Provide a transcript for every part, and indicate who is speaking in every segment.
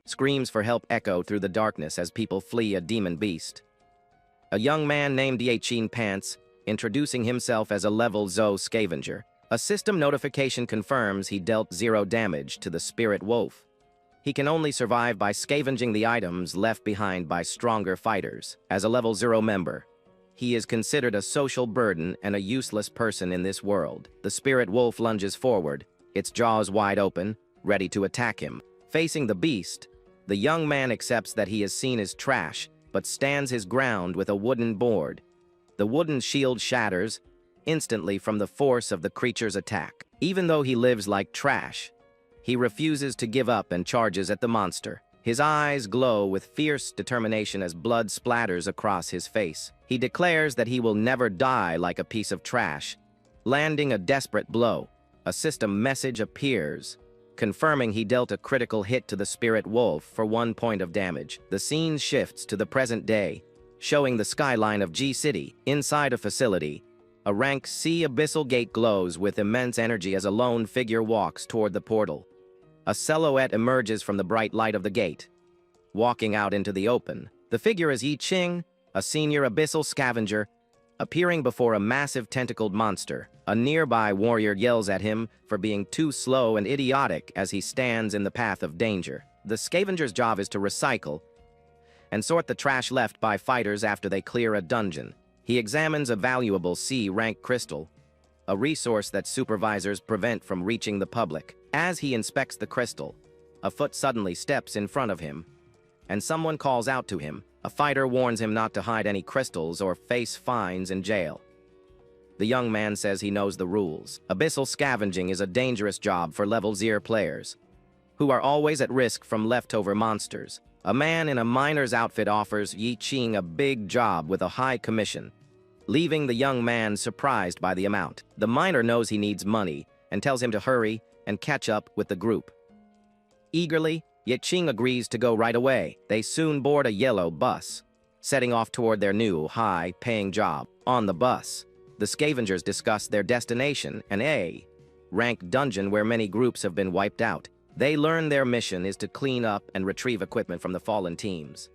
Speaker 1: Screams for help echo through the darkness as people flee a demon beast. A young man named Yain Pants, introducing himself as a level Zo scavenger. A system notification confirms he dealt 0 damage to the spirit wolf. He can only survive by scavenging the items left behind by stronger fighters. As a level 0 member, he is considered a social burden and a useless person in this world. The spirit wolf lunges forward, its jaws wide open, ready to attack him. Facing the beast, the young man accepts that he is seen as trash, but stands his ground with a wooden board. The wooden shield shatters instantly from the force of the creature's attack. Even though he lives like trash, he refuses to give up and charges at the monster. His eyes glow with fierce determination as blood splatters across his face. He declares that he will never die like a piece of trash, landing a desperate blow. A system message appears, confirming he dealt a critical hit to the spirit wolf for 1 point of damage. The scene shifts to the present day, showing the skyline of G-City. Inside a facility, a rank C abyssal gate glows with immense energy as a lone figure walks toward the portal. A silhouette emerges from the bright light of the gate, walking out into the open. The figure is Yi, a senior abyssal scavenger, appearing before a massive tentacled monster. A nearby warrior yells at him for being too slow and idiotic as he stands in the path of danger. The scavenger's job is to recycle and sort the trash left by fighters after they clear a dungeon. He examines a valuable C-rank crystal, a resource that supervisors prevent from reaching the public. As he inspects the crystal, a foot suddenly steps in front of him, and someone calls out to him. A fighter warns him not to hide any crystals or face fines in jail. The young man says he knows the rules. Abyssal scavenging is a dangerous job for level 0 players, who are always at risk from leftover monsters. A man in a miner's outfit offers Yi a big job with a high commission, leaving the young man surprised by the amount. The miner knows he needs money and tells him to hurry and catch up with the group. Eagerly, Yi agrees to go right away. They soon board a yellow bus, setting off toward their new, high-paying job. On the bus, the scavengers discuss their destination, an A-rank dungeon where many groups have been wiped out. They learn their mission is to clean up and retrieve equipment from the fallen teams.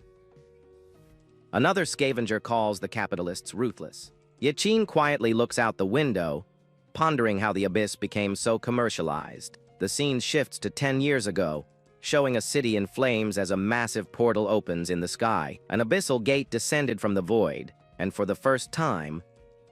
Speaker 1: Another scavenger calls the capitalists ruthless. Yi quietly looks out the window, pondering how the abyss became so commercialized. The scene shifts to 10 years ago, showing a city in flames as a massive portal opens in the sky. An abyssal gate descended from the void, and for the first time,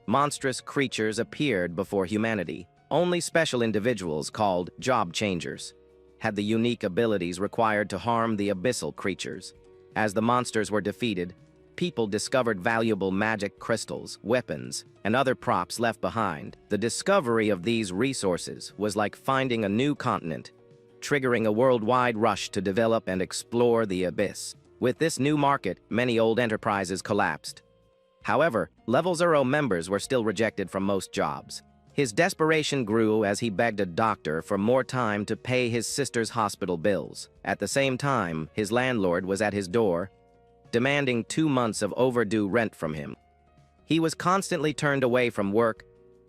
Speaker 1: monstrous creatures appeared before humanity. Only special individuals, called job changers, had the unique abilities required to harm the abyssal creatures. As the monsters were defeated, people discovered valuable magic crystals, weapons, and other props left behind. The discovery of these resources was like finding a new continent, triggering a worldwide rush to develop and explore the abyss. With this new market, many old enterprises collapsed. However, level 0 members were still rejected from most jobs. His desperation grew as he begged a doctor for more time to pay his sister's hospital bills. At the same time, his landlord was at his door, demanding 2 months of overdue rent from him. He was constantly turned away from work,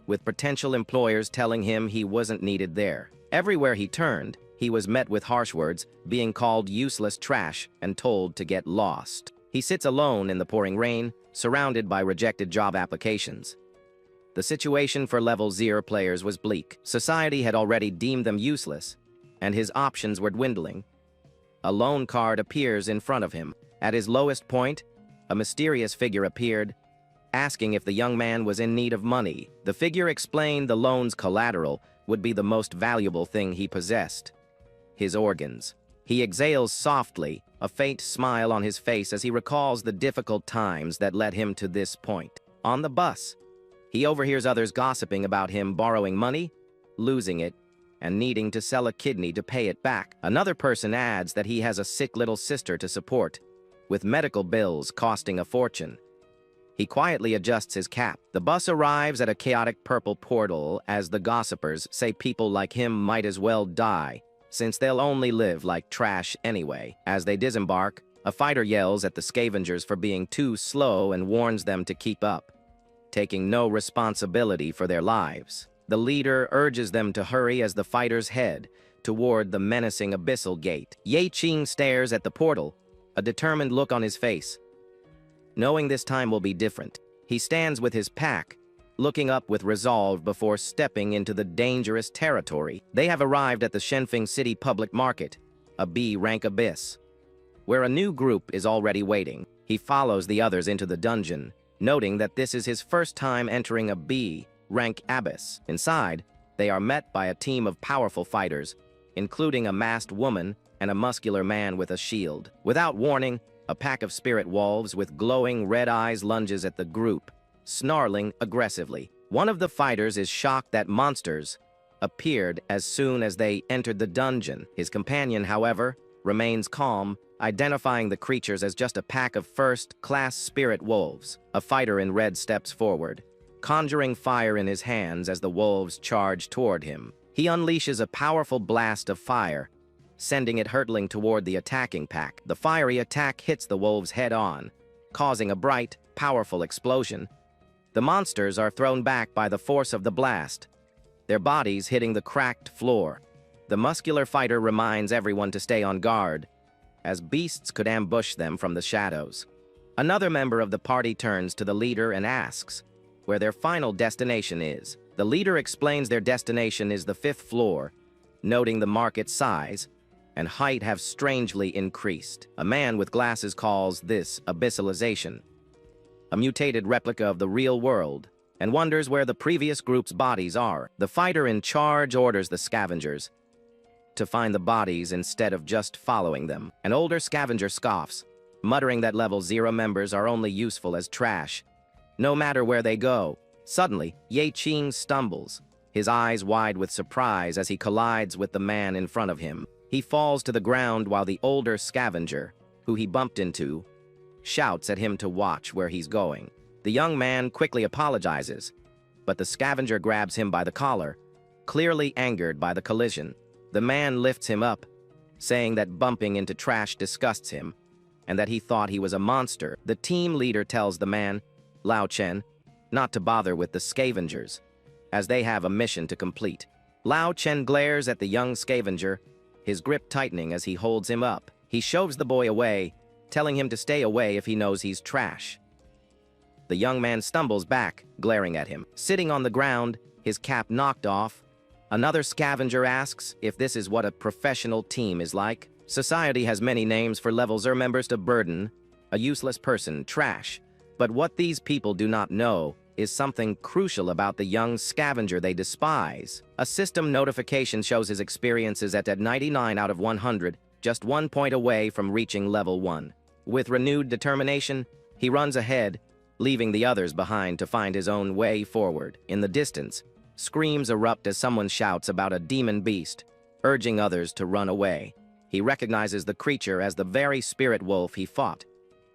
Speaker 1: with potential employers telling him he wasn't needed there. Everywhere he turned, he was met with harsh words, being called useless trash and told to get lost. He sits alone in the pouring rain, surrounded by rejected job applications. The situation for level 0 players was bleak. Society had already deemed them useless, and his options were dwindling. A loan card appears in front of him. At his lowest point, a mysterious figure appeared, asking if the young man was in need of money. The figure explained the loan's collateral would be the most valuable thing he possessed: his organs. He exhales softly, a faint smile on his face as he recalls the difficult times that led him to this point. On the bus, he overhears others gossiping about him borrowing money, losing it, and needing to sell a kidney to pay it back. Another person adds that he has a sick little sister to support, with medical bills costing a fortune. He quietly adjusts his cap. The bus arrives at a chaotic purple portal as the gossipers say people like him might as well die, since they'll only live like trash anyway. As they disembark, a fighter yells at the scavengers for being too slow and warns them to keep up, taking no responsibility for their lives. The leader urges them to hurry as the fighters head toward the menacing Abyssal gate. Yain stares at the portal, a determined look on his face. Knowing this time will be different, he stands with his pack, looking up with resolve before stepping into the dangerous territory. They have arrived at the Shenfeng City Public Market, a B-rank abyss, where a new group is already waiting. He follows the others into the dungeon, noting that this is his first time entering a B-rank abyss. Inside, they are met by a team of powerful fighters, including a masked woman and a muscular man with a shield. Without warning, a pack of spirit wolves with glowing red eyes lunges at the group, snarling aggressively. One of the fighters is shocked that monsters appeared as soon as they entered the dungeon. His companion, however, remains calm, identifying the creatures as just a pack of first-class spirit wolves. A fighter in red steps forward, conjuring fire in his hands as the wolves charge toward him. He unleashes a powerful blast of fire, sending it hurtling toward the attacking pack. The fiery attack hits the wolves head-on, causing a bright, powerful explosion. The monsters are thrown back by the force of the blast, their bodies hitting the cracked floor. The muscular fighter reminds everyone to stay on guard, as beasts could ambush them from the shadows. Another member of the party turns to the leader and asks where their final destination is. The leader explains their destination is the 5th floor, noting the market's size and height have strangely increased. A man with glasses calls this abyssalization, a mutated replica of the real world, and wonders where the previous group's bodies are. The fighter in charge orders the scavengers to find the bodies instead of just following them. An older scavenger scoffs, muttering that level 0 members are only useful as trash, no matter where they go. Suddenly, Yain stumbles, his eyes wide with surprise as he collides with the man in front of him. He falls to the ground while the older scavenger, who he bumped into, shouts at him to watch where he's going. The young man quickly apologizes, but the scavenger grabs him by the collar, clearly angered by the collision. The man lifts him up, saying that bumping into trash disgusts him, and that he thought he was a monster. The team leader tells the man, Lao Chen, not to bother with the scavengers, as they have a mission to complete. Lao Chen glares at the young scavenger, his grip tightening as he holds him up. He shoves the boy away, telling him to stay away if he knows he's trash. The young man stumbles back, glaring at him. Sitting on the ground, his cap knocked off, another scavenger asks if this is what a professional team is like. Society has many names for level 0 members to burden, a useless person, trash. But what these people do not know is something crucial about the young scavenger they despise. A system notification shows his experiences at 99 out of 100, just 1 point away from reaching level 1. With renewed determination, he runs ahead, leaving the others behind to find his own way forward. In the distance, screams erupt as someone shouts about a demon beast, urging others to run away. He recognizes the creature as the very spirit wolf he fought,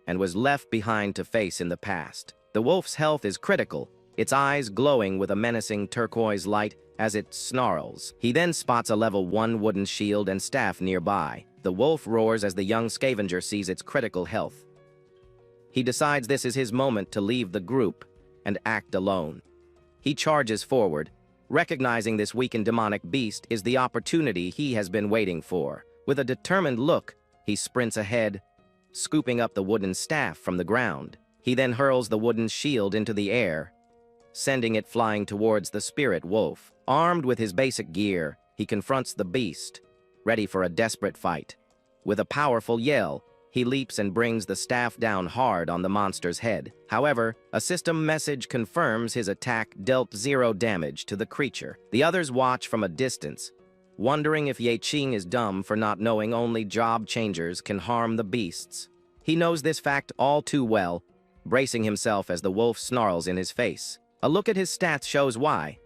Speaker 1: and was left behind to face in the past. The wolf's health is critical, its eyes glowing with a menacing turquoise light as it snarls. He then spots a level 1 wooden shield and staff nearby. The wolf roars as the young scavenger sees its critical health. He decides this is his moment to leave the group and act alone. He charges forward, recognizing this weakened demonic beast is the opportunity he has been waiting for. With a determined look, he sprints ahead, scooping up the wooden staff from the ground. He then hurls the wooden shield into the air, sending it flying towards the spirit wolf. Armed with his basic gear, he confronts the beast, ready for a desperate fight. With a powerful yell, he leaps and brings the staff down hard on the monster's head. However, a system message confirms his attack dealt 0 damage to the creature. The others watch from a distance, wondering if Yain is dumb for not knowing only job changers can harm the beasts. He knows this fact all too well, bracing himself as the wolf snarls in his face. A look at his stats shows why.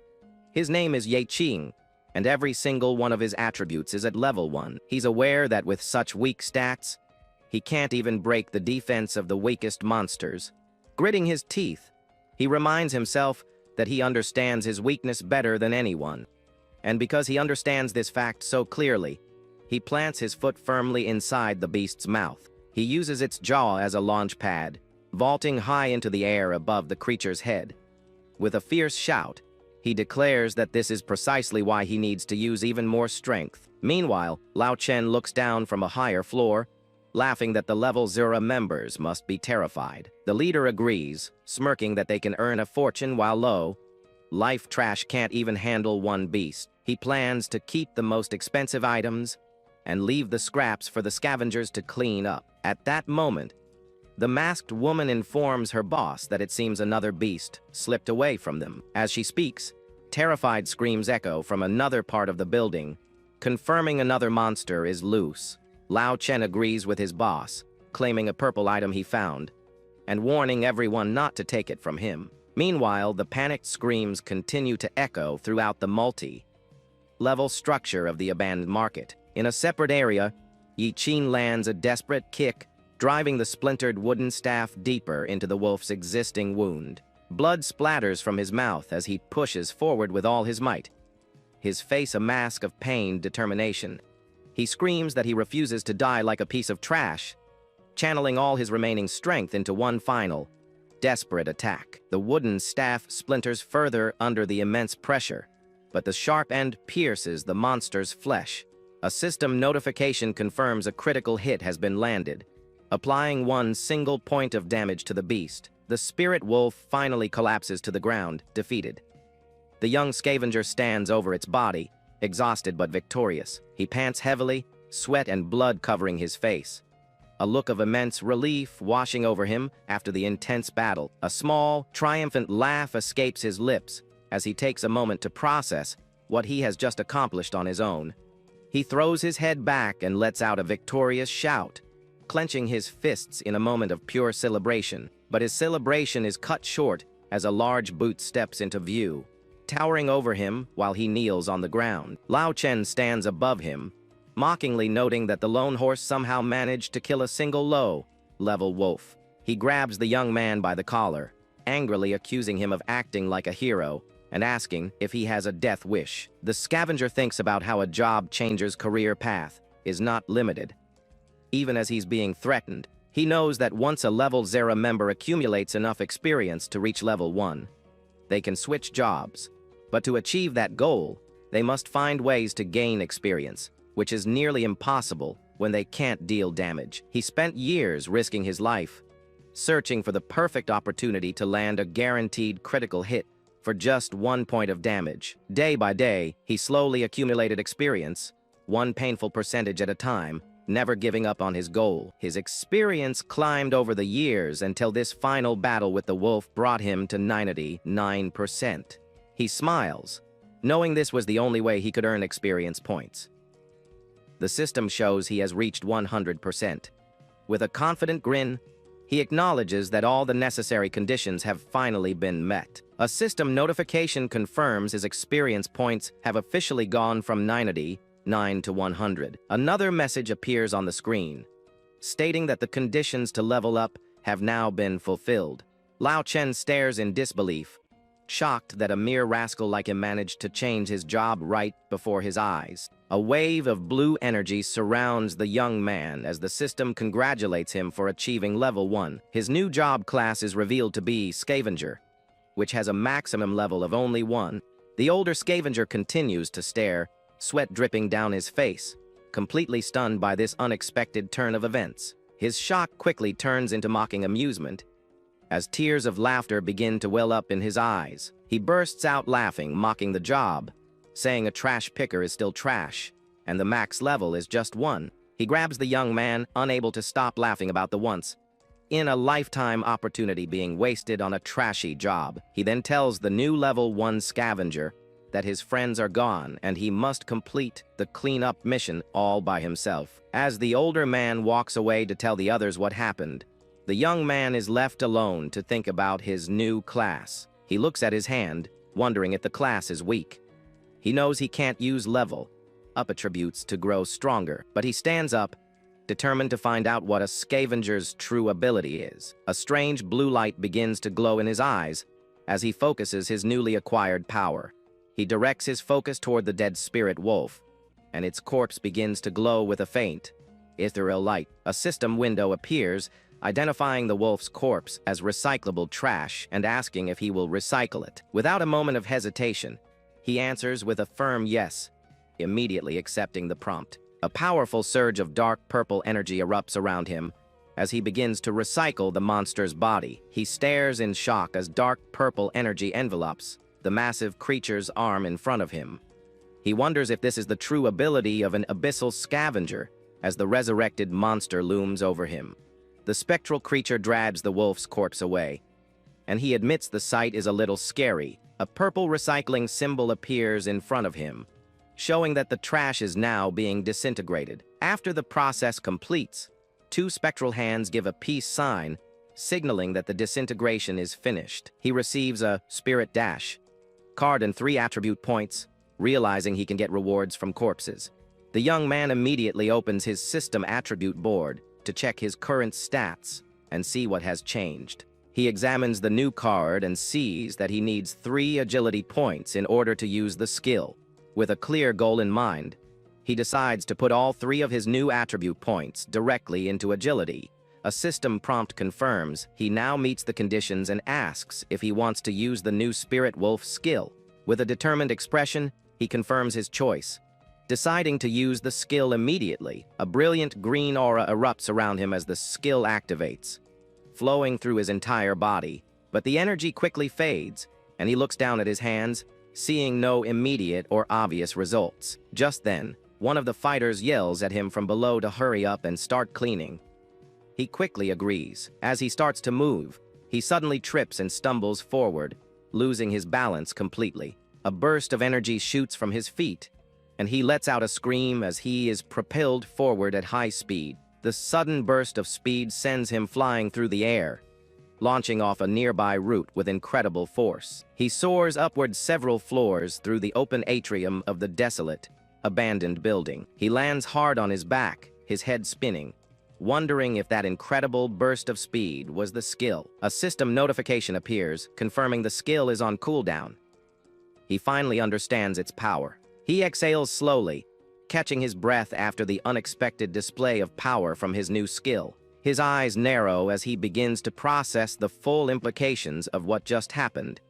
Speaker 1: His name is Yain, and every single one of his attributes is at level 1. He's aware that with such weak stats, he can't even break the defense of the weakest monsters. Gritting his teeth, he reminds himself that he understands his weakness better than anyone. And because he understands this fact so clearly, he plants his foot firmly inside the beast's mouth. He uses its jaw as a launch pad, vaulting high into the air above the creature's head. With a fierce shout, He declares that this is precisely why he needs to use even more strength. Meanwhile, Lao Chen looks down from a higher floor, laughing that the level 0 members must be terrified. The leader agrees, smirking that they can earn a fortune while low. Life trash can't even handle one beast. He plans to keep the most expensive items and leave the scraps for the scavengers to clean up. At that moment, the masked woman informs her boss that it seems another beast slipped away from them. As she speaks, terrified screams echo from another part of the building, confirming another monster is loose. Lao Chen agrees with his boss, claiming a purple item he found, and warning everyone not to take it from him. Meanwhile, the panicked screams continue to echo throughout the multi-level structure of the abandoned market. In a separate area, Yain lands a desperate kick, driving the splintered wooden staff deeper into the wolf's existing wound. Blood splatters from his mouth as he pushes forward with all his might, his face a mask of pain, determination. He screams that he refuses to die like a piece of trash, channeling all his remaining strength into one final, desperate attack. The wooden staff splinters further under the immense pressure, but the sharp end pierces the monster's flesh. A system notification confirms a critical hit has been landed, applying one single point of damage to the beast. The spirit wolf finally collapses to the ground, defeated. The young scavenger stands over its body, exhausted but victorious. He pants heavily, sweat and blood covering his face, a look of immense relief washing over him after the intense battle. A small, triumphant laugh escapes his lips as he takes a moment to process what he has just accomplished on his own. He throws his head back and lets out a victorious shout, clenching his fists in a moment of pure celebration. But his celebration is cut short as a large boot steps into view, towering over him while he kneels on the ground. Lao Chen stands above him, mockingly noting that the lone horse somehow managed to kill a single low-level wolf. He grabs the young man by the collar, angrily accusing him of acting like a hero and asking if he has a death wish. The scavenger thinks about how a job changer's career path is not limited. Even as he's being threatened, he knows that once a level 0 member accumulates enough experience to reach level 1, they can switch jobs. But to achieve that goal, they must find ways to gain experience, which is nearly impossible when they can't deal damage. He spent years risking his life, searching for the perfect opportunity to land a guaranteed critical hit for just 1 point of damage. Day by day, he slowly accumulated experience, one painful percentage at a time, never giving up on his goal. His experience climbed over the years until this final battle with the wolf brought him to 99%. He smiles, knowing this was the only way he could earn experience points. The system shows he has reached 100%. With a confident grin, he acknowledges that all the necessary conditions have finally been met. A system notification confirms his experience points have officially gone from 99 to 100. Another message appears on the screen, stating that the conditions to level up have now been fulfilled. Lao Chen stares in disbelief, shocked that a mere rascal like him managed to change his job right before his eyes. A wave of blue energy surrounds the young man as the system congratulates him for achieving level 1. His new job class is revealed to be Scavenger, which has a maximum level of only 1. The older Scavenger continues to stare, sweat dripping down his face, completely stunned by this unexpected turn of events. His shock quickly turns into mocking amusement, as tears of laughter begin to well up in his eyes. He bursts out laughing, mocking the job, saying a trash picker is still trash, and the max level is just 1. He grabs the young man, unable to stop laughing about the once in a lifetime opportunity being wasted on a trashy job. He then tells the new level 1 scavenger that his friends are gone and he must complete the cleanup mission all by himself. As the older man walks away to tell the others what happened, the young man is left alone to think about his new class. He looks at his hand, wondering if the class is weak. He knows he can't use level up attributes to grow stronger, but he stands up, determined to find out what a scavenger's true ability is. A strange blue light begins to glow in his eyes as he focuses his newly acquired power. He directs his focus toward the dead spirit wolf, and its corpse begins to glow with a faint, ethereal light. A system window appears, identifying the wolf's corpse as recyclable trash and asking if he will recycle it. Without a moment of hesitation, he answers with a firm yes, immediately accepting the prompt. A powerful surge of dark purple energy erupts around him as he begins to recycle the monster's body. He stares in shock as dark purple energy envelops the massive creature's arm in front of him. He wonders if this is the true ability of an abyssal scavenger as the resurrected monster looms over him. The spectral creature drags the wolf's corpse away, and he admits the sight is a little scary. A purple recycling symbol appears in front of him, showing that the trash is now being disintegrated. After the process completes, two spectral hands give a peace sign, signaling that the disintegration is finished. He receives a spirit dash card and 3 attribute points, realizing he can get rewards from corpses. The young man immediately opens his system attribute board to check his current stats and see what has changed. He examines the new card and sees that he needs 3 agility points in order to use the skill. With a clear goal in mind, he decides to put all 3 of his new attribute points directly into agility. A system prompt confirms he now meets the conditions and asks if he wants to use the new Spirit Wolf skill. With a determined expression, he confirms his choice. Deciding to use the skill immediately, a brilliant green aura erupts around him as the skill activates, flowing through his entire body. But the energy quickly fades, and he looks down at his hands, seeing no immediate or obvious results. Just then, one of the fighters yells at him from below to hurry up and start cleaning. He quickly agrees. As he starts to move, he suddenly trips and stumbles forward, losing his balance completely. A burst of energy shoots from his feet, and he lets out a scream as he is propelled forward at high speed. The sudden burst of speed sends him flying through the air, launching off a nearby route with incredible force. He soars upward several floors through the open atrium of the desolate, abandoned building. He lands hard on his back, his head spinning, wondering if that incredible burst of speed was the skill. A system notification appears, confirming the skill is on cooldown. He finally understands its power. He exhales slowly, catching his breath after the unexpected display of power from his new skill. His eyes narrow as he begins to process the full implications of what just happened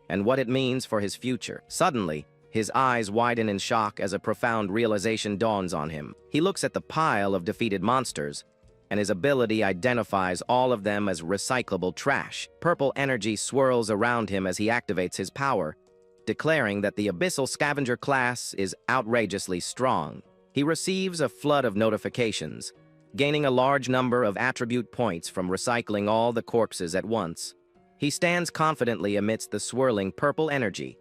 Speaker 1: and what it means for his future. Suddenly, his eyes widen in shock as a profound realization dawns on him. He looks at the pile of defeated monsters, and his ability identifies all of them as recyclable trash. Purple energy swirls around him as he activates his power, declaring that the Abyssal Scavenger class is outrageously strong. He receives a flood of notifications, gaining a large number of attribute points from recycling all the corpses at once. He stands confidently amidst the swirling purple energy,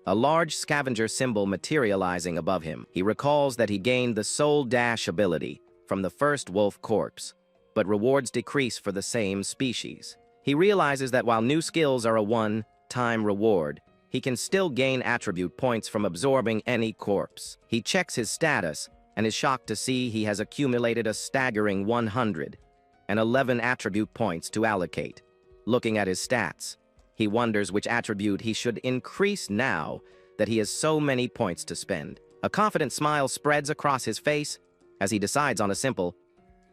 Speaker 1: a large scavenger symbol materializing above him. He recalls that he gained the Soul Dash ability from the first wolf corpse, but rewards decrease for the same species. He realizes that while new skills are a one-time reward, he can still gain attribute points from absorbing any corpse. He checks his status and is shocked to see he has accumulated a staggering 111 attribute points to allocate. Looking at his stats, he wonders which attribute he should increase now that he has so many points to spend. A confident smile spreads across his face as he decides on a simple,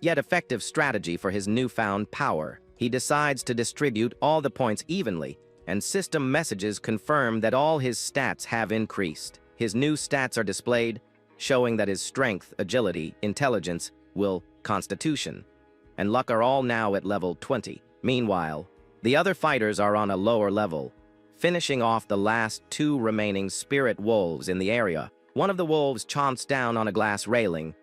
Speaker 1: yet effective strategy for his newfound power. He decides to distribute all the points evenly, and system messages confirm that all his stats have increased. His new stats are displayed, showing that his strength, agility, intelligence, will, constitution, and luck are all now at level 20. Meanwhile, the other fighters are on a lower level, finishing off the last 2 remaining spirit wolves in the area. One of the wolves chomps down on a glass railing,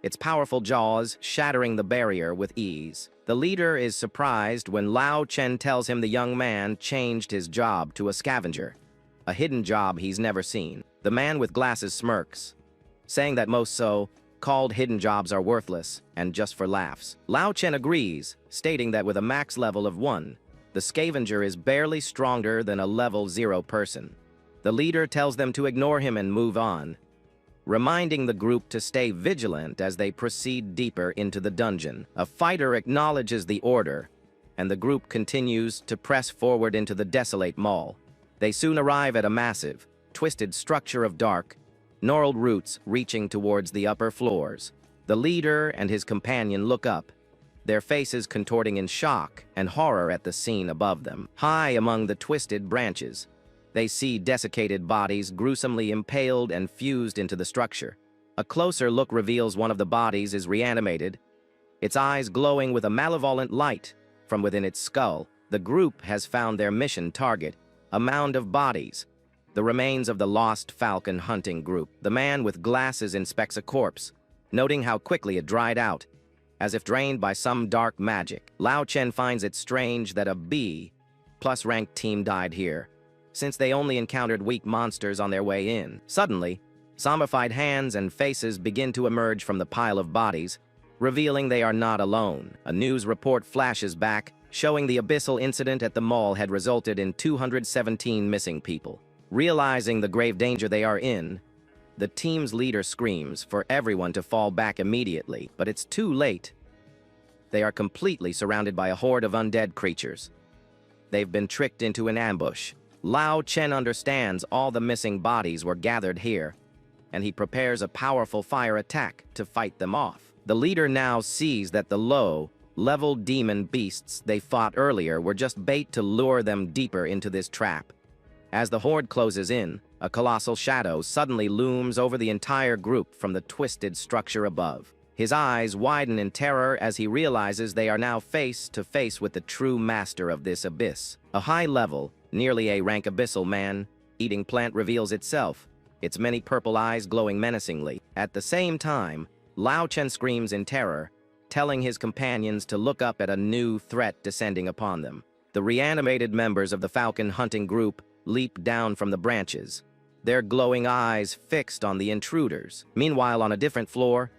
Speaker 1: its powerful jaws shattering the barrier with ease. The leader is surprised when Lao Chen tells him the young man changed his job to a scavenger, a hidden job he's never seen. The man with glasses smirks, saying that most so-called hidden jobs are worthless and just for laughs. Lao Chen agrees, stating that with a max level of 1, the scavenger is barely stronger than a level 0 person. The leader tells them to ignore him and move on, reminding the group to stay vigilant as they proceed deeper into the dungeon. A fighter acknowledges the order, and the group continues to press forward into the desolate mall. They soon arrive at a massive, twisted structure of dark, gnarled roots reaching towards the upper floors. The leader and his companion look up, their faces contorting in shock and horror at the scene above them. High among the twisted branches, they see desiccated bodies gruesomely impaled and fused into the structure. A closer look reveals one of the bodies is reanimated, its eyes glowing with a malevolent light from within its skull. The group has found their mission target, a mound of bodies, the remains of the lost falcon hunting group. The man with glasses inspects a corpse, noting how quickly it dried out, as if drained by some dark magic. Lao Chen finds it strange that a B+ ranked team died here, since they only encountered weak monsters on their way in. Suddenly, zombified hands and faces begin to emerge from the pile of bodies, revealing they are not alone. A news report flashes back, showing the Abyssal incident at the mall had resulted in 217 missing people. Realizing the grave danger they are in, the team's leader screams for everyone to fall back immediately, but it's too late. They are completely surrounded by a horde of undead creatures. They've been tricked into an ambush. Lao Chen understands all the missing bodies were gathered here, and he prepares a powerful fire attack to fight them off. The leader now sees that the low-level demon beasts they fought earlier were just bait to lure them deeper into this trap. As the horde closes in, a colossal shadow suddenly looms over the entire group from the twisted structure above. His eyes widen in terror as he realizes they are now face to face with the true master of this abyss. A high-level, nearly A-rank abyssal man-eating plant reveals itself, its many purple eyes glowing menacingly. At the same time, Lao Chen screams in terror, telling his companions to look up at a new threat descending upon them. The reanimated members of the falcon hunting group leap down from the branches, their glowing eyes fixed on the intruders. Meanwhile, on a different floor,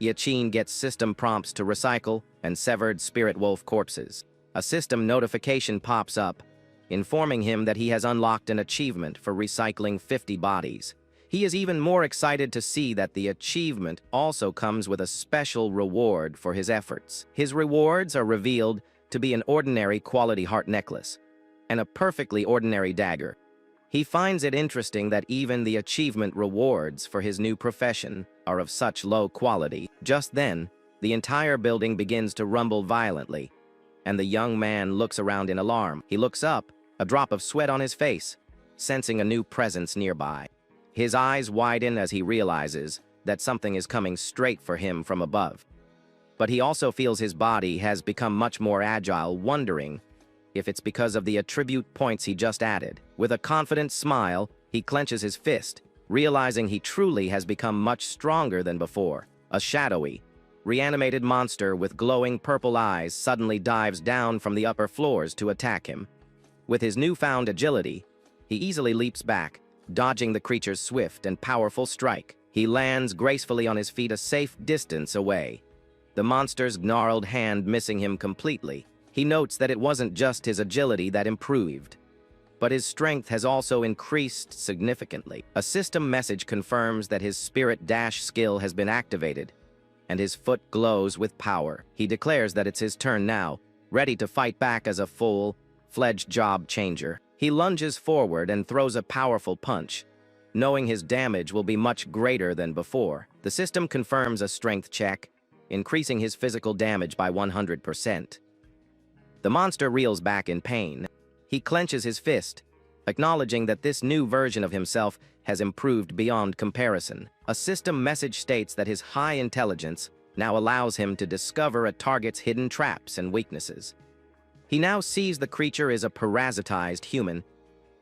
Speaker 1: Yain gets system prompts to recycle and severed spirit wolf corpses. A system notification pops up, informing him that he has unlocked an achievement for recycling 50 bodies. He is even more excited to see that the achievement also comes with a special reward for his efforts. His rewards are revealed to be an ordinary quality heart necklace and a perfectly ordinary dagger. He finds it interesting that even the achievement rewards for his new profession are of such low quality. Just then, the entire building begins to rumble violently, and the young man looks around in alarm. He looks up, a drop of sweat on his face, sensing a new presence nearby. His eyes widen as he realizes that something is coming straight for him from above. But he also feels his body has become much more agile, wondering if it's because of the attribute points he just added. With a confident smile, he clenches his fist, realizing he truly has become much stronger than before. A shadowy, reanimated monster with glowing purple eyes suddenly dives down from the upper floors to attack him. With his newfound agility, he easily leaps back, dodging the creature's swift and powerful strike. He lands gracefully on his feet a safe distance away, the monster's gnarled hand missing him completely. He notes that it wasn't just his agility that improved, but his strength has also increased significantly. A system message confirms that his spirit dash skill has been activated, and his foot glows with power. He declares that it's his turn now, ready to fight back as a full-fledged job changer. He lunges forward and throws a powerful punch, knowing his damage will be much greater than before. The system confirms a strength check, increasing his physical damage by 100%. The monster reels back in pain. He clenches his fist, acknowledging that this new version of himself has improved beyond comparison. A system message states that his high intelligence now allows him to discover a target's hidden traps and weaknesses. He now sees the creature is a parasitized human,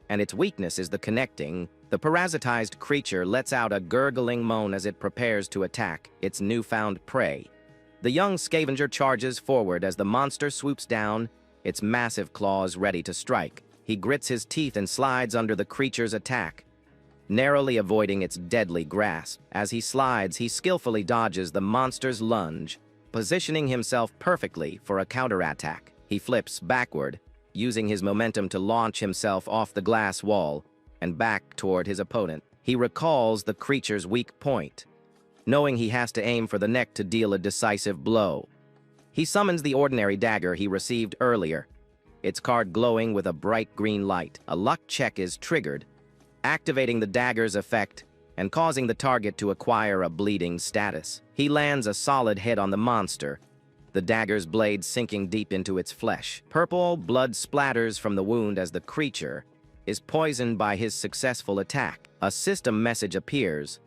Speaker 1: and its weakness is the connecting. The parasitized creature lets out a gurgling moan as it prepares to attack its newfound prey. The young scavenger charges forward as the monster swoops down, its massive claws ready to strike. He grits his teeth and slides under the creature's attack, narrowly avoiding its deadly grasp. As he slides, he skillfully dodges the monster's lunge, positioning himself perfectly for a counterattack. He flips backward, using his momentum to launch himself off the glass wall and back toward his opponent. He recalls the creature's weak point, knowing he has to aim for the neck to deal a decisive blow. He summons the ordinary dagger he received earlier, its card glowing with a bright green light. A luck check is triggered, activating the dagger's effect and causing the target to acquire a bleeding status. He lands a solid hit on the monster, the dagger's blade sinking deep into its flesh. Purple blood splatters from the wound as the creature is poisoned by his successful attack. A system message appears,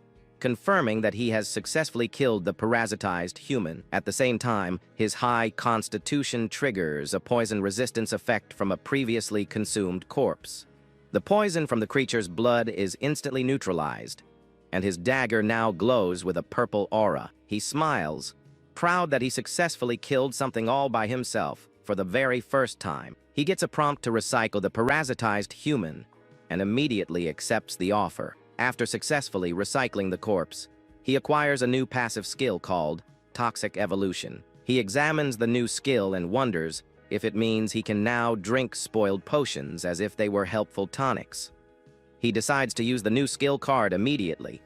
Speaker 1: confirming that he has successfully killed the parasitized human. At the same time, his high constitution triggers a poison resistance effect from a previously consumed corpse. The poison from the creature's blood is instantly neutralized, and his dagger now glows with a purple aura. He smiles, proud that he successfully killed something all by himself for the very first time. He gets a prompt to recycle the parasitized human and immediately accepts the offer. After successfully recycling the corpse, he acquires a new passive skill called Toxic Evolution. He examines the new skill and wonders if it means he can now drink spoiled potions as if they were helpful tonics. He decides to use the new skill card immediately,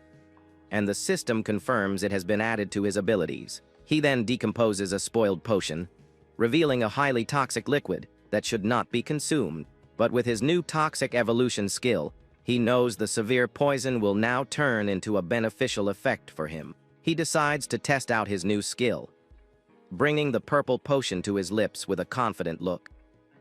Speaker 1: and the system confirms it has been added to his abilities. He then decomposes a spoiled potion, revealing a highly toxic liquid that should not be consumed. But with his new Toxic Evolution skill, he knows the severe poison will now turn into a beneficial effect for him. He decides to test out his new skill, bringing the purple potion to his lips with a confident look.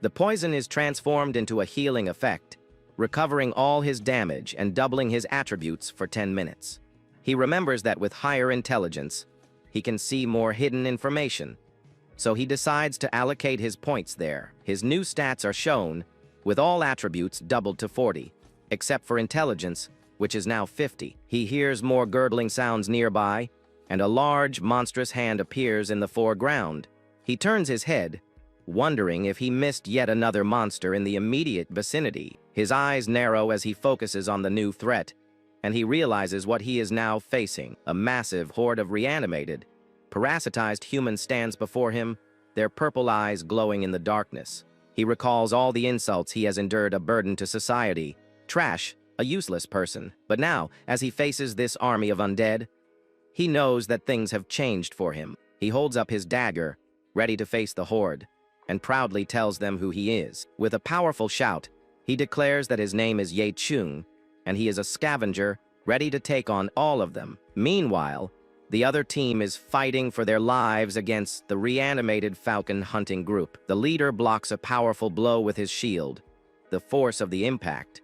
Speaker 1: The poison is transformed into a healing effect, recovering all his damage and doubling his attributes for 10 minutes. He remembers that with higher intelligence, he can see more hidden information, so he decides to allocate his points there. His new stats are shown, with all attributes doubled to 40. Except for intelligence, which is now 50. He hears more gurgling sounds nearby, and a large, monstrous hand appears in the foreground. He turns his head, wondering if he missed yet another monster in the immediate vicinity. His eyes narrow as he focuses on the new threat, and he realizes what he is now facing. A massive horde of reanimated, parasitized humans stands before him, their purple eyes glowing in the darkness. He recalls all the insults he has endured, a burden to society, trash, a useless person. But now, as he faces this army of undead, he knows that things have changed for him. He holds up his dagger, ready to face the horde, and proudly tells them who he is. With a powerful shout, he declares that his name is Yain, and he is a scavenger, ready to take on all of them. Meanwhile, the other team is fighting for their lives against the reanimated falcon hunting group. The leader blocks a powerful blow with his shield, the force of the impact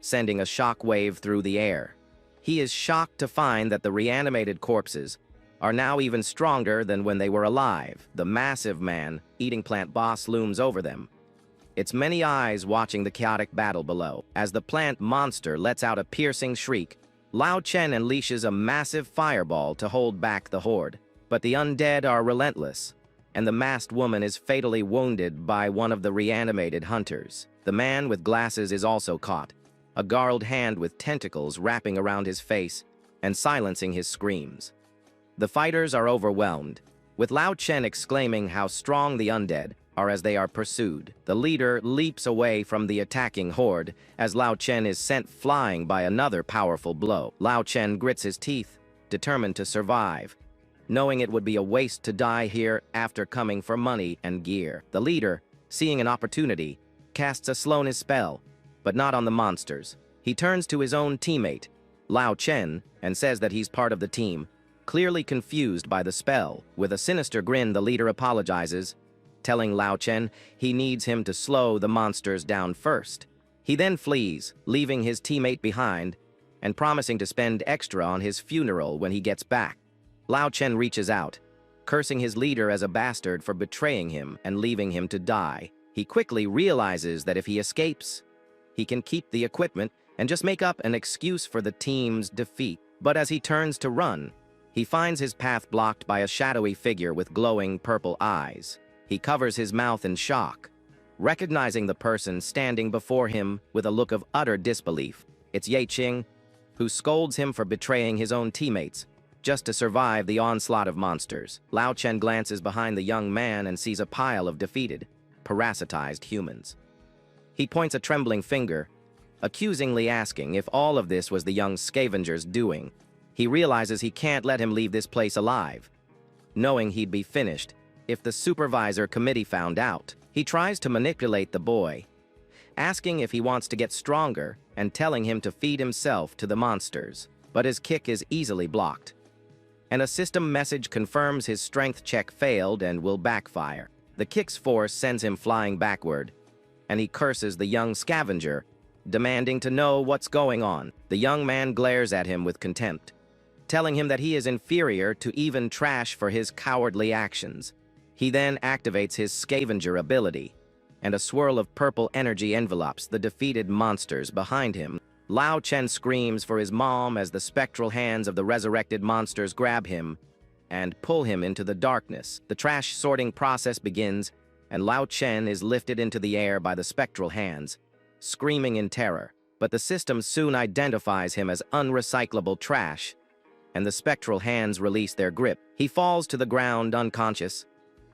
Speaker 1: sending a shock wave through the air. He is shocked to find that the reanimated corpses are now even stronger than when they were alive. The massive man-eating plant boss looms over them, its many eyes watching the chaotic battle below. As the plant monster lets out a piercing shriek, Lao Chen unleashes a massive fireball to hold back the horde. But the undead are relentless, and the masked woman is fatally wounded by one of the reanimated hunters. The man with glasses is also caught, a garled hand with tentacles wrapping around his face and silencing his screams. The fighters are overwhelmed, with Lao Chen exclaiming how strong the undead are as they are pursued. The leader leaps away from the attacking horde as Lao Chen is sent flying by another powerful blow. Lao Chen grits his teeth, determined to survive, knowing it would be a waste to die here after coming for money and gear. The leader, seeing an opportunity, casts a slowness spell, but not on the monsters. He turns to his own teammate, Lao Chen, and says that he's part of the team, clearly confused by the spell. With a sinister grin, the leader apologizes, telling Lao Chen he needs him to slow the monsters down first. He then flees, leaving his teammate behind, and promising to spend extra on his funeral when he gets back. Lao Chen reaches out, cursing his leader as a bastard for betraying him and leaving him to die. He quickly realizes that if he escapes, he can keep the equipment and just make up an excuse for the team's defeat. But as he turns to run, he finds his path blocked by a shadowy figure with glowing purple eyes. He covers his mouth in shock, recognizing the person standing before him with a look of utter disbelief. It's Yain, who scolds him for betraying his own teammates just to survive the onslaught of monsters. Lao Chen glances behind the young man and sees a pile of defeated, parasitized humans. He points a trembling finger, accusingly asking if all of this was the young scavenger's doing. He realizes he can't let him leave this place alive, knowing he'd be finished if the supervisor committee found out. He tries to manipulate the boy, asking if he wants to get stronger and telling him to feed himself to the monsters, but his kick is easily blocked, and a system message confirms his strength check failed and will backfire. The kick's force sends him flying backward, and he curses the young scavenger, demanding to know what's going on. The young man glares at him with contempt, telling him that he is inferior to even trash for his cowardly actions. He then activates his scavenger ability, and a swirl of purple energy envelopes the defeated monsters behind him. Lao Chen screams for his mom as the spectral hands of the resurrected monsters grab him and pull him into the darkness. The trash sorting process begins, and Lao Chen is lifted into the air by the spectral hands, screaming in terror. But the system soon identifies him as unrecyclable trash, and the spectral hands release their grip. He falls to the ground unconscious,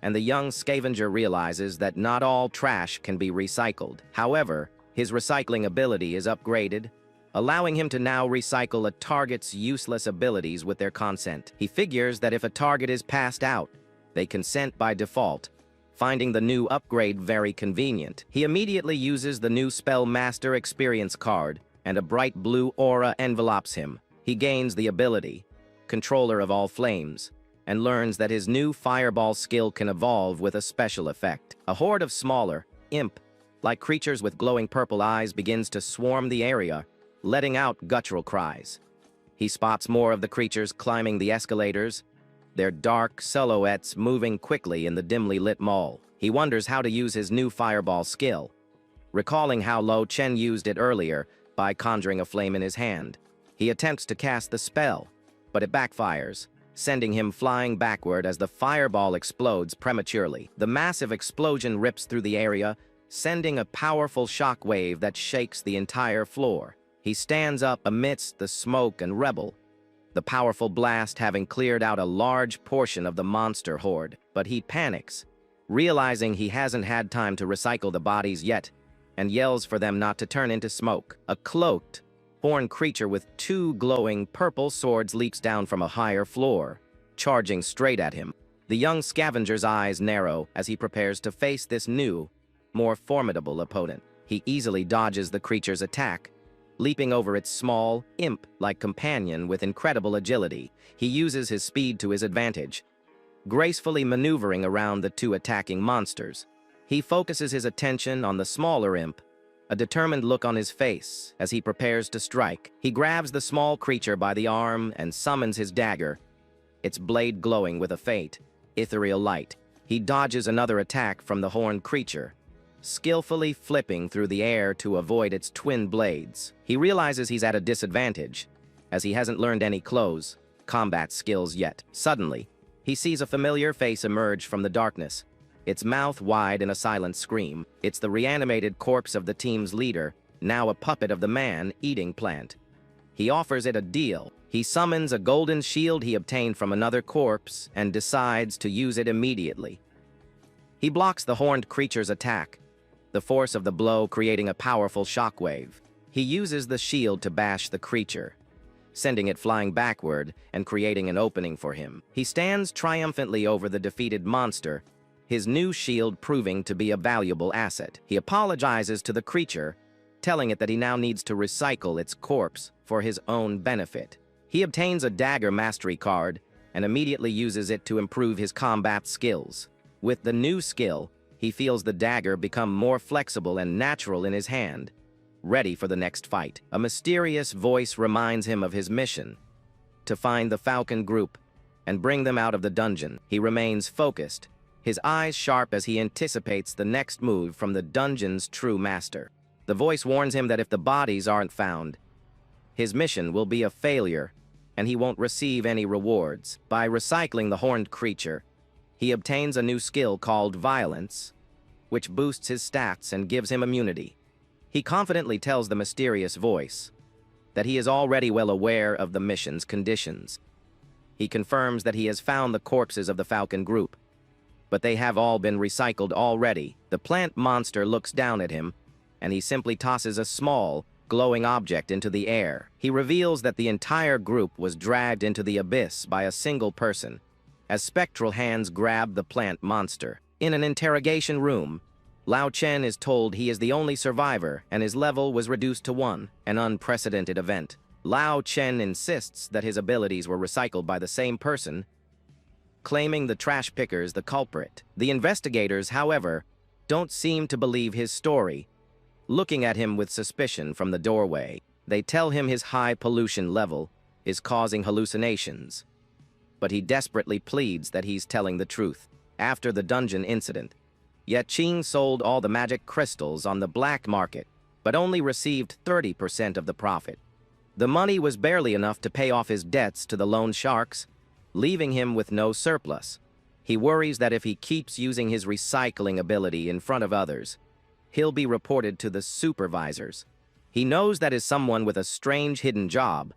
Speaker 1: and the young scavenger realizes that not all trash can be recycled. However, his recycling ability is upgraded, allowing him to now recycle a target's useless abilities with their consent. He figures that if a target is passed out, they consent by default, finding the new upgrade very convenient. He immediately uses the new Spell Master experience card, and a bright blue aura envelopes him. He gains the ability, Controller of All Flames, and learns that his new Fireball skill can evolve with a special effect. A horde of smaller, imp-like creatures with glowing purple eyes begins to swarm the area, letting out guttural cries. He spots more of the creatures climbing the escalators, their dark silhouettes moving quickly in the dimly lit mall. He wonders how to use his new Fireball skill, recalling how Lo Chen used it earlier by conjuring a flame in his hand. He attempts to cast the spell, but it backfires, sending him flying backward as the fireball explodes prematurely. The massive explosion rips through the area, sending a powerful shock wave that shakes the entire floor. He stands up amidst the smoke and rubble, the powerful blast having cleared out a large portion of the monster horde. But he panics, realizing he hasn't had time to recycle the bodies yet, and yells for them not to turn into smoke. A cloaked, horned creature with two glowing purple swords leaps down from a higher floor, charging straight at him. The young scavenger's eyes narrow as he prepares to face this new, more formidable opponent. He easily dodges the creature's attack, leaping over its small, imp-like companion with incredible agility. He uses his speed to his advantage, gracefully maneuvering around the two attacking monsters. He focuses his attention on the smaller imp, a determined look on his face as he prepares to strike. He grabs the small creature by the arm and summons his dagger, its blade glowing with a faint, ethereal light. He dodges another attack from the horned creature, skillfully flipping through the air to avoid its twin blades. He realizes he's at a disadvantage, as he hasn't learned any close combat skills yet. Suddenly, he sees a familiar face emerge from the darkness, its mouth wide in a silent scream. It's the reanimated corpse of the team's leader, now a puppet of the man-eating plant. He offers it a deal. He summons a golden shield he obtained from another corpse and decides to use it immediately. He blocks the horned creature's attack, the force of the blow creating a powerful shockwave. He uses the shield to bash the creature, sending it flying backward and creating an opening for him. He stands triumphantly over the defeated monster, his new shield proving to be a valuable asset. He apologizes to the creature, telling it that he now needs to recycle its corpse for his own benefit. He obtains a dagger mastery card and immediately uses it to improve his combat skills. With the new skill, he feels the dagger become more flexible and natural in his hand, ready for the next fight. A mysterious voice reminds him of his mission, to find the Falcon group and bring them out of the dungeon. He remains focused, his eyes sharp as he anticipates the next move from the dungeon's true master. The voice warns him that if the bodies aren't found, his mission will be a failure, and he won't receive any rewards. By recycling the horned creature, he obtains a new skill called Violence, which boosts his stats and gives him immunity. He confidently tells the mysterious voice that he is already well aware of the mission's conditions. He confirms that he has found the corpses of the Falcon group, but they have all been recycled already. The plant monster looks down at him, and he simply tosses a small, glowing object into the air. He reveals that the entire group was dragged into the abyss by a single person, as spectral hands grab the plant monster. In an interrogation room, Lao Chen is told he is the only survivor and his level was reduced to 1, an unprecedented event. Lao Chen insists that his abilities were recycled by the same person, claiming the trash picker's the culprit. The investigators, however, don't seem to believe his story, looking at him with suspicion from the doorway. They tell him his high pollution level is causing hallucinations, but he desperately pleads that he's telling the truth. After the dungeon incident, Yain sold all the magic crystals on the black market, but only received 30% of the profit. The money was barely enough to pay off his debts to the loan sharks, leaving him with no surplus. He worries that if he keeps using his recycling ability in front of others, he'll be reported to the supervisors. He knows that as someone with a strange hidden job,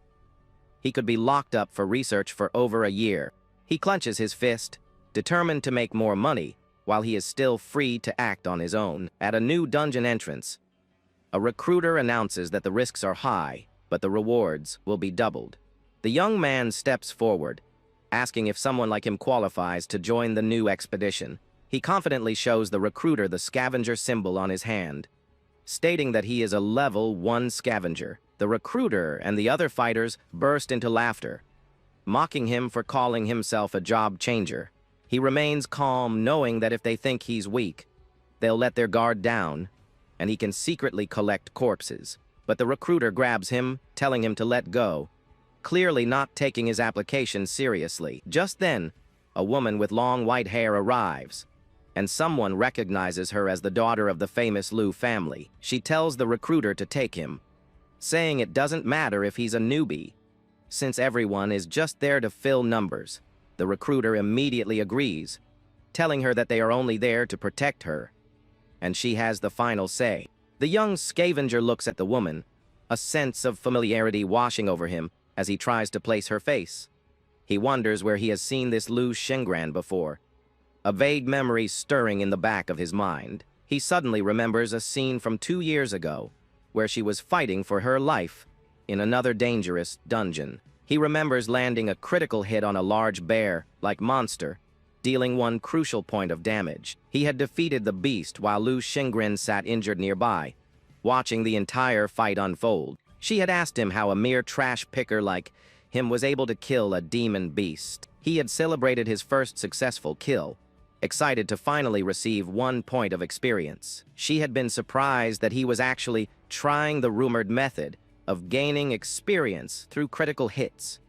Speaker 1: he could be locked up for research for over a year. He clenches his fist, determined to make more money, while he is still free to act on his own. At a new dungeon entrance, a recruiter announces that the risks are high, but the rewards will be doubled. The young man steps forward, asking if someone like him qualifies to join the new expedition. He confidently shows the recruiter the scavenger symbol on his hand, stating that he is a level 1 scavenger. The recruiter and the other fighters burst into laughter, mocking him for calling himself a job changer. He remains calm, knowing that if they think he's weak, they'll let their guard down, and he can secretly collect corpses. But the recruiter grabs him, telling him to let go, clearly not taking his application seriously. Just then, a woman with long white hair arrives, and someone recognizes her as the daughter of the famous Liu family. She tells the recruiter to take him, saying it doesn't matter if he's a newbie, since everyone is just there to fill numbers. The recruiter immediately agrees, telling her that they are only there to protect her, and she has the final say. The young scavenger looks at the woman, a sense of familiarity washing over him as he tries to place her face. He wonders where he has seen this Liu Xingran before, a vague memory stirring in the back of his mind. He suddenly remembers a scene from 2 years ago, where she was fighting for her life in another dangerous dungeon. He remembers landing a critical hit on a large bear-like monster, dealing one crucial point of damage. He had defeated the beast while Liu Xingran sat injured nearby, watching the entire fight unfold. She had asked him how a mere trash picker like him was able to kill a demon beast. He had celebrated his first successful kill, excited to finally receive 1 point of experience. She had been surprised that he was actually trying the rumored method of gaining experience through critical hits.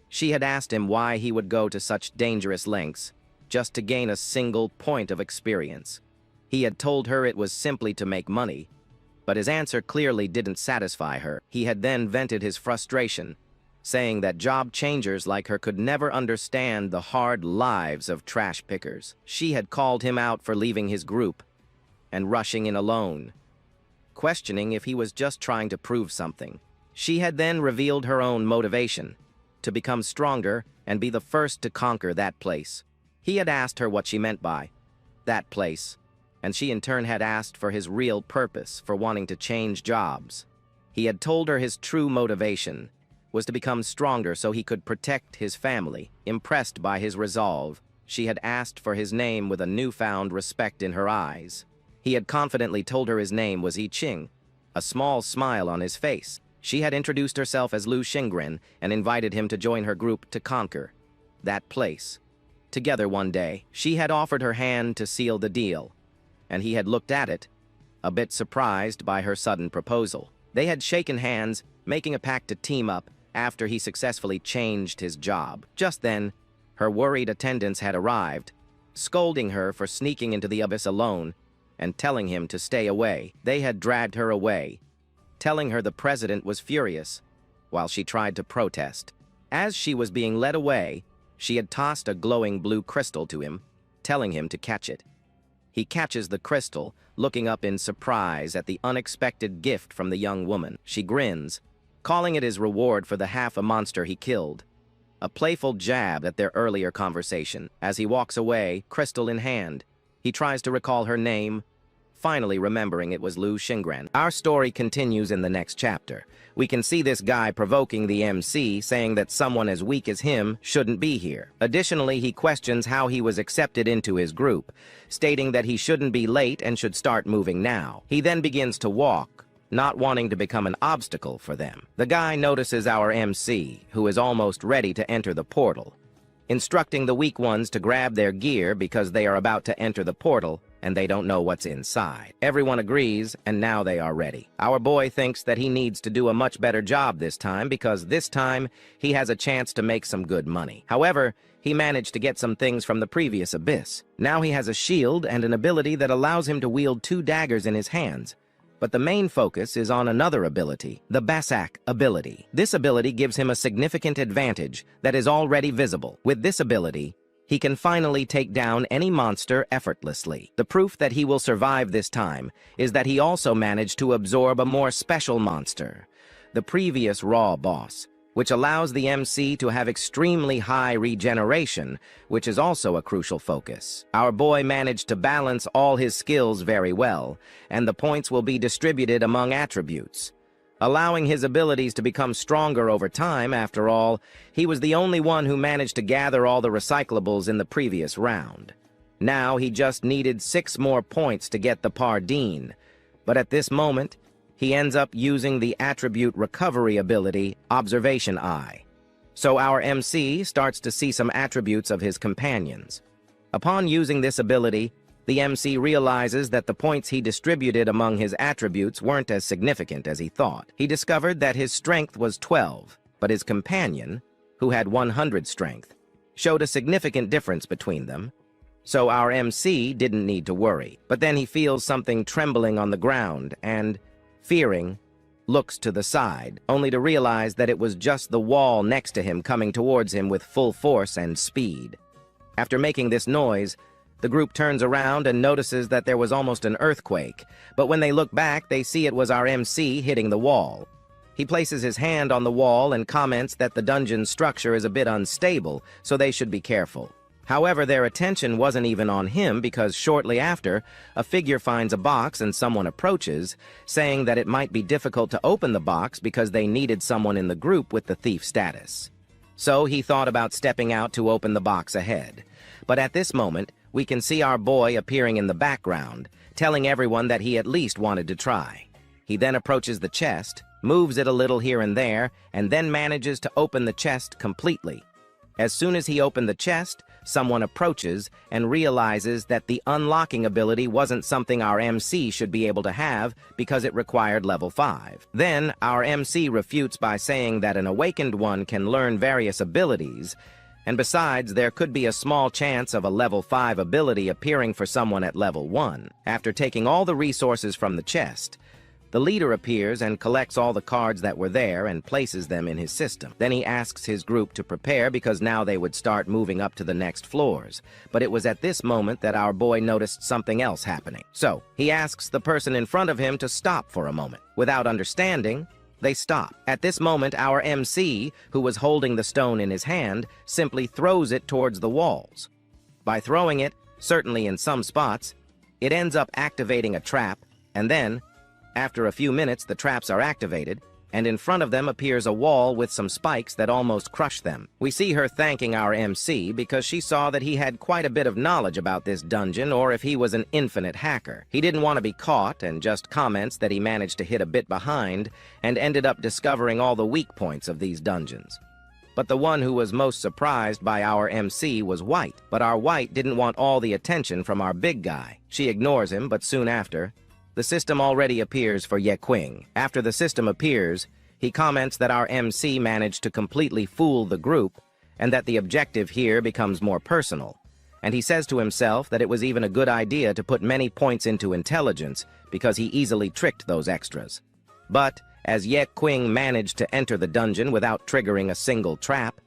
Speaker 1: She had asked him why he would go to such dangerous lengths just to gain a single point of experience. He had told her it was simply to make money, but his answer clearly didn't satisfy her. He had then vented his frustration, saying that job changers like her could never understand the hard lives of trash pickers. She had called him out for leaving his group and rushing in alone, questioning if he was just trying to prove something. She had then revealed her own motivation, to become stronger and be the first to conquer that place. He had asked her what she meant by that place, and she in turn had asked for his real purpose for wanting to change jobs. He had told her his true motivation was to become stronger so he could protect his family. Impressed by his resolve, she had asked for his name with a newfound respect in her eyes. He had confidently told her his name was I Ching, a small smile on his face. She had introduced herself as Liu Xingran and invited him to join her group to conquer that place. Together one day, she had offered her hand to seal the deal, and he had looked at it, a bit surprised by her sudden proposal. They had shaken hands, making a pact to team up after he successfully changed his job. Just then, her worried attendants had arrived, scolding her for sneaking into the abyss alone and telling him to stay away. They had dragged her away, telling her the president was furious, while she tried to protest. As she was being led away, she had tossed a glowing blue crystal to him, telling him to catch it. He catches the crystal, looking up in surprise at the unexpected gift from the young woman. She grins, calling it his reward for the half a monster he killed, a playful jab at their earlier conversation. As he walks away, crystal in hand, he tries to recall her name, finally remembering it was Liu Xingran. Our story continues in the next chapter. We can see this guy provoking the MC, saying that someone as weak as him shouldn't be here. Additionally, he questions how he was accepted into his group, stating that he shouldn't be late and should start moving now. He then begins to walk, not wanting to become an obstacle for them. The guy notices our MC, who is almost ready to enter the portal, instructing the weak ones to grab their gear because they are about to enter the portal and they don't know what's inside. Everyone agrees, and now they are ready. Our boy thinks that he needs to do a much better job this time because this time he has a chance to make some good money. However, he managed to get some things from the previous Abyss. Now he has a shield and an ability that allows him to wield 2 daggers in his hands. But the main focus is on another ability, the Basak ability. This ability gives him a significant advantage that is already visible. With this ability, he can finally take down any monster effortlessly. The proof that he will survive this time is that he also managed to absorb a more special monster, the previous Raw boss, which allows the MC to have extremely high regeneration, which is also a crucial focus. Our boy managed to balance all his skills very well, and the points will be distributed among attributes, allowing his abilities to become stronger over time. After all, he was the only one who managed to gather all the recyclables in the previous round. Now he just needed 6 more points to get the Pardine, but at this moment, he ends up using the attribute recovery ability, Observation Eye. So our MC starts to see some attributes of his companions. Upon using this ability, the MC realizes that the points he distributed among his attributes weren't as significant as he thought. He discovered that his strength was 12, but his companion, who had 100 strength, showed a significant difference between them. So our MC didn't need to worry. But then he feels something trembling on the ground and, fearing, looks to the side, only to realize that it was just the wall next to him coming towards him with full force and speed. After making this noise, the group turns around and notices that there was almost an earthquake, but when they look back, they see it was our MC hitting the wall. He places his hand on the wall and comments that the dungeon's structure is a bit unstable, so they should be careful. However, their attention wasn't even on him because shortly after, a figure finds a box and someone approaches, saying that it might be difficult to open the box because they needed someone in the group with the thief status. So he thought about stepping out to open the box ahead. But at this moment, we can see our boy appearing in the background, telling everyone that he at least wanted to try. He then approaches the chest, moves it a little here and there, and then manages to open the chest completely. As soon as he opened the chest, someone approaches and realizes that the unlocking ability wasn't something our MC should be able to have because it required level 5. Then, our MC refutes by saying that an awakened one can learn various abilities, and besides, there could be a small chance of a level 5 ability appearing for someone at level 1. After taking all the resources from the chest, the leader appears and collects all the cards that were there and places them in his system. Then he asks his group to prepare because now they would start moving up to the next floors. But it was at this moment that our boy noticed something else happening. So, he asks the person in front of him to stop for a moment. Without understanding, they stop. At this moment, our MC, who was holding the stone in his hand, simply throws it towards the walls. By throwing it, certainly in some spots, it ends up activating a trap, and then, after a few minutes, the traps are activated, and in front of them appears a wall with some spikes that almost crush them. We see her thanking our MC because she saw that he had quite a bit of knowledge about this dungeon, or if he was an infinite hacker. He didn't want to be caught and just comments that he managed to hit a bit behind and ended up discovering all the weak points of these dungeons. But the one who was most surprised by our MC was White, but our White didn't want all the attention from our big guy. She ignores him, but soon after, the system already appears for Yeqing. After the system appears, he comments that our MC managed to completely fool the group and that the objective here becomes more personal. And he says to himself that it was even a good idea to put many points into intelligence because he easily tricked those extras. But as Yeqing managed to enter the dungeon without triggering a single trap,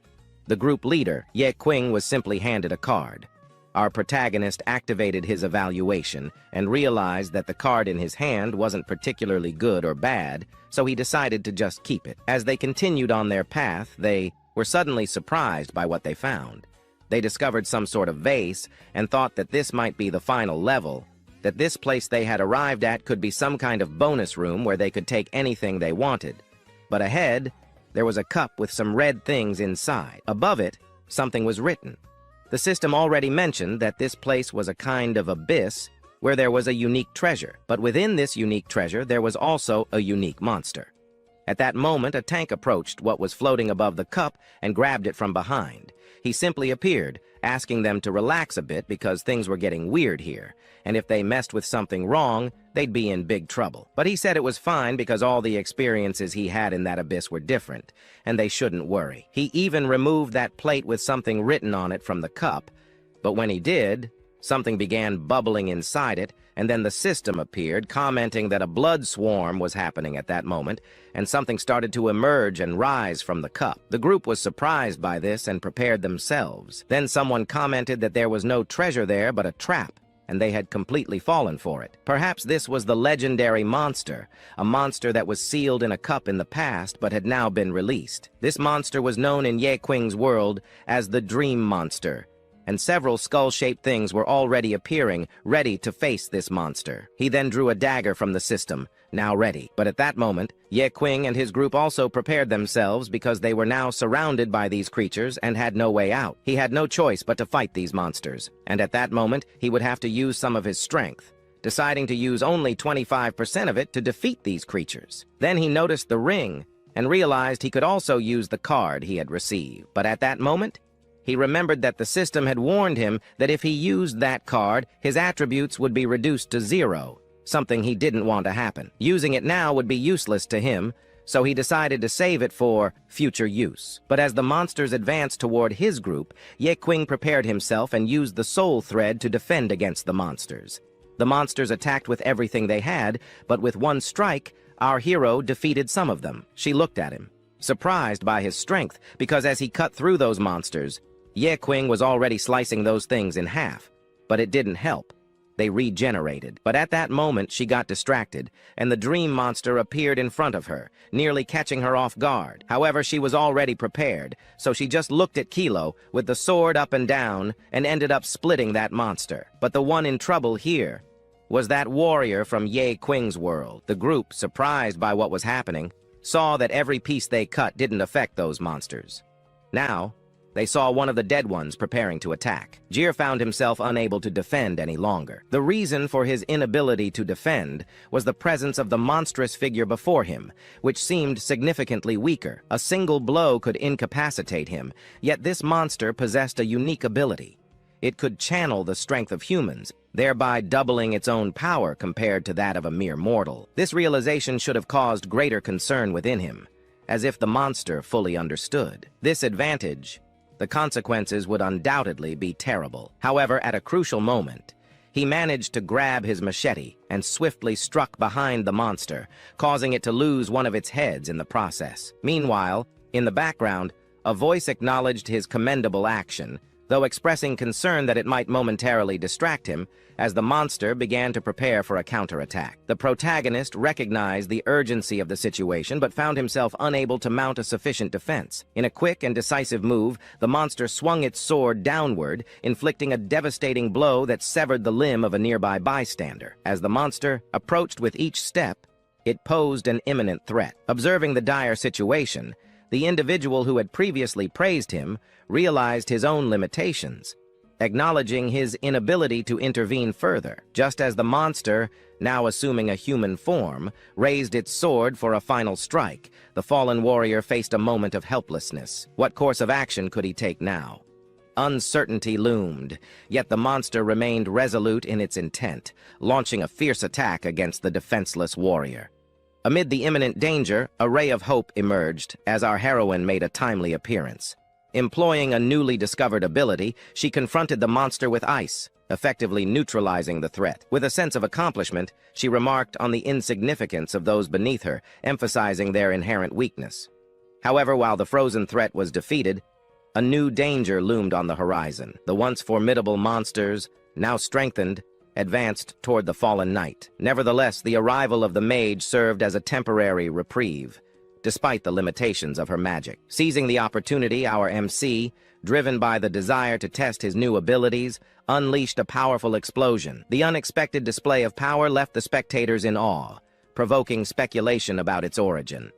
Speaker 1: the group leader, Yeqing, was simply handed a card. Our protagonist activated his evaluation and realized that the card in his hand wasn't particularly good or bad, so he decided to just keep it. As they continued on their path, they were suddenly surprised by what they found. They discovered some sort of vase and thought that this might be the final level, that this place they had arrived at could be some kind of bonus room where they could take anything they wanted. But ahead, there was a cup with some red things inside. Above it, something was written. The system already mentioned that this place was a kind of abyss where there was a unique treasure. But within this unique treasure, there was also a unique monster. At that moment, a tank approached what was floating above the cup and grabbed it from behind. He simply appeared, asking them to relax a bit because things were getting weird here, and if they messed with something wrong, they'd be in big trouble. But he said it was fine because all the experiences he had in that abyss were different, and they shouldn't worry. He even removed that plate with something written on it from the cup, but when he did, something began bubbling inside it, and then the system appeared, commenting that a blood swarm was happening at that moment, and something started to emerge and rise from the cup. The group was surprised by this and prepared themselves. Then someone commented that there was no treasure there but a trap, and they had completely fallen for it. Perhaps this was the legendary monster, a monster that was sealed in a cup in the past but had now been released. This monster was known in Yain's world as the Dream Monster, and several skull-shaped things were already appearing, ready to face this monster. He then drew a dagger from the system, now ready. But at that moment, Yain and his group also prepared themselves because they were now surrounded by these creatures and had no way out. He had no choice but to fight these monsters, and at that moment, he would have to use some of his strength, deciding to use only 25% of it to defeat these creatures. Then he noticed the ring and realized he could also use the card he had received. But at that moment, he remembered that the system had warned him that if he used that card, his attributes would be reduced to 0, something he didn't want to happen. Using it now would be useless to him, so he decided to save it for future use. But as the monsters advanced toward his group, Yain prepared himself and used the soul thread to defend against the monsters. The monsters attacked with everything they had, but with one strike, our hero defeated some of them. She looked at him, surprised by his strength, because as he cut through those monsters, Yain was already slicing those things in half, but it didn't help. They regenerated. But at that moment, she got distracted, and the dream monster appeared in front of her, nearly catching her off guard. However, she was already prepared, so she just looked at Kilo with the sword up and down and ended up splitting that monster. But the one in trouble here was that warrior from Yain's world. The group, surprised by what was happening, saw that every piece they cut didn't affect those monsters. Now, they saw one of the dead ones preparing to attack. Jir found himself unable to defend any longer. The reason for his inability to defend was the presence of the monstrous figure before him, which seemed significantly weaker. A single blow could incapacitate him, yet this monster possessed a unique ability. It could channel the strength of humans, thereby doubling its own power compared to that of a mere mortal. This realization should have caused greater concern within him, as if the monster fully understood this advantage. The consequences would undoubtedly be terrible. However, at a crucial moment, he managed to grab his machete and swiftly struck behind the monster, causing it to lose one of its heads in the process. Meanwhile, in the background, a voice acknowledged his commendable action, though expressing concern that it might momentarily distract him as the monster began to prepare for a counterattack. The protagonist recognized the urgency of the situation but found himself unable to mount a sufficient defense. In a quick and decisive move, the monster swung its sword downward, inflicting a devastating blow that severed the limb of a nearby bystander. As the monster approached with each step, it posed an imminent threat. Observing the dire situation, the individual who had previously praised him realized his own limitations, acknowledging his inability to intervene further. Just as the monster, now assuming a human form, raised its sword for a final strike, the fallen warrior faced a moment of helplessness. What course of action could he take now? Uncertainty loomed, yet the monster remained resolute in its intent, launching a fierce attack against the defenseless warrior. Amid the imminent danger, a ray of hope emerged as our heroine made a timely appearance. Employing a newly discovered ability, she confronted the monster with ice, effectively neutralizing the threat. With a sense of accomplishment, she remarked on the insignificance of those beneath her, emphasizing their inherent weakness. However, while the frozen threat was defeated, a new danger loomed on the horizon. The once formidable monsters, now strengthened, advanced toward the fallen knight. Nevertheless, the arrival of the mage served as a temporary reprieve, despite the limitations of her magic. Seizing the opportunity, our MC, driven by the desire to test his new abilities, unleashed a powerful explosion. The unexpected display of power left the spectators in awe, provoking speculation about its origin.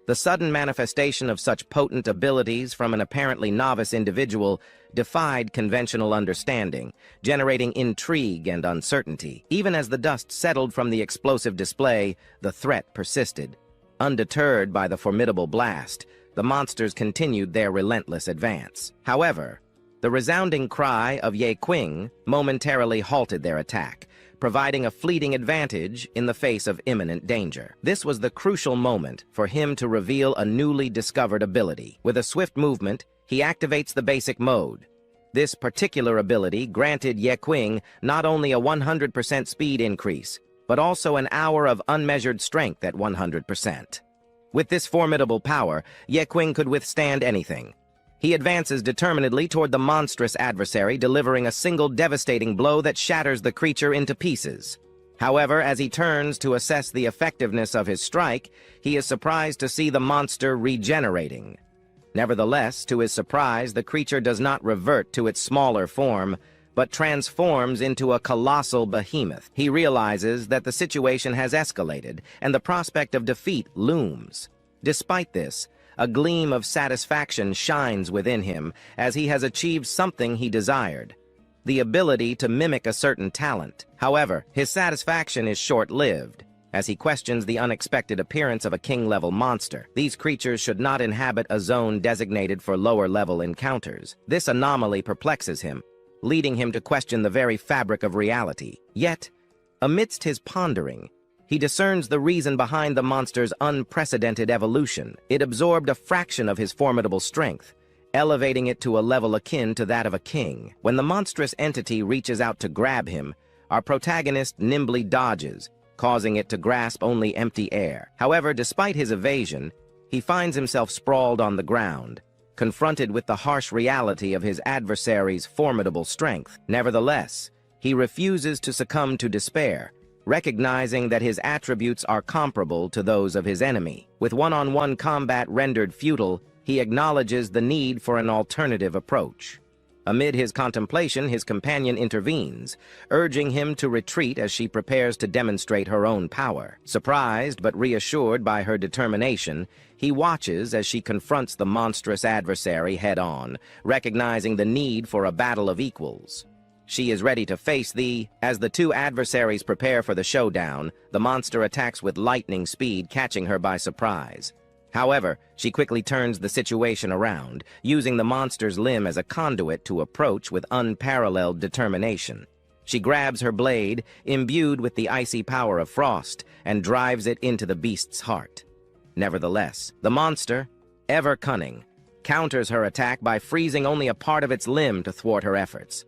Speaker 1: The sudden manifestation of such potent abilities from an apparently novice individual defied conventional understanding, generating intrigue and uncertainty. Even as the dust settled from the explosive display, the threat persisted. Undeterred by the formidable blast, the monsters continued their relentless advance. However, the resounding cry of Ye Qing momentarily halted their attack, providing a fleeting advantage in the face of imminent danger. This was the crucial moment for him to reveal a newly discovered ability. With a swift movement, he activates the basic mode. This particular ability granted Ye Qing not only a 100% speed increase, but also an hour of unmeasured strength at 100%. With this formidable power, Ye Qing could withstand anything. He advances determinedly toward the monstrous adversary, delivering a single devastating blow that shatters the creature into pieces. However, as he turns to assess the effectiveness of his strike, he is surprised to see the monster regenerating. Nevertheless, to his surprise, the creature does not revert to its smaller form, but transforms into a colossal behemoth. He realizes that the situation has escalated, and the prospect of defeat looms. Despite this, a gleam of satisfaction shines within him as he has achieved something he desired, the ability to mimic a certain talent. However, his satisfaction is short-lived, as he questions the unexpected appearance of a king-level monster. These creatures should not inhabit a zone designated for lower-level encounters. This anomaly perplexes him, leading him to question the very fabric of reality. Yet, amidst his pondering, he discerns the reason behind the monster's unprecedented evolution. It absorbed a fraction of his formidable strength, elevating it to a level akin to that of a king. When the monstrous entity reaches out to grab him, our protagonist nimbly dodges, causing it to grasp only empty air. However, despite his evasion, he finds himself sprawled on the ground, confronted with the harsh reality of his adversary's formidable strength. Nevertheless, he refuses to succumb to despair, recognizing that his attributes are comparable to those of his enemy. With one-on-one combat rendered futile, he acknowledges the need for an alternative approach. Amid his contemplation, his companion intervenes, urging him to retreat as she prepares to demonstrate her own power. Surprised but reassured by her determination, he watches as she confronts the monstrous adversary head-on, recognizing the need for a battle of equals. She is ready to face As the two adversaries prepare for the showdown, the monster attacks with lightning speed, catching her by surprise. However, she quickly turns the situation around, using the monster's limb as a conduit to approach with unparalleled determination. She grabs her blade, imbued with the icy power of frost, and drives it into the beast's heart. Nevertheless, the monster, ever cunning, counters her attack by freezing only a part of its limb to thwart her efforts.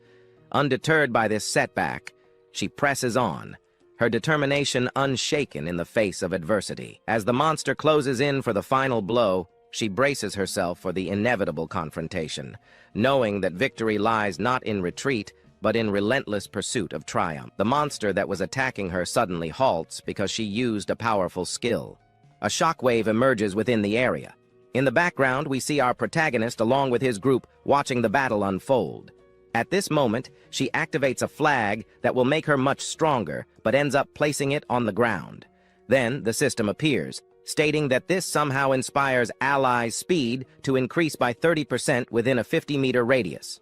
Speaker 1: Undeterred by this setback, she presses on, her determination unshaken in the face of adversity. As the monster closes in for the final blow, she braces herself for the inevitable confrontation, knowing that victory lies not in retreat, but in relentless pursuit of triumph. The monster that was attacking her suddenly halts because she used a powerful skill. A shockwave emerges within the area. In the background, we see our protagonist along with his group watching the battle unfold. At this moment, she activates a flag that will make her much stronger, but ends up placing it on the ground. Then, the system appears, stating that this somehow inspires allies' speed to increase by 30% within a 50-meter radius.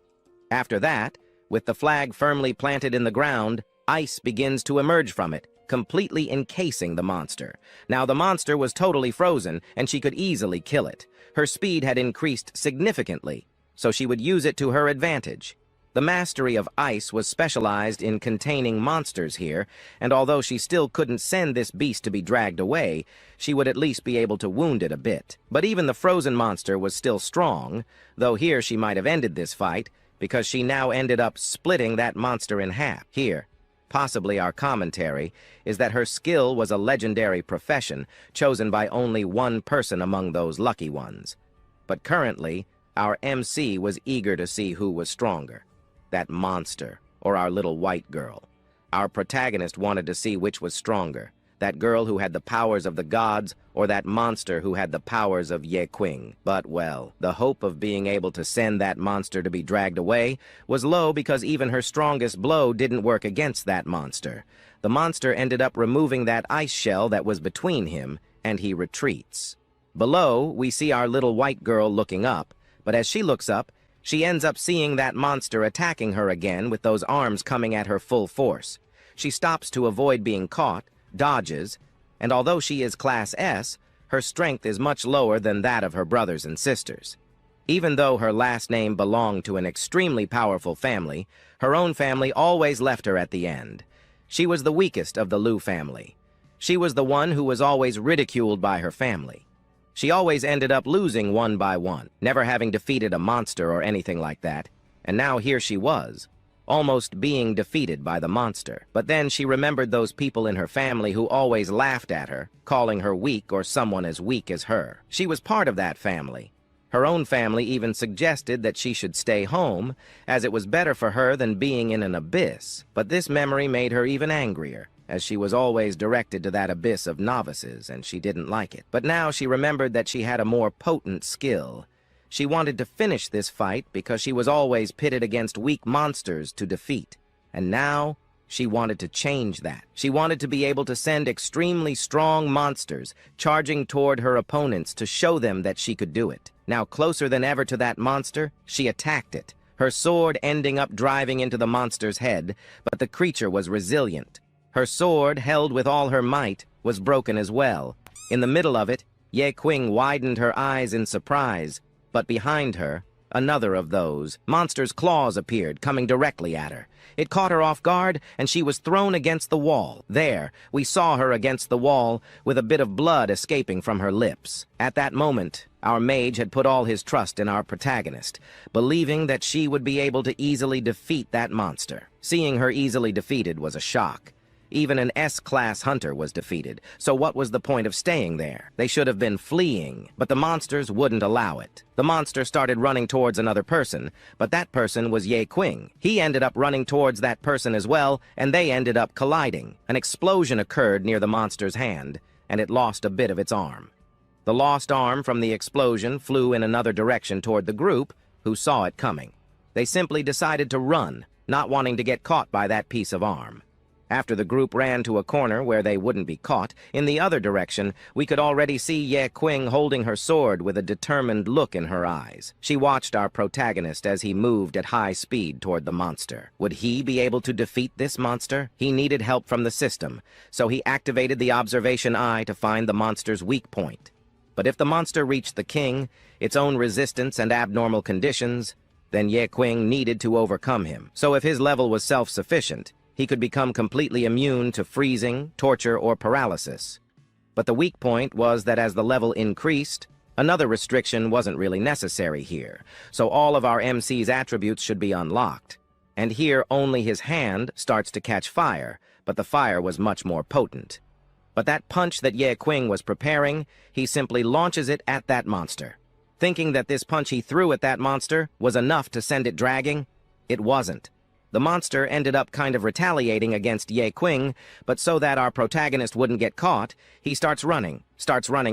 Speaker 1: After that, with the flag firmly planted in the ground, ice begins to emerge from it, completely encasing the monster. Now, the monster was totally frozen, and she could easily kill it. Her speed had increased significantly, so she would use it to her advantage. The mastery of ice was specialized in containing monsters here, and although she still couldn't send this beast to be dragged away, she would at least be able to wound it a bit. But even the frozen monster was still strong, though here she might have ended this fight, because she now ended up splitting that monster in half. Here, possibly our commentary, is that her skill was a legendary profession, chosen by only one person among those lucky ones. But currently, our MC was eager to see who was stronger. That monster, or our little white girl. Our protagonist wanted to see which was stronger, that girl who had the powers of the gods, or that monster who had the powers of Ye Qing. But, well, the hope of being able to send that monster to be dragged away was low because even her strongest blow didn't work against that monster. The monster ended up removing that ice shell that was between him, and he retreats. Below, we see our little white girl looking up, but as she looks up, she ends up seeing that monster attacking her again with those arms coming at her full force. She stops to avoid being caught, dodges, and although she is Class S, her strength is much lower than that of her brothers and sisters. Even though her last name belonged to an extremely powerful family, her own family always left her at the end. She was the weakest of the Liu family. She was the one who was always ridiculed by her family. She always ended up losing one by one, never having defeated a monster or anything like that, and now here she was, almost being defeated by the monster. But then she remembered those people in her family who always laughed at her, calling her weak or someone as weak as her. She was part of that family. Her own family even suggested that she should stay home, as it was better for her than being in an abyss. But this memory made her even angrier, as she was always directed to that abyss of novices, and she didn't like it. But now she remembered that she had a more potent skill. She wanted to finish this fight because she was always pitted against weak monsters to defeat. And now, she wanted to change that. She wanted to be able to send extremely strong monsters charging toward her opponents to show them that she could do it. Now closer than ever to that monster, she attacked it, her sword ending up driving into the monster's head, but the creature was resilient. Her sword, held with all her might, was broken as well. In the middle of it, Ye Qing widened her eyes in surprise, but behind her, another of those monster's claws appeared, coming directly at her. It caught her off guard, and she was thrown against the wall. There, we saw her against the wall, with a bit of blood escaping from her lips. At that moment, our mage had put all his trust in our protagonist, believing that she would be able to easily defeat that monster. Seeing her easily defeated was a shock. Even an S-class hunter was defeated, so what was the point of staying there? They should have been fleeing, but the monsters wouldn't allow it. The monster started running towards another person, but that person was Ye Qing. He ended up running towards that person as well, and they ended up colliding. An explosion occurred near the monster's hand, and it lost a bit of its arm. The lost arm from the explosion flew in another direction toward the group, who saw it coming. They simply decided to run, not wanting to get caught by that piece of arm. After the group ran to a corner where they wouldn't be caught, in the other direction, we could already see Ye Qing holding her sword with a determined look in her eyes. She watched our protagonist as he moved at high speed toward the monster. Would he be able to defeat this monster? He needed help from the system, so he activated the observation eye to find the monster's weak point. But if the monster reached the king, its own resistance and abnormal conditions, then Ye Qing needed to overcome him. So if his level was self-sufficient, he could become completely immune to freezing, torture, or paralysis. But the weak point was that as the level increased, another restriction wasn't really necessary here, so all of our MC's attributes should be unlocked. And here only his hand starts to catch fire, but the fire was much more potent. But that punch that Ye Qing was preparing, he simply launches it at that monster. Thinking that this punch he threw at that monster was enough to send it dragging, it wasn't. The monster ended up kind of retaliating against Ye Qing, but so that our protagonist wouldn't get caught, he starts running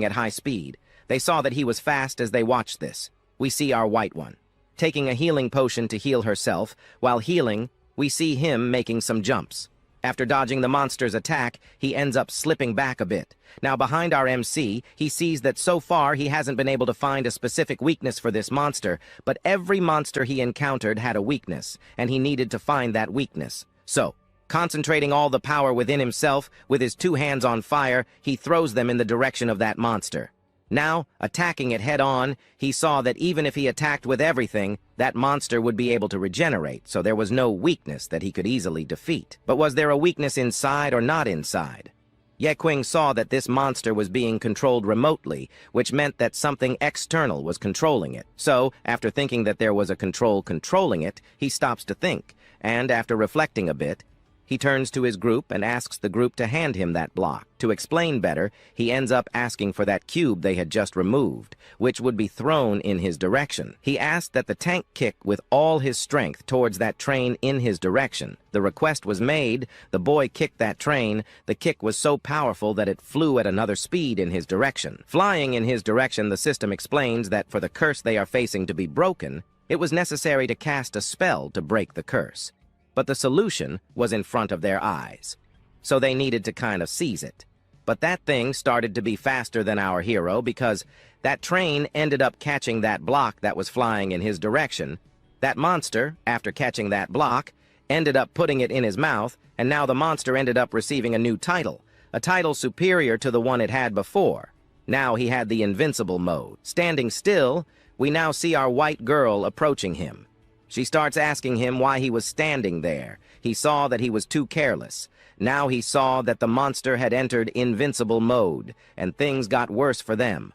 Speaker 1: at high speed. They saw that he was fast as they watched this. We see our white one taking a healing potion to heal herself. While healing, we see him making some jumps. After dodging the monster's attack, he ends up slipping back a bit. Now behind our MC, he sees that so far he hasn't been able to find a specific weakness for this monster, but every monster he encountered had a weakness, and he needed to find that weakness. So, concentrating all the power within himself, with his two hands on fire, he throws them in the direction of that monster. Now, attacking it head-on, he saw that even if he attacked with everything, that monster would be able to regenerate, so there was no weakness that he could easily defeat. But was there a weakness inside or not inside? Ye Qing saw that this monster was being controlled remotely, which meant that something external was controlling it. So, after thinking that there was a control controlling it, he stops to think, and after reflecting a bit, he turns to his group and asks the group to hand him that block. To explain better, he ends up asking for that cube they had just removed, which would be thrown in his direction. He asked that the tank kick with all his strength towards that train in his direction. The request was made, the boy kicked that train. The kick was so powerful that it flew at another speed in his direction. Flying in his direction, the system explains that for the curse they are facing to be broken, it was necessary to cast a spell to break the curse. But the solution was in front of their eyes, so they needed to kind of seize it. But that thing started to be faster than our hero because that train ended up catching that block that was flying in his direction. That monster, after catching that block, ended up putting it in his mouth, and now the monster ended up receiving a new title, a title superior to the one it had before. Now he had the invincible mode. Standing still, we now see our white girl approaching him. She starts asking him why he was standing there. He saw that he was too careless. Now he saw that the monster had entered invincible mode, and things got worse for them.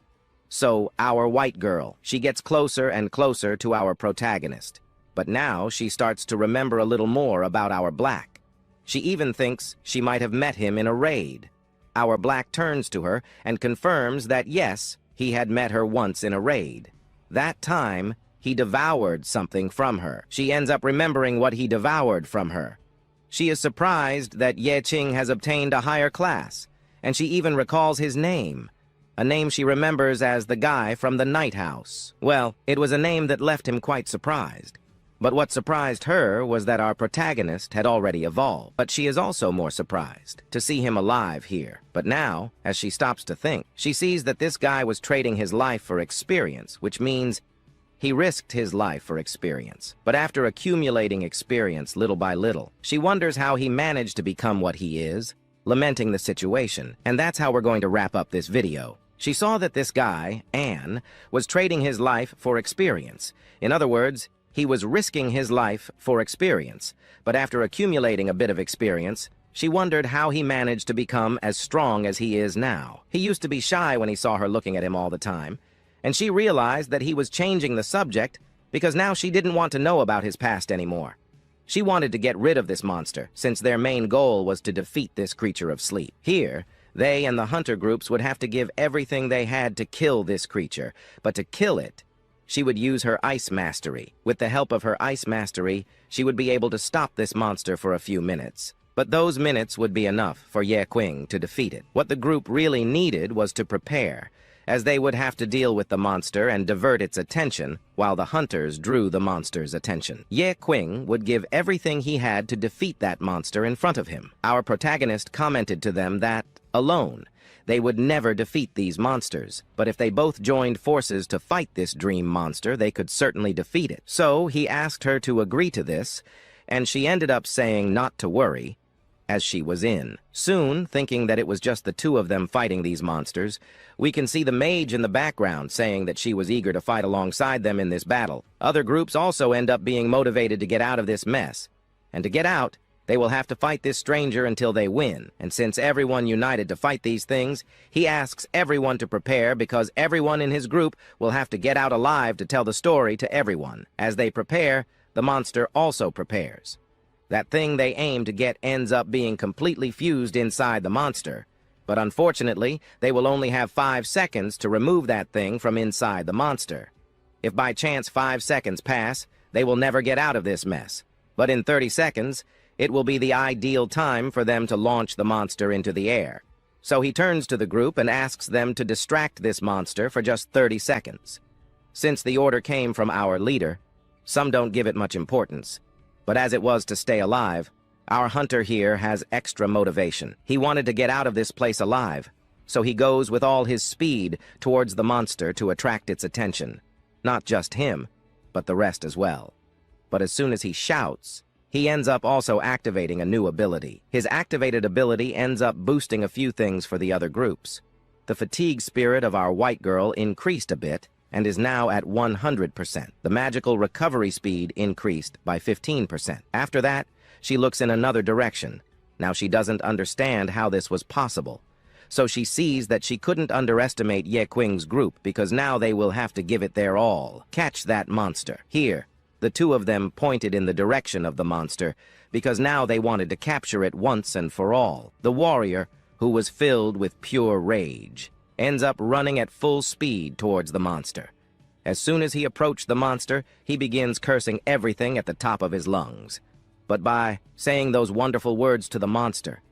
Speaker 1: So, our white girl, she gets closer and closer to our protagonist. But now she starts to remember a little more about our black. She even thinks she might have met him in a raid. Our black turns to her and confirms that yes, he had met her once in a raid. That time, he devoured something from her. She ends up remembering what he devoured from her. She is surprised that Ye Qing has obtained a higher class, and she even recalls his name, a name she remembers as the guy from the night house. Well, it was a name that left him quite surprised. But what surprised her was that our protagonist had already evolved. But she is also more surprised to see him alive here. But now, as she stops to think, she sees that this guy was trading his life for experience, which means he risked his life for experience. But after accumulating experience little by little, she wonders how he managed to become what he is, lamenting the situation. And that's how we're going to wrap up this video. She saw that this guy, An, was trading his life for experience. In other words, he was risking his life for experience, but after accumulating a bit of experience, she wondered how he managed to become as strong as he is now. He used to be shy when he saw her looking at him all the time, and she realized that he was changing the subject because now she didn't want to know about his past anymore. She wanted to get rid of this monster, since their main goal was to defeat this creature of sleep. Here, they and the hunter groups would have to give everything they had to kill this creature, but to kill it, she would use her ice mastery. With the help of her ice mastery, she would be able to stop this monster for a few minutes. But those minutes would be enough for Ye Qing to defeat it. What the group really needed was to prepare, as they would have to deal with the monster and divert its attention, while the hunters drew the monster's attention. Ye Qing would give everything he had to defeat that monster in front of him. Our protagonist commented to them that, alone, they would never defeat these monsters, but if they both joined forces to fight this dream monster, they could certainly defeat it. So he asked her to agree to this, and she ended up saying not to worry, as she was in. Soon, thinking that it was just the two of them fighting these monsters, we can see the mage in the background saying that she was eager to fight alongside them in this battle. Other groups also end up being motivated to get out of this mess, and to get out, they will have to fight this stranger until they win. And since everyone united to fight these things, he asks everyone to prepare because everyone in his group will have to get out alive to tell the story to everyone. As they prepare, the monster also prepares. That thing they aim to get ends up being completely fused inside the monster. But unfortunately, they will only have 5 seconds to remove that thing from inside the monster. If by chance 5 seconds pass, they will never get out of this mess. But in 30 seconds, it will be the ideal time for them to launch the monster into the air. So he turns to the group and asks them to distract this monster for just 30 seconds. Since the order came from our leader, some don't give it much importance. But as it was to stay alive, our hunter here has extra motivation. He wanted to get out of this place alive, so he goes with all his speed towards the monster to attract its attention. Not just him, but the rest as well. But as soon as he shouts, he ends up also activating a new ability. His activated ability ends up boosting a few things for the other groups. The fatigue spirit of our white girl increased a bit and is now at 100%. The magical recovery speed increased by 15%. After that, she looks in another direction. Now she doesn't understand how this was possible. So she sees that she couldn't underestimate Ye Qing's group because now they will have to give it their all. Catch that monster. Here, the two of them pointed in the direction of the monster because now they wanted to capture it once and for all. The warrior, who was filled with pure rage, ends up running at full speed towards the monster. As soon as he approached the monster, he begins cursing everything at the top of his lungs. But by saying those wonderful words to the monster,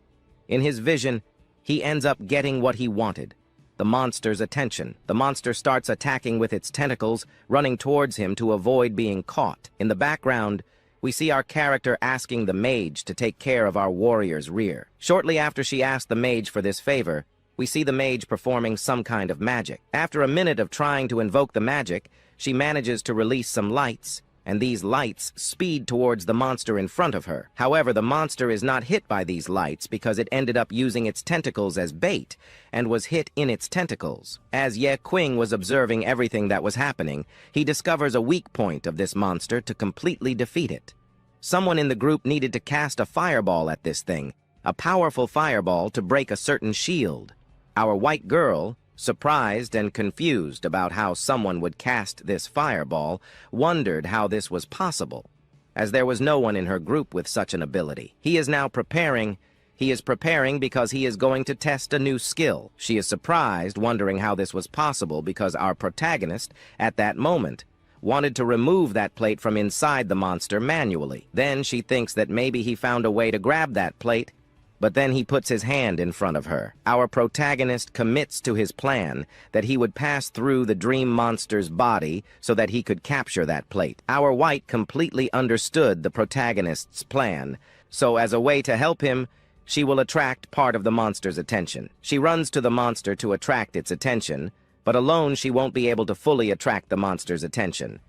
Speaker 1: in his vision, he ends up getting what he wanted. The monster's attention. The monster starts attacking with its tentacles, running towards him to avoid being caught. In the background, we see our character asking the mage to take care of our warrior's rear. Shortly after she asked the mage for this favor, we see the mage performing some kind of magic. After a minute of trying to invoke the magic, she manages to release some lights, and these lights speed towards the monster in front of her. However, the monster is not hit by these lights because it ended up using its tentacles as bait and was hit in its tentacles. As Ye Qing was observing everything that was happening, he discovers a weak point of this monster to completely defeat it. Someone in the group needed to cast a fireball at this thing, a powerful fireball to break a certain shield. Our white girl, surprised and confused about how someone would cast this fireball, wondered how this was possible, as there was no one in her group with such an ability. He is now preparing. He is preparing because he is going to test a new skill. She is surprised, wondering how this was possible because our protagonist, at that moment, wanted to remove that plate from inside the monster manually. Then she thinks that maybe he found a way to grab that plate, but then he puts his hand in front of her. Our protagonist commits to his plan that he would pass through the dream monster's body so that he could capture that plate. Our white completely understood the protagonist's plan, so as a way to help him, she will attract part of the monster's attention. She runs to the monster to attract its attention, but alone she won't be able to fully attract the monster's attention.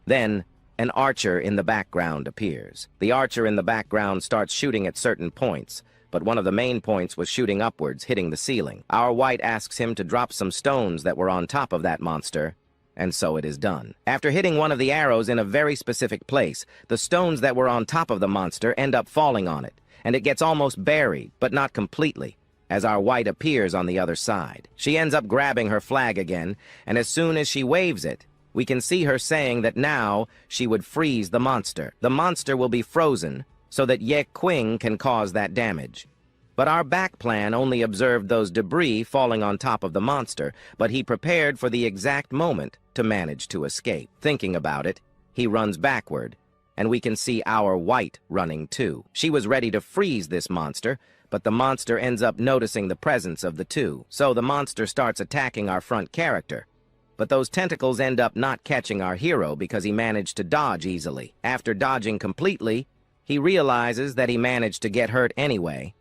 Speaker 1: Then, an archer in the background appears. The archer in the background starts shooting at certain points, but one of the main points was shooting upwards, hitting the ceiling. Our white asks him to drop some stones that were on top of that monster, and so it is done. After hitting one of the arrows in a very specific place, the stones that were on top of the monster end up falling on it, and it gets almost buried, but not completely, as our white appears on the other side. She ends up grabbing her flag again, and as soon as she waves it, we can see her saying that now she would freeze the monster. The monster will be frozen, so that Ye Qing can cause that damage. But our back plan only observed those debris falling on top of the monster, but he prepared for the exact moment to manage to escape. Thinking about it, he runs backward, and we can see our white running too. She was ready to freeze this monster, but the monster ends up noticing the presence of the two. So the monster starts attacking our front character. But those tentacles end up not catching our hero because he managed to dodge easily. After dodging completely, he realizes that he managed to get hurt anyway,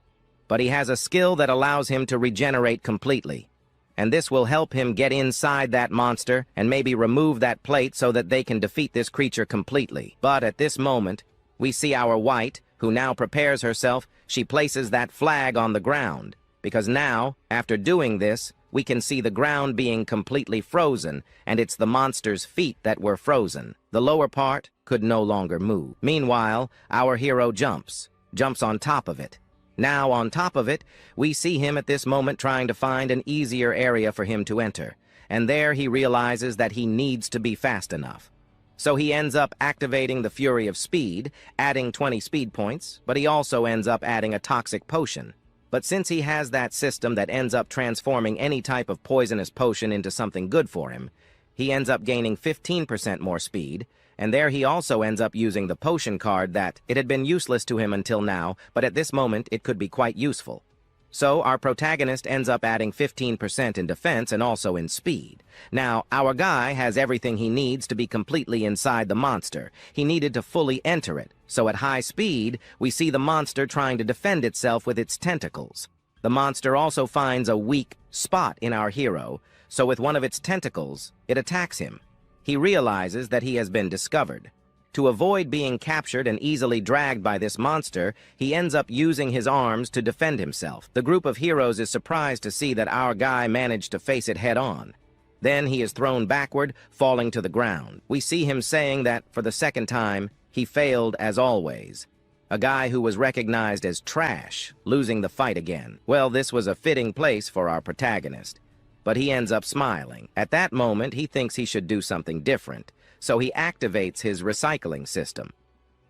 Speaker 1: but he has a skill that allows him to regenerate completely, and this will help him get inside that monster and maybe remove that plate so that they can defeat this creature completely. But at this moment, we see our white, who now prepares herself. She places that flag on the ground, because now, after doing this, we can see the ground being completely frozen, and it's the monster's feet that were frozen. The lower part could no longer move. Meanwhile, our hero jumps on top of it. Now, on top of it, we see him at this moment trying to find an easier area for him to enter, and there he realizes that he needs to be fast enough. So he ends up activating the Fury of Speed, adding 20 speed points, but he also ends up adding a toxic potion. But since he has that system that ends up transforming any type of poisonous potion into something good for him, he ends up gaining 15% more speed, and there he also ends up using the potion card that it had been useless to him until now, but at this moment it could be quite useful. So our protagonist ends up adding 15% in defense and also in speed. Now, our guy has everything he needs to be completely inside the monster. He needed to fully enter it, so at high speed, we see the monster trying to defend itself with its tentacles. The monster also finds a weak spot in our hero, so with one of its tentacles, it attacks him. He realizes that he has been discovered. To avoid being captured and easily dragged by this monster, he ends up using his arms to defend himself. The group of heroes is surprised to see that our guy managed to face it head-on. Then he is thrown backward, falling to the ground. We see him saying that, for the second time, he failed as always. A guy who was recognized as trash, losing the fight again. Well, this was a fitting place for our protagonist. But he ends up smiling. At that moment, he thinks he should do something different, so he activates his recycling system.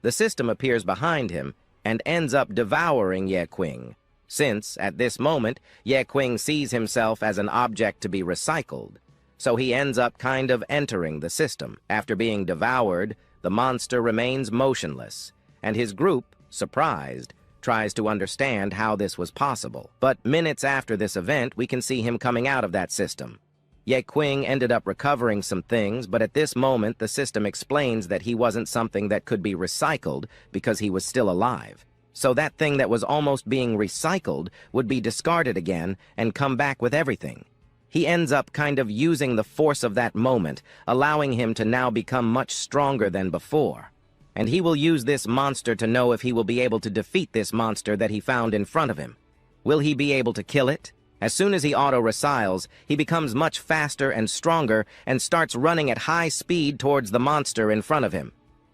Speaker 1: The system appears behind him and ends up devouring Ye Qing, since, at this moment, Ye Qing sees himself as an object to be recycled, so he ends up kind of entering the system. After being devoured, the monster remains motionless, and his group, surprised, tries to understand how this was possible. But minutes after this event, we can see him coming out of that system. Ye Qing ended up recovering some things, but at this moment the system explains that he wasn't something that could be recycled because he was still alive. So that thing that was almost being recycled would be discarded again and come back with everything. He ends up kind of using the force of that moment, allowing him to now become much stronger than before. And he will use this monster to know if he will be able to defeat this monster that he found in front of him. Will he be able to kill it? As soon as he auto-recycles, he becomes much faster and stronger and starts running at high speed towards the monster in front of him.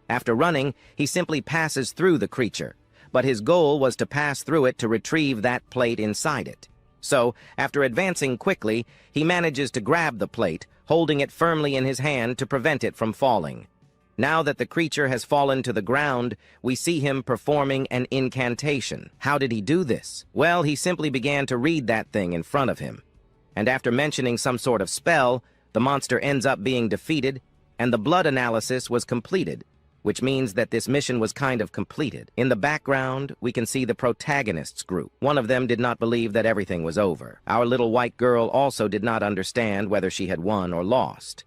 Speaker 1: After running, he simply passes through the creature, but his goal was to pass through it to retrieve that plate inside it. So, after advancing quickly, he manages to grab the plate, holding it firmly in his hand to prevent it from falling. Now that the creature has fallen to the ground, we see him performing an incantation. How did he do this? Well, he simply began to read that thing in front of him. And after mentioning some sort of spell, the monster ends up being defeated, and the blood analysis was completed, which means that this mission was kind of completed. In the background, we can see the protagonists group. One of them did not believe that everything was over. Our little white girl also did not understand whether she had won or lost,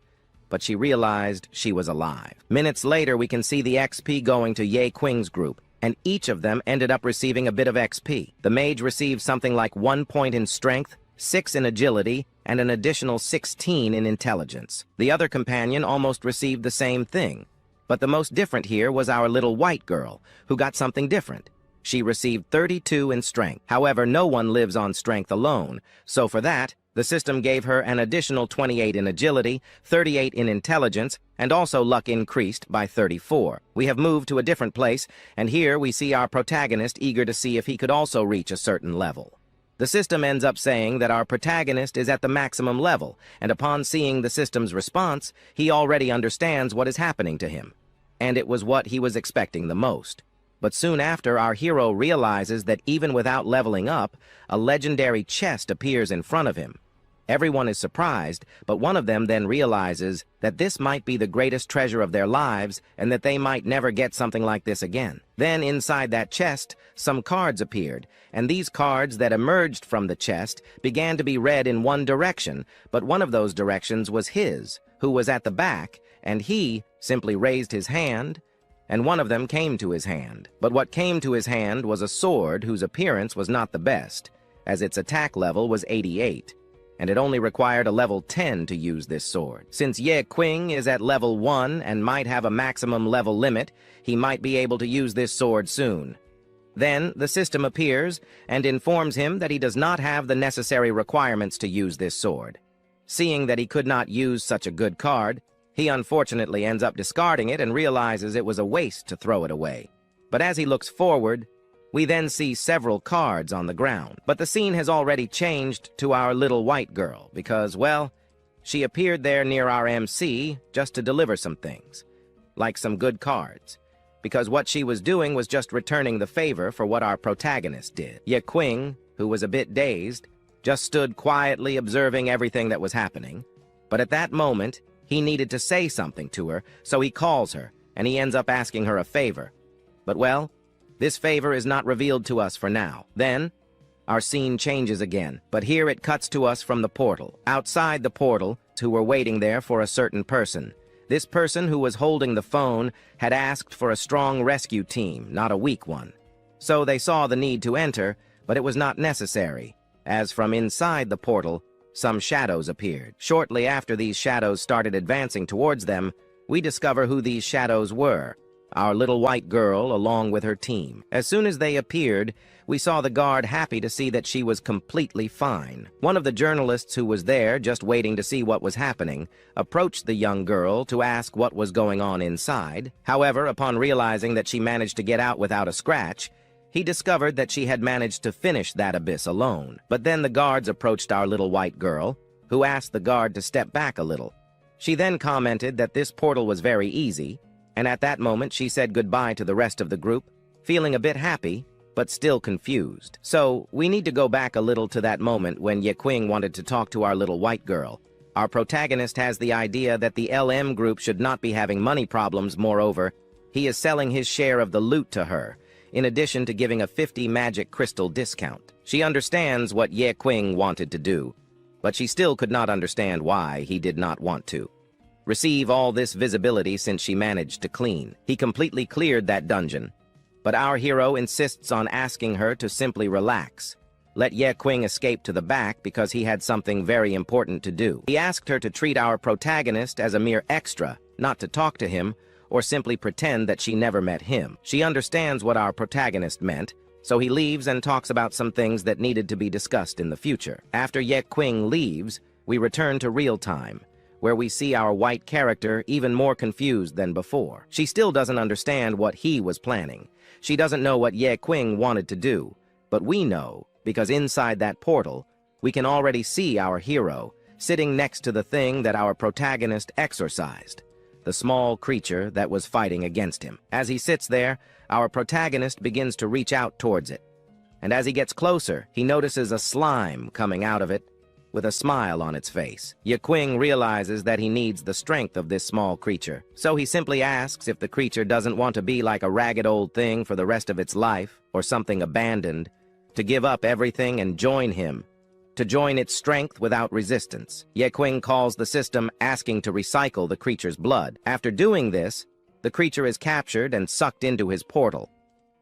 Speaker 1: but she realized she was alive. Minutes later, we can see the XP going to Yain's group, and each of them ended up receiving a bit of XP. The mage received something like 1 point in strength, 6 in agility, and an additional 16 in intelligence. The other companion almost received the same thing. But the most different here was our little white girl, who got something different. She received 32 in strength. However, no one lives on strength alone, so for that, the system gave her an additional 28 in agility, 38 in intelligence, and also luck increased by 34. We have moved to a different place, and here we see our protagonist eager to see if he could also reach a certain level. The system ends up saying that our protagonist is at the maximum level, and upon seeing the system's response, he already understands what is happening to him. And it was what he was expecting the most. But soon after, our hero realizes that even without leveling up, a legendary chest appears in front of him. Everyone is surprised, but one of them then realizes that this might be the greatest treasure of their lives and that they might never get something like this again. Then inside that chest, some cards appeared, and these cards that emerged from the chest began to be read in one direction, but one of those directions was his, who was at the back, and he simply raised his hand, and one of them came to his hand. But what came to his hand was a sword whose appearance was not the best, as its attack level was 88, and it only required a level 10 to use this sword. Since Yain is at level 1 and might have a maximum level limit, he might be able to use this sword soon. Then the system appears and informs him that he does not have the necessary requirements to use this sword. Seeing that he could not use such a good card, he unfortunately ends up discarding it and realizes it was a waste to throw it away. But as he looks forward, we then see several cards on the ground. But the scene has already changed to our little white girl because, well, she appeared there near our MC just to deliver some things, like some good cards, because what she was doing was just returning the favor for what our protagonist did. Yain, who was a bit dazed, just stood quietly observing everything that was happening. But at that moment, he needed to say something to her, so he calls her, and he ends up asking her a favor. But well, this favor is not revealed to us for now. Then, our scene changes again, but here it cuts to us from the portal. Outside the portal, who were waiting there for a certain person. This person who was holding the phone had asked for a strong rescue team, not a weak one. So they saw the need to enter, but it was not necessary, as from inside the portal, some shadows appeared. Shortly after these shadows started advancing towards them, we discover who these shadows were. Our little white girl along with her team. As soon as they appeared, we saw the guard happy to see that she was completely fine. One of the journalists who was there, just waiting to see what was happening, approached the young girl to ask what was going on inside. However, upon realizing that she managed to get out without a scratch, he discovered that she had managed to finish that abyss alone. But then the guards approached our little white girl, who asked the guard to step back a little. She then commented that this portal was very easy, and at that moment she said goodbye to the rest of the group, feeling a bit happy, but still confused. So, we need to go back a little to that moment when Yain wanted to talk to our little white girl. Our protagonist has the idea that the LM group should not be having money problems. Moreover, he is selling his share of the loot to her, in addition to giving a 50 magic crystal discount. She understands what Yain wanted to do, but she still could not understand why he did not want to receive all this visibility since she managed to clean. He completely cleared that dungeon, But our hero insists on asking her to simply relax. Let Ye Qing escape to the back because he had something very important to do. He asked her to treat our protagonist as a mere extra, not to talk to him, or simply pretend that she never met him. She understands what our protagonist meant, so he leaves and talks about some things that needed to be discussed in the future. After Ye Qing leaves, we return to real time, where we see our white character even more confused than before. She still doesn't understand what he was planning. She doesn't know what Ye Qing wanted to do, but we know, because inside that portal, we can already see our hero sitting next to the thing that our protagonist exorcised, the small creature that was fighting against him. As he sits there, our protagonist begins to reach out towards it. And as he gets closer, he notices a slime coming out of it with a smile on its face. Ye Qing realizes that he needs the strength of this small creature, so he simply asks if the creature doesn't want to be like a ragged old thing for the rest of its life, or something abandoned, to give up everything and join him, to join its strength without resistance. Ye Qing calls the system, asking to recycle the creature's blood. After doing this, the creature is captured and sucked into his portal.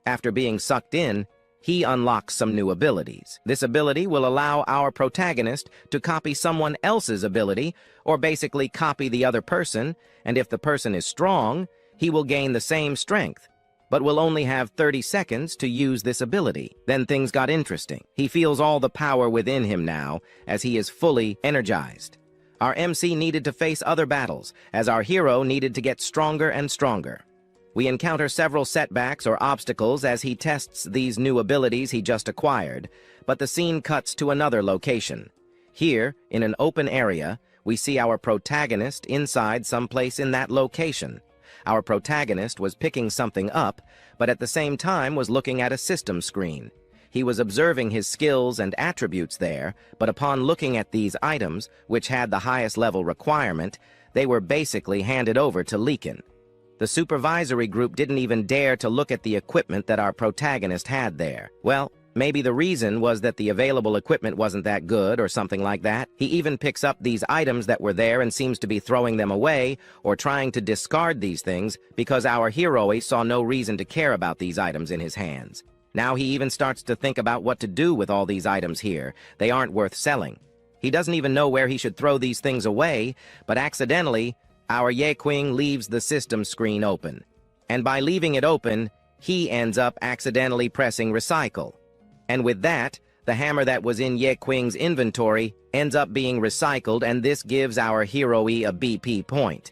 Speaker 1: After being sucked in, he unlocks some new abilities. This ability will allow our protagonist to copy someone else's ability, or basically copy the other person, and if the person is strong, he will gain the same strength, but will only have 30 seconds to use this ability. Then things got interesting. He feels all the power within him now, as he is fully energized. Our MC needed to face other battles, as our hero needed to get stronger and stronger. We encounter several setbacks or obstacles as he tests these new abilities he just acquired, but the scene cuts to another location. Here, in an open area, we see our protagonist inside someplace in that location. Our protagonist was picking something up, but at the same time was looking at a system screen. He was observing his skills and attributes there, but upon looking at these items, which had the highest level requirement, they were basically handed over to Leakin. The supervisory group didn't even dare to look at the equipment that our protagonist had there. Well, maybe the reason was that the available equipment wasn't that good or something like that. He even picks up these items that were there and seems to be throwing them away or trying to discard these things because our hero saw no reason to care about these items in his hands. Now he even starts to think about what to do with all these items here. They aren't worth selling. He doesn't even know where he should throw these things away, but accidentally, our Ye Qing leaves the system screen open. And by leaving it open, he ends up accidentally pressing recycle. And with that, the hammer that was in Ye Qing's inventory ends up being recycled, and this gives our hero a BP point.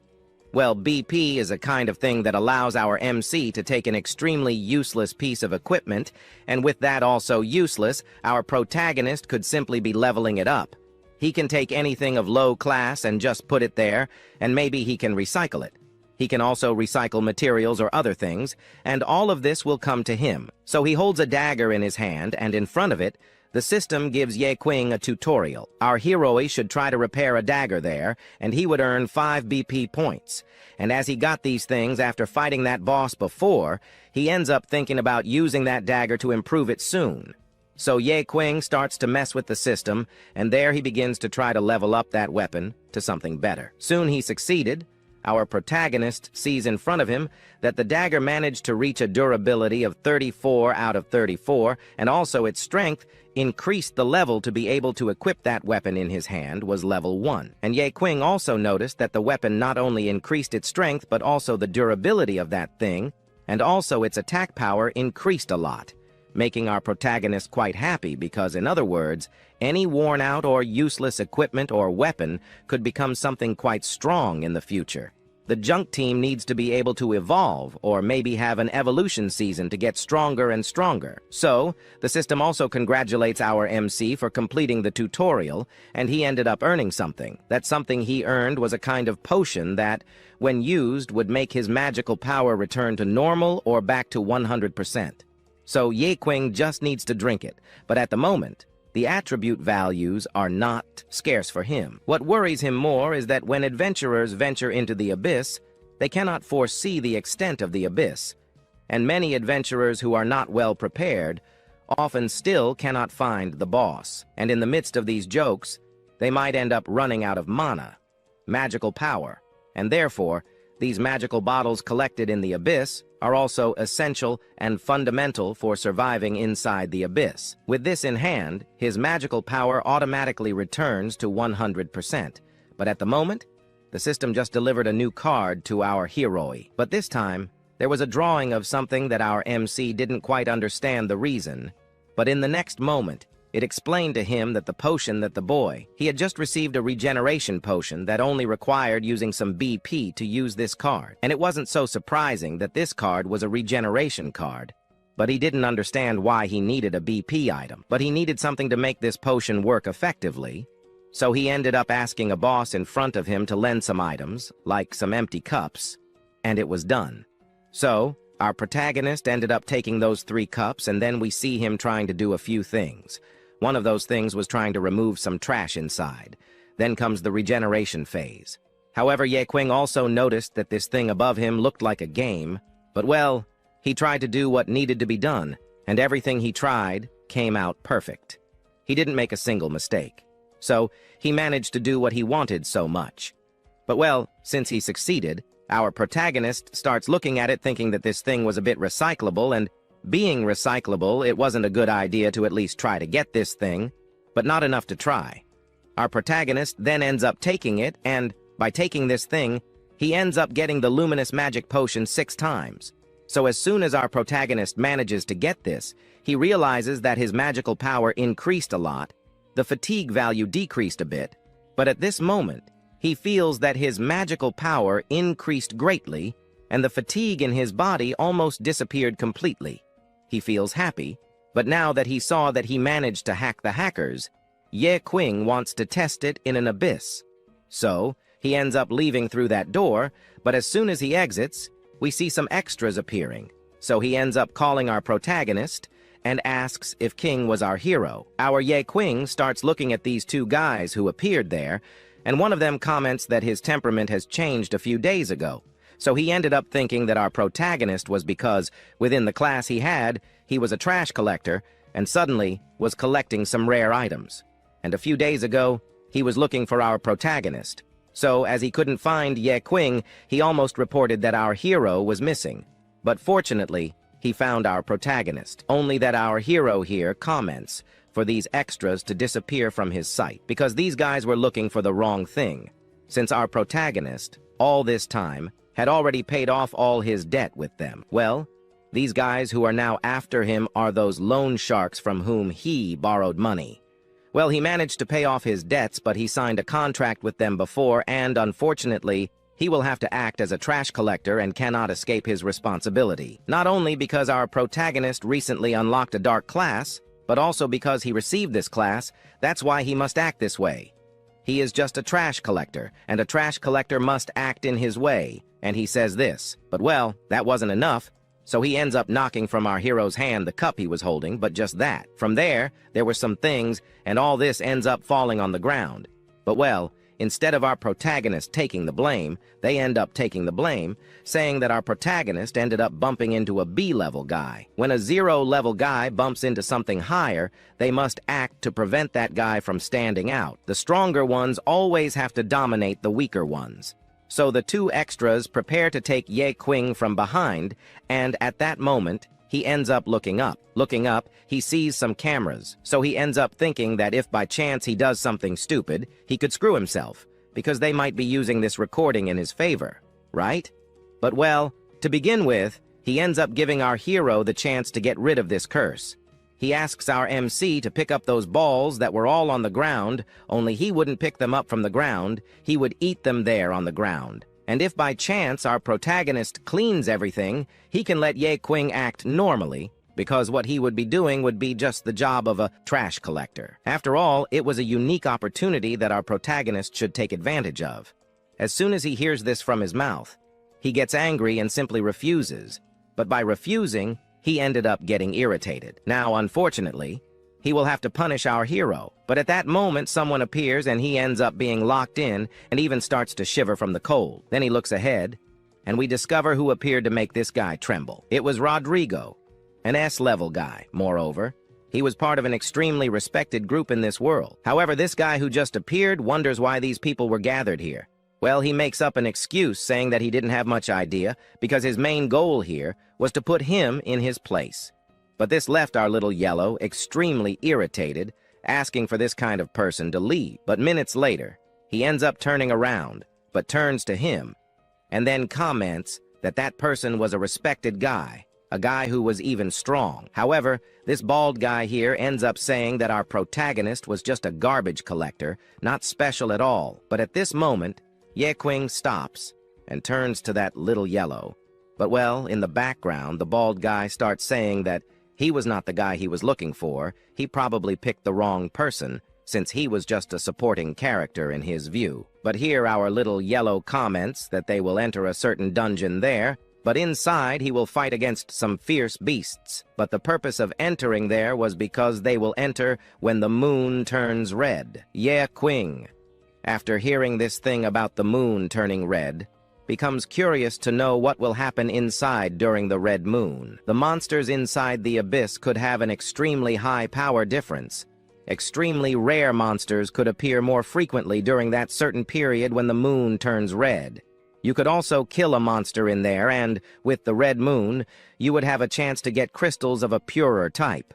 Speaker 1: Well, BP is a kind of thing that allows our MC to take an extremely useless piece of equipment, and with that also useless, our protagonist could simply be leveling it up. He can take anything of low class and just put it there, and maybe he can recycle it. He can also recycle materials or other things, and all of this will come to him. So he holds a dagger in his hand, and in front of it, the system gives Ye Qing a tutorial. Our hero should try to repair a dagger there, and he would earn 5 BP points. And as he got these things after fighting that boss before, he ends up thinking about using that dagger to improve it soon. So Ye Qing starts to mess with the system, and there he begins to try to level up that weapon to something better. Soon he succeeded. Our protagonist sees in front of him that the dagger managed to reach a durability of 34 out of 34, and also its strength increased the level to be able to equip that weapon in his hand was level 1. And Ye Qing also noticed that the weapon not only increased its strength, but also the durability of that thing, and also its attack power increased a lot, making our protagonist quite happy because, in other words, any worn-out or useless equipment or weapon could become something quite strong in the future. The junk team needs to be able to evolve, or maybe have an evolution season to get stronger and stronger. So, the system also congratulates our MC for completing the tutorial, and he ended up earning something. That something he earned was a kind of potion that, when used, would make his magical power return to normal or back to 100%. So Ye Qing just needs to drink it, but at the moment, the attribute values are not scarce for him. What worries him more is that when adventurers venture into the abyss, they cannot foresee the extent of the abyss, and many adventurers who are not well prepared often still cannot find the boss. And in the midst of these jokes, they might end up running out of mana, magical power, and therefore, These magical bottles collected in the Abyss are also essential and fundamental for surviving inside the Abyss. With this in hand, his magical power automatically returns to 100%. But at the moment, the system just delivered a new card to our hero. But this time, there was a drawing of something that our MC didn't quite understand the reason. But in the next moment, it explained to him that the potion that the boy, he had just received a regeneration potion that only required using some BP to use this card. And it wasn't so surprising that this card was a regeneration card. But he didn't understand why he needed a BP item. But he needed something to make this potion work effectively. So he ended up asking a boss in front of him to lend some items, like some empty cups, and it was done. So, our protagonist ended up taking those 3 cups, and then we see him trying to do a few things. One of those things was trying to remove some trash inside. Then comes the regeneration phase. However, Yain also noticed that this thing above him looked like a game, but well, he tried to do what needed to be done, and everything he tried came out perfect. He didn't make a single mistake. So, he managed to do what he wanted so much. But well, since he succeeded, our protagonist starts looking at it thinking that this thing was a bit recyclable, and being recyclable, it wasn't a good idea to at least try to get this thing, but not enough to try. Our protagonist then ends up taking it, and by taking this thing, he ends up getting the luminous magic potion 6 times. So as soon as our protagonist manages to get this, he realizes that his magical power increased a lot, the fatigue value decreased a bit, but at this moment, he feels that his magical power increased greatly, and the fatigue in his body almost disappeared completely. He feels happy, but now that he saw that he managed to hack the hackers, Yain wants to test it in an abyss. So, he ends up leaving through that door, but as soon as he exits, we see some extras appearing. So he ends up calling our protagonist and asks if King was our hero. Our Yain starts looking at these 2 guys who appeared there, and one of them comments that his temperament has changed a few days ago. So he ended up thinking that our protagonist was because, within the class he was a trash collector, and suddenly was collecting some rare items. And a few days ago, he was looking for our protagonist. So, as he couldn't find Yain, he almost reported that our hero was missing. But fortunately, he found our protagonist, only that our hero here comments for these extras to disappear from his sight, because these guys were looking for the wrong thing, since our protagonist, all this time, had already paid off all his debt with them. Well, these guys who are now after him are those loan sharks from whom he borrowed money. Well, he managed to pay off his debts, but he signed a contract with them before, and unfortunately, he will have to act as a trash collector and cannot escape his responsibility. Not only because our protagonist recently unlocked a dark class, but also because he received this class, that's why he must act this way. He is just a trash collector, and a trash collector must act in his way, and he says this. But well, that wasn't enough, so he ends up knocking from our hero's hand the cup he was holding, but just that. From there were some things, and all this ends up falling on the ground. But well, instead of our protagonist taking the blame, they end up taking the blame, saying that our protagonist ended up bumping into a B-level guy. When a 0-level guy bumps into something higher, they must act to prevent that guy from standing out. The stronger ones always have to dominate the weaker ones. So the 2 extras prepare to take Yain from behind, and at that moment, he ends up looking up. Looking up, he sees some cameras, so he ends up thinking that if by chance he does something stupid, he could screw himself, because they might be using this recording in his favor, right? But well, to begin with, he ends up giving our hero the chance to get rid of this curse. He asks our MC to pick up those balls that were all on the ground, only he wouldn't pick them up from the ground, he would eat them there on the ground. And if by chance our protagonist cleans everything, he can let Yain act normally, because what he would be doing would be just the job of a trash collector. After all, it was a unique opportunity that our protagonist should take advantage of. As soon as he hears this from his mouth, he gets angry and simply refuses. But by refusing, he ended up getting irritated. Now, unfortunately, he will have to punish our hero. But at that moment, someone appears and he ends up being locked in and even starts to shiver from the cold. Then he looks ahead, and we discover who appeared to make this guy tremble. It was Rodrigo, an S-level guy, moreover. He was part of an extremely respected group in this world. However, this guy who just appeared wonders why these people were gathered here. Well, he makes up an excuse saying that he didn't have much idea because his main goal here was to put him in his place. But this left our little Yellow extremely irritated, asking for this kind of person to leave. But minutes later, he ends up turning around, but turns to him, and then comments that that person was a respected guy, a guy who was even strong. However, this bald guy here ends up saying that our protagonist was just a garbage collector, not special at all. But at this moment, Yain stops and turns to that little Yellow. But well, in the background, the bald guy starts saying that he was not the guy he was looking for. He probably picked the wrong person, since he was just a supporting character in his view. But here our little Yellow comments that they will enter a certain dungeon there, but inside he will fight against some fierce beasts. But the purpose of entering there was because they will enter when the moon turns red. Yain, after hearing this thing about the moon turning red, becomes curious to know what will happen inside during the red moon. The monsters inside the abyss could have an extremely high power difference. Extremely rare monsters could appear more frequently during that certain period when the moon turns red. You could also kill a monster in there, and, with the red moon, you would have a chance to get crystals of a purer type.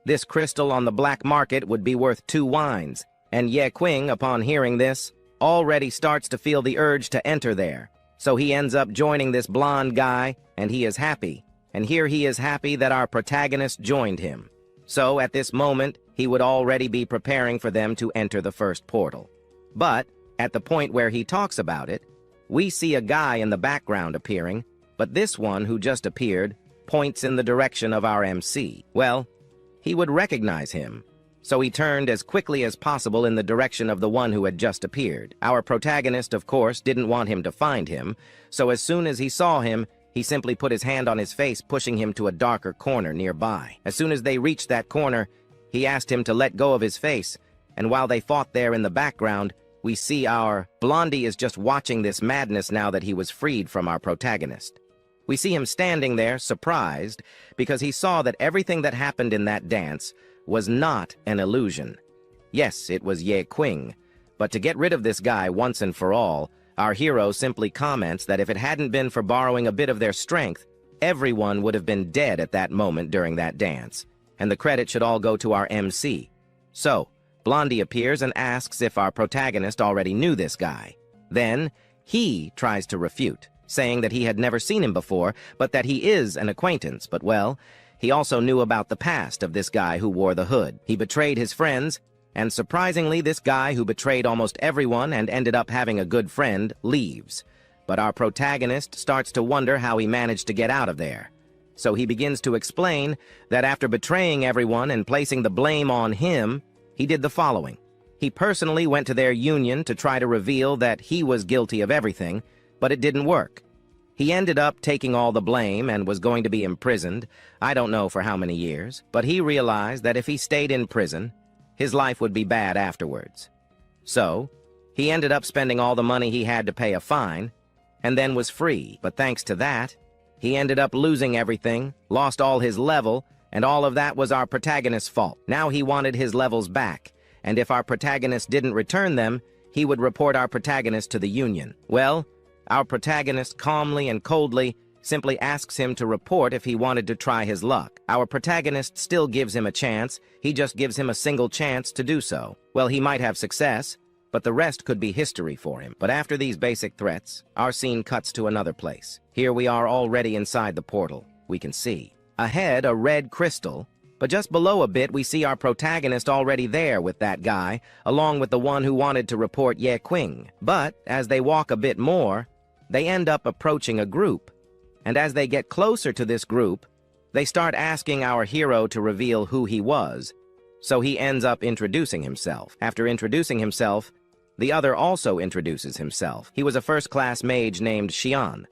Speaker 1: This crystal on the black market would be worth 2 wines, and Yain, upon hearing this, already starts to feel the urge to enter there. So he ends up joining this blonde guy, and he is happy. And here he is happy that our protagonist joined him. So, at this moment, he would already be preparing for them to enter the first portal. But, at the point where he talks about it, we see a guy in the background appearing, but this one who just appeared points in the direction of our MC. Well, he would recognize him, so he turned as quickly as possible in the direction of the one who had just appeared. Our protagonist, of course, didn't want him to find him, so as soon as he saw him, he simply put his hand on his face, pushing him to a darker corner nearby. As soon as they reached that corner, he asked him to let go of his face, and while they fought there in the background, we see our Blondie is just watching this madness now that he was freed from our protagonist. We see him standing there, surprised, because he saw that everything that happened in that dance was not an illusion. Yes, it was Yain, but to get rid of this guy once and for all, our hero simply comments that if it hadn't been for borrowing a bit of their strength, everyone would have been dead at that moment during that dance, and the credit should all go to our MC. So, Blondie appears and asks if our protagonist already knew this guy. Then, he tries to refute, saying that he had never seen him before, but that he is an acquaintance. But well, he also knew about the past of this guy who wore the hood. He betrayed his friends, and surprisingly, this guy who betrayed almost everyone and ended up having a good friend leaves. But our protagonist starts to wonder how he managed to get out of there. So he begins to explain that after betraying everyone and placing the blame on him, he did the following. He personally went to their union to try to reveal that he was guilty of everything, but it didn't work. He ended up taking all the blame and was going to be imprisoned, I don't know for how many years, but he realized that if he stayed in prison, his life would be bad afterwards. So, he ended up spending all the money he had to pay a fine, and then was free. But thanks to that, he ended up losing everything, lost all his level, and all of that was our protagonist's fault. Now he wanted his levels back, and if our protagonist didn't return them, he would report our protagonist to the union. Well, our protagonist calmly and coldly simply asks him to report if he wanted to try his luck. Our protagonist still gives him a chance, he just gives him a single chance to do so. Well, he might have success, but the rest could be history for him. But after these basic threats, our scene cuts to another place. Here we are already inside the portal. We can see ahead a red crystal, but just below a bit we see our protagonist already there with that guy, along with the one who wanted to report Yain. But as they walk a bit more, they end up approaching a group. And as they get closer to this group, they start asking our hero to reveal who he was. So he ends up introducing himself. After introducing himself, the other also introduces himself. He was a first-class mage named Xian.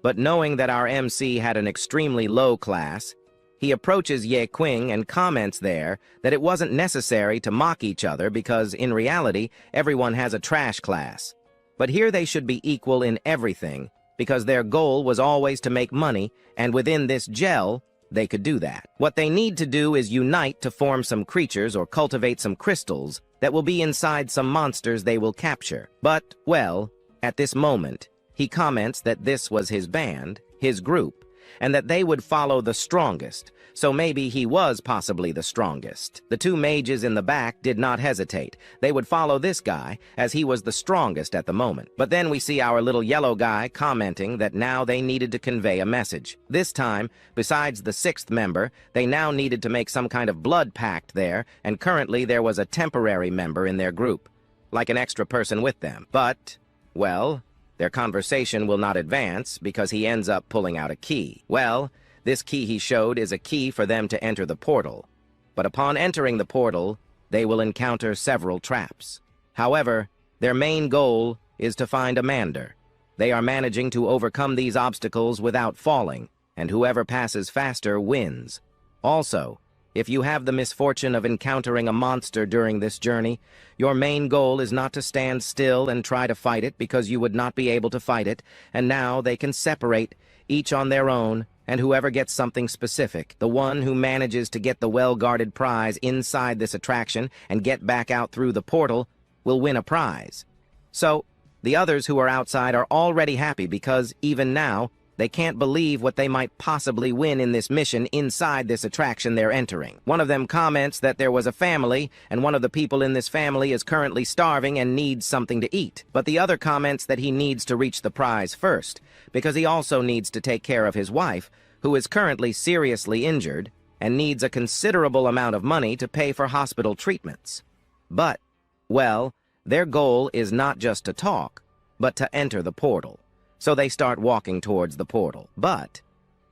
Speaker 1: But knowing that our MC had an extremely low class, he approaches Yain and comments there that it wasn't necessary to mock each other because, in reality, everyone has a trash class. But here they should be equal in everything, because their goal was always to make money, and within this gel, they could do that. What they need to do is unite to form some creatures or cultivate some crystals that will be inside some monsters they will capture. But, well, At this moment, he comments that this was his band, his group, and that they would follow the strongest, so maybe he was possibly the strongest. The two mages in the back did not hesitate. They would follow this guy, as he was the strongest at the moment. But then we see our little yellow guy commenting that now they needed to convey a message. This time, besides the sixth member, they now needed to make some kind of blood pact there, and currently there was a temporary member in their group, like an extra person with them. But, well, their conversation will not advance because he ends up pulling out a key. Well, this key he showed is a key for them to enter the portal. But upon entering the portal, they will encounter several traps. However, their main goal is to find Amanda. They are managing to overcome these obstacles without falling, and whoever passes faster wins. Also, if you have the misfortune of encountering a monster during this journey, your main goal is not to stand still and try to fight it because you would not be able to fight it, and now they can separate, each on their own, and whoever gets something specific, the one who manages to get the well-guarded prize inside this attraction and get back out through the portal, will win a prize. So, the others who are outside are already happy because, even now, they can't believe what they might possibly win in this mission inside this attraction they're entering. One of them comments that there was a family, and one of the people in this family is currently starving and needs something to eat. But the other comments that he needs to reach the prize first, because he also needs to take care of his wife, who is currently seriously injured and needs a considerable amount of money to pay for hospital treatments. But, well, their goal is not just to talk, but to enter the portal. So they start walking towards the portal. But,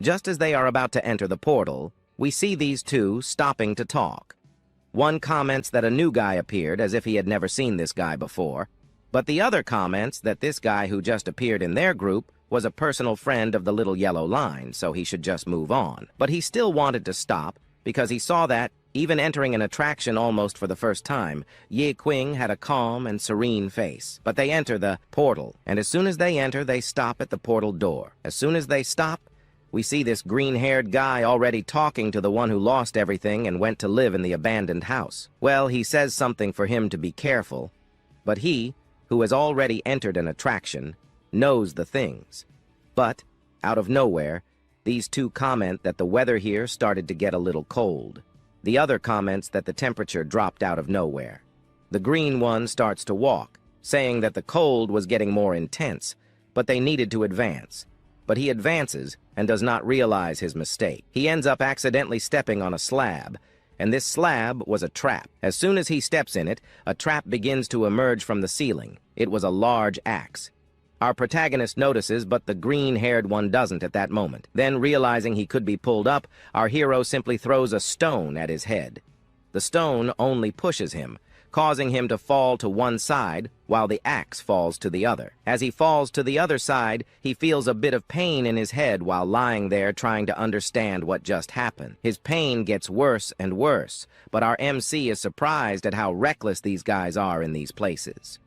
Speaker 1: just as they are about to enter the portal, we see these two stopping to talk. One comments that a new guy appeared as if he had never seen this guy before, but the other comments that this guy who just appeared in their group was a personal friend of the little yellow line, so he should just move on. But he still wanted to stop because he saw that, even entering an attraction almost for the first time, Yain had a calm and serene face. But they enter the portal, and as soon as they enter, they stop at the portal door. As soon as they stop, we see this green-haired guy already talking to the one who lost everything and went to live in the abandoned house. Well, he says something for him to be careful, but he, who has already entered an attraction, knows the things. But, out of nowhere, these two comment that the weather here started to get a little cold. The other comments that the temperature dropped out of nowhere. The green one starts to walk, saying that the cold was getting more intense, but they needed to advance. But he advances and does not realize his mistake. He ends up accidentally stepping on a slab, and this slab was a trap. As soon as he steps in it, a trap begins to emerge from the ceiling. It was a large axe. Our protagonist notices, but the green-haired one doesn't at that moment. Then, realizing he could be pulled up, our hero simply throws a stone at his head. The stone only pushes him, causing him to fall to one side, while the axe falls to the other. As he falls to the other side, he feels a bit of pain in his head while lying there trying to understand what just happened. His pain gets worse and worse, but our MC is surprised at how reckless these guys are in these places.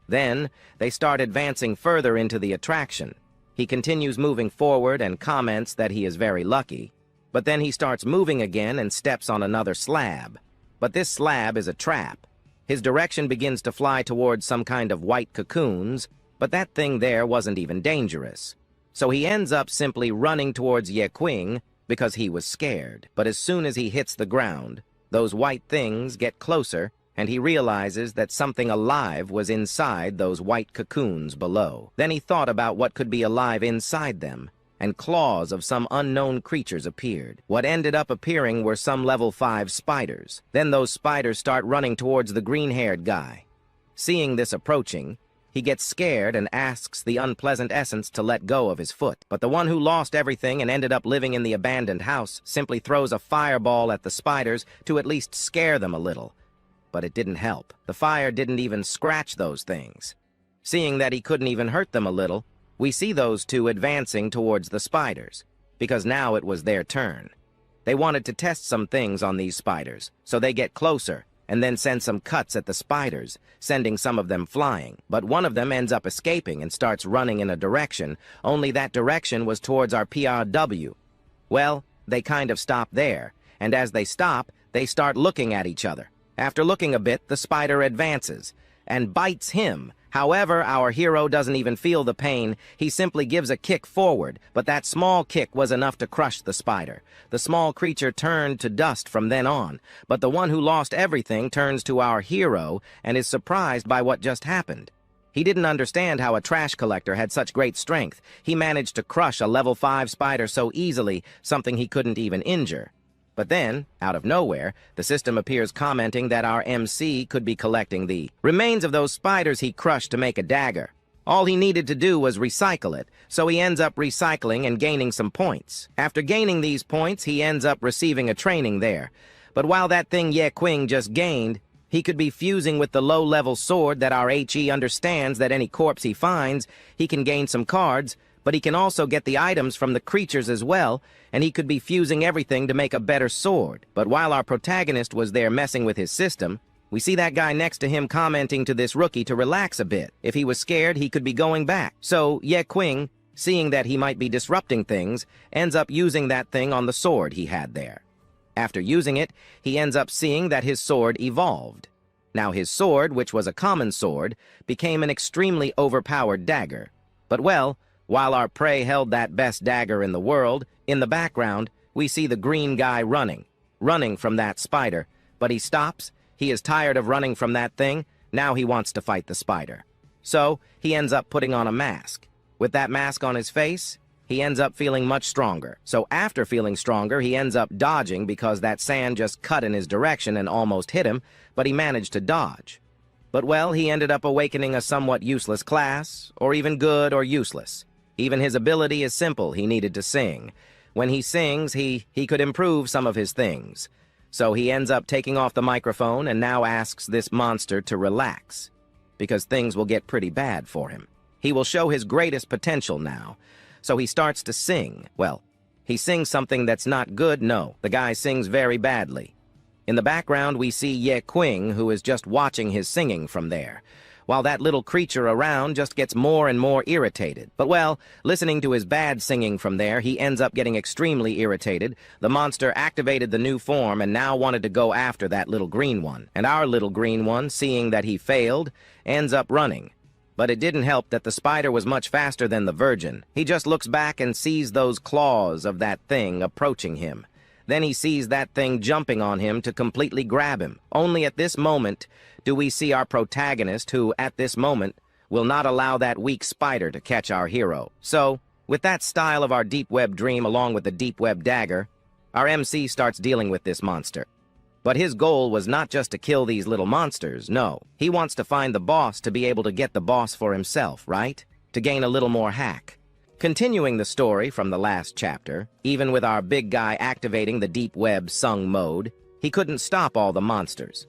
Speaker 1: Then, they start advancing further into the attraction. He continues moving forward and comments that he is very lucky. But then he starts moving again and steps on another slab. But this slab is a trap. His direction begins to fly towards some kind of white cocoons, but that thing there wasn't even dangerous. So he ends up simply running towards Yain because he was scared. But as soon as he hits the ground, those white things get closer, and he realizes that something alive was inside those white cocoons below. Then he thought about what could be alive inside them, and claws of some unknown creatures appeared. What ended up appearing were some level 5 spiders. Then those spiders start running towards the green-haired guy. Seeing this approaching, he gets scared and asks the unpleasant essence to let go of his foot. But the one who lost everything and ended up living in the abandoned house simply throws a fireball at the spiders to at least scare them a little. But it didn't help. The fire didn't even scratch those things. Seeing that he couldn't even hurt them a little, we see those two advancing towards the spiders, because now it was their turn. They wanted to test some things on these spiders, so they get closer, and then send some cuts at the spiders, sending some of them flying. But one of them ends up escaping and starts running in a direction, only that direction was towards our PRW. Well, they kind of stop there, and as they stop, they start looking at each other. After looking a bit, the spider advances, and bites him. However, our hero doesn't even feel the pain. He simply gives a kick forward, but that small kick was enough to crush the spider. The small creature turned to dust from then on, but the one who lost everything turns to our hero and is surprised by what just happened. He didn't understand how a trash collector had such great strength. He managed to crush a level 5 spider so easily, something he couldn't even injure. But then, out of nowhere, the system appears commenting that our MC could be collecting the remains of those spiders he crushed to make a dagger. All he needed to do was recycle it, so he ends up recycling and gaining some points. After gaining these points, he ends up receiving a training there. But while that thing Ye just gained, he could be fusing with the low-level sword that our HE understands that any corpse he finds, he can gain some cards, but he can also get the items from the creatures as well, and he could be fusing everything to make a better sword. But while our protagonist was there messing with his system, we see that guy next to him commenting to this rookie to relax a bit. If he was scared, he could be going back. So Ye, seeing that he might be disrupting things, ends up using that thing on the sword he had there. After using it, he ends up seeing that his sword evolved. Now his sword, which was a common sword, became an extremely overpowered dagger. But well, while our prey held that best dagger in the world, in the background, we see the green guy running from that spider. But he stops, he is tired of running from that thing, now he wants to fight the spider. So, he ends up putting on a mask. With that mask on his face, he ends up feeling much stronger. So after feeling stronger, he ends up dodging because that sand just cut in his direction and almost hit him, but he managed to dodge. But well, he ended up awakening a somewhat useless class, or even good or useless. Even his ability is simple, he needed to sing. When he sings, he could improve some of his things. So he ends up taking off the microphone and now asks this monster to relax, because things will get pretty bad for him. He will show his greatest potential now. So he starts to sing. Well, he sings something that's not good, no. The guy sings very badly. In the background, we see Ye, who is just watching his singing from there, while that little creature around just gets more and more irritated. But well, listening to his bad singing from there, he ends up getting extremely irritated. The monster activated the new form and now wanted to go after that little green one. And our little green one, seeing that he failed, ends up running. But it didn't help that the spider was much faster than the virgin. He just looks back and sees those claws of that thing approaching him. Then he sees that thing jumping on him to completely grab him. Only at this moment do we see our protagonist who, at this moment, will not allow that weak spider to catch our hero. So, with that style of our deep web dream along with the deep web dagger, our MC starts dealing with this monster. But his goal was not just to kill these little monsters, no. He wants to find the boss to be able to get the boss for himself, right? To gain a little more hack. Continuing the story from the last chapter, even with our big guy activating the deep web sung mode, he couldn't stop all the monsters.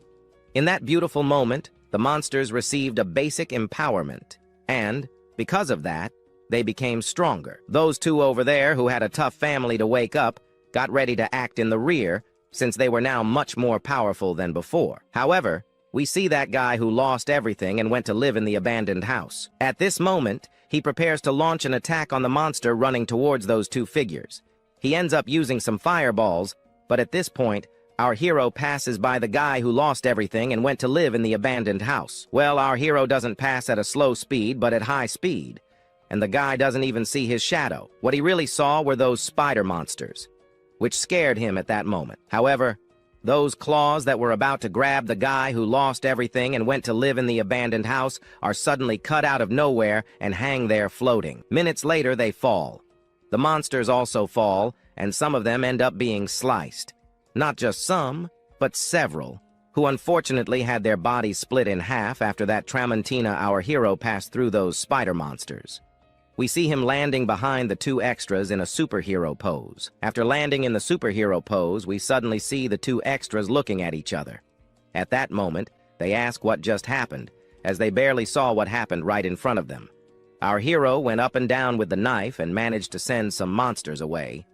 Speaker 1: In that beautiful moment, the monsters received a basic empowerment, and, because of that, they became stronger. Those two over there who had a tough family to wake up got ready to act in the rear, since they were now much more powerful than before. However, we see that guy who lost everything and went to live in the abandoned house. At this moment, he prepares to launch an attack on the monster running towards those two figures. He ends up using some fireballs, but at this point, our hero passes by the guy who lost everything and went to live in the abandoned house. Well, our hero doesn't pass at a slow speed, but at high speed. And the guy doesn't even see his shadow. What he really saw were those spider monsters, which scared him at that moment. However, those claws that were about to grab the guy who lost everything and went to live in the abandoned house are suddenly cut out of nowhere and hang there floating. Minutes later, they fall. The monsters also fall, and some of them end up being sliced. Not just some, but several, who unfortunately had their bodies split in half after that Tramontina, our hero, passed through those spider monsters. We see him landing behind the two extras in a superhero pose. After landing in the superhero pose, we suddenly see the two extras looking at each other. At that moment, they ask what just happened, as they barely saw what happened right in front of them. Our hero went up and down with the knife and managed to send some monsters away.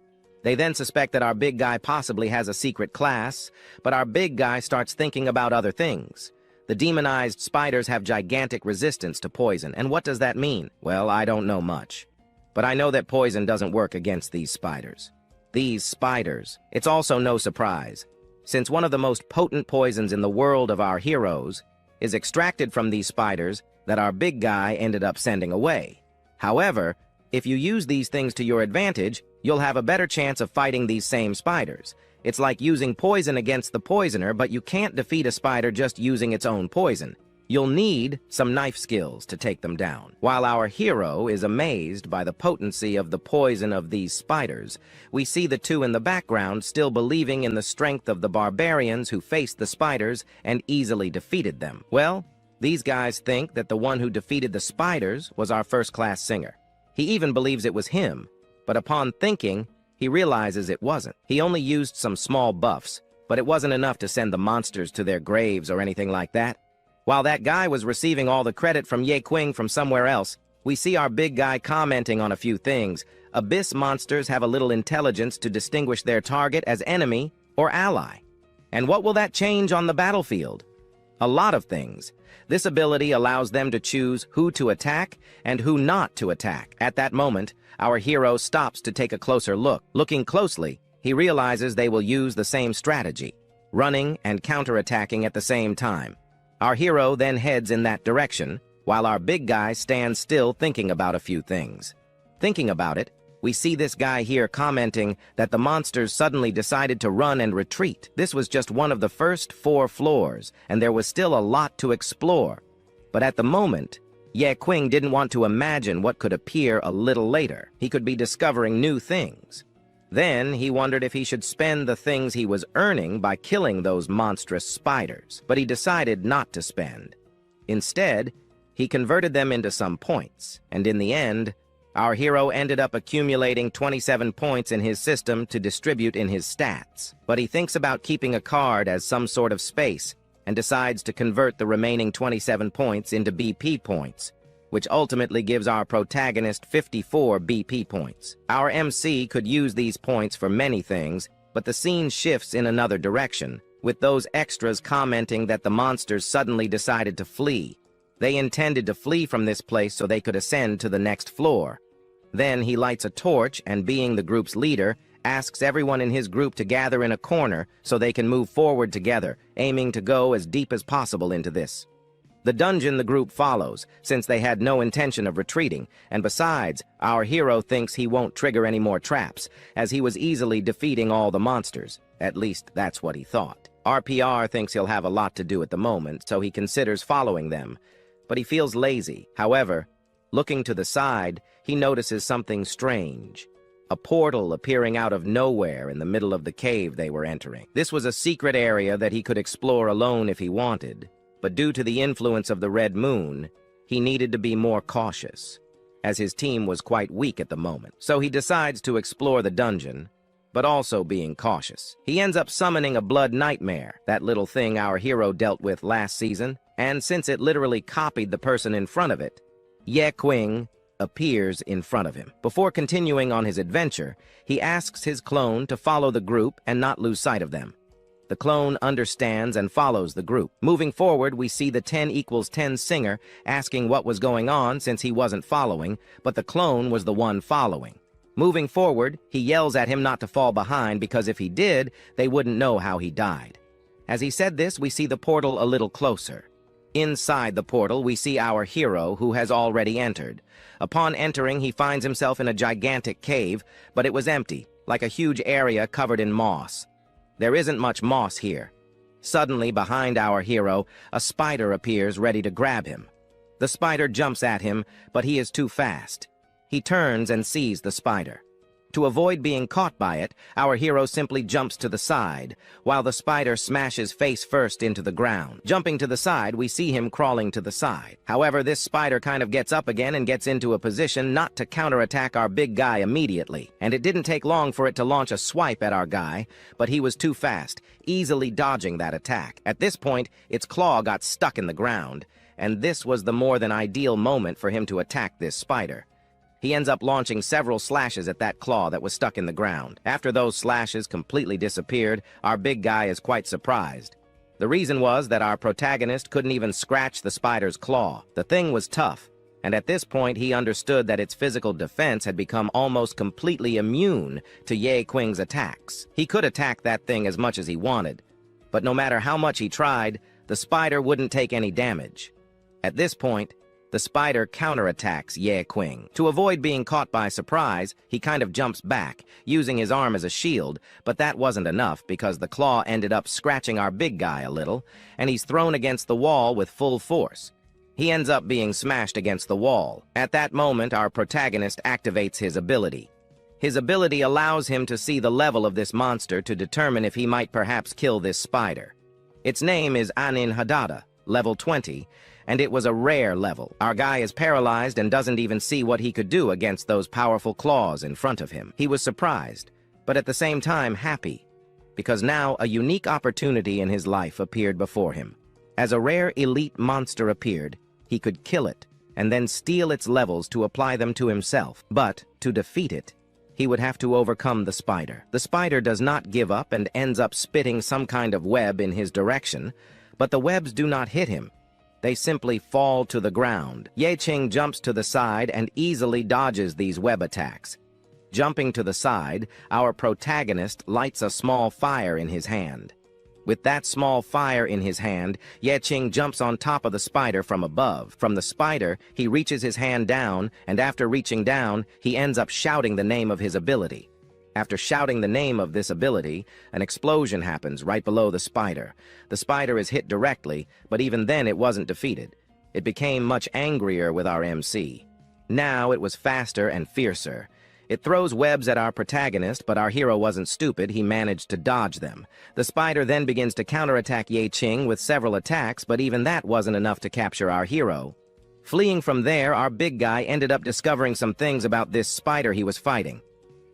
Speaker 1: They then suspect that our big guy possibly has a secret class, but our big guy starts thinking about other things. The demonized spiders have gigantic resistance to poison, and what does that mean? Well, I don't know much. But I know that poison doesn't work against these spiders. These spiders. It's also no surprise, since one of the most potent poisons in the world of our heroes is extracted from these spiders that our big guy ended up sending away. However, if you use these things to your advantage, you'll have a better chance of fighting these same spiders. It's like using poison against the poisoner, but you can't defeat a spider just using its own poison. You'll need some knife skills to take them down. While our hero is amazed by the potency of the poison of these spiders, we see the two in the background still believing in the strength of the barbarians who faced the spiders and easily defeated them. Well, these guys think that the one who defeated the spiders was our first-class singer. He even believes it was him, but upon thinking, he realizes it wasn't. He only used some small buffs, but it wasn't enough to send the monsters to their graves or anything like that. While that guy was receiving all the credit from Yain from somewhere else, we see our big guy commenting on a few things. Abyss monsters have a little intelligence to distinguish their target as enemy or ally. And what will that change on the battlefield? A lot of things. This ability allows them to choose who to attack and who not to attack. At that moment, our hero stops to take a closer look. Looking closely, he realizes they will use the same strategy, running and counterattacking at the same time. Our hero then heads in that direction, while our big guy stands still thinking about a few things. Thinking about it, we see this guy here commenting that the monsters suddenly decided to run and retreat. This was just one of the first 4 floors, and there was still a lot to explore. But at the moment, Yain didn't want to imagine what could appear a little later. He could be discovering new things. Then he wondered if he should spend the things he was earning by killing those monstrous spiders, but he decided not to spend. Instead, he converted them into some points, and in the end, our hero ended up accumulating 27 points in his system to distribute in his stats. But he thinks about keeping a card as some sort of space, and decides to convert the remaining 27 points into BP points, which ultimately gives our protagonist 54 BP points. Our MC could use these points for many things, but the scene shifts in another direction, with those extras commenting that the monsters suddenly decided to flee. They intended to flee from this place so they could ascend to the next floor. Then he lights a torch and, being the group's leader, asks everyone in his group to gather in a corner so they can move forward together, aiming to go as deep as possible into this. The dungeon the group follows, since they had no intention of retreating, and besides, our hero thinks he won't trigger any more traps, as he was easily defeating all the monsters. At least that's what he thought. RPR thinks he'll have a lot to do at the moment, so he considers following them, but he feels lazy. However, looking to the side, he notices something strange. A portal appearing out of nowhere in the middle of the cave they were entering. This was a secret area that he could explore alone if he wanted, but due to the influence of the red moon, he needed to be more cautious, as his team was quite weak at the moment. So he decides to explore the dungeon, but also being cautious. He ends up summoning a blood nightmare, that little thing our hero dealt with last season, and since it literally copied the person in front of it, Yain appears in front of him. Before continuing on his adventure, he asks his clone to follow the group and not lose sight of them. The clone understands and follows the group. Moving forward, we see the 10=10 singer asking what was going on since he wasn't following, but the clone was the one following. Moving forward, he yells at him not to fall behind because if he did, they wouldn't know how he died. As he said this, we see the portal a little closer. Inside the portal, we see our hero, who has already entered. Upon entering, he finds himself in a gigantic cave, but it was empty, like a huge area covered in moss. There isn't much moss here. Suddenly, behind our hero, a spider appears ready to grab him. The spider jumps at him, but he is too fast. He turns and sees the spider. To avoid being caught by it, our hero simply jumps to the side, while the spider smashes face first into the ground. Jumping to the side, we see him crawling to the side. However, this spider kind of gets up again and gets into a position not to counterattack our big guy immediately. And it didn't take long for it to launch a swipe at our guy, but he was too fast, easily dodging that attack. At this point, its claw got stuck in the ground, and this was the more than ideal moment for him to attack this spider. He ends up launching several slashes at that claw that was stuck in the ground. After those slashes completely disappeared, our big guy is quite surprised. The reason was that our protagonist couldn't even scratch the spider's claw. The thing was tough, and at this point he understood that its physical defense had become almost completely immune to Yain's attacks. He could attack that thing as much as he wanted, but no matter how much he tried, the spider wouldn't take any damage. At this point, the spider counterattacks Yain. To avoid being caught by surprise, he kind of jumps back, using his arm as a shield, but that wasn't enough because the claw ended up scratching our big guy a little, and he's thrown against the wall with full force. He ends up being smashed against the wall. At that moment, our protagonist activates his ability. His ability allows him to see the level of this monster to determine if he might perhaps kill this spider. Its name is Anin level 20, and it was a rare level. Our guy is paralyzed and doesn't even see what he could do against those powerful claws in front of him. He was surprised, but at the same time happy, because now a unique opportunity in his life appeared before him. As a rare elite monster appeared, he could kill it, and then steal its levels to apply them to himself. But, to defeat it, he would have to overcome the spider. The spider does not give up and ends up spitting some kind of web in his direction, but the webs do not hit him. They simply fall to the ground. Yain jumps to the side and easily dodges these web attacks. Jumping to the side, our protagonist lights a small fire in his hand. With that small fire in his hand, Yain jumps on top of the spider from above. From the spider, he reaches his hand down, and after reaching down, he ends up shouting the name of his ability. After shouting the name of this ability, an explosion happens right below the spider. The spider is hit directly, but even then it wasn't defeated. It became much angrier with our MC. Now it was faster and fiercer. It throws webs at our protagonist, but our hero wasn't stupid, he managed to dodge them. The spider then begins to counterattack Yain with several attacks, but even that wasn't enough to capture our hero. Fleeing from there, our big guy ended up discovering some things about this spider he was fighting.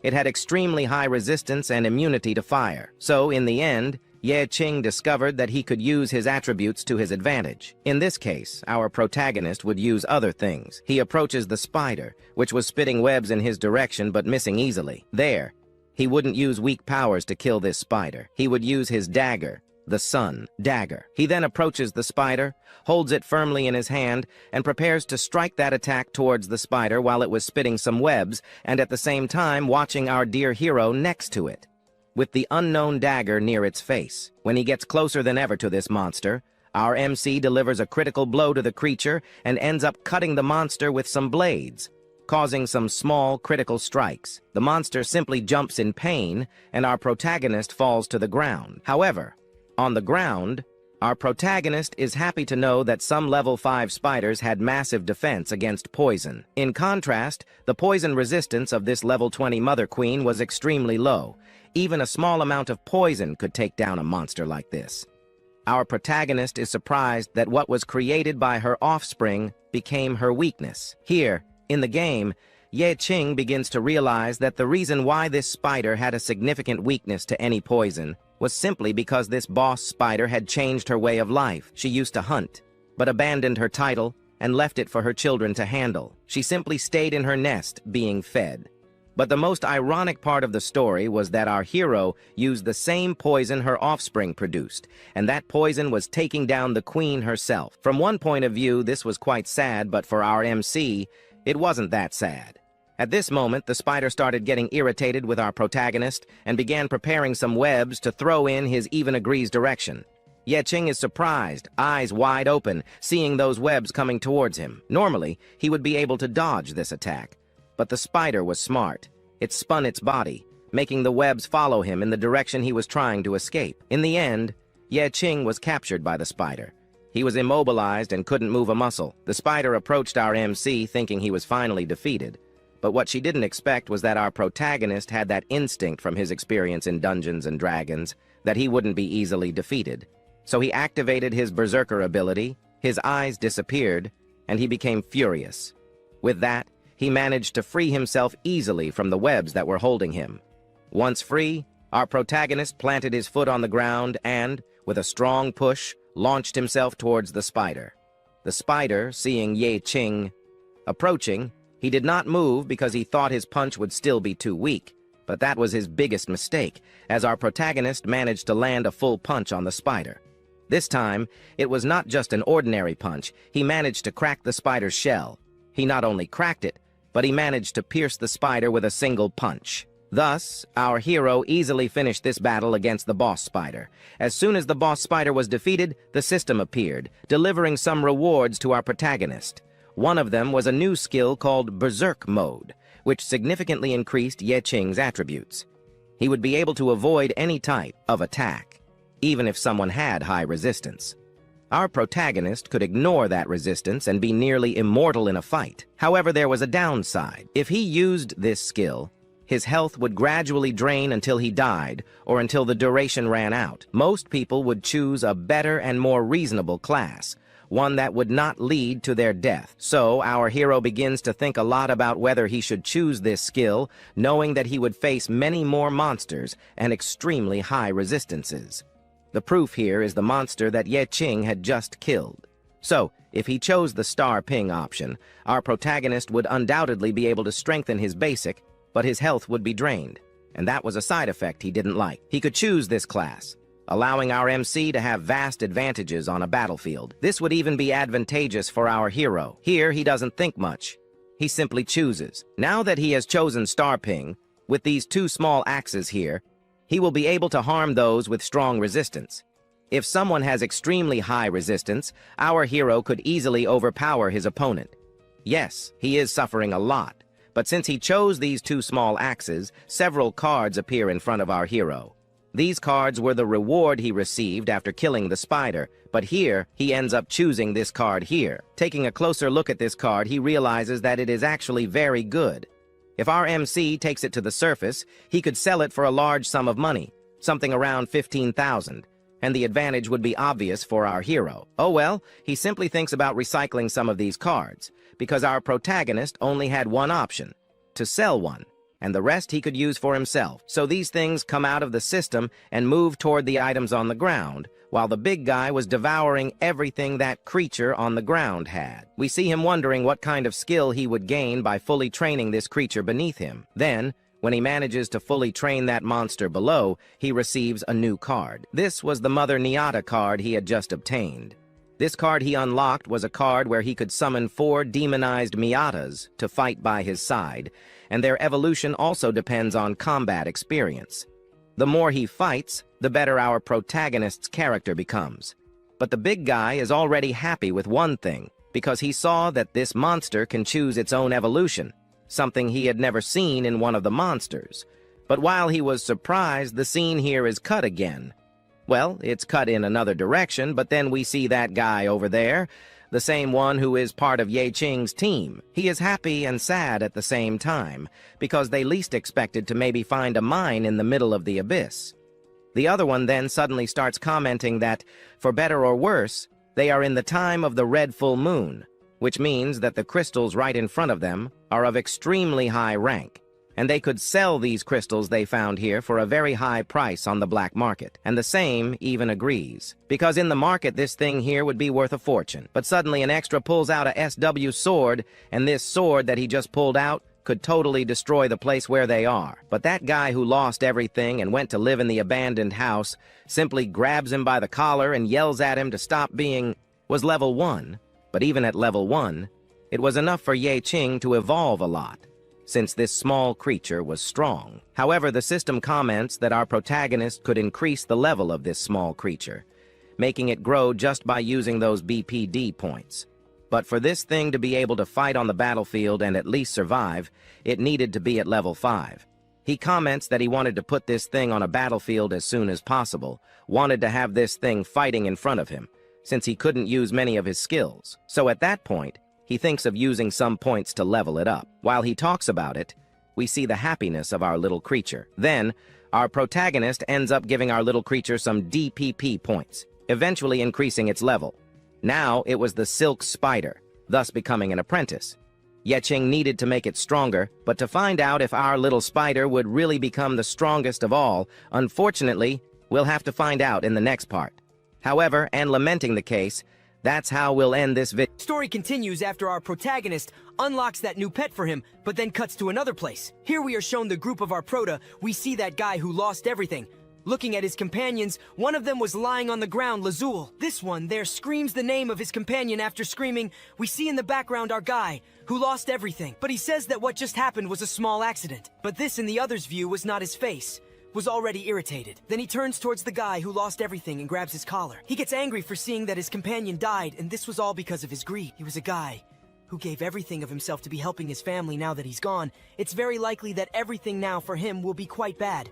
Speaker 1: It had extremely high resistance and immunity to fire. So, in the end, Yain discovered that he could use his attributes to his advantage. In this case, our protagonist would use other things. He approaches the spider, which was spitting webs in his direction but missing easily. There, he wouldn't use weak powers to kill this spider. He would use his dagger, the sun dagger. He then approaches the spider, holds it firmly in his hand, and prepares to strike that attack towards the spider while it was spitting some webs, and at the same time watching our dear hero next to it, with the unknown dagger near its face. When he gets closer than ever to this monster, our MC delivers a critical blow to the creature and ends up cutting the monster with some blades, causing some small critical strikes. The monster simply jumps in pain, and our protagonist falls to the ground. However, on the ground, our protagonist is happy to know that some level 5 spiders had massive defense against poison. In contrast, the poison resistance of this level 20 Mother Queen was extremely low. Even a small amount of poison could take down a monster like this. Our protagonist is surprised that what was created by her offspring became her weakness. Here, in the game, Yain begins to realize that the reason why this spider had a significant weakness to any poison was simply because this boss spider had changed her way of life. She used to hunt, but abandoned her title and left it for her children to handle. She simply stayed in her nest, being fed. But the most ironic part of the story was that our hero used the same poison her offspring produced, and that poison was taking down the queen herself. From one point of view, this was quite sad, but for our MC, it wasn't that sad. At this moment, the spider started getting irritated with our protagonist and began preparing some webs to throw in his even agrees direction. Yain is surprised, eyes wide open, seeing those webs coming towards him. Normally, he would be able to dodge this attack, but the spider was smart. It spun its body, making the webs follow him in the direction he was trying to escape. In the end, Yain was captured by the spider. He was immobilized and couldn't move a muscle. The spider approached our MC thinking he was finally defeated. But what she didn't expect was that our protagonist had that instinct from his experience in Dungeons and Dragons that he wouldn't be easily defeated. So he activated his berserker ability, his eyes disappeared, and he became furious. With that, he managed to free himself easily from the webs that were holding him. Once free, our protagonist planted his foot on the ground and, with a strong push, launched himself towards the spider. The spider, seeing Yain approaching, he did not move because he thought his punch would still be too weak, but that was his biggest mistake, as our protagonist managed to land a full punch on the spider. This time, it was not just an ordinary punch, he managed to crack the spider's shell. He not only cracked it, but he managed to pierce the spider with a single punch. Thus, our hero easily finished this battle against the boss spider. As soon as the boss spider was defeated, the system appeared, delivering some rewards to our protagonist. One of them was a new skill called Berserk Mode, which significantly increased Yeqing's attributes. He would be able to avoid any type of attack, even if someone had high resistance. Our protagonist could ignore that resistance and be nearly immortal in a fight. However, there was a downside. If he used this skill, his health would gradually drain until he died or until the duration ran out. Most people would choose a better and more reasonable class, one that would not lead to their death. So our hero begins to think a lot about whether he should choose this skill, knowing that he would face many more monsters and extremely high resistances. The proof here is the monster that Yeqing had just killed. So, if he chose the star ping option, our protagonist would undoubtedly be able to strengthen his basic, but his health would be drained, and that was a side effect he didn't like. He could choose this class, allowing our MC to have vast advantages on a battlefield. This would even be advantageous for our hero. Here, he doesn't think much. He simply chooses. Now that he has chosen star ping, with these two small axes here, he will be able to harm those with strong resistance. If someone has extremely high resistance, our hero could easily overpower his opponent. Yes, he is suffering a lot, but since he chose these two small axes, several cards appear in front of our hero. These cards were the reward he received after killing the spider, but here, he ends up choosing this card here. Taking a closer look at this card, he realizes that it is actually very good. If our MC takes it to the surface, he could sell it for a large sum of money, something around 15,000, and the advantage would be obvious for our hero. Oh well, he simply thinks about recycling some of these cards, because our protagonist only had one option, to sell one, and the rest he could use for himself. So these things come out of the system and move toward the items on the ground, while the big guy was devouring everything that creature on the ground had. We see him wondering what kind of skill he would gain by fully training this creature beneath him. Then, when he manages to fully train that monster below, he receives a new card. This was the Mother Nyata card he had just obtained. This card he unlocked was a card where he could summon 4 demonized Miatas to fight by his side, and their evolution also depends on combat experience. The more he fights, the better our protagonist's character becomes. But the big guy is already happy with one thing, because he saw that this monster can choose its own evolution, something he had never seen in one of the monsters. But while he was surprised, the scene here is cut again. Well, it's cut in another direction, but then we see that guy over there, the same one who is part of Yeqing's team. He is happy and sad at the same time, because they least expected to maybe find a mine in the middle of the abyss. The other one then suddenly starts commenting that, for better or worse, they are in the time of the red full moon, which means that the crystals right in front of them are of extremely high rank, and they could sell these crystals they found here for a very high price on the black market. And the same even agrees, because in the market this thing here would be worth a fortune. But suddenly an extra pulls out a SW sword, and this sword that he just pulled out could totally destroy the place where they are. But that guy who lost everything and went to live in the abandoned house simply grabs him by the collar and yells at him to stop being... was level 1. But even at level 1, it was enough for Yeqing to evolve a lot, since this small creature was strong. However, the system comments that our protagonist could increase the level of this small creature, making it grow just by using those BPD points. But for this thing to be able to fight on the battlefield and at least survive, it needed to be at level 5. He comments that he wanted to put this thing on a battlefield as soon as possible, wanted to have this thing fighting in front of him, since he couldn't use many of his skills. So at that point, he thinks of using some points to level it up. While he talks about it, we see the happiness of our little creature. Then, our protagonist ends up giving our little creature some DPP points, eventually increasing its level. Now it was the silk spider, thus becoming an apprentice. Yeqing needed to make it stronger, but to find out if our little spider would really become the strongest of all, unfortunately, we'll have to find out in the next part. However, and lamenting the case, that's how we'll end this video.
Speaker 2: Story continues after our protagonist unlocks that new pet for him, but then cuts to another place. Here we are shown the group of our prota. We see that guy who lost everything. Looking at his companions, one of them was lying on the ground, Lazul. This one there screams the name of his companion. After screaming, we see in the background our guy, who lost everything. But he says that what just happened was a small accident. But this, in the other's view, was not his face. Was already irritated. Then he turns towards the guy who lost everything and grabs his collar. He gets angry for seeing that his companion died, and this was all because of his greed. He was a guy who gave everything of himself to be helping his family. Now that he's gone, it's very likely that everything now for him will be quite bad.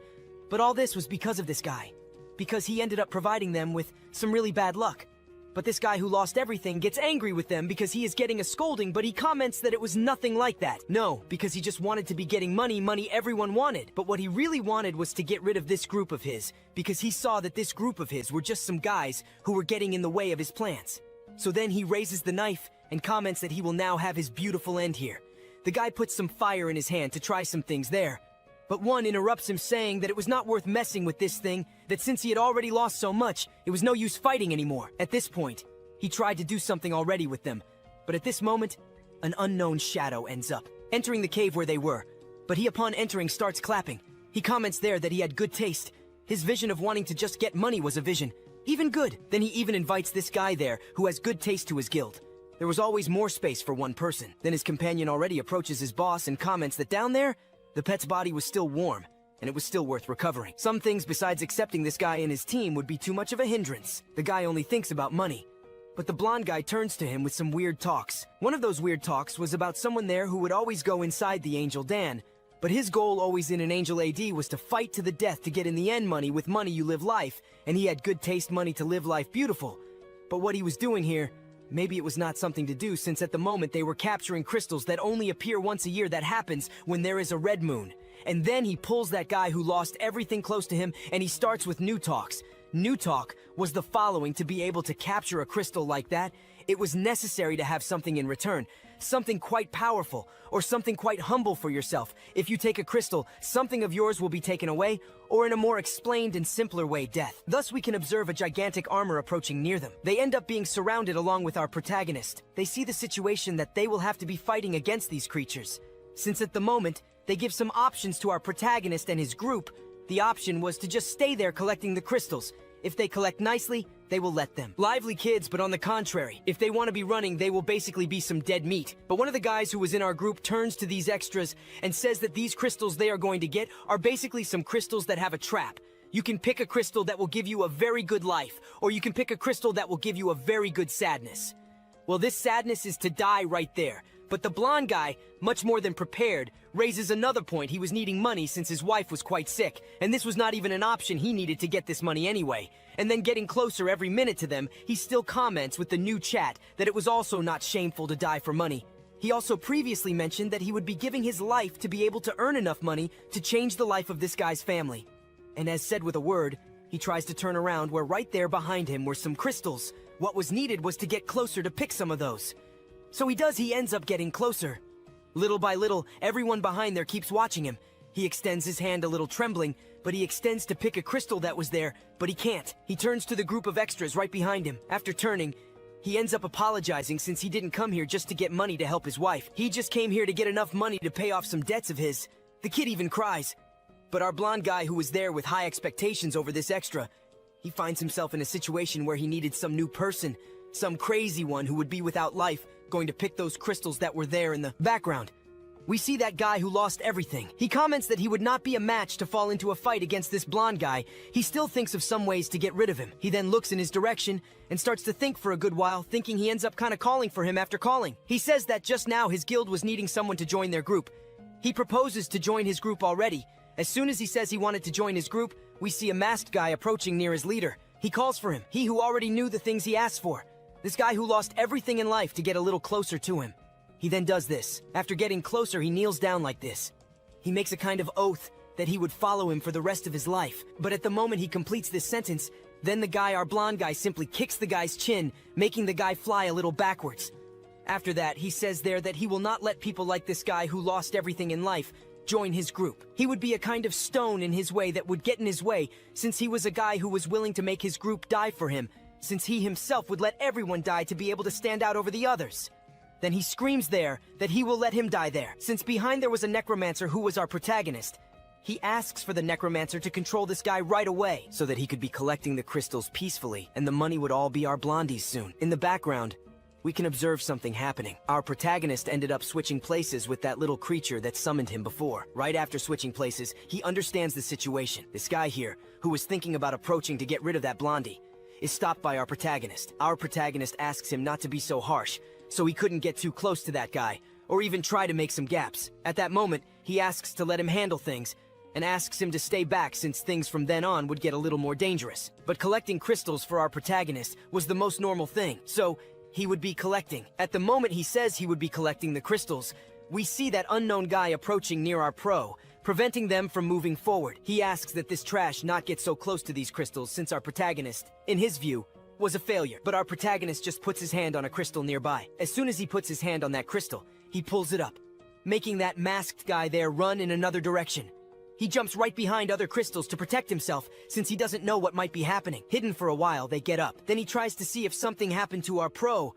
Speaker 2: But all this was because of this guy. Because he ended up providing them with some really bad luck. But this guy who lost everything gets angry with them because he is getting a scolding, but he comments that it was nothing like that. No, because he just wanted to be getting money everyone wanted. But what he really wanted was to get rid of this group of his, because he saw that this group of his were just some guys who were getting in the way of his plans. So then he raises the knife and comments that he will now have his beautiful end here. The guy puts some fire in his hand to try some things there. But one interrupts him, saying that it was not worth messing with this thing, that since he had already lost so much, it was no use fighting anymore. At this point, he tried to do something already with them. But at this moment, an unknown shadow ends up entering the cave where they were. But he, upon entering, starts clapping. He comments there that he had good taste. His vision of wanting to just get money was a vision. Even good. Then he even invites this guy there, who has good taste, to his guild. There was always more space for one person. Then his companion already approaches his boss and comments that down there, the pet's body was still warm, and it was still worth recovering. Some things besides accepting this guy in his team would be too much of a hindrance. The guy only thinks about money. But the blonde guy turns to him with some weird talks. One of those weird talks was about someone there who would always go inside the Angel Dan, but his goal always in an Angel AD was to fight to the death to get in the end money. With money you live life, and he had good taste, money to live life beautiful. But what he was doing here, maybe it was not something to do, since at the moment they were capturing crystals that only appear once a year. That happens when there is a red moon. And then he pulls that guy who lost everything close to him, and he starts with new talks. New talk was the following: to be able to capture a crystal like that, it was necessary to have something in return. Something quite powerful, or something quite humble for yourself. If you take a crystal, something of yours will be taken away, or in a more explained and simpler way, death. Thus we can observe a gigantic armor approaching near them. They end up being surrounded along with our protagonist. They see the situation that they will have to be fighting against these creatures. Since at the moment, they give some options to our protagonist and his group. The option was to just stay there collecting the crystals. If they collect nicely, they will let them. Lively kids, but on the contrary, if they want to be running, they will basically be some dead meat. But one of the guys who was in our group turns to these extras and says that these crystals they are going to get are basically some crystals that have a trap. You can pick a crystal that will give you a very good life, or you can pick a crystal that will give you a very good sadness. Well, this sadness is to die right there. But the blonde guy, much more than prepared, raises another point. He was needing money since his wife was quite sick, and this was not even an option. He needed to get this money anyway. And then getting closer every minute to them, he still comments with the new chat that it was also not shameful to die for money. He also previously mentioned that he would be giving his life to be able to earn enough money to change the life of this guy's family. And as said with a word, he tries to turn around where right there behind him were some crystals. What was needed was to get closer to pick some of those. So he ends up getting closer. Little by little, everyone behind there keeps watching him. He extends his hand a little trembling, but he extends to pick a crystal that was there, but he can't. He turns to the group of extras right behind him. After turning, he ends up apologizing since he didn't come here just to get money to help his wife. He just came here to get enough money to pay off some debts of his. The kid even cries. But our blonde guy who was there with high expectations over this extra, he finds himself in a situation where he needed some new person, some crazy one who would be without life, going to pick those crystals that were there in the background. We see that guy who lost everything. He comments that he would not be a match to fall into a fight against this blonde guy. He still thinks of some ways to get rid of him. He then looks in his direction and starts to think for a good while, thinking he ends up kind of calling for him after calling. He says that just now his guild was needing someone to join their group. He proposes to join his group already. As soon as he says he wanted to join his group, we see a masked guy approaching near his leader. He calls for him, he who already knew the things he asked for. This guy who lost everything in life to get a little closer to him. He then does this. After getting closer, he kneels down like this. He makes a kind of oath that he would follow him for the rest of his life. But at the moment he completes this sentence, then the guy, our blonde guy, simply kicks the guy's chin, making the guy fly a little backwards. After that, he says there that he will not let people like this guy who lost everything in life join his group. He would be a kind of stone in his way that would get in his way, since he was a guy who was willing to make his group die for him, since he himself would let everyone die to be able to stand out over the others. Then he screams there that he will let him die there. Since behind there was a necromancer who was our protagonist, He asks for the Necromancer to control this guy right away, so that he could be collecting the crystals peacefully, and the money would all be our blondies soon. In the background, we can observe something happening. Our protagonist ended up switching places with that little creature that summoned him before. Right after switching places, he understands the situation. This guy here, who was thinking about approaching to get rid of that blondie, is stopped by our protagonist. Our protagonist asks him not to be so harsh, so he couldn't get too close to that guy, or even try to make some gaps. At that moment, he asks to let him handle things, and asks him to stay back since things from then on would get a little more dangerous. But collecting crystals for our protagonist was the most normal thing, so he would be collecting. At the moment he says he would be collecting the crystals, we see that unknown guy approaching near our pro, preventing them from moving forward. He asks that this trash not get so close to these crystals since our protagonist, in his view, was a failure. But our protagonist just puts his hand on a crystal nearby. As soon as he puts his hand on that crystal, he pulls it up, making that masked guy there run in another direction. He jumps right behind other crystals to protect himself, since he doesn't know what might be happening. Hidden for a while, they get up. Then he tries to see if something happened to our pro,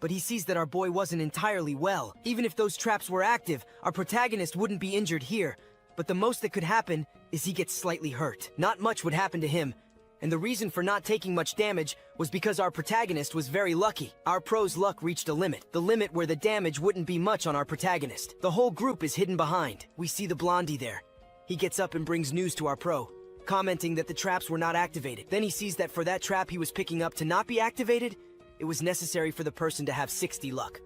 Speaker 2: but he sees that our boy wasn't entirely well. Even if those traps were active, our protagonist wouldn't be injured here, but the most that could happen is he gets slightly hurt. Not much would happen to him, and the reason for not taking much damage was because our protagonist was very lucky. Our pro's luck reached a limit, the limit where the damage wouldn't be much on our protagonist. The whole group is hidden behind. We see the blondie there. He gets up and brings news to our pro, commenting that the traps were not activated. Then he sees that for that trap he was picking up to not be activated, it was necessary for the person to have 60 luck,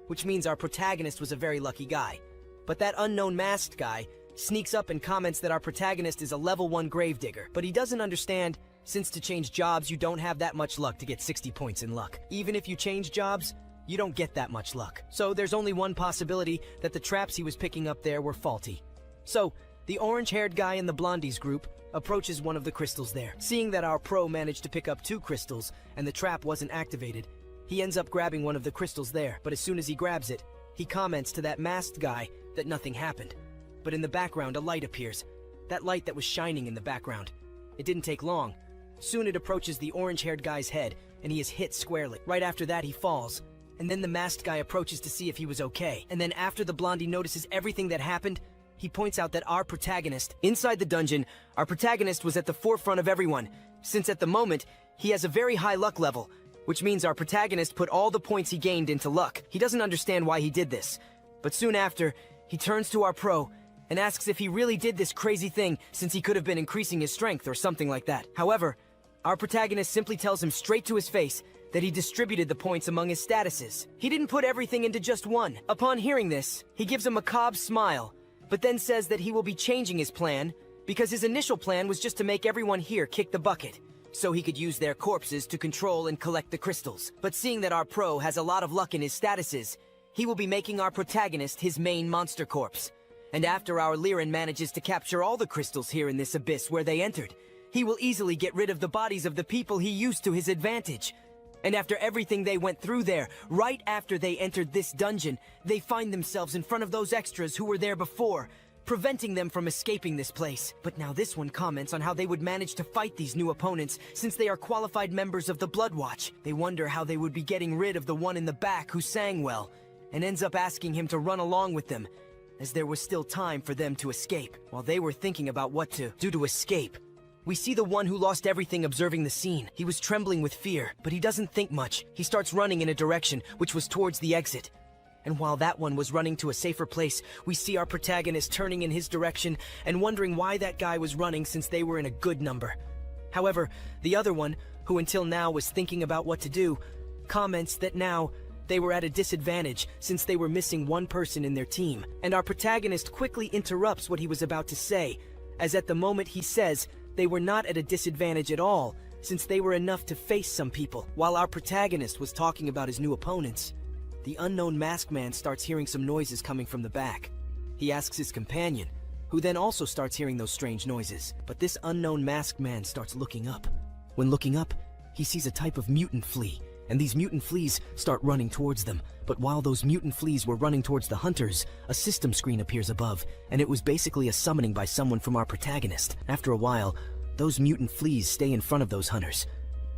Speaker 2: which means our protagonist was a very lucky guy. But that unknown masked guy sneaks up and comments that our protagonist is a level 1 gravedigger, but he doesn't understand, since to change jobs you don't have that much luck to get 60 points in luck. Even if you change jobs, you don't get that much luck. So there's only one possibility that the traps he was picking up there were faulty. So the orange-haired guy in the blondies group approaches one of the crystals there. Seeing that our pro managed to pick up 2 crystals and the trap wasn't activated, he ends up grabbing one of the crystals there. But as soon as he grabs it, he comments to that masked guy that nothing happened. But in the background, a light appears. That light that was shining in the background. It didn't take long. Soon it approaches the orange-haired guy's head, and he is hit squarely. Right after that, he falls. And then the masked guy approaches to see if he was okay. And then after the blondie notices everything that happened, he points out that our protagonist, inside the dungeon, our protagonist was at the forefront of everyone, since at the moment, he has a very high luck level, which means our protagonist put all the points he gained into luck. He doesn't understand why he did this, but soon after, he turns to our pro and asks if he really did this crazy thing since he could have been increasing his strength or something like that. However, our protagonist simply tells him straight to his face that he distributed the points among his statuses. He didn't put everything into just one. Upon hearing this, he gives a macabre smile, but then says that he will be changing his plan because his initial plan was just to make everyone here kick the bucket, so he could use their corpses to control and collect the crystals. But seeing that our pro has a lot of luck in his statuses, he will be making our protagonist his main monster corpse. And after our Liren manages to capture all the crystals here in this abyss where they entered, he will easily get rid of the bodies of the people he used to his advantage. And after everything they went through there, right after they entered this dungeon, they find themselves in front of those extras who were there before, preventing them from escaping this place. But now this one comments on how they would manage to fight these new opponents since they are qualified members of the Blood Watch. They wonder how they would be getting rid of the one in the back who sang well, and ends up asking him to run along with them, as there was still time for them to escape. While they were thinking about what to do to escape, we see the one who lost everything observing the scene. He was trembling with fear, but he doesn't think much. He starts running in a direction which was towards the exit. And while that one was running to a safer place, we see our protagonist turning in his direction and wondering why that guy was running since they were in a good number. However, the other one, who until now was thinking about what to do, comments that now they were at a disadvantage since they were missing one person in their team. And our protagonist quickly interrupts what he was about to say, as at the moment he says they were not at a disadvantage at all, since they were enough to face some people. While our protagonist was talking about his new opponents, the unknown masked man starts hearing some noises coming from the back. He asks his companion, who then also starts hearing those strange noises. But this unknown masked man starts looking up. When looking up, he sees a type of mutant flea, and these mutant fleas start running towards them. But while those mutant fleas were running towards the hunters, a system screen appears above, and it was basically a summoning by someone from our protagonist. After a while, those mutant fleas stay in front of those hunters.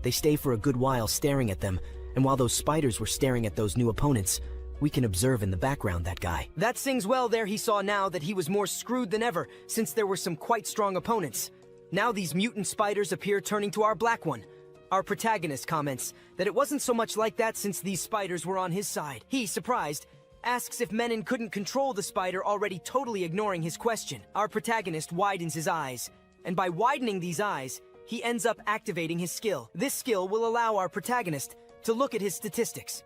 Speaker 2: They stay for a good while staring at them, and while those spiders were staring at those new opponents, We can observe in the background that guy. That sings well there. He saw now that he was more screwed than ever, since there were some quite strong opponents. Now these mutant spiders appear, turning to our black one. Our protagonist comments that it wasn't so much like that since these spiders were on his side. He, surprised, asks if Menon couldn't control the spider, already totally ignoring his question. Our protagonist widens his eyes, and by widening these eyes, he ends up activating his skill. This skill will allow our protagonist to look at his statistics.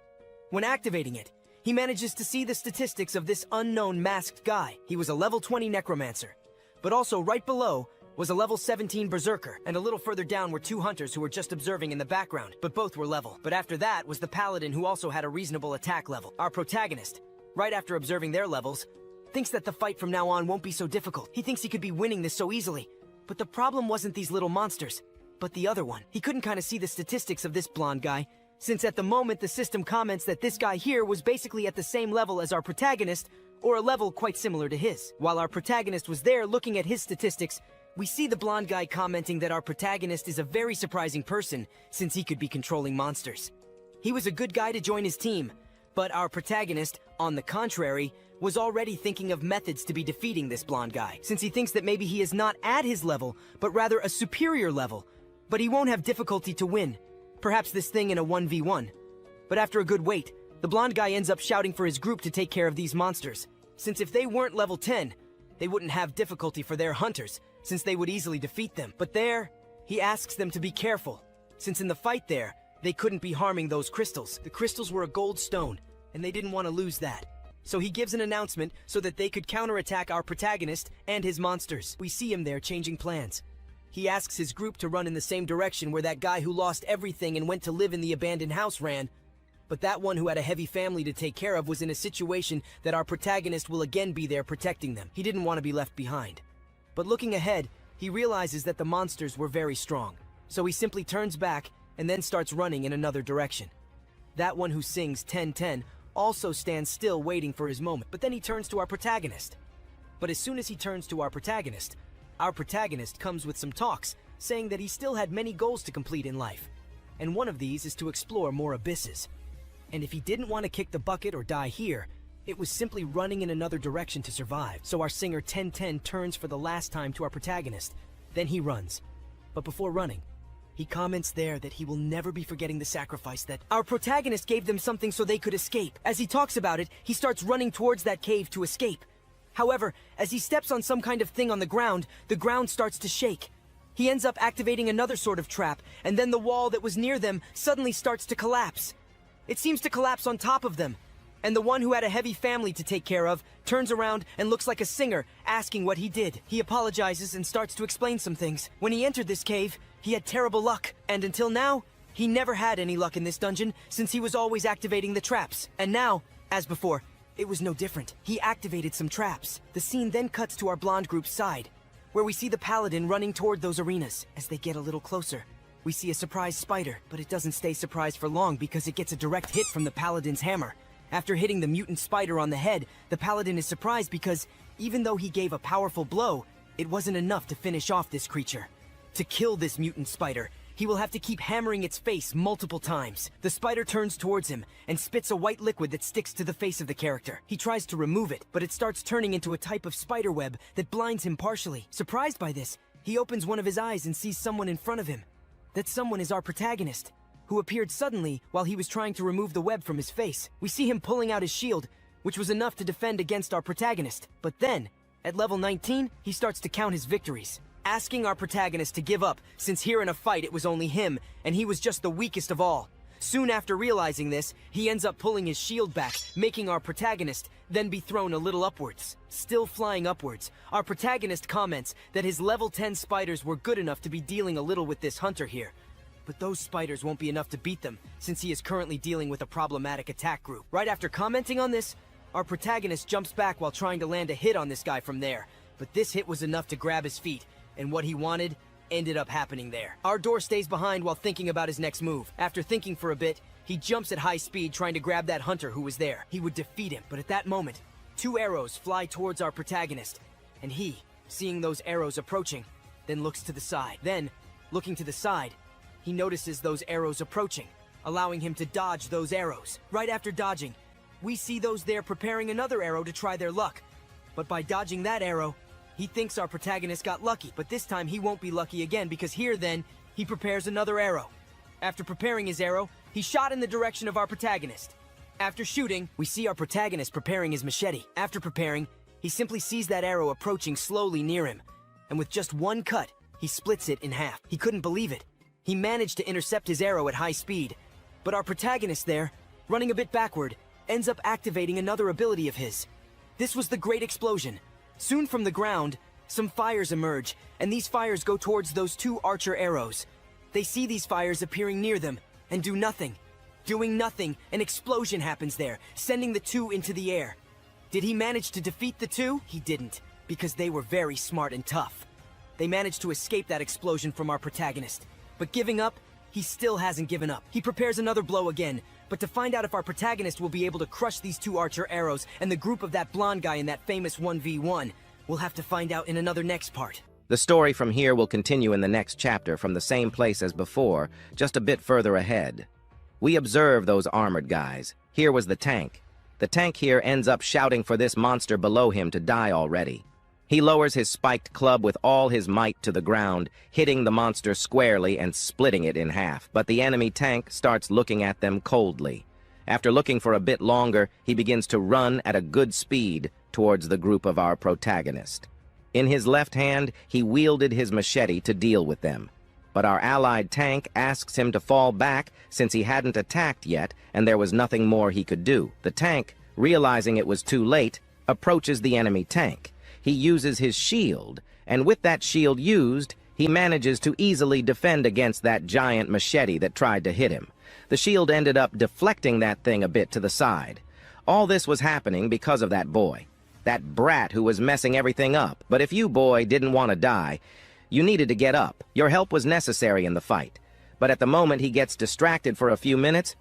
Speaker 2: When activating it, he manages to see the statistics of this unknown masked guy. He was a level 20 Necromancer, but also right below was a level 17 Berserker, and a little further down were 2 hunters who were just observing in the background, but both were level. But after that was the Paladin, who also had a reasonable attack level. Our protagonist, right after observing their levels, thinks that the fight from now on won't be so difficult. He thinks he could be winning this so easily. But the problem wasn't these little monsters, but the other one. He couldn't kind of see the statistics of this blonde guy, since at the moment the system comments that this guy here was basically at the same level as our protagonist, or a level quite similar to his. While our protagonist was there looking at his statistics, we see the blonde guy commenting that our protagonist is a very surprising person, since he could be controlling monsters. He was a good guy to join his team, but our protagonist, on the contrary, was already thinking of methods to be defeating this blonde guy, since he thinks that maybe he is not at his level, but rather a superior level. But he won't have difficulty to win. Perhaps this thing in a 1v1. But after a good wait, the blonde guy ends up shouting for his group to take care of these monsters, since if they weren't level 10, they wouldn't have difficulty for their hunters, since they would easily defeat them. But there, he asks them to be careful, since in the fight there, they couldn't be harming those crystals. The crystals were a gold stone, and they didn't want to lose that. So he gives an announcement so that they could counterattack our protagonist and his monsters. We see him there changing plans. He asks his group to run in the same direction where that guy who lost everything and went to live in the abandoned house ran. But that one who had a heavy family to take care of was in a situation that our protagonist will again be there protecting them. He didn't want to be left behind. But looking ahead, he realizes that the monsters were very strong. So he simply turns back and then starts running in another direction. That one who sings 10-10 also stands still waiting for his moment. But then he turns to our protagonist. But as soon as he turns to our protagonist comes with some talks, saying that he still had many goals to complete in life. And one of these is to explore more abysses. And if he didn't want to kick the bucket or die here, it was simply running in another direction to survive. So our singer 1010 turns for the last time to our protagonist. Then he runs. But before running, he comments there that he will never be forgetting the sacrifice that our protagonist gave them, something so they could escape. As he talks about it, he starts running towards that cave to escape. However, as he steps on some kind of thing on the ground starts to shake. He ends up activating another sort of trap, and then the wall that was near them suddenly starts to collapse. It seems to collapse on top of them, and the one who had a heavy family to take care of turns around and looks like a singer, asking what he did. He apologizes and starts to explain some things. When he entered this cave, he had terrible luck, and until now, he never had any luck in this dungeon since he was always activating the traps. And now, as before, it was no different. He activated some traps. The scene then cuts to our blonde group's side, where we see the Paladin running toward those arenas. As they get a little closer, we see a surprise spider, but it doesn't stay surprised for long because it gets a direct hit from the Paladin's hammer. After hitting the mutant spider on the head, the Paladin is surprised because, even though he gave a powerful blow, it wasn't enough to finish off this creature. To kill this mutant spider, he will have to keep hammering its face multiple times. The spider turns towards him and spits a white liquid that sticks to the face of the character. He tries to remove it, but it starts turning into a type of spider web that blinds him partially. Surprised by this, he opens one of his eyes and sees someone in front of him. That someone is our protagonist, who appeared suddenly while he was trying to remove the web from his face. We see him pulling out his shield, which was enough to defend against our protagonist. But then, at level 19, he starts to count his victories, asking our protagonist to give up, since here in a fight it was only him, and he was just the weakest of all. Soon after realizing this, he ends up pulling his shield back, making our protagonist then be thrown a little upwards. Still flying upwards, our protagonist comments that his level 10 spiders were good enough to be dealing a little with this hunter here. But those spiders won't be enough to beat them, since he is currently dealing with a problematic attack group. Right after commenting on this, our protagonist jumps back while trying to land a hit on this guy from there. But this hit was enough to grab his feet, and what he wanted ended up happening there. Our door stays behind while thinking about his next move. After thinking for a bit, he jumps at high speed trying to grab that hunter who was there. He would defeat him, but at that moment, 2 arrows fly towards our protagonist, and he, seeing those arrows approaching, then looks to the side. Then, looking to the side, he notices those arrows approaching, allowing him to dodge those arrows. Right after dodging, we see those there preparing another arrow to try their luck. But by dodging that arrow, he thinks our protagonist got lucky, but this time he won't be lucky again because here then, he prepares another arrow. After preparing his arrow, he shot in the direction of our protagonist. After shooting, we see our protagonist preparing his machete. After preparing, he simply sees that arrow approaching slowly near him, and with just one cut, he splits it in half. He couldn't believe it. He managed to intercept his arrow at high speed, but our protagonist there, running a bit backward, ends up activating another ability of his. This was the Great Explosion. Soon from the ground, some fires emerge, and these fires go towards those two archer arrows. They see these fires appearing near them, and do nothing. Doing nothing, an explosion happens there, sending the two into the air. Did he manage to defeat the two? He didn't, because they were very smart and tough. They managed to escape that explosion from our protagonist. But giving up, he still hasn't given up. He prepares another blow again, but to find out if our protagonist will be able to crush these two archer arrows and the group of that blonde guy in that famous 1v1, we'll have to find out in another next part.
Speaker 1: The story from here will continue in the next chapter from the same place as before, just a bit further ahead. We observe those armored guys. Here was the tank. The tank here ends up shouting for this monster below him to die already. He lowers his spiked club with all his might to the ground, hitting the monster squarely and splitting it in half. But the enemy tank starts looking at them coldly. After looking for a bit longer, he begins to run at a good speed towards the group of our protagonist. In his left hand, he wielded his machete to deal with them. But our allied tank asks him to fall back since he hadn't attacked yet and there was nothing more he could do. The tank, realizing it was too late, approaches the enemy tank. He uses his shield, and with that shield used, he manages to easily defend against that giant machete that tried to hit him. The shield ended up deflecting that thing a bit to the side. All this was happening because of that boy. That brat who was messing everything up. But if you, boy, didn't want to die, you needed to get up. Your help was necessary in the fight. But at the moment he gets distracted for a few minutes,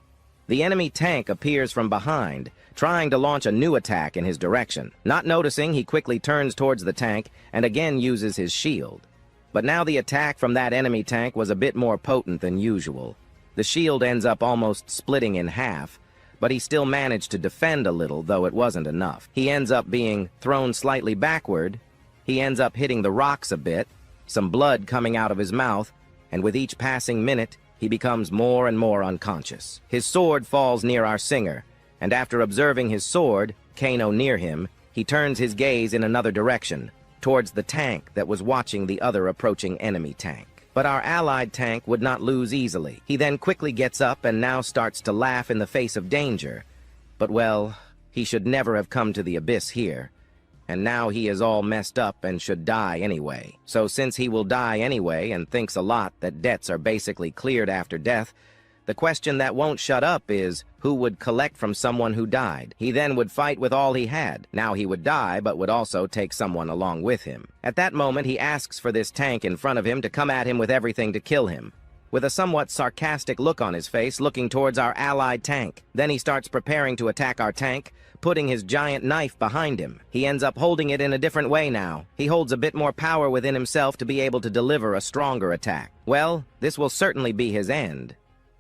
Speaker 1: the enemy tank appears from behind, trying to launch a new attack in his direction. Not noticing, he quickly turns towards the tank and again uses his shield. But now the attack from that enemy tank was a bit more potent than usual. The shield ends up almost splitting in half, but he still managed to defend a little, though it wasn't enough. He ends up being thrown slightly backward. He ends up hitting the rocks a bit, some blood coming out of his mouth, and with each passing minute, he becomes more and more unconscious. His sword falls near our singer, and after observing his sword, Kano near him, he turns his gaze in another direction, towards the tank that was watching the other approaching enemy tank. But our allied tank would not lose easily. He then quickly gets up and now starts to laugh in the face of danger. But well, he should never have come to the abyss here. And now he is all messed up and should die anyway. So since he will die anyway and thinks a lot that debts are basically cleared after death, the question that won't shut up is, who would collect from someone who died? He then would fight with all he had. Now he would die, but would also take someone along with him. At that moment, he asks for this tank in front of him to come at him with everything to kill him, with a somewhat sarcastic look on his face, looking towards our allied tank. Then he starts preparing to attack our tank, putting his giant knife behind him. He ends up holding it in a different way now. He holds a bit more power within himself to be able to deliver a stronger attack. Well, this will certainly be his end.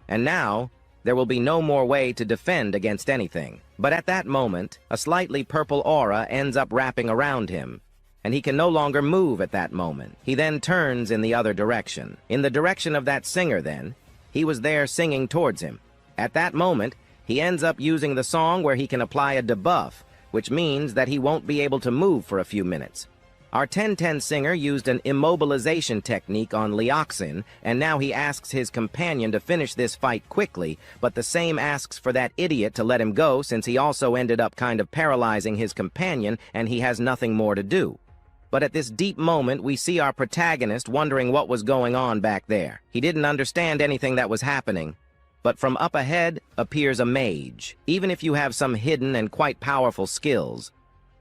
Speaker 1: And now, there will be no more way to defend against anything. But at that moment, a slightly purple aura ends up wrapping around him, and he can no longer move at that moment. He then turns in the other direction. In the direction of that singer then, he was there singing towards him. At that moment, he ends up using the song where he can apply a debuff, which means that he won't be able to move for a few minutes. Our 1010 singer used an immobilization technique on Leoxin, and now he asks his companion to finish this fight quickly, but the same asks for that idiot to let him go since he also ended up kind of paralyzing his companion and he has nothing more to do. But at this deep moment, we see our protagonist wondering what was going on back there. He didn't understand anything that was happening. But from up ahead appears a mage. Even if you have some hidden and quite powerful skills,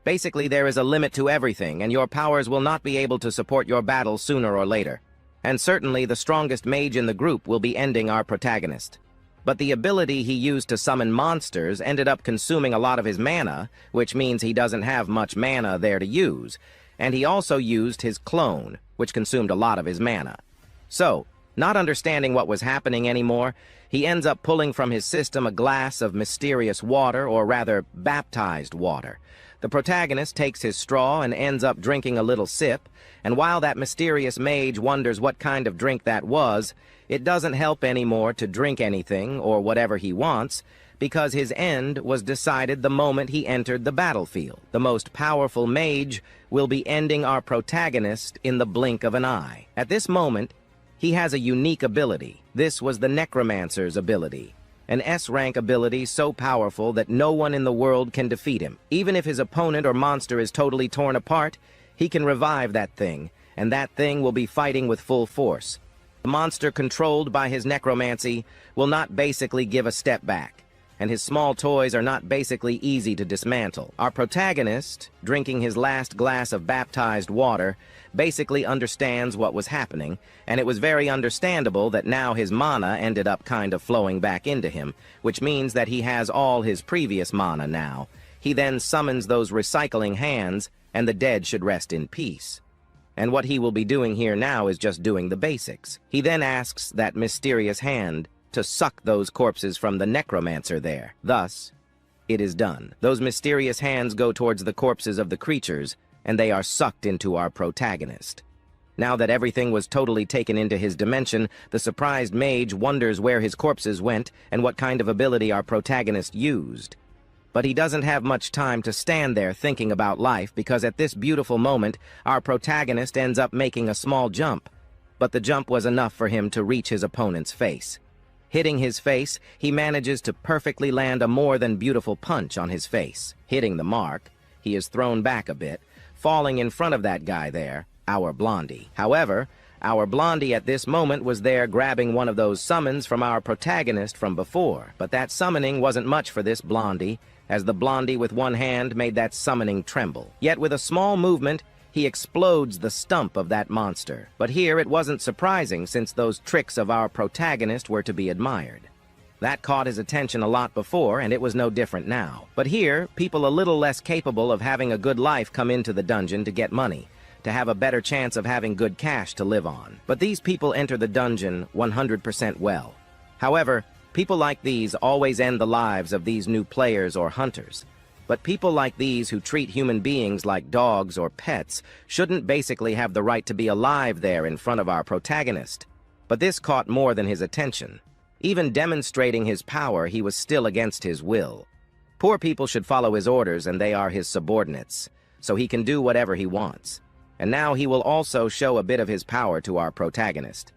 Speaker 1: basically there is a limit to everything, and your powers will not be able to support your battle sooner or later. And certainly the strongest mage in the group will be ending our protagonist. But the ability he used to summon monsters ended up consuming a lot of his mana, which means he doesn't have much mana there to use. And he also used his clone, which consumed a lot of his mana. So, Not understanding what was happening anymore, he ends up pulling from his system a glass of mysterious water, or rather, baptized water. The protagonist takes his straw and ends up drinking a little sip, and while that mysterious mage wonders what kind of drink that was, it doesn't help anymore to drink anything, or whatever he wants, because his end was decided the moment he entered the battlefield. The most powerful mage will be ending our protagonist in the blink of an eye. At this moment, he has a unique ability. This was the Necromancer's ability. An S-rank ability so powerful that no one in the world can defeat him. Even if his opponent or monster is totally torn apart, he can revive that thing, and that thing will be fighting with full force. The monster controlled by his necromancy will not basically give a step back, and his small toys are not basically easy to dismantle. Our protagonist, drinking his last glass of baptized water, basically understands what was happening, and it was very understandable that now his mana ended up kind of flowing back into him, which means that he has all his previous mana now. He then summons those recycling hands, and the dead should rest in peace. And what he will be doing here now is just doing the basics. He then asks that mysterious hand to suck those corpses from the necromancer there. Thus, it is done. Those mysterious hands go towards the corpses of the creatures, and they are sucked into our protagonist. Now that everything was totally taken into his dimension, the surprised mage wonders where his corpses went and what kind of ability our protagonist used. But he doesn't have much time to stand there thinking about life, because at this beautiful moment, our protagonist ends up making a small jump. But the jump was enough for him to reach his opponent's face. Hitting his face, he manages to perfectly land a more than beautiful punch on his face. Hitting the mark, he is thrown back a bit, falling in front of that guy there, our Blondie. However, our Blondie at this moment was there grabbing one of those summons from our protagonist from before. But that summoning wasn't much for this Blondie, as the Blondie with one hand made that summoning tremble. Yet with a small movement, he explodes the stump of that monster. But here it wasn't surprising, since those tricks of our protagonist were to be admired. That caught his attention a lot before, and it was no different now. But here, people a little less capable of having a good life come into the dungeon to get money, to have a better chance of having good cash to live on. But these people enter the dungeon 100% well. However, people like these always end the lives of these new players or hunters. But people like these who treat human beings like dogs or pets shouldn't basically have the right to be alive there in front of our protagonist. But this caught more than his attention. Even demonstrating his power, he was still against his will. Poor people should follow his orders, and they are his subordinates, so he can do whatever he wants. And now he will also show a bit of his power to our protagonist.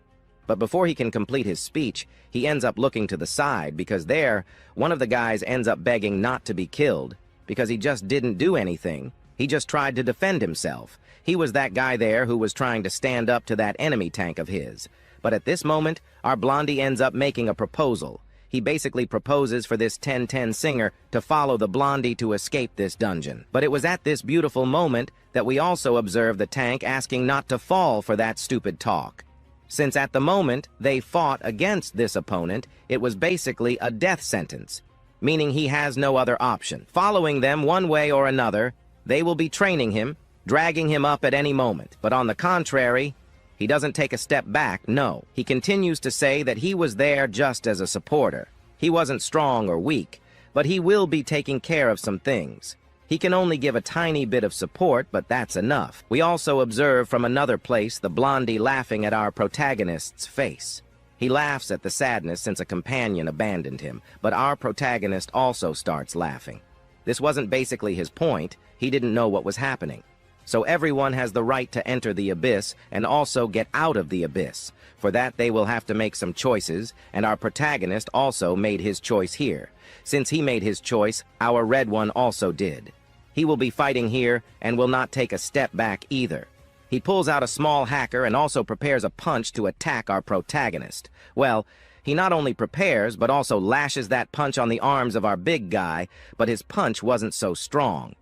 Speaker 1: But before he can complete his speech, he ends up looking to the side, because there, one of the guys ends up begging not to be killed, because he just didn't do anything. He just tried to defend himself. He was that guy there who was trying to stand up to that enemy tank of his. But at this moment, our Blondie ends up making a proposal. He basically proposes for this 10-10 singer to follow the Blondie to escape this dungeon. But it was at this beautiful moment that we also observe the tank asking not to fall for that stupid talk. Since at the moment they fought against this opponent, it was basically a death sentence, meaning he has no other option. Following them one way or another, they will be training him, dragging him up at any moment. But on the contrary, he doesn't take a step back, no. He continues to say that he was there just as a supporter. He wasn't strong or weak, but he will be taking care of some things. He can only give a tiny bit of support, but that's enough. We also observe from another place the Blondie laughing at our protagonist's face. He laughs at the sadness since a companion abandoned him, but our protagonist also starts laughing. This wasn't basically his point. He didn't know what was happening. So everyone has the right to enter the abyss and also get out of the abyss. For that, they will have to make some choices, and our protagonist also made his choice here. Since he made his choice, our red one also did. He will be fighting here and will not take a step back either. He pulls out a small hacker and also prepares a punch to attack our protagonist. Well, he not only prepares, but also lashes that punch on the arms of our big guy, but his punch wasn't so strong.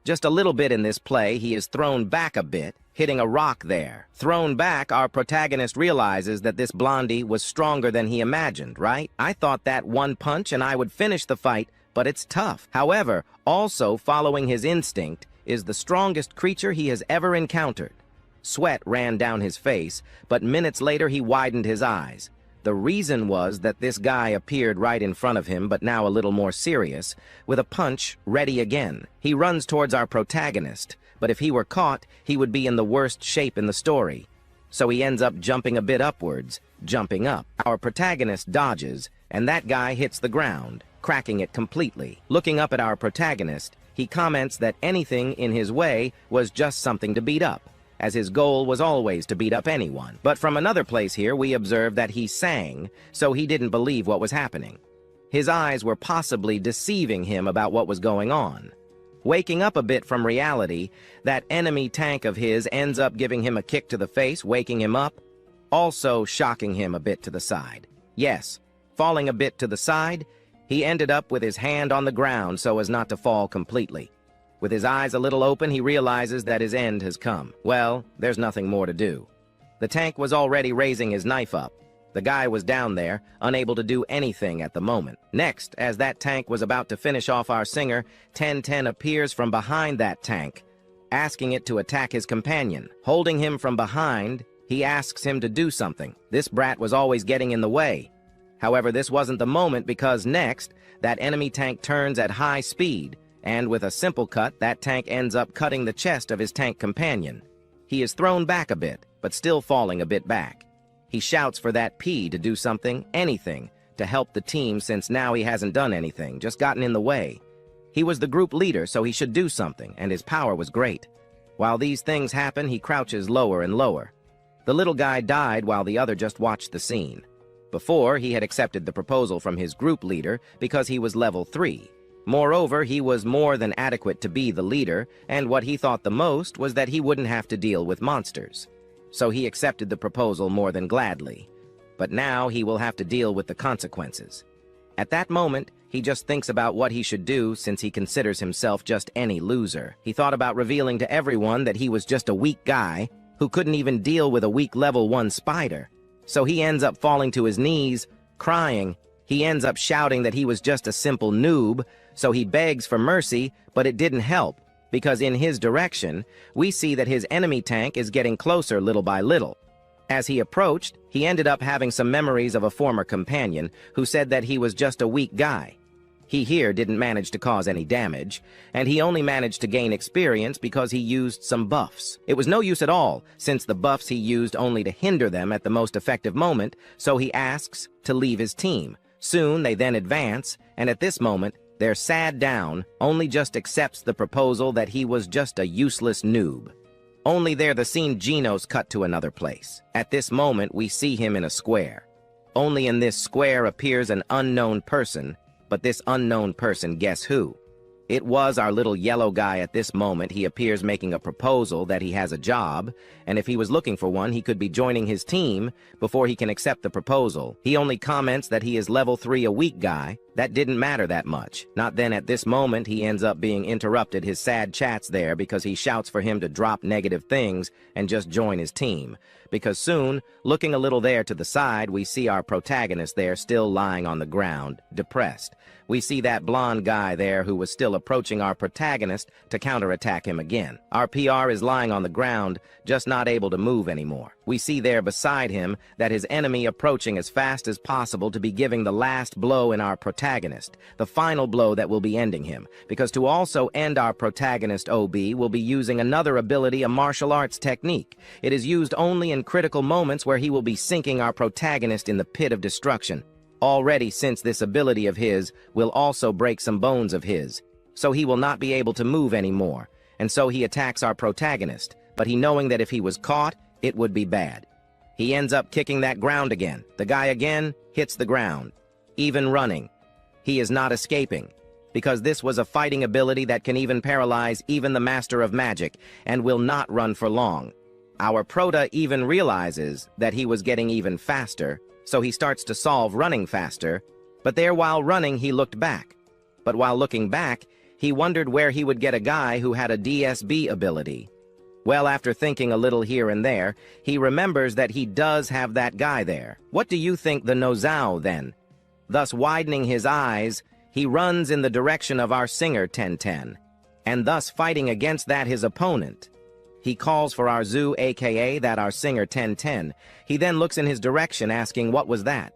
Speaker 1: Just a little bit in this play, he is thrown back a bit, hitting a rock there. Thrown back, our protagonist realizes that this Blondie was stronger than he imagined, right? I thought that one punch and I would finish the fight, but it's tough. However, also following his instinct is the strongest creature he has ever encountered. Sweat ran down his face, but minutes later he widened his eyes. The reason was that this guy appeared right in front of him, but now a little more serious, with a punch ready again. He runs towards our protagonist, but if he were caught, he would be in the worst shape in the story. So he ends up jumping a bit upwards, jumping up. Our protagonist dodges, and that guy hits the ground, cracking it completely. Looking up at our protagonist, he comments that anything in his way was just something to beat up, as his goal was always to beat up anyone. But from another place here, we observed that he sang, so he didn't believe what was happening. His eyes were possibly deceiving him about what was going on. Waking up a bit from reality, that enemy tank of his ends up giving him a kick to the face, waking him up, also shocking him a bit to the side. Yes, falling a bit to the side, he ended up with his hand on the ground so as not to fall completely. With his eyes a little open, he realizes that his end has come. Well, there's nothing more to do. The tank was already raising his knife up. The guy was down there, unable to do anything at the moment. Next, as that tank was about to finish off our singer, 1010 appears from behind that tank, asking it to attack his companion. Holding him from behind, he asks him to do something. This brat was always getting in the way. However, this wasn't the moment because next, that enemy tank turns at high speed, and with a simple cut, that tank ends up cutting the chest of his tank companion. He is thrown back a bit, but still falling a bit back. He shouts for that P to do something, anything, to help the team since now he hasn't done anything, just gotten in the way. He was the group leader, so he should do something, and his power was great. While these things happen, he crouches lower and lower. The little guy died while the other just watched the scene. Before, he had accepted the proposal from his group leader because he was level 3. Moreover, he was more than adequate to be the leader, and what he thought the most was that he wouldn't have to deal with monsters. So he accepted the proposal more than gladly. But now he will have to deal with the consequences. At that moment, he just thinks about what he should do since he considers himself just any loser. He thought about revealing to everyone that he was just a weak guy who couldn't even deal with a weak level 1 spider. So he ends up falling to his knees, crying. He ends up shouting that he was just a simple noob, so he begs for mercy, but it didn't help. Because in his direction, we see that his enemy tank is getting closer little by little. As he approached, he ended up having some memories of a former companion who said that he was just a weak guy. He here didn't manage to cause any damage, and he only managed to gain experience because he used some buffs. It was no use at all, since the buffs he used only to hinder them at the most effective moment, so he asks to leave his team. Soon they then advance, and at this moment, their sad down only just accepts the proposal that he was just a useless noob. Only there the scene Geno's cut to another place. At this moment we see him in a square. Only in this square appears an unknown person, but this unknown person, guess who? It was our little yellow guy. At this moment he appears making a proposal that he has a job, and if he was looking for one he could be joining his team before he can accept the proposal. He only comments that he is level 3, a weak guy. That didn't matter that much. Not then. At this moment he ends up being interrupted his sad chats there because he shouts for him to drop negative things and just join his team. Because soon, looking a little there to the side, we see our protagonist there still lying on the ground, depressed. We see that blonde guy there who was still approaching our protagonist to counterattack him again. Our PR is lying on the ground, just not able to move anymore. We see there beside him that his enemy approaching as fast as possible to be giving the last blow in our protagonist, the final blow that will be ending him, because to also end our protagonist OB will be using another ability, a martial arts technique. It is used only in critical moments where he will be sinking our protagonist in the pit of destruction. Already, since this ability of his will also break some bones of his, so he will not be able to move anymore, and so he attacks our protagonist, but he knowing that if he was caught, it would be bad. He ends up kicking that ground again. The guy again hits the ground. Even running. He is not escaping, because this was a fighting ability that can even paralyze even the master of magic, and will not run for long. Our prota even realizes that he was getting even faster, so he starts to solve running faster, but there while running he looked back. But while looking back, he wondered where he would get a guy who had a DSB ability. Well, after thinking a little here and there, he remembers that he does have that guy there. What do you think the Nozao then? Thus widening his eyes, he runs in the direction of our singer 1010, and thus fighting against that his opponent. He calls for our zoo, aka that our singer 1010. He then looks in his direction asking what was that.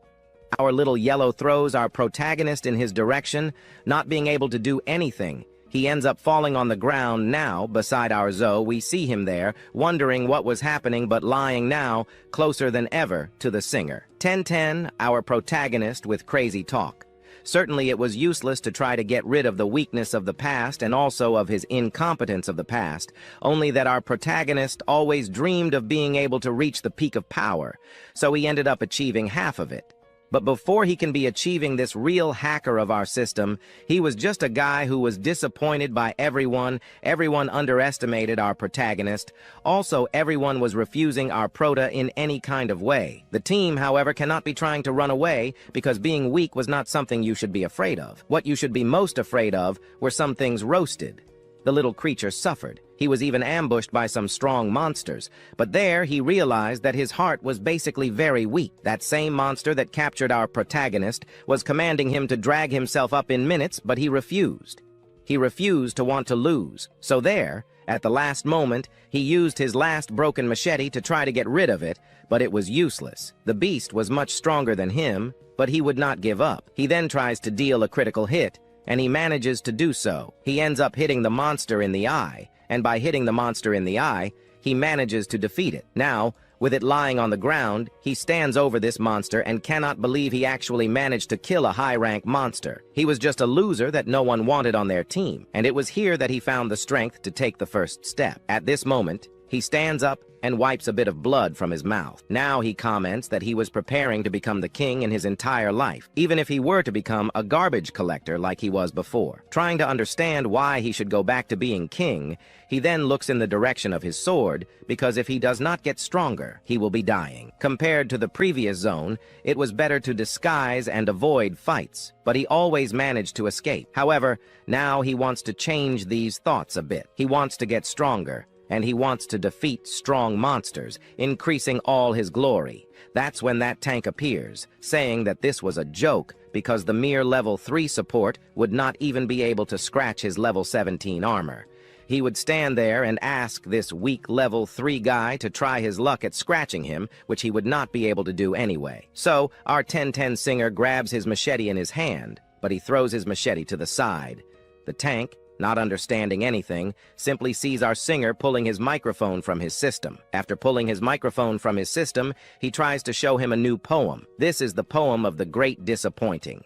Speaker 1: Our little yellow throws our protagonist in his direction, not being able to do anything. He ends up falling on the ground now beside our Zoe. We see him there, wondering what was happening but lying now, closer than ever, to the singer. 1010, our protagonist with crazy talk. Certainly it was useless to try to get rid of the weakness of the past and also of his incompetence of the past, only that our protagonist always dreamed of being able to reach the peak of power, so he ended up achieving half of it. But before he can be achieving this real hacker of our system, he was just a guy who was disappointed by everyone. Everyone underestimated our protagonist. Also, everyone was refusing our prota in any kind of way. The team, however, cannot be trying to run away because being weak was not something you should be afraid of. What you should be most afraid of were some things roasted. The little creature suffered. He was even ambushed by some strong monsters, but there he realized that his heart was basically very weak. That same monster that captured our protagonist was commanding him to drag himself up in minutes, but he refused. He refused to want to lose. So there, at the last moment, he used his last broken machete to try to get rid of it, but it was useless. The beast was much stronger than him, but he would not give up. He then tries to deal a critical hit, and he manages to do so. He ends up hitting the monster in the eye, and by hitting the monster in the eye, he manages to defeat it. Now, with it lying on the ground, he stands over this monster and cannot believe he actually managed to kill a high-rank monster. He was just a loser that no one wanted on their team, and it was here that he found the strength to take the first step. At this moment, he stands up and wipes a bit of blood from his mouth. Now he comments that he was preparing to become the king in his entire life, even if he were to become a garbage collector like he was before. Trying to understand why he should go back to being king, he then looks in the direction of his sword, because if he does not get stronger, he will be dying. Compared to the previous zone, it was better to disguise and avoid fights, but he always managed to escape. However, now he wants to change these thoughts a bit. He wants to get stronger, and he wants to defeat strong monsters, increasing all his glory. That's when that tank appears, saying that this was a joke because the mere level 3 support would not even be able to scratch his level 17 armor. He would stand there and ask this weak level 3 guy to try his luck at scratching him, which he would not be able to do anyway. So, our 1010 singer grabs his machete in his hand, but he throws his machete to the side. The tank, not understanding anything, simply sees our singer pulling his microphone from his system. After pulling his microphone from his system, he tries to show him a new poem. This is the poem of the Great Disappointing.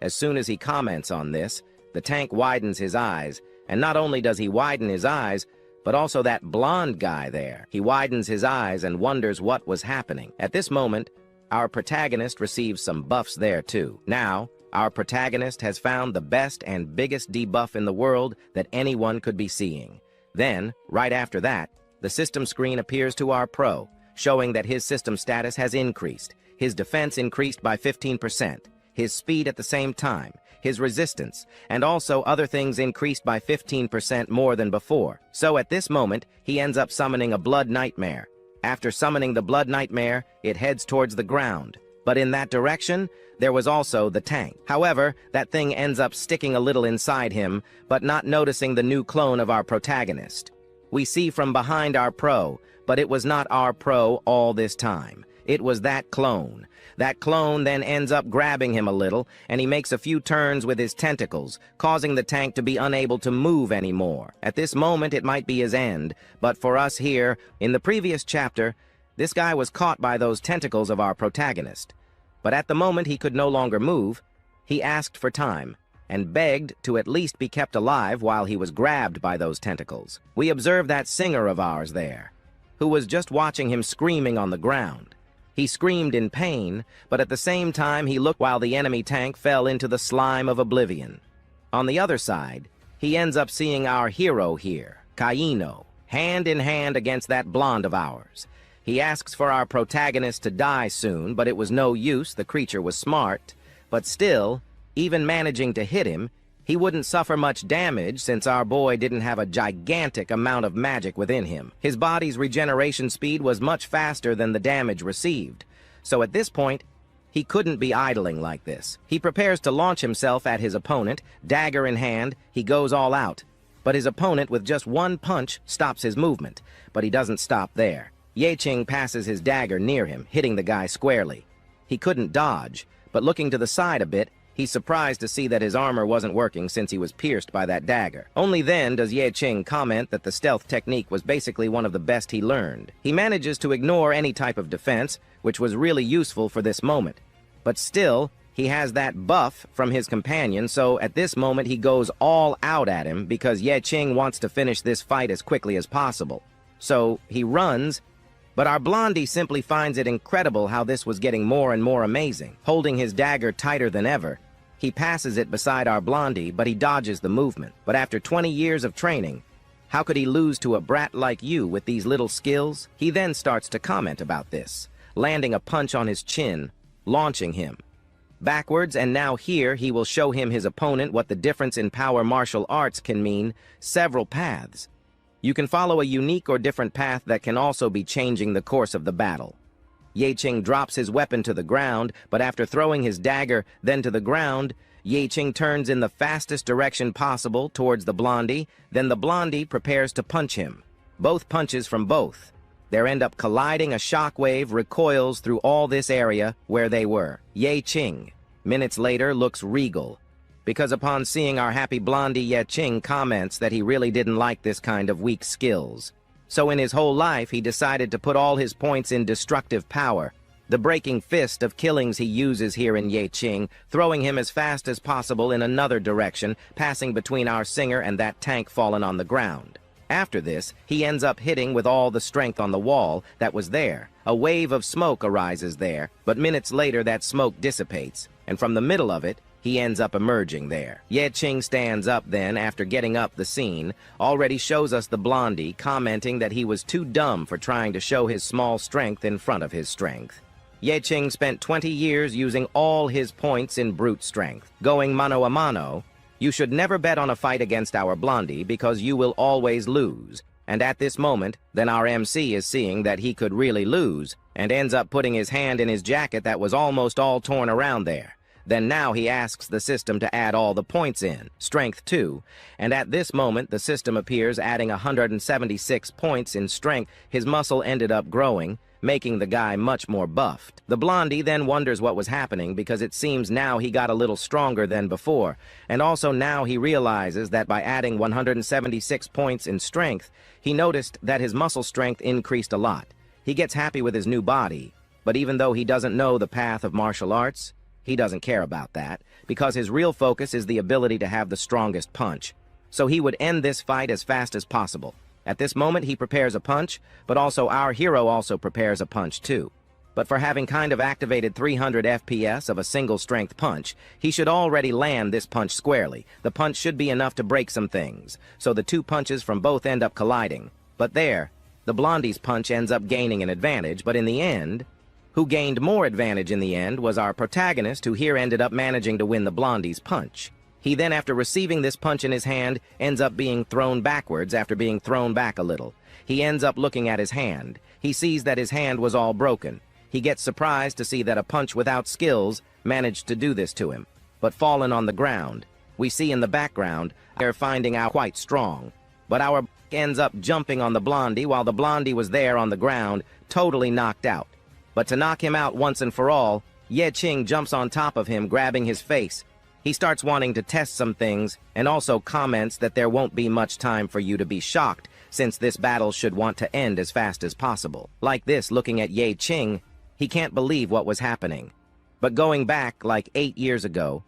Speaker 1: As soon as he comments on this, the tank widens his eyes, and not only does he widen his eyes, but also that blonde guy there. He widens his eyes and wonders what was happening. At this moment, our protagonist receives some buffs there too. Now, our protagonist has found the best and biggest debuff in the world that anyone could be seeing. Then, right after that, the system screen appears to our pro, showing that his system status has increased, his defense increased by 15%, his speed at the same time, his resistance, and also other things increased by 15% more than before. So at this moment, he ends up summoning a blood nightmare. After summoning the blood nightmare, it heads towards the ground. But in that direction, there was also the tank. However, that thing ends up sticking a little inside him, but not noticing the new clone of our protagonist. We see from behind our pro, but it was not our pro all this time. It was that clone. That clone then ends up grabbing him a little, and he makes a few turns with his tentacles, causing the tank to be unable to move anymore. At this moment, it might be his end, but for us here, in the previous chapter, this guy was caught by those tentacles of our protagonist. But at the moment he could no longer move, he asked for time, and begged to at least be kept alive while he was grabbed by those tentacles. We observed that singer of ours there, who was just watching him screaming on the ground. He screamed in pain, but at the same time he looked while the enemy tank fell into the slime of oblivion. On the other side, he ends up seeing our hero here, Kaino, hand in hand against that blonde of ours. He asks for our protagonist to die soon, but it was no use. The creature was smart. But still, even managing to hit him, he wouldn't suffer much damage since our boy didn't have a gigantic amount of magic within him. His body's regeneration speed was much faster than the damage received. So at this point, he couldn't be idling like this. He prepares to launch himself at his opponent, dagger in hand. He goes all out. but his opponent with just one punch stops his movement. But he doesn't stop there. Yain passes his dagger near him, hitting the guy squarely. He couldn't dodge, but looking to the side a bit, he's surprised to see that his armor wasn't working since he was pierced by that dagger. Only then does Yain comment that the stealth technique was basically one of the best he learned. He manages to ignore any type of defense, which was really useful for this moment. But still, he has that buff from his companion, so at this moment he goes all out at him because Yain wants to finish this fight as quickly as possible. So he runs, but our blondie simply finds it incredible how this was getting more and more amazing. Holding his dagger tighter than ever, he passes it beside our blondie, but he dodges the movement. But after 20 years of training, how could he lose to a brat like you with these little skills? He then starts to comment about this, landing a punch on his chin, launching him backwards, and now here he will show him his opponent what the difference in power martial arts can mean. Several paths. You can follow a unique or different path that can also be changing the course of the battle. Yain drops his weapon to the ground, but after throwing his dagger then to the ground, Yain turns in the fastest direction possible towards the blondie, then the blondie prepares to punch him. Both punches from both. They end up colliding. A shockwave recoils through all this area where they were. Yain, minutes later, looks regal, because upon seeing our happy blondie, Yain comments that he really didn't like this kind of weak skills. So in his whole life, he decided to put all his points in destructive power. The breaking fist of killings he uses here in Yain, throwing him as fast as possible in another direction, passing between our singer and that tank fallen on the ground. After this, he ends up hitting with all the strength on the wall that was there. A wave of smoke arises there, but minutes later that smoke dissipates, and from the middle of it, he ends up emerging there. Yain stands up then after getting up the scene, already shows us the blondie, commenting that he was too dumb for trying to show his small strength in front of his strength. Yain spent 20 years using all his points in brute strength. Going mano a mano, you should never bet on a fight against our blondie because you will always lose. And at this moment, then our MC is seeing that he could really lose, and ends up putting his hand in his jacket that was almost all torn around there. Then now he asks the system to add all the points in, strength 2, and at this moment the system appears adding 176 points in strength. His muscle ended up growing, making the guy much more buffed. The blondie then wonders what was happening because it seems now he got a little stronger than before, and also now he realizes that by adding 176 points in strength, he noticed that his muscle strength increased a lot. He gets happy with his new body, but even though he doesn't know the path of martial arts, he doesn't care about that, because his real focus is the ability to have the strongest punch. So he would end this fight as fast as possible. At this moment he prepares a punch, but also our hero also prepares a punch too. But for having kind of activated 300 FPS of a single strength punch, he should already land this punch squarely. The punch should be enough to break some things, so the two punches from both end up colliding. But there, the blondie's punch ends up gaining an advantage, but in the end, who gained more advantage in the end was our protagonist, who here ended up managing to win the blondie's punch. He then, after receiving this punch in his hand, ends up being thrown backwards after being thrown back a little. He ends up looking at his hand. He sees that his hand was all broken. He gets surprised to see that a punch without skills managed to do this to him. But fallen on the ground, we see in the background, they're finding out quite strong. But our ends up jumping on the blondie while the blondie was there on the ground, totally knocked out. But to knock him out once and for all, Yain jumps on top of him, grabbing his face. He starts wanting to test some things, and also comments that there won't be much time for you to be shocked, since this battle should want to end as fast as possible. Like this, looking at Yain, he can't believe what was happening. But going back like 8 years ago,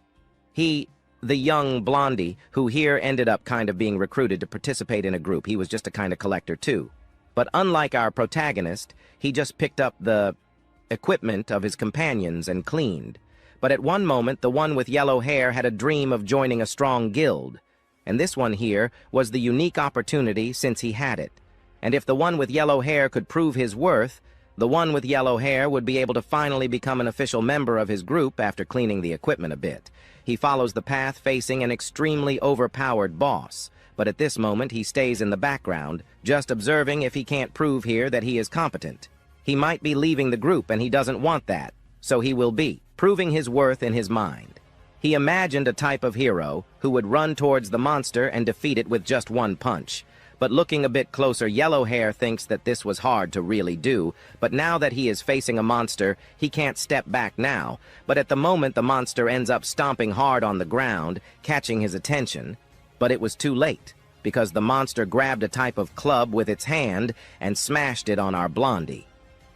Speaker 1: the young blondie, who here ended up kind of being recruited to participate in a group, he was just a kind of collector too. But unlike our protagonist, he just picked up the equipment of his companions and cleaned. But at one moment, the one with yellow hair had a dream of joining a strong guild. And this one here was the unique opportunity since he had it. And if the one with yellow hair could prove his worth, the one with yellow hair would be able to finally become an official member of his group after cleaning the equipment a bit. He follows the path facing an extremely overpowered boss. But at this moment, he stays in the background, just observing if he can't prove here that he is competent. He might be leaving the group and he doesn't want that, so he will be proving his worth in his mind. He imagined a type of hero who would run towards the monster and defeat it with just one punch. But looking a bit closer, Yellow Hair thinks that this was hard to really do, but now that he is facing a monster, he can't step back now. But at the moment, the monster ends up stomping hard on the ground, catching his attention. But it was too late, because the monster grabbed a type of club with its hand and smashed it on our Blondie.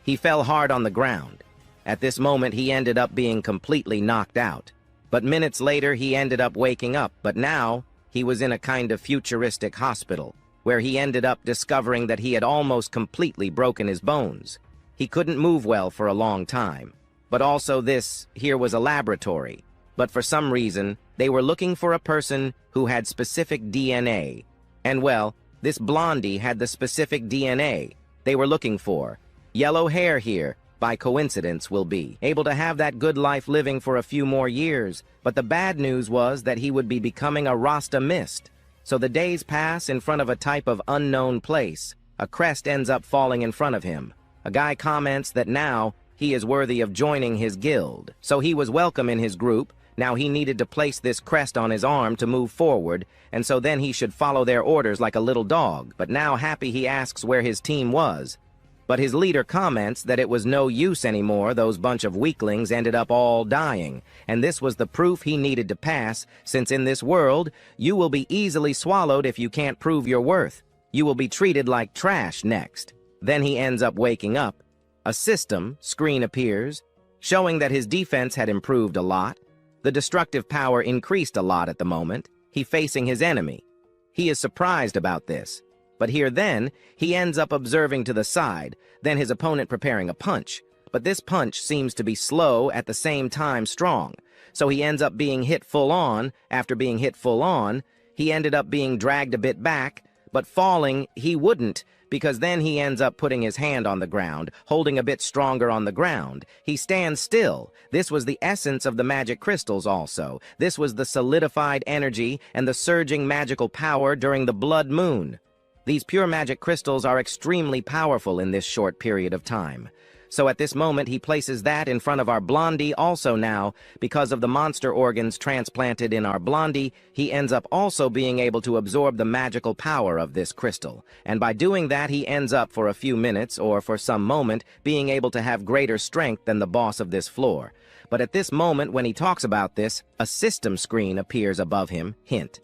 Speaker 1: He fell hard on the ground. At this moment, he ended up being completely knocked out. But minutes later, he ended up waking up, but now he was in a kind of futuristic hospital, where he ended up discovering that he had almost completely broken his bones. He couldn't move well for a long time. But also this here was a laboratory. But for some reason, they were looking for a person who had specific DNA. And well, this Blondie had the specific DNA they were looking for. Yellow Hair here, by coincidence, will be able to have that good life living for a few more years. But the bad news was that he would be becoming a Rasta Mist. So the days pass in front of a type of unknown place. A crest ends up falling in front of him. A guy comments that now he is worthy of joining his guild. So he was welcome in his group. Now he needed to place this crest on his arm to move forward, and so then he should follow their orders like a little dog. But now happy he asks where his team was. But his leader comments that it was no use anymore. Those bunch of weaklings ended up all dying, and this was the proof he needed to pass, since in this world, you will be easily swallowed if you can't prove your worth. You will be treated like trash next. Then he ends up waking up. A system screen appears, showing that his defense had improved a lot. The destructive power increased a lot at the moment. He facing his enemy. He is surprised about this. But here then, he ends up observing to the side, then his opponent preparing a punch. But this punch seems to be slow at the same time strong. So he ends up being hit full on. After being hit full on, he ended up being dragged a bit back, but falling he wouldn't, because then he ends up putting his hand on the ground, holding a bit stronger on the ground. He stands still. This was the essence of the magic crystals also. This was the solidified energy and the surging magical power during the blood moon. These pure magic crystals are extremely powerful in this short period of time. So at this moment he places that in front of our Blondie also now. Because of the monster organs transplanted in our Blondie, he ends up also being able to absorb the magical power of this crystal. And by doing that, he ends up for a few minutes or for some moment being able to have greater strength than the boss of this floor. But at this moment when he talks about this, a system screen appears above him. Hint.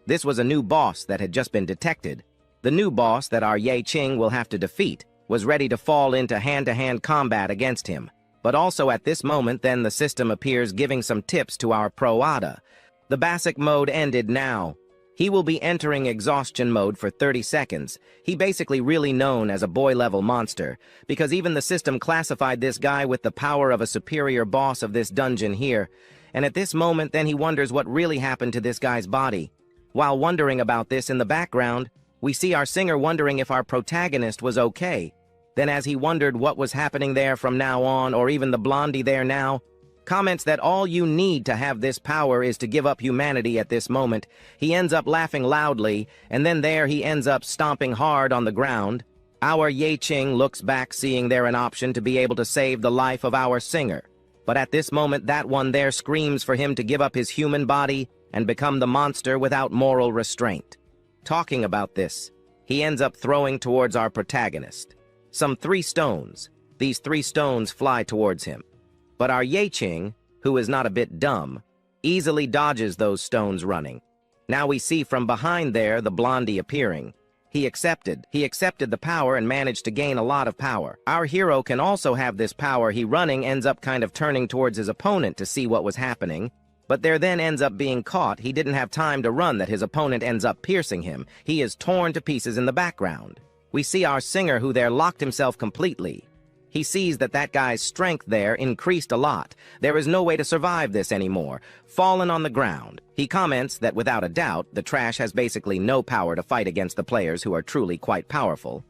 Speaker 1: This was a new boss that had just been detected. The new boss that our Ye Ching will have to defeat was ready to fall into hand-to-hand combat against him. But also at this moment then the system appears giving some tips to our Pro Ada. The basic mode ended now. He will be entering exhaustion mode for 30 seconds. He basically really known as a boy-level monster, because even the system classified this guy with the power of a superior boss of this dungeon here. And at this moment then he wonders what really happened to this guy's body. While wondering about this in the background, we see our singer wondering if our protagonist was okay. Then as he wondered what was happening there from now on, or even the Blondie there now, comments that all you need to have this power is to give up humanity at this moment. He ends up laughing loudly, and then there he ends up stomping hard on the ground. Our Ye Ching looks back, seeing there an option to be able to save the life of our singer. But at this moment that one there screams for him to give up his human body and become the monster without moral restraint. Talking about this, he ends up throwing towards our protagonist some 3 stones. These 3 stones fly towards him. But our Ye Ching, who is not a bit dumb, easily dodges those stones running. Now we see from behind there the Blondie appearing. He accepted the power and managed to gain a lot of power. Our hero can also have this power. He running ends up kind of turning towards his opponent to see what was happening. But there then ends up being caught. He didn't have time to run that his opponent ends up piercing him. He is torn to pieces in the background. We see our singer who there locked himself completely. He sees that that guy's strength there increased a lot. There is no way to survive this anymore. Fallen on the ground. He comments that without a doubt, the trash has basically no power to fight against the players who are truly quite powerful.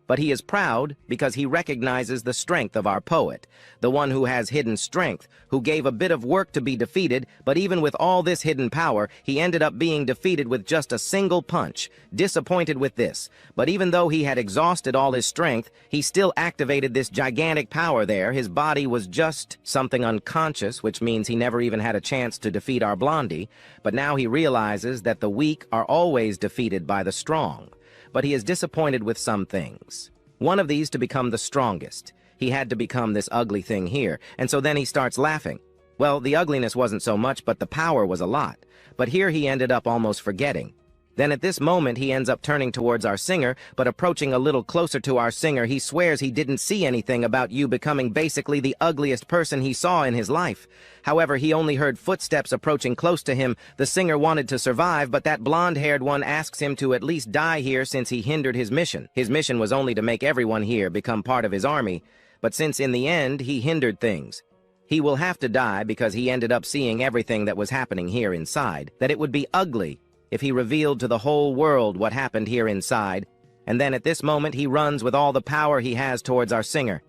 Speaker 1: but he is proud because he recognizes the strength of our poet, the one who has hidden strength, who gave a bit of work to be defeated, but even with all this hidden power, he ended up being defeated with just a single punch. Disappointed with this, but even though he had exhausted all his strength, he still activated this gigantic power there. His body was just something unconscious, which means he never even had a chance to defeat our Blondie, but now he realizes that the weak are always defeated by the strong. But he is disappointed with some things. One of these to become the strongest. He had to become this ugly thing here, and so then he starts laughing. Well, the ugliness wasn't so much, but the power was a lot. But here he ended up almost forgetting. Then at this moment he ends up turning towards our singer, but approaching a little closer to our singer, he swears he didn't see anything about you becoming basically the ugliest person he saw in his life. However, he only heard footsteps approaching close to him. The singer wanted to survive, but that blonde-haired one asks him to at least die here since he hindered his mission. His mission was only to make everyone here become part of his army, but since in the end he hindered things, he will have to die because he ended up seeing everything that was happening here inside, that it would be ugly if he revealed to the whole world what happened here inside, and then at this moment he runs with all the power he has towards our singer.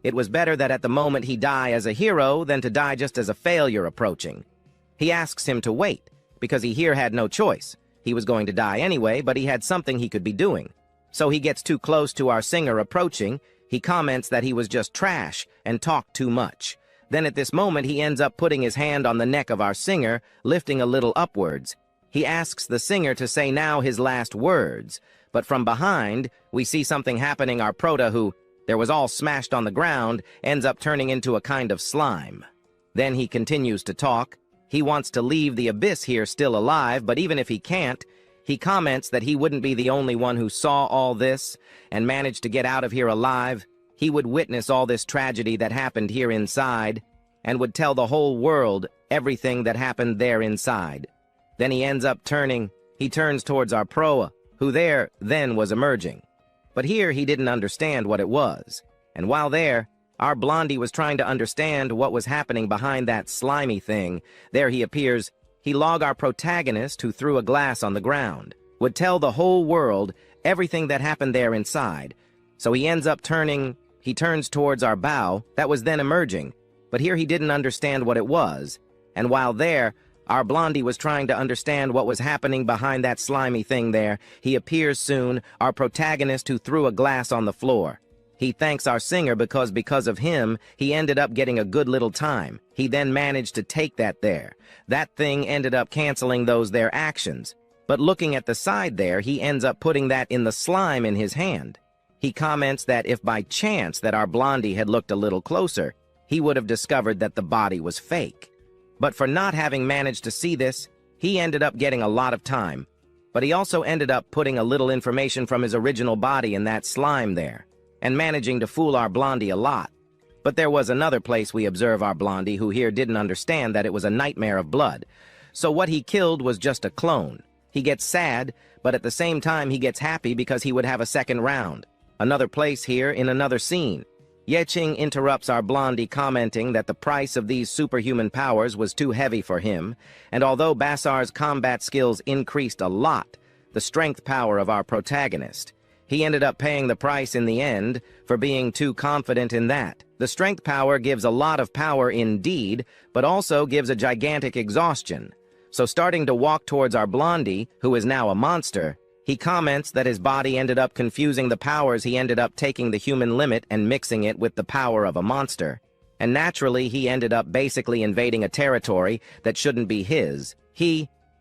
Speaker 1: It was better that at the moment he die as a hero than to die just as a failure approaching. He asks him to wait, because he here had no choice. He was going to die anyway, but he had something he could be doing. So he gets too close to our singer approaching. He comments that he was just trash and talked too much. Then at this moment he ends up putting his hand on the neck of our singer, lifting a little upwards. He asks the singer to say now his last words, but from behind, we see something happening. Our prota, who there was all smashed on the ground, ends up turning into a kind of slime. Then he continues to talk. He wants to leave the abyss here still alive, but even if he can't, he comments that he wouldn't be the only one who saw all this and managed to get out of here alive. He would witness all this tragedy that happened here inside and would tell the whole world everything that happened there inside. Then he ends up he turns towards our proa, who there then was emerging. But here he didn't understand what it was. And while there, our Blondie was trying to understand what was happening behind that slimy thing. There he appears. He log our protagonist, who threw a glass on the ground, would tell the whole world everything that happened there inside. So he ends up he turns towards our bow that was then emerging. But here he didn't understand what it was. And while there, our Blondie was trying to understand what was happening behind that slimy thing there. He appears soon, our protagonist who threw a glass on the floor. He thanks our singer because of him, he ended up getting a good little time. He then managed to take that there. That thing ended up canceling those their actions. But looking at the side there, he ends up putting that in the slime in his hand. He comments that if by chance that our Blondie had looked a little closer, he would have discovered that the body was fake. But for not having managed to see this, he ended up getting a lot of time. But he also ended up putting a little information from his original body in that slime there, and managing to fool our Blondie a lot. But there was another place we observe our Blondie who here didn't understand that it was a nightmare of blood. So what he killed was just a clone. He gets sad, but at the same time he gets happy because he would have a second round. Another place here in another scene. Yeching interrupts our Blondie, commenting that the price of these superhuman powers was too heavy for him, and although Basar's combat skills increased a lot, the strength power of our protagonist, he ended up paying the price in the end for being too confident in that. The strength power gives a lot of power indeed, but also gives a gigantic exhaustion. So starting to walk towards our Blondie, who is now a monster, he comments that his body ended up confusing the powers. He ended up taking the human limit and mixing it with the power of a monster. And naturally, he ended up basically invading a territory that shouldn't be his.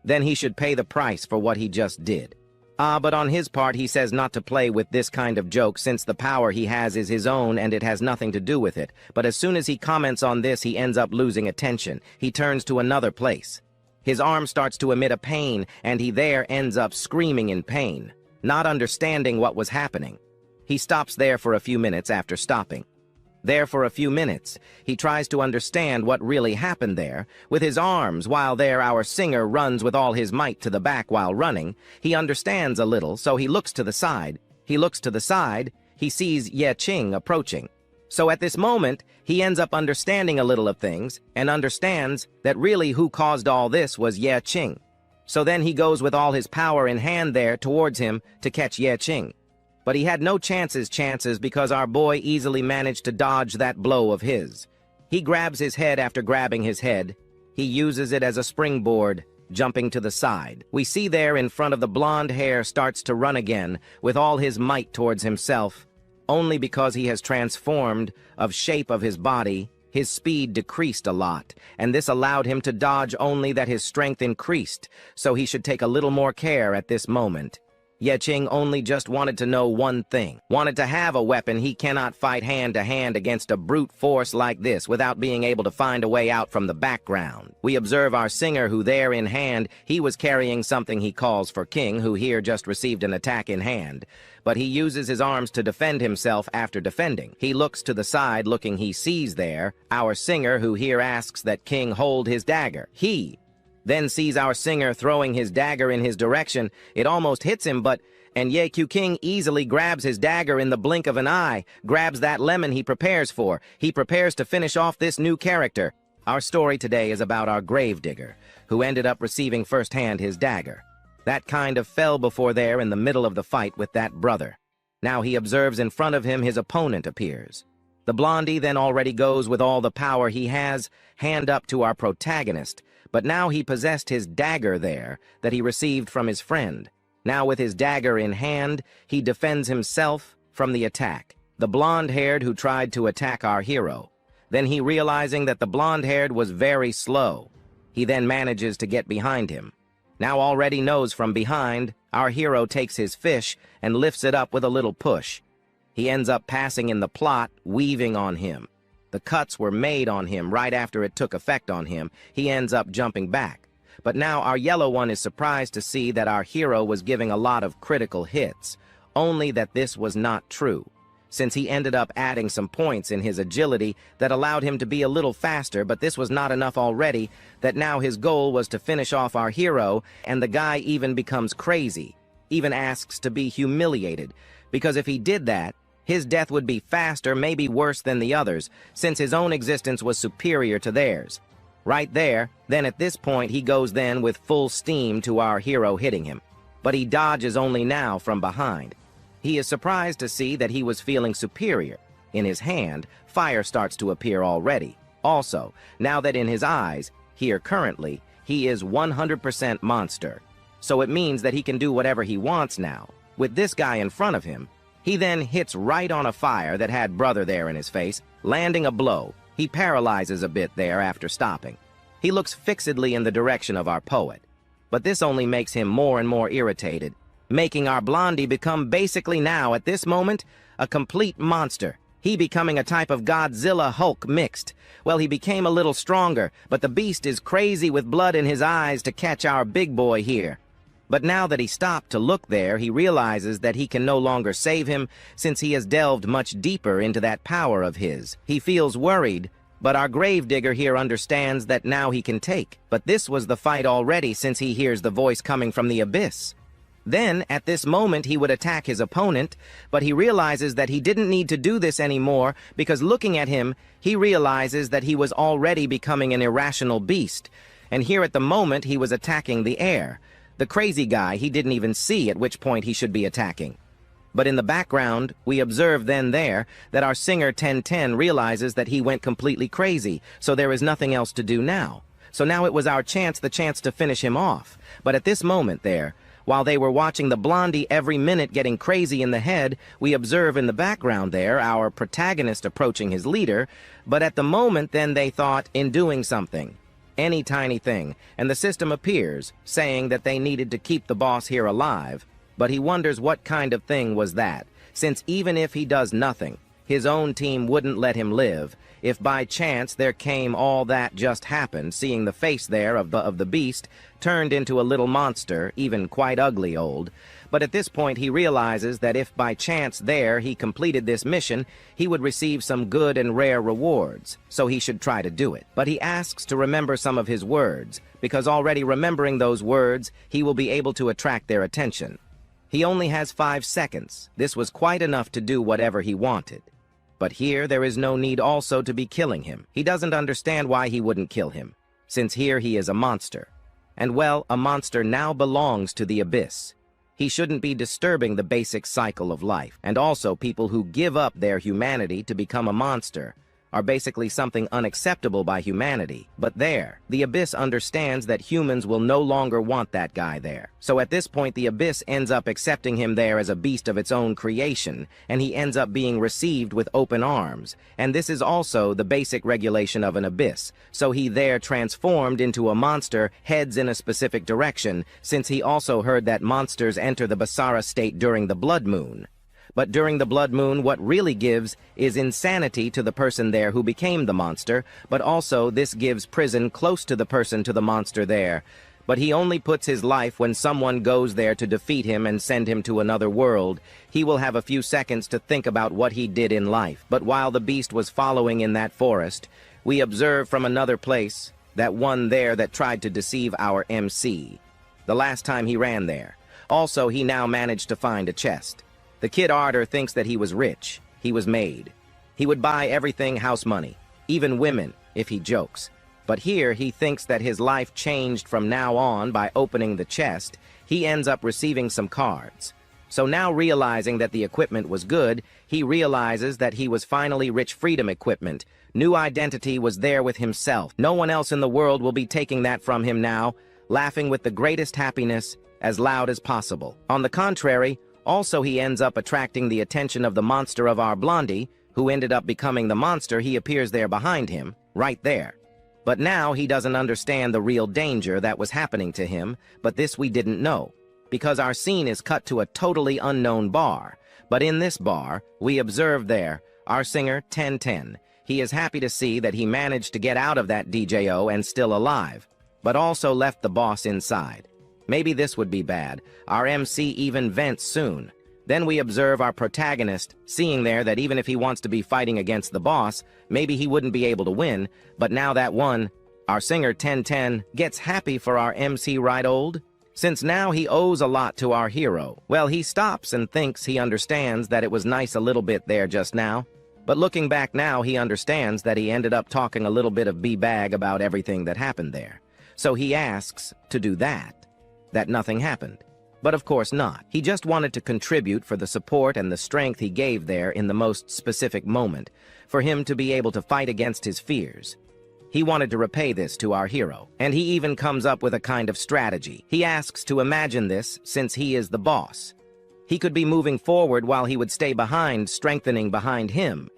Speaker 1: Then he should pay the price for what he just did. But on his part, he says not to play with this kind of joke since the power he has is his own and it has nothing to do with it. But as soon as he comments on this, he ends up losing attention. He turns to another place. His arm starts to emit a pain, and he there ends up screaming in pain, not understanding what was happening. He stops there for a few minutes after stopping. There for a few minutes, he tries to understand what really happened there. With his arms, while there our singer runs with all his might to the back while running. He understands a little, so he looks to the side. He sees Ye Qing approaching. So at this moment, he ends up understanding a little of things, and understands that really who caused all this was Ye Qing. So then he goes with all his power in hand there towards him to catch Ye Qing. But he had no chances because our boy easily managed to dodge that blow of his. He grabs his head after grabbing his head. He uses it as a springboard, jumping to the side. We see there in front of the blonde hair starts to run again with all his might towards himself. Only because he has transformed of shape of his body, his speed decreased a lot, and this allowed him to dodge only that his strength increased, so he should take a little more care at this moment. Yeching only just wanted to know one thing, wanted to have a weapon. He cannot fight hand-to-hand against a brute force like this without being able to find a way out from the background. We observe our singer who there in hand, he was carrying something he calls for King, who here just received an attack in hand. But he uses his arms to defend himself after defending. He looks to the side looking he sees there, our singer who here asks that King hold his dagger. He then sees our singer throwing his dagger in his direction. It almost hits him, and Yeku King easily grabs his dagger in the blink of an eye, grabs that lemon he prepares for. He prepares to finish off this new character. Our story today is about our gravedigger, who ended up receiving firsthand his dagger. That kind of fell before there in the middle of the fight with that brother. Now he observes in front of him his opponent appears. The blondie then already goes with all the power he has, hand up to our protagonist, but now he possessed his dagger there that he received from his friend. Now with his dagger in hand, he defends himself from the attack. The blonde-haired who tried to attack our hero. Then he realizing that the blonde-haired was very slow. He then manages to get behind him. Now already knows from behind, our hero takes his fish and lifts it up with a little push. He ends up passing in the plot, weaving on him. The cuts were made on him right after it took effect on him. He ends up jumping back. But now our yellow one is surprised to see that our hero was giving a lot of critical hits, only that this was not true, since he ended up adding some points in his agility that allowed him to be a little faster, but this was not enough already, that now his goal was to finish off our hero, and the guy even becomes crazy, even asks to be humiliated, because if he did that, his death would be faster, maybe worse than the others, since his own existence was superior to theirs. Right there, then at this point he goes then with full steam to our hero hitting him. But he dodges only now from behind. He is surprised to see that he was feeling superior. In his hand, fire starts to appear already. Also, now that in his eyes, here currently, he is 100% monster. So it means that he can do whatever he wants now. With this guy in front of him, he then hits right on a fire that had brother there in his face, landing a blow. He paralyzes a bit there after stopping. He looks fixedly in the direction of our poet. But this only makes him more and more irritated, making our blondie become basically now, at this moment, a complete monster. He becoming a type of Godzilla Hulk mixed. Well, he became a little stronger, but the beast is crazy with blood in his eyes to catch our big boy here. But now that he stopped to look there, he realizes that he can no longer save him since he has delved much deeper into that power of his. He feels worried, but our gravedigger here understands that now he can take. But this was the fight already since he hears the voice coming from the abyss. Then, at this moment, he would attack his opponent, but he realizes that he didn't need to do this anymore because looking at him, he realizes that he was already becoming an irrational beast. And here at the moment, he was attacking the air. The crazy guy he didn't even see at which point he should be attacking. But in the background, we observe then there that our singer 1010 realizes that he went completely crazy, so there is nothing else to do now. So now it was our chance, the chance to finish him off. But at this moment there, while they were watching the blondie every minute getting crazy in the head, we observe in the background there our protagonist approaching his leader, but at the moment then they thought in doing something. Any tiny thing, and the system appears, saying that they needed to keep the boss here alive, but he wonders what kind of thing was that, since even if he does nothing, his own team wouldn't let him live. If by chance there came all that just happened, seeing the face there of the beast, turned into a little monster, even quite ugly old. But at this point he realizes that if by chance there he completed this mission, he would receive some good and rare rewards, so he should try to do it. But he asks to remember some of his words, because already remembering those words, he will be able to attract their attention. He only has 5 seconds. This was quite enough to do whatever he wanted. But here there is no need also to be killing him. He doesn't understand why he wouldn't kill him, since here he is a monster. And well, a monster now belongs to the abyss. He shouldn't be disturbing the basic cycle of life. And also, people who give up their humanity to become a monster are basically something unacceptable by humanity. But there, the Abyss understands that humans will no longer want that guy there. So at this point, the Abyss ends up accepting him there as a beast of its own creation, and he ends up being received with open arms. And this is also the basic regulation of an Abyss. So he there transformed into a monster, heads in a specific direction, since he also heard that monsters enter the Basara state during the blood moon. But during the blood moon, what really gives is insanity to the person there who became the monster, but also this gives prison close to the person to the monster there. But he only puts his life when someone goes there to defeat him and send him to another world. He will have a few seconds to think about what he did in life. But while the beast was following in that forest, we observe from another place that one there that tried to deceive our MC. The last time he ran there. Also, he now managed to find a chest. The kid Ardor thinks that he was rich. He was made. He would buy everything house money, even women, if he jokes. But here he thinks that his life changed from now on by opening the chest. He ends up receiving some cards. So now realizing that the equipment was good, he realizes that he was finally rich freedom equipment. New identity was there with himself. No one else in the world will be taking that from him now, laughing with the greatest happiness, as loud as possible. On the contrary, also, he ends up attracting the attention of the monster of our Blondie, who ended up becoming the monster. He appears there behind him, right there. But now he doesn't understand the real danger that was happening to him, but this we didn't know, because our scene is cut to a totally unknown bar. But in this bar, we observe there, our singer, 1010. He is happy to see that he managed to get out of that DJO and still alive, but also left the boss inside. Maybe this would be bad. Our MC even vents soon. Then we observe our protagonist, seeing there that even if he wants to be fighting against the boss, maybe he wouldn't be able to win, but now that one, our singer 1010, gets happy for our MC, right old? Since now he owes a lot to our hero. Well, he stops and thinks he understands that it was nice a little bit there just now. But looking back now, he understands that he ended up talking a little bit of b-bag about everything that happened there. So he asks to do that nothing happened. But of course not. He just wanted to contribute for the support and the strength he gave there in the most specific moment, for him to be able to fight against his fears. He wanted to repay this to our hero, and he even comes up with a kind of strategy. He asks to imagine this since he is the boss. He could be moving forward while he would stay behind, strengthening behind him.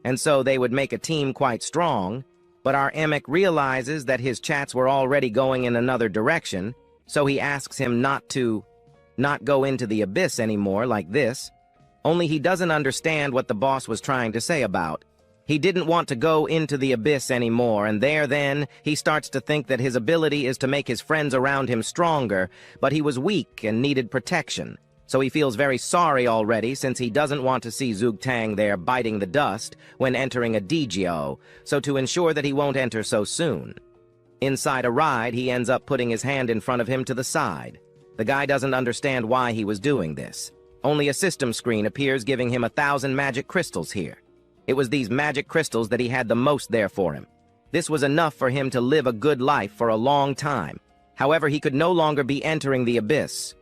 Speaker 1: And so they would make a team quite strong, but our Emic realizes that his chats were already going in another direction, so he asks him not go into the abyss anymore like this. Only he doesn't understand what the boss was trying to say about. He didn't want to go into the abyss anymore, and then he starts to think that his ability is to make his friends around him stronger, but he was weak and needed protection. So he feels very sorry already since he doesn't want to see Zugtang there biting the dust when entering a DGO, so to ensure that he won't enter so soon. Inside a ride, he ends up putting his hand in front of him to the side. The guy doesn't understand why he was doing this. Only a system screen appears giving him 1,000 magic crystals here. It was these magic crystals that he had the most there for him. This was enough for him to live a good life for a long time. However, he could no longer be entering the abyss.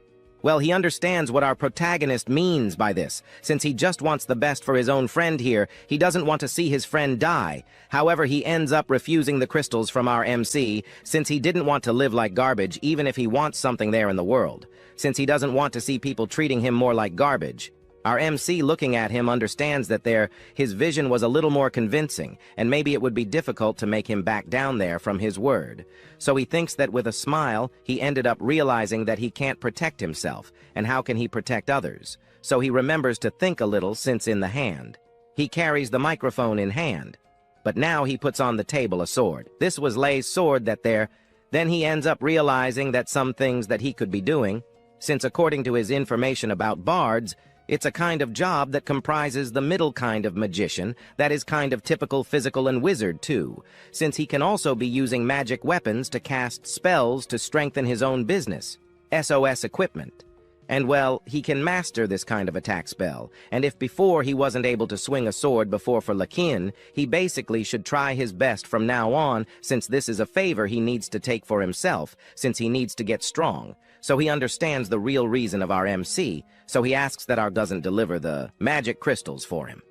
Speaker 1: Well, he understands what our protagonist means by this. Since he just wants the best for his own friend here, he doesn't want to see his friend die. However, he ends up refusing the crystals from our MC, since he didn't want to live like garbage, even if he wants something there in the world. Since he doesn't want to see people treating him more like garbage. Our MC, looking at him, understands that his vision was a little more convincing, and maybe it would be difficult to make him back down there from his word. So he thinks that with a smile, he ended up realizing that he can't protect himself, and how can he protect others? So he remembers to think a little since in the hand. He carries the microphone in hand. But now he puts on the table a sword. This was Lei's sword Then he ends up realizing that some things that he could be doing, since according to his information about bards, it's a kind of job that comprises the middle kind of magician, that is kind of typical physical and wizard too, since he can also be using magic weapons to cast spells to strengthen his own business, SOS equipment. And well, he can master this kind of attack spell, and if before he wasn't able to swing a sword before for Lakin, he basically should try his best from now on, since this is a favor he needs to take for himself, since he needs to get strong. So he understands the real reason of our MC, so he asks that our doesn't deliver the magic crystals for him.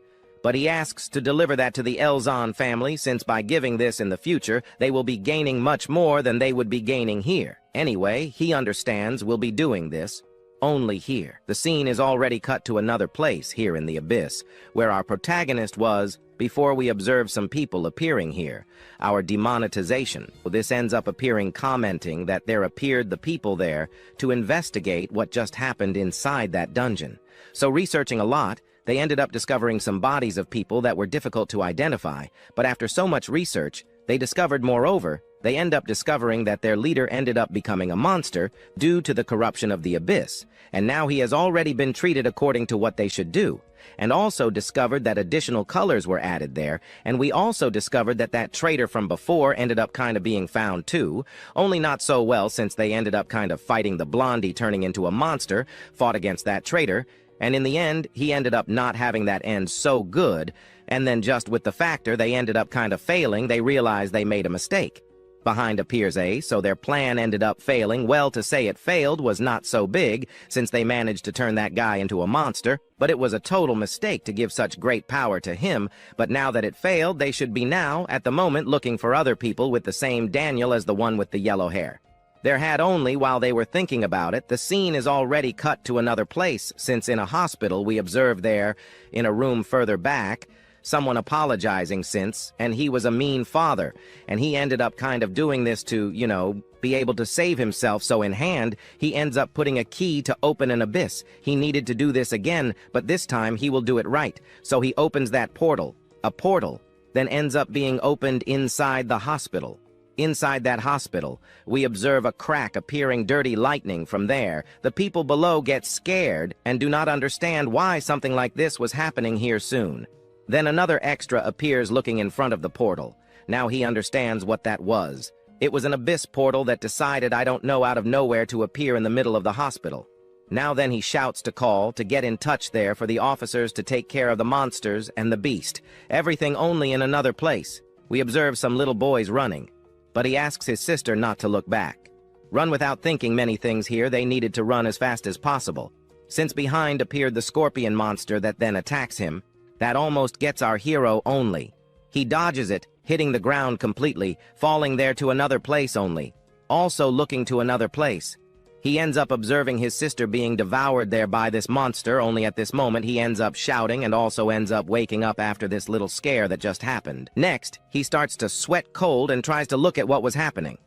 Speaker 1: But he asks to deliver that to the Elzon family, since by giving this in the future, they will be gaining much more than they would be gaining here. Anyway, he understands we'll be doing this only here. The scene is already cut to another place here in the Abyss, where our protagonist was before we observe some people appearing here. Our demonetization. This ends up appearing commenting that there appeared the people there to investigate what just happened inside that dungeon. So researching a lot, they ended up discovering some bodies of people that were difficult to identify, but after so much research, they discovered moreover, they end up discovering that their leader ended up becoming a monster due to the corruption of the Abyss, and now he has already been treated according to what they should do. And also discovered that additional colors were added there, and we also discovered that that traitor from before ended up kind of being found too, only not so well since they ended up kind of fighting the blondie turning into a monster, fought against that traitor, and in the end, he ended up not having that end so good, and then just with the factor they ended up kind of failing, they realized they made a mistake. Behind appears A, so their plan ended up failing. Well, to say it failed was not so big, since they managed to turn that guy into a monster, but it was a total mistake to give such great power to him, but now that it failed, they should be now, at the moment, looking for other people with the same Daniel as the one with the yellow hair. There had only, while they were thinking about it, the scene is already cut to another place, since in a hospital we observed there, in a room further back, someone apologizing since, and he was a mean father, and he ended up kind of doing this to, you know, be able to save himself, so in hand, he ends up putting a key to open an abyss. He needed to do this again, but this time he will do it right. So he opens that portal, a portal, then ends up being opened inside the hospital. Inside that hospital, we observe a crack appearing dirty lightning from there. The people below get scared and do not understand why something like this was happening here soon. Then another extra appears looking in front of the portal. Now he understands what that was. It was an abyss portal that decided I don't know out of nowhere to appear in the middle of the hospital. Now then he shouts to call to get in touch there for the officers to take care of the monsters and the beast. Everything only in another place. We observe some little boys running. But he asks his sister not to look back. Run without thinking many things here, they needed to run as fast as possible. Since behind appeared the scorpion monster that then attacks him, that almost gets our hero only. He dodges it, hitting the ground completely, falling there to another place only. Also looking to another place. He ends up observing his sister being devoured there by this monster, only at this moment he ends up shouting and also ends up waking up after this little scare that just happened. Next, he starts to sweat cold and tries to look at what was happening.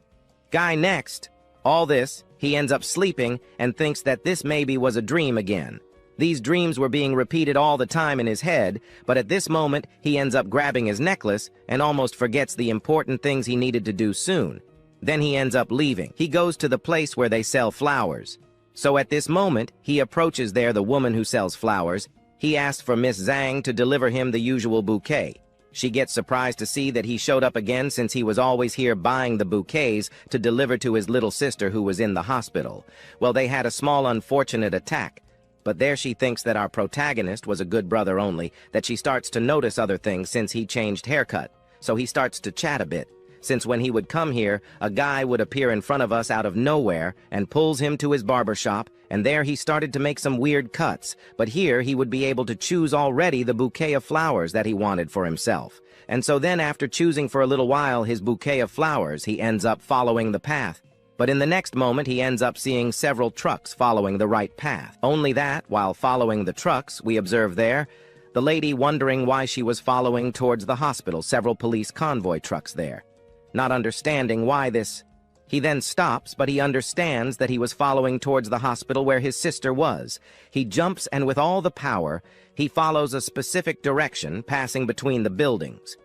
Speaker 1: Guy next. All this, he ends up sleeping and thinks that this maybe was a dream again. These dreams were being repeated all the time in his head, but at this moment he ends up grabbing his necklace and almost forgets the important things he needed to do soon. Then he ends up leaving. He goes to the place where they sell flowers. So at this moment, he approaches there the woman who sells flowers. He asks for Miss Zhang to deliver him the usual bouquet. She gets surprised to see that he showed up again since he was always here buying the bouquets to deliver to his little sister who was in the hospital. Well, they had a small unfortunate attack. But there she thinks that our protagonist was a good brother only, that she starts to notice other things since he changed haircut. So he starts to chat a bit. Since when he would come here, a guy would appear in front of us out of nowhere and pulls him to his barber shop, and there he started to make some weird cuts, but here he would be able to choose already the bouquet of flowers that he wanted for himself. And so then after choosing for a little while his bouquet of flowers, he ends up following the path. But in the next moment he ends up seeing several trucks following the right path. Only that, while following the trucks, we observe there, the lady wondering why she was following towards the hospital, several police convoy trucks there. Not understanding why this. He then stops, but he understands that he was following towards the hospital where his sister was. He jumps, and with all the power, he follows a specific direction, passing between the buildings.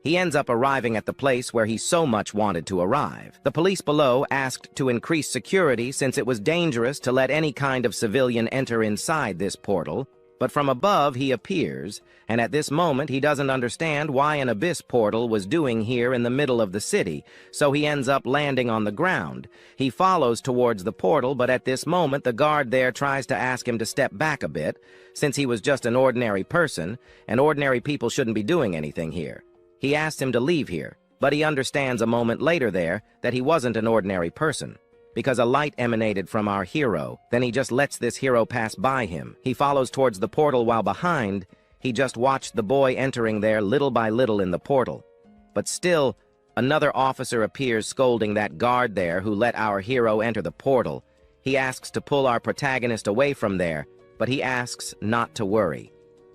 Speaker 1: He ends up arriving at the place where he so much wanted to arrive. The police below asked to increase security since it was dangerous to let any kind of civilian enter inside this portal. But from above he appears, and at this moment he doesn't understand why an abyss portal was doing here in the middle of the city, so he ends up landing on the ground. He follows towards the portal, but at this moment the guard there tries to ask him to step back a bit, since he was just an ordinary person, and ordinary people shouldn't be doing anything here. He asks him to leave here, but he understands a moment later there that he wasn't an ordinary person. because a light emanated from our hero. Then he just lets this hero pass by him. He follows towards the portal while behind, he just watched the boy entering there little by little in the portal. But still, another officer appears scolding that guard there who let our hero enter the portal. He asks to pull our protagonist away from there, but he asks not to worry.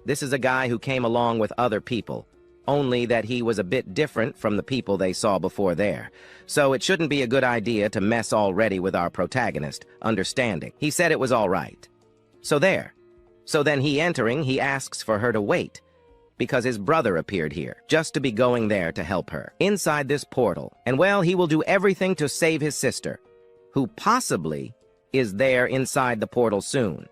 Speaker 1: This is a guy who came along with other people, only that he was a bit different from the people they saw before there. So it shouldn't be a good idea to mess already with our protagonist, understanding. He said it was all right. So there. So then he entering, he asks for her to wait, because his brother appeared here, just to be going there to help her. Inside this portal, and well, he will do everything to save his sister, who possibly is there inside the portal soon.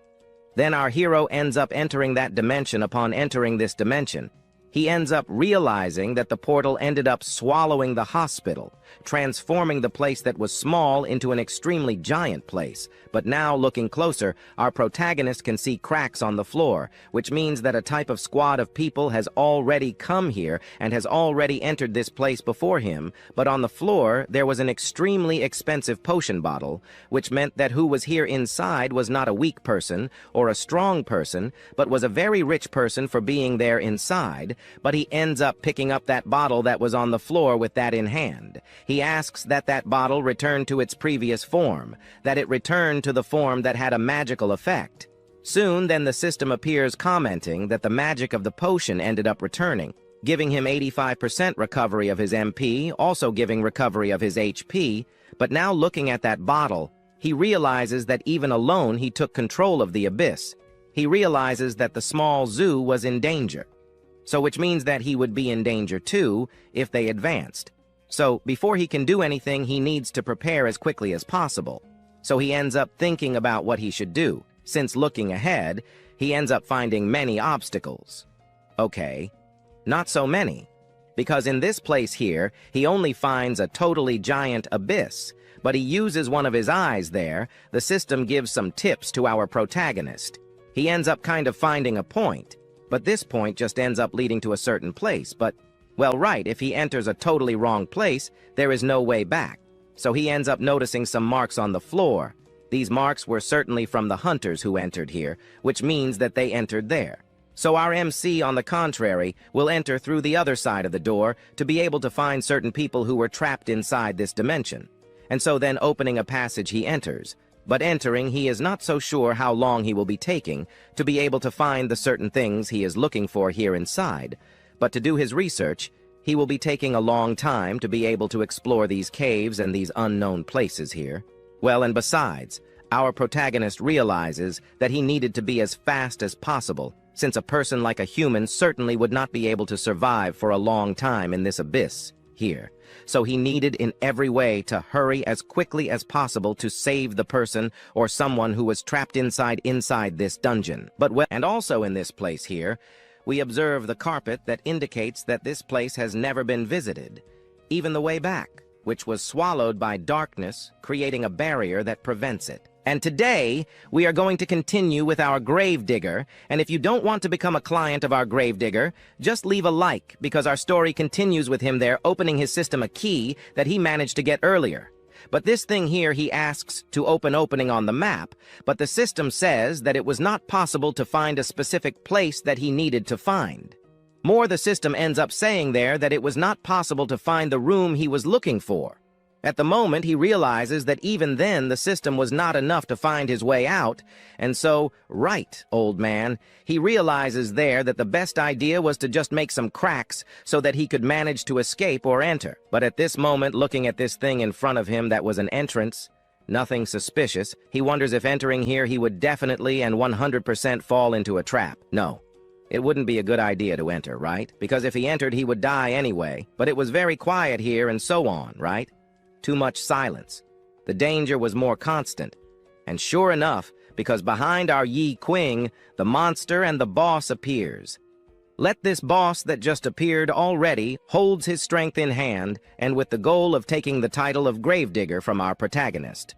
Speaker 1: Then our hero ends up entering that dimension. Upon entering this dimension, he ends up realizing that the portal ended up swallowing the hospital, transforming the place that was small into an extremely giant place. But now, looking closer, our protagonist can see cracks on the floor, which means that a type of squad of people has already come here and has already entered this place before him. But on the floor, there was an extremely expensive potion bottle, which meant that who was here inside was not a weak person or a strong person, but was a very rich person for being there inside. But he ends up picking up that bottle that was on the floor with that in hand. He asks that that bottle return to its previous form, that it return to the form that had a magical effect. Soon, then the system appears commenting that the magic of the potion ended up returning, giving him 85% recovery of his MP, also giving recovery of his HP. But now looking at that bottle, he realizes that even alone he took control of the abyss. He realizes that the small zoo was in danger. So which means that he would be in danger too if they advanced. So before he can do anything, he needs to prepare as quickly as possible. So he ends up thinking about what he should do. Since looking ahead, he ends up finding many obstacles. Okay, not so many. Because in this place here, he only finds a totally giant abyss, but he uses one of his eyes there. The system gives some tips to our protagonist. He ends up kind of finding a point. But this point just ends up leading to a certain place. But, well, right, if he enters a totally wrong place, there is no way back. So he ends up noticing some marks on the floor. These marks were certainly from the hunters who entered here, which means that they entered there. So our MC, on the contrary, will enter through the other side of the door to be able to find certain people who were trapped inside this dimension. And so then opening a passage he enters. But entering, he is not so sure how long he will be taking to be able to find the certain things he is looking for here inside. But to do his research, he will be taking a long time to be able to explore these caves and these unknown places here. Well, and besides, our protagonist realizes that he needed to be as fast as possible, since a person like a human certainly would not be able to survive for a long time in this abyss here. So he needed in every way to hurry as quickly as possible to save the person or someone who was trapped inside this dungeon. And also in this place here, we observe the carpet that indicates that this place has never been visited, even the way back, which was swallowed by darkness, creating a barrier that prevents it. And today, we are going to continue with our Gravedigger, and if you don't want to become a client of our Gravedigger, just leave a like, because our story continues with him there opening his system a key that he managed to get earlier. But this thing here he asks to opening on the map, but the system says that it was not possible to find a specific place that he needed to find. More, the system ends up saying there that it was not possible to find the room he was looking for. At the moment, he realizes that even then the system was not enough to find his way out, and so, right, old man, he realizes there that the best idea was to just make some cracks so that he could manage to escape or enter. But at this moment, looking at this thing in front of him that was an entrance, nothing suspicious, he wonders if entering here he would definitely and 100% fall into a trap. No. It wouldn't be a good idea to enter, right? Because if he entered, he would die anyway. But it was very quiet here and so on, right? Too much silence. The danger was more constant. And sure enough, because behind our Yi Qing, the monster and the boss appears. Let this boss that just appeared already holds his strength in hand, and with the goal of taking the title of Gravedigger from our protagonist.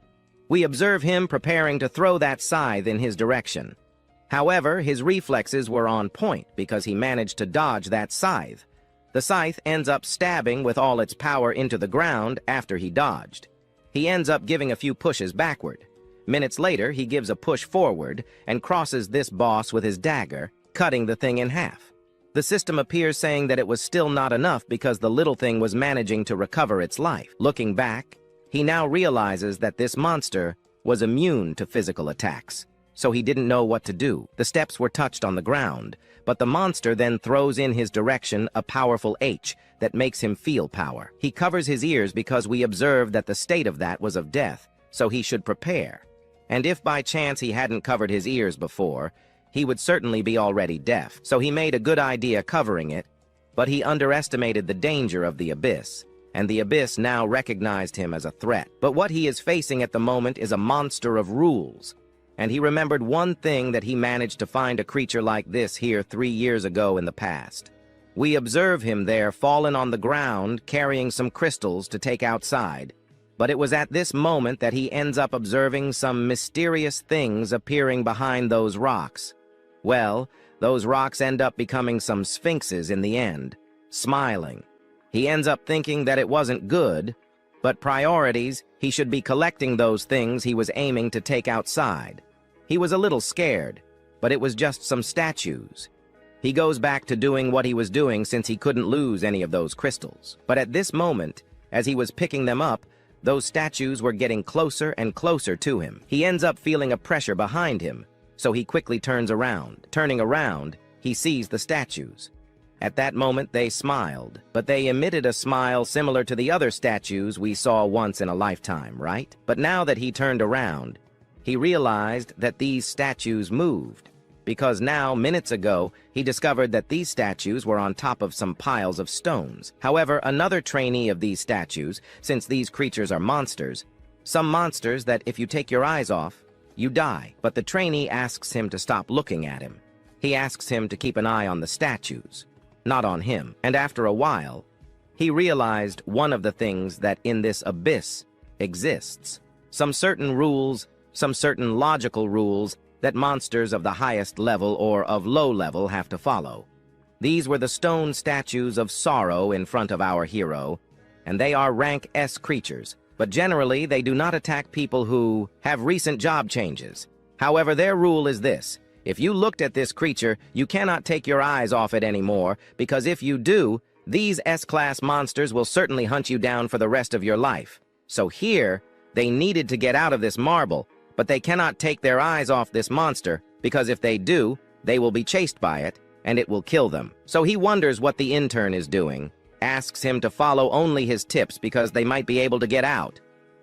Speaker 1: We observe him preparing to throw that scythe in his direction. However, his reflexes were on point because he managed to dodge that scythe. The scythe ends up stabbing with all its power into the ground after he dodged. He ends up giving a few pushes backward. Minutes later, he gives a push forward and crosses this boss with his dagger, cutting the thing in half. The system appears saying that it was still not enough because the little thing was managing to recover its life. Looking back, he now realizes that this monster was immune to physical attacks, so he didn't know what to do. The steps were touched on the ground, but the monster then throws in his direction a powerful H that makes him feel power. He covers his ears because we observed that the state of that was of death, so he should prepare. And if by chance he hadn't covered his ears before, he would certainly be already deaf. So he made a good idea covering it, but he underestimated the danger of the abyss, and the abyss now recognized him as a threat. But what he is facing at the moment is a monster of rules, and he remembered one thing, that he managed to find a creature like this here 3 years ago in the past. We observe him there fallen on the ground carrying some crystals to take outside, but it was at this moment that he ends up observing some mysterious things appearing behind those rocks. Well, those rocks end up becoming some sphinxes in the end, smiling. He ends up thinking that it wasn't good, but priorities, he should be collecting those things he was aiming to take outside. He was a little scared, but it was just some statues. He goes back to doing what he was doing since he couldn't lose any of those crystals. But at this moment, as he was picking them up, those statues were getting closer and closer to him. He ends up feeling a pressure behind him, so he quickly turns around. Turning around, he sees the statues. At that moment, they smiled, but they emitted a smile similar to the other statues we saw once in a lifetime, right? But now that he turned around, he realized that these statues moved, because now, minutes ago, he discovered that these statues were on top of some piles of stones. However, another trainee of these statues, since these creatures are monsters, some monsters that if you take your eyes off, you die. But the trainee asks him to stop looking at him. He asks him to keep an eye on the statues, not on him. And after a while, he realized one of the things that in this abyss exists. Some certain rules, some certain logical rules that monsters of the highest level or of low level have to follow. These were the stone statues of sorrow in front of our hero, and they are rank S creatures, but generally they do not attack people who have recent job changes. However, their rule is this: if you looked at this creature, you cannot take your eyes off it anymore, because if you do, these S-class monsters will certainly hunt you down for the rest of your life. So here, they needed to get out of this marble, but they cannot take their eyes off this monster, because if they do, they will be chased by it, and it will kill them. So he wonders what the intern is doing, asks him to follow only his tips because they might be able to get out,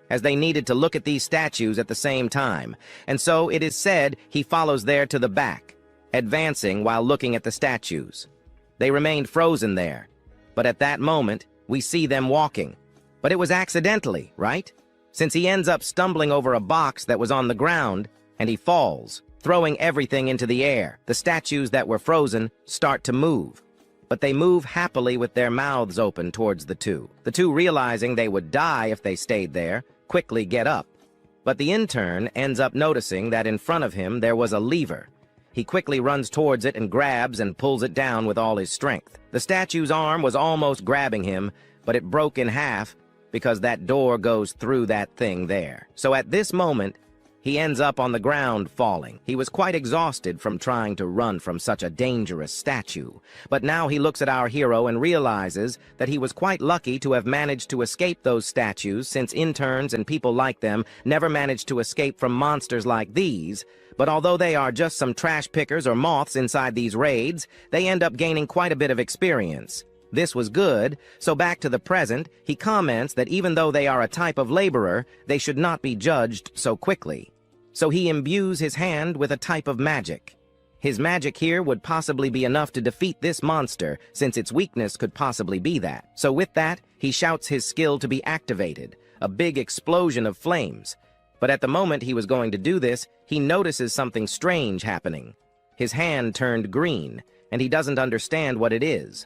Speaker 1: as they needed to look at these statues at the same time, and so it is said he follows there to the back, advancing while looking at the statues. They remained frozen there, but at that moment, we see them walking. But it was accidentally, right? Since he ends up stumbling over a box that was on the ground, and he falls, throwing everything into the air. The statues that were frozen start to move, but they move happily with their mouths open towards the two. The two, realizing they would die if they stayed there, quickly get up. But the intern ends up noticing that in front of him there was a lever. He quickly runs towards it and grabs and pulls it down with all his strength. The statue's arm was almost grabbing him, but it broke in half because that door goes through that thing there. So at this moment, he ends up on the ground falling. He was quite exhausted from trying to run from such a dangerous statue. But now he looks at our hero and realizes that he was quite lucky to have managed to escape those statues, since interns and people like them never managed to escape from monsters like these. But although they are just some trash pickers or moths inside these raids, they end up gaining quite a bit of experience. This was good, so back to the present, he comments that even though they are a type of laborer, they should not be judged so quickly. So he imbues his hand with a type of magic. His magic here would possibly be enough to defeat this monster, since its weakness could possibly be that. So with that, he shouts his skill to be activated, a big explosion of flames. But at the moment he was going to do this, he notices something strange happening. His hand turned green, and he doesn't understand what it is.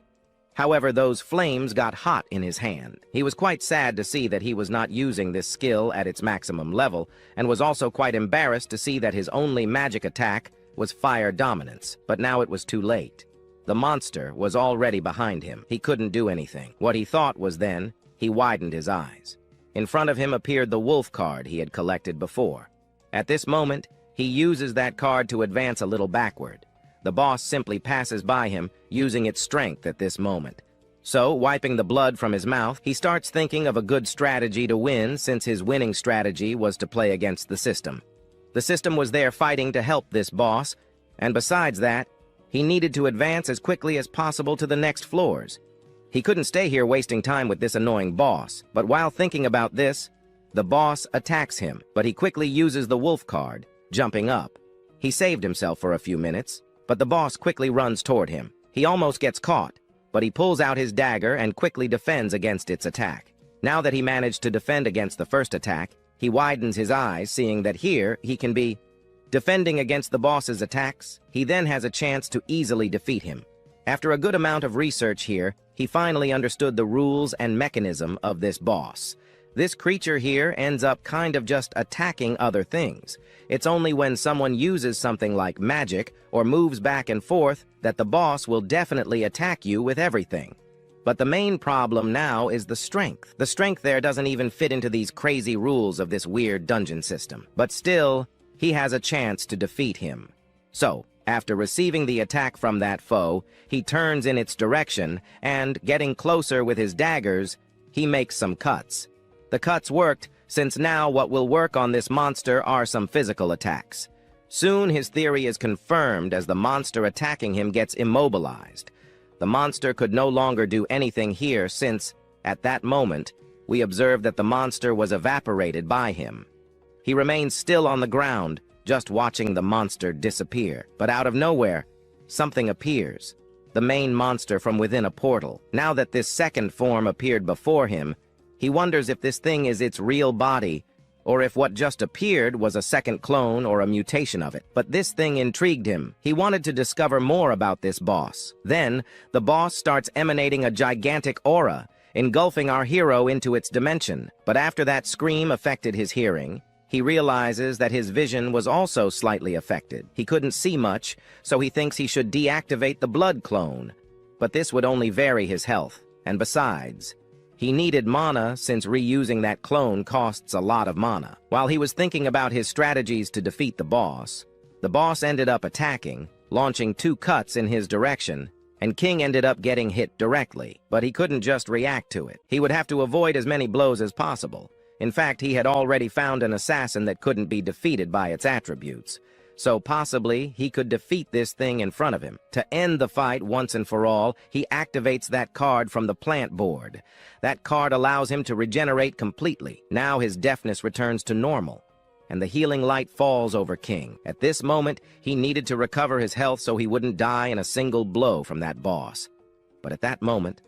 Speaker 1: However, those flames got hot in his hand. He was quite sad to see that he was not using this skill at its maximum level, and was also quite embarrassed to see that his only magic attack was fire dominance. But now it was too late. The monster was already behind him. He couldn't do anything. What he thought was then, he widened his eyes. In front of him appeared the wolf card he had collected before. At this moment, he uses that card to advance a little backward. The boss simply passes by him, using its strength at this moment. So, wiping the blood from his mouth, he starts thinking of a good strategy to win, since his winning strategy was to play against the system. The system was there fighting to help this boss, and besides that, he needed to advance as quickly as possible to the next floors. He couldn't stay here wasting time with this annoying boss, but while thinking about this, the boss attacks him, but he quickly uses the wolf card, jumping up. He saved himself for a few minutes, but the boss quickly runs toward him. He almost gets caught, but he pulls out his dagger and quickly defends against its attack. Now that he managed to defend against the first attack, he widens his eyes, seeing that here he can be defending against the boss's attacks. He then has a chance to easily defeat him. After a good amount of research here, he finally understood the rules and mechanism of this boss. This creature here ends up kind of just attacking other things. It's only when someone uses something like magic or moves back and forth that the boss will definitely attack you with everything. But the main problem now is the strength. The strength there doesn't even fit into these crazy rules of this weird dungeon system. But still, he has a chance to defeat him. So, after receiving the attack from that foe, he turns in its direction and, getting closer with his daggers, he makes some cuts. The cuts worked, since now what will work on this monster are some physical attacks. Soon his theory is confirmed as the monster attacking him gets immobilized. The monster could no longer do anything here since, at that moment, we observed that the monster was evaporated by him. He remains still on the ground, just watching the monster disappear. But out of nowhere, something appears. The main monster from within a portal. Now that this second form appeared before him, he wonders if this thing is its real body, or if what just appeared was a second clone or a mutation of it. But this thing intrigued him. He wanted to discover more about this boss. Then, the boss starts emanating a gigantic aura, engulfing our hero into its dimension. But after that scream affected his hearing, he realizes that his vision was also slightly affected. He couldn't see much, so he thinks he should deactivate the blood clone. But this would only vary his health, and besides, he needed mana since reusing that clone costs a lot of mana. While he was thinking about his strategies to defeat the boss ended up attacking, launching 2 cuts in his direction, and King ended up getting hit directly. But he couldn't just react to it. He would have to avoid as many blows as possible. In fact, he had already found an assassin that couldn't be defeated by its attributes. So possibly, he could defeat this thing in front of him. To end the fight once and for all, he activates that card from the plant board. That card allows him to regenerate completely. Now his deafness returns to normal, and the healing light falls over King. At this moment, he needed to recover his health so he wouldn't die in a single blow from that boss. But at that moment,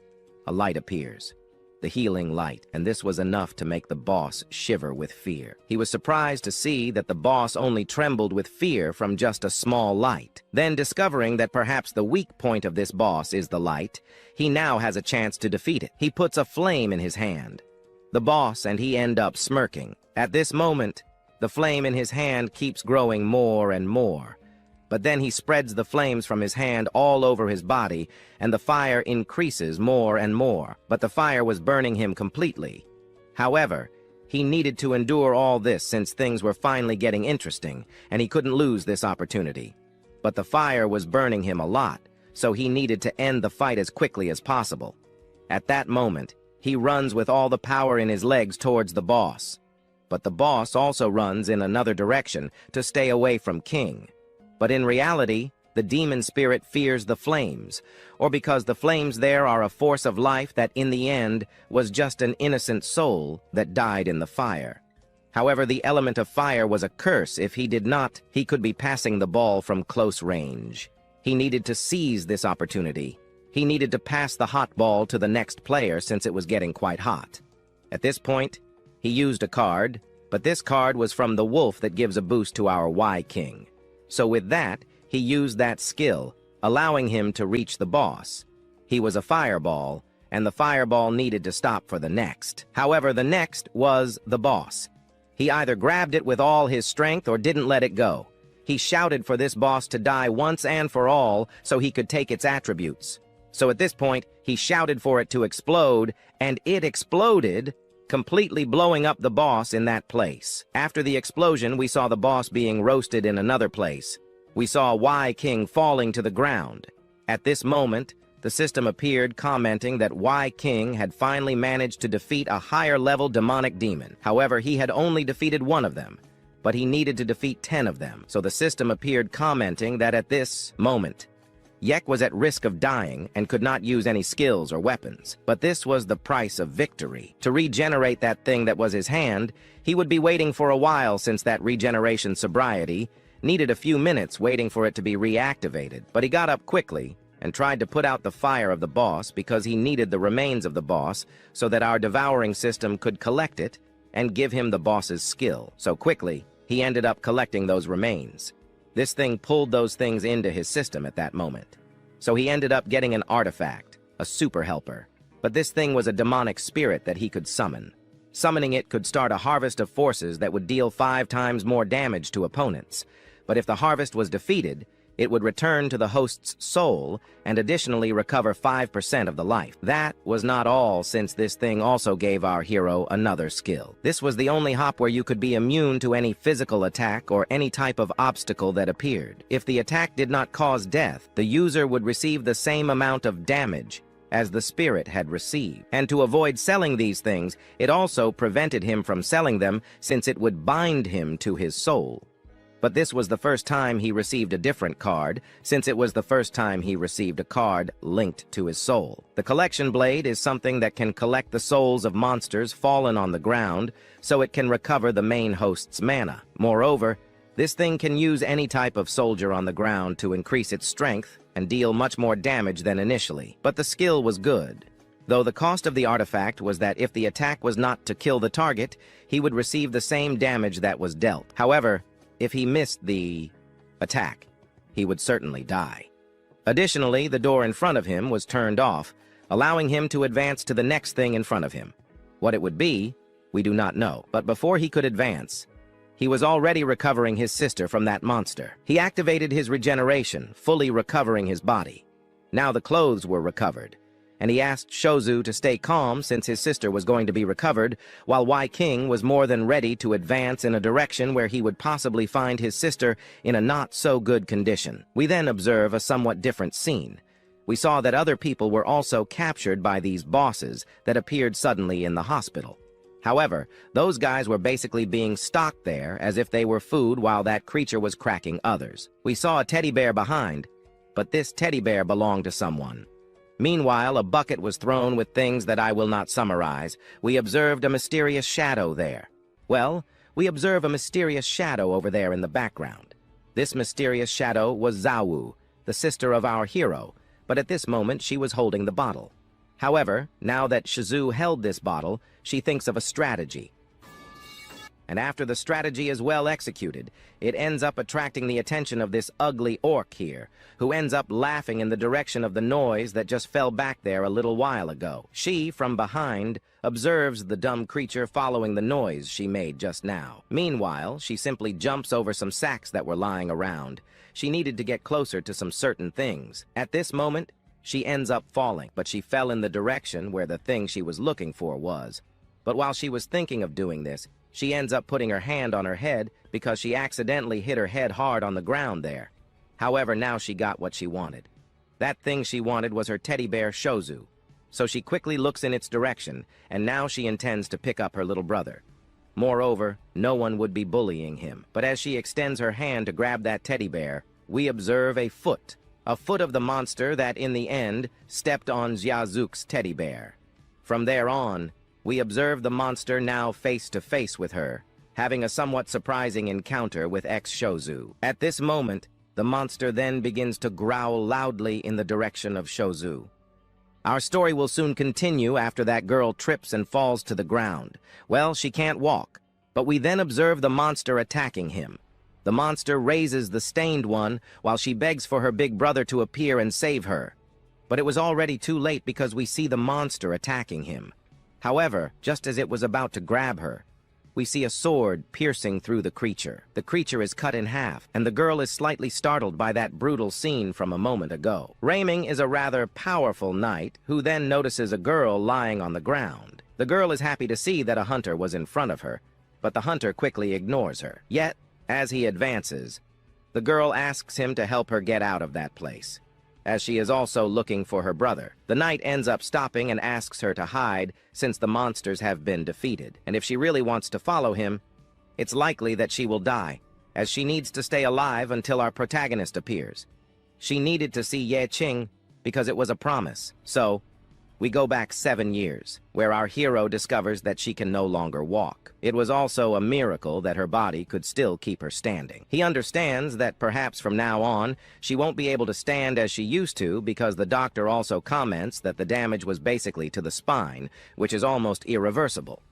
Speaker 1: a light appears. The healing light, and this was enough to make the boss shiver with fear. He was surprised to see that the boss only trembled with fear from just a small light. Then, discovering that perhaps the weak point of this boss is the light, he now has a chance to defeat it. He puts a flame in his hand. The boss and he end up smirking. At this moment, the flame in his hand keeps growing more and more. But then he spreads the flames from his hand all over his body, and the fire increases more and more. But the fire was burning him completely. However, he needed to endure all this since things were finally getting interesting, and he couldn't lose this opportunity. But the fire was burning him a lot, so he needed to end the fight as quickly as possible. At that moment, he runs with all the power in his legs towards the boss. But the boss also runs in another direction to stay away from King. But in reality, the demon spirit fears the flames, or because the flames there are a force of life that in the end was just an innocent soul that died in the fire. However, the element of fire was a curse. If he did not, he could be passing the ball from close range. He needed to seize this opportunity. He needed to pass the hot ball to the next player since it was getting quite hot. At this point, he used a card, but this card was from the wolf that gives a boost to our Y-King. So with that, he used that skill, allowing him to reach the boss. He was a fireball, and the fireball needed to stop for the next. However, the next was the boss. He either grabbed it with all his strength or didn't let it go. He shouted for this boss to die once and for all so he could take its attributes. So at this point, he shouted for it to explode, and it exploded, completely blowing up the boss in that place. After the explosion, we saw the boss being roasted in another place. We saw Y King falling to the ground. At this moment, the system appeared commenting that Y King had finally managed to defeat a higher-level demonic demon. However, he had only defeated one of them, but he needed to defeat 10 of them. So the system appeared commenting that at this moment, Yek was at risk of dying and could not use any skills or weapons. But this was the price of victory. To regenerate that thing that was his hand, he would be waiting for a while since that regeneration sobriety needed a few minutes waiting for it to be reactivated. But he got up quickly and tried to put out the fire of the boss because he needed the remains of the boss so that our devouring system could collect it and give him the boss's skill. So quickly, he ended up collecting those remains. This thing pulled those things into his system at that moment. So he ended up getting an artifact, a super helper. But this thing was a demonic spirit that he could summon. Summoning it could start a harvest of forces that would deal 5 times more damage to opponents. But if the harvest was defeated, it would return to the host's soul and additionally recover 5% of the life. That was not all, since this thing also gave our hero another skill. This was the only hop where you could be immune to any physical attack or any type of obstacle that appeared. If the attack did not cause death, the user would receive the same amount of damage as the spirit had received. And to avoid selling these things, it also prevented him from selling them since it would bind him to his soul. But this was the first time he received a different card, since it was the first time he received a card linked to his soul. The collection blade is something that can collect the souls of monsters fallen on the ground, so it can recover the main host's mana. Moreover, this thing can use any type of soldier on the ground to increase its strength and deal much more damage than initially. But the skill was good, though the cost of the artifact was that if the attack was not to kill the target, he would receive the same damage that was dealt. However, if he missed the attack, he would certainly die. Additionally, the door in front of him was turned off, allowing him to advance to the next thing in front of him. What it would be, we do not know. But before he could advance, he was already recovering his sister from that monster. He activated his regeneration, fully recovering his body. Now the clothes were recovered, and he asked Shozu to stay calm since his sister was going to be recovered, while Y King was more than ready to advance in a direction where he would possibly find his sister in a not-so-good condition. We then observe a somewhat different scene. We saw that other people were also captured by these bosses that appeared suddenly in the hospital. However, those guys were basically being stocked there as if they were food while that creature was cracking others. We saw a teddy bear behind, but this teddy bear belonged to someone. Meanwhile, a bucket was thrown with things that I will not summarize. We observed a mysterious shadow there. Well, we observe a mysterious shadow over there in the background. This mysterious shadow was Zawu, the sister of our hero, but at this moment she was holding the bottle. However, now that Shizu held this bottle, she thinks of a strategy. And after the strategy is well executed, it ends up attracting the attention of this ugly orc here, who ends up laughing in the direction of the noise that just fell back there a little while ago. She, from behind, observes the dumb creature following the noise she made just now. Meanwhile, she simply jumps over some sacks that were lying around. She needed to get closer to some certain things. At this moment, she ends up falling, but she fell in the direction where the thing she was looking for was. But while she was thinking of doing this, she ends up putting her hand on her head because she accidentally hit her head hard on the ground there. However, now she got what she wanted. That thing she wanted was her teddy bear Shozu. So she quickly looks in its direction, and now she intends to pick up her little brother. Moreover, no one would be bullying him. But as she extends her hand to grab that teddy bear, we observe a foot of the monster that in the end stepped on Xiaozu's teddy bear. From there on, we observe the monster now face to face with her, having a somewhat surprising encounter with ex-Shozu. At this moment, the monster then begins to growl loudly in the direction of Shozu. Our story will soon continue after that girl trips and falls to the ground. Well, she can't walk, but we then observe the monster attacking him. The monster raises the stained one while she begs for her big brother to appear and save her. But it was already too late because we see the monster attacking him. However, just as it was about to grab her, we see a sword piercing through the creature. The creature is cut in half, and the girl is slightly startled by that brutal scene from a moment ago. Raiming is a rather powerful knight who then notices a girl lying on the ground. The girl is happy to see that a hunter was in front of her, but the hunter quickly ignores her. Yet, as he advances, the girl asks him to help her get out of that place, as she is also looking for her brother. The knight ends up stopping and asks her to hide since the monsters have been defeated, and if she really wants to follow him, it's likely that she will die, as she needs to stay alive until our protagonist appears. She needed to see Ye Qing because it was a promise. So, we go back 7 years, where our hero discovers that she can no longer walk. It was also a miracle that her body could still keep her standing. He understands that perhaps from now on, she won't be able to stand as she used to because the doctor also comments that the damage was basically to the spine, which is almost irreversible.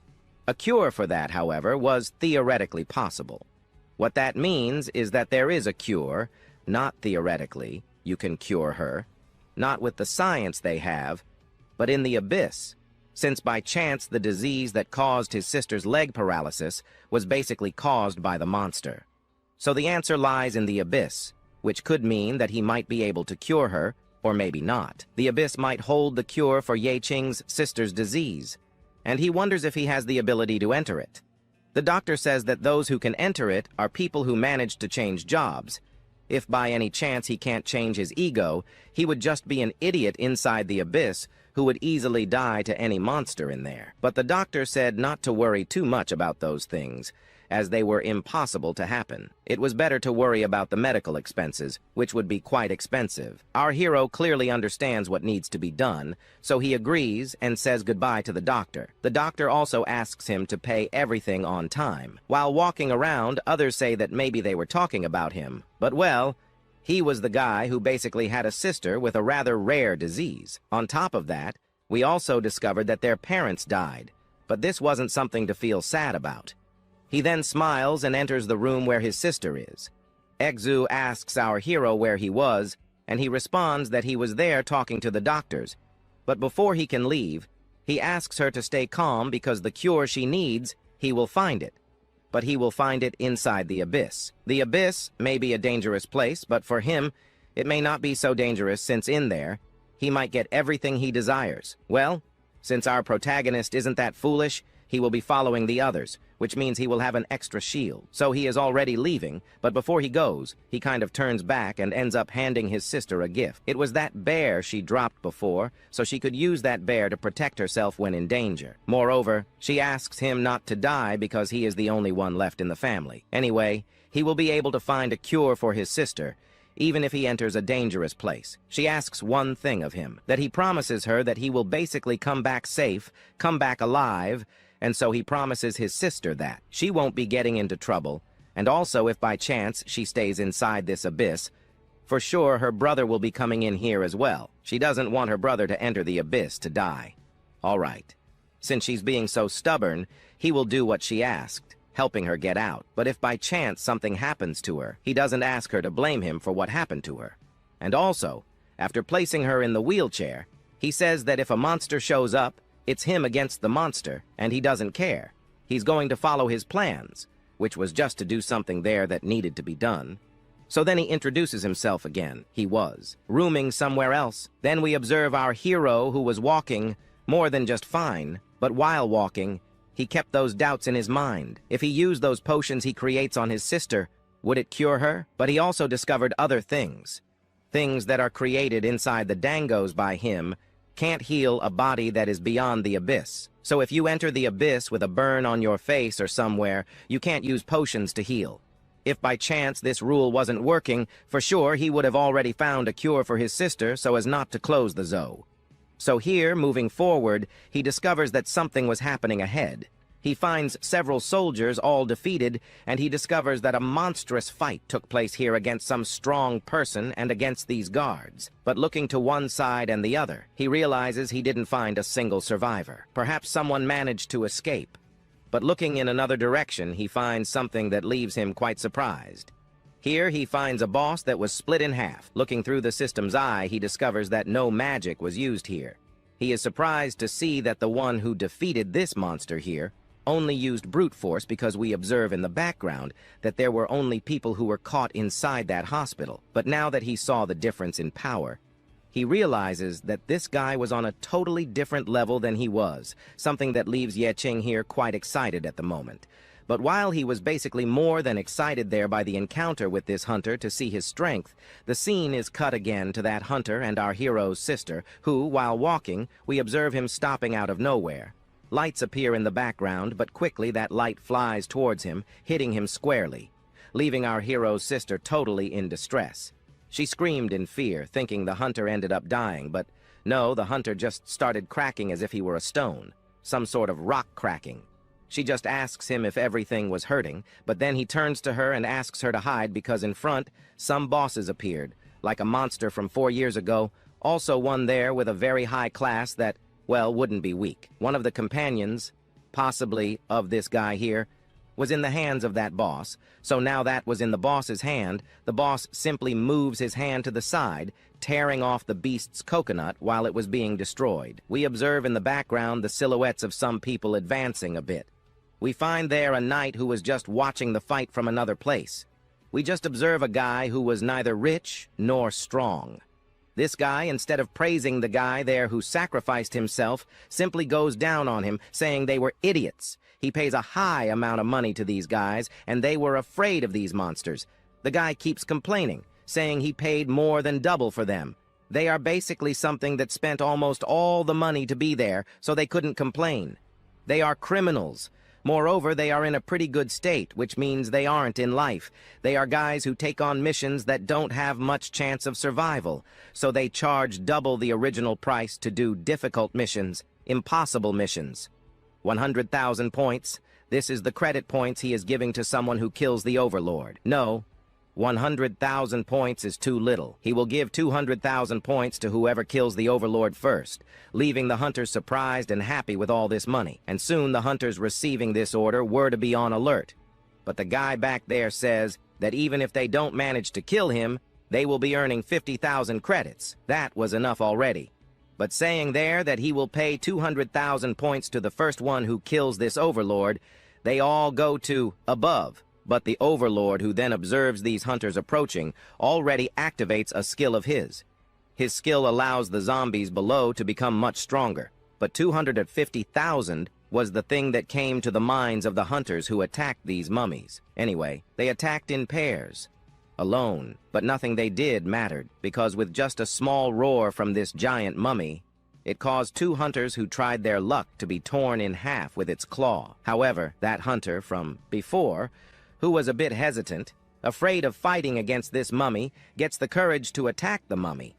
Speaker 1: A cure for that, however, was theoretically possible. What that means is that there is a cure, not theoretically, you can cure her, not with the science they have, but in the abyss, since by chance the disease that caused his sister's leg paralysis was basically caused by the monster. So the answer lies in the abyss, which could mean that he might be able to cure her, or maybe not. The abyss might hold the cure for Ye Qing's sister's disease, and he wonders if he has the ability to enter it. The doctor says that those who can enter it are people who manage to change jobs. If by any chance he can't change his ego, he would just be an idiot inside the abyss who would easily die to any monster in there. But the doctor said not to worry too much about those things, as they were impossible to happen. It was better to worry about the medical expenses, which would be quite expensive. Our hero clearly understands what needs to be done, so he agrees and says goodbye to the doctor. The doctor also asks him to pay everything on time. While walking around, others say that maybe they were talking about him, but well, he was the guy who basically had a sister with a rather rare disease. On top of that, we also discovered that their parents died, but this wasn't something to feel sad about. He then smiles and enters the room where his sister is. Exu asks our hero where he was, and he responds that he was there talking to the doctors. But before he can leave, he asks her to stay calm because the cure she needs, he will find it. But he will find it inside the abyss. The abyss may be a dangerous place, but for him, it may not be so dangerous since in there, he might get everything he desires. Well, since our protagonist isn't that foolish, he will be following the others, which means he will have an extra shield. So he is already leaving, but before he goes, he kind of turns back and ends up handing his sister a gift. It was that bear she dropped before, so she could use that bear to protect herself when in danger. Moreover, she asks him not to die because he is the only one left in the family. Anyway, he will be able to find a cure for his sister, even if he enters a dangerous place. She asks one thing of him, that he promises her that he will basically come back safe, come back alive, and so he promises his sister that she won't be getting into trouble, and also if by chance she stays inside this abyss, for sure her brother will be coming in here as well. She doesn't want her brother to enter the abyss to die. All right. Since she's being so stubborn, he will do what she asked, helping her get out. But if by chance something happens to her, he doesn't ask her to blame him for what happened to her. And also, after placing her in the wheelchair, he says that if a monster shows up, it's him against the monster, and he doesn't care. He's going to follow his plans, which was just to do something there that needed to be done. So then he introduces himself again. He was rooming somewhere else. Then we observe our hero who was walking more than just fine, but while walking, he kept those doubts in his mind. If he used those potions he creates on his sister, would it cure her? But he also discovered other things. Things that are created inside the dangos by him can't heal a body that is beyond the abyss. So if you enter the abyss with a burn on your face or somewhere, you can't use potions to heal. If by chance this rule wasn't working, for sure he would have already found a cure for his sister so as not to close the zoo. So here, moving forward, he discovers that something was happening ahead. He finds several soldiers all defeated, and he discovers that a monstrous fight took place here against some strong person and against these guards. But looking to one side and the other, he realizes he didn't find a single survivor. Perhaps someone managed to escape. But looking in another direction, he finds something that leaves him quite surprised. Here he finds a boss that was split in half. Looking through the system's eye, he discovers that no magic was used here. He is surprised to see that the one who defeated this monster here only used brute force because we observe in the background that there were only people who were caught inside that hospital. But now that he saw the difference in power, He realizes that this guy was on a totally different level than he was, something that leaves Ye here quite excited at the moment. But while he was basically more than excited there by the encounter with this hunter to see his strength, the scene is cut again to that hunter and our hero's sister, who, while walking, we observe him stopping out of nowhere. Lights appear in the background, but quickly that light flies towards him, hitting him squarely, leaving our hero's sister totally in distress. She screamed in fear, thinking the hunter ended up dying, but no, the hunter just started cracking as if he were a stone, some sort of rock cracking. She just asks him if everything was hurting, but then he turns to her and asks her to hide because in front, some bosses appeared, like a monster from 4 years ago, also one there with a very high class that, well, wouldn't be weak. One of the companions, possibly of this guy here, was in the hands of that boss, so now that was in the boss's hand, the boss simply moves his hand to the side, tearing off the beast's coconut while it was being destroyed. We observe in the background the silhouettes of some people advancing a bit. We find there a knight who was just watching the fight from another place. We just observe a guy who was neither rich nor strong. This guy, instead of praising the guy there who sacrificed himself, simply goes down on him, saying they were idiots. He pays a high amount of money to these guys, and they were afraid of these monsters. The guy keeps complaining, saying he paid more than double for them. They are basically something that spent almost all the money to be there, so they couldn't complain. They are criminals. Moreover, they are in a pretty good state, which means they aren't in life. They are guys who take on missions that don't have much chance of survival, so they charge double the original price to do difficult missions, impossible missions. 100,000 points. This is the credit points he is giving to someone who kills the Overlord. No, 100,000 points is too little. He will give 200,000 points to whoever kills the Overlord first, leaving the hunters surprised and happy with all this money. And soon the hunters receiving this order were to be on alert. But the guy back there says that even if they don't manage to kill him, they will be earning 50,000 credits. That was enough already. But saying there that he will pay 200,000 points to the first one who kills this Overlord, they all go to above. But the Overlord, who then observes these hunters approaching, already activates a skill of his. His skill allows the zombies below to become much stronger, but 250,000 was the thing that came to the minds of the hunters who attacked these mummies. Anyway, they attacked in pairs, alone, but nothing they did mattered, because with just a small roar from this giant mummy, it caused 2 hunters who tried their luck to be torn in half with its claw. However, that hunter from before, who was a bit hesitant, afraid of fighting against this mummy, gets the courage to attack the mummy.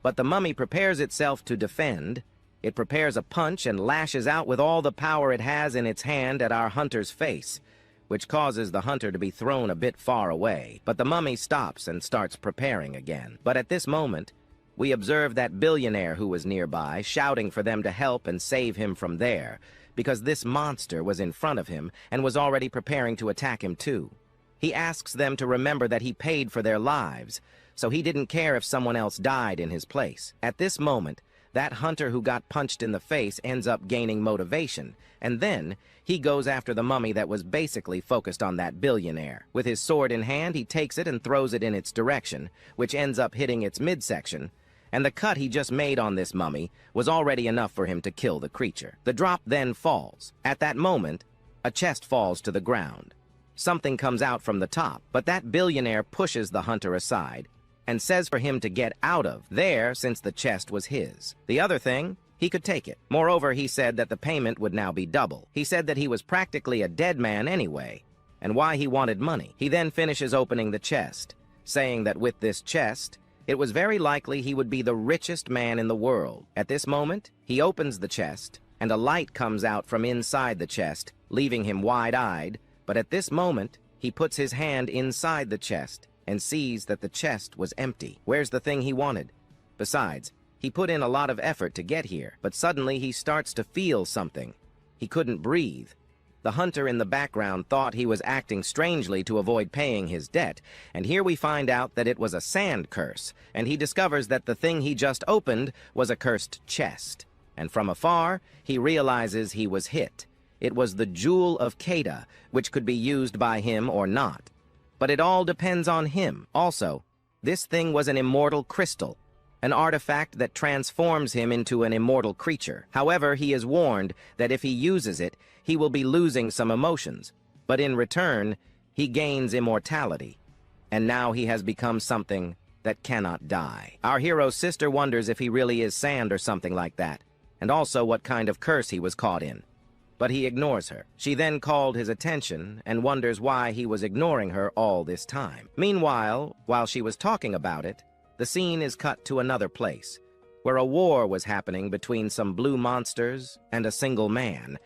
Speaker 1: But the mummy prepares itself to defend. It prepares a punch and lashes out with all the power it has in its hand at our hunter's face, which causes the hunter to be thrown a bit far away. But the mummy stops and starts preparing again. But at this moment, we observe that billionaire who was nearby, shouting for them to help and save him from there, because this monster was in front of him and was already preparing to attack him too. He asks them to remember that he paid for their lives, so he didn't care if someone else died in his place. At this moment, that hunter who got punched in the face ends up gaining motivation, and then he goes after the mummy that was basically focused on that billionaire. With his sword in hand, he takes it and throws it in its direction, which ends up hitting its midsection, and the cut he just made on this mummy was already enough for him to kill the creature. The drop then falls. At that moment, a chest falls to the ground. Something comes out from the top, but that billionaire pushes the hunter aside and says for him to get out of there since the chest was his. The other thing, he could take it. Moreover, he said that the payment would now be double. He said that he was practically a dead man anyway, and why he wanted money. He then finishes opening the chest, saying that with this chest, it was very likely he would be the richest man in the world. At this moment, he opens the chest, and a light comes out from inside the chest, leaving him wide-eyed, but at this moment, he puts his hand inside the chest and sees that the chest was empty. Where's the thing he wanted? Besides, he put in a lot of effort to get here, but suddenly he starts to feel something. He couldn't breathe. The hunter in the background thought he was acting strangely to avoid paying his debt, and here we find out that it was a sand curse, and he discovers that the thing he just opened was a cursed chest. And from afar, he realizes he was hit. It was the Jewel of Keda, which could be used by him or not. But it all depends on him. Also, this thing was an immortal crystal, an artifact that transforms him into an immortal creature. However, he is warned that if he uses it, he will be losing some emotions, but in return, he gains immortality. And now he has become something that cannot die. Our hero's sister wonders if he really is sand or something like that, and also what kind of curse he was caught in. But he ignores her. She then called his attention and wonders why he was ignoring her all this time. Meanwhile, while she was talking about it, the scene is cut to another place, where a war was happening between some blue monsters and a single man,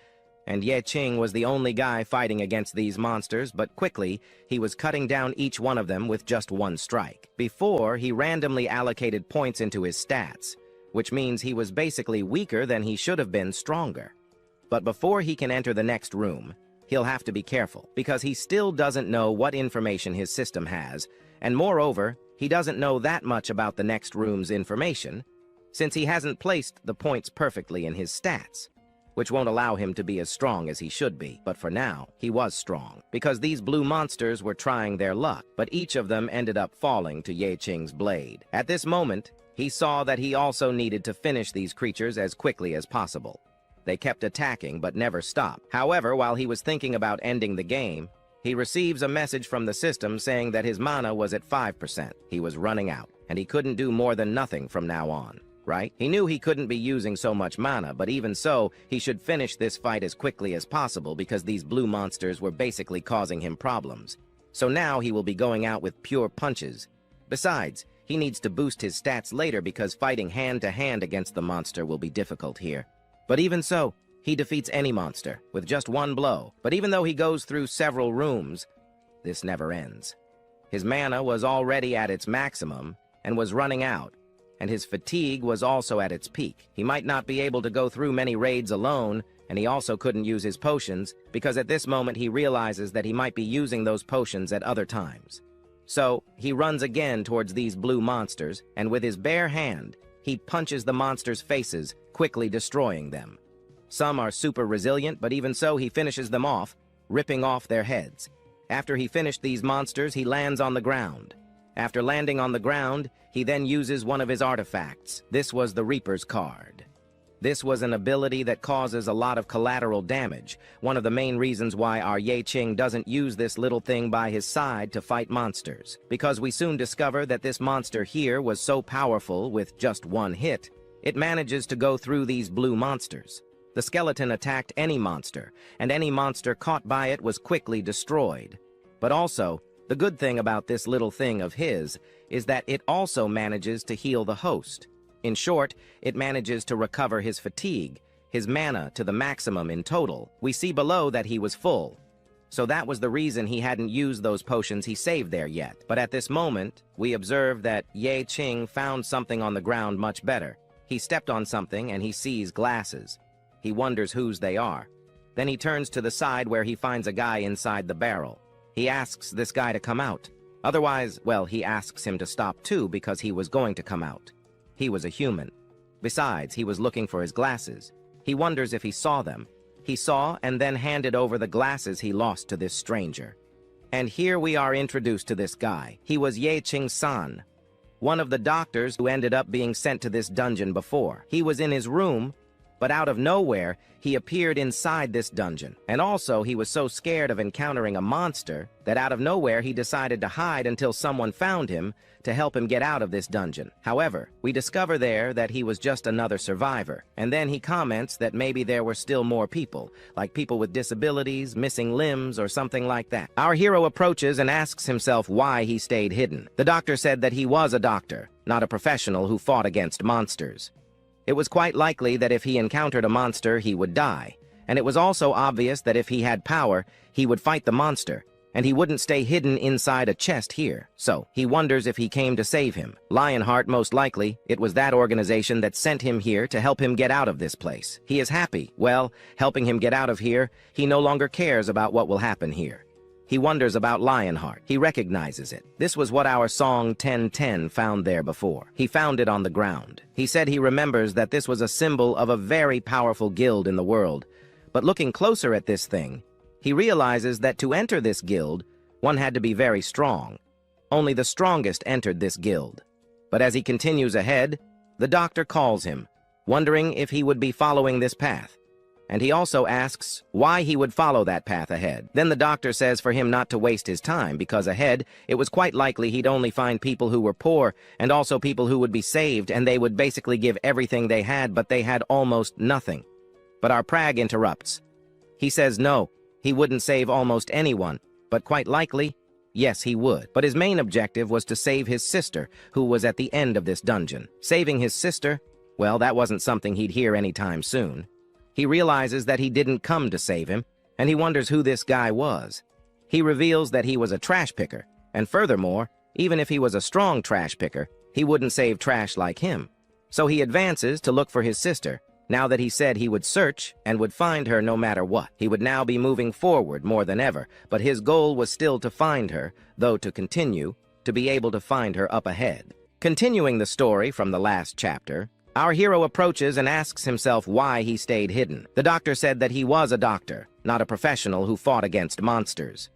Speaker 1: and Ye Qing was the only guy fighting against these monsters, but quickly, he was cutting down each one of them with just one strike. Before, he randomly allocated points into his stats, which means he was basically weaker than he should have been stronger. But before he can enter the next room, he'll have to be careful, because he still doesn't know what information his system has, and moreover, he doesn't know that much about the next room's information, since he hasn't placed the points perfectly in his stats, which won't allow him to be as strong as he should be. But for now, he was strong, because these blue monsters were trying their luck, but each of them ended up falling to Ye Qing's blade. At this moment, he saw that he also needed to finish these creatures as quickly as possible. They kept attacking but never stopped. However, while he was thinking about ending the game, he receives a message from the system saying that his mana was at 5%. He was running out, and he couldn't do more than nothing from now on, right? He knew he couldn't be using so much mana, but even so, he should finish this fight as quickly as possible because these blue monsters were basically causing him problems. So now he will be going out with pure punches. Besides, he needs to boost his stats later because fighting hand-to-hand against the monster will be difficult here. But even so, he defeats any monster with just one blow. But even though he goes through several rooms, this never ends. His mana was already at its maximum and was running out, and his fatigue was also at its peak. He might not be able to go through many raids alone, and he also couldn't use his potions, because at this moment he realizes that he might be using those potions at other times. So, he runs again towards these blue monsters, and with his bare hand, he punches the monsters' faces, quickly destroying them. Some are super resilient, but even so he finishes them off, ripping off their heads. After he finished these monsters, he lands on the ground. After landing on the ground, he then uses one of his artifacts. This was the Reaper's card. This was an ability that causes a lot of collateral damage, one of the main reasons why our Ye Qing doesn't use this little thing by his side to fight monsters. Because we soon discover that this monster here was so powerful with just one hit, it manages to go through these blue monsters. The skeleton attacked any monster, and any monster caught by it was quickly destroyed. But also, the good thing about this little thing of his is that it also manages to heal the host. In short, it manages to recover his fatigue, his mana to the maximum in total. We see below that he was full. So that was the reason he hadn't used those potions he saved there yet. But at this moment, we observe that Ye Qing found something on the ground much better. He stepped on something and he sees glasses. He wonders whose they are. Then he turns to the side where he finds a guy inside the barrel. He asks this guy to come out. Otherwise, well, he asks him to stop too because he was going to come out. He was a human. Besides, he was looking for his glasses. He wonders if he saw them. He saw and then handed over the glasses he lost to this stranger. And here we are introduced to this guy. He was Ye Qing-san, one of the doctors who ended up being sent to this dungeon before. He was in his room, but out of nowhere, he appeared inside this dungeon. And also, he was so scared of encountering a monster that out of nowhere he decided to hide until someone found him to help him get out of this dungeon. However, we discover there that he was just another survivor, and then he comments that maybe there were still more people, like people with disabilities, missing limbs, or something like that. Our hero approaches and asks himself why he stayed hidden. The doctor said that he was a doctor, not a professional who fought against monsters. It was quite likely that if he encountered a monster, he would die, and it was also obvious that if he had power, he would fight the monster, and he wouldn't stay hidden inside a chest here. So, he wonders if he came to save him. Lionheart, most likely, it was that organization that sent him here to help him get out of this place. He is happy. Well, helping him get out of here, he no longer cares about what will happen here. He wonders about Lionheart. He recognizes it. This was what our song 1010 found there before. He found it on the ground. He said he remembers that this was a symbol of a very powerful guild in the world. But looking closer at this thing, he realizes that to enter this guild, one had to be very strong. Only the strongest entered this guild. But as he continues ahead, the doctor calls him, wondering if he would be following this path. And he also asks why he would follow that path ahead. Then the doctor says for him not to waste his time, because ahead, it was quite likely he'd only find people who were poor, and also people who would be saved, and they would basically give everything they had, but they had almost nothing. But our Prag interrupts. He says no, he wouldn't save almost anyone, but quite likely, yes, he would. But his main objective was to save his sister, who was at the end of this dungeon. Saving his sister? Well, that wasn't something he'd hear anytime soon. He realizes that he didn't come to save him, and he wonders who this guy was. He reveals that he was a trash picker, and furthermore, even if he was a strong trash picker, he wouldn't save trash like him. So he advances to look for his sister, now that he said he would search and would find her no matter what. He would now be moving forward more than ever, but his goal was still to find her, though to continue, to be able to find her up ahead. Continuing the story from the last chapter, our hero approaches and asks himself why he stayed hidden. The doctor said that he was a doctor, not a professional who fought against monsters.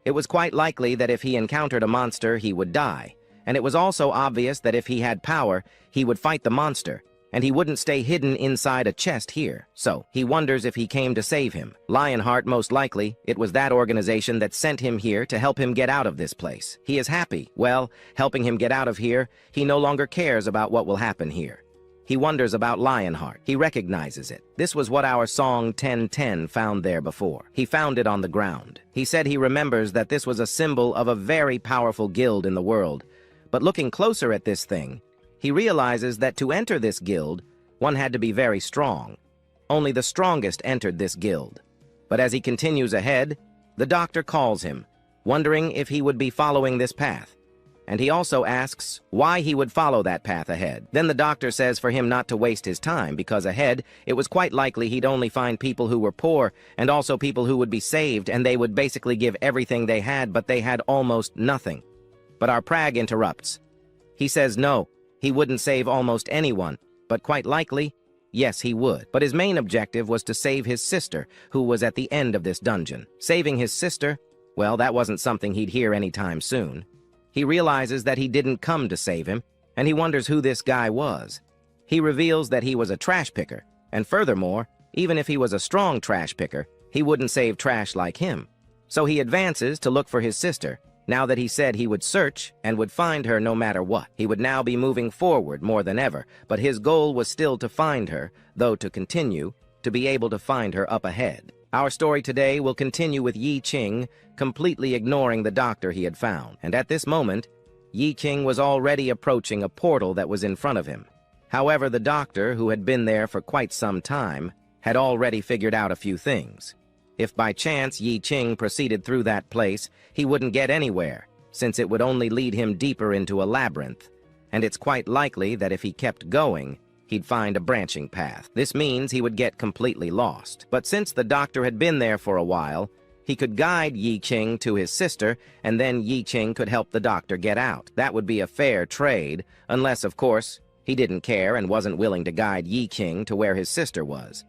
Speaker 1: It was quite likely that if he encountered a monster, he would die, and it was also obvious that if he had power, he would fight the monster, and he wouldn't stay hidden inside a chest here. So, he wonders if he came to save him. Lionheart, most likely, it was that organization that sent him here to help him get out of this place. He is happy. Well, helping him get out of here, he no longer cares about what will happen here. He wonders about Lionheart. He recognizes it. This was what our song 1010 found there before. He found it on the ground. He said he remembers that this was a symbol of a very powerful guild in the world. But looking closer at this thing, he realizes that to enter this guild, one had to be very strong. Only the strongest entered this guild. But as he continues ahead, the doctor calls him, wondering if he would be following this path. And he also asks why he would follow that path ahead. Then the doctor says for him not to waste his time, because ahead, it was quite likely he'd only find people who were poor, and also people who would be saved, and they would basically give everything they had, but they had almost nothing. But our Prag interrupts. He says no, he wouldn't save almost anyone, but quite likely, yes, he would. But his main objective was to save his sister, who was at the end of this dungeon. Saving his sister? Well, that wasn't something he'd hear anytime soon. He realizes that he didn't come to save him, and he wonders who this guy was. He reveals that he was a trash picker, and furthermore, even if he was a strong trash picker, he wouldn't save trash like him. So he advances to look for his sister, now that he said he would search and would find her no matter what. He would now be moving forward more than ever, but his goal was still to find her, though to continue, to be able to find her up ahead. Our story today will continue with Yi Qing completely ignoring the doctor he had found, and at this moment, Yi Qing was already approaching a portal that was in front of him. However, the doctor, who had been there for quite some time, had already figured out a few things. If by chance Yi Qing proceeded through that place, he wouldn't get anywhere, since it would only lead him deeper into a labyrinth, and it's quite likely that if he kept going, he'd find a branching path. This means he would get completely lost. But since the doctor had been there for a while, he could guide Yi Qing to his sister, and then Yi Qing could help the doctor get out. That would be a fair trade, unless, of course, he didn't care and wasn't willing to guide Yi Qing to where his sister was.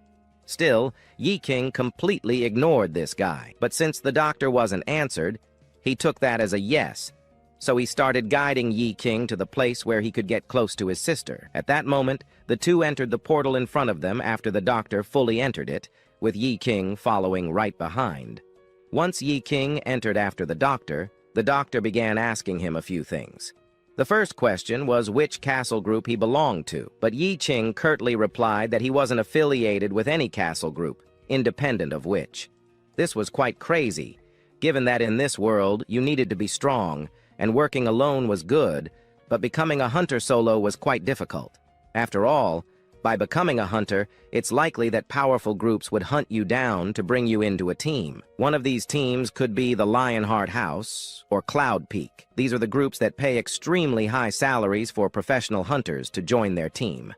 Speaker 1: Still, Yi Qing completely ignored this guy. But since the doctor wasn't answered, he took that as a yes. So he started guiding Yi Qing to the place where he could get close to his sister. At that moment, the two entered the portal in front of them after the doctor fully entered it, with Yi Qing following right behind. Once Yi Qing entered after the doctor began asking him a few things. The first question was which castle group he belonged to, but Yi Qing curtly replied that he wasn't affiliated with any castle group, independent of which. This was quite crazy, given that in this world you needed to be strong, and working alone was good, but becoming a hunter solo was quite difficult. After all, by becoming a hunter, it's likely that powerful groups would hunt you down to bring you into a team. One of these teams could be the Lionheart House or Cloud Peak. These are the groups that pay extremely high salaries for professional hunters to join their team.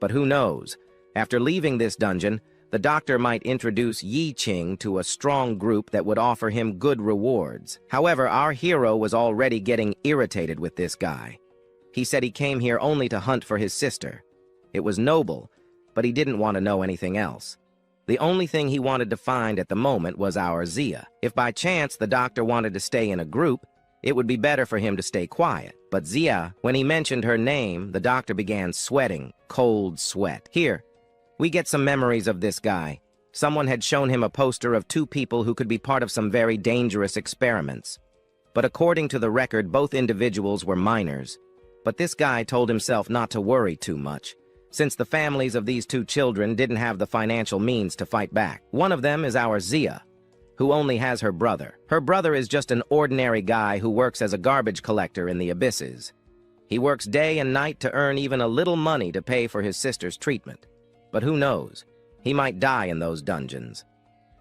Speaker 1: But who knows? After leaving this dungeon, the doctor might introduce Yi Qing to a strong group that would offer him good rewards. However, our hero was already getting irritated with this guy. He said he came here only to hunt for his sister. It was noble, but he didn't want to know anything else. The only thing he wanted to find at the moment was our Zia. If by chance the doctor wanted to stay in a group, it would be better for him to stay quiet. But Zia, when he mentioned her name, the doctor began sweating, cold sweat. Here, we get some memories of this guy. Someone had shown him a poster of two people who could be part of some very dangerous experiments. But according to the record, both individuals were minors. But this guy told himself not to worry too much, since the families of these two children didn't have the financial means to fight back. One of them is our Zia, who only has her brother. Her brother is just an ordinary guy who works as a garbage collector in the Abysses. He works day and night to earn even a little money to pay for his sister's treatment. But who knows? He might die in those dungeons.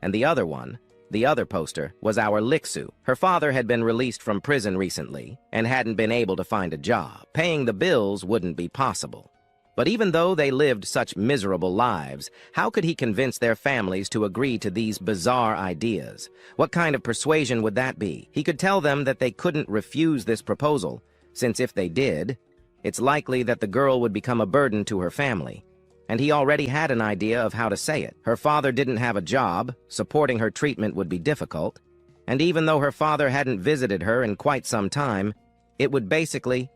Speaker 1: And the other one, the other poster, was our Lixu. Her father had been released from prison recently and hadn't been able to find a job. Paying the bills wouldn't be possible. But even though they lived such miserable lives, how could he convince their families to agree to these bizarre ideas? What kind of persuasion would that be? He could tell them that they couldn't refuse this proposal, since if they did, it's likely that the girl would become a burden to her family. And he already had an idea of how to say it. Her father didn't have a job, supporting her treatment would be difficult, and even though her father hadn't visited her in quite some time, it would basically...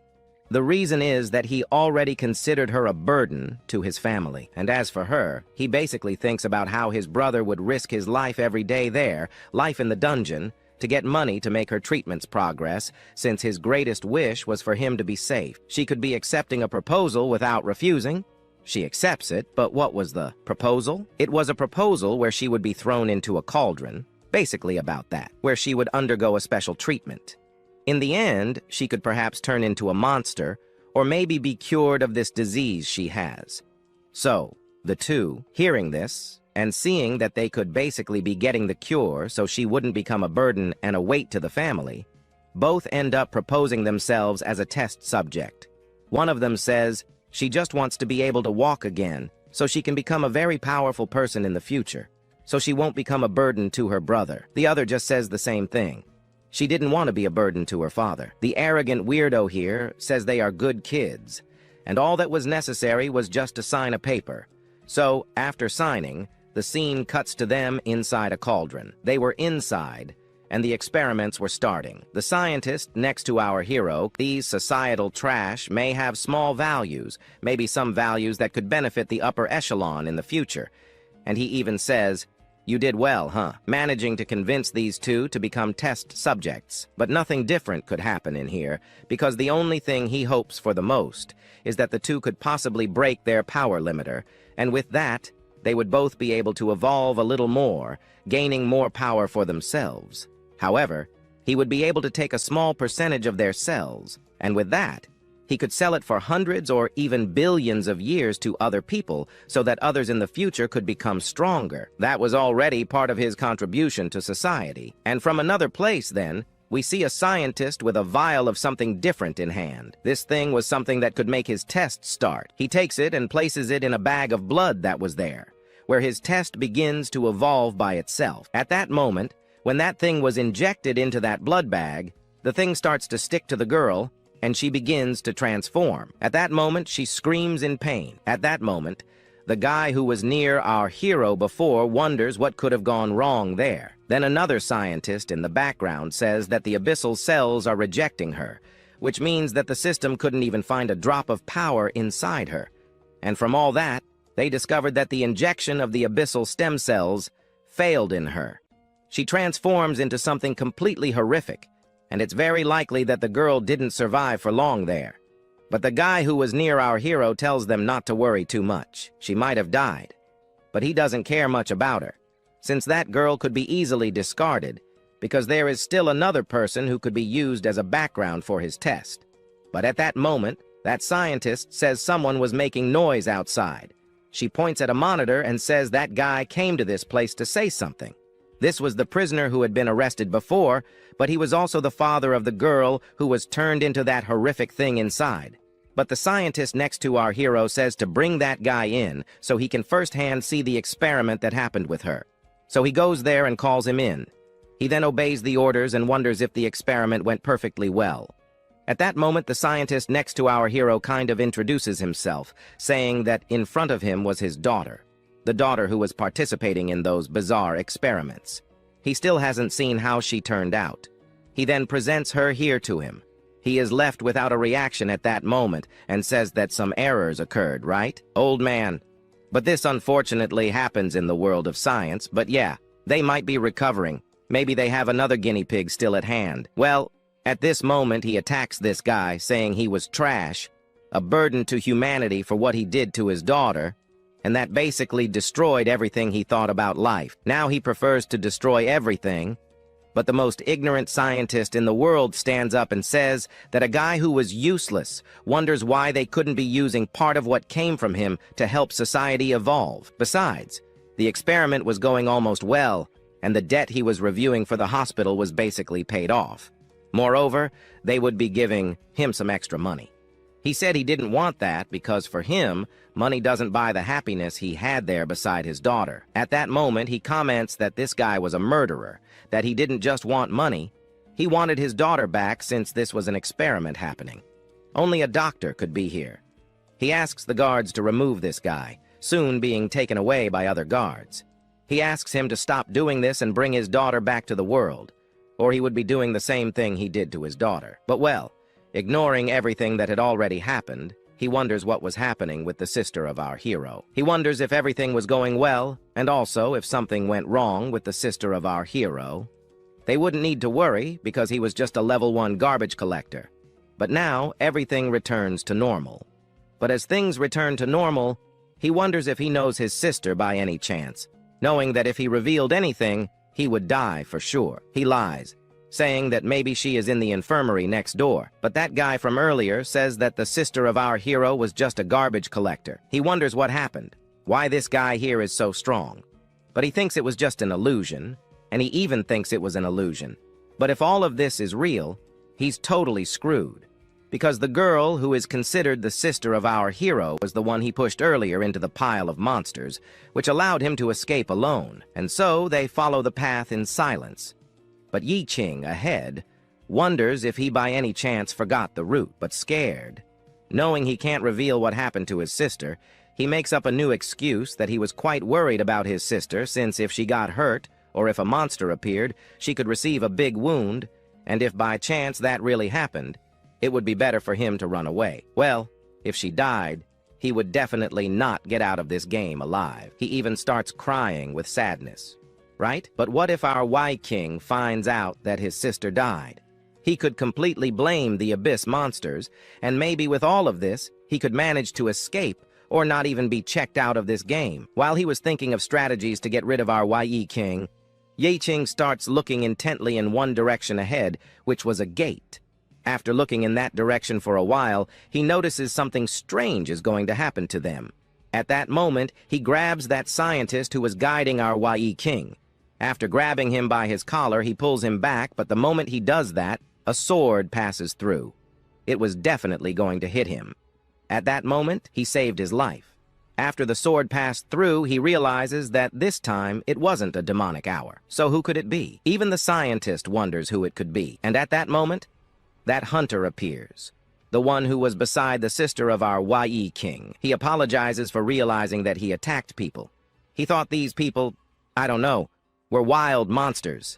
Speaker 1: The reason is that he already considered her a burden to his family. And as for her, he basically thinks about how his brother would risk his life every day there, life in the dungeon, to get money to make her treatments progress, since his greatest wish was for him to be safe. She could be accepting a proposal without refusing. She accepts it, but what was the proposal? It was a proposal where she would be thrown into a cauldron, basically about that, where she would undergo a special treatment. In the end, she could perhaps turn into a monster, or maybe be cured of this disease she has. So, the two, hearing this, and seeing that they could basically be getting the cure so she wouldn't become a burden and a weight to the family, both end up proposing themselves as a test subject. One of them says she just wants to be able to walk again, so she can become a very powerful person in the future, so she won't become a burden to her brother. The other just says the same thing. She didn't want to be a burden to her father. The arrogant weirdo here says they are good kids, and all that was necessary was just to sign a paper. So, after signing, the scene cuts to them inside a cauldron. They were inside, and the experiments were starting. The scientist next to our hero, these societal trash may have small values, maybe some values that could benefit the upper echelon in the future. And he even says, "You did well, huh? Managing to convince these two to become test subjects." But nothing different could happen in here, because the only thing he hopes for the most is that the two could possibly break their power limiter, and with that, they would both be able to evolve a little more, gaining more power for themselves. However, he would be able to take a small percentage of their cells, and with that, he could sell it for hundreds or even billions of years to other people so that others in the future could become stronger. That was already part of his contribution to society. And from another place, then, we see a scientist with a vial of something different in hand. This thing was something that could make his test start. He takes it and places it in a bag of blood that was there, where his test begins to evolve by itself. At that moment, when that thing was injected into that blood bag, the thing starts to stick to the girl, and she begins to transform. At that moment, she screams in pain. At that moment, the guy who was near our hero before wonders what could have gone wrong there. Then another scientist in the background says that the abyssal cells are rejecting her, which means that the system couldn't even find a drop of power inside her. And from all that, they discovered that the injection of the abyssal stem cells failed in her. She transforms into something completely horrific, and it's very likely that the girl didn't survive for long there. But the guy who was near our hero tells them not to worry too much. She might have died, but he doesn't care much about her, since that girl could be easily discarded, because there is still another person who could be used as a background for his test. But at that moment, that scientist says someone was making noise outside. She points at a monitor and says that guy came to this place to say something. This was the prisoner who had been arrested before, but he was also the father of the girl who was turned into that horrific thing inside. But the scientist next to our hero says to bring that guy in so he can firsthand see the experiment that happened with her. So he goes there and calls him in. He then obeys the orders and wonders if the experiment went perfectly well. At that moment, the scientist next to our hero kind of introduces himself, saying that in front of him was his daughter. The daughter who was participating in those bizarre experiments. He still hasn't seen how she turned out. He then presents her here to him. He is left without a reaction at that moment and says that some errors occurred, right? Old man. But this unfortunately happens in the world of science, but yeah, they might be recovering. Maybe they have another guinea pig still at hand. Well, at this moment he attacks this guy, saying he was trash, a burden to humanity for what he did to his daughter, and that basically destroyed everything he thought about life. Now he prefers to destroy everything, but the most ignorant scientist in the world stands up and says that a guy who was useless wonders why they couldn't be using part of what came from him to help society evolve. Besides, the experiment was going almost well, and the debt he was reviewing for the hospital was basically paid off. Moreover, they would be giving him some extra money. He said he didn't want that because for him, money doesn't buy the happiness he had there beside his daughter. At that moment, he comments that this guy was a murderer, that he didn't just want money, he wanted his daughter back since this was an experiment happening. Only a doctor could be here. He asks the guards to remove this guy, soon being taken away by other guards. He asks him to stop doing this and bring his daughter back to the world, or he would be doing the same thing he did to his daughter. But well, ignoring everything that had already happened, he wonders what was happening with the sister of our hero. He wonders if everything was going well, and also if something went wrong with the sister of our hero. They wouldn't need to worry because he was just a level 1 garbage collector. But now, everything returns to normal. But as things return to normal, he wonders if he knows his sister by any chance, knowing that if he revealed anything, he would die for sure. He lies, saying that maybe she is in the infirmary next door. But that guy from earlier says that the sister of our hero was just a garbage collector. He wonders what happened, why this guy here is so strong. But he thinks it was just an illusion, and he even thinks it was an illusion. But if all of this is real, he's totally screwed. Because the girl who is considered the sister of our hero was the one he pushed earlier into the pile of monsters, which allowed him to escape alone. And so they follow the path in silence. But Yi Ching, ahead, wonders if he by any chance forgot the route, but scared. Knowing he can't reveal what happened to his sister, he makes up a new excuse that he was quite worried about his sister since if she got hurt, or if a monster appeared, she could receive a big wound, and if by chance that really happened, it would be better for him to run away. Well, if she died, he would definitely not get out of this game alive. He even starts crying with sadness. Right? But what if our Y King finds out that his sister died? He could completely blame the Abyss monsters, and maybe with all of this, he could manage to escape or not even be checked out of this game. While he was thinking of strategies to get rid of our Y King, Yi Ching starts looking intently in one direction ahead, which was a gate. After looking in that direction for a while, he notices something strange is going to happen to them. At that moment, he grabs that scientist who was guiding our Y King. After grabbing him by his collar, he pulls him back, but the moment he does that, a sword passes through. It was definitely going to hit him. At that moment, he saved his life. After the sword passed through, he realizes that this time it wasn't a demonic hour. So who could it be? Even the scientist wonders who it could be. And at that moment, that hunter appears. The one who was beside the sister of our Y King. He apologizes for realizing that he attacked people. He thought these people, I don't know, were wild monsters.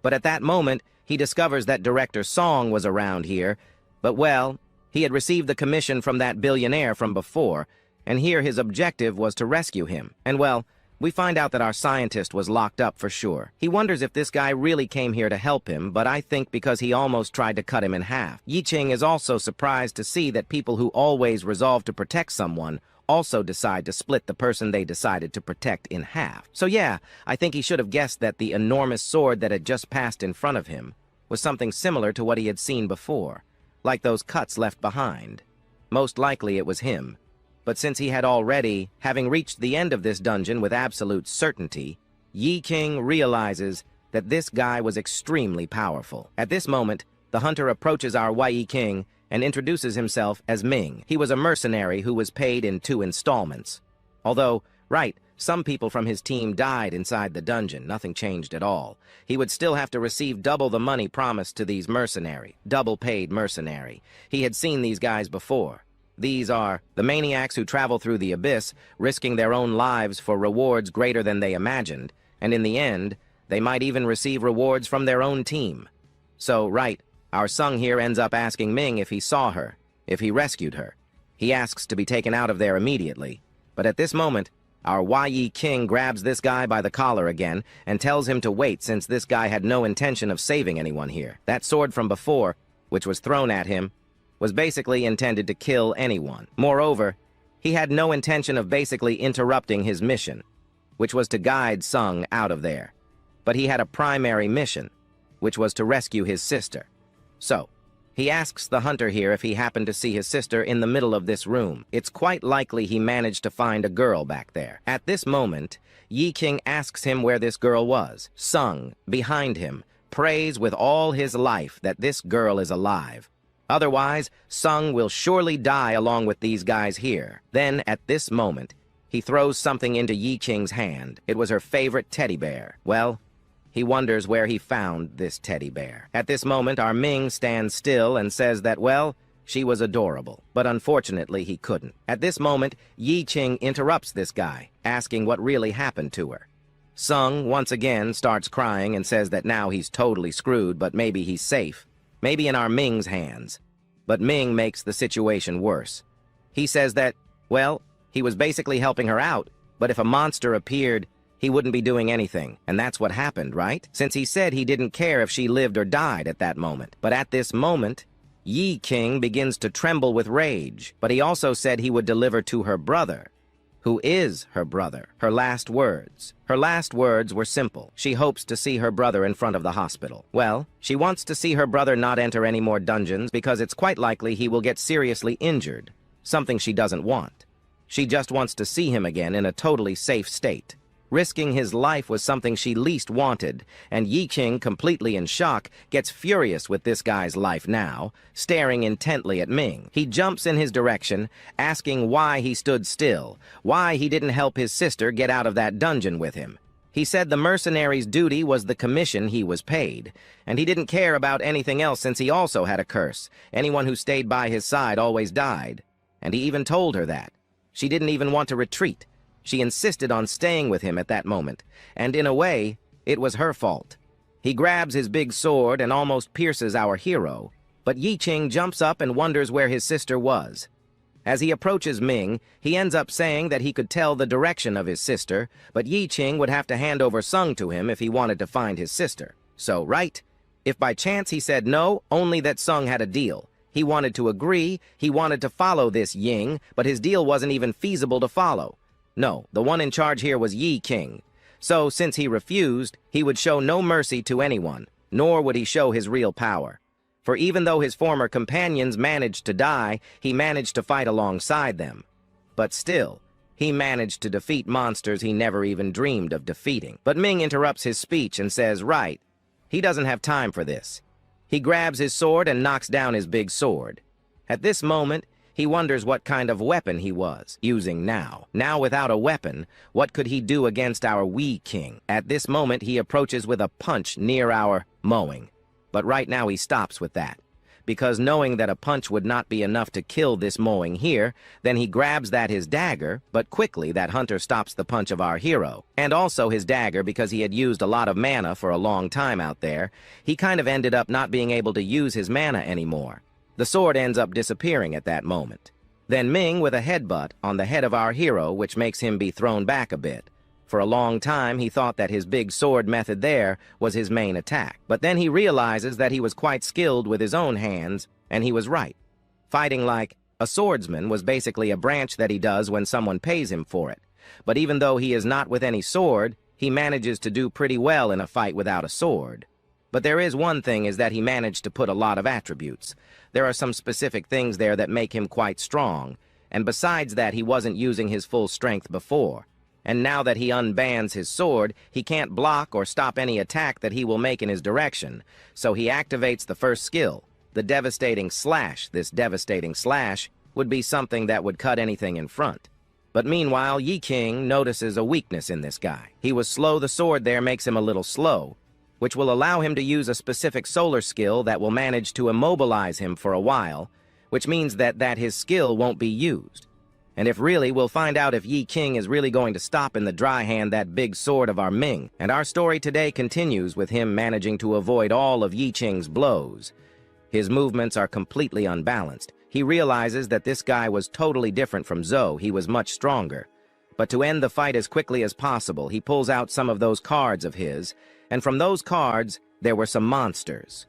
Speaker 1: But at that moment, he discovers that Director Song was around here, but well, he had received the commission from that billionaire from before, and here his objective was to rescue him. And well, we find out that our scientist was locked up for sure. He wonders if this guy really came here to help him, but I think because he almost tried to cut him in half. Yi Ching is also surprised to see that people who always resolve to protect someone also decide to split the person they decided to protect in half. So yeah, I think he should have guessed that the enormous sword that had just passed in front of him was something similar to what he had seen before, like those cuts left behind. Most likely it was him. But since he had already, having reached the end of this dungeon with absolute certainty, Yi King realizes that this guy was extremely powerful. At this moment, the hunter approaches our Y King and introduces himself as Ming. He was a mercenary who was paid in 2 installments. Although, right, some people from his team died inside the dungeon, nothing changed at all. He would still have to receive double the money promised to these mercenary, double-paid mercenary. He had seen these guys before. These are the maniacs who travel through the abyss, risking their own lives for rewards greater than they imagined, and in the end, they might even receive rewards from their own team. So, right, Our Sung here ends up asking Ming if he saw her, if he rescued her. He asks to be taken out of there immediately. But at this moment, our Yi King grabs this guy by the collar again and tells him to wait since this guy had no intention of saving anyone here. That sword from before, which was thrown at him, was basically intended to kill anyone. Moreover, he had no intention of basically interrupting his mission, which was to guide Sung out of there. But he had a primary mission, which was to rescue his sister. So, he asks the hunter here if he happened to see his sister in the middle of this room. It's quite likely he managed to find a girl back there. At this moment, Yi King asks him where this girl was. Sung, behind him, prays with all his life that this girl is alive. Otherwise, Sung will surely die along with these guys here. Then, at this moment, he throws something into Yi King's hand. It was her favorite teddy bear. Well, he wonders where he found this teddy bear. At this moment, our Ming stands still and says that, well, she was adorable. But unfortunately, he couldn't. At this moment, Yi King interrupts this guy, asking what really happened to her. Sung, once again, starts crying and says that now he's totally screwed, but maybe he's safe. Maybe in our Ming's hands. But Ming makes the situation worse. He says that, well, he was basically helping her out, but if a monster appeared, he wouldn't be doing anything. And that's what happened, right? Since he said he didn't care if she lived or died at that moment. But at this moment, Yi King begins to tremble with rage. But he also said he would deliver to her brother, who is her brother, her last words. Her last words were simple. She hopes to see her brother in front of the hospital. Well, she wants to see her brother not enter any more dungeons because it's quite likely he will get seriously injured, something she doesn't want. She just wants to see him again in a totally safe state. Risking his life was something she least wanted, and Yi King, completely in shock, gets furious with this guy's life now, staring intently at Ming. He jumps in his direction, asking why he stood still, why he didn't help his sister get out of that dungeon with him. He said the mercenary's duty was the commission he was paid, and he didn't care about anything else since he also had a curse. Anyone who stayed by his side always died. And he even told her that. She didn't even want to retreat. She insisted on staying with him at that moment, and in a way, it was her fault. He grabs his big sword and almost pierces our hero, but Yi King jumps up and wonders where his sister was. As he approaches Ming, he ends up saying that he could tell the direction of his sister, but Yi King would have to hand over Sung to him if he wanted to find his sister. So, right? If by chance he said no, only that Sung had a deal. He wanted to agree, he wanted to follow this Ying, but his deal wasn't even feasible to follow. No, the one in charge here was Yi King. So, since he refused, he would show no mercy to anyone, nor would he show his real power. For even though his former companions managed to die, he managed to fight alongside them. But still, he managed to defeat monsters he never even dreamed of defeating. But Ming interrupts his speech and says, right, he doesn't have time for this. He grabs his sword and knocks down his big sword. At this moment, he wonders what kind of weapon he was using now. Now without a weapon, what could he do against our Yi King? At this moment, he approaches with a punch near our mowing. But right now he stops with that, because knowing that a punch would not be enough to kill this mowing here, then he grabs his dagger, but quickly that hunter stops the punch of our hero. And also his dagger, because he had used a lot of mana for a long time out there, he kind of ended up not being able to use his mana anymore. The sword ends up disappearing at that moment. Then Ming with a headbutt on the head of our hero, which makes him be thrown back a bit. For a long time, he thought that his big sword method there was his main attack. But then he realizes that he was quite skilled with his own hands, and he was right. Fighting like a swordsman was basically a branch that he does when someone pays him for it. But even though he is not with any sword, he manages to do pretty well in a fight without a sword. But there is one thing, is that he managed to put a lot of attributes. There are some specific things there that make him quite strong, and besides that, he wasn't using his full strength before. And now that he unbands his sword, he can't block or stop any attack that he will make in his direction, so he activates the first skill, the devastating slash. This devastating slash would be something that would cut anything in front. But meanwhile, Yi King notices a weakness in this guy. He was slow. The sword there makes him a little slow, which will allow him to use a specific solar skill that will manage to immobilize him for a while, which means that his skill won't be used. And if really, we'll find out if Yi King is really going to stop in the dry hand that big sword of our Ming. And our story today continues with him managing to avoid all of Yi Qing's blows. His movements are completely unbalanced. He realizes that this guy was totally different from Zoe. He was much stronger. But to end the fight as quickly as possible, he pulls out some of those cards of his, and from those cards, there were some monsters.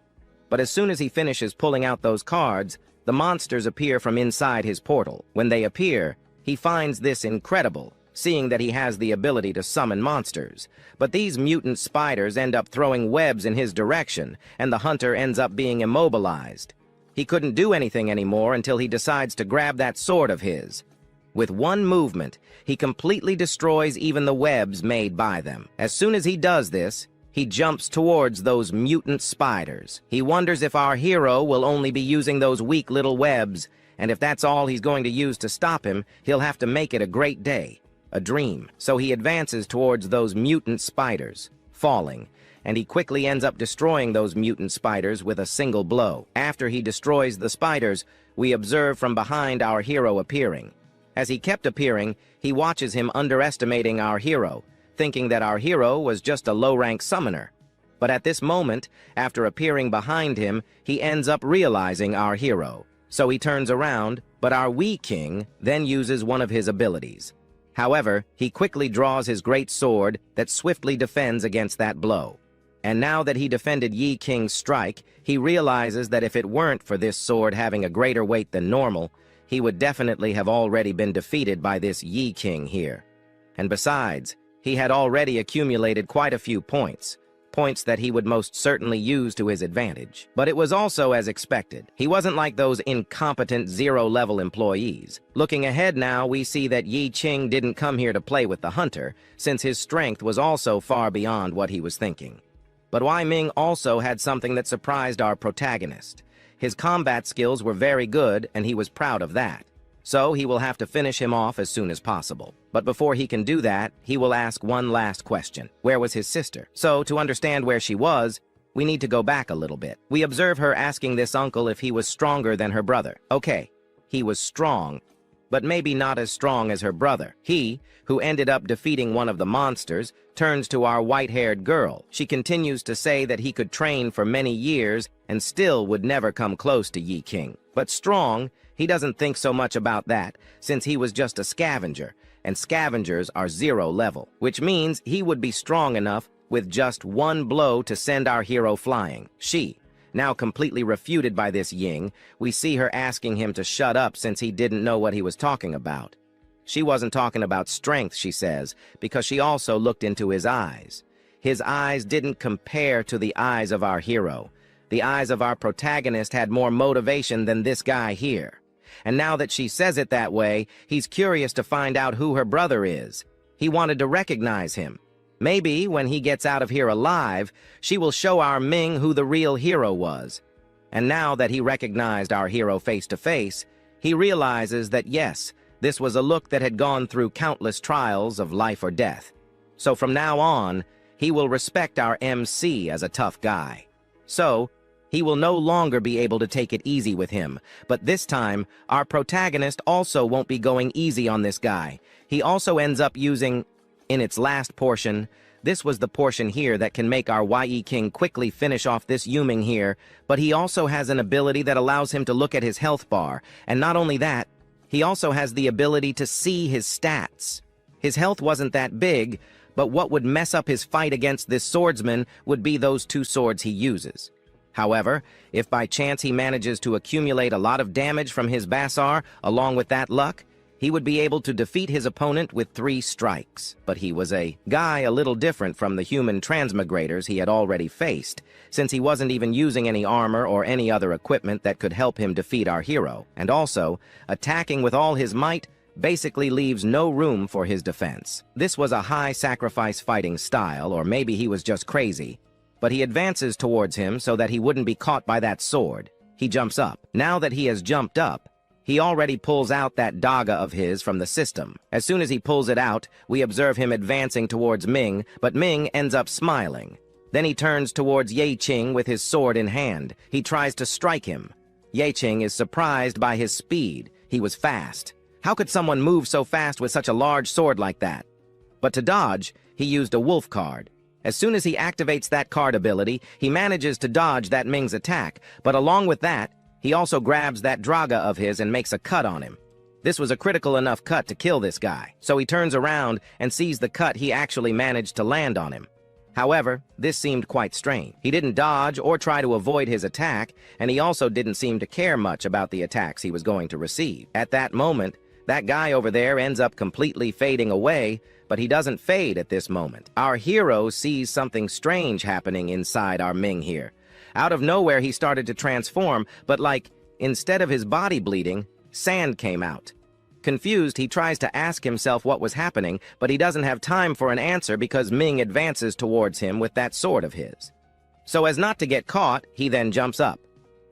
Speaker 1: But as soon as he finishes pulling out those cards, the monsters appear from inside his portal. When they appear, he finds this incredible, seeing that he has the ability to summon monsters. But these mutant spiders end up throwing webs in his direction, and the hunter ends up being immobilized. He couldn't do anything anymore until he decides to grab that sword of his. With one movement, he completely destroys even the webs made by them. As soon as he does this, he jumps towards those mutant spiders. He wonders if our hero will only be using those weak little webs, and if that's all he's going to use to stop him, he'll have to make it a great day, a dream. So he advances towards those mutant spiders, falling, and he quickly ends up destroying those mutant spiders with a single blow. After he destroys the spiders, we observe from behind our hero appearing. As he kept appearing, he watches him underestimating our hero, thinking that our hero was just a low-rank summoner. But at this moment, after appearing behind him, he ends up realizing our hero. So he turns around, but our Wee King then uses one of his abilities. However, he quickly draws his great sword that swiftly defends against that blow. And now that he defended Yi King's strike, he realizes that if it weren't for this sword having a greater weight than normal, he would definitely have already been defeated by this Yi King here. And besides, he had already accumulated quite a few points that he would most certainly use to his advantage. But it was also as expected. He wasn't like those incompetent zero-level employees. Looking ahead now, we see that Yi Qing didn't come here to play with the hunter, since his strength was also far beyond what he was thinking. But Wai Ming also had something that surprised our protagonist. His combat skills were very good, and he was proud of that. So he will have to finish him off as soon as possible. But before he can do that, he will ask one last question. Where was his sister? So, to understand where she was, we need to go back a little bit. We observe her asking this uncle if he was stronger than her brother. Okay, he was strong, but maybe not as strong as her brother. He, who ended up defeating one of the monsters, turns to our white-haired girl. She continues to say that he could train for many years and still would never come close to Yi King. But strong, he doesn't think so much about that, since he was just a scavenger, and scavengers are 0 level, which means he would be strong enough with just one blow to send our hero flying. She, now completely refuted by this Ying, we see her asking him to shut up since he didn't know what he was talking about. She wasn't talking about strength, she says, because she also looked into his eyes. His eyes didn't compare to the eyes of our hero. The eyes of our protagonist had more motivation than this guy here. And now that she says it that way, he's curious to find out who her brother is. He wanted to recognize him. Maybe, when he gets out of here alive, she will show our Ming who the real hero was. And now that he recognized our hero face to face, he realizes that yes, this was a look that had gone through countless trials of life or death. So from now on, he will respect our MC as a tough guy. So, he will no longer be able to take it easy with him, but this time, our protagonist also won't be going easy on this guy. He also ends up using, in its last portion, this was the portion here that can make our Yi King quickly finish off this Yuming here, but he also has an ability that allows him to look at his health bar, and not only that, he also has the ability to see his stats. His health wasn't that big, but what would mess up his fight against this swordsman would be those 2 swords he uses. However, if by chance he manages to accumulate a lot of damage from his Basar, along with that luck, he would be able to defeat his opponent with 3 strikes. But he was a guy a little different from the human transmigrators he had already faced, since he wasn't even using any armor or any other equipment that could help him defeat our hero. And also, attacking with all his might basically leaves no room for his defense. This was a high-sacrifice fighting style, or maybe he was just crazy. But he advances towards him so that he wouldn't be caught by that sword. He jumps up. Now that he has jumped up, he already pulls out that daga of his from the system. As soon as he pulls it out, we observe him advancing towards Ming, but Ming ends up smiling. Then he turns towards Ye Qing with his sword in hand. He tries to strike him. Ye Qing is surprised by his speed. He was fast. How could someone move so fast with such a large sword like that? But to dodge, he used a wolf card. As soon as he activates that card ability, he manages to dodge that Ming's attack, but along with that, he also grabs that Draga of his and makes a cut on him. This was a critical enough cut to kill this guy, so he turns around and sees the cut he actually managed to land on him. However, this seemed quite strange. He didn't dodge or try to avoid his attack, and he also didn't seem to care much about the attacks he was going to receive. At that moment, that guy over there ends up completely fading away, but he doesn't fade at this moment. Our hero sees something strange happening inside our Ming here. Out of nowhere, he started to transform, but instead of his body bleeding, sand came out. Confused, he tries to ask himself what was happening, but he doesn't have time for an answer because Ming advances towards him with that sword of his. So as not to get caught, he then jumps up.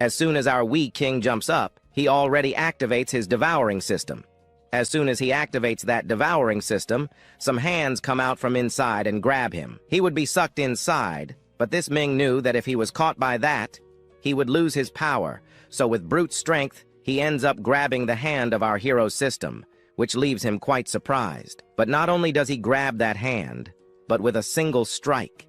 Speaker 1: As soon as our wee king jumps up, he already activates his devouring system. As soon as he activates that devouring system, some hands come out from inside and grab him. He would be sucked inside, but this Ming knew that if he was caught by that, he would lose his power, so with brute strength, he ends up grabbing the hand of our hero's system, which leaves him quite surprised. But not only does he grab that hand, but with a single strike,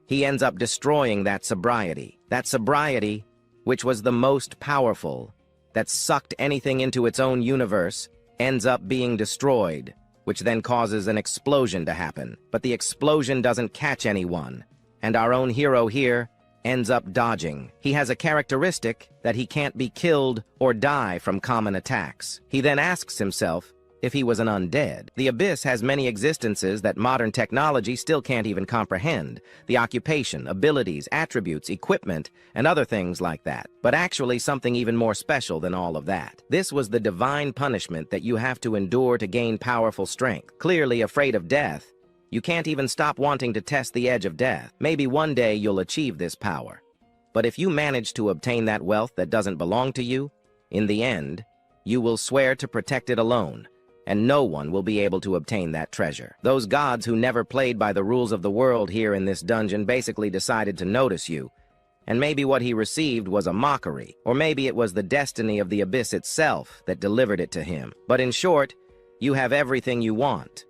Speaker 1: he ends up destroying that sobriety. That sobriety, which was the most powerful, that sucked anything into its own universe, ends up being destroyed, which then causes an explosion to happen. But the explosion doesn't catch anyone, and our own hero here ends up dodging. He has a characteristic that he can't be killed or die from common attacks. He then asks himself if he was an undead. The Abyss has many existences that modern technology still can't even comprehend. The occupation, abilities, attributes, equipment, and other things like that. But actually something even more special than all of that. This was the divine punishment that you have to endure to gain powerful strength. Clearly afraid of death, you can't even stop wanting to test the edge of death. Maybe one day you'll achieve this power. But if you manage to obtain that wealth that doesn't belong to you, in the end, you will swear to protect it alone, and no one will be able to obtain that treasure. Those gods who never played by the rules of the world here in this dungeon basically decided to notice you, and maybe what he received was a mockery, or maybe it was the destiny of the Abyss itself that delivered it to him. But in short, you have everything you want,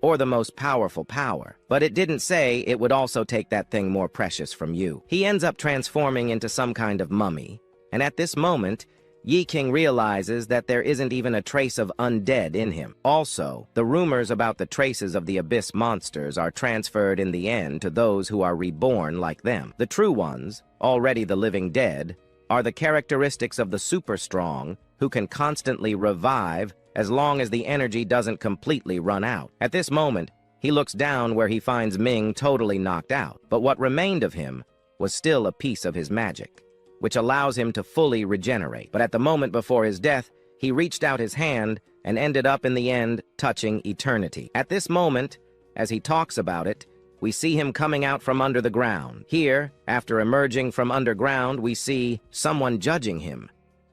Speaker 1: or the most powerful power. But it didn't say it would also take that thing more precious from you. He ends up transforming into some kind of mummy, and at this moment, Yi King realizes that there isn't even a trace of undead in him. Also, the rumors about the traces of the Abyss monsters are transferred in the end to those who are reborn like them. The true ones, already the living dead, are the characteristics of the super strong, who can constantly revive as long as the energy doesn't completely run out. At this moment, he looks down where he finds Ming totally knocked out, but what remained of him was still a piece of his magic, which allows him to fully regenerate. But at the moment before his death, he reached out his hand and ended up in the end touching eternity. At this moment, as he talks about it, we see him coming out from under the ground. Here, after emerging from underground, we see someone judging him.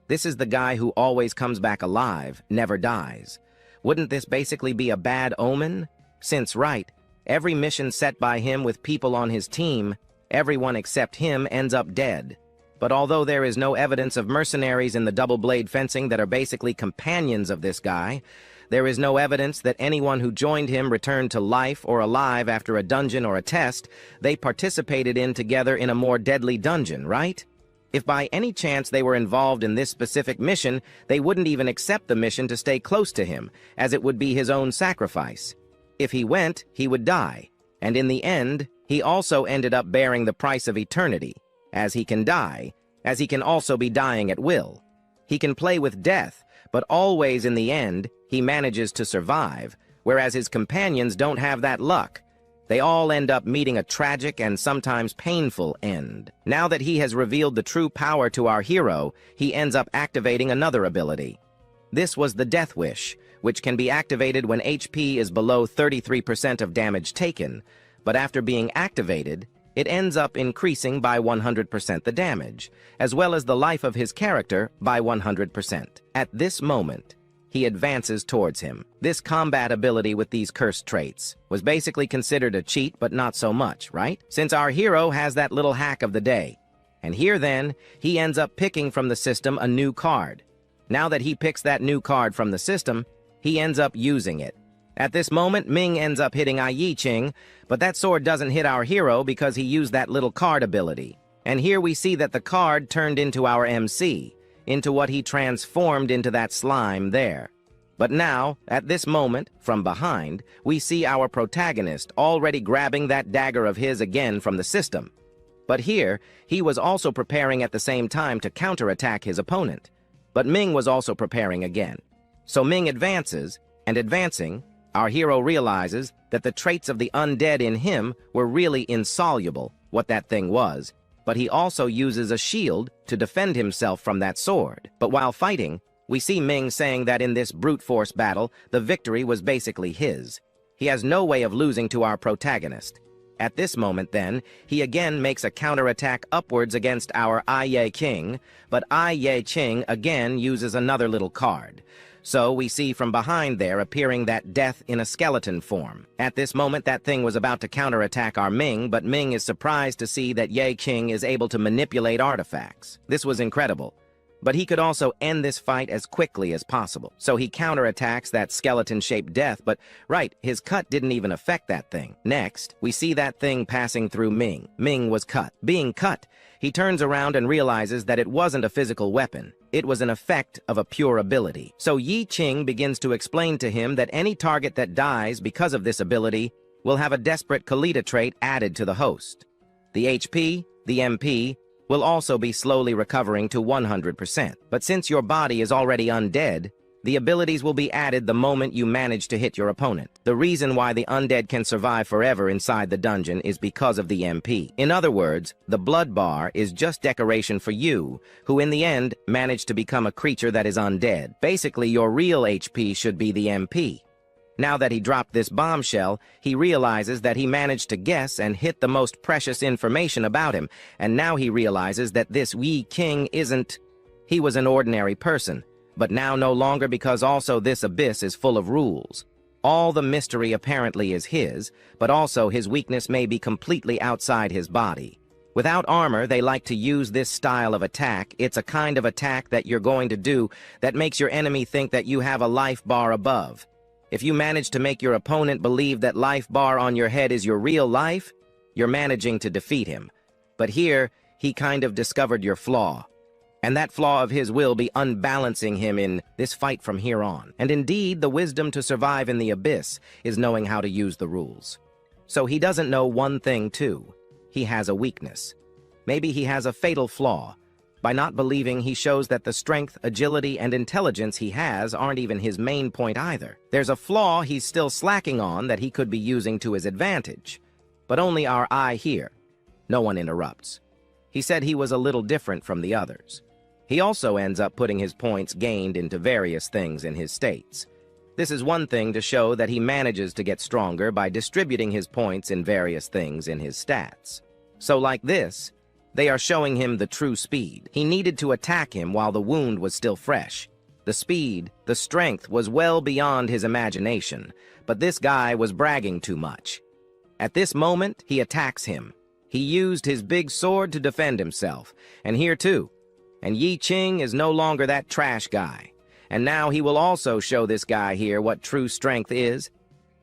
Speaker 1: This is the guy who always comes back alive, never dies. Wouldn't this basically be a bad omen? Since, right, every mission set by him with people on his team, everyone except him ends up dead. But although there is no evidence of mercenaries in the double-blade fencing that are basically companions of this guy, there is no evidence that anyone who joined him returned to life or alive after a dungeon or a test they participated in together in a more deadly dungeon, right? If by any chance they were involved in this specific mission, they wouldn't even accept the mission to stay close to him, as it would be his own sacrifice. If he went, he would die, and in the end, he also ended up bearing the price of eternity, as he can die, as he can also be dying at will. He can play with death, but always in the end, he manages to survive, whereas his companions don't have that luck. They all end up meeting a tragic and sometimes painful end. Now that he has revealed the true power to our hero, he ends up activating another ability. This was the Death Wish, which can be activated when HP is below 33% of damage taken, but after being activated, it ends up increasing by 100% the damage, as well as the life of his character by 100%. At this moment, he advances towards him. This combat ability with these cursed traits was basically considered a cheat, but not so much, right? Since our hero has that little hack of the day. And here then, he ends up picking from the system a new card. Now that he picks that new card from the system, he ends up using it. At this moment, Ming ends up hitting Yi Ching, but that sword doesn't hit our hero because he used that little card ability. And here we see that the card turned into our MC, into what he transformed into that slime there. But now, at this moment, from behind, we see our protagonist already grabbing that dagger of his again from the system. But here, he was also preparing at the same time to counterattack his opponent. But Ming was also preparing again. So Ming advances, and advancing, our hero realizes that the traits of the undead in him were really insoluble, what that thing was, but he also uses a shield to defend himself from that sword. But while fighting, we see Ming saying that in this brute force battle, the victory was basically his. He has no way of losing to our protagonist. At this moment, then, he again makes a counterattack upwards against our Yi King, but Yi Ching again uses another little card. So we see from behind there appearing that death in a skeleton form. At this moment, that thing was about to counterattack our Ming, but Ming is surprised to see that Yi King is able to manipulate artifacts. This was incredible. But he could also end this fight as quickly as possible. So he counterattacks that skeleton-shaped death, but right, his cut didn't even affect that thing. Next, we see that thing passing through Ming. Ming was cut. Being cut, he turns around and realizes that it wasn't a physical weapon. It was an effect of a pure ability. So Yi Ching begins to explain to him that any target that dies because of this ability will have a desperate Kalita trait added to the host. The HP, the MP, will also be slowly recovering to 100%. But since your body is already undead, the abilities will be added the moment you manage to hit your opponent. The reason why the undead can survive forever inside the dungeon is because of the MP. In other words, the blood bar is just decoration for you, who in the end manage to become a creature that is undead. Basically, your real HP should be the MP. Now that he dropped this bombshell, he realizes that he managed to guess and hit the most precious information about him, and now he realizes that this Yi King isn't... He was an ordinary person, but now no longer, because also this abyss is full of rules. All the mystery apparently is his, but also his weakness may be completely outside his body. Without armor, they like to use this style of attack. It's a kind of attack that you're going to do that makes your enemy think that you have a life bar above. If you manage to make your opponent believe that life bar on your head is your real life, you're managing to defeat him. But here, he kind of discovered your flaw. And that flaw of his will be unbalancing him in this fight from here on. And indeed, the wisdom to survive in the abyss is knowing how to use the rules. So he doesn't know one thing too. He has a weakness. Maybe he has a fatal flaw. By not believing, he shows that the strength, agility, and intelligence he has aren't even his main point either. There's a flaw he's still slacking on that he could be using to his advantage. But only our eye here. No one interrupts. He said he was a little different from the others. He also ends up putting his points gained into various things in his states. This is one thing to show that he manages to get stronger by distributing his points in various things in his stats. So like this, they are showing him the true speed. He needed to attack him while the wound was still fresh. The speed, the strength was well beyond his imagination, but this guy was bragging too much. At this moment, he attacks him. He used his big sword to defend himself, and here too. And Yi Ching is no longer that trash guy. And now he will also show this guy here what true strength is.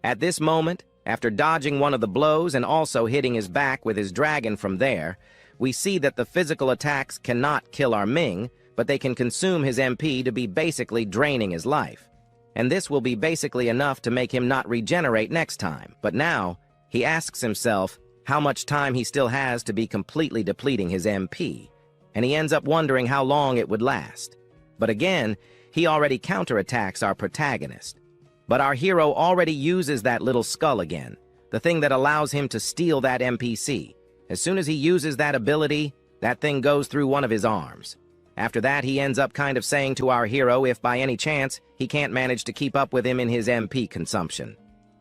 Speaker 1: At this moment, after dodging one of the blows and also hitting his back with his dragon from there, we see that the physical attacks cannot kill our Ming, but they can consume his MP to be basically draining his life. And this will be basically enough to make him not regenerate next time. But now, he asks himself how much time he still has to be completely depleting his MP, and he ends up wondering how long it would last. But again, he already counterattacks our protagonist. But our hero already uses that little skull again, the thing that allows him to steal that NPC. As soon as he uses that ability, that thing goes through one of his arms. After that, he ends up kind of saying to our hero if by any chance he can't manage to keep up with him in his MP consumption.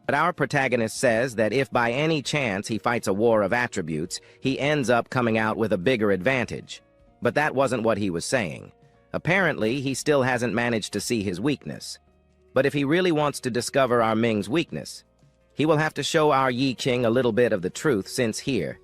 Speaker 1: But our protagonist says that if by any chance he fights a war of attributes, he ends up coming out with a bigger advantage. But that wasn't what he was saying. Apparently, he still hasn't managed to see his weakness. But if he really wants to discover our Ming's weakness, he will have to show our Yi King a little bit of the truth, since here,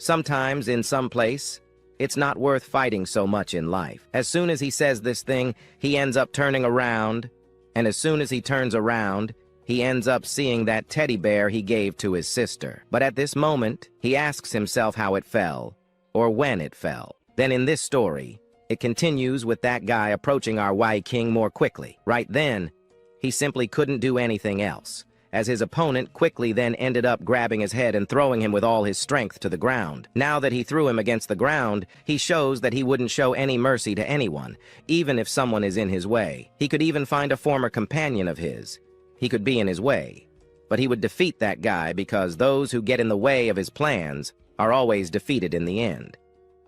Speaker 1: sometimes in some place, it's not worth fighting so much in life. As soon as he says this thing, he ends up turning around, and as soon as he turns around, he ends up seeing that teddy bear he gave to his sister. But at this moment, he asks himself how it fell, or when it fell. Then in this story, it continues with that guy approaching our Wai King more quickly. Right then, he simply couldn't do anything else, as his opponent quickly then ended up grabbing his head and throwing him with all his strength to the ground. Now that he threw him against the ground, he shows that he wouldn't show any mercy to anyone, even if someone is in his way. He could even find a former companion of his. He could be in his way, but he would defeat that guy because those who get in the way of his plans are always defeated in the end.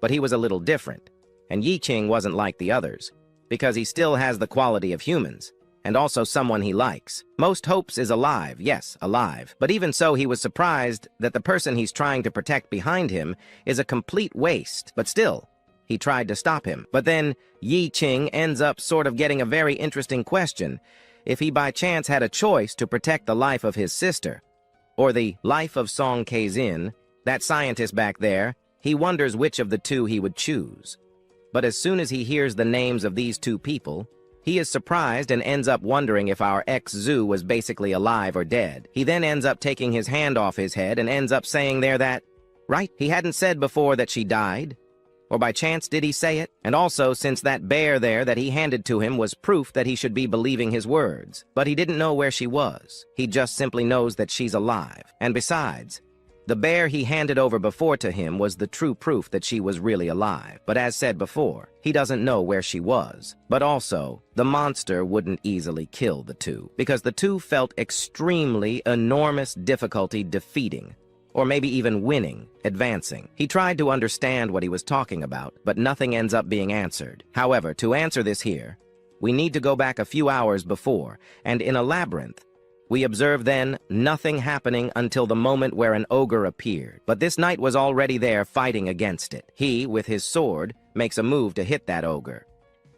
Speaker 1: But he was a little different, and Yi Qing wasn't like the others, because he still has the quality of humans, and also someone he likes. Most hopes is alive, yes, alive. But even so, he was surprised that the person he's trying to protect behind him is a complete waste. But still, he tried to stop him. But then, Yi Qing ends up sort of getting a very interesting question. If he by chance had a choice to protect the life of his sister, or the life of Song Kaizin, that scientist back there, he wonders which of the two he would choose. But as soon as he hears the names of these two people, he is surprised and ends up wondering if our ex-Zhu was basically alive or dead. He then ends up taking his hand off his head and ends up saying there that, right, he hadn't said before that she died? Or by chance did he say it? And also, since that bear there that he handed to him was proof that he should be believing his words. But he didn't know where she was. He just simply knows that she's alive. And besides, the bear he handed over before to him was the true proof that she was really alive. But as said before, he doesn't know where she was. But also, the monster wouldn't easily kill the two, because the two felt extremely enormous difficulty defeating, or maybe even winning, advancing. He tried to understand what he was talking about, but nothing ends up being answered. However, to answer this here, we need to go back a few hours before, and in a labyrinth, we observe then nothing happening until the moment where an ogre appeared. But this knight was already there fighting against it. He, with his sword, makes a move to hit that ogre.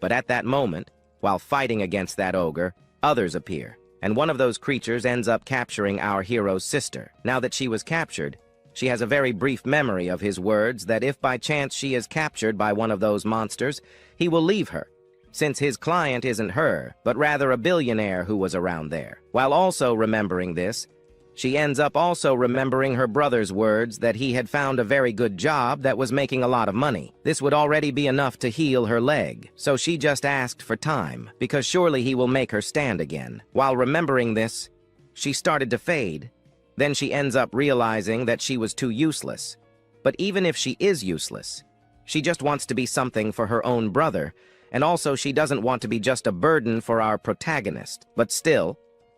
Speaker 1: But at that moment, while fighting against that ogre, others appear, and one of those creatures ends up capturing our hero's sister. Now that she was captured, she has a very brief memory of his words that if by chance she is captured by one of those monsters, he will leave her, since his client isn't her, but rather a billionaire who was around there. While also remembering this, she ends up also remembering her brother's words that he had found a very good job that was making a lot of money. This would already be enough to heal her leg, so she just asked for time, because surely he will make her stand again. While remembering this, she started to fade. Then she ends up realizing that she was too useless. But even if she is useless, she just wants to be something for her own brother, and also she doesn't want to be just a burden for our protagonist. But still,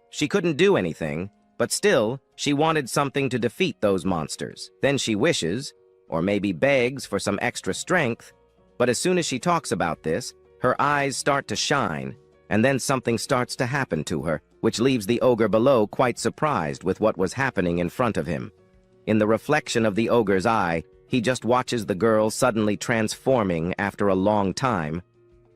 Speaker 1: she couldn't do anything, but still, she wanted something to defeat those monsters. Then she wishes, or maybe begs for some extra strength, but as soon as she talks about this, her eyes start to shine, and then something starts to happen to her, which leaves the ogre below quite surprised with what was happening in front of him. In the reflection of the ogre's eye, he just watches the girl suddenly transforming after a long time.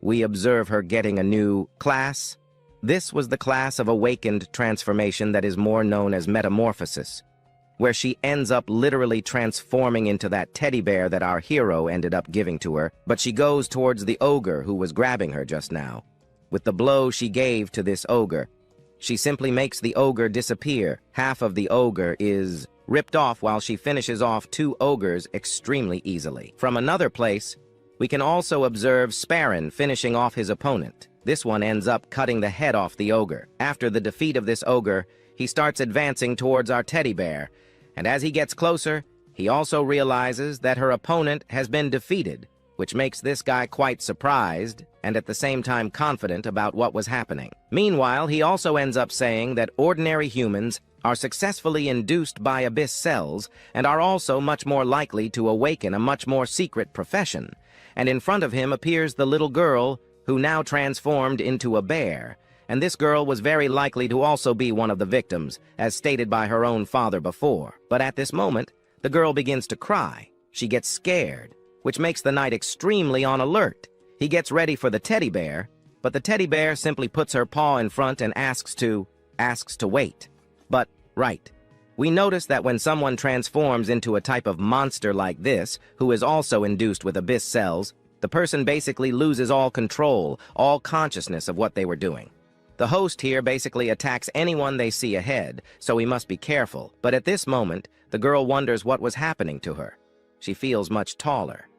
Speaker 1: We observe her getting a new class. This was the class of awakened transformation that is more known as metamorphosis, where she ends up literally transforming into that teddy bear that our hero ended up giving to her, but she goes towards the ogre who was grabbing her just now. With the blow she gave to this ogre, she simply makes the ogre disappear. Half of the ogre is ripped off while she finishes off two ogres extremely easily. From another place, we can also observe Sparren finishing off his opponent. This one ends up cutting the head off the ogre. After the defeat of this ogre, he starts advancing towards our teddy bear, and as he gets closer, he also realizes that her opponent has been defeated, which makes this guy quite surprised and at the same time confident about what was happening. Meanwhile, he also ends up saying that ordinary humans are successfully induced by abyss cells and are also much more likely to awaken a much more secret profession. And in front of him appears the little girl who now transformed into a bear, and this girl was very likely to also be one of the victims, as stated by her own father before. But at this moment, the girl begins to cry. She gets scared, which makes the knight extremely on alert. He gets ready for the teddy bear, but the teddy bear simply puts her paw in front and asks to wait. But, right. We notice that when someone transforms into a type of monster like this, who is also induced with abyss cells, the person basically loses all control, all consciousness of what they were doing. The host here basically attacks anyone they see ahead, so we must be careful. But at this moment, the girl wonders what was happening to her. She feels much taller.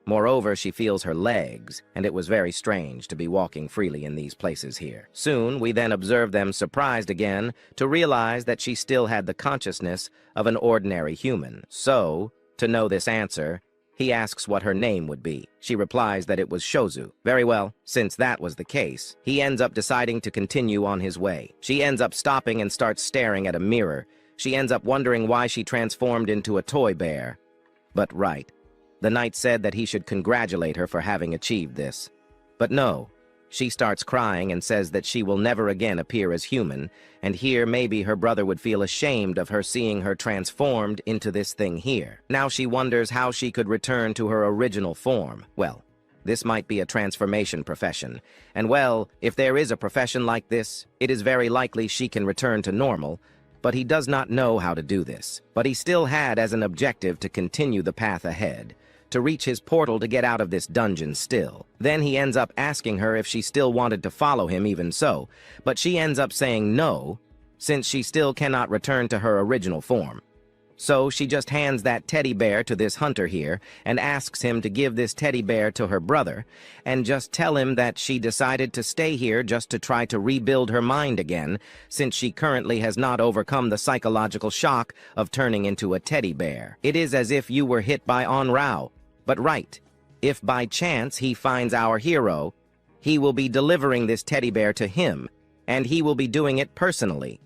Speaker 1: Moreover, she feels her legs, and it was very strange to be walking freely in these places here. Soon, we then observe them surprised again to realize that she still had the consciousness of an ordinary human. So, to know this answer, he asks what her name would be. She replies that it was Shozu. Very well, since that was the case, he ends up deciding to continue on his way. She ends up stopping and starts staring at a mirror. She ends up wondering why she transformed into a toy bear. But right. The knight said that he should congratulate her for having achieved this. But no, she starts crying and says that she will never again appear as human, and here maybe her brother would feel ashamed of her seeing her transformed into this thing here. Now she wonders how she could return to her original form. Well, this might be a transformation profession, and well, if there is a profession like this, it is very likely she can return to normal, but he does not know how to do this. But he still had as an objective to continue the path ahead, to reach his portal to get out of this dungeon still. Then he ends up asking her if she still wanted to follow him even so, but she ends up saying no, since she still cannot return to her original form. So she just hands that teddy bear to this hunter here and asks him to give this teddy bear to her brother and just tell him that she decided to stay here just to try to rebuild her mind again, since she currently has not overcome the psychological shock of turning into a teddy bear. It is as if you were hit by Enro. But right, if by chance he finds our hero, he will be delivering this teddy bear to him, and he will be doing it personally,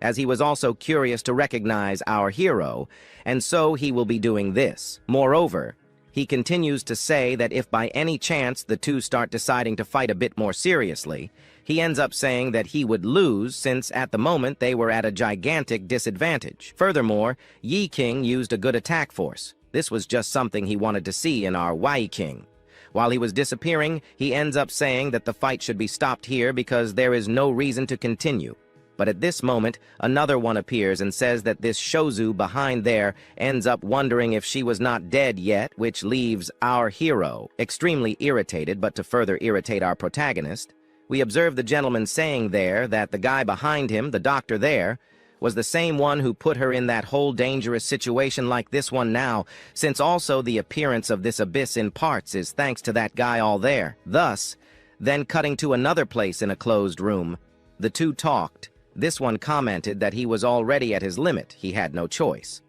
Speaker 1: as he was also curious to recognize our hero, and so he will be doing this. Moreover, he continues to say that if by any chance the two start deciding to fight a bit more seriously, he ends up saying that he would lose since at the moment they were at a gigantic disadvantage. Furthermore, Yi King used a good attack force. This was just something he wanted to see in our Wai King. While he was disappearing, he ends up saying that the fight should be stopped here because there is no reason to continue. But at this moment, another one appears and says that this Shozu behind there ends up wondering if she was not dead yet, which leaves our hero extremely irritated. But to further irritate our protagonist, we observe the gentleman saying there that the guy behind him, the doctor there, was the same one who put her in that whole dangerous situation like this one now, since also the appearance of this abyss in parts is thanks to that guy all there. Thus, then cutting to another place in a closed room, the two talked. This one commented that he was already at his limit, he had no choice.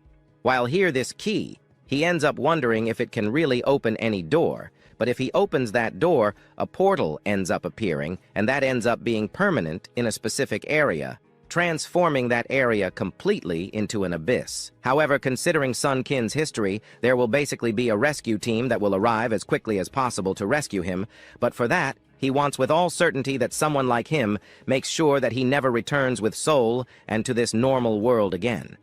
Speaker 1: While here this key, he ends up wondering if it can really open any door, but if he opens that door, a portal ends up appearing, and that ends up being permanent in a specific area, transforming that area completely into an abyss. However, considering Sun Kin's history, there will basically be a rescue team that will arrive as quickly as possible to rescue him, but for that, he wants with all certainty that someone like him makes sure that he never returns with soul and to this normal world again.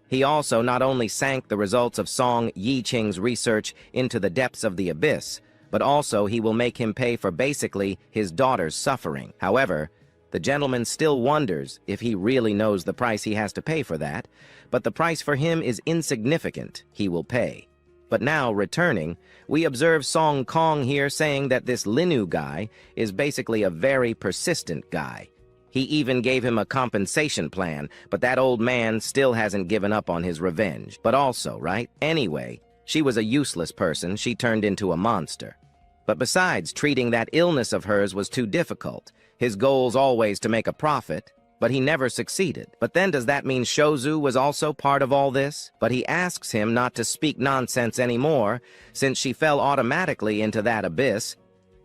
Speaker 1: He also not only sank the results of Song Yi Qing's research into the depths of the abyss, but also he will make him pay for basically his daughter's suffering. However, the gentleman still wonders if he really knows the price he has to pay for that, but the price for him is insignificant. He will pay. But now, returning, we observe Song Kong here saying that this Linu guy is basically a very persistent guy. He even gave him a compensation plan, but that old man still hasn't given up on his revenge. But also, right? Anyway, she was a useless person. She turned into a monster. But besides, treating that illness of hers was too difficult. His goal's always to make a profit, but he never succeeded. But then does that mean Shozu was also part of all this? But he asks him not to speak nonsense anymore, since she fell automatically into that abyss.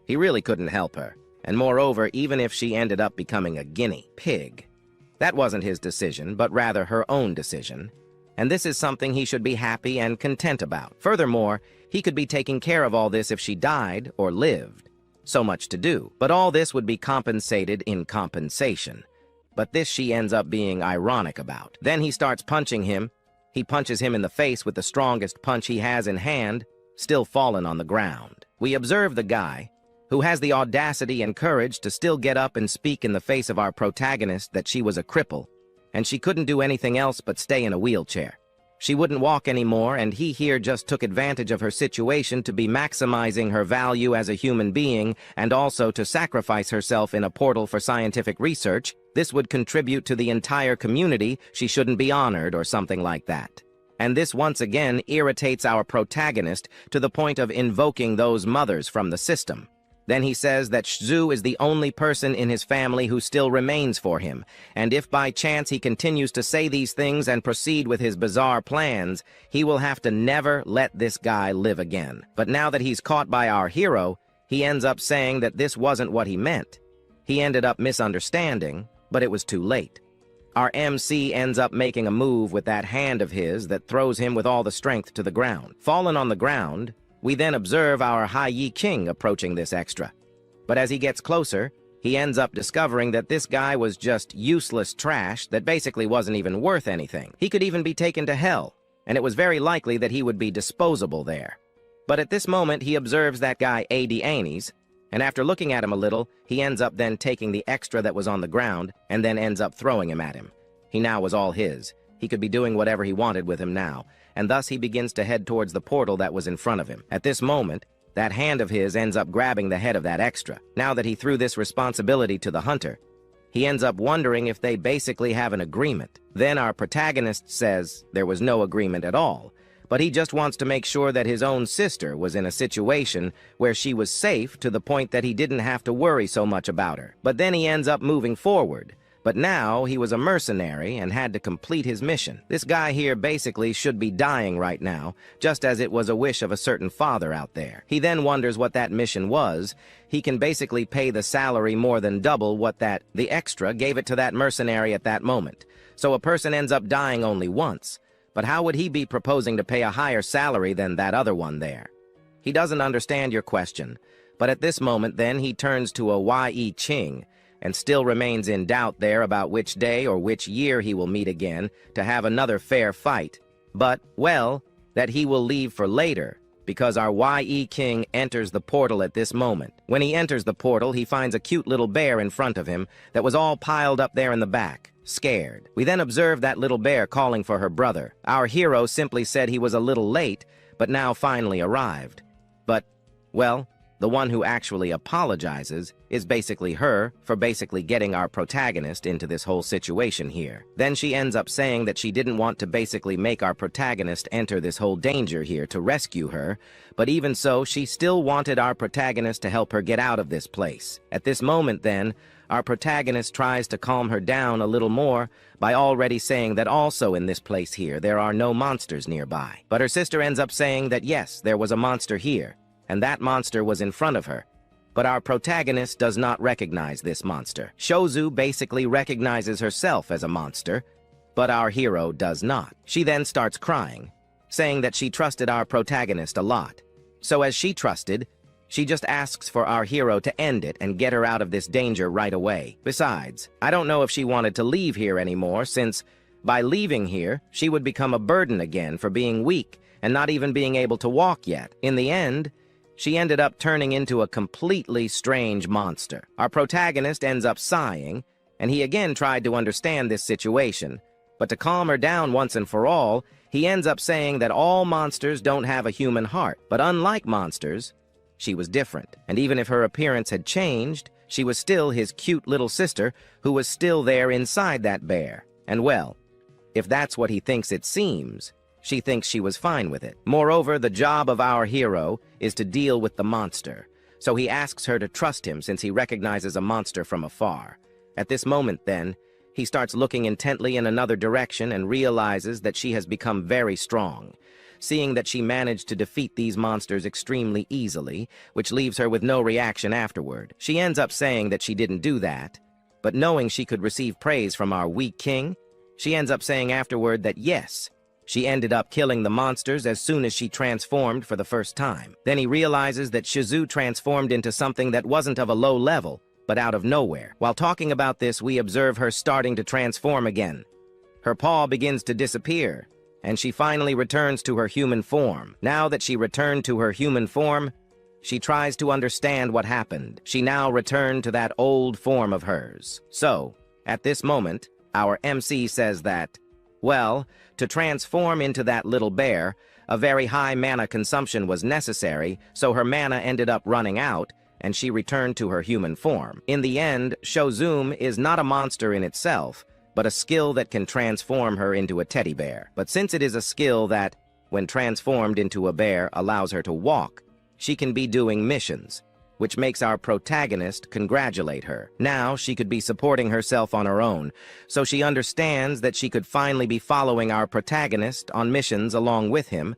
Speaker 1: He really couldn't help her. And moreover, even if she ended up becoming a guinea pig, that wasn't his decision, but rather her own decision. And this is something he should be happy and content about. Furthermore, he could be taking care of all this if she died or lived. So much to do. But all this would be compensated in compensation. But this she ends up being ironic about. Then he starts punching him. He punches him in the face with the strongest punch he has in hand, still fallen on the ground. We observe the guy, who has the audacity and courage to still get up and speak in the face of our protagonist that she was a cripple, and she couldn't do anything else but stay in a wheelchair. She wouldn't walk anymore, and he here just took advantage of her situation to be maximizing her value as a human being and also to sacrifice herself in a portal for scientific research. This would contribute to the entire community. She shouldn't be honored or something like that. And this once again irritates our protagonist to the point of invoking those mothers from the system. Then he says that Shzu is the only person in his family who still remains for him, and if by chance he continues to say these things and proceed with his bizarre plans, he will have to never let this guy live again. But now that he's caught by our hero, he ends up saying that this wasn't what he meant. He ended up misunderstanding, but it was too late. Our MC ends up making a move with that hand of his that throws him with all the strength to the ground. Fallen on the ground, we then observe our High Yi King approaching this extra. But as he gets closer, he ends up discovering that this guy was just useless trash that basically wasn't even worth anything. He could even be taken to hell, and it was very likely that he would be disposable there. But at this moment, he observes that guy AD Anis, and after looking at him a little, he ends up then taking the extra that was on the ground and then ends up throwing him at him. He now was all his. He could be doing whatever he wanted with him now, and thus he begins to head towards the portal that was in front of him. At this moment, that hand of his ends up grabbing the head of that extra. Now that he threw this responsibility to the hunter, he ends up wondering if they basically have an agreement. Then our protagonist says there was no agreement at all, but he just wants to make sure that his own sister was in a situation where she was safe to the point that he didn't have to worry so much about her. But then he ends up moving forward. But now he was a mercenary and had to complete his mission. This guy here basically should be dying right now, just as it was a wish of a certain father out there. He then wonders what that mission was. He can basically pay the salary more than double what the extra gave it to that mercenary at that moment. So a person ends up dying only once. But how would he be proposing to pay a higher salary than that other one there? He doesn't understand your question. But at this moment then he turns to a Y.E. Ching, and still remains in doubt there about which day or which year he will meet again to have another fair fight. But, well, that he will leave for later, because our Y.E. King enters the portal at this moment. When he enters the portal, he finds a cute little bear in front of him that was all piled up there in the back, scared. We then observe that little bear calling for her brother. Our hero simply said he was a little late, but now finally arrived. But, well, the one who actually apologizes is basically her for basically getting our protagonist into this whole situation here. Then she ends up saying that she didn't want to basically make our protagonist enter this whole danger here to rescue her, but even so, she still wanted our protagonist to help her get out of this place. At this moment then, our protagonist tries to calm her down a little more by already saying that also in this place here there are no monsters nearby. But her sister ends up saying that yes, there was a monster here, and that monster was in front of her. But our protagonist does not recognize this monster. Shozu basically recognizes herself as a monster, but our hero does not. She then starts crying, saying that she trusted our protagonist a lot. So as she trusted, she just asks for our hero to end it and get her out of this danger right away. Besides, I don't know if she wanted to leave here anymore, since by leaving here, she would become a burden again for being weak and not even being able to walk yet. In the end, she ended up turning into a completely strange monster. Our protagonist ends up sighing, and he again tried to understand this situation. But to calm her down once and for all, he ends up saying that all monsters don't have a human heart. But unlike monsters, she was different. And even if her appearance had changed, she was still his cute little sister who was still there inside that bear. And well, if that's what he thinks it seems, she thinks she was fine with it. Moreover, the job of our hero is to deal with the monster, so he asks her to trust him since he recognizes a monster from afar. At this moment, then, he starts looking intently in another direction and realizes that she has become very strong, seeing that she managed to defeat these monsters extremely easily, which leaves her with no reaction afterward. She ends up saying that she didn't do that, but knowing she could receive praise from our weak king, she ends up saying afterward that yes, she ended up killing the monsters as soon as she transformed for the first time. Then he realizes that Shzu transformed into something that wasn't of a low level, but out of nowhere. While talking about this, we observe her starting to transform again. Her paw begins to disappear, and she finally returns to her human form. Now that she returned to her human form, she tries to understand what happened. She now returned to that old form of hers. So, at this moment, our MC says that Well, to transform into that little bear, a very high mana consumption was necessary, so her mana ended up running out, and she returned to her human form. In the end, Shozum is not a monster in itself, but a skill that can transform her into a teddy bear. But since it is a skill that, when transformed into a bear, allows her to walk, she can be doing missions, which makes our protagonist congratulate her. Now she could be supporting herself on her own, so she understands that she could finally be following our protagonist on missions along with him,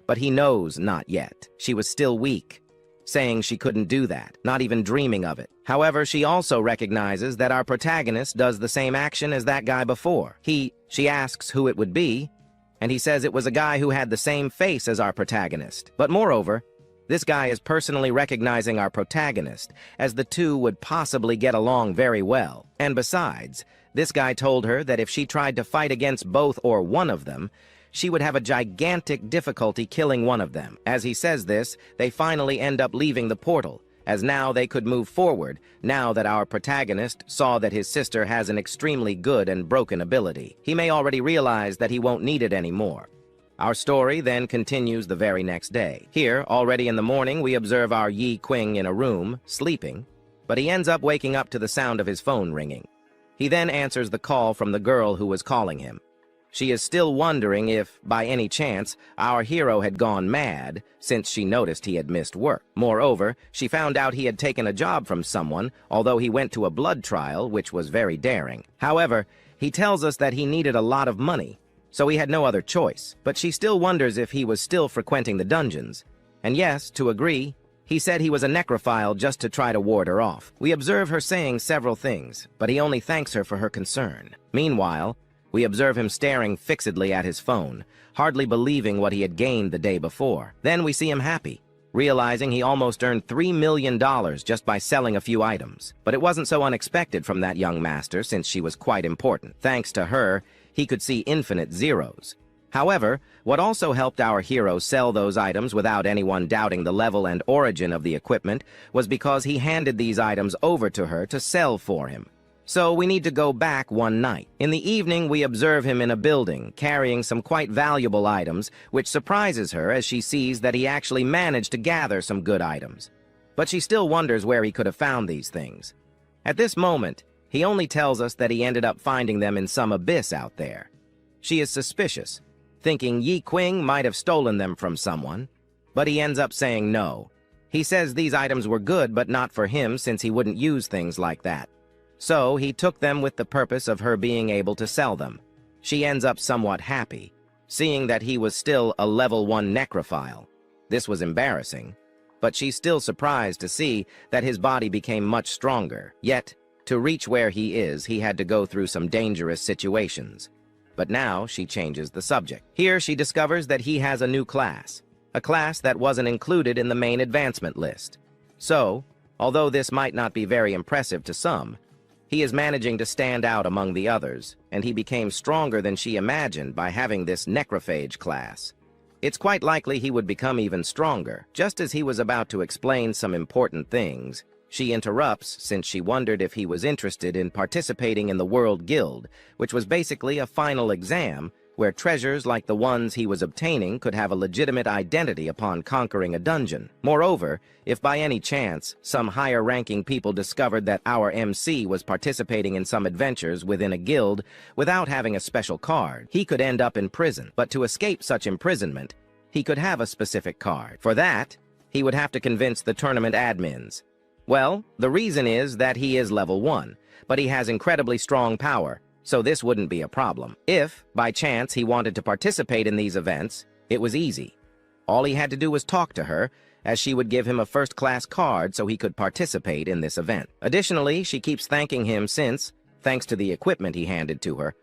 Speaker 1: but he knows not yet. She was still weak, saying she couldn't do that, not even dreaming of it. However, she also recognizes that our protagonist does the same action as that guy before. She asks who it would be, and he says it was a guy who had the same face as our protagonist. But moreover, this guy is personally recognizing our protagonist, as the two would possibly get along very well. And besides, this guy told her that if she tried to fight against both or one of them, she would have a gigantic difficulty killing one of them. As he says this, they finally end up leaving the portal, as now they could move forward, now that our protagonist saw that his sister has an extremely good and broken ability. He may already realize that he won't need it anymore. Our story then continues the very next day. Here, already in the morning, we observe our Yi Qing in a room, sleeping, but he ends up waking up to the sound of his phone ringing. He then answers the call from the girl who was calling him. She is still wondering if, by any chance, our hero had gone mad, since she noticed he had missed work. Moreover, she found out he had taken a job from someone, although he went to a blood trial, which was very daring. However, he tells us that he needed a lot of money, so he had no other choice. But she still wonders if he was still frequenting the dungeons. And yes, to agree, he said he was a necrophile just to try to ward her off. We observe her saying several things, but he only thanks her for her concern. Meanwhile, we observe him staring fixedly at his phone, hardly believing what he had gained the day before. Then we see him happy, realizing he almost earned $3 million just by selling a few items. But it wasn't so unexpected from that young master, since she was quite important. Thanks to her, he could see infinite zeros. However, what also helped our hero sell those items without anyone doubting the level and origin of the equipment was because he handed these items over to her to sell for him. So we need to go back one night. In the evening, we observe him in a building, carrying some quite valuable items, which surprises her as she sees that he actually managed to gather some good items. But she still wonders where he could have found these things. At this moment, he only tells us that he ended up finding them in some abyss out there. She is suspicious, thinking Yi Qing might have stolen them from someone, but he ends up saying no. He says these items were good, but not for him, since he wouldn't use things like that. So he took them with the purpose of her being able to sell them. She ends up somewhat happy, seeing that he was still a level 1 necrophile. This was embarrassing, but she's still surprised to see that his body became much stronger. Yet, to reach where he is, he had to go through some dangerous situations. But now she changes the subject. Here she discovers that he has a new class, a class that wasn't included in the main advancement list. So, although this might not be very impressive to some, he is managing to stand out among the others, and he became stronger than she imagined by having this necrophage class. It's quite likely he would become even stronger. Just as he was about to explain some important things, she interrupts, since she wondered if he was interested in participating in the World Guild, which was basically a final exam where treasures like the ones he was obtaining could have a legitimate identity upon conquering a dungeon. Moreover, if by any chance some higher-ranking people discovered that our MC was participating in some adventures within a guild without having a special card, he could end up in prison. But to escape such imprisonment, he could have a specific card. For that, he would have to convince the tournament admins. Well, the reason is that he is level 1, but he has incredibly strong power, so this wouldn't be a problem. If, by chance, he wanted to participate in these events, it was easy. All he had to do was talk to her, as she would give him a first-class card so he could participate in this event. Additionally, she keeps thanking him since, thanks to the equipment he handed to her,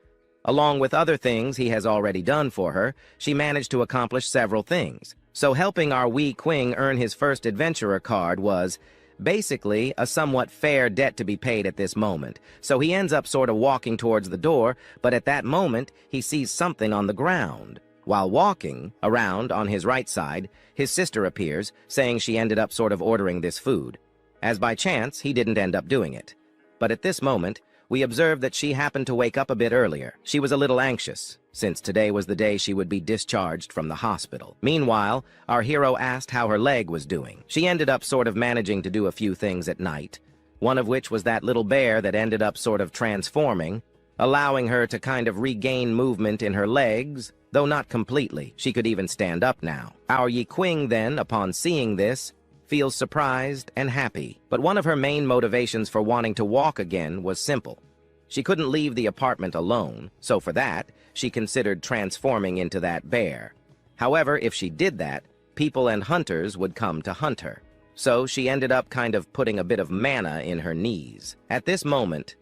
Speaker 1: along with other things he has already done for her, she managed to accomplish several things. So helping our Yi Qing earn his first adventurer card was basically a somewhat fair debt to be paid at this moment, so he ends up sort of walking towards the door, but at that moment, he sees something on the ground. While walking around on his right side, his sister appears, saying she ended up sort of ordering this food, as by chance, he didn't end up doing it. But at this moment, we observed that she happened to wake up a bit earlier. She was a little anxious, since today was the day she would be discharged from the hospital. Meanwhile, our hero asked how her leg was doing. She ended up sort of managing to do a few things at night, one of which was that little bear that ended up sort of transforming, allowing her to kind of regain movement in her legs, though not completely. She could even stand up now. Our Yi Qing then, upon seeing this, feels surprised and happy. But one of her main motivations for wanting to walk again was simple. She couldn't leave the apartment alone, so for that, she considered transforming into that bear. However, if she did that, people and hunters would come to hunt her. So she ended up kind of putting a bit of mana in her knees. At this moment,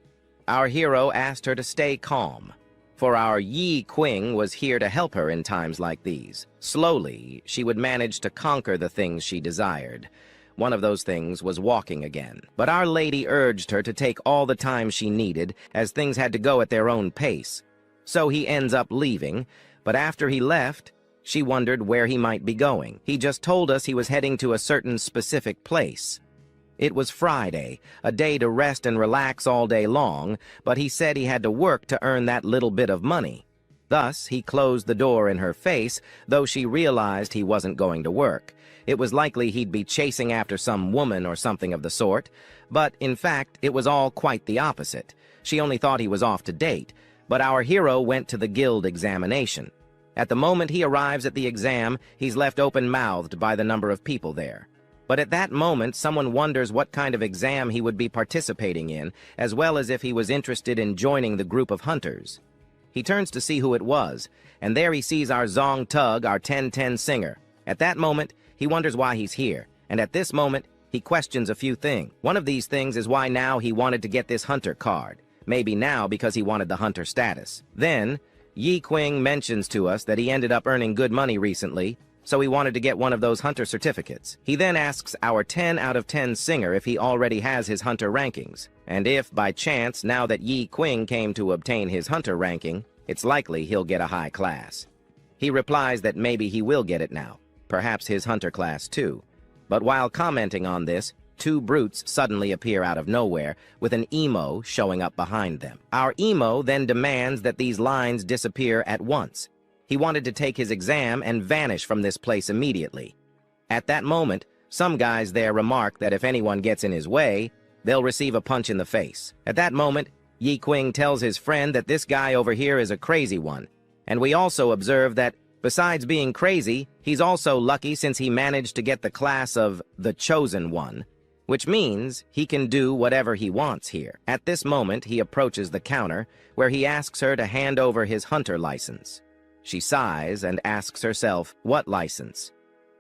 Speaker 1: our hero asked her to stay calm, for our Yi Qing was here to help her in times like these. Slowly, she would manage to conquer the things she desired. One of those things was walking again. But Our Lady urged her to take all the time she needed, as things had to go at their own pace. So he ends up leaving, but after he left, she wondered where he might be going. He just told us he was heading to a certain specific place. It was Friday, a day to rest and relax all day long, but he said he had to work to earn that little bit of money. Thus, he closed the door in her face, though she realized he wasn't going to work. It was likely he'd be chasing after some woman or something of the sort, but in fact, it was all quite the opposite. She only thought he was off to date, but our hero went to the guild examination. At the moment he arrives at the exam, he's left open-mouthed by the number of people there. But at that moment, someone wonders what kind of exam he would be participating in, as well as if he was interested in joining the group of hunters. He turns to see who it was, and there he sees our Zong Tug, our 10-10 singer. At that moment, he wonders why he's here, and at this moment, he questions a few things. One of these things is why now he wanted to get this hunter card. Maybe now because he wanted the hunter status. Then, Yi Qing mentions to us that he ended up earning good money recently, so he wanted to get one of those hunter certificates. He then asks our 10 out of 10 singer if he already has his hunter rankings, and if, by chance, now that Yi Qing came to obtain his hunter ranking, it's likely he'll get a high class. He replies that maybe he will get it now, perhaps his hunter class too. But while commenting on this, two brutes suddenly appear out of nowhere, with an emo showing up behind them. Our emo then demands that these lines disappear at once. He wanted to take his exam and vanish from this place immediately. At that moment, some guys there remark that if anyone gets in his way, they'll receive a punch in the face. At that moment, Yi Qing tells his friend that this guy over here is a crazy one, and we also observe that, besides being crazy, he's also lucky since he managed to get the class of the Chosen One, which means he can do whatever he wants here. At this moment, he approaches the counter, where he asks her to hand over his hunter license. She sighs and asks herself, what license?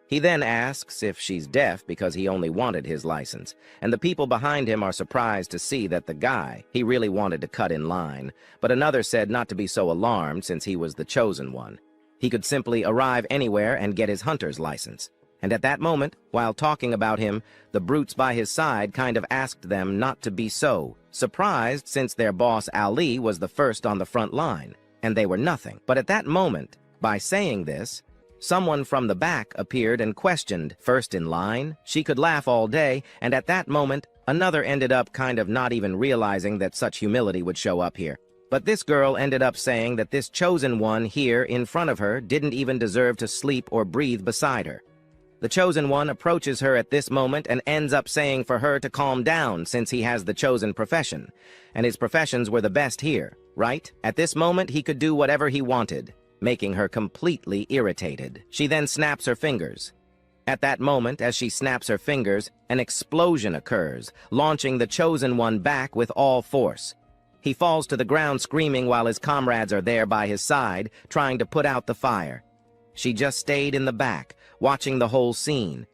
Speaker 1: He then asks if she's deaf because he only wanted his license, and the people behind him are surprised to see that the guy, he really wanted to cut in line, but another said not to be so alarmed since he was the chosen one. He could simply arrive anywhere and get his hunter's license. And at that moment, while talking about him, the brutes by his side kind of asked them not to be so surprised since their boss Ali was the first on the front line, and they were nothing. But at that moment, by saying this, someone from the back appeared and questioned, first in line. She could laugh all day, and at that moment, another ended up kind of not even realizing that such humility would show up here. But this girl ended up saying that this chosen one here in front of her didn't even deserve to sleep or breathe beside her. The chosen one approaches her at this moment and ends up saying for her to calm down since he has the chosen profession, and his professions were the best here, right? At this moment, he could do whatever he wanted, making her completely irritated. She then snaps her fingers. At that moment, as she snaps her fingers, an explosion occurs, launching the chosen one back with all force. He falls to the ground screaming while his comrades are there by his side, trying to put out the fire. She just stayed in the back, watching the whole scene.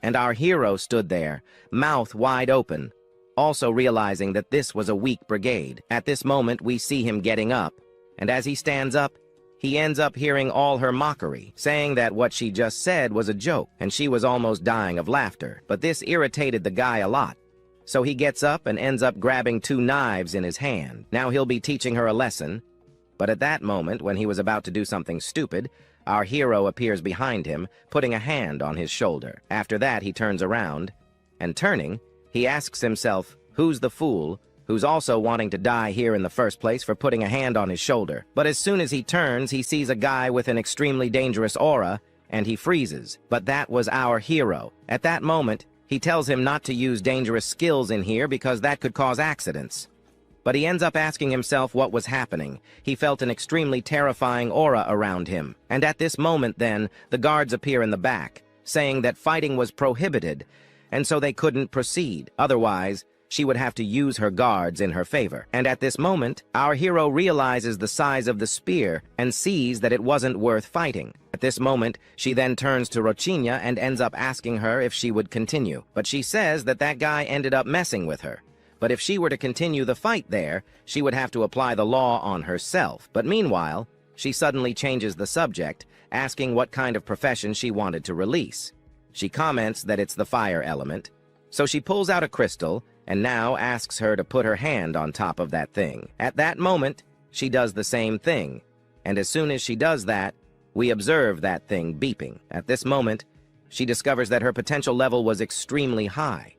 Speaker 1: And our hero stood there, mouth wide open, also realizing that this was a weak brigade. At this moment, we see him getting up, and as he stands up, he ends up hearing all her mockery, saying that what she just said was a joke, and she was almost dying of laughter. But this irritated the guy a lot. So he gets up and ends up grabbing 2 knives in his hand. Now he'll be teaching her a lesson. But at that moment, when he was about to do something stupid, our hero appears behind him, putting a hand on his shoulder. After that, he turns around, and turning, he asks himself, who's the fool who's also wanting to die here in the first place for putting a hand on his shoulder. But as soon as he turns, he sees a guy with an extremely dangerous aura, and he freezes. But that was our hero. At that moment, he tells him not to use dangerous skills in here because that could cause accidents. But he ends up asking himself what was happening. He felt an extremely terrifying aura around him. And at this moment then, the guards appear in the back, saying that fighting was prohibited, and so they couldn't proceed. Otherwise, she would have to use her guards in her favor. And at this moment, our hero realizes the size of the spear and sees that it wasn't worth fighting. At this moment, she then turns to Rochinya and ends up asking her if she would continue. But she says that that guy ended up messing with her. But if she were to continue the fight there, she would have to apply the law on herself. But meanwhile, she suddenly changes the subject, asking what kind of profession she wanted to release. She comments that it's the fire element. So she pulls out a crystal and now asks her to put her hand on top of that thing. At that moment, she does the same thing. And as soon as she does that, we observe that thing beeping. At this moment, she discovers that her potential level was extremely high,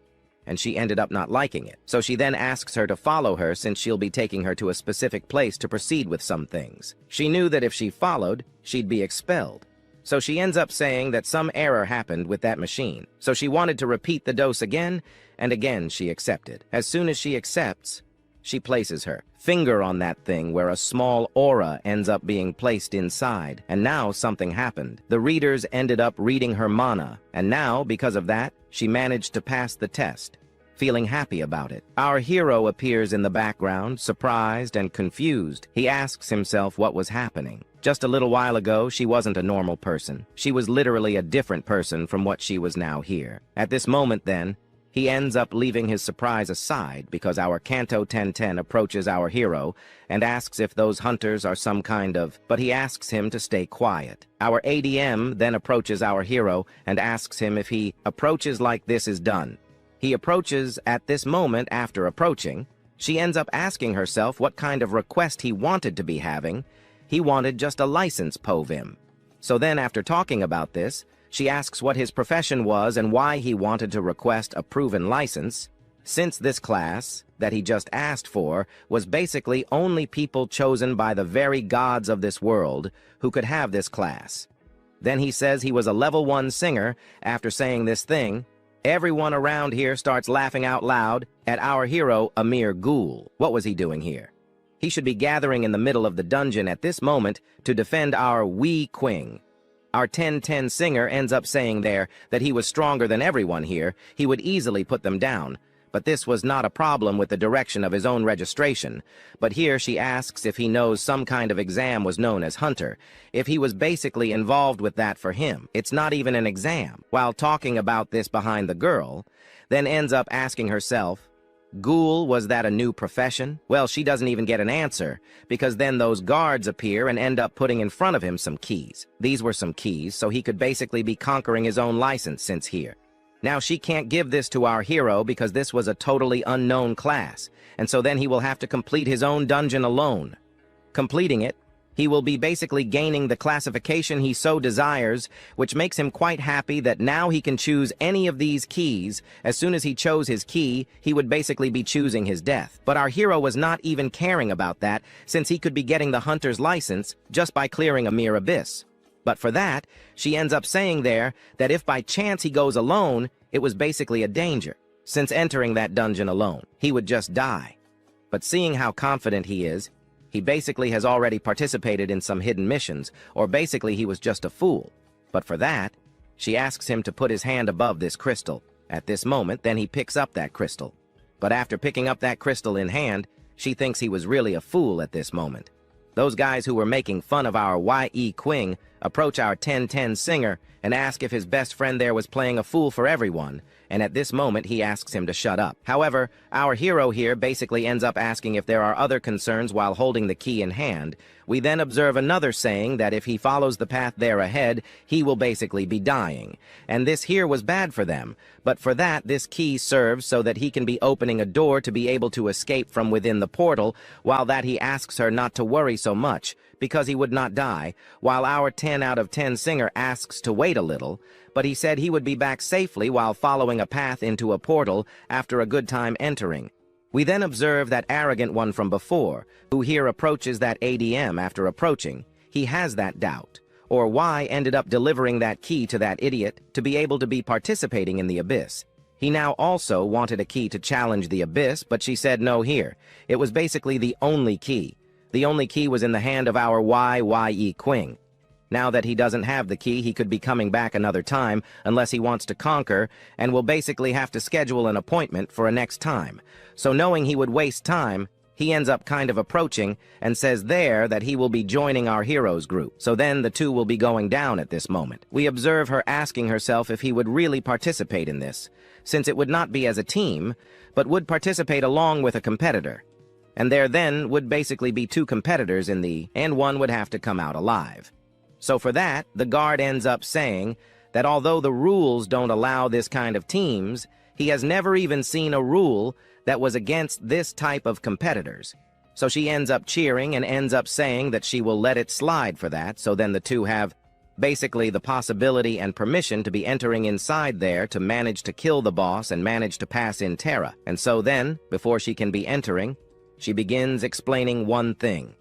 Speaker 1: and she ended up not liking it. So she then asks her to follow her since she'll be taking her to a specific place to proceed with some things. She knew that if she followed, she'd be expelled. So she ends up saying that some error happened with that machine. So she wanted to repeat the dose again, and again she accepted. As soon as she accepts, she places her finger on that thing where a small aura ends up being placed inside. And now something happened. The readers ended up reading her mana, and now, because of that, she managed to pass the test, feeling happy about it. Our hero appears in the background, surprised and confused. He asks himself what was happening. Just a little while ago, she wasn't a normal person. She was literally a different person from what she was now here. At this moment, then, he ends up leaving his surprise aside because our Kanto 1010 approaches our hero and asks if those hunters are some kind of... But he asks him to stay quiet. Our ADM then approaches our hero and asks him if he approaches like this is done. He approaches at this moment. After approaching, she ends up asking herself what kind of request he wanted to be having. He wanted just a license, Povim. So then, after talking about this, she asks what his profession was and why he wanted to request a proven license, since this class that he just asked for was basically only people chosen by the very gods of this world who could have this class. Then he says he was a level 1 singer. After saying this thing, everyone around here starts laughing out loud at our hero, a mere ghoul. What was he doing here? He should be gathering in the middle of the dungeon at this moment to defend our Wee Quing. Our 1010 singer ends up saying there that he was stronger than everyone here. He would easily put them down. But this was not a problem with the direction of his own registration. But here she asks if he knows some kind of exam was known as Hunter, if he was basically involved with that for him. It's not even an exam. While talking about this behind the girl, then ends up asking herself, Ghoul, was that a new profession? Well, she doesn't even get an answer, because then those guards appear and end up putting in front of him some keys. These were some keys, so he could basically be conquering his own license since here. Now, she can't give this to our hero because this was a totally unknown class, and so then he will have to complete his own dungeon alone. Completing it, he will be basically gaining the classification he so desires, which makes him quite happy that now he can choose any of these keys. As soon as he chose his key, he would basically be choosing his death. But our hero was not even caring about that, since he could be getting the hunter's license just by clearing a mere abyss. But for that, she ends up saying there that if by chance he goes alone, it was basically a danger, since entering that dungeon alone, he would just die. But seeing how confident he is, he basically has already participated in some hidden missions, or basically he was just a fool. But for that, she asks him to put his hand above this crystal. At this moment, then he picks up that crystal. But after picking up that crystal in hand, she thinks he was really a fool at this moment. Those guys who were making fun of our Ye Quing approach our 1010 singer and ask if his best friend there was playing a fool for everyone, and at this moment he asks him to shut up. However, our hero here basically ends up asking if there are other concerns while holding the key in hand. We then observe another saying that if he follows the path there ahead, he will basically be dying. And this here was bad for them, but for that this key serves so that he can be opening a door to be able to escape from within the portal, while that he asks her not to worry so much, because he would not die, while our 10 out of 10 singer asks to wait a little, but he said he would be back safely while following a path into a portal after a good time entering. We then observe that arrogant one from before, who here approaches that ADM after approaching. He has that doubt, or why ended up delivering that key to that idiot to be able to be participating in the Abyss. He now also wanted a key to challenge the Abyss, but she said no here. It was basically the only key. The only key was in the hand of our Ye Qing. Now that he doesn't have the key, he could be coming back another time unless he wants to conquer, and will basically have to schedule an appointment for a next time. So knowing he would waste time, he ends up kind of approaching and says there that he will be joining our heroes group. So then the two will be going down at this moment. We observe her asking herself if he would really participate in this, since it would not be as a team, but would participate along with a competitor. And there then would basically be two competitors and one would have to come out alive. So for that, the guard ends up saying that although the rules don't allow this kind of teams, he has never even seen a rule that was against this type of competitors. So she ends up cheering and ends up saying that she will let it slide for that, so then the two have basically the possibility and permission to be entering inside there to manage to kill the boss and manage to pass in Terra. And so then, before she can be entering, she begins explaining one thing.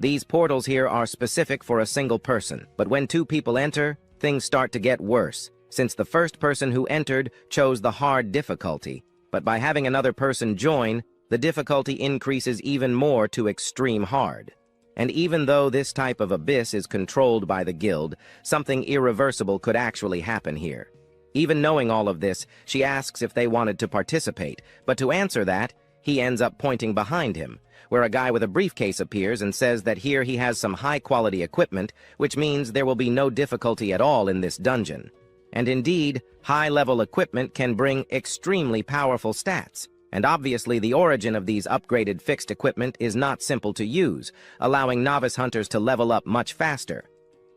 Speaker 1: These portals here are specific for a single person, but when two people enter, things start to get worse, since the first person who entered chose the hard difficulty, but by having another person join, the difficulty increases even more to extreme hard. And even though this type of abyss is controlled by the guild, something irreversible could actually happen here. Even knowing all of this, she asks if they wanted to participate, but to answer that, he ends up pointing behind him, where a guy with a briefcase appears and says that here he has some high-quality equipment, which means there will be no difficulty at all in this dungeon. And indeed, high-level equipment can bring extremely powerful stats, and obviously the origin of these upgraded fixed equipment is not simple to use, allowing novice hunters to level up much faster.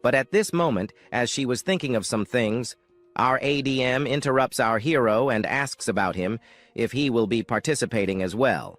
Speaker 1: But at this moment, as she was thinking of some things, our ADM interrupts our hero and asks about him if he will be participating as well.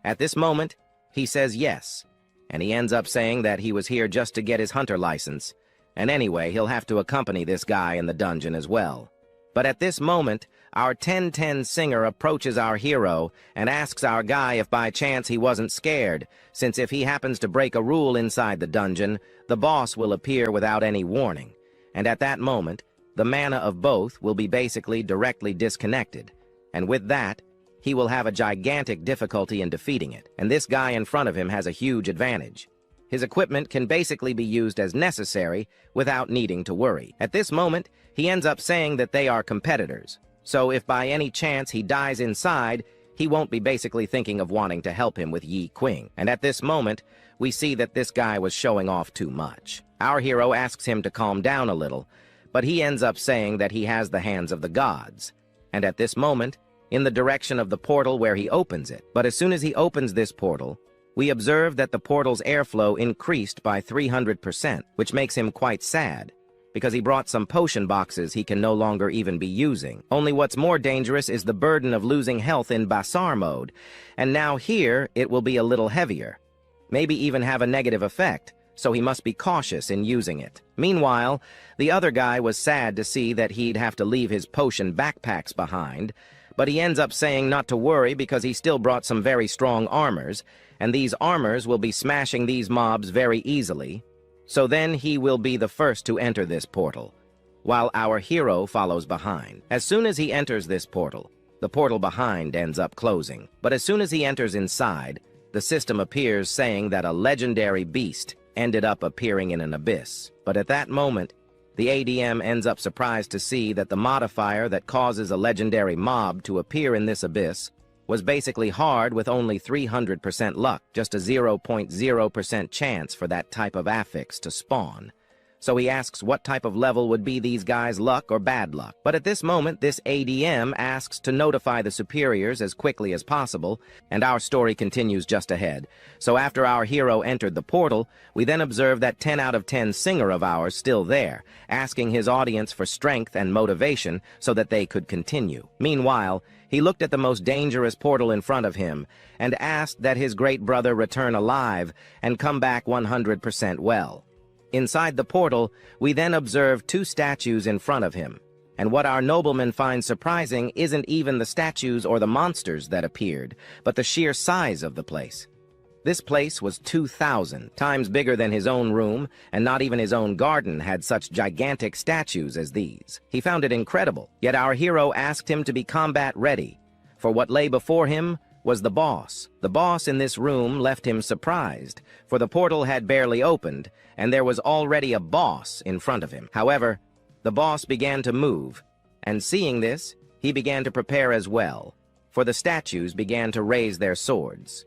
Speaker 1: At this moment, he says yes, and he ends up saying that he was here just to get his hunter license, and anyway, he'll have to accompany this guy in the dungeon as well. But at this moment, our 1010 singer approaches our hero and asks our guy if by chance he wasn't scared, since if he happens to break a rule inside the dungeon, the boss will appear without any warning. And at that moment, the mana of both will be basically directly disconnected, and with that, he will have a gigantic difficulty in defeating it, and this guy in front of him has a huge advantage. His equipment can basically be used as necessary without needing to worry. At this moment, he ends up saying that they are competitors, so if by any chance he dies inside, he won't be basically thinking of wanting to help him with Ye Qing. And at this moment, we see that this guy was showing off too much. Our hero asks him to calm down a little, but he ends up saying that he has the hands of the gods. And at this moment, in the direction of the portal where he opens it. But as soon as he opens this portal, we observe that the portal's airflow increased by 300%, which makes him quite sad, because he brought some potion boxes he can no longer even be using. Only what's more dangerous is the burden of losing health in Basar mode, and now here it will be a little heavier, maybe even have a negative effect, so he must be cautious in using it. Meanwhile, the other guy was sad to see that he'd have to leave his potion backpacks behind, but he ends up saying not to worry because he still brought some very strong armors, and these armors will be smashing these mobs very easily. So then he will be the first to enter this portal, while our hero follows behind. As soon as he enters this portal, the portal behind ends up closing. But as soon as he enters inside, the system appears saying that a legendary beast ended up appearing in an abyss. But at that moment, the ADM ends up surprised to see that the modifier that causes a legendary mob to appear in this abyss was basically hard with only 300% luck, just a 0.0% chance for that type of affix to spawn. So he asks what type of level would be these guys' luck or bad luck. But at this moment, this ADM asks to notify the superiors as quickly as possible, and our story continues just ahead. So after our hero entered the portal, we then observe that 10 out of 10 singer of ours still there, asking his audience for strength and motivation so that they could continue. Meanwhile, he looked at the most dangerous portal in front of him and asked that his great brother return alive and come back 100% well. Inside the portal, we then observe two statues in front of him, And what our nobleman finds surprising isn't even the statues or the monsters that appeared, but the sheer size of the place. This place was 2,000 times bigger than his own room, and not even his own garden had such gigantic statues as these. He found it incredible, yet our hero asked him to be combat ready, for what lay before him was the boss. The boss in this room left him surprised, for the portal had barely opened, and there was already a boss in front of him. However, the boss began to move, and seeing this, he began to prepare as well, for the statues began to raise their swords.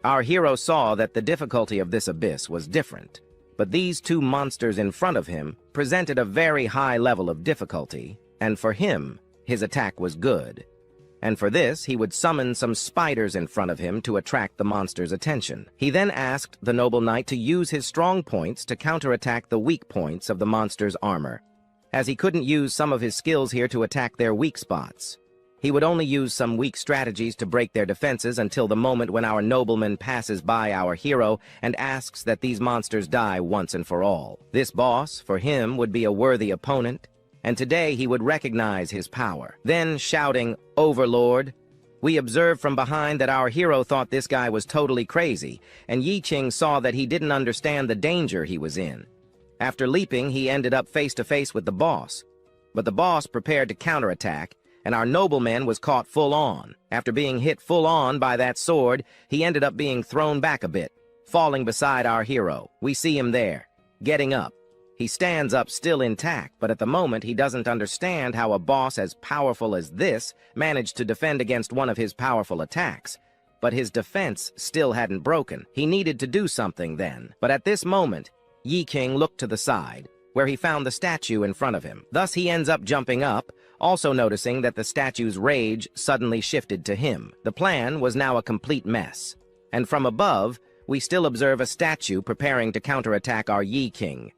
Speaker 1: Our hero saw that the difficulty of this abyss was different, but these two monsters in front of him presented a very high level of difficulty, and for him, his attack was good. And for this, he would summon some spiders in front of him to attract the monster's attention. He then asked the noble knight to use his strong points to counterattack the weak points of the monster's armor, as he couldn't use some of his skills here to attack their weak spots. He would only use some weak strategies to break their defenses until the moment when our nobleman passes by our hero and asks that these monsters die once and for all. This boss, for him, would be a worthy opponent, and today he would recognize his power. Then, shouting, "Overlord," we observed from behind that our hero thought this guy was totally crazy, and Yi Qing saw that he didn't understand the danger he was in. After leaping, he ended up face to face with the boss, but the boss prepared to counterattack, and our nobleman was caught full-on. After being hit full-on by that sword, he ended up being thrown back a bit, falling beside our hero. We see him there, getting up. He stands up still intact, but at the moment he doesn't understand how a boss as powerful as this managed to defend against one of his powerful attacks. But his defense still hadn't broken. He needed to do something then. But at this moment, Yi Qing looked to the side, where he found the statue in front of him. Thus he ends up jumping up, also noticing that the statue's rage suddenly shifted to him. The plan was now a complete mess, and from above, we still observe a statue preparing to counterattack our Yi Qing.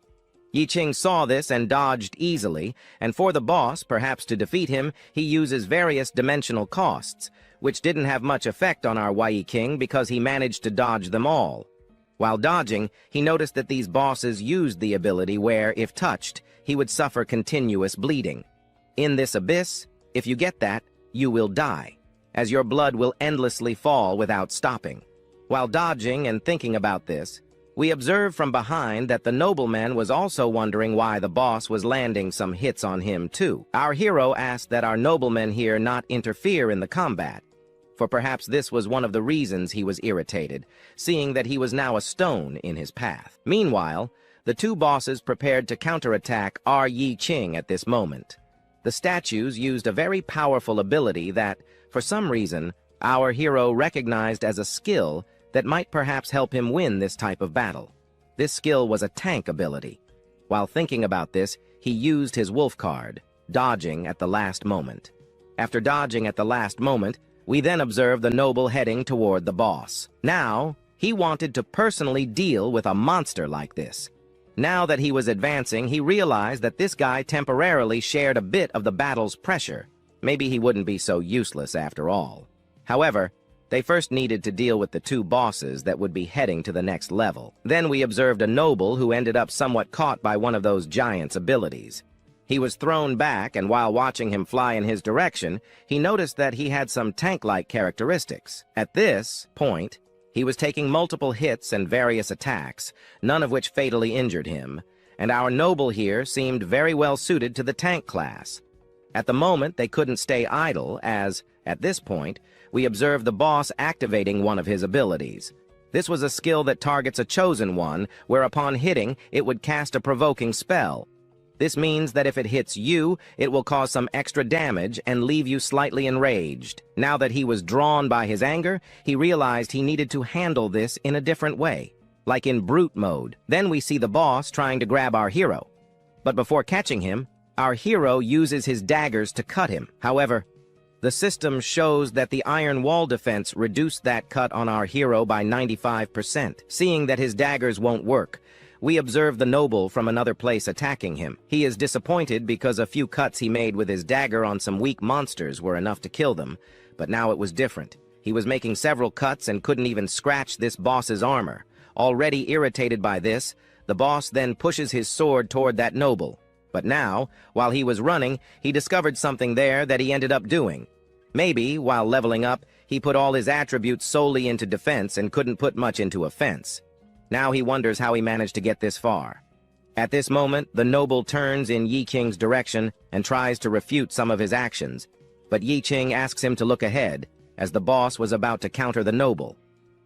Speaker 1: Yi Qing saw this and dodged easily, and for the boss, perhaps to defeat him, he uses various dimensional costs, which didn't have much effect on our Yi Qing because he managed to dodge them all. While dodging, he noticed that these bosses used the ability where, if touched, he would suffer continuous bleeding. In this abyss, if you get that, you will die, as your blood will endlessly fall without stopping. While dodging and thinking about this, we observe from behind that the nobleman was also wondering why the boss was landing some hits on him too. Our hero asked that our nobleman here not interfere in the combat, for perhaps this was one of the reasons he was irritated, seeing that he was now a stone in his path. Meanwhile, the two bosses prepared to counterattack our Yi Qing at this moment. The statues used a very powerful ability that, for some reason, our hero recognized as a skill that might perhaps help him win this type of battle. This skill was a tank ability. While thinking about this, he used his wolf card, dodging at the last moment. After dodging at the last moment, we then observe the noble heading toward the boss. Now, he wanted to personally deal with a monster like this. Now that he was advancing, he realized that this guy temporarily shared a bit of the battle's pressure. Maybe he wouldn't be so useless after all. However, they first needed to deal with the two bosses that would be heading to the next level. Then we observed a noble who ended up somewhat caught by one of those giants' abilities. He was thrown back, and while watching him fly in his direction, he noticed that he had some tank-like characteristics. At this point, he was taking multiple hits and various attacks, none of which fatally injured him, and our noble here seemed very well suited to the tank class. At the moment, they couldn't stay idle as, at this point, we observed the boss activating one of his abilities. This was a skill that targets a chosen one, where upon hitting, it would cast a provoking spell. This means that if it hits you, it will cause some extra damage and leave you slightly enraged. Now that he was drawn by his anger, he realized he needed to handle this in a different way, like in brute mode. Then we see the boss trying to grab our hero. But before catching him, our hero uses his daggers to cut him. However, the system shows that the iron wall defense reduced that cut on our hero by 95%. Seeing that his daggers won't work, we observe the noble from another place attacking him. He is disappointed because a few cuts he made with his dagger on some weak monsters were enough to kill them, but now it was different. He was making several cuts and couldn't even scratch this boss's armor. Already irritated by this, the boss then pushes his sword toward that noble, But now, while he was running, he discovered something there that he ended up doing. Maybe, while leveling up, he put all his attributes solely into defense and couldn't put much into offense. Now he wonders how he managed to get this far. At this moment, the noble turns in Yi Qing's direction and tries to refute some of his actions, but Yi Qing asks him to look ahead, as the boss was about to counter the noble.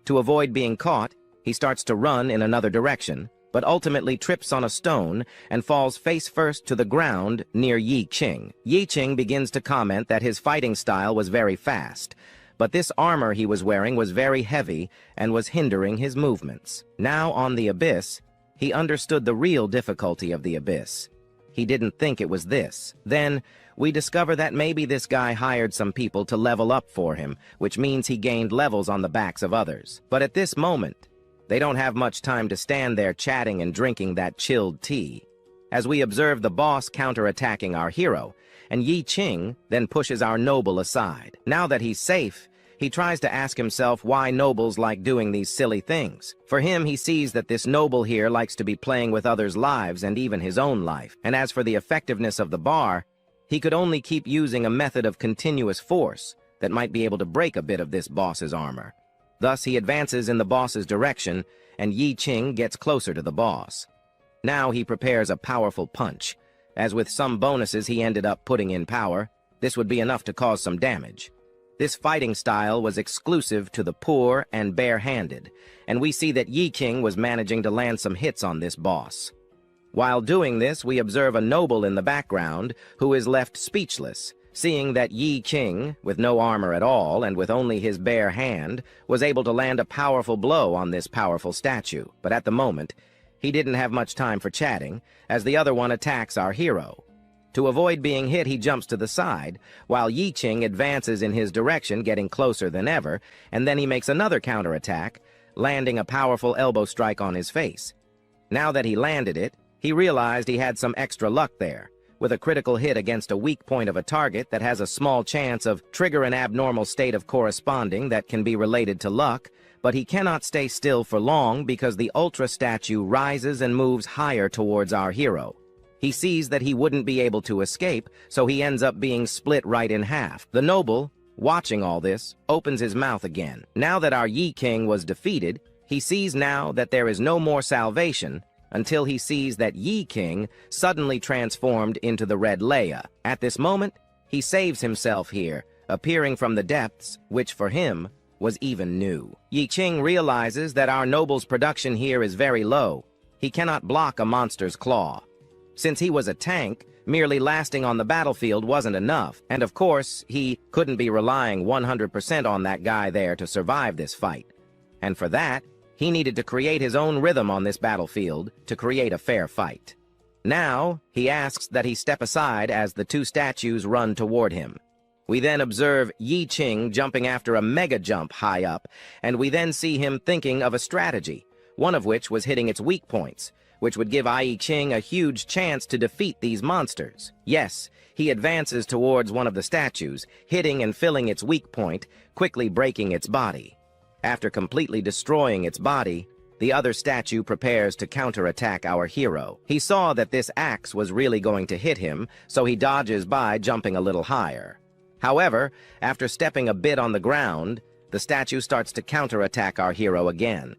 Speaker 1: To avoid being caught, he starts to run in another direction, but ultimately trips on a stone and falls face first to the ground near Yi Qing. Yi Qing begins to comment that his fighting style was very fast, but this armor he was wearing was very heavy and was hindering his movements. Now on the Abyss, he understood the real difficulty of the Abyss. He didn't think it was this. Then, we discover that maybe this guy hired some people to level up for him, which means he gained levels on the backs of others. But at this moment, they don't have much time to stand there chatting and drinking that chilled tea, as we observe the boss counterattacking our hero, and Yi Qing then pushes our noble aside. Now that he's safe, he tries to ask himself why nobles like doing these silly things. For him, he sees that this noble here likes to be playing with others' lives and even his own life. And as for the effectiveness of the bar, he could only keep using a method of continuous force that might be able to break a bit of this boss's armor. Thus, he advances in the boss's direction, and Yi Qing gets closer to the boss. Now he prepares a powerful punch. As with some bonuses he ended up putting in power, this would be enough to cause some damage. This fighting style was exclusive to the poor and bare-handed, and we see that Yi Qing was managing to land some hits on this boss. While doing this, we observe a noble in the background who is left speechless, seeing that Yi Qing, with no armor at all and with only his bare hand, was able to land a powerful blow on this powerful statue. But at the moment, he didn't have much time for chatting, as the other one attacks our hero. To avoid being hit, he jumps to the side, while Yi Qing advances in his direction, getting closer than ever, and then he makes another counterattack, landing a powerful elbow strike on his face. Now that he landed it, he realized he had some extra luck there. With a critical hit against a weak point of a target that has a small chance of trigger an abnormal state of corresponding that can be related to luck, but he cannot stay still for long because the Ultra statue rises and moves higher towards our hero. He sees that he wouldn't be able to escape, so he ends up being split right in half. The noble, watching all this, opens his mouth again. Now that our Yi Qing was defeated, he sees now that there is no more salvation until he sees that Yi Qing suddenly transformed into the Red Leia. At this moment, he saves himself here, appearing from the depths, which for him was even new. Yi Qing realizes that our noble's production here is very low. He cannot block a monster's claw. Since he was a tank, merely lasting on the battlefield wasn't enough, and of course, he couldn't be relying 100% on that guy there to survive this fight. And for that, he needed to create his own rhythm on this battlefield to create a fair fight. Now, he asks that he step aside as the two statues run toward him. We then observe Yi Qing jumping after a mega jump high up, and we then see him thinking of a strategy, one of which was hitting its weak points, which would give Yi Qing a huge chance to defeat these monsters. Yes, he advances towards one of the statues, hitting and filling its weak point, quickly breaking its body. After completely destroying its body, the other statue prepares to counterattack our hero. He saw that this axe was really going to hit him, so he dodges by jumping a little higher. However, after stepping a bit on the ground, the statue starts to counterattack our hero again.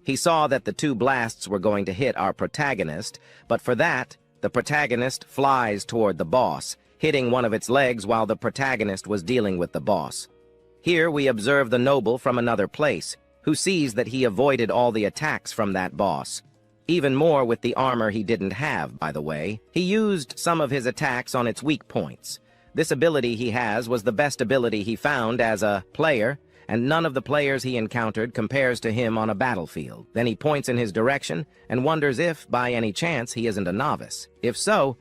Speaker 1: He saw that the two blasts were going to hit our protagonist, but for that, the protagonist flies toward the boss, hitting one of its legs while the protagonist was dealing with the boss. Here we observe the noble from another place, who sees that he avoided all the attacks from that boss. Even more with the armor he didn't have, by the way. He used some of his attacks on its weak points. This ability he has was the best ability he found as a player, and none of the players he encountered compares to him on a battlefield. Then he points in his direction and wonders if, by any chance, he isn't a novice. If so,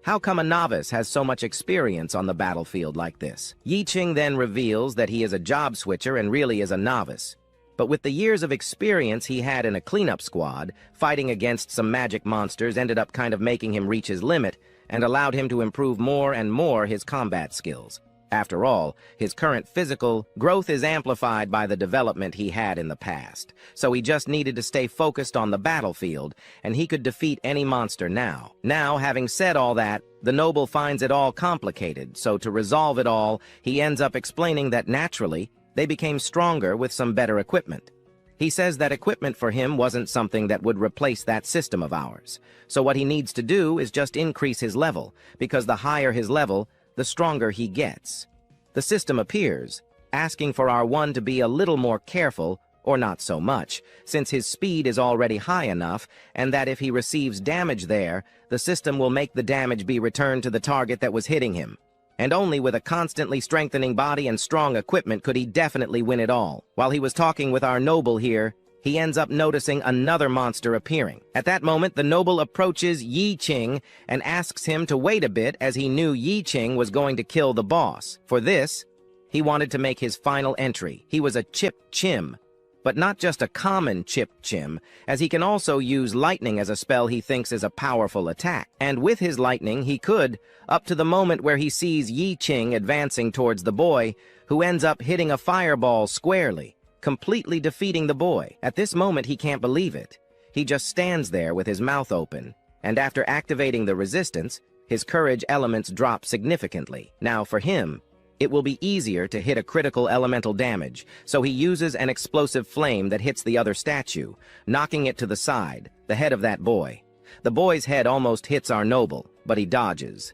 Speaker 1: how come a novice has so much experience on the battlefield like this? Yi Qing then reveals that he is a job switcher and really is a novice. But with the years of experience he had in a cleanup squad, fighting against some magic monsters ended up kind of making him reach his limit and allowed him to improve more and more his combat skills. After all, his current physical growth is amplified by the development he had in the past, so he just needed to stay focused on the battlefield, and he could defeat any monster now. Now, having said all that, the noble finds it all complicated, so to resolve it all, he ends up explaining that naturally, they became stronger with some better equipment. He says that equipment for him wasn't something that would replace that system of ours, so what he needs to do is just increase his level, because the higher his level, the stronger he gets. The system appears, asking for our one to be a little more careful, or not so much, since his speed is already high enough, and that if he receives damage there, the system will make the damage be returned to the target that was hitting him. And only with a constantly strengthening body and strong equipment could he definitely win it all. While he was talking with our noble here, he ends up noticing another monster appearing. At that moment, the noble approaches Yi Qing and asks him to wait a bit as he knew Yi Qing was going to kill the boss. For this, he wanted to make his final entry. He was a Chip Chim, but not just a common Chip Chim, as he can also use lightning as a spell he thinks is a powerful attack. And with his lightning, he could, up to the moment where he sees Yi Qing advancing towards the boy, who ends up hitting a fireball squarely, completely defeating the boy. At this moment, he can't believe it. He just stands there with his mouth open, and after activating the resistance, his courage elements drop significantly. Now, for him, it will be easier to hit a critical elemental damage, so he uses an explosive flame that hits the other statue, knocking it to the side, the head of that boy. The boy's head almost hits our noble, but he dodges.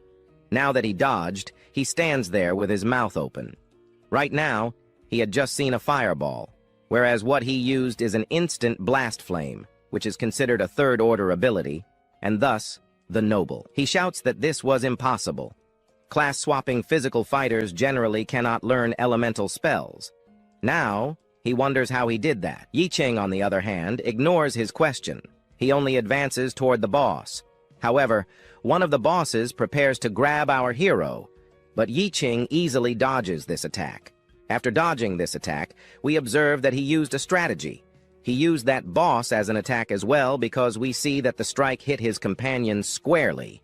Speaker 1: Now that he dodged, he stands there with his mouth open. Right now, he had just seen a fireball, whereas what he used is an instant blast flame, which is considered a third-order ability, and thus, the noble. He shouts that this was impossible. Class-swapping physical fighters generally cannot learn elemental spells. Now, he wonders how he did that. Yi Qing, on the other hand, ignores his question. He only advances toward the boss. However, one of the bosses prepares to grab our hero, but Yi Qing easily dodges this attack. After dodging this attack, we observe that he used a strategy. He used that boss as an attack as well because we see that the strike hit his companion squarely.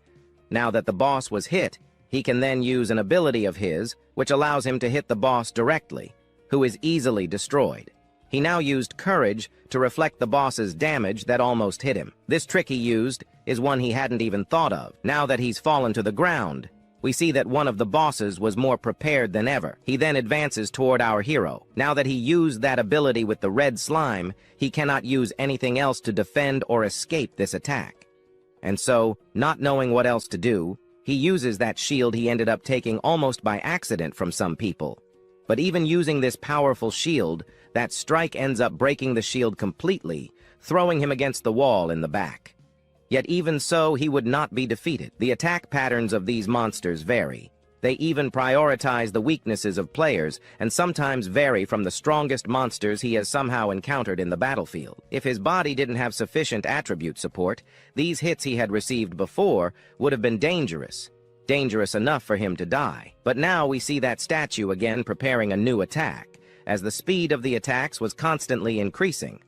Speaker 1: Now that the boss was hit, he can then use an ability of his, which allows him to hit the boss directly, who is easily destroyed. He now used courage to reflect the boss's damage that almost hit him. This trick he used is one he hadn't even thought of. Now that he's fallen to the ground, we see that one of the bosses was more prepared than ever. He then advances toward our hero. Now that he used that ability with the red slime, he cannot use anything else to defend or escape this attack. And so, not knowing what else to do, he uses that shield he ended up taking almost by accident from some people. But even using this powerful shield, that strike ends up breaking the shield completely, throwing him against the wall in the back. Yet even so, he would not be defeated. The attack patterns of these monsters vary. They even prioritize the weaknesses of players, and sometimes vary from the strongest monsters he has somehow encountered in the battlefield. If his body didn't have sufficient attribute support, these hits he had received before would have been dangerous. Dangerous enough for him to die. But now we see that statue again preparing a new attack, as the speed of the attacks was constantly increasing.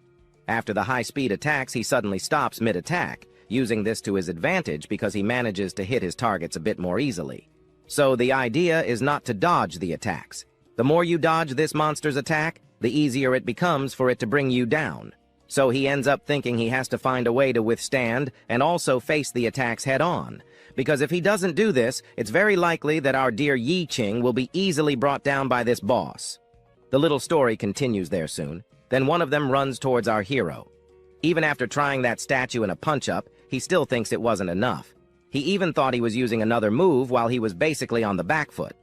Speaker 1: After the high-speed attacks, he suddenly stops mid-attack, using this to his advantage because he manages to hit his targets a bit more easily. So the idea is not to dodge the attacks. The more you dodge this monster's attack, the easier it becomes for it to bring you down. So he ends up thinking he has to find a way to withstand and also face the attacks head-on. Because if he doesn't do this, it's very likely that our dear Yi Qing will be easily brought down by this boss. The little story continues there soon. Then one of them runs towards our hero. Even after trying that statue in a punch-up, he still thinks it wasn't enough. He even thought he was using another move while he was basically on the back foot.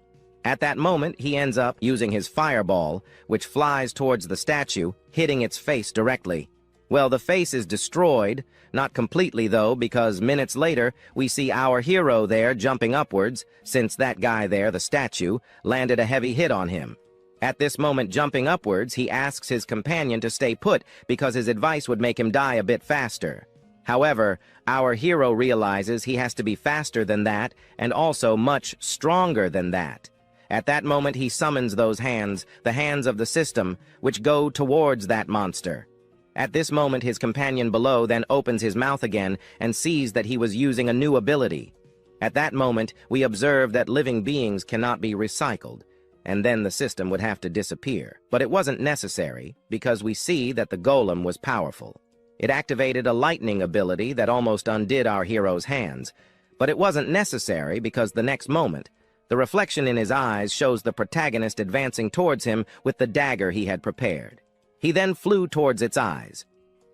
Speaker 1: At that moment, he ends up using his fireball, which flies towards the statue, hitting its face directly. Well, the face is destroyed, not completely though, because minutes later, we see our hero there jumping upwards, since that guy there, the statue, landed a heavy hit on him. At this moment, jumping upwards, he asks his companion to stay put because his advice would make him die a bit faster. However, our hero realizes he has to be faster than that and also much stronger than that. At that moment, he summons those hands, the hands of the system, which go towards that monster. At this moment, his companion below then opens his mouth again and sees that he was using a new ability. At that moment, we observe that living beings cannot be recycled, and then the system would have to disappear. But it wasn't necessary, because we see that the golem was powerful. It activated a lightning ability that almost undid our hero's hands, but it wasn't necessary because the next moment, the reflection in his eyes shows the protagonist advancing towards him with the dagger he had prepared. He then flew towards its eyes.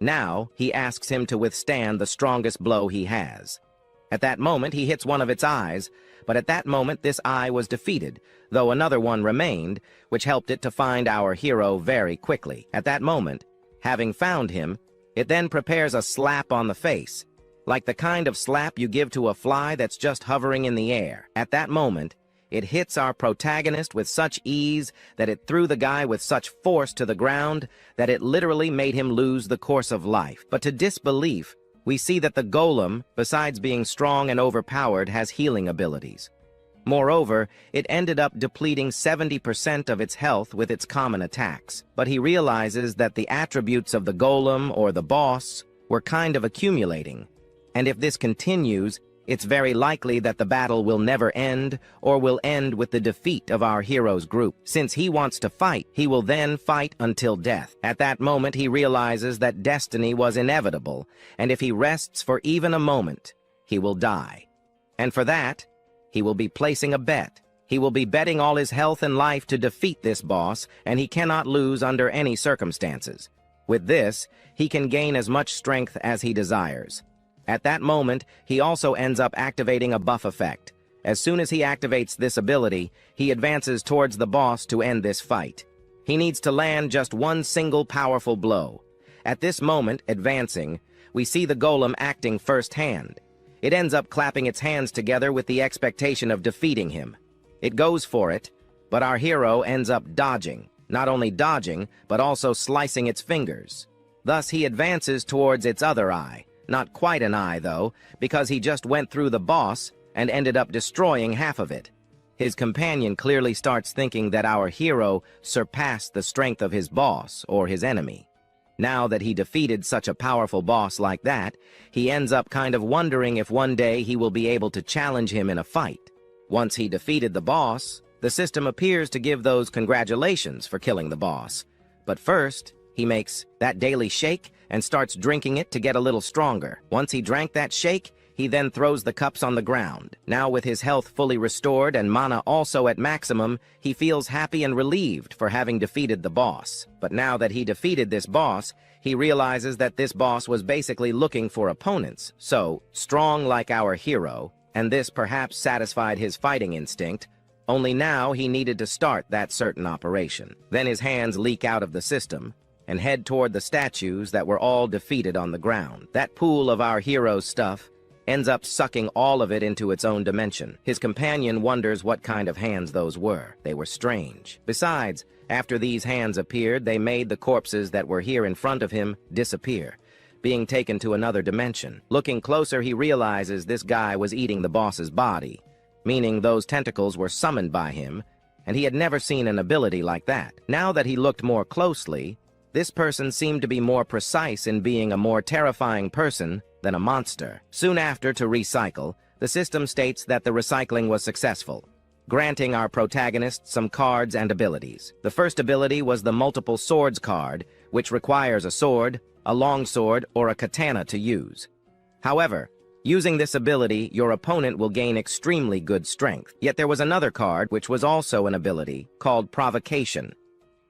Speaker 1: Now, he asks him to withstand the strongest blow he has. At that moment, he hits one of its eyes, but at that moment this eye was defeated, though another one remained, which helped it to find our hero very quickly. At that moment, having found him, it then prepares a slap on the face, like the kind of slap you give to a fly that's just hovering in the air. At that moment, it hits our protagonist with such ease that it threw the guy with such force to the ground that it literally made him lose the course of life. But to disbelief, we see that the golem, besides being strong and overpowered, has healing abilities. Moreover, it ended up depleting 70% of its health with its common attacks. But he realizes that the attributes of the golem or the boss were kind of accumulating, and if this continues, it's very likely that the battle will never end or will end with the defeat of our hero's group. Since he wants to fight, he will then fight until death. At that moment, he realizes that destiny was inevitable, and if he rests for even a moment, he will die. And for that, he will be placing a bet. He will be betting all his health and life to defeat this boss, and he cannot lose under any circumstances. With this, he can gain as much strength as he desires. At that moment, he also ends up activating a buff effect. As soon as he activates this ability, he advances towards the boss to end this fight. He needs to land just one single powerful blow. At this moment, advancing, we see the golem acting firsthand. It ends up clapping its hands together with the expectation of defeating him. It goes for it, but our hero ends up dodging. Not only dodging, but also slicing its fingers. Thus, he advances towards its other eye. Not quite an eye, though, because he just went through the boss and ended up destroying half of it. His companion clearly starts thinking that our hero surpassed the strength of his boss or his enemy. Now that he defeated such a powerful boss like that, he ends up kind of wondering if one day he will be able to challenge him in a fight. Once he defeated the boss, the system appears to give those congratulations for killing the boss. But first, he makes that daily shake and starts drinking it to get a little stronger. Once he drank that shake, he then throws the cups on the ground. Now with his health fully restored and mana also at maximum, he feels happy and relieved for having defeated the boss. But now that he defeated this boss, he realizes that this boss was basically looking for opponents, so strong like our hero, and this perhaps satisfied his fighting instinct, only now he needed to start that certain operation. Then his hands leak out of the system and head toward the statues that were all defeated on the ground. That pool of our hero's stuff ends up sucking all of it into its own dimension. His companion wonders what kind of hands those were. They were strange. Besides, after these hands appeared, they made the corpses that were here in front of him disappear, being taken to another dimension. Looking closer, he realizes this guy was eating the boss's body, meaning those tentacles were summoned by him, and he had never seen an ability like that. Now that he looked more closely, this person seemed to be more precise in being a more terrifying person than a monster. Soon after, to recycle, the system states that the recycling was successful, granting our protagonist some cards and abilities. The first ability was the multiple swords card, which requires a sword, a longsword, or a katana to use. However, using this ability, your opponent will gain extremely good strength. Yet there was another card, which was also an ability, called Provocation.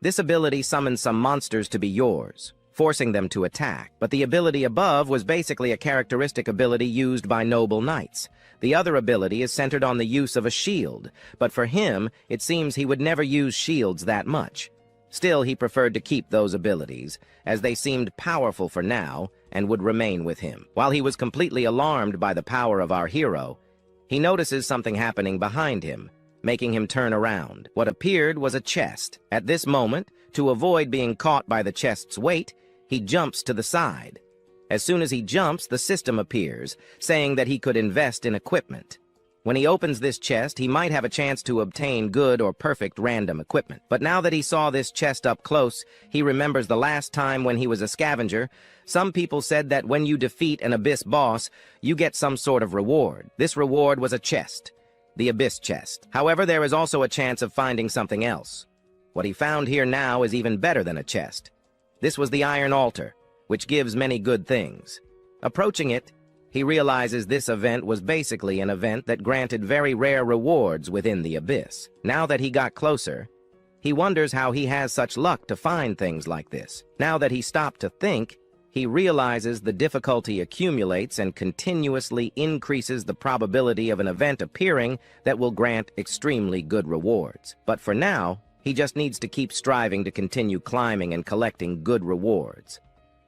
Speaker 1: This ability summons some monsters to be yours, forcing them to attack. But the ability above was basically a characteristic ability used by noble knights. The other ability is centered on the use of a shield, but for him, it seems he would never use shields that much. Still, he preferred to keep those abilities, as they seemed powerful for now and would remain with him. While he was completely alarmed by the power of our hero, he notices something happening behind him, making him turn around. What appeared was a chest. At this moment, to avoid being caught by the chest's weight, he jumps to the side. As soon as he jumps, the system appears, saying that he could invest in equipment. When he opens this chest, he might have a chance to obtain good or perfect random equipment. But now that he saw this chest up close, he remembers the last time when he was a scavenger. Some people said that when you defeat an Abyss boss, you get some sort of reward. This reward was a chest, the Abyss chest. However, there is also a chance of finding something else. What he found here now is even better than a chest. This was the Iron Altar, which gives many good things. Approaching it, he realizes this event was basically an event that granted very rare rewards within the Abyss. Now that he got closer, he wonders how he has such luck to find things like this. Now that he stopped to think, he realizes the difficulty accumulates and continuously increases the probability of an event appearing that will grant extremely good rewards. But for now, he just needs to keep striving to continue climbing and collecting good rewards.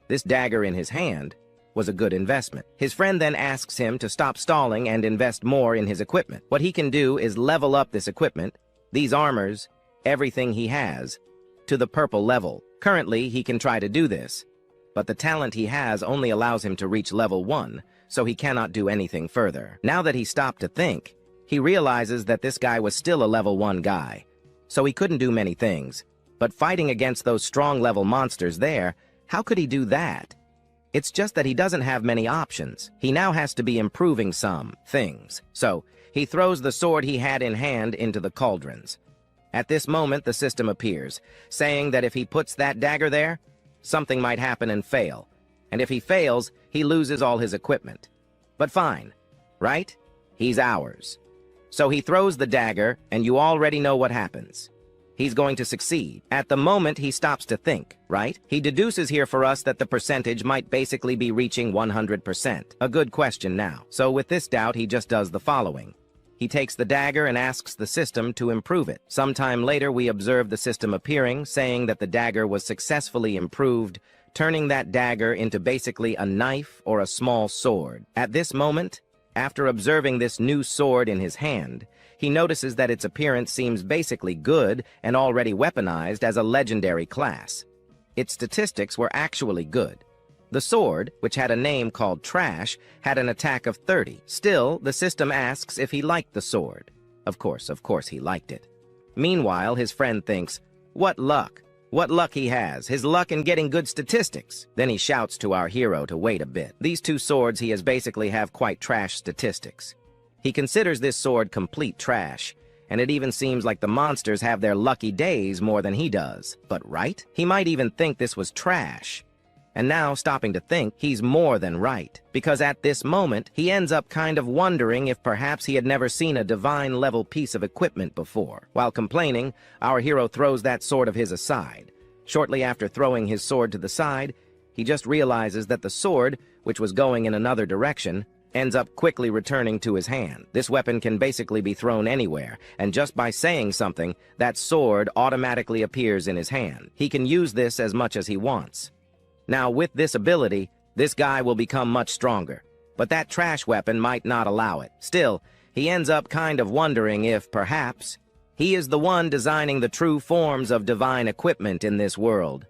Speaker 1: This dagger in his hand was a good investment. His friend then asks him to stop stalling and invest more in his equipment. What he can do is level up this equipment, these armors, everything he has, to the purple level. Currently, he can try to do this, but the talent he has only allows him to reach level 1, so he cannot do anything further. Now that he stopped to think, he realizes that this guy was still a level 1 guy, so he couldn't do many things. But fighting against those strong level monsters there, how could he do that? It's just that he doesn't have many options. He now has to be improving some things. So, he throws the sword he had in hand into the cauldrons. At this moment, the system appears, saying that if he puts that dagger there, something might happen and fail. And if he fails, he loses all his equipment. But fine, right? He's ours. So he throws the dagger, and you already know what happens. He's going to succeed. At the moment, he stops to think, right? He deduces here for us that the percentage might basically be reaching 100%. A good question now. So with this doubt, he just does the following. He takes the dagger and asks the system to improve it. Sometime later, we observe the system appearing, saying that the dagger was successfully improved, turning that dagger into basically a knife or a small sword. At this moment, after observing this new sword in his hand, he notices that its appearance seems basically good and already weaponized as a legendary class. Its statistics were actually good. The sword, which had a name called Trash, had an attack of 30. Still, the system asks if he liked the sword. Of course he liked it. Meanwhile, his friend thinks, what luck? What luck he has, his luck in getting good statistics. Then he shouts to our hero to wait a bit. These two swords he has basically have quite trash statistics. He considers this sword complete trash, and it even seems like the monsters have their lucky days more than he does. But right? He might even think this was trash. And now, stopping to think, he's more than right. Because at this moment, he ends up kind of wondering if perhaps he had never seen a divine-level piece of equipment before. While complaining, our hero throws that sword of his aside. Shortly after throwing his sword to the side, he just realizes that the sword, which was going in another direction, ends up quickly returning to his hand. This weapon can basically be thrown anywhere, and just by saying something, that sword automatically appears in his hand. He can use this as much as he wants. Now, with this ability, this guy will become much stronger, but that trash weapon might not allow it. Still, he ends up kind of wondering if, perhaps, he is the one designing the true forms of divine equipment in this world.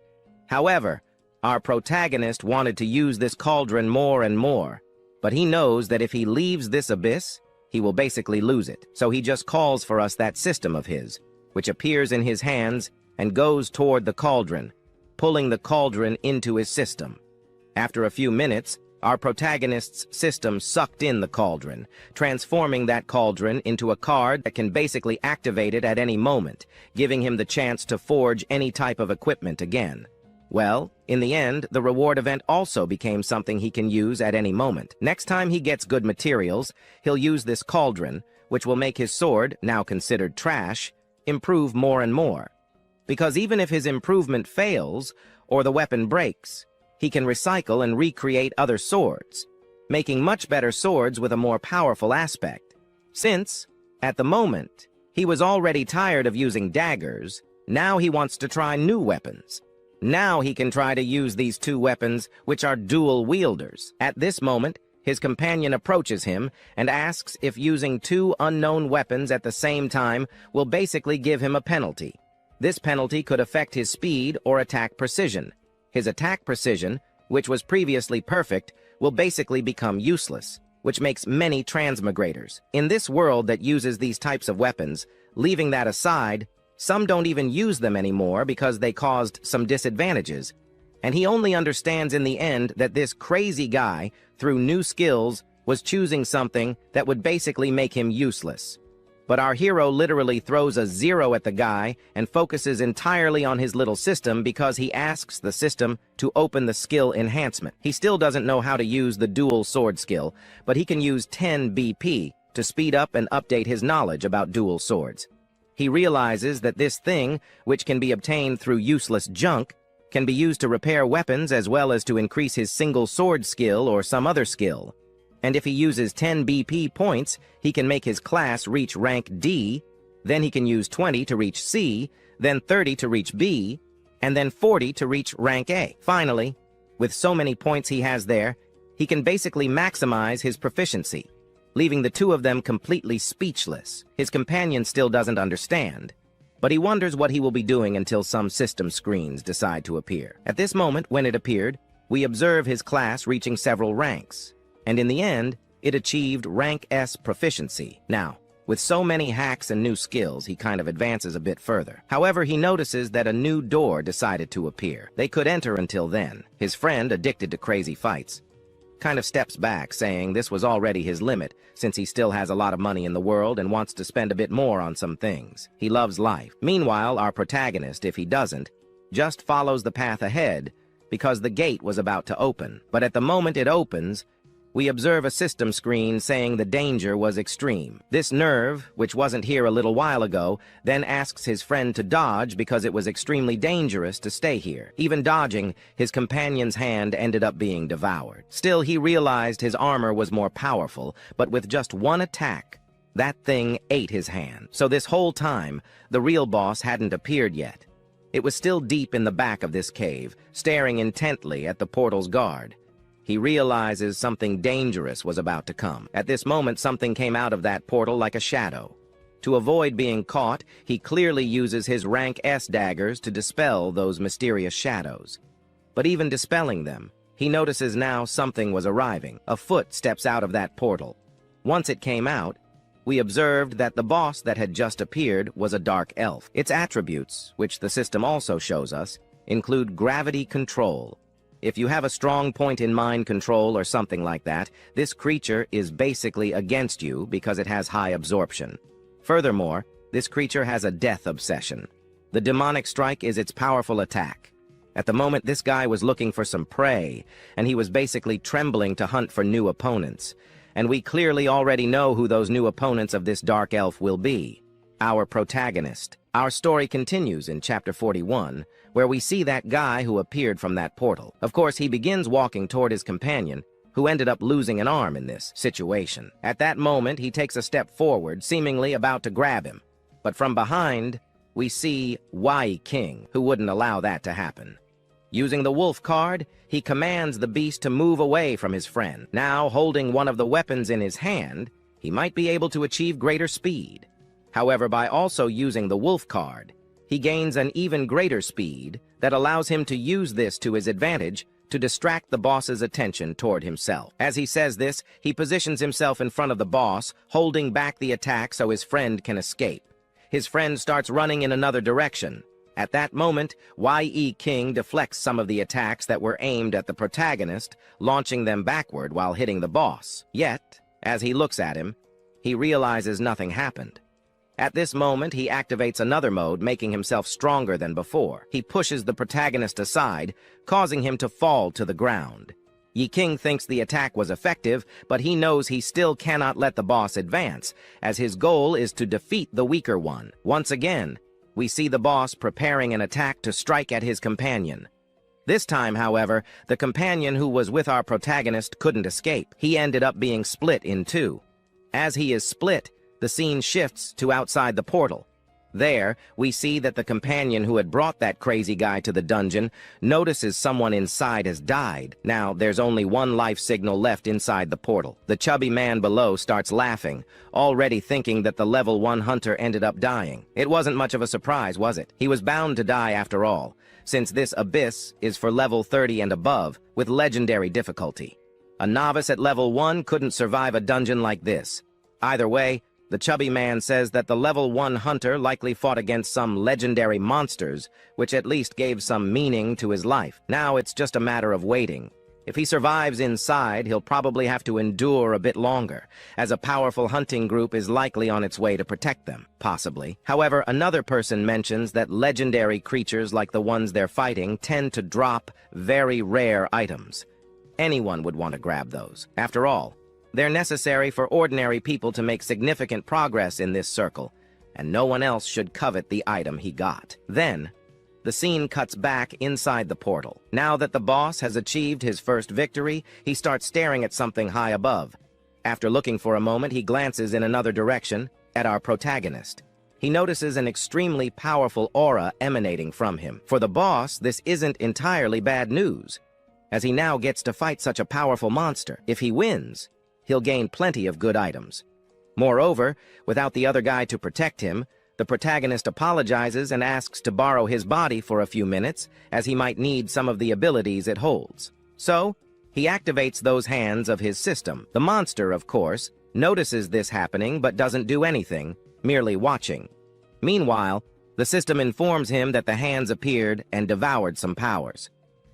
Speaker 1: However, our protagonist wanted to use this cauldron more and more, but he knows that if he leaves this abyss, he will basically lose it. So he just calls for us that system of his, which appears in his hands and goes toward the cauldron, pulling the cauldron into his system. After a few minutes, our protagonist's system sucked in the cauldron, transforming that cauldron into a card that can basically activate it at any moment, giving him the chance to forge any type of equipment again. Well, in the end, the reward event also became something he can use at any moment. Next time he gets good materials, he'll use this cauldron, which will make his sword, now considered trash, improve more and more. Because even if his improvement fails, or the weapon breaks, he can recycle and recreate other swords, making much better swords with a more powerful aspect. Since, at the moment, he was already tired of using daggers, now he wants to try new weapons. Now he can try to use these two weapons, which are dual wielders. At this moment, his companion approaches him and asks if using two unknown weapons at the same time will basically give him a penalty. This penalty could affect his speed or attack precision. His attack precision, which was previously perfect, will basically become useless. which makes many transmigrators. In this world that uses these types of weapons, leaving that aside, some don't even use them anymore because they caused some disadvantages. And he only understands in the end that this crazy guy, through new skills, was choosing something that would basically make him useless. But our hero literally throws a 0 at the guy and focuses entirely on his little system because he asks the system to open the skill enhancement. He still doesn't know how to use the dual sword skill, but he can use 10 BP to speed up and update his knowledge about dual swords. He realizes that this thing, which can be obtained through useless junk, can be used to repair weapons as well as to increase his single sword skill or some other skill. And if he uses 10 BP points, he can make his class reach rank D, then he can use 20 to reach C, then 30 to reach B, and then 40 to reach rank A. Finally, with so many points he has there, he can basically maximize his proficiency, leaving the two of them completely speechless. His companion still doesn't understand, but he wonders what he will be doing until some system screens decide to appear. At this moment, when it appeared, we observe his class reaching several ranks. And in the end, it achieved rank S proficiency. Now, with so many hacks and new skills, he kind of advances a bit further. However, he notices that a new door decided to appear. They could enter until then. His friend, addicted to crazy fights, kind of steps back, saying this was already his limit, since he still has a lot of money in the world and wants to spend a bit more on some things. He loves life. Meanwhile, our protagonist, if he doesn't, just follows the path ahead, because the gate was about to open. But at the moment it opens, we observe a system screen saying the danger was extreme. This nerve, which wasn't here a little while ago, then asks his friend to dodge because it was extremely dangerous to stay here. Even dodging, his companion's hand ended up being devoured. Still, he realized his armor was more powerful, but with just one attack, that thing ate his hand. So this whole time, the real boss hadn't appeared yet. It was still deep in the back of this cave, staring intently at the portal's guard. He realizes something dangerous was about to come. At this moment, something came out of that portal like a shadow. To avoid being caught, he clearly uses his rank S daggers to dispel those mysterious shadows. But even dispelling them, he notices now something was arriving. A foot steps out of that portal. Once it came out, we observed that the boss that had just appeared was a dark elf. Its attributes, which the system also shows us, include gravity control. If you have a strong point in mind control or something like that, this creature is basically against you because it has high absorption. Furthermore, this creature has a death obsession. The demonic strike is its powerful attack. At the moment, this guy was looking for some prey, and he was basically trembling to hunt for new opponents. And we clearly already know who those new opponents of this dark elf will be. Our protagonist. Our story continues in chapter 41, where we see that guy who appeared from that portal. Of course, he begins walking toward his companion, who ended up losing an arm in this situation. At that moment, he takes a step forward, seemingly about to grab him. But from behind, we see Yain, who wouldn't allow that to happen. Using the wolf card, he commands the beast to move away from his friend. Now, holding one of the weapons in his hand, he might be able to achieve greater speed. However, by also using the wolf card, he gains an even greater speed that allows him to use this to his advantage to distract the boss's attention toward himself. As he says this, he positions himself in front of the boss, holding back the attack so his friend can escape. His friend starts running in another direction. At that moment, Yain deflects some of the attacks that were aimed at the protagonist, launching them backward while hitting the boss. Yet, as he looks at him, he realizes nothing happened. At this moment, he activates another mode, making himself stronger than before. He pushes the protagonist aside, causing him to fall to the ground. Yain thinks the attack was effective, but he knows he still cannot let the boss advance, as his goal is to defeat the weaker one. Once again, we see the boss preparing an attack to strike at his companion. This time, however, the companion who was with our protagonist couldn't escape. He ended up being split in two. As he is split, the scene shifts to outside the portal. There, we see that the companion who had brought that crazy guy to the dungeon notices someone inside has died. Now, there's only one life signal left inside the portal. The chubby man below starts laughing, already thinking that the level 1 hunter ended up dying. It wasn't much of a surprise, was it? He was bound to die after all, since this abyss is for level 30 and above, with legendary difficulty. A novice at level 1 couldn't survive a dungeon like this. Either way, the chubby man says that the level 1 hunter likely fought against some legendary monsters, which at least gave some meaning to his life. Now it's just a matter of waiting. If he survives inside, he'll probably have to endure a bit longer, as a powerful hunting group is likely on its way to protect them, possibly. However, another person mentions that legendary creatures like the ones they're fighting tend to drop very rare items. Anyone would want to grab those. After all, they're necessary for ordinary people to make significant progress in this circle, and no one else should covet the item he got. Then, the scene cuts back inside the portal. Now that the boss has achieved his first victory, he starts staring at something high above. After looking for a moment, he glances in another direction, at our protagonist. He notices an extremely powerful aura emanating from him. For the boss, this isn't entirely bad news, as he now gets to fight such a powerful monster. If he wins, he'll gain plenty of good items. Moreover, without the other guy to protect him, the protagonist apologizes and asks to borrow his body for a few minutes, as he might need some of the abilities it holds. So, he activates those hands of his system. The monster, of course, notices this happening but doesn't do anything, merely watching. Meanwhile, the system informs him that the hands appeared and devoured some powers.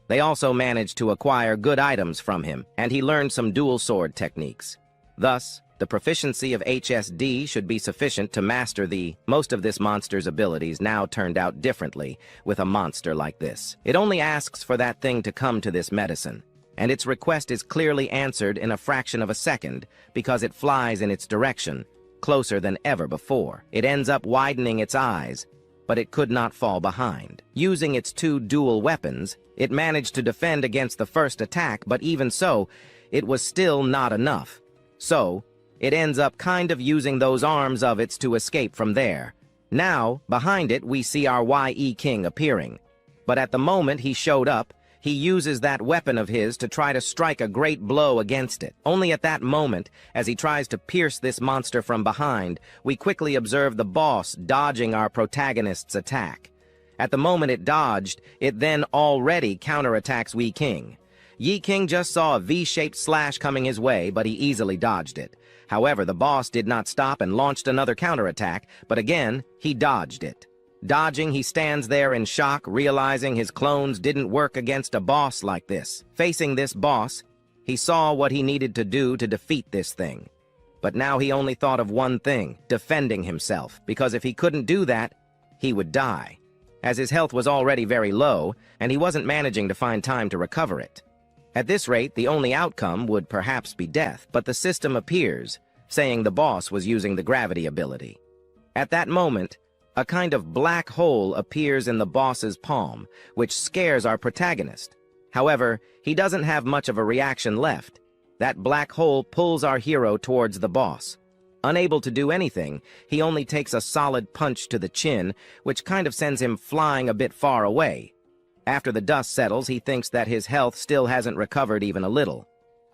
Speaker 1: They also managed to acquire good items from him, and he learned some dual sword techniques. Thus, the proficiency of HSD should be sufficient to master most of this monster's abilities now turned out differently with a monster like this. It only asks for that thing to come to this medicine, and its request is clearly answered in a fraction of a second because it flies in its direction, closer than ever before. It ends up widening its eyes, but it could not fall behind. Using its two dual weapons, it managed to defend against the first attack, but even so, it was still not enough. So, it ends up kind of using those arms of its to escape from there. Now, behind it, we see our Ye King appearing. But at the moment he showed up, he uses that weapon of his to try to strike a great blow against it. Only at that moment, as he tries to pierce this monster from behind, we quickly observe the boss dodging our protagonist's attack. At the moment it dodged, it then already counterattacks Ye King. Ye King just saw a V-shaped slash coming his way, but he easily dodged it. However, the boss did not stop and launched another counterattack, but again, he dodged it. Dodging, he stands there in shock, realizing his clones didn't work against a boss like this. Facing this boss, he saw what he needed to do to defeat this thing. But now he only thought of one thing, defending himself, because if he couldn't do that, he would die, as his health was already very low, and he wasn't managing to find time to recover it. At this rate, the only outcome would perhaps be death, but the system appears, saying the boss was using the gravity ability. At that moment, a kind of black hole appears in the boss's palm, which scares our protagonist. However, he doesn't have much of a reaction left. That black hole pulls our hero towards the boss. Unable to do anything, he only takes a solid punch to the chin, which kind of sends him flying a bit far away. After the dust settles, he thinks that his health still hasn't recovered even a little.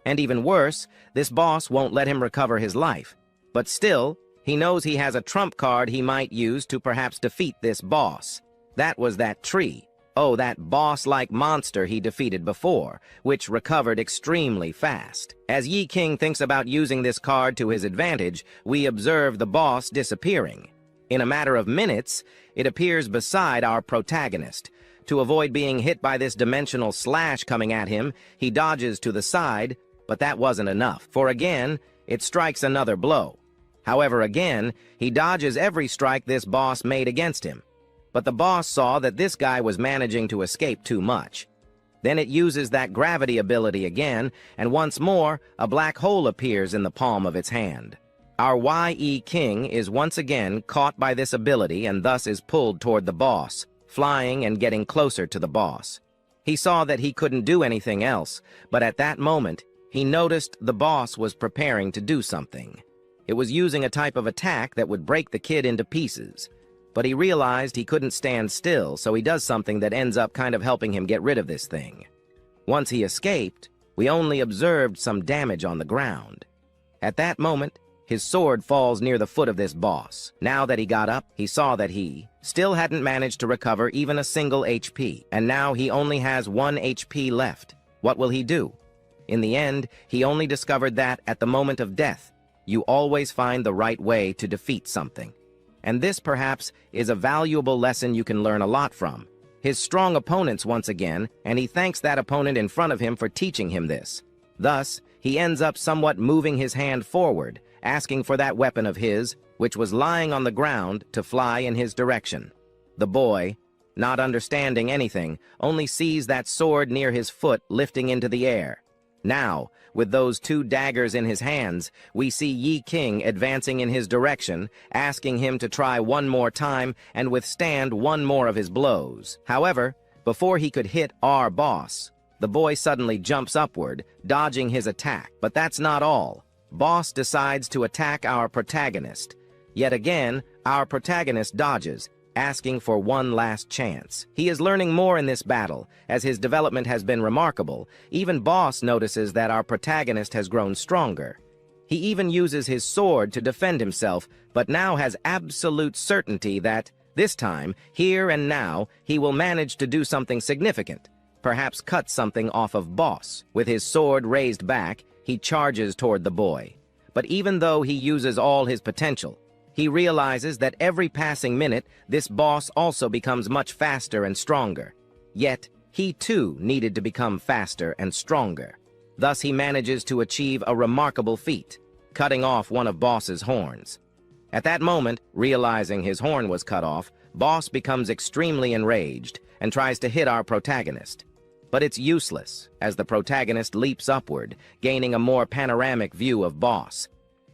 Speaker 1: And even worse, this boss won't let him recover his life. But still, he knows he has a trump card he might use to perhaps defeat this boss. That was that tree. Oh, that boss-like monster he defeated before, which recovered extremely fast. As Ye King thinks about using this card to his advantage, we observe the boss disappearing. In a matter of minutes, it appears beside our protagonist. To avoid being hit by this dimensional slash coming at him, he dodges to the side, but that wasn't enough, for again, it strikes another blow. However, again, he dodges every strike this boss made against him. But the boss saw that this guy was managing to escape too much. Then it uses that gravity ability again, and once more, a black hole appears in the palm of its hand. Our Ye King is once again caught by this ability and thus is pulled toward the boss, flying and getting closer to the boss. He saw that he couldn't do anything else, but at that moment, he noticed the boss was preparing to do something. It was using a type of attack that would break the kid into pieces. But he realized he couldn't stand still, so he does something that ends up kind of helping him get rid of this thing. Once he escaped, we only observed some damage on the ground. At that moment, his sword falls near the foot of this boss. Now that he got up, he saw that he still hadn't managed to recover even a single HP, and now he only has 1 HP left. What will he do? In the end, he only discovered that, at the moment of death, you always find the right way to defeat something. And this, perhaps, is a valuable lesson you can learn a lot from. His strong opponents once again, and he thanks that opponent in front of him for teaching him this. Thus, he ends up somewhat moving his hand forward, asking for that weapon of his, which was lying on the ground, to fly in his direction. The boy, not understanding anything, only sees that sword near his foot lifting into the air. Now, with those 2 daggers in his hands, we see Yi King advancing in his direction, asking him to try one more time and withstand one more of his blows. However, before he could hit our boss, the boy suddenly jumps upward, dodging his attack. But that's not all. Boss decides to attack our protagonist. Yet again, our protagonist dodges, asking for one last chance. He is learning more in this battle, as his development has been remarkable. Even Boss notices that our protagonist has grown stronger. He even uses his sword to defend himself, but now has absolute certainty that, this time, here and now, he will manage to do something significant. Perhaps cut something off of Boss. With his sword raised back, he charges toward the boy. But even though he uses all his potential, he realizes that every passing minute, this boss also becomes much faster and stronger. Yet, he too needed to become faster and stronger. Thus he manages to achieve a remarkable feat, cutting off one of Boss's horns. At that moment, realizing his horn was cut off, Boss becomes extremely enraged and tries to hit our protagonist. But it's useless, as the protagonist leaps upward, gaining a more panoramic view of Boss.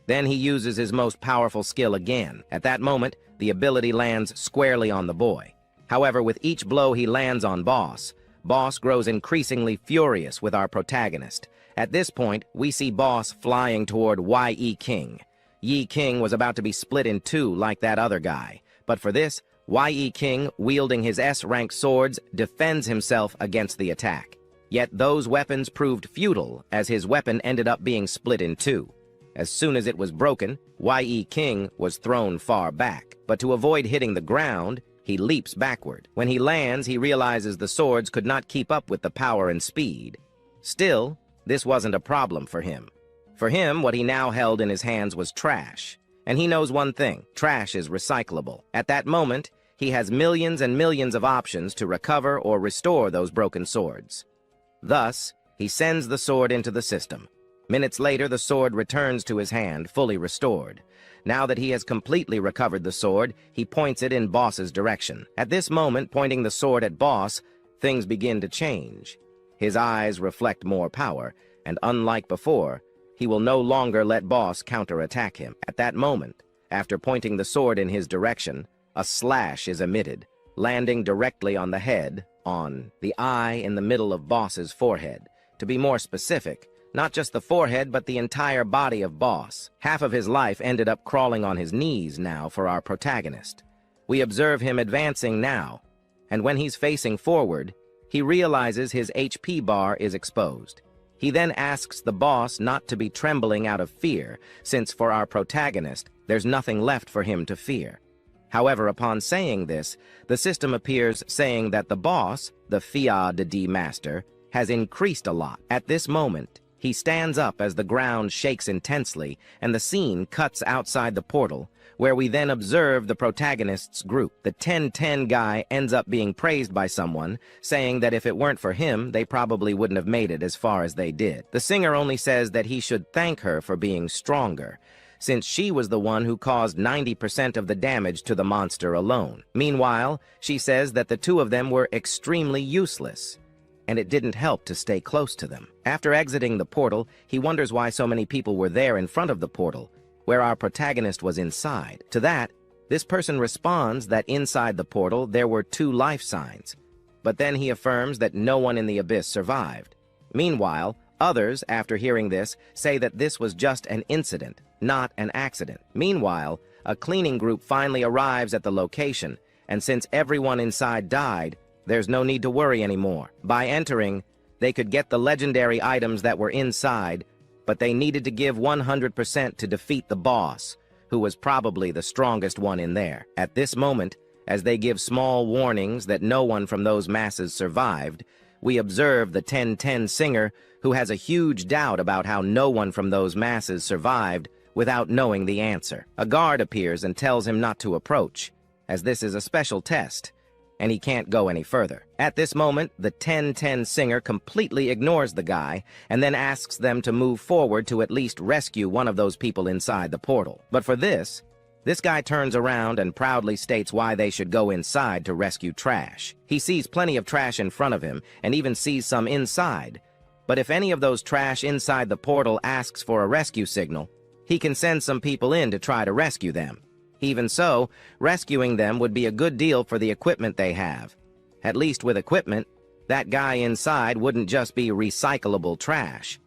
Speaker 1: Then he uses his most powerful skill again. At that moment, the ability lands squarely on the boy. However, with each blow he lands on Boss, Boss grows increasingly furious with our protagonist. At this point, we see Boss flying toward Yi King. Yi King was about to be split in 2 like that other guy. But for this, Yi King, wielding his S-rank swords, defends himself against the attack. Yet those weapons proved futile, as his weapon ended up being split in 2. As soon as it was broken, Yi King was thrown far back. But to avoid hitting the ground, he leaps backward. When he lands, he realizes the swords could not keep up with the power and speed. Still, this wasn't a problem for him. For him, what he now held in his hands was trash. And he knows one thing: trash is recyclable. At that moment, he has millions and millions of options to recover or restore those broken swords. Thus, he sends the sword into the system. Minutes later, the sword returns to his hand, fully restored. Now that he has completely recovered the sword, he points it in Boss's direction. At this moment, pointing the sword at Boss, things begin to change. His eyes reflect more power, and unlike before, he will no longer let Boss counterattack him. At that moment, after pointing the sword in his direction, a slash is emitted, landing directly on the head, on the eye in the middle of Boss's forehead. To be more specific, not just the forehead, but the entire body of Boss. Half of his life ended up crawling on his knees now for our protagonist. We observe him advancing now, and when he's facing forward, he realizes his HP bar is exposed. He then asks the Boss not to be trembling out of fear, since for our protagonist, there's nothing left for him to fear. However, upon saying this, the system appears saying that the Boss, the Fia de D Master, has increased a lot. At this moment, he stands up as the ground shakes intensely, and the scene cuts outside the portal, where we then observe the protagonist's group. The 10-10 guy ends up being praised by someone, saying that if it weren't for him, they probably wouldn't have made it as far as they did. The singer only says that he should thank her for being stronger, since she was the one who caused 90% of the damage to the monster alone. Meanwhile, she says that the 2 of them were extremely useless, and it didn't help to stay close to them. After exiting the portal, he wonders why so many people were there in front of the portal, where our protagonist was inside. To that, this person responds that inside the portal there were 2 life signs, but then he affirms that no one in the abyss survived. Meanwhile, others, after hearing this, say that this was just an incident, not an accident. Meanwhile, a cleaning group finally arrives at the location, and since everyone inside died, there's no need to worry anymore. By entering, they could get the legendary items that were inside, but they needed to give 100% to defeat the boss, who was probably the strongest one in there. At this moment, as they give small warnings that no one from those masses survived, we observe the 1010 singer who has a huge doubt about how no one from those masses survived without knowing the answer. A guard appears and tells him not to approach, as this is a special test, and he can't go any further. At this moment, the 1010 singer completely ignores the guy and then asks them to move forward to at least rescue one of those people inside the portal. But for this guy turns around and proudly states why they should go inside to rescue trash. He sees plenty of trash in front of him and even sees some inside. But if any of those trash inside the portal asks for a rescue signal, he can send some people in to try to rescue them. Even so, rescuing them would be a good deal for the equipment they have. At least with equipment, that guy inside wouldn't just be recyclable trash.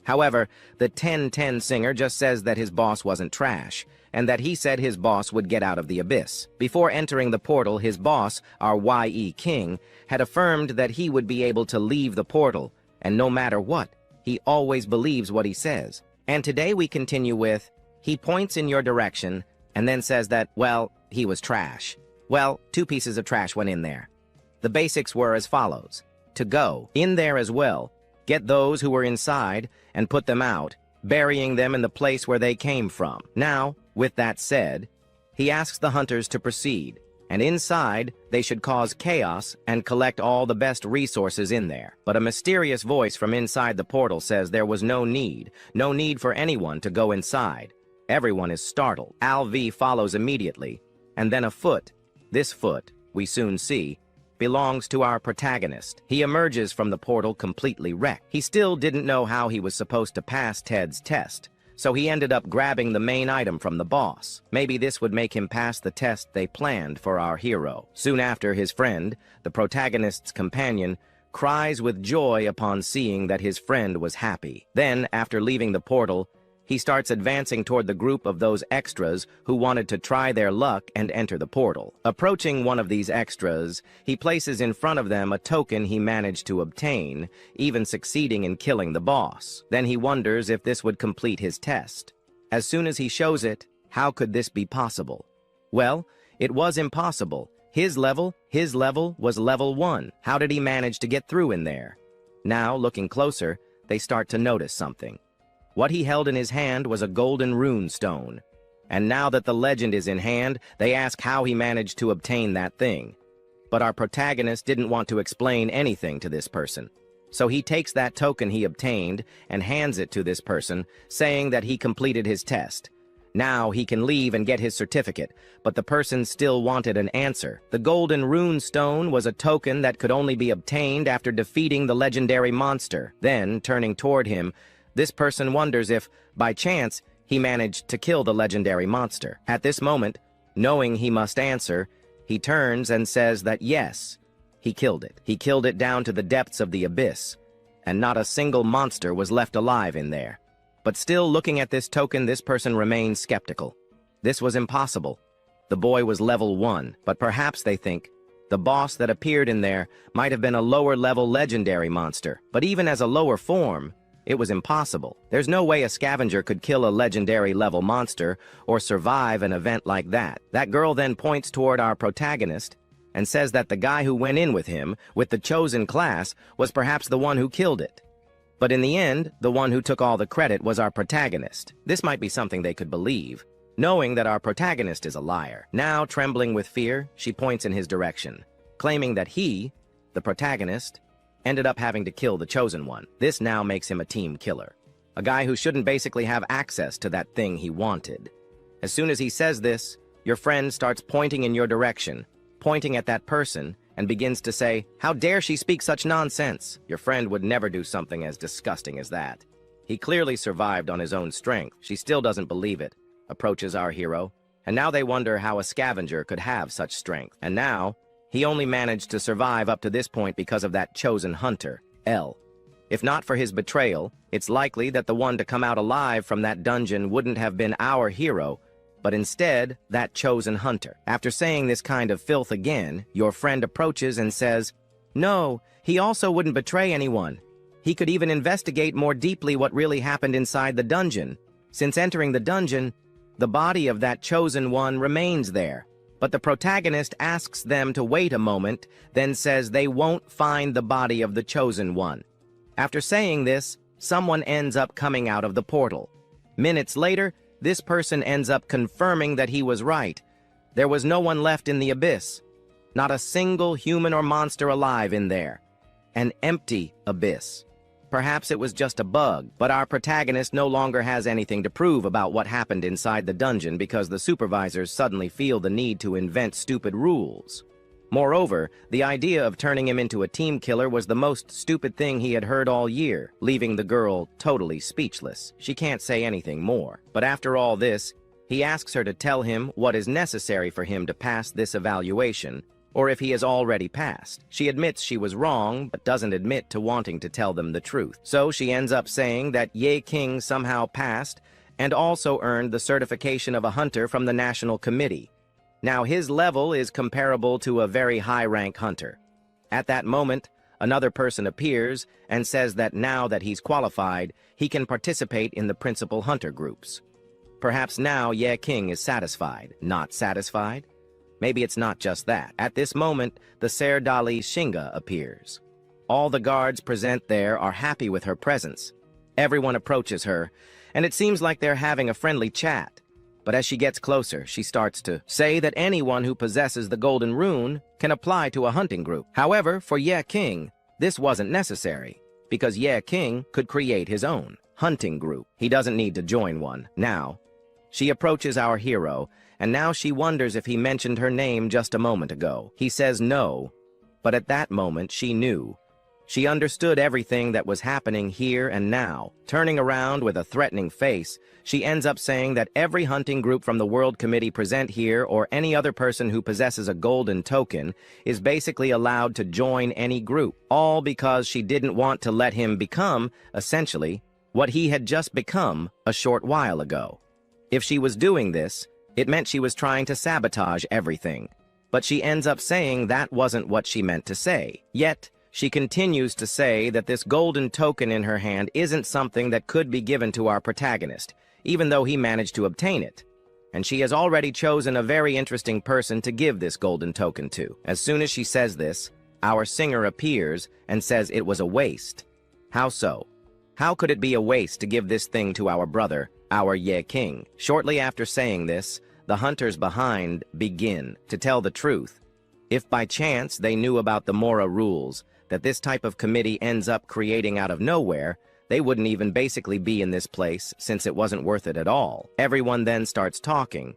Speaker 1: However, the 1010 singer just says that his boss wasn't trash, and that he said his boss would get out of the abyss. Before entering the portal, his boss, our YE King, had affirmed that he would be able to leave the portal, and no matter what, he always believes what he says. And today we continue with, he points in your direction, and then says that, well, he was trash. Well, 2 pieces of trash went in there. The basics were as follows. To go in there as well, get those who were inside, and put them out, burying them in the place where they came from. Now, with that said, he asks the hunters to proceed, and inside, they should cause chaos and collect all the best resources in there. But a mysterious voice from inside the portal says there was no need for anyone to go inside. Everyone is startled. Al-V follows immediately, and then a foot. This foot, we soon see, belongs to our protagonist. He emerges from the portal completely wrecked. He still didn't know how he was supposed to pass Ted's test, so he ended up grabbing the main item from the boss. Maybe this would make him pass the test they planned for our hero. Soon after, his friend, the protagonist's companion, cries with joy upon seeing that his friend was happy. Then, after leaving the portal, he starts advancing toward the group of those extras who wanted to try their luck and enter the portal. Approaching one of these extras, he places in front of them a token he managed to obtain, even succeeding in killing the boss. Then he wonders if this would complete his test. As soon as he shows it, how could this be possible? Well, it was impossible. His level was level 1. How did he manage to get through in there? Now, looking closer, they start to notice something. What he held in his hand was a golden rune stone. And now that the legend is in hand, they ask how he managed to obtain that thing. But our protagonist didn't want to explain anything to this person. So he takes that token he obtained and hands it to this person, saying that he completed his test. Now he can leave and get his certificate, but the person still wanted an answer. The golden rune stone was a token that could only be obtained after defeating the legendary monster. Then, turning toward him, this person wonders if, by chance, he managed to kill the legendary monster. At this moment, knowing he must answer, he turns and says that yes, he killed it. He killed it down to the depths of the abyss, and not a single monster was left alive in there. But still looking at this token, this person remains skeptical. This was impossible. The boy was level 1, but perhaps they think the boss that appeared in there might have been a lower-level legendary monster. But even as a lower form, it was impossible. There's no way a scavenger could kill a legendary-level monster or survive an event like that. That girl then points toward our protagonist and says that the guy who went in with him, with the chosen class, was perhaps the one who killed it. But in the end, the one who took all the credit was our protagonist. This might be something they could believe, knowing that our protagonist is a liar. Now, trembling with fear, she points in his direction, claiming that he, the protagonist, ended up having to kill the chosen one. This now makes him a team killer, a guy who shouldn't basically have access to that thing he wanted. As soon as he says this, your friend starts pointing in your direction, pointing at that person, and begins to say, "How dare she speak such nonsense?" Your friend would never do something as disgusting as that. He clearly survived on his own strength. She still doesn't believe it, approaches our hero, and now they wonder how a scavenger could have such strength. And now, he only managed to survive up to this point because of that chosen hunter, L. If not for his betrayal, it's likely that the one to come out alive from that dungeon wouldn't have been our hero, but instead, that chosen hunter. After saying this kind of filth again, your friend approaches and says, "No, he also wouldn't betray anyone. He could even investigate more deeply what really happened inside the dungeon. Since entering the dungeon, the body of that chosen one remains there. But the protagonist asks them to wait a moment, then says they won't find the body of the chosen one. After saying this, someone ends up coming out of the portal. Minutes later, this person ends up confirming that he was right. There was no one left in the abyss. Not a single human or monster alive in there. An empty abyss. Perhaps it was just a bug, but our protagonist no longer has anything to prove about what happened inside the dungeon because the supervisors suddenly feel the need to invent stupid rules. Moreover, the idea of turning him into a team killer was the most stupid thing he had heard all year, leaving the girl totally speechless. She can't say anything more. But after all this, he asks her to tell him what is necessary for him to pass this evaluation, or if he has already passed. She admits she was wrong, but doesn't admit to wanting to tell them the truth. So she ends up saying that Ye King somehow passed and also earned the certification of a hunter from the National Committee. Now his level is comparable to a very high-rank hunter. At that moment, another person appears and says that now that he's qualified, he can participate in the principal hunter groups. Perhaps now Ye King is satisfied. Not satisfied? Maybe it's not just that. At this moment, the Ser Dali Shinga appears. All the guards present there are happy with her presence. Everyone approaches her, and it seems like they're having a friendly chat. But as she gets closer, she starts to say that anyone who possesses the Golden Rune can apply to a hunting group. However, for Ye King, this wasn't necessary, because Ye King could create his own hunting group. He doesn't need to join one. Now, she approaches our hero, and now she wonders if he mentioned her name just a moment ago. He says no, but at that moment she knew. She understood everything that was happening here and now. Turning around with a threatening face, she ends up saying that every hunting group from the World Committee present here or any other person who possesses a golden token is basically allowed to join any group, all because she didn't want to let him become, essentially, what he had just become a short while ago. If she was doing this, it meant she was trying to sabotage everything. But she ends up saying that wasn't what she meant to say. Yet, she continues to say that this golden token in her hand isn't something that could be given to our protagonist, even though he managed to obtain it. And she has already chosen a very interesting person to give this golden token to. As soon as she says this, our singer appears and says it was a waste. How so? How could it be a waste to give this thing to our brother, our Ye King? Shortly after saying this, the hunters behind begin. To tell the truth, if by chance they knew about the Mora rules, that this type of committee ends up creating out of nowhere, they wouldn't even basically be in this place since it wasn't worth it at all. Everyone then starts talking,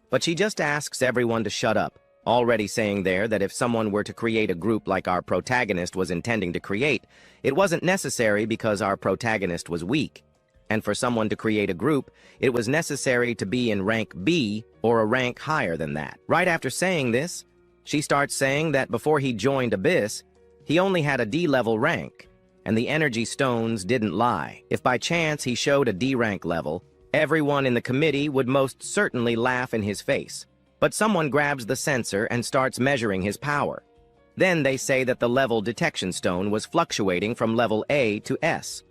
Speaker 1: but she just asks everyone to shut up, already saying there that if someone were to create a group like our protagonist was intending to create, it wasn't necessary because our protagonist was weak. And for someone to create a group, it was necessary to be in rank B or a rank higher than that. Right after saying this, she starts saying that before he joined Abyss, he only had a D-level rank, and the energy stones didn't lie. If by chance he showed a D-rank level, everyone in the committee would most certainly laugh in his face. But someone grabs the sensor and starts measuring his power. Then they say that the level detection stone was fluctuating from level A to S.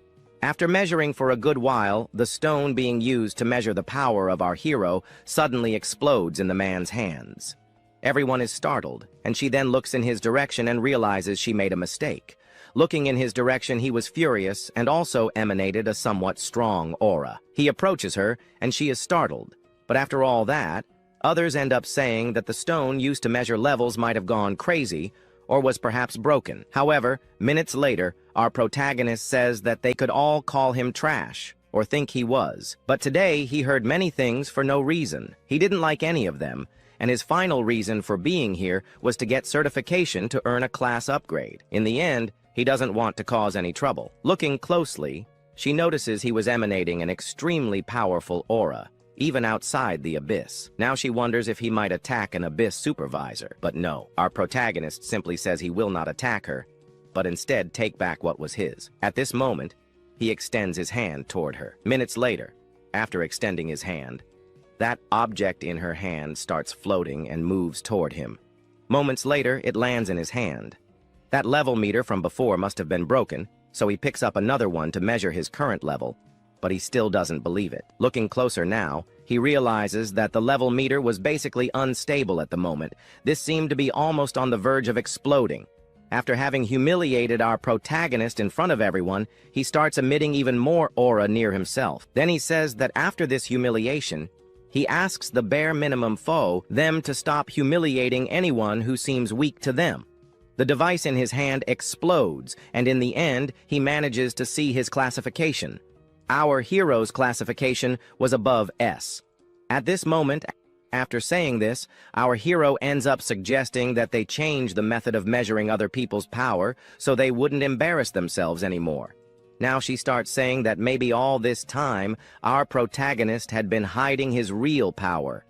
Speaker 1: After measuring for a good while, the stone being used to measure the power of our hero suddenly explodes in the man's hands. Everyone is startled, and she then looks in his direction and realizes she made a mistake. Looking in his direction, he was furious and also emanated a somewhat strong aura. He approaches her, and she is startled. But after all that, others end up saying that the stone used to measure levels might have gone crazy, or was perhaps broken. However, minutes later, our protagonist says that they could all call him trash, or think he was. But today, he heard many things for no reason. He didn't like any of them, and his final reason for being here was to get certification to earn a class upgrade. In the end, he doesn't want to cause any trouble. Looking closely, she notices he was emanating an extremely powerful aura, even outside the Abyss. Now she wonders if he might attack an Abyss supervisor. But no, our protagonist simply says he will not attack her, but instead take back what was his. At this moment, he extends his hand toward her. Minutes later, after extending his hand, that object in her hand starts floating and moves toward him. Moments later, it lands in his hand. That level meter from before must have been broken, so he picks up another one to measure his current level. but he still doesn't believe it. Looking closer now, he realizes that the level meter was basically unstable at the moment. This seemed to be almost on the verge of exploding. After having humiliated our protagonist in front of everyone, he starts emitting even more aura near himself. Then he says that after this humiliation, he asks the bare minimum foe them to stop humiliating anyone who seems weak to them. The device in his hand explodes, and in the end, he manages to see his classification. Our hero's classification was above S. At this moment, after saying this, our hero ends up suggesting that they change the method of measuring other people's power so they wouldn't embarrass themselves anymore. Now she starts saying that maybe all this time, our protagonist had been hiding his real power.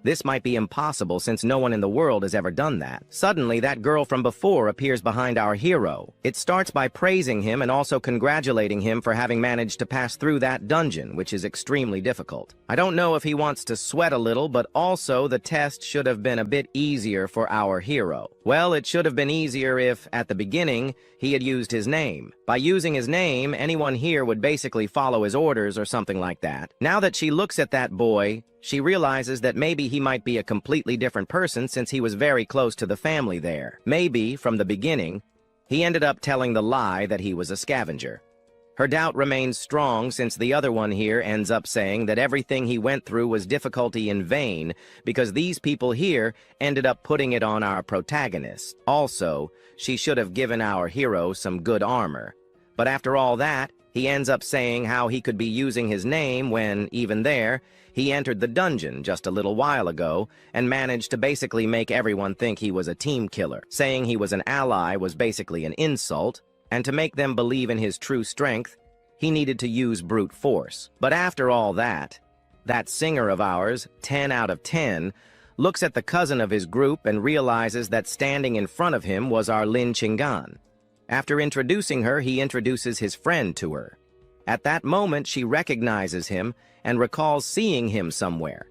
Speaker 1: This might be impossible since no one in the world has ever done that. Suddenly, that girl from before appears behind our hero. It starts by praising him and also congratulating him for having managed to pass through that dungeon, which is extremely difficult. I don't know if he wants to sweat a little, but also the test should have been a bit easier for our hero. Well, it should have been easier if, at the beginning, he had used his name. By using his name, anyone here would basically follow his orders or something like that. Now that she looks at that boy, she realizes that maybe he might be a completely different person since he was very close to the family there. Maybe, from the beginning, he ended up telling the lie that he was a scavenger. Her doubt remains strong since the other one here ends up saying that everything he went through was difficulty in vain because these people here ended up putting it on our protagonist. Also, she should have given our hero some good armor. But after all that, he ends up saying how he could be using his name when, even there, he entered the dungeon just a little while ago and managed to basically make everyone think he was a team killer. Saying he was an ally was basically an insult, and to make them believe in his true strength, he needed to use brute force. But after all that, that singer of ours, 10 out of 10, looks at the cousin of his group and realizes that standing in front of him was our Lin Chingan. After introducing her, he introduces his friend to her. At that moment, she recognizes him and recalls seeing him somewhere.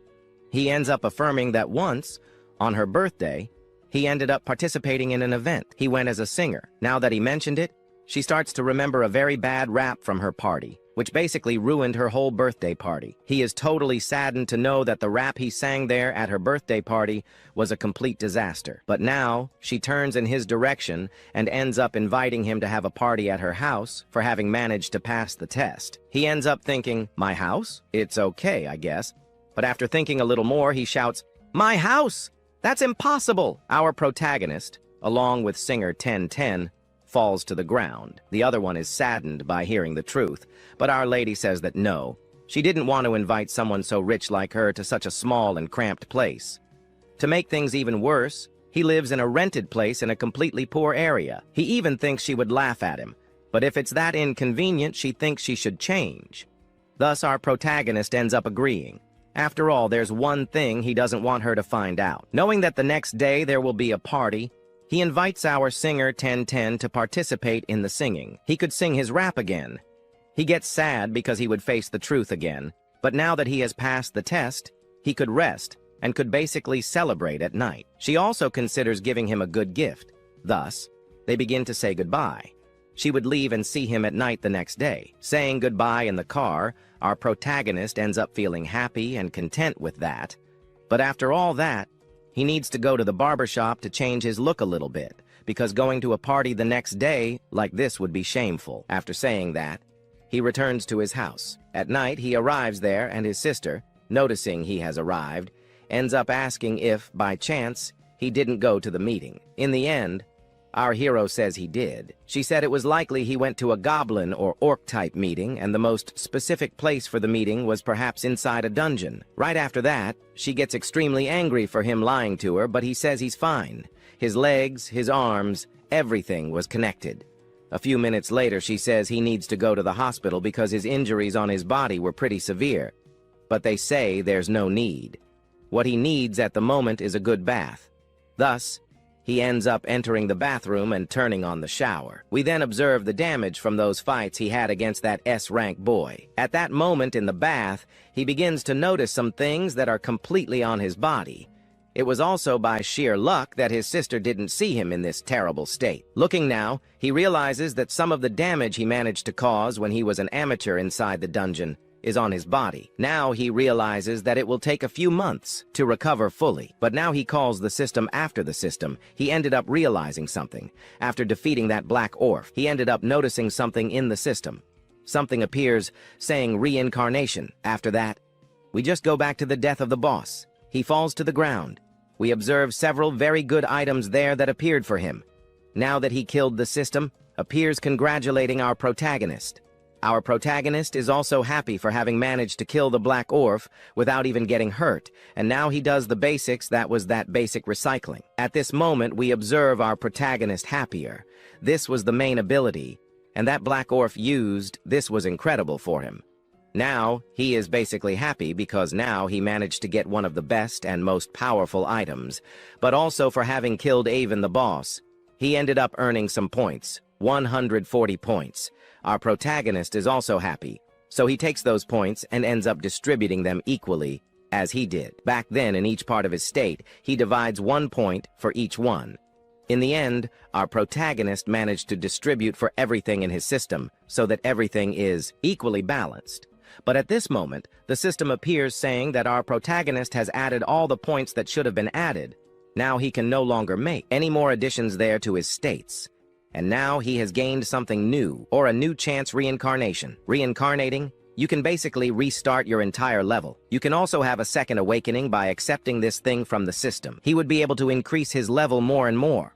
Speaker 1: He ends up affirming that once, on her birthday, he ended up participating in an event. He went as a singer. Now that he mentioned it, she starts to remember a very bad rap from her party, which basically ruined her whole birthday party. He is totally saddened to know that the rap he sang there at her birthday party was a complete disaster. But now, she turns in his direction and ends up inviting him to have a party at her house for having managed to pass the test. He ends up thinking, "My house? It's okay, I guess." But after thinking a little more, he shouts, "My house? That's impossible!" Our protagonist, along with singer 1010, falls to the ground. The other one is saddened by hearing the truth, but Our Lady says that no, she didn't want to invite someone so rich like her to such a small and cramped place. To make things even worse, he lives in a rented place in a completely poor area. He even thinks she would laugh at him, but if it's that inconvenient, she thinks she should change. Thus, our protagonist ends up agreeing. After all, there's one thing he doesn't want her to find out. Knowing that the next day there will be a party, he invites our singer 1010 to participate in the singing. He could sing his rap again. He gets sad because he would face the truth again, but now that he has passed the test, he could rest and could basically celebrate at night. She also considers giving him a good gift. Thus, they begin to say goodbye. She would leave and see him at night the next day. Saying goodbye in the car, our protagonist ends up feeling happy and content with that. But after all that, he needs to go to the barbershop to change his look a little bit, because going to a party the next day like this would be shameful. After saying that, he returns to his house. At night, he arrives there, and his sister, noticing he has arrived, ends up asking if, by chance, he didn't go to the meeting. In the end, our hero says he did. She said it was likely he went to a goblin or orc-type meeting, and the most specific place for the meeting was perhaps inside a dungeon. Right after that, she gets extremely angry for him lying to her, but he says he's fine. His legs, his arms, everything was connected. A few minutes later, she says he needs to go to the hospital because his injuries on his body were pretty severe. But they say there's no need. What he needs at the moment is a good bath. Thus, he ends up entering the bathroom and turning on the shower. We then observe the damage from those fights he had against that S-rank boy. At that moment in the bath, he begins to notice some things that are completely on his body. It was also by sheer luck that his sister didn't see him in this terrible state. Looking now, he realizes that some of the damage he managed to cause when he was an amateur inside the dungeon is on his body. Now he realizes that it will take a few months to recover fully. But now he calls the system after the system. He ended up realizing something. After defeating that black orf, he ended up noticing something in the system. Something appears saying reincarnation. After that, we just go back to the death of the boss. He falls to the ground. We observe several very good items there that appeared for him. Now that he killed the system, appears congratulating our protagonist. Our protagonist is also happy for having managed to kill the black orf without even getting hurt, and now he does the basics. That was that basic recycling. At this moment, we observe our protagonist happier. This was the main ability, and that black orf used, this was incredible for him. Now, he is basically happy because now he managed to get one of the best and most powerful items, but also for having killed Avon the boss. He ended up earning some points, 140 points. Our protagonist is also happy, so he takes those points and ends up distributing them equally, as he did. Back then, in each part of his state, he divides 1 point for each one. In the end, our protagonist managed to distribute for everything in his system, so that everything is equally balanced. But at this moment, the system appears saying that our protagonist has added all the points that should have been added. Now he can no longer make any more additions there to his states. And now he has gained something new, or a new chance reincarnation. Reincarnating, you can basically restart your entire level. You can also have a second awakening by accepting this thing from the system. He would be able to increase his level more and more.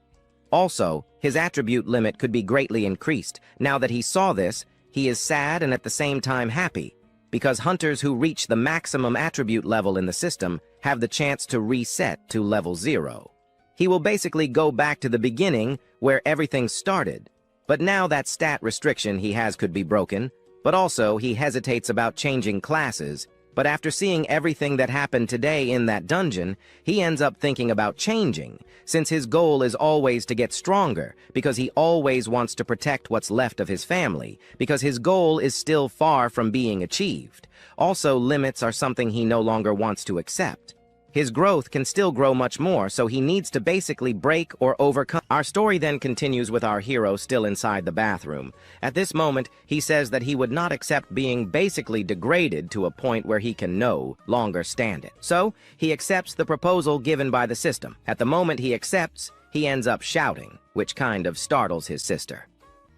Speaker 1: Also, his attribute limit could be greatly increased. Now that he saw this, he is sad and at the same time happy, because hunters who reach the maximum attribute level in the system have the chance to reset to level 0. He will basically go back to the beginning where everything started. But now that stat restriction he has could be broken, but also he hesitates about changing classes. But after seeing everything that happened today in that dungeon, he ends up thinking about changing, since his goal is always to get stronger, because he always wants to protect what's left of his family, because his goal is still far from being achieved. Also, limits are something he no longer wants to accept. His growth can still grow much more, so he needs to basically break or overcome. Our story then continues with our hero still inside the bathroom. At this moment, he says that he would not accept being basically degraded to a point where he can no longer stand it. So, he accepts the proposal given by the system. At the moment he accepts, he ends up shouting, which kind of startles his sister.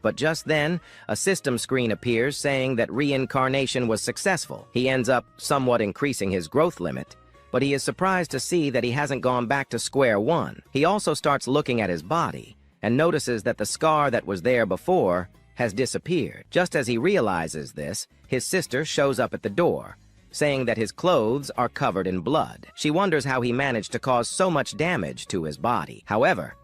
Speaker 1: But just then, a system screen appears saying that reincarnation was successful. He ends up somewhat increasing his growth limit, but he is surprised to see that he hasn't gone back to square one. He also starts looking at his body and notices that the scar that was there before has disappeared. Just as he realizes this, his sister shows up at the door, saying that his clothes are covered in blood. She wonders how he managed to cause so much damage to his body. However,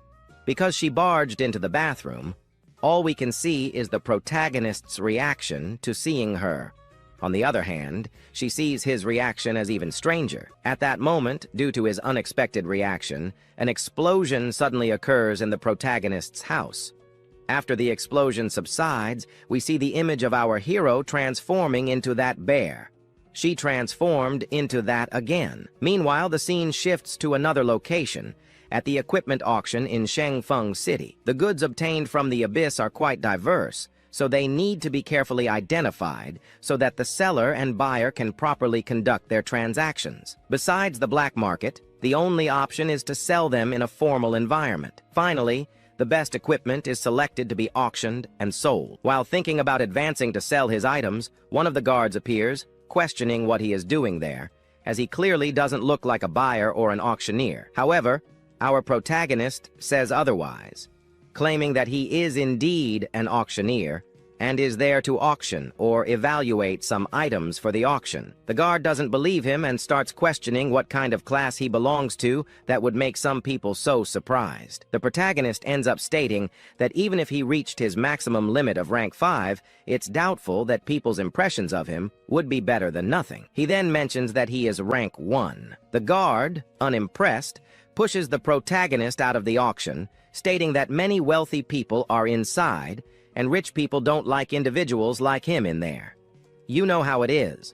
Speaker 1: because she barged into the bathroom, all we can see is the protagonist's reaction to seeing her. On the other hand, she sees his reaction as even stranger. At that moment, due to his unexpected reaction, an explosion suddenly occurs in the protagonist's house. After the explosion subsides, we see the image of our hero transforming into that bear. She transformed into that again. Meanwhile, the scene shifts to another location, at the equipment auction in Shangfeng City. The goods obtained from the Abyss are quite diverse, so they need to be carefully identified so that the seller and buyer can properly conduct their transactions. Besides the black market, the only option is to sell them in a formal environment. Finally, the best equipment is selected to be auctioned and sold. While thinking about advancing to sell his items, one of the guards appears, questioning what he is doing there, as he clearly doesn't look like a buyer or an auctioneer. However, our protagonist says otherwise, claiming that he is indeed an auctioneer and is there to auction or evaluate some items for the auction. The guard doesn't believe him and starts questioning what kind of class he belongs to that would make some people so surprised. The protagonist ends up stating that even if he reached his maximum limit of rank 5, it's doubtful that people's impressions of him would be better than nothing. He then mentions that he is rank 1. The guard, unimpressed, pushes the protagonist out of the auction, stating that many wealthy people are inside, and rich people don't like individuals like him in there. You know how it is.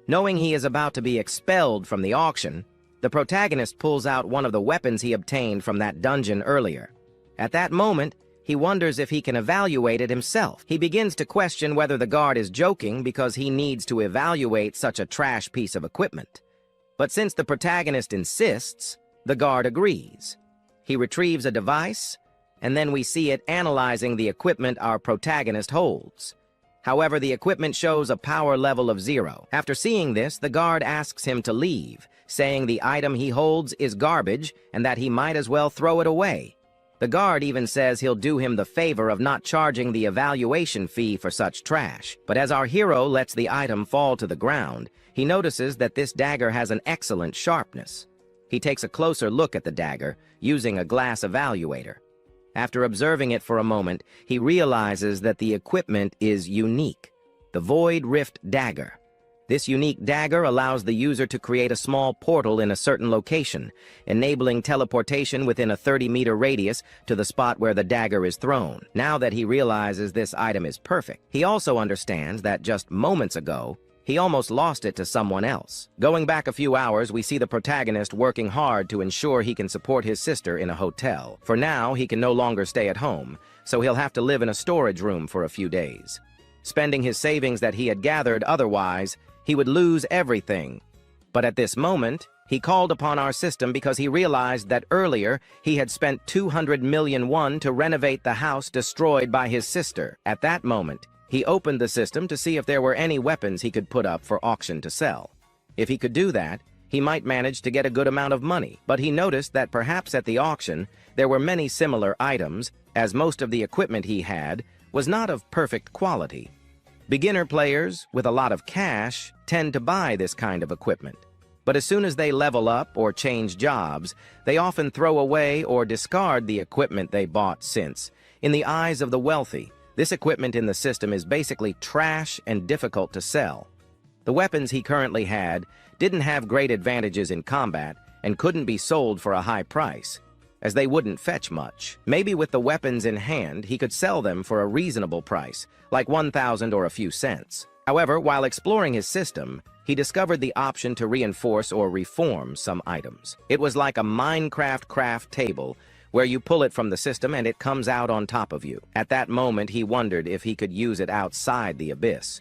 Speaker 1: Knowing he is about to be expelled from the auction, the protagonist pulls out one of the weapons he obtained from that dungeon earlier. At that moment, he wonders if he can evaluate it himself. He begins to question whether the guard is joking because he needs to evaluate such a trash piece of equipment. But since the protagonist insists, the guard agrees. He retrieves a device, and then we see it analyzing the equipment our protagonist holds. However, the equipment shows a power level of 0. After seeing this, the guard asks him to leave, saying the item he holds is garbage and that he might as well throw it away. The guard even says he'll do him the favor of not charging the evaluation fee for such trash. But as our hero lets the item fall to the ground, he notices that this dagger has an excellent sharpness. He takes a closer look at the dagger, using a glass evaluator. After observing it for a moment, he realizes that the equipment is unique, the Void Rift Dagger. This unique dagger allows the user to create a small portal in a certain location, enabling teleportation within a 30-meter radius to the spot where the dagger is thrown. Now that he realizes this item is perfect, he also understands that just moments ago, he almost lost it to someone else. Going back a few hours, we see the protagonist working hard to ensure he can support his sister in a hotel. For now, he can no longer stay at home, so he'll have to live in a storage room for a few days. Spending his savings that he had gathered otherwise, he would lose everything. But at this moment, he called upon our system because he realized that earlier he had spent 200 million won to renovate the house destroyed by his sister. At that moment, he opened the system to see if there were any weapons he could put up for auction to sell. If he could do that, he might manage to get a good amount of money, but he noticed that perhaps at the auction there were many similar items, as most of the equipment he had was not of perfect quality. Beginner players with a lot of cash tend to buy this kind of equipment, but as soon as they level up or change jobs, they often throw away or discard the equipment they bought since, in the eyes of the wealthy, this equipment in the system is basically trash and difficult to sell. The weapons he currently had didn't have great advantages in combat and couldn't be sold for a high price, as they wouldn't fetch much. Maybe with the weapons in hand, he could sell them for a reasonable price, like 1,000 or a few cents. However, while exploring his system, he discovered the option to reinforce or reform some items. It was like a Minecraft craft table, where you pull it from the system and it comes out on top of you. At that moment, he wondered if he could use it outside the abyss.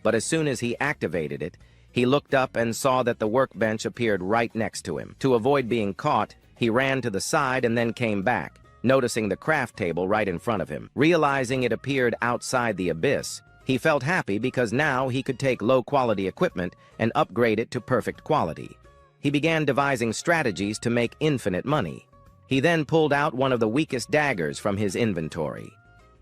Speaker 1: But as soon as he activated it, he looked up and saw that the workbench appeared right next to him. To avoid being caught, he ran to the side and then came back, noticing the craft table right in front of him. Realizing it appeared outside the abyss, he felt happy because now he could take low-quality equipment and upgrade it to perfect quality. He began devising strategies to make infinite money. He then pulled out one of the weakest daggers from his inventory.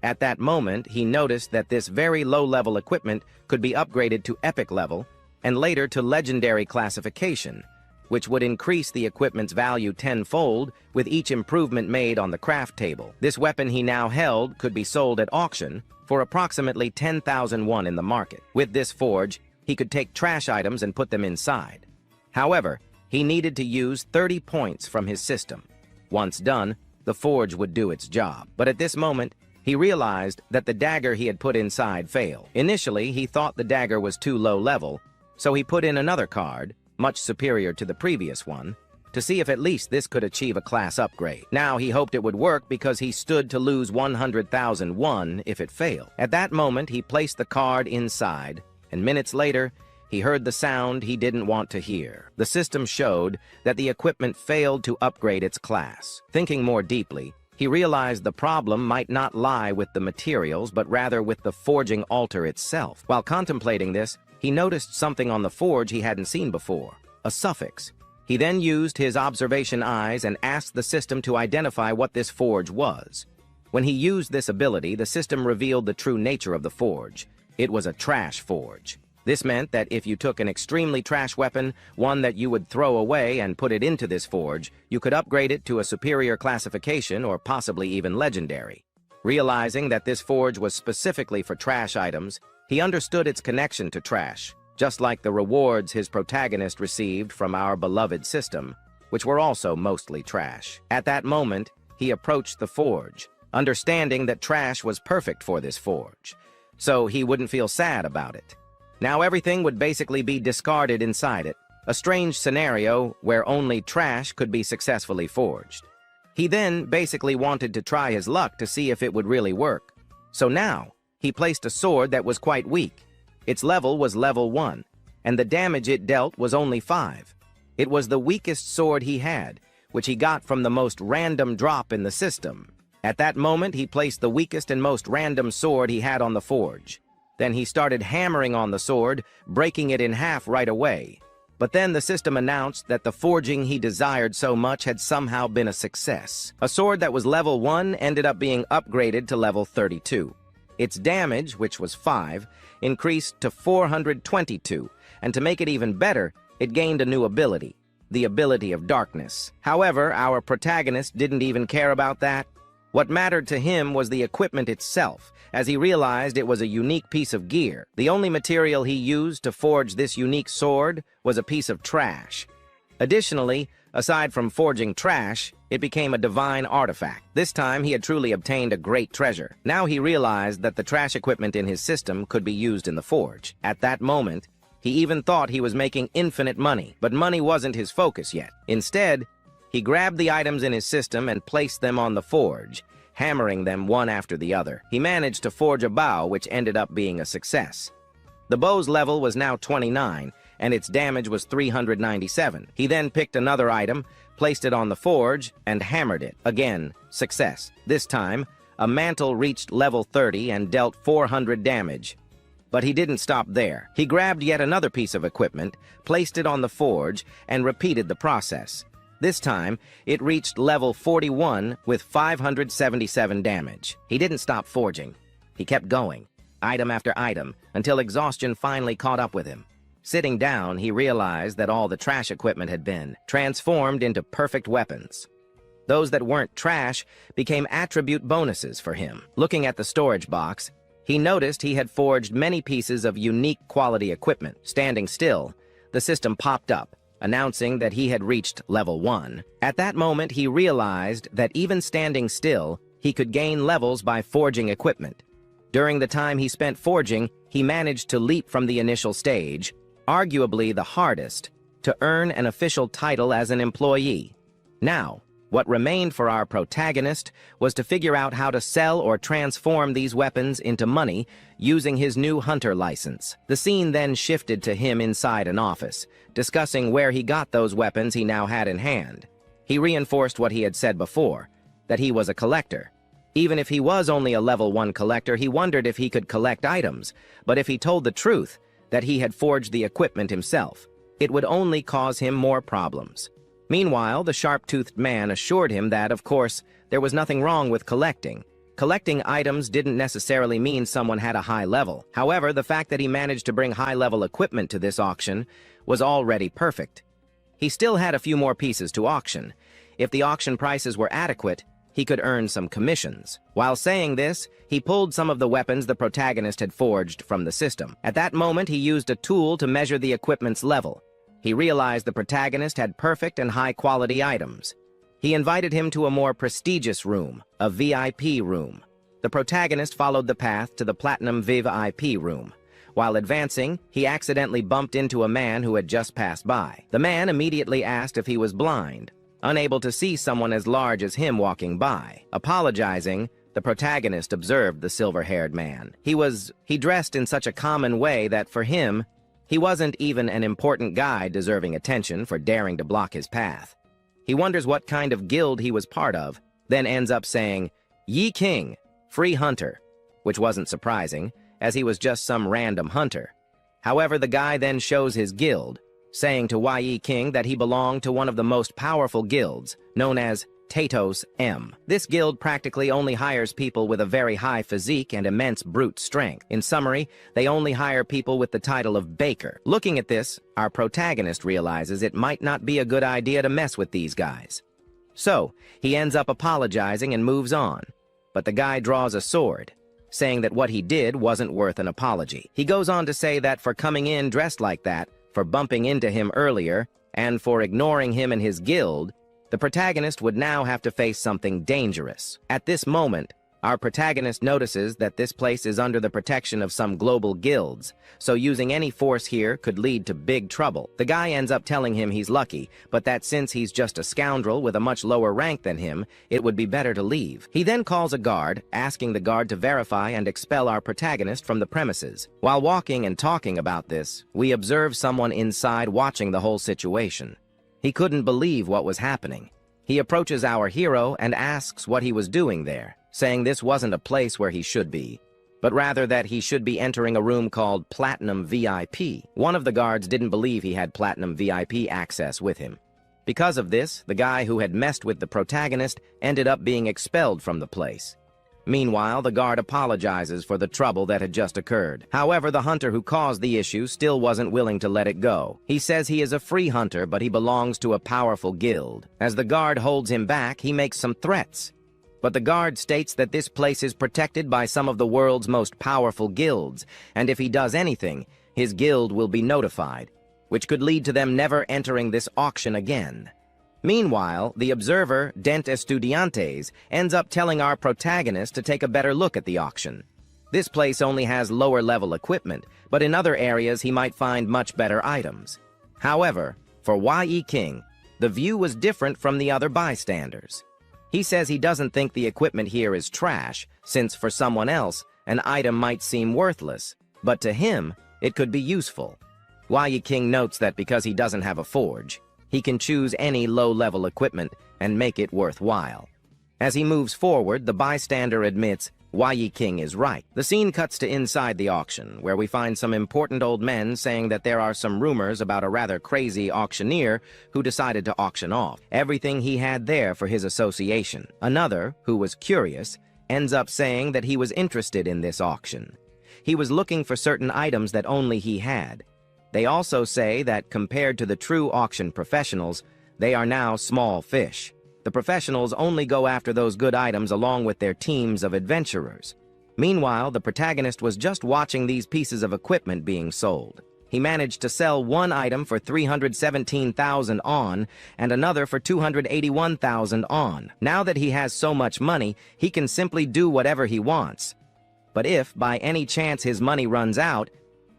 Speaker 1: At that moment, he noticed that this very low-level equipment could be upgraded to epic level and later to legendary classification, which would increase the equipment's value tenfold with each improvement made on the craft table. This weapon he now held could be sold at auction for approximately 10,000 won in the market. With this forge, he could take trash items and put them inside. However, he needed to use 30 points from his system. Once done, the forge would do its job. But at this moment, he realized that the dagger he had put inside failed. Initially, he thought the dagger was too low level, so he put in another card, much superior to the previous one, to see if at least this could achieve a class upgrade. Now he hoped it would work because he stood to lose 100,000 won if it failed. At that moment, he placed the card inside, and minutes later, he heard the sound he didn't want to hear. The system showed that the equipment failed to upgrade its class. Thinking more deeply, he realized the problem might not lie with the materials, but rather with the forging altar itself. While contemplating this, he noticed something on the forge he hadn't seen before, a suffix. He then used his observation eyes and asked the system to identify what this forge was. When he used this ability, the system revealed the true nature of the forge. It was a trash forge. This meant that if you took an extremely trash weapon, one that you would throw away and put it into this forge, you could upgrade it to a superior classification or possibly even legendary. Realizing that this forge was specifically for trash items, he understood its connection to trash, just like the rewards his protagonist received from our beloved system, which were also mostly trash. At that moment, he approached the forge, understanding that trash was perfect for this forge, so he wouldn't feel sad about it. Now everything would basically be discarded inside it. a strange scenario where only trash could be successfully forged. He then basically wanted to try his luck to see if it would really work. So now, he placed a sword that was quite weak. Its level was level 1, and the damage it dealt was only 5. It was the weakest sword he had, which he got from the most random drop in the system. At that moment, he placed the weakest and most random sword he had on the forge. Then he started hammering on the sword, breaking it in half right away. But then the system announced that the forging he desired so much had somehow been a success. A sword that was level 1 ended up being upgraded to level 32. Its damage, which was 5, increased to 422, and to make it even better, it gained a new ability, the ability of darkness. However, our protagonist didn't even care about that. What mattered to him was the equipment itself, as he realized it was a unique piece of gear. The only material he used to forge this unique sword was a piece of trash. Additionally, aside from forging trash, it became a divine artifact. This time, he had truly obtained a great treasure. Now he realized that the trash equipment in his system could be used in the forge. At that moment, he even thought he was making infinite money, but money wasn't his focus yet. Instead, he grabbed the items in his system and placed them on the forge, hammering them one after the other. He managed to forge a bow, which ended up being a success. The bow's level was now 29, and its damage was 397. He then picked another item, placed it on the forge, and hammered it. Again, success. This time, a mantle reached level 30 and dealt 400 damage. But he didn't stop there. He grabbed yet another piece of equipment, placed it on the forge, and repeated the process. This time, it reached level 41 with 577 damage. He didn't stop forging. He kept going, item after item, until exhaustion finally caught up with him. Sitting down, he realized that all the trash equipment had been transformed into perfect weapons. Those that weren't trash became attribute bonuses for him. Looking at the storage box, he noticed he had forged many pieces of unique quality equipment. Standing still, the system popped up, announcing that he had reached level 1. At that moment, he realized that even standing still, he could gain levels by forging equipment. During the time he spent forging, he managed to leap from the initial stage, arguably the hardest, to earn an official title as an employee. Now, what remained for our protagonist was to figure out how to sell or transform these weapons into money using his new hunter license. The scene then shifted to him inside an office, discussing where he got those weapons he now had in hand. He reinforced what he had said before, that he was a collector. Even if he was only a level 1 collector, he wondered if he could collect items, but if he told the truth, that he had forged the equipment himself, it would only cause him more problems. Meanwhile, the sharp-toothed man assured him that, of course, there was nothing wrong with collecting. Collecting items didn't necessarily mean someone had a high level. However, the fact that he managed to bring high-level equipment to this auction was already perfect. He still had a few more pieces to auction. If the auction prices were adequate, he could earn some commissions. While saying this, he pulled some of the weapons the protagonist had forged from the system. At that moment, he used a tool to measure the equipment's level. He realized the protagonist had perfect and high-quality items. He invited him to a more prestigious room, a VIP room. The protagonist followed the path to the Platinum VIP room. While advancing, he accidentally bumped into a man who had just passed by. The man immediately asked if he was blind, unable to see someone as large as him walking by. Apologizing, the protagonist observed the silver-haired man. He dressed in such a common way that for him, he wasn't even an important guy deserving attention for daring to block his path. He wonders what kind of guild he was part of, then ends up saying, "Yi King, free hunter," which wasn't surprising, as he was just some random hunter. However, the guy then shows his guild, saying to Yi King that he belonged to one of the most powerful guilds, known as Tatos M. This guild practically only hires people with a very high physique and immense brute strength. In summary, they only hire people with the title of Baker. Looking at this, our protagonist realizes it might not be a good idea to mess with these guys. So, he ends up apologizing and moves on. But the guy draws a sword, saying that what he did wasn't worth an apology. He goes on to say that for coming in dressed like that, for bumping into him earlier, and for ignoring him and his guild, the protagonist would now have to face something dangerous. At this moment, Our protagonist notices that this place is under the protection of some global guilds, so using any force here could lead to big trouble. The guy ends up telling him he's lucky, but that since he's just a scoundrel with a much lower rank than him, it would be better to leave. He then calls a guard, asking the guard to verify and expel our protagonist from the premises. While walking and talking about this, we observe someone inside watching the whole situation. He couldn't believe what was happening. He approaches our hero and asks what he was doing there, saying this wasn't a place where he should be, but rather that he should be entering a room called Platinum VIP. One of the guards didn't believe he had Platinum VIP access with him. Because of this, the guy who had messed with the protagonist ended up being expelled from the place. Meanwhile, the guard apologizes for the trouble that had just occurred. However, the hunter who caused the issue still wasn't willing to let it go. He says he is a free hunter, but he belongs to a powerful guild. As the guard holds him back, he makes some threats. But the guard states that this place is protected by some of the world's most powerful guilds, and if he does anything, his guild will be notified, which could lead to them never entering this auction again. Meanwhile, the observer, Dent Estudiantes, ends up telling our protagonist to take a better look at the auction. This place only has lower-level equipment, but in other areas he might find much better items. However, for Ye King, the view was different from the other bystanders. He says he doesn't think the equipment here is trash, since for someone else, an item might seem worthless, but to him, it could be useful. Ye King notes that because he doesn't have a forge, he can choose any low-level equipment and make it worthwhile. As he moves forward, the bystander admits Ye King is right. The scene cuts to inside the auction, where we find some important old men saying that there are some rumors about a rather crazy auctioneer who decided to auction off everything he had there for his association. Another, who was curious, ends up saying that he was interested in this auction. He was looking for certain items that only he had. They also say that compared to the true auction professionals, they are now small fish. The professionals only go after those good items along with their teams of adventurers. Meanwhile, the protagonist was just watching these pieces of equipment being sold. He managed to sell one item for 317,000 on and another for 281,000 on. Now that he has so much money, he can simply do whatever he wants. But if, by any chance, his money runs out,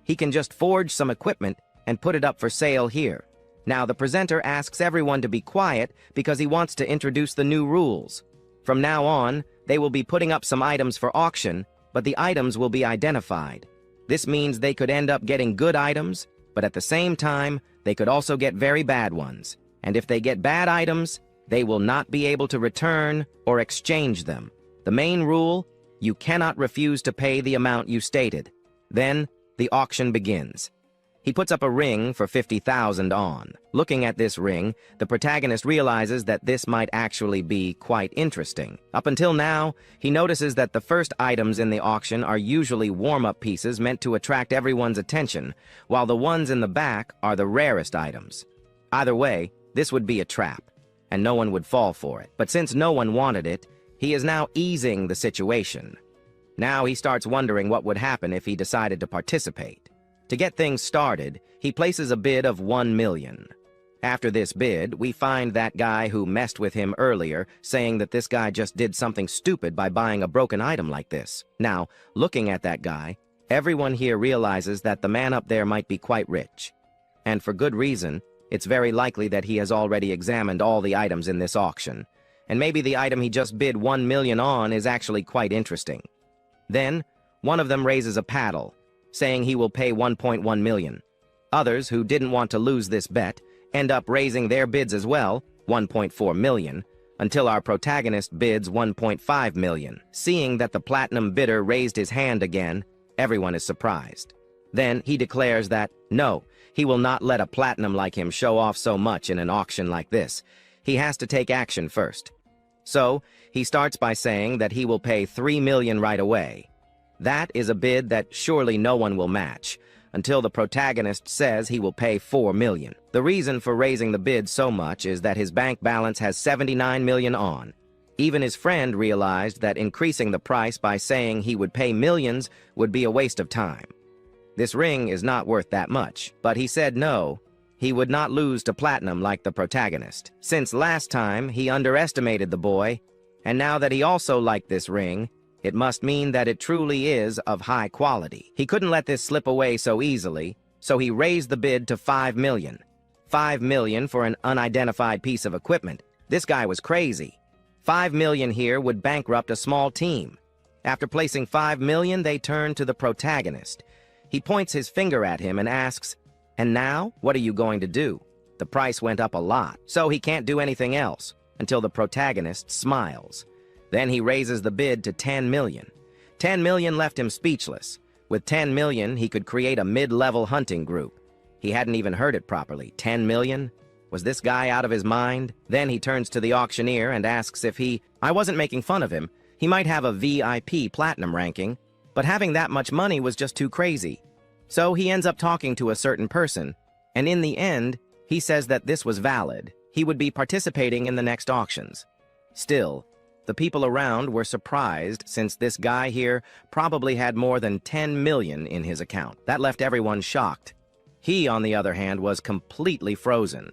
Speaker 1: he can just forge some equipment and put it up for sale here. Now, the presenter asks everyone to be quiet because he wants to introduce the new rules. From now on, they will be putting up some items for auction, but the items will be identified. This means they could end up getting good items, but at the same time, they could also get very bad ones. And if they get bad items, they will not be able to return or exchange them. The main rule, you cannot refuse to pay the amount you stated. Then, the auction begins. He puts up a ring for 50,000 on. Looking at this ring, the protagonist realizes that this might actually be quite interesting. Up until now, he notices that the first items in the auction are usually warm-up pieces meant to attract everyone's attention, while the ones in the back are the rarest items. Either way, this would be a trap, and no one would fall for it. But since no one wanted it, he is now easing the situation. Now he starts wondering what would happen if he decided to participate. To get things started, he places a bid of 1 million. After this bid, we find that guy who messed with him earlier, saying that this guy just did something stupid by buying a broken item like this. Now, looking at that guy, everyone here realizes that the man up there might be quite rich. And for good reason, it's very likely that he has already examined all the items in this auction. And maybe the item he just bid 1 million on is actually quite interesting. Then, one of them raises a paddle, saying he will pay 1.1 million. Others, who didn't want to lose this bet, end up raising their bids as well, 1.4 million, until our protagonist bids 1.5 million. Seeing that the platinum bidder raised his hand again, everyone is surprised. Then he declares that, no, he will not let a platinum like him show off so much in an auction like this. He has to take action first. So, he starts by saying that he will pay 3 million right away. That is a bid that surely no one will match, until the protagonist says he will pay 4 million. The reason for raising the bid so much is that his bank balance has 79 million on. Even his friend realized that increasing the price by saying he would pay millions would be a waste of time. This ring is not worth that much, but he said no, he would not lose to platinum like the protagonist. Since last time he underestimated the boy, and now that he also liked this ring, It must mean that it truly is of high quality. He couldn't let this slip away so easily, so he raised the bid to 5 million. 5 million for an unidentified piece of equipment. This guy was crazy. 5 million here would bankrupt a small team. After placing 5 million, they turn to the protagonist. He points his finger at him and asks, "And now, what are you going to do?" The price went up a lot, so he can't do anything else, until the protagonist smiles. Then he raises the bid to 10 million. 10 million left him speechless. With 10 million, he could create a mid-level hunting group. He hadn't even heard it properly. 10 million? Was this guy out of his mind? Then he turns to the auctioneer and asks if I wasn't making fun of him. He might have a VIP platinum ranking, but having that much money was just too crazy. So he ends up talking to a certain person, and in the end, he says that this was valid. He would be participating in the next auctions. Still, the people around were surprised since this guy here probably had more than 10 million in his account. That left everyone shocked. He, on the other hand, was completely frozen.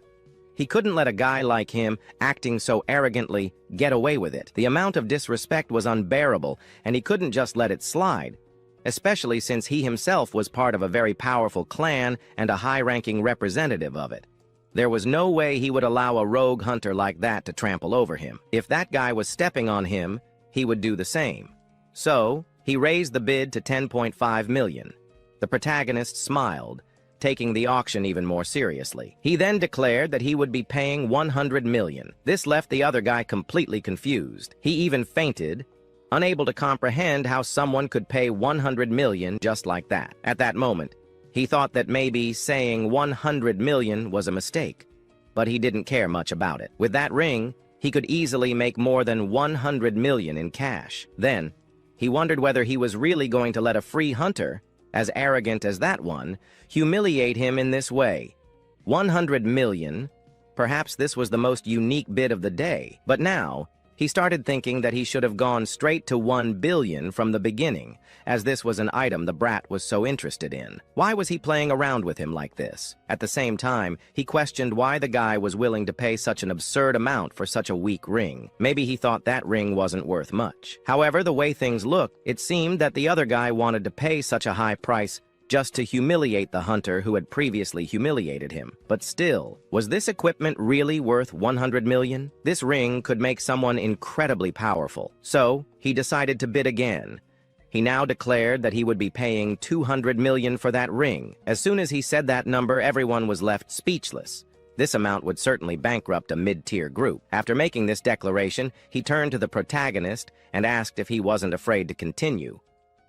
Speaker 1: He couldn't let a guy like him, acting so arrogantly, get away with it. The amount of disrespect was unbearable, and he couldn't just let it slide, especially since he himself was part of a very powerful clan and a high-ranking representative of it. There was no way he would allow a rogue hunter like that to trample over him. If that guy was stepping on him, he would do the same. So, he raised the bid to 10.5 million. The protagonist smiled, taking the auction even more seriously. He then declared that he would be paying 100 million. This left the other guy completely confused. He even fainted, unable to comprehend how someone could pay 100 million just like that. At that moment, he thought that maybe saying 100 million was a mistake, but he didn't care much about it. With that ring, he could easily make more than 100 million in cash. Then, he wondered whether he was really going to let a free hunter, as arrogant as that one, humiliate him in this way. 100 million, perhaps this was the most unique bid of the day, but now, he started thinking that he should have gone straight to 1 billion from the beginning, as this was an item the brat was so interested in. Why was he playing around with him like this? At the same time, he questioned why the guy was willing to pay such an absurd amount for such a weak ring. Maybe he thought that ring wasn't worth much. However, the way things looked, it seemed that the other guy wanted to pay such a high price just to humiliate the hunter who had previously humiliated him. But still, was this equipment really worth 100 million? This ring could make someone incredibly powerful. So, he decided to bid again. He now declared that he would be paying 200 million for that ring. As soon as he said that number, everyone was left speechless. This amount would certainly bankrupt a mid-tier group. After making this declaration, he turned to the protagonist and asked if he wasn't afraid to continue.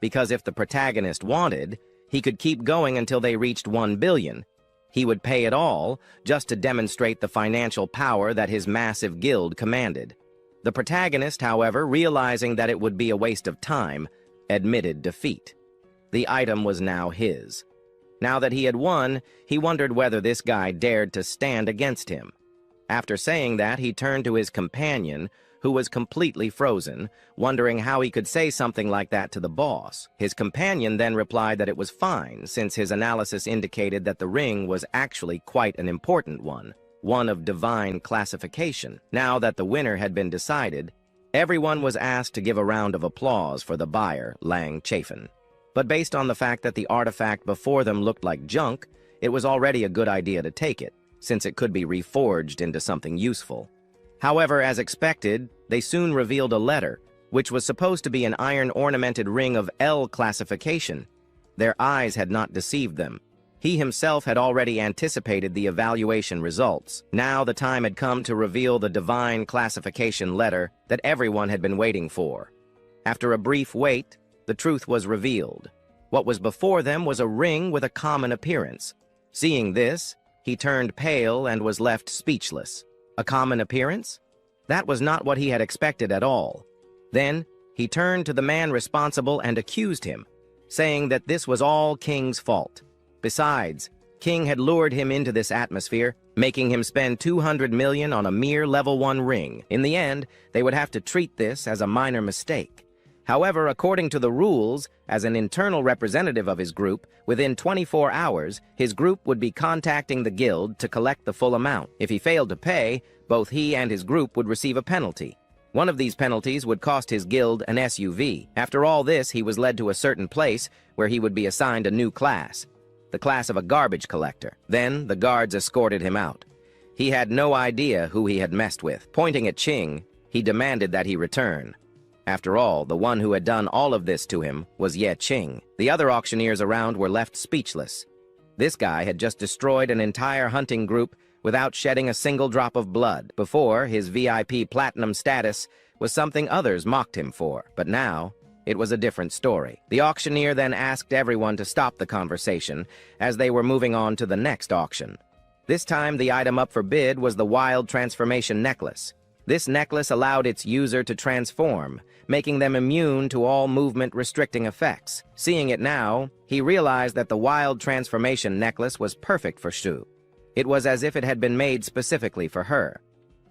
Speaker 1: Because if the protagonist wanted, he could keep going until they reached 1 billion. He would pay it all, just to demonstrate the financial power that his massive guild commanded. The protagonist, however, realizing that it would be a waste of time, admitted defeat. The item was now his. Now that he had won, he wondered whether this guy dared to stand against him. After saying that, he turned to his companion, who was completely frozen, wondering how he could say something like that to the boss. His companion then replied that it was fine, since his analysis indicated that the ring was actually quite an important one of divine classification. Now that the winner had been decided, everyone was asked to give a round of applause for the buyer, Lang Chafin. But based on the fact that the artifact before them looked like junk, it was already a good idea to take it, since it could be reforged into something useful. However, as expected, they soon revealed a letter, which was supposed to be an iron-ornamented ring of L classification. Their eyes had not deceived them. He himself had already anticipated the evaluation results. Now the time had come to reveal the divine classification letter that everyone had been waiting for. After a brief wait, the truth was revealed. What was before them was a ring with a common appearance. Seeing this, he turned pale and was left speechless. A common appearance? That was not what he had expected at all. Then, he turned to the man responsible and accused him, saying that this was all King's fault. Besides, King had lured him into this atmosphere, making him spend 200 million on a mere level 1 ring. In the end, they would have to treat this as a minor mistake. However, according to the rules, as an internal representative of his group, within 24 hours, his group would be contacting the guild to collect the full amount. If he failed to pay, both he and his group would receive a penalty. One of these penalties would cost his guild an SUV. After all this, he was led to a certain place where he would be assigned a new class, the class of a garbage collector. Then, the guards escorted him out. He had no idea who he had messed with. Pointing at Ching, he demanded that he return. After all, the one who had done all of this to him was Ye Ching. The other auctioneers around were left speechless. This guy had just destroyed an entire hunting group without shedding a single drop of blood. Before, his VIP platinum status was something others mocked him for. But now, it was a different story. The auctioneer then asked everyone to stop the conversation as they were moving on to the next auction. This time, the item up for bid was the Wild Transformation Necklace. This necklace allowed its user to transform, making them immune to all movement-restricting effects. Seeing it now, he realized that the Wild Transformation Necklace was perfect for Shu. It was as if it had been made specifically for her.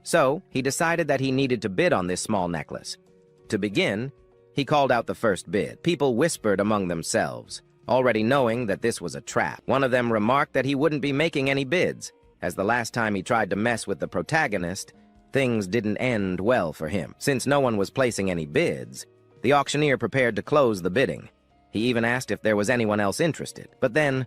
Speaker 1: So, he decided that he needed to bid on this small necklace. To begin, he called out the first bid. People whispered among themselves, already knowing that this was a trap. One of them remarked that he wouldn't be making any bids, as the last time he tried to mess with the protagonist, things didn't end well for him. Since no one was placing any bids, the auctioneer prepared to close the bidding. He even asked if there was anyone else interested. But then,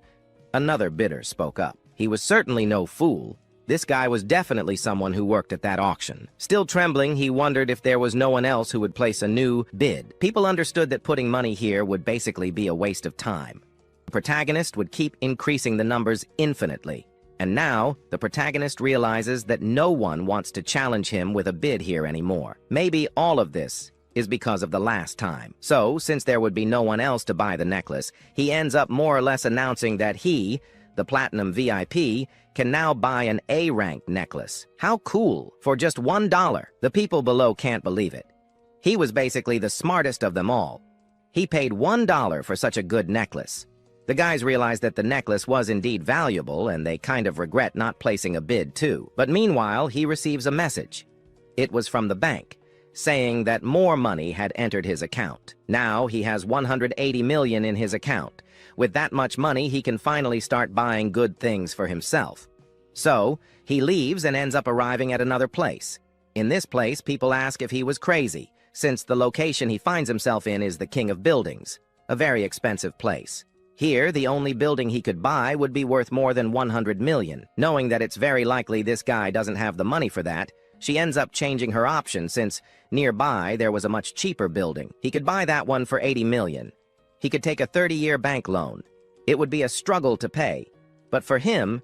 Speaker 1: another bidder spoke up. He was certainly no fool. This guy was definitely someone who worked at that auction. Still trembling, he wondered if there was no one else who would place a new bid. People understood that putting money here would basically be a waste of time. The protagonist would keep increasing the numbers infinitely. And now, the protagonist realizes that no one wants to challenge him with a bid here anymore. Maybe all of this is because of the last time. So, since there would be no one else to buy the necklace, he ends up more or less announcing that he, the Platinum VIP, can now buy an A-rank necklace. How cool! For just $1. The people below can't believe it. He was basically the smartest of them all. He paid $1 for such a good necklace. The guys realized that the necklace was indeed valuable, and they kind of regret not placing a bid too. But meanwhile, he receives a message. It was from the bank, saying that more money had entered his account. Now he has 180 million in his account. With that much money, he can finally start buying good things for himself. So, he leaves and ends up arriving at another place. In this place, people ask if he was crazy, since the location he finds himself in is the King of Buildings, a very expensive place. Here, the only building he could buy would be worth more than 100 million. Knowing that it's very likely this guy doesn't have the money for that, she ends up changing her option since nearby there was a much cheaper building. He could buy that one for 80 million. He could take a 30-year bank loan. It would be a struggle to pay, but for him,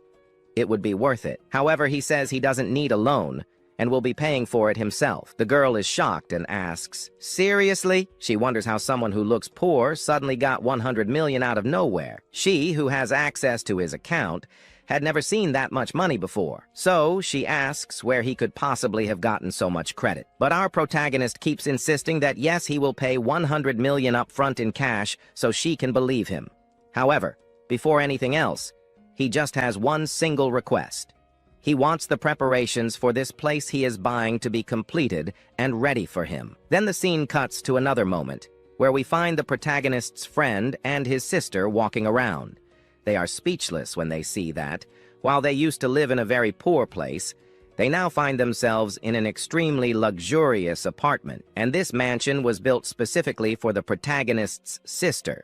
Speaker 1: it would be worth it. However, he says he doesn't need a loan and will be paying for it himself. The girl is shocked and asks, "Seriously?" She wonders how someone who looks poor suddenly got 100 million out of nowhere. She, who has access to his account, had never seen that much money before. So, she asks where he could possibly have gotten so much credit. But our protagonist keeps insisting that yes, he will pay 100 million up front in cash so she can believe him. However, before anything else, he just has one single request. He wants the preparations for this place he is buying to be completed and ready for him. Then the scene cuts to another moment, where we find the protagonist's friend and his sister walking around. They are speechless when they see that, while they used to live in a very poor place, they now find themselves in an extremely luxurious apartment, and this mansion was built specifically for the protagonist's sister.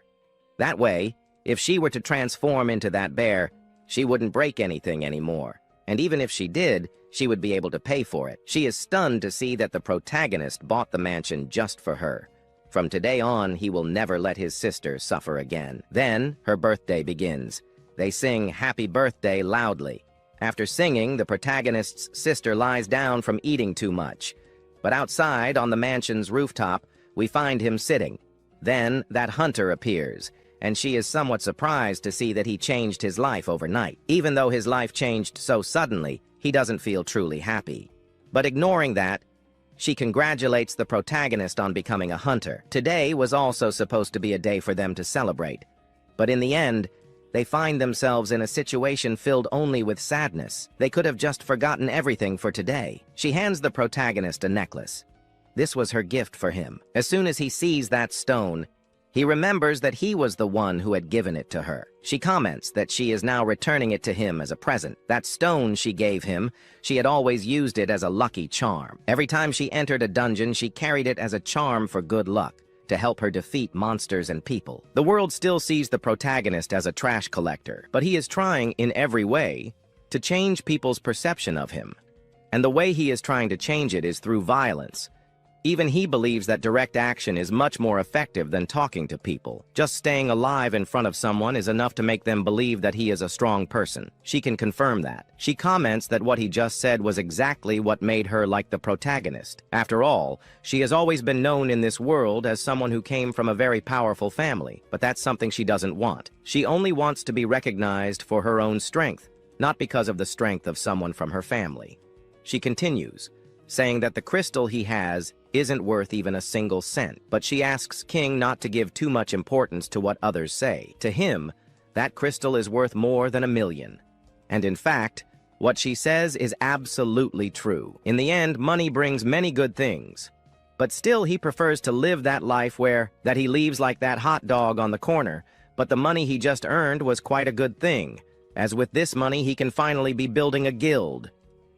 Speaker 1: That way, if she were to transform into that bear, she wouldn't break anything anymore. And even if she did, she would be able to pay for it. She is stunned to see that the protagonist bought the mansion just for her. From today on, he will never let his sister suffer again. Then, her birthday begins. They sing Happy Birthday loudly. After singing, the protagonist's sister lies down from eating too much. But outside, on the mansion's rooftop, we find him sitting. Then, that hunter appears, and she is somewhat surprised to see that he changed his life overnight. Even though his life changed so suddenly, he doesn't feel truly happy. But ignoring that, she congratulates the protagonist on becoming a hunter. Today was also supposed to be a day for them to celebrate. But in the end, they find themselves in a situation filled only with sadness. They could have just forgotten everything for today. She hands the protagonist a necklace. This was her gift for him. As soon as he sees that stone, He remembers that he was the one who had given it to her. She comments that she is now returning it to him as a present. That stone she gave him, she had always used it as a lucky charm. Every time she entered a dungeon, she carried it as a charm for good luck, to help her defeat monsters and people. The world still sees the protagonist as a trash collector, but he is trying in every way to change people's perception of him. And the way he is trying to change it is through violence. Even he believes that direct action is much more effective than talking to people. Just staying alive in front of someone is enough to make them believe that he is a strong person. She can confirm that. She comments that what he just said was exactly what made her like the protagonist. After all, she has always been known in this world as someone who came from a very powerful family, but that's something she doesn't want. She only wants to be recognized for her own strength, not because of the strength of someone from her family. She continues, saying that the crystal he has isn't worth even a single cent, but she asks King not to give too much importance to what others say. To him, that crystal is worth more than $1 million. And in fact, what she says is absolutely true. In the end, money brings many good things, but still he prefers to live that life that he leaves like that hot dog on the corner, but the money he just earned was quite a good thing, as with this money he can finally be building a guild.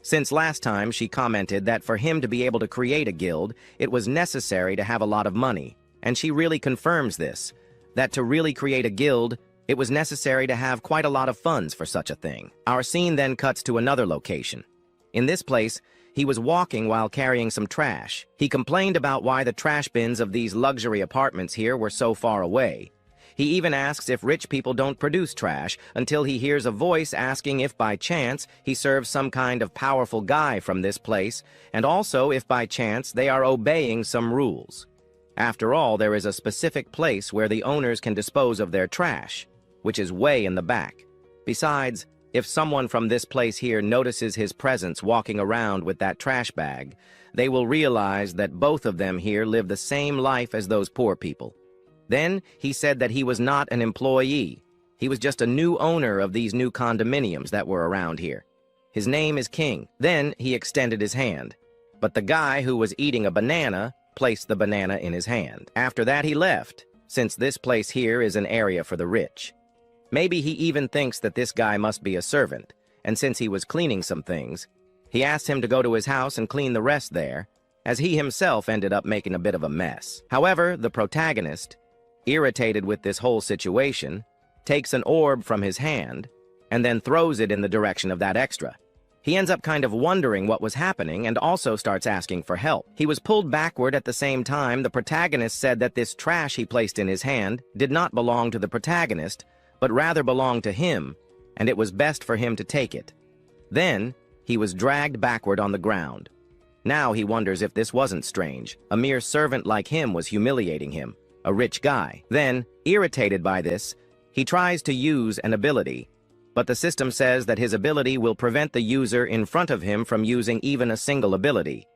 Speaker 1: Since last time, she commented that for him to be able to create a guild, it was necessary to have a lot of money. And she really confirms this, that to really create a guild, it was necessary to have quite a lot of funds for such a thing. Our scene then cuts to another location. In this place, he was walking while carrying some trash. He complained about why the trash bins of these luxury apartments here were so far away. He even asks if rich people don't produce trash until he hears a voice asking if by chance he serves some kind of powerful guy from this place, and also if by chance they are obeying some rules. After all, there is a specific place where the owners can dispose of their trash, which is way in the back. Besides, if someone from this place here notices his presence walking around with that trash bag, they will realize that both of them here live the same life as those poor people. Then he said that he was not an employee. He was just a new owner of these new condominiums that were around here. His name is King. Then he extended his hand. But the guy who was eating a banana placed the banana in his hand. After that he left, since this place here is an area for the rich. Maybe he even thinks that this guy must be a servant, and since he was cleaning some things, he asked him to go to his house and clean the rest there, as he himself ended up making a bit of a mess. However, the protagonist, irritated with this whole situation, takes an orb from his hand and then throws it in the direction of that extra. He ends up kind of wondering what was happening and also starts asking for help. He was pulled backward at the same time. The protagonist said that this trash he placed in his hand did not belong to the protagonist, but rather belonged to him, and it was best for him to take it. Then he was dragged backward on the ground. Now he wonders if this wasn't strange. A mere servant like him was humiliating him. A rich guy. Then, irritated by this, he tries to use an ability, but the system says that his ability will prevent the user in front of him from using even a single ability.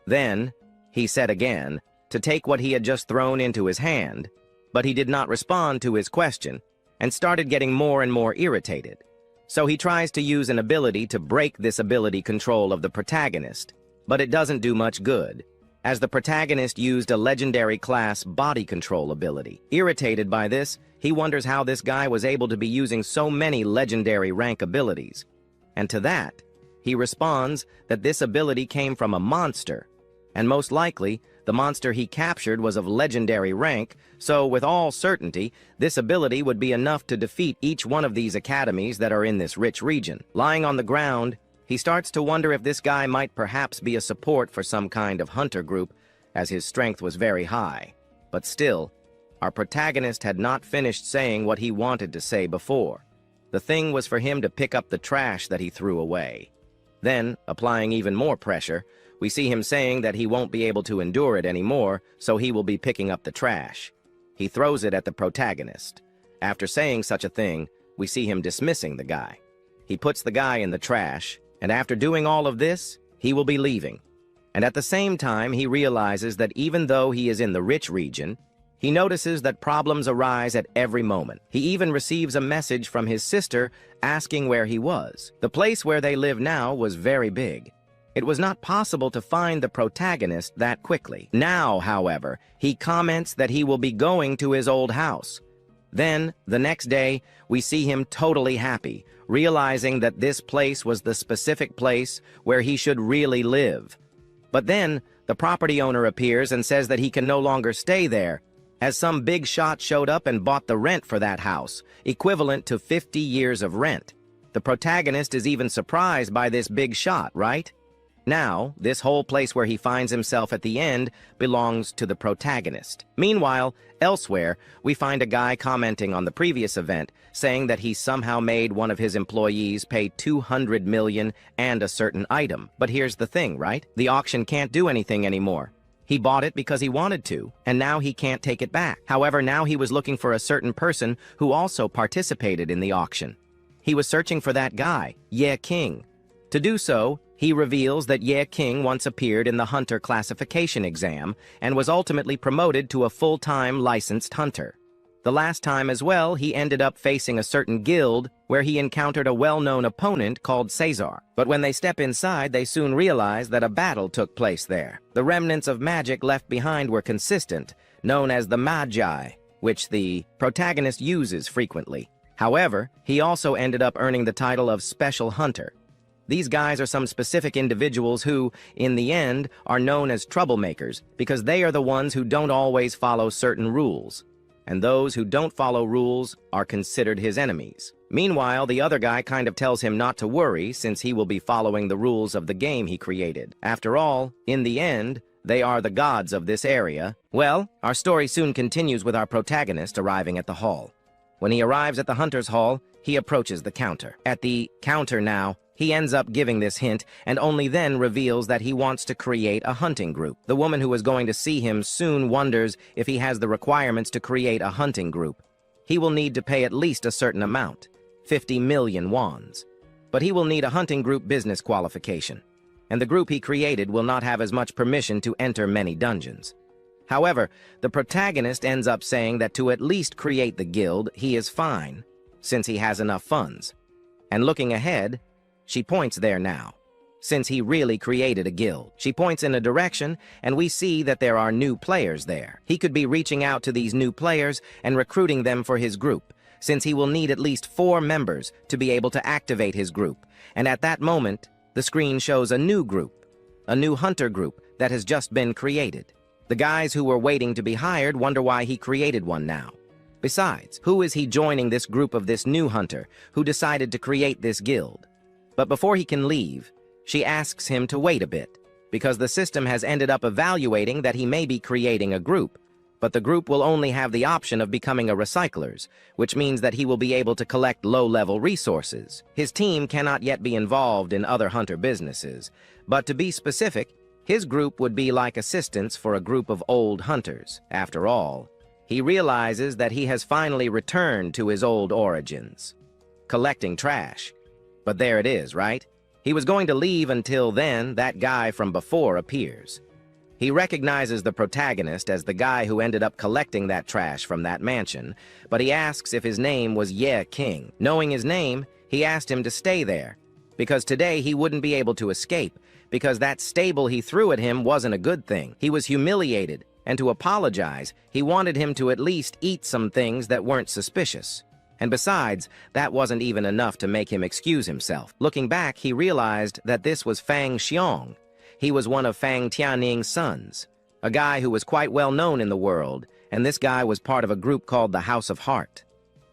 Speaker 1: Then, he said again, to take what he had just thrown into his hand, but he did not respond to his question, and started getting more and more irritated. So he tries to use an ability to break this ability control of the protagonist, but it doesn't do much good, as the protagonist used a legendary class body control ability. Irritated by this, he wonders how this guy was able to be using so many legendary rank abilities. And to that, he responds that this ability came from a monster, and most likely, the monster he captured was of legendary rank, so with all certainty, this ability would be enough to defeat each one of these academies that are in this rich region. Lying on the ground, he starts to wonder if this guy might perhaps be a support for some kind of hunter group, as his strength was very high. But still, our protagonist had not finished saying what he wanted to say before. The thing was for him to pick up the trash that he threw away. Then, applying even more pressure, we see him saying that he won't be able to endure it anymore, so he will be picking up the trash. He throws it at the protagonist. After saying such a thing, we see him dismissing the guy. He puts the guy in the trash, and after doing all of this, he will be leaving. And at the same time, he realizes that even though he is in the rich region, he notices that problems arise at every moment. He even receives a message from his sister asking where he was. The place where they live now was very big. It was not possible to find the protagonist that quickly. Now, however, he comments that he will be going to his old house. Then, the next day, we see him totally happy, realizing that this place was the specific place where he should really live. But then, the property owner appears and says that he can no longer stay there, as some big shot showed up and bought the rent for that house, equivalent to 50 years of rent. The protagonist is even surprised by this big shot, right? Now, this whole place where he finds himself at the end belongs to the protagonist. Meanwhile, elsewhere, we find a guy commenting on the previous event, saying that he somehow made one of his employees pay 200 million and a certain item. But here's the thing, right? The auction can't do anything anymore. He bought it because he wanted to, and now he can't take it back. However, now he was looking for a certain person who also participated in the auction. He was searching for that guy, Yain. To do so, he reveals that Yain once appeared in the hunter classification exam and was ultimately promoted to a full-time licensed hunter. The last time as well, he ended up facing a certain guild where he encountered a well-known opponent called Caesar. But when they step inside, they soon realize that a battle took place there. The remnants of magic left behind were consistent, known as the Magi, which the protagonist uses frequently. However, he also ended up earning the title of Special Hunter. These guys are some specific individuals who, in the end, are known as troublemakers because they are the ones who don't always follow certain rules. And those who don't follow rules are considered his enemies. Meanwhile, the other guy kind of tells him not to worry since he will be following the rules of the game he created. After all, in the end, they are the gods of this area. Well, our story soon continues with our protagonist arriving at the hall. When he arrives at the hunter's hall, he approaches the counter. At the counter now, he ends up giving this hint and only then reveals that he wants to create a hunting group. The woman who is going to see him soon wonders if he has the requirements to create a hunting group. He will need to pay at least a certain amount, 50 million wons. But he will need a hunting group business qualification, and the group he created will not have as much permission to enter many dungeons. However, the protagonist ends up saying that to at least create the guild, he is fine, since he has enough funds. And looking ahead, she points there now, since he really created a guild. She points in a direction, and we see that there are new players there. He could be reaching out to these new players and recruiting them for his group, since he will need at least 4 members to be able to activate his group. And at that moment, the screen shows a new group, a new hunter group that has just been created. The guys who were waiting to be hired wonder why he created one now. Besides, who is he joining this group of this new hunter who decided to create this guild? But before he can leave, she asks him to wait a bit, because the system has ended up evaluating that he may be creating a group, but the group will only have the option of becoming a recyclers, which means that he will be able to collect low-level resources. His team cannot yet be involved in other hunter businesses, but to be specific, his group would be like assistants for a group of old hunters. After all, he realizes that he has finally returned to his old origins, collecting trash. But there it is, right? He was going to leave until then that guy from before appears. He recognizes the protagonist as the guy who ended up collecting that trash from that mansion, but he asks if his name was Yain. Knowing his name, he asked him to stay there, because today he wouldn't be able to escape, because that stable he threw at him wasn't a good thing. He was humiliated, and to apologize, he wanted him to at least eat some things that weren't suspicious. And besides, that wasn't even enough to make him excuse himself. Looking back, he realized that this was Fang Xiong. He was one of Fang Tianning's sons, a guy who was quite well known in the world, and this guy was part of a group called the House of Heart.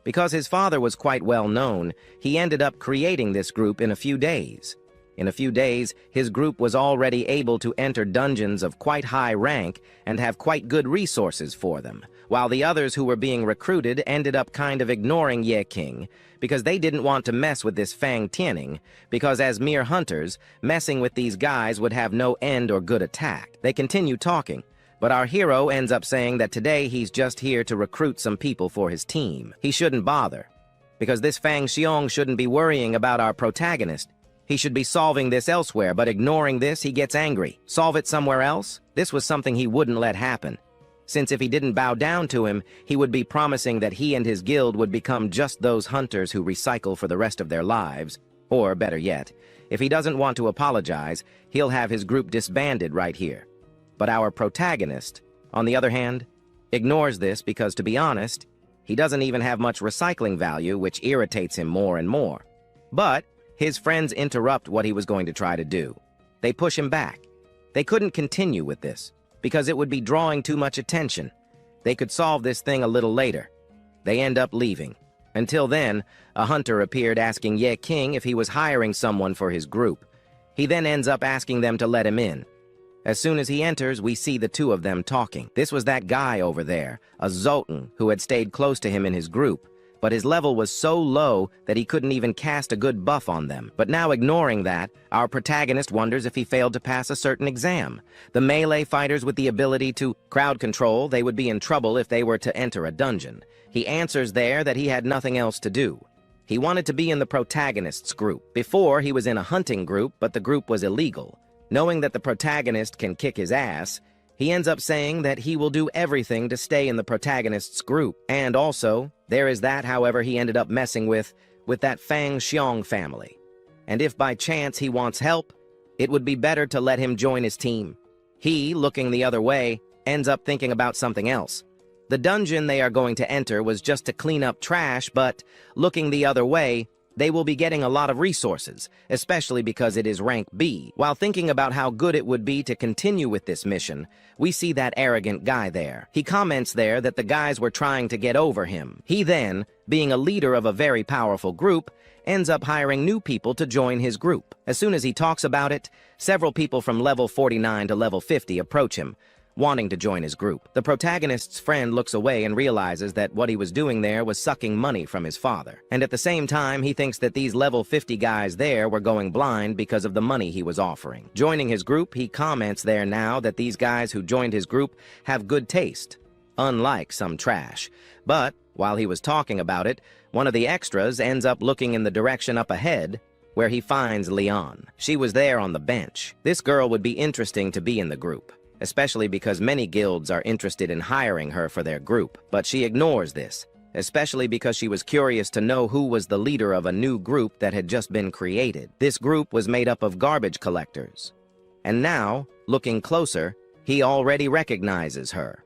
Speaker 1: Because his father was quite well known, he ended up creating this group in a few days. In a few days, his group was already able to enter dungeons of quite high rank and have quite good resources for them, while the others who were being recruited ended up kind of ignoring Yain because they didn't want to mess with this Fang Tianning, because as mere hunters, messing with these guys would have no end or good attack. They continue talking, but our hero ends up saying that today he's just here to recruit some people for his team. He shouldn't bother, because this Fang Xiong shouldn't be worrying about our protagonist. He should be solving this elsewhere, but ignoring this, he gets angry. Solve it somewhere else? This was something he wouldn't let happen, since if he didn't bow down to him, he would be promising that he and his guild would become just those hunters who recycle for the rest of their lives, Or, better yet, if he doesn't want to apologize, he'll have his group disbanded right here. But our protagonist, on the other hand, ignores this because, to be honest, he doesn't even have much recycling value, which irritates him more and more. But his friends interrupt what he was going to try to do. They push him back. They couldn't continue with this, because it would be drawing too much attention. They could solve this thing a little later. They end up leaving. Until then, a hunter appeared asking Ye King if he was hiring someone for his group. He then ends up asking them to let him in. As soon as he enters, we see the two of them talking. This was that guy over there, a Zotan, who had stayed close to him in his group, but his level was so low that he couldn't even cast a good buff on them. But now, ignoring that, our protagonist wonders if he failed to pass a certain exam. The melee fighters with the ability to crowd control, they would be in trouble if they were to enter a dungeon. He answers there that he had nothing else to do. He wanted to be in the protagonist's group. Before, he was in a hunting group, but the group was illegal. Knowing that the protagonist can kick his ass, he ends up saying that he will do everything to stay in the protagonist's group. And also, there is that, however, he ended up messing with that Fang Xiong family. And if by chance he wants help, it would be better to let him join his team. He, looking the other way, ends up thinking about something else. The dungeon they are going to enter was just to clean up trash, but looking the other way, they will be getting a lot of resources, especially because it is rank B. While thinking about how good it would be to continue with this mission, we see that arrogant guy there. He comments there that the guys were trying to get over him. He then, being a leader of a very powerful group, ends up hiring new people to join his group. As soon as he talks about it, several people from level 49 to level 50 approach him, wanting to join his group. The protagonist's friend looks away and realizes that what he was doing there was sucking money from his father. And at the same time, he thinks that these level 50 guys there were going blind because of the money he was offering. Joining his group, he comments there now that these guys who joined his group have good taste, unlike some trash. But while he was talking about it, one of the extras ends up looking in the direction up ahead, where he finds Leon. She was there on the bench. This girl would be interesting to be in the group, especially because many guilds are interested in hiring her for their group. But she ignores this, especially because she was curious to know who was the leader of a new group that had just been created. This group was made up of garbage collectors. And now, looking closer, he already recognizes her.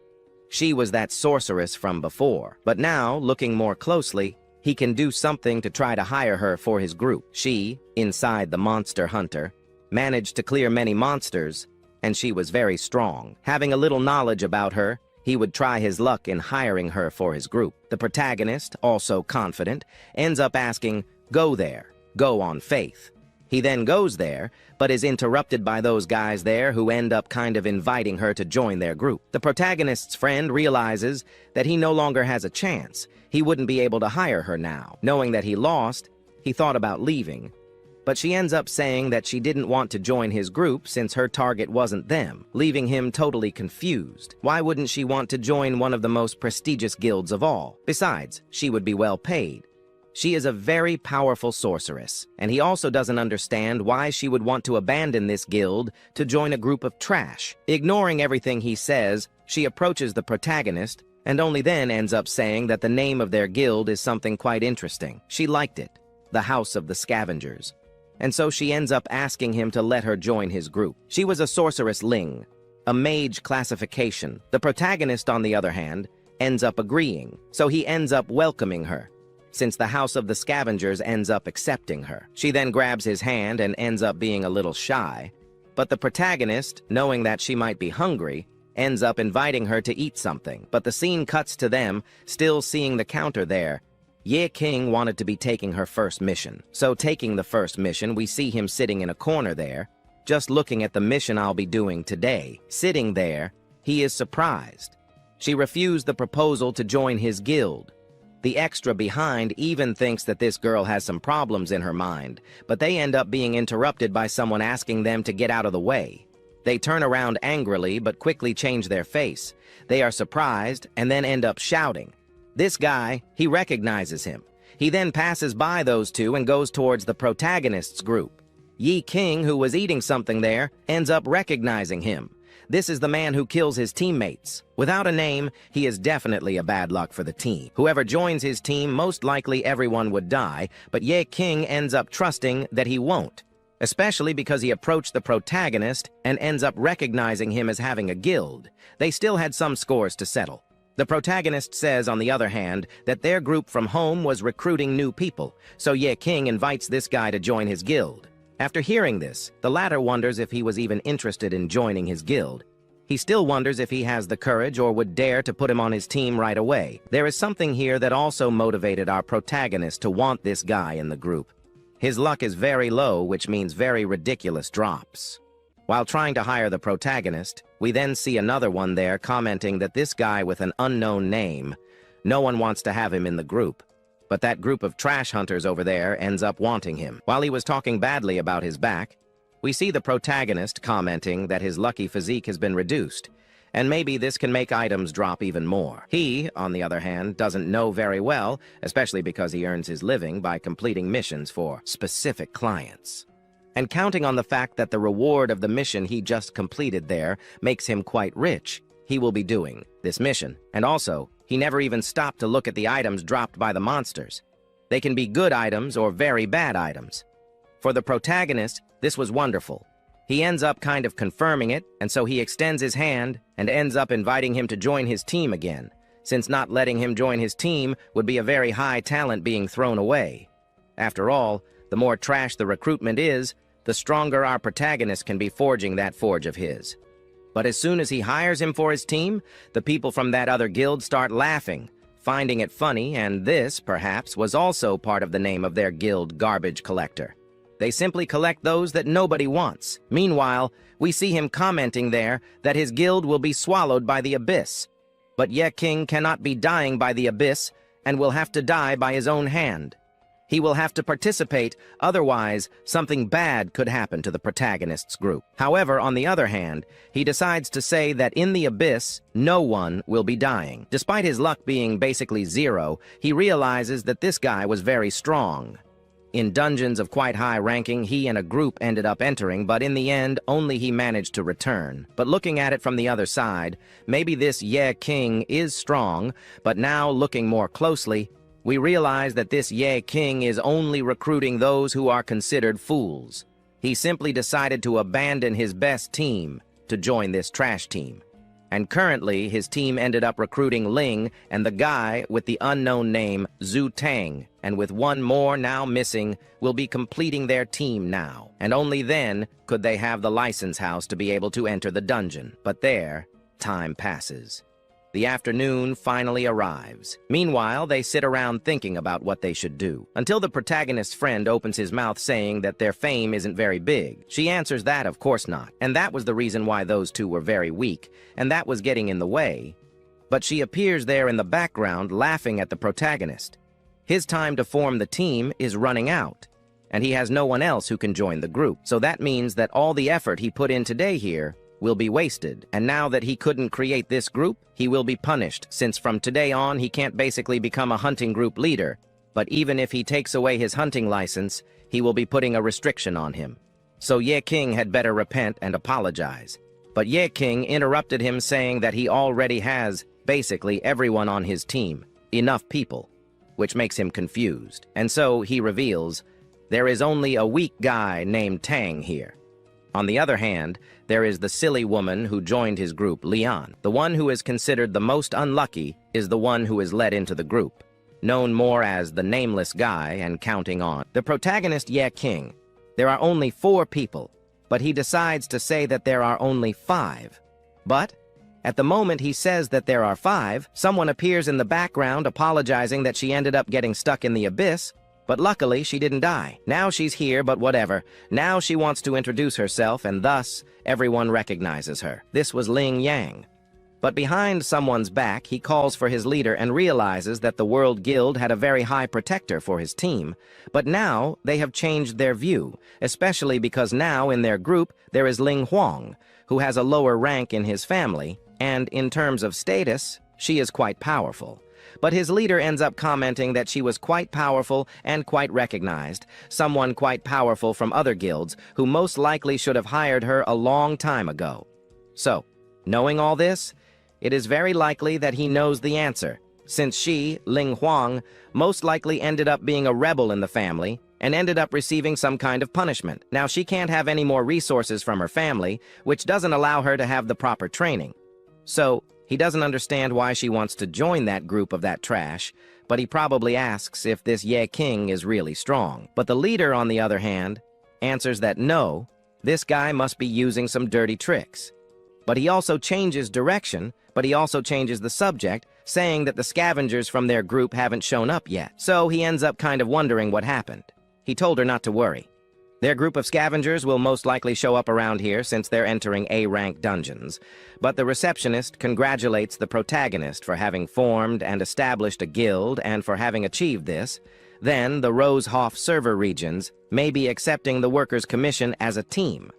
Speaker 1: She was that sorceress from before. But now, looking more closely, he can do something to try to hire her for his group. She, inside the monster hunter, managed to clear many monsters, and she was very strong. Having a little knowledge about her, he would try his luck in hiring her for his group. The protagonist, also confident, ends up asking, "Go there, go on faith." He then goes there, but is interrupted by those guys there who end up kind of inviting her to join their group. The protagonist's friend realizes that he no longer has a chance. He wouldn't be able to hire her now. Knowing that he lost, he thought about leaving. But she ends up saying that she didn't want to join his group since her target wasn't them, leaving him totally confused. Why wouldn't she want to join one of the most prestigious guilds of all? Besides, she would be well paid. She is a very powerful sorceress, and he also doesn't understand why she would want to abandon this guild to join a group of trash. Ignoring everything he says, she approaches the protagonist, and only then ends up saying that the name of their guild is something quite interesting. She liked it, the House of the Scavengers. And so she ends up asking him to let her join his group. She was a sorceress Ling, a mage classification. The protagonist, on the other hand, ends up agreeing, so he ends up welcoming her, since the House of the Scavengers ends up accepting her. She then grabs his hand and ends up being a little shy, but the protagonist, knowing that she might be hungry, ends up inviting her to eat something. But the scene cuts to them, still seeing the counter there. Ye King wanted to be taking her first mission. So taking the first mission, we see him sitting in a corner there, just looking at the mission I'll be doing today. Sitting there, he is surprised. She refused the proposal to join his guild. The extra behind even thinks that this girl has some problems in her mind, but they end up being interrupted by someone asking them to get out of the way. They turn around angrily but quickly change their face. They are surprised and then end up shouting. This guy, he recognizes him. He then passes by those two and goes towards the protagonist's group. Ye King, who was eating something there, ends up recognizing him. This is the man who kills his teammates. Without a name, he is definitely a bad luck for the team. Whoever joins his team, most likely everyone would die, but Ye King ends up trusting that he won't, especially because he approached the protagonist and ends up recognizing him as having a guild. They still had some scores to settle. The protagonist says, on the other hand, that their group from home was recruiting new people, so Ye King invites this guy to join his guild. After hearing this, the latter wonders if he was even interested in joining his guild. He still wonders if he has the courage or would dare to put him on his team right away. There is something here that also motivated our protagonist to want this guy in the group. His luck is very low, which means very ridiculous drops. While trying to hire the protagonist, we then see another one there commenting that this guy with an unknown name, no one wants to have him in the group. But that group of trash hunters over there ends up wanting him. While he was talking badly about his back, we see the protagonist commenting that his lucky physique has been reduced, and maybe this can make items drop even more. He, on the other hand, doesn't know very well, especially because he earns his living by completing missions for specific clients. And counting on the fact that the reward of the mission he just completed there makes him quite rich, he will be doing this mission. And also, he never even stopped to look at the items dropped by the monsters. They can be good items or very bad items. For the protagonist, this was wonderful. He ends up kind of confirming it, and so he extends his hand and ends up inviting him to join his team again, since not letting him join his team would be a very high talent being thrown away. After all, the more trash the recruitment is, the stronger our protagonist can be forging that forge of his. But as soon as he hires him for his team, the people from that other guild start laughing, finding it funny, and this, perhaps, was also part of the name of their guild, Garbage Collector. They simply collect those that nobody wants. Meanwhile, we see him commenting there that his guild will be swallowed by the Abyss. But Ye King cannot be dying by the Abyss and will have to die by his own hand. He will have to participate, otherwise something bad could happen to the protagonist's group. However, on the other hand, he decides to say that in the Abyss, no one will be dying. Despite his luck being basically zero, he realizes that this guy was very strong. In dungeons of quite high ranking, he and a group ended up entering, but in the end, only he managed to return. But looking at it from the other side, maybe this Ye King is strong, but now looking more closely, we realize that this Ye King is only recruiting those who are considered fools. He simply decided to abandon his best team to join this trash team. And currently, his team ended up recruiting Ling and the guy with the unknown name Zhu Tang, and with one more now missing, will be completing their team now. And only then could they have the license house to be able to enter the dungeon. But there, time passes. The afternoon finally arrives. Meanwhile, they sit around thinking about what they should do, until the protagonist's friend opens his mouth saying that their fame isn't very big. She answers that of course not, and that was the reason why those two were very weak, and that was getting in the way. But she appears there in the background laughing at the protagonist. His time to form the team is running out, and he has no one else who can join the group. So that means that all the effort he put in today here will be wasted, and now that he couldn't create this group, he will be punished, since from today on he can't basically become a hunting group leader. But even if he takes away his hunting license, he will be putting a restriction on him. So Ye King had better repent and apologize. But Ye King interrupted him, saying that he already has basically everyone on his team, enough people, which makes him confused. And so he reveals, there is only a weak guy named Tang here. On the other hand, there is the silly woman who joined his group, Leon. The one who is considered the most unlucky is the one who is let into the group, known more as the nameless guy and counting on the protagonist Ye King. There are only 4 people, but he decides to say that there are only 5. But at the moment he says that there are 5, someone appears in the background apologizing that she ended up getting stuck in the abyss, but luckily she didn't die. Now she's here, but whatever. Now she wants to introduce herself, and thus everyone recognizes her. This was Ling Yang. But behind someone's back, he calls for his leader and realizes that the World Guild had a very high protector for his team. But now they have changed their view, especially because now in their group there is Ling Huang, who has a lower rank in his family, and in terms of status, she is quite powerful. But his leader ends up commenting that she was quite powerful and quite recognized, someone quite powerful from other guilds who most likely should have hired her a long time ago. So, Knowing all this, it is very likely that he knows the answer, since she, Ling Huang, most likely ended up being a rebel in the family and ended up receiving some kind of punishment. Now, she can't have any more resources from her family, which doesn't allow her to have the proper training. So, he doesn't understand why she wants to join that group of that trash, but he probably asks if this Ye King is really strong. But the leader, on the other hand, answers that no, this guy must be using some dirty tricks. But he also changes direction, but he also changes the subject, saying that the scavengers from their group haven't shown up yet. So he ends up kind of wondering what happened. He told her not to worry. Their group of scavengers will most likely show up around here since they're entering A-rank dungeons, but the receptionist congratulates the protagonist for having formed and established a guild and for having achieved this. Then the Rosehof server regions may be accepting the workers' commission as a team.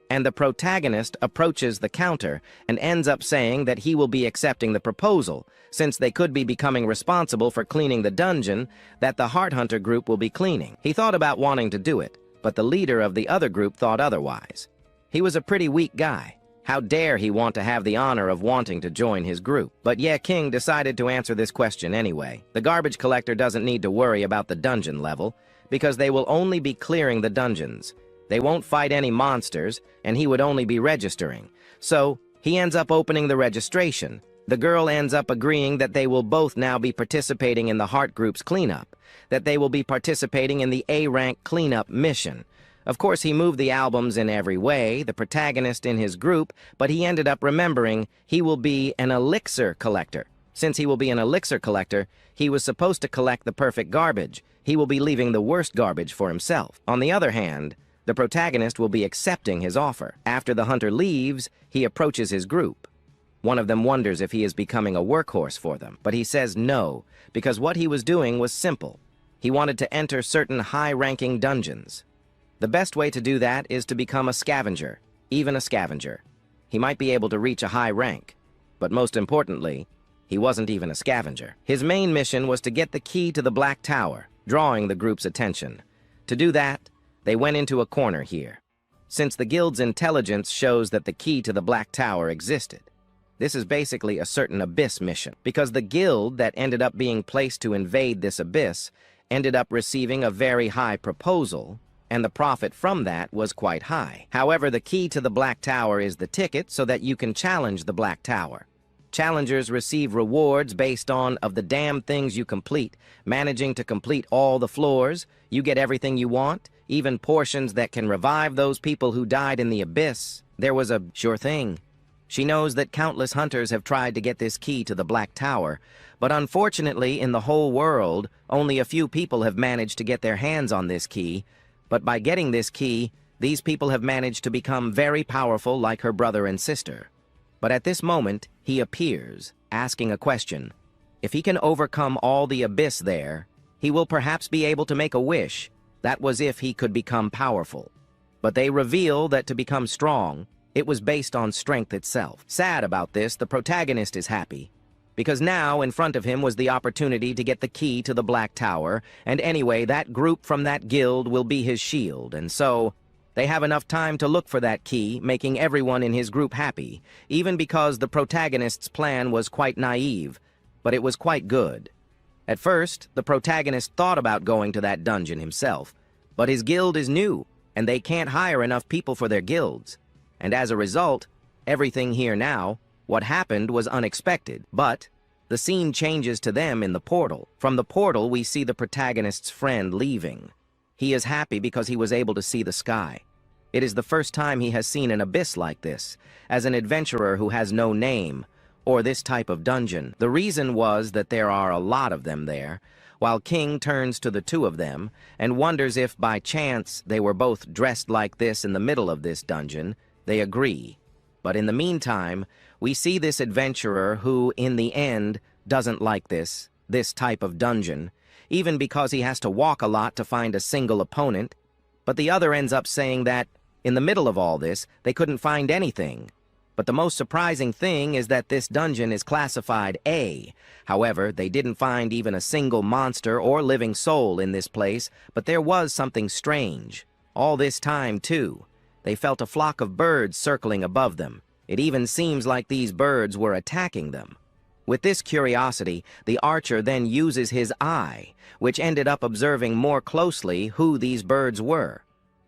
Speaker 1: And the protagonist approaches the counter and ends up saying that he will be accepting the proposal, since they could be becoming responsible for cleaning the dungeon that the Heart Hunter group will be cleaning. He thought about wanting to do it, but the leader of the other group thought otherwise. He was a pretty weak guy. How dare he want to have the honor of wanting to join his group? But Ye King decided to answer this question anyway. The garbage collector doesn't need to worry about the dungeon level, because they will only be clearing the dungeons. They won't fight any monsters, and he would only be registering. So, he ends up opening the registration. The girl ends up agreeing that they will both now be participating in the Heart Group's cleanup, that they will be participating in the A-rank cleanup mission. Of course, he moved the albums in every way, the protagonist in his group, but he ended up remembering he will be an elixir collector. Since he will be an elixir collector, he was supposed to collect the perfect garbage. He will be leaving the worst garbage for himself. On the other hand, the protagonist will be accepting his offer. After the hunter leaves, he approaches his group. One of them wonders if he is becoming a workhorse for them, but he says no, because what he was doing was simple. He wanted to enter certain high-ranking dungeons. The best way to do that is to become a scavenger, even a scavenger. He might be able to reach a high rank, but most importantly, he wasn't even a scavenger. His main mission was to get the key to the Black Tower, drawing the group's attention. To do that, they went into a corner here. Since the guild's intelligence shows that the key to the Black Tower existed, this is basically a certain abyss mission, because the guild that ended up being placed to invade this abyss ended up receiving a very high proposal, and the profit from that was quite high. However, the key to the Black Tower is the ticket so that you can challenge the Black Tower. Challengers receive rewards based on of the damn things you complete. Managing to complete all the floors, you get everything you want, even portions that can revive those people who died in the abyss. There was a sure thing. She knows that countless hunters have tried to get this key to the Black Tower, but unfortunately in the whole world, only a few people have managed to get their hands on this key. But by getting this key, these people have managed to become very powerful like her brother and sister. But at this moment, he appears, asking a question. If he can overcome all the abyss there, he will perhaps be able to make a wish. That was if he could become powerful. But they reveal that to become strong, it was based on strength itself. Sad about this, the protagonist is happy, because now in front of him was the opportunity to get the key to the Black Tower, and anyway, that group from that guild will be his shield, and so they have enough time to look for that key, making everyone in his group happy, even because the protagonist's plan was quite naive, but it was quite good. At first, the protagonist thought about going to that dungeon himself, but his guild is new, and they can't hire enough people for their guilds. And as a result, everything here now, what happened was unexpected, but the scene changes to them in the portal. From the portal, we see the protagonist's friend leaving. He is happy because he was able to see the sky. It is the first time he has seen an abyss like this, as an adventurer who has no name, or this type of dungeon. The reason was that there are a lot of them there, while King turns to the two of them and wonders if by chance they were both dressed like this in the middle of this dungeon. They agree. But in the meantime, we see this adventurer who, in the end, doesn't like this type of dungeon, even because he has to walk a lot to find a single opponent. But the other ends up saying that, in the middle of all this, they couldn't find anything. But the most surprising thing is that this dungeon is classified A. However, they didn't find even a single monster or living soul in this place, but there was something strange. All this time, too, they felt a flock of birds circling above them. It even seems like these birds were attacking them. With this curiosity, the archer then uses his eye, which ended up observing more closely who these birds were.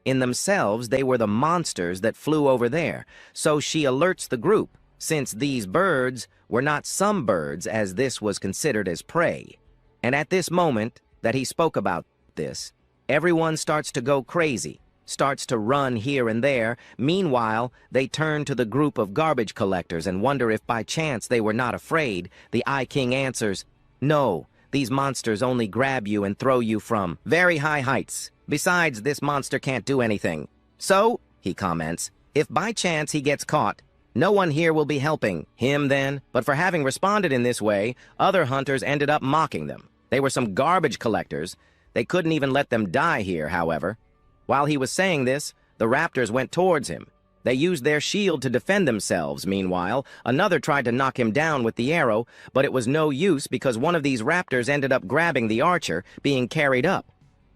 Speaker 1: In themselves, they were the monsters that flew over there, so she alerts the group, since these birds were not some birds, as this was considered as prey. And at this moment that he spoke about this, everyone starts to go crazy, starts to run here and there. Meanwhile, they turn to the group of garbage collectors and wonder if by chance they were not afraid. The Eye King answers, "No, these monsters only grab you and throw you from very high heights. Besides, this monster can't do anything. So," he comments, "if by chance he gets caught, no one here will be helping him then." But for having responded in this way, other hunters ended up mocking them. They were some garbage collectors. They couldn't even let them die here, however. While he was saying this, the raptors went towards him. They used their shield to defend themselves. Meanwhile, another tried to knock him down with the arrow, but it was no use because one of these raptors ended up grabbing the archer, being carried up.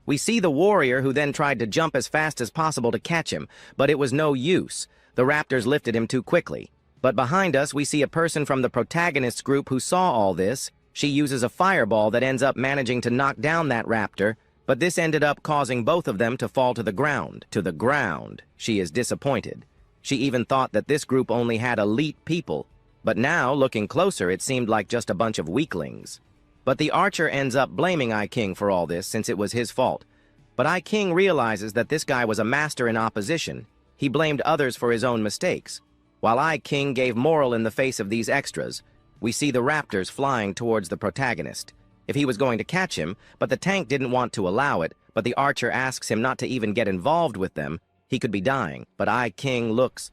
Speaker 1: We see the warrior who then tried to jump as fast as possible to catch him, but it was no use. The raptors lifted him too quickly. But behind us, we see a person from the protagonist's group who saw all this. She uses a fireball that ends up managing to knock down that raptor, but this ended up causing both of them to fall to the ground. To the ground. She is disappointed. She even thought that this group only had elite people, but now, looking closer, it seemed like just a bunch of weaklings. But the archer ends up blaming Eye King for all this since it was his fault. But Eye King realizes that this guy was a master in opposition. He blamed others for his own mistakes. While Eye King gave moral in the face of these extras, we see the raptors flying towards the protagonist. If he was going to catch him, but the tank didn't want to allow it, but the archer asks him not to even get involved with them, he could be dying. But Eye King looks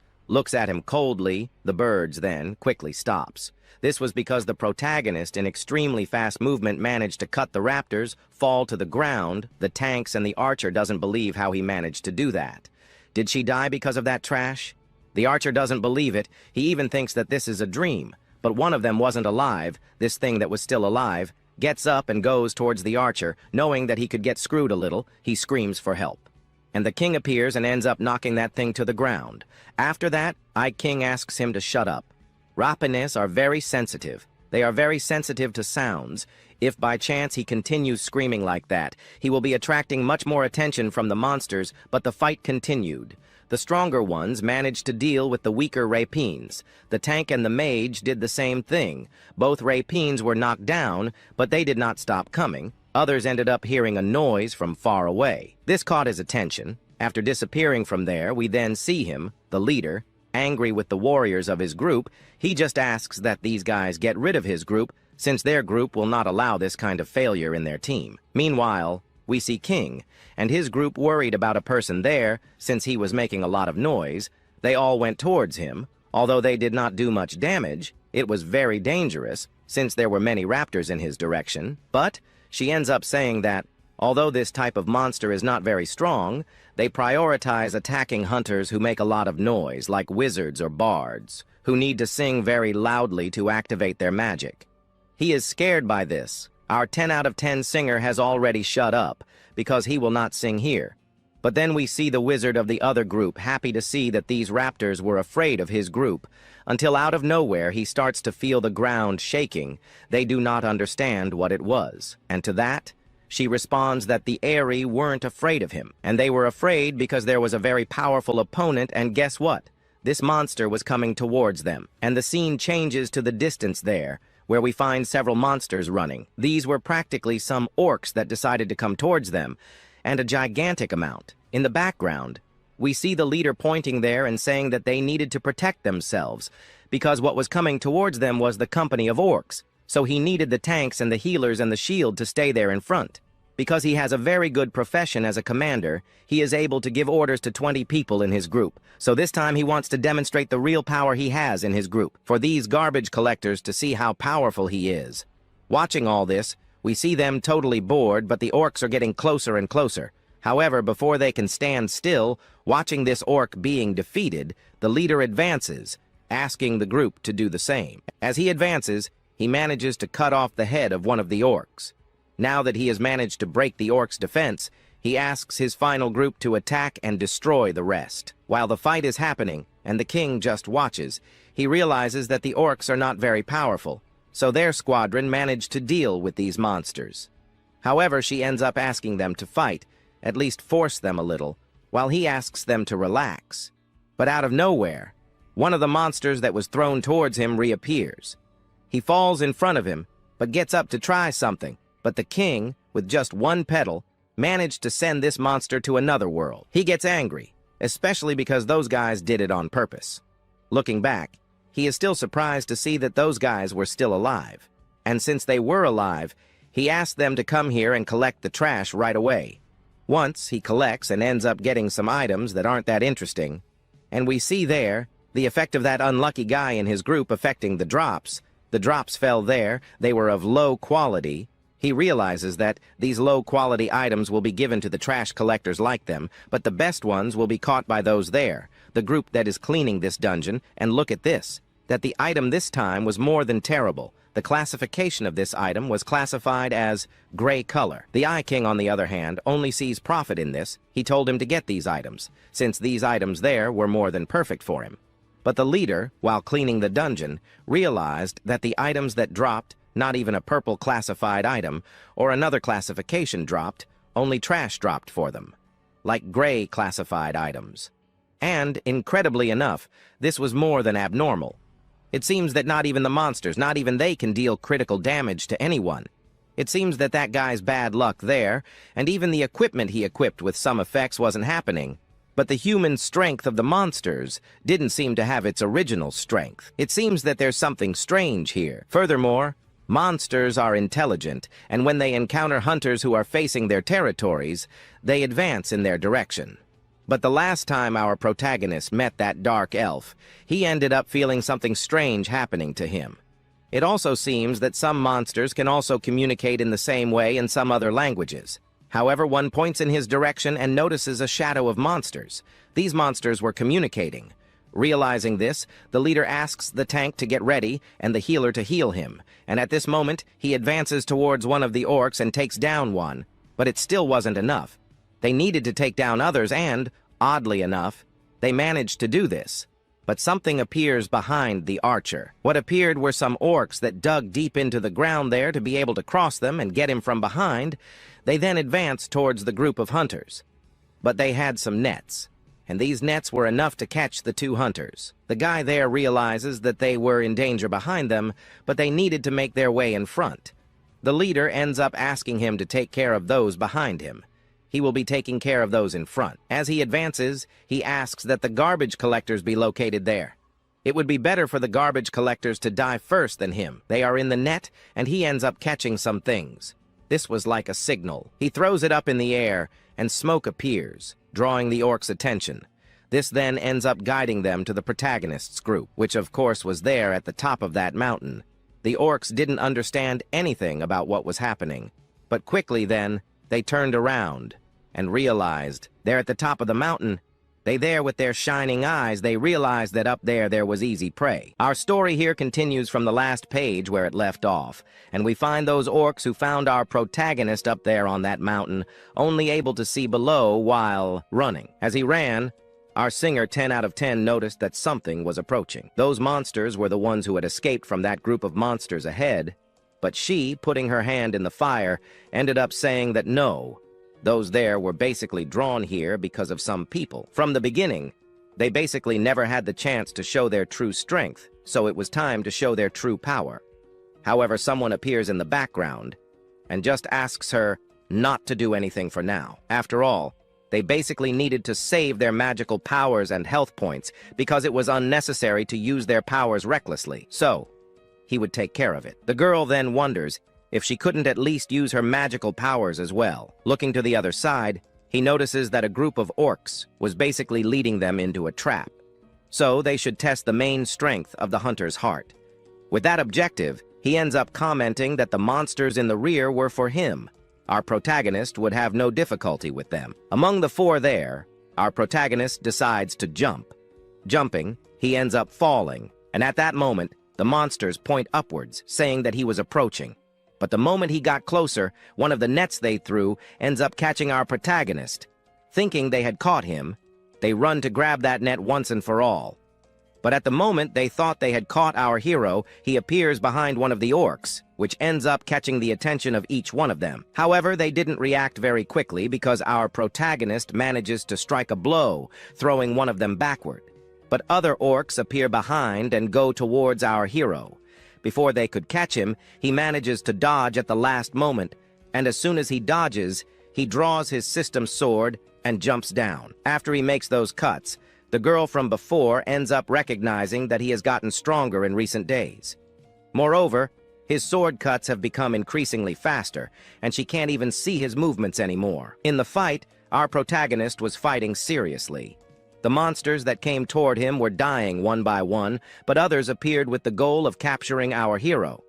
Speaker 1: at him coldly. The birds then quickly stops. This was because the protagonist, in extremely fast movement, managed to cut the raptors, fall to the ground. The tanks and the archer doesn't believe how he managed to do that. Did she die because of that trash? The archer doesn't believe it. He even thinks that this is a dream. But one of them wasn't alive, this thing that was still alive, gets up and goes towards the archer. Knowing that he could get screwed a little, he screams for help. And the king appears and ends up knocking that thing to the ground. After that, Eye King asks him to shut up. Rapanes are very sensitive. They are very sensitive to sounds. If by chance he continues screaming like that, he will be attracting much more attention from the monsters, but the fight continued. The stronger ones managed to deal with the weaker rapines. The tank and the mage did the same thing. Both rapines were knocked down, but they did not stop coming. Others ended up hearing a noise from far away. This caught his attention. After disappearing from there, we then see him, the leader, angry with the warriors of his group. He just asks that these guys get rid of his group, since their group will not allow this kind of failure in their team. Meanwhile, we see King and his group worried about a person there, since he was making a lot of noise. They all went towards him. Although they did not do much damage, it was very dangerous, since there were many raptors in his direction. But she ends up saying that, although this type of monster is not very strong, they prioritize attacking hunters who make a lot of noise, like wizards or bards, who need to sing very loudly to activate their magic. He is scared by this. Our 10 out of 10 singer has already shut up, because he will not sing here. But then we see the wizard of the other group happy to see that these raptors were afraid of his group, until out of nowhere he starts to feel the ground shaking. They do not understand what it was, and to that, she responds that the Aerie weren't afraid of him, and they were afraid because there was a very powerful opponent, and guess what? This monster was coming towards them, and the scene changes to the distance there, where we find several monsters running. These were practically some orcs that decided to come towards them, and a gigantic amount. In the background, we see the leader pointing there and saying that they needed to protect themselves, because what was coming towards them was the company of orcs, so he needed the tanks and the healers and the shield to stay there in front. Because he has a very good profession as a commander, he is able to give orders to 20 people in his group. So this time he wants to demonstrate the real power he has in his group, for these garbage collectors to see how powerful he is. Watching all this, we see them totally bored, but the orcs are getting closer and closer. However, before they can stand still, watching this orc being defeated, the leader advances, asking the group to do the same. As he advances, he manages to cut off the head of one of the orcs. Now that he has managed to break the orc's defense, he asks his final group to attack and destroy the rest. While the fight is happening, and the king just watches. He realizes that the orcs are not very powerful, so their squadron managed to deal with these monsters. However, she ends up asking them to fight, at least force them a little, while he asks them to relax. But out of nowhere, one of the monsters that was thrown towards him reappears. He falls in front of him, but gets up to try something, but the king, with just one petal, managed to send this monster to another world. He gets angry, especially because those guys did it on purpose. Looking back, he is still surprised to see that those guys were still alive. And since they were alive, he asked them to come here and collect the trash right away. Once, he collects and ends up getting some items that aren't that interesting. And we see there the effect of that unlucky guy in his group affecting the drops. The drops fell there, they were of low quality. He realizes that these low-quality items will be given to the trash collectors like them, but the best ones will be caught by those there, the group that is cleaning this dungeon. And look at this, that the item this time was more than terrible. The classification of this item was classified as gray color. The Eye King, on the other hand, only sees profit in this. He told him to get these items, since these items there were more than perfect for him. But the leader, while cleaning the dungeon, realized that the items that dropped, not even a purple classified item, or another classification dropped, only trash dropped for them, like gray classified items. And, incredibly enough, this was more than abnormal. It seems that not even the monsters, not even they can deal critical damage to anyone. It seems that that guy's bad luck there, and even the equipment he equipped with some effects wasn't happening. But the human strength of the monsters didn't seem to have its original strength. It seems that there's something strange here. Furthermore, monsters are intelligent, and when they encounter hunters who are facing their territories, they advance in their direction. But the last time our protagonist met that dark elf, he ended up feeling something strange happening to him. It also seems that some monsters can also communicate in the same way in some other languages. However, one points in his direction and notices a shadow of monsters. These monsters were communicating. Realizing this, the leader asks the tank to get ready and the healer to heal him, and at this moment, he advances towards one of the orcs and takes down one, but it still wasn't enough. They needed to take down others and, oddly enough, they managed to do this. But something appears behind the archer. What appeared were some orcs that dug deep into the ground there to be able to cross them and get him from behind. They then advanced towards the group of hunters. But they had some nets, and these nets were enough to catch the two hunters. The guy there realizes that they were in danger behind them, but they needed to make their way in front. The leader ends up asking him to take care of those behind him. He will be taking care of those in front. As he advances, he asks that the garbage collectors be located there. It would be better for the garbage collectors to die first than him. They are in the net, and he ends up catching some things. This was like a signal. He throws it up in the air, and smoke appears, drawing the orcs' attention. This then ends up guiding them to the protagonist's group, which of course was there at the top of that mountain. The orcs didn't understand anything about what was happening, but quickly then, they turned around and realized they're at the top of the mountain. They there with their shining eyes, they realized that up there was easy prey. Our story here continues from the last page where it left off, and we find those orcs who found our protagonist up there on that mountain, only able to see below while running. As he ran, our singer 10 out of 10 noticed that something was approaching. Those monsters were the ones who had escaped from that group of monsters ahead, but she, putting her hand in the fire, ended up saying that no, those there were basically drawn here because of some people. From the beginning, they basically never had the chance to show their true strength, so it was time to show their true power. However, someone appears in the background and just asks her not to do anything for now. After all, they basically needed to save their magical powers and health points because it was unnecessary to use their powers recklessly. So, he would take care of it. The girl then wonders if she couldn't at least use her magical powers as well. Looking to the other side, he notices that a group of orcs was basically leading them into a trap. So they should test the main strength of the hunter's heart. With that objective, he ends up commenting that the monsters in the rear were for him. Our protagonist would have no difficulty with them. Among the four there, our protagonist decides to jump. Jumping, he ends up falling, and at that moment, the monsters point upwards, saying that he was approaching. But the moment he got closer, one of the nets they threw ends up catching our protagonist. Thinking they had caught him, they run to grab that net once and for all. But at the moment they thought they had caught our hero, he appears behind one of the orcs, which ends up catching the attention of each one of them. However, they didn't react very quickly because our protagonist manages to strike a blow, throwing one of them backward. But other orcs appear behind and go towards our hero. Before they could catch him, he manages to dodge at the last moment, and as soon as he dodges, he draws his system sword and jumps down. After he makes those cuts, the girl from before ends up recognizing that he has gotten stronger in recent days. Moreover, his sword cuts have become increasingly faster, and she can't even see his movements anymore. In the fight, our protagonist was fighting seriously. The monsters that came toward him were dying one by one, but others appeared with the goal of capturing our hero.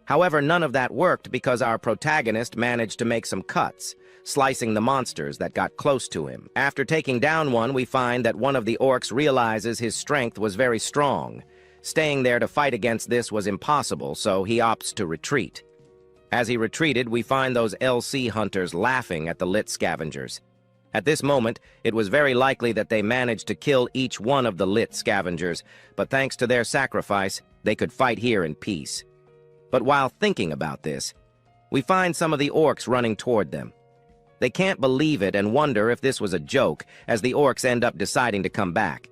Speaker 1: However, none of that worked because our protagonist managed to make some cuts, slicing the monsters that got close to him. After taking down one, we find that one of the orcs realizes his strength was very strong. Staying there to fight against this was impossible, so he opts to retreat. As he retreated, we find those LC hunters laughing at the lit scavengers. At this moment, it was very likely that they managed to kill each one of the lit scavengers, but thanks to their sacrifice, they could fight here in peace. But while thinking about this, we find some of the orcs running toward them. They can't believe it and wonder if this was a joke, as the orcs end up deciding to come back.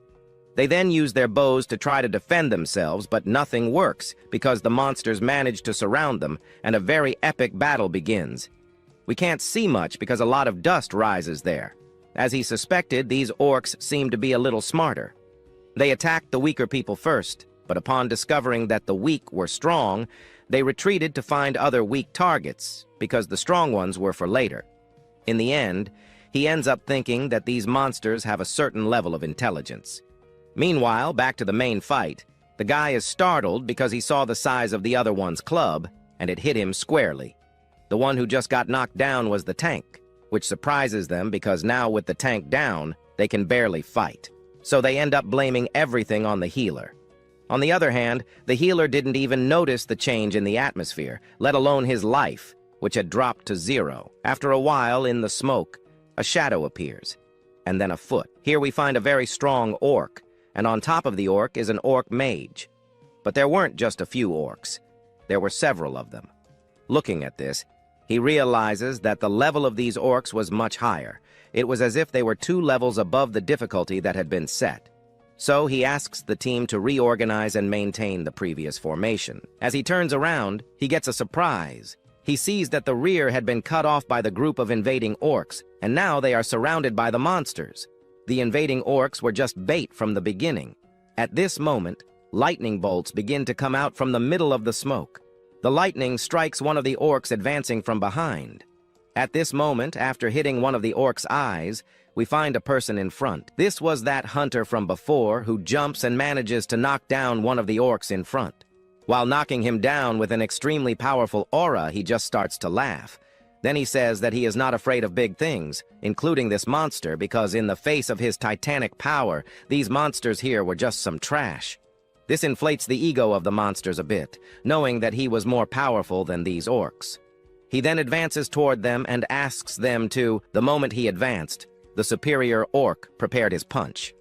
Speaker 1: They then use their bows to try to defend themselves, but nothing works because the monsters manage to surround them, and a very epic battle begins. We can't see much because a lot of dust rises there. As he suspected, these orcs seem to be a little smarter. They attacked the weaker people first, but upon discovering that the weak were strong, they retreated to find other weak targets, because the strong ones were for later. In the end, he ends up thinking that these monsters have a certain level of intelligence. Meanwhile, back to the main fight, the guy is startled because he saw the size of the other one's club, and it hit him squarely. The one who just got knocked down was the tank, which surprises them because now with the tank down, they can barely fight. So they end up blaming everything on the healer. On the other hand, the healer didn't even notice the change in the atmosphere, let alone his life, which had dropped to 0. After a while, in the smoke, a shadow appears, and then a foot. Here we find a very strong orc, and on top of the orc is an orc mage. But there weren't just a few orcs. There were several of them. Looking at this, he realizes that the level of these orcs was much higher. It was as if they were 2 levels above the difficulty that had been set. So he asks the team to reorganize and maintain the previous formation. As he turns around, he gets a surprise. He sees that the rear had been cut off by the group of invading orcs, and now they are surrounded by the monsters. The invading orcs were just bait from the beginning. At this moment, lightning bolts begin to come out from the middle of the smoke. The lightning strikes one of the orcs advancing from behind. At this moment, after hitting one of the orcs' eyes, we find a person in front. This was that hunter from before who jumps and manages to knock down one of the orcs in front. While knocking him down with an extremely powerful aura, he just starts to laugh. Then he says that he is not afraid of big things, including this monster, because in the face of his titanic power, these monsters here were just some trash. This inflates the ego of the monsters a bit, knowing that he was more powerful than these orcs. He then advances toward them and asks them to. The moment he advanced, the superior orc prepared his punch.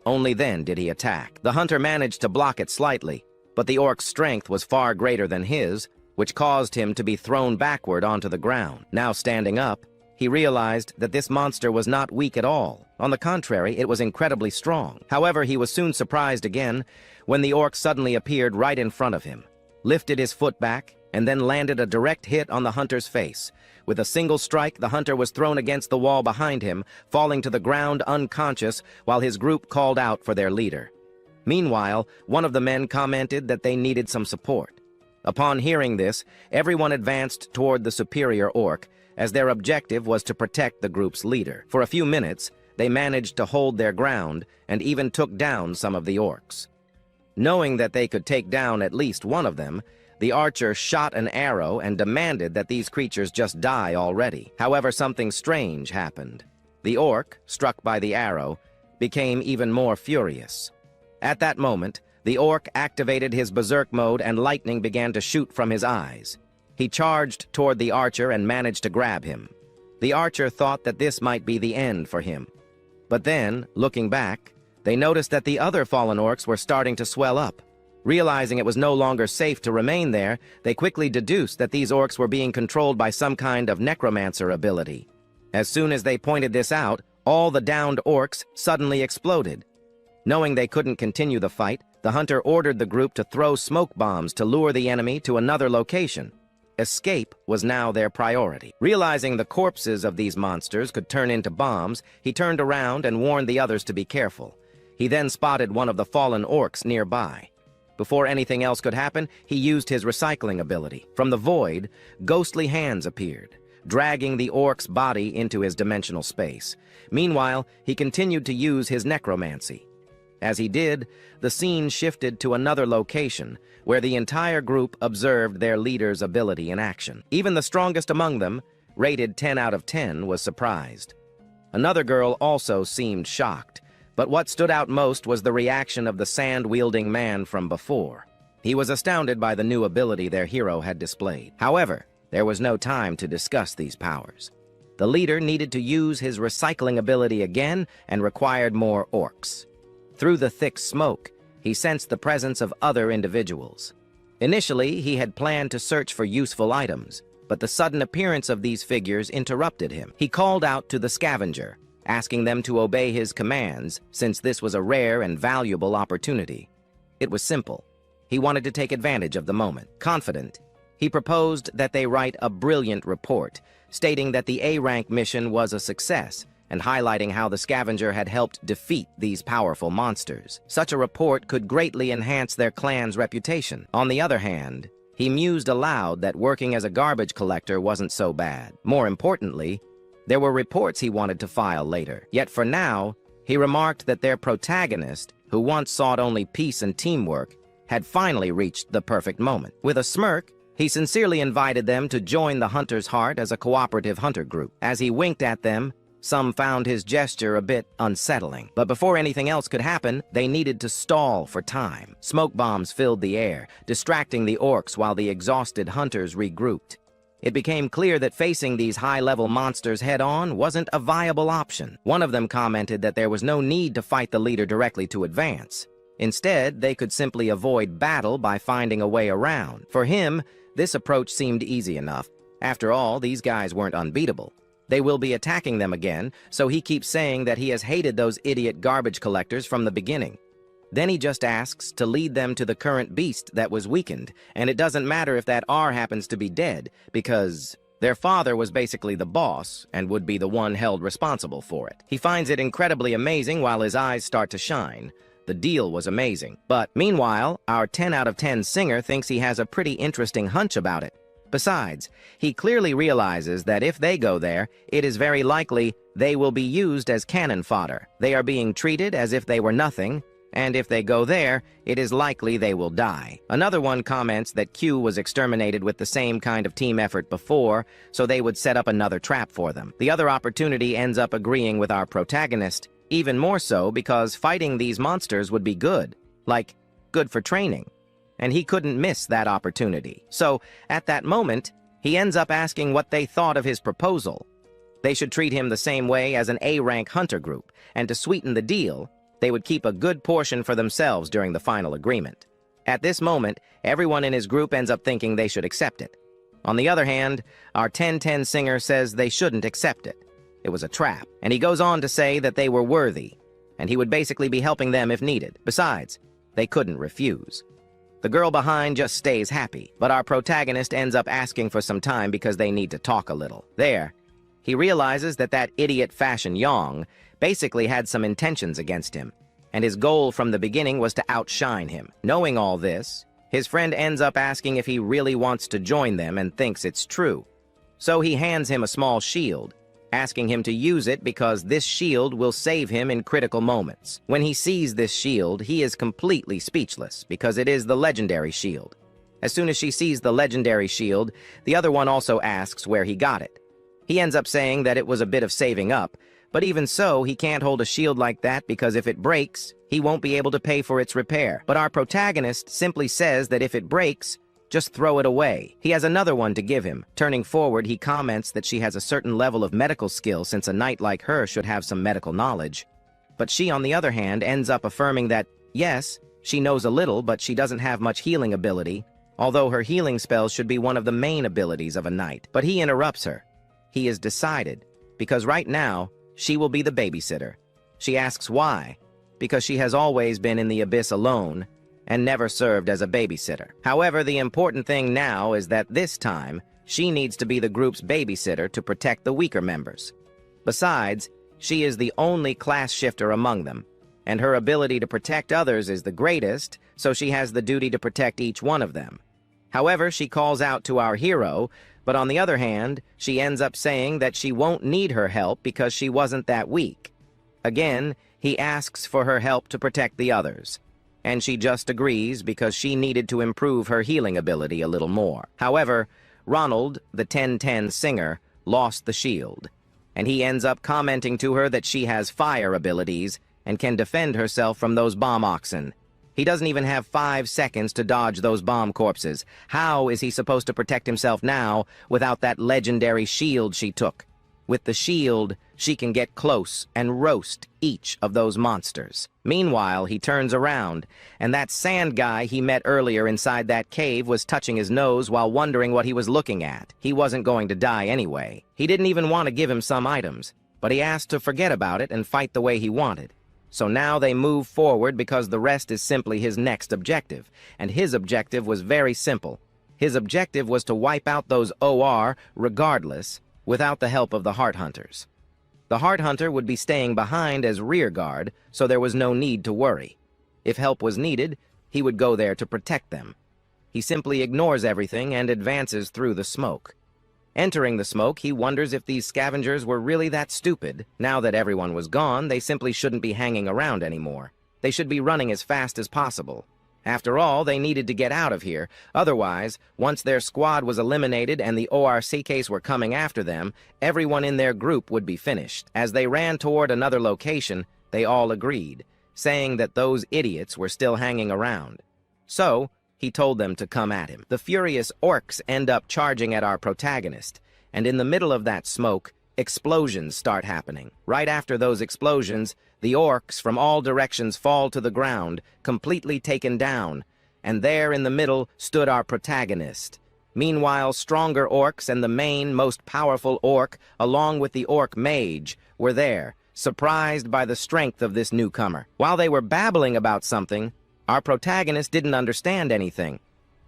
Speaker 1: Only then did he attack. The hunter managed to block it slightly, but the orc's strength was far greater than his, which caused him to be thrown backward onto the ground. Now standing up, he realized that this monster was not weak at all. On the contrary, it was incredibly strong. However, he was soon surprised again when the orc suddenly appeared right in front of him, lifted his foot back, and then landed a direct hit on the hunter's face. With a single strike, the hunter was thrown against the wall behind him, falling to the ground unconscious while his group called out for their leader. Meanwhile, one of the men commented that they needed some support. Upon hearing this, everyone advanced toward the superior orc, as their objective was to protect the group's leader. For a few minutes, they managed to hold their ground and even took down some of the orcs. Knowing that they could take down at least one of them, the archer shot an arrow and demanded that these creatures just die already. However, something strange happened. The orc, struck by the arrow, became even more furious. At that moment, the orc activated his berserk mode and lightning began to shoot from his eyes. He charged toward the archer and managed to grab him. The archer thought that this might be the end for him. But then, looking back, They noticed that the other fallen orcs were starting to swell up. Realizing it was no longer safe to remain there, they quickly deduced that these orcs were being controlled by some kind of Necromancer ability. As soon as they pointed this out, all the downed orcs suddenly exploded. Knowing they couldn't continue the fight, the hunter ordered the group to throw smoke bombs to lure the enemy to another location. Escape was now their priority. Realizing the corpses of these monsters could turn into bombs, he turned around and warned the others to be careful. He then spotted one of the fallen orcs nearby. Before anything else could happen, he used his recycling ability. From the void, ghostly hands appeared, dragging the orc's body into his dimensional space. Meanwhile, he continued to use his necromancy. As he did, the scene shifted to another location, where the entire group observed their leader's ability in action. Even the strongest among them, rated 10 out of 10, was surprised. Another girl also seemed shocked, but what stood out most was the reaction of the sand-wielding man from before. He was astounded by the new ability their hero had displayed. However, there was no time to discuss these powers. The leader needed to use his recycling ability again and required more orcs. Through the thick smoke, he sensed the presence of other individuals. Initially, he had planned to search for useful items, but the sudden appearance of these figures interrupted him. He called out to the scavenger, asking them to obey his commands, since this was a rare and valuable opportunity. It was simple. He wanted to take advantage of the moment. Confident, he proposed that they write a brilliant report, stating that the A-rank mission was a success, and highlighting how the scavenger had helped defeat these powerful monsters. Such a report could greatly enhance their clan's reputation. On the other hand, he mused aloud that working as a garbage collector wasn't so bad. More importantly, there were reports he wanted to file later. Yet for now, he remarked that their protagonist, who once sought only peace and teamwork, had finally reached the perfect moment. With a smirk, he sincerely invited them to join the Hunter's Heart as a cooperative hunter group. As he winked at them, some found his gesture a bit unsettling. But before anything else could happen, they needed to stall for time. Smoke bombs filled the air, distracting the orcs while the exhausted hunters regrouped. It became clear that facing these high-level monsters head-on wasn't a viable option. One of them commented that there was no need to fight the leader directly to advance. Instead, they could simply avoid battle by finding a way around. For him, this approach seemed easy enough. After all, these guys weren't unbeatable. They will be attacking them again, so he keeps saying that he has hated those idiot garbage collectors from the beginning. Then he just asks to lead them to the current beast that was weakened, and it doesn't matter if that R happens to be dead, because their father was basically the boss and would be the one held responsible for it. He finds it incredibly amazing while his eyes start to shine. The deal was amazing. But meanwhile, our 10 out of 10 singer thinks he has a pretty interesting hunch about it. Besides, he clearly realizes that if they go there, it is very likely they will be used as cannon fodder. They are being treated as if they were nothing, and if they go there, it is likely they will die. Another one comments that Q was exterminated with the same kind of team effort before, so they would set up another trap for them. The other opportunity ends up agreeing with our protagonist, even more so because fighting these monsters would be good. Like, good for training. And he couldn't miss that opportunity. So, at that moment, he ends up asking what they thought of his proposal. They should treat him the same way as an A-rank hunter group, and to sweeten the deal, they would keep a good portion for themselves during the final agreement. At this moment, everyone in his group ends up thinking they should accept it. On the other hand, our 10-10 singer says they shouldn't accept it. It was a trap, and he goes on to say that they were worthy, and he would basically be helping them if needed. Besides, they couldn't refuse. The girl behind just stays happy, but our protagonist ends up asking for some time because they need to talk a little. There, he realizes that that idiot Fashion Yong basically had some intentions against him, and his goal from the beginning was to outshine him. Knowing all this, his friend ends up asking if he really wants to join them and thinks it's true. So he hands him a small shield, asking him to use it because this shield will save him in critical moments. When he sees this shield, he is completely speechless because it is the legendary shield. As soon as she sees the legendary shield, the other one also asks where he got it. He ends up saying that it was a bit of saving up, but even so, he can't hold a shield like that because if it breaks, he won't be able to pay for its repair. But our protagonist simply says that if it breaks, just throw it away. He has another one to give him. Turning forward, he comments that she has a certain level of medical skill since a knight like her should have some medical knowledge. But she, on the other hand, ends up affirming that, yes, she knows a little, but she doesn't have much healing ability, although her healing spells should be one of the main abilities of a knight. But he interrupts her. He is decided, because right now, she will be the babysitter. She asks why, because she has always been in the abyss alone and never served as a babysitter. However, the important thing now is that this time, she needs to be the group's babysitter to protect the weaker members. Besides, she is the only class shifter among them, and her ability to protect others is the greatest, so she has the duty to protect each one of them. However, she calls out to our hero, but on the other hand, she ends up saying that she won't need her help because she wasn't that weak. Again, he asks for her help to protect the others, and she just agrees because she needed to improve her healing ability a little more. However, Ronald, the 1010 singer, lost the shield, and he ends up commenting to her that she has fire abilities and can defend herself from those bomb oxen. He doesn't even have 5 seconds to dodge those bomb corpses. How is he supposed to protect himself now without that legendary shield she took? With the shield, she can get close and roast each of those monsters. Meanwhile, he turns around, and that sand guy he met earlier inside that cave was touching his nose while wondering what he was looking at. He wasn't going to die anyway. He didn't even want to give him some items, but he asked to forget about it and fight the way he wanted. So now they move forward because the rest is simply his next objective, and his objective was very simple. His objective was to wipe out those OR regardless, without the help of the Heart Hunters. The Heart Hunter would be staying behind as rear guard, so there was no need to worry. If help was needed, he would go there to protect them. He simply ignores everything and advances through the smoke. Entering the smoke, he wonders if these scavengers were really that stupid. Now that everyone was gone, they simply shouldn't be hanging around anymore. They should be running as fast as possible. After all, they needed to get out of here. Otherwise, once their squad was eliminated and the ORCKs were coming after them, everyone in their group would be finished. As they ran toward another location, they all agreed, saying that those idiots were still hanging around. So, he told them to come at him. The furious orcs end up charging at our protagonist, and in the middle of that smoke, explosions start happening. Right after those explosions, the orcs from all directions fall to the ground, completely taken down, and there in the middle stood our protagonist. Meanwhile, stronger orcs and the main, most powerful orc, along with the orc mage, were there, surprised by the strength of this newcomer. While they were babbling about something, our protagonist didn't understand anything.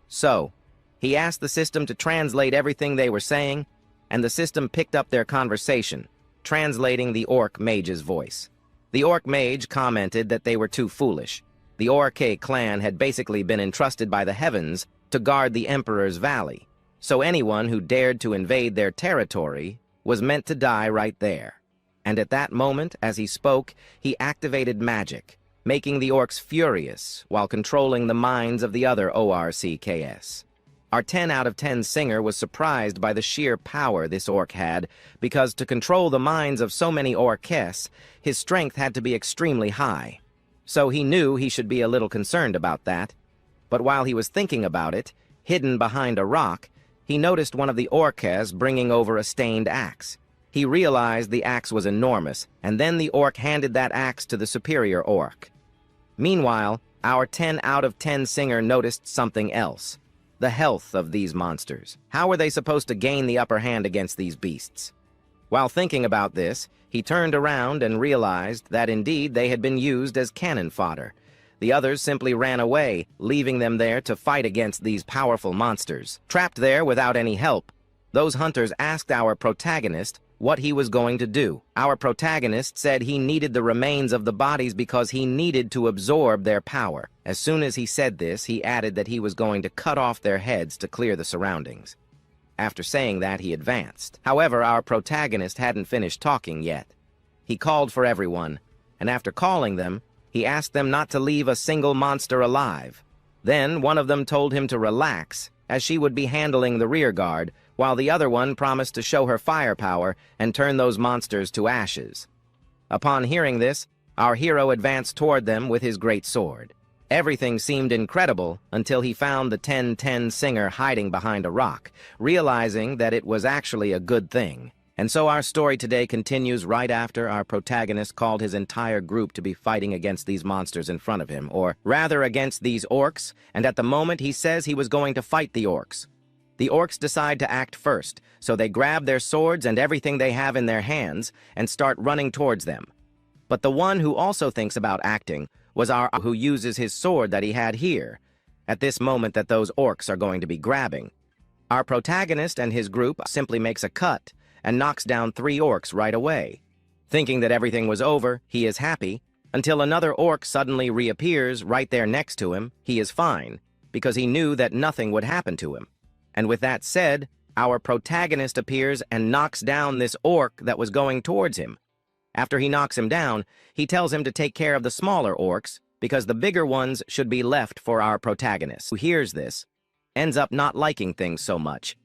Speaker 1: So, he asked the system to translate everything they were saying, and the system picked up their conversation, translating the orc mage's voice. The orc mage commented that they were too foolish. The Orc clan had basically been entrusted by the heavens to guard the Emperor's Valley, so anyone who dared to invade their territory was meant to die right there. And at that moment, as he spoke, he activated magic, making the orcs furious while controlling the minds of the other ORCKs. Our 10 out of 10 singer was surprised by the sheer power this orc had, because to control the minds of so many orcs, his strength had to be extremely high. So he knew he should be a little concerned about that. But while he was thinking about it, hidden behind a rock, he noticed one of the orcs bringing over a stained axe. He realized the axe was enormous, and then the orc handed that axe to the superior orc. Meanwhile, our 10 out of 10 singer noticed something else. The health of these monsters. How were they supposed to gain the upper hand against these beasts? While thinking about this, he turned around and realized that indeed they had been used as cannon fodder. The others simply ran away, leaving them there to fight against these powerful monsters. Trapped there without any help, those hunters asked our protagonist what he was going to do. Our protagonist said he needed the remains of the bodies because he needed to absorb their power. As soon as he said this, he added that he was going to cut off their heads to clear the surroundings. After saying that, he advanced. However, our protagonist hadn't finished talking yet. He called for everyone, and after calling them, he asked them not to leave a single monster alive. Then one of them told him to relax, as she would be handling the rear guard, while the other one promised to show her firepower and turn those monsters to ashes. Upon hearing this, our hero advanced toward them with his great sword. Everything seemed incredible until he found the 1010 singer hiding behind a rock, realizing that it was actually a good thing. And so our story today continues right after our protagonist called his entire group to be fighting against these monsters in front of him, or rather against these orcs, and at the moment he says he was going to fight the orcs. The orcs decide to act first, so they grab their swords and everything they have in their hands and start running towards them. But the one who also thinks about acting was our who uses his sword that he had here, at this moment that those orcs are going to be grabbing. Our protagonist and his group simply makes a cut and knocks down 3 orcs right away. Thinking that everything was over, he is happy, until another orc suddenly reappears right there next to him. He is fine, because he knew that nothing would happen to him. And with that said, our protagonist appears and knocks down this orc that was going towards him. After he knocks him down, he tells him to take care of the smaller orcs, because the bigger ones should be left for our protagonist. Who hears this, ends up not liking things so much,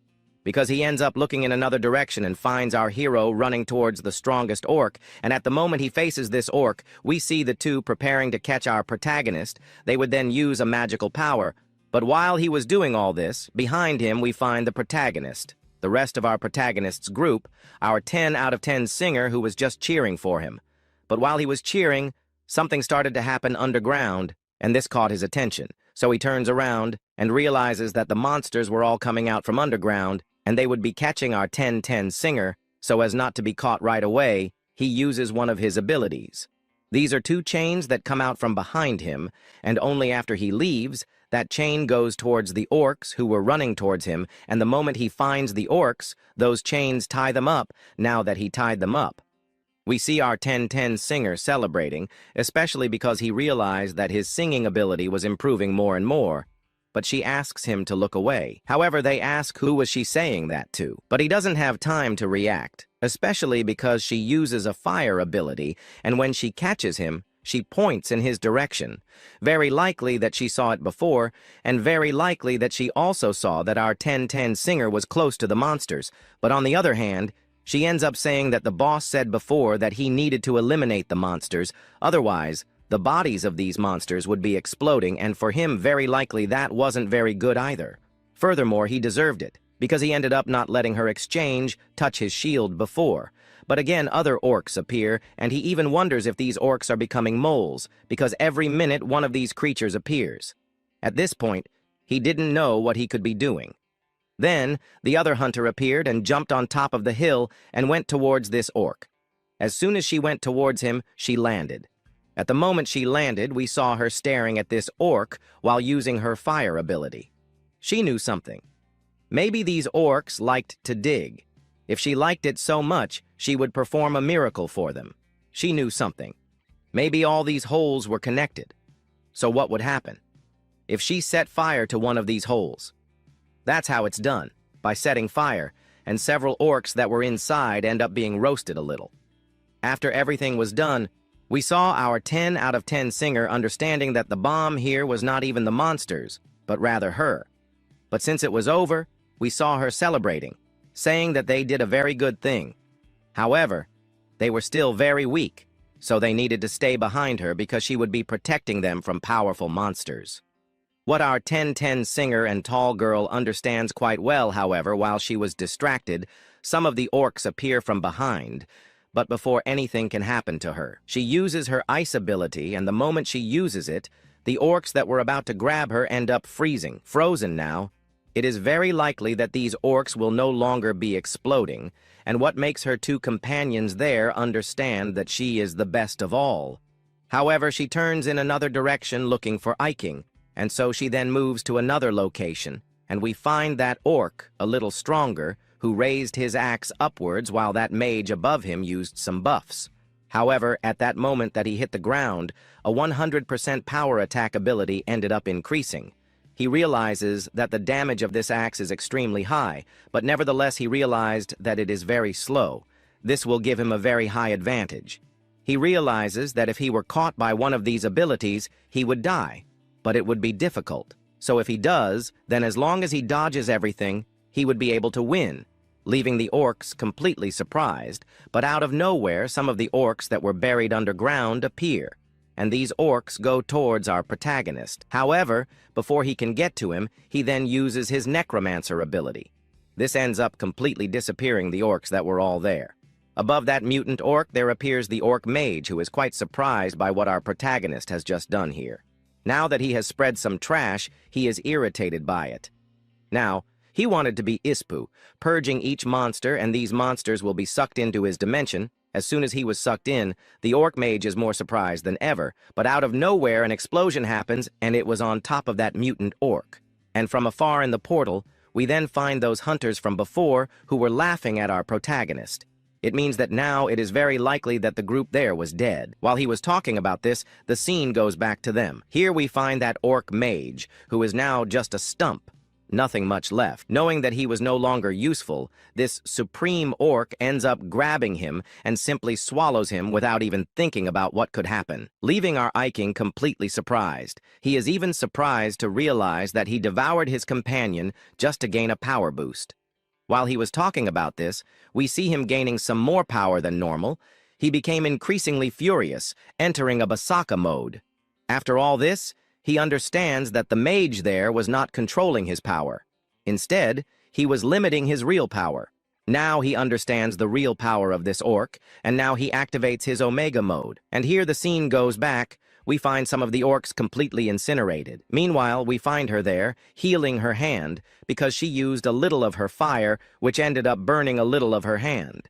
Speaker 1: because he ends up looking in another direction and finds our hero running towards the strongest orc, and at the moment he faces this orc, we see the two preparing to catch our protagonist. They would then use a magical power, but while he was doing all this, behind him we find the protagonist, the rest of our protagonist's group, our 10 out of 10 singer who was just cheering for him. But while he was cheering, something started to happen underground, and this caught his attention. So he turns around and realizes that the monsters were all coming out from underground, and they would be catching our 10-10 singer. So as not to be caught right away, he uses one of his abilities. These are 2 chains that come out from behind him, and only after he leaves, that chain goes towards the orcs who were running towards him, and the moment he finds the orcs, those chains tie them up now that he tied them up. We see our 10-10 singer celebrating, especially because he realized that his singing ability was improving more and more. But she asks him to look away. However, they ask who was she saying that to. But he doesn't have time to react, especially because she uses a fire ability, and when she catches him, she points in his direction. Very likely that she saw it before, and very likely that she also saw that our 10-10 singer was close to the monsters. But on the other hand, she ends up saying that the boss said before that he needed to eliminate the monsters, otherwise, the bodies of these monsters would be exploding, and for him, very likely that wasn't very good either. Furthermore, he deserved it, because he ended up not letting her touch his shield before. But again, other orcs appear, and he even wonders if these orcs are becoming moles, because every minute one of these creatures appears. At this point, he didn't know what he could be doing. Then, the other hunter appeared and jumped on top of the hill and went towards this orc. As soon as she went towards him, she landed. At the moment she landed, we saw her staring at this orc while using her fire ability. She knew something. Maybe these orcs liked to dig. If she liked it so much, she would perform a miracle for them. She knew something. Maybe all these holes were connected. So what would happen? If she set fire to one of these holes. That's how it's done, by setting fire, and several orcs that were inside end up being roasted a little. After everything was done, we saw our 10 out of 10 singer understanding that the bomb here was not even the monsters, but rather her. But since it was over, we saw her celebrating, saying that they did a very good thing. However, they were still very weak, so they needed to stay behind her because she would be protecting them from powerful monsters. What our 10-10 singer and tall girl understands quite well, however, while she was distracted, some of the orcs appear from behind, but before anything can happen to her, she uses her ice ability, and the moment she uses it, the orcs that were about to grab her end up frozen now. It is very likely that these orcs will no longer be exploding, and what makes her 2 companions there understand that she is the best of all. However, she turns in another direction looking for Iking, and so she then moves to another location, and we find that orc, a little stronger, who raised his axe upwards while that mage above him used some buffs. However, at that moment that he hit the ground, a 100% power attack ability ended up increasing. He realizes that the damage of this axe is extremely high, but nevertheless he realized that it is very slow. This will give him a very high advantage. He realizes that if he were caught by one of these abilities, he would die, but it would be difficult. So if he does, then as long as he dodges everything, he would be able to win, leaving the orcs completely surprised. But out of nowhere, some of the orcs that were buried underground appear, and these orcs go towards our protagonist. However, before he can get to him, he then uses his Necromancer ability. This ends up completely disappearing the orcs that were all there. Above that mutant orc, there appears the orc mage, who is quite surprised by what our protagonist has just done here. Now that he has spread some trash, he is irritated by it. Now, he wanted to be Ispu, purging each monster, and these monsters will be sucked into his dimension. As soon as he was sucked in, the orc mage is more surprised than ever, but out of nowhere an explosion happens, and it was on top of that mutant orc. And from afar in the portal, we then find those hunters from before who were laughing at our protagonist. It means that now it is very likely that the group there was dead. While he was talking about this, the scene goes back to them. Here we find that orc mage, who is now just a stump. Nothing much left. Knowing that he was no longer useful, this supreme orc ends up grabbing him and simply swallows him without even thinking about what could happen, leaving our Iking completely surprised. He is even surprised to realize that he devoured his companion just to gain a power boost. While he was talking about this, we see him gaining some more power than normal. He became increasingly furious, entering a Basaka mode. After all this, he understands that the mage there was not controlling his power. Instead, he was limiting his real power. Now he understands the real power of this orc, and now he activates his Omega mode. And here the scene goes back. We find some of the orcs completely incinerated. Meanwhile, we find her there, healing her hand, because she used a little of her fire, which ended up burning a little of her hand.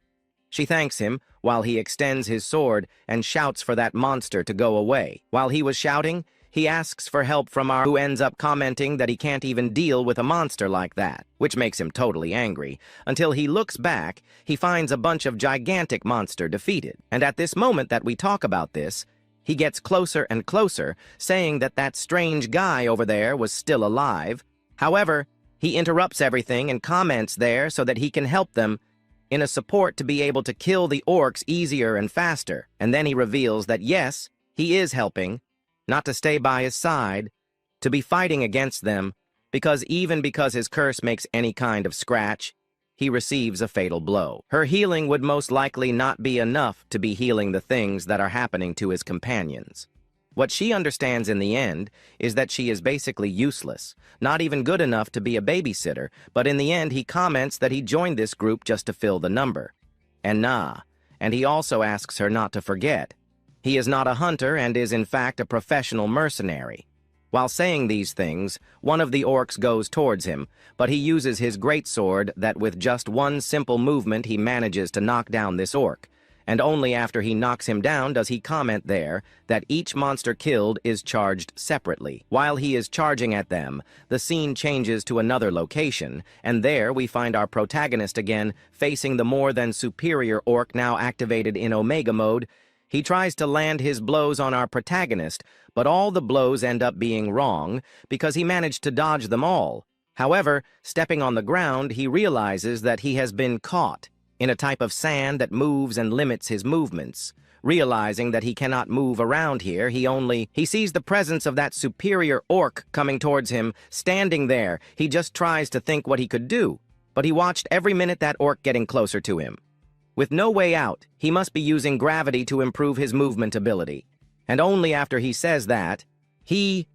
Speaker 1: She thanks him, while he extends his sword and shouts for that monster to go away. While he was shouting, he asks for help from our who ends up commenting that he can't even deal with a monster like that, which makes him totally angry. Until he looks back, he finds a bunch of gigantic monster defeated. And at this moment that we talk about this, he gets closer and closer, saying that that strange guy over there was still alive. However, he interrupts everything and comments there so that he can help them in a support to be able to kill the orcs easier and faster. And then he reveals that yes, he is helping, not to stay by his side, to be fighting against them, because even because his curse makes any kind of scratch, he receives a fatal blow. Her healing would most likely not be enough to be healing the things that are happening to his companions. What she understands in the end is that she is basically useless, not even good enough to be a babysitter, but in the end he comments that he joined this group just to fill the number. And he also asks her not to forget. He is not a hunter and is in fact a professional mercenary. While saying these things, one of the orcs goes towards him, but he uses his greatsword that with just one simple movement he manages to knock down this orc. And only after he knocks him down does he comment there that each monster killed is charged separately. While he is charging at them, the scene changes to another location, and there we find our protagonist again facing the more than superior orc now activated in Omega mode. He tries to land his blows on our protagonist, but all the blows end up being wrong because he managed to dodge them all. However, stepping on the ground, he realizes that he has been caught in a type of sand that moves and limits his movements. Realizing that he cannot move around here, he sees the presence of that superior orc coming towards him, standing there. He just tries to think what he could do, but he watched every minute that orc getting closer to him. With no way out, he must be using gravity to improve his movement ability. And only after he says that, he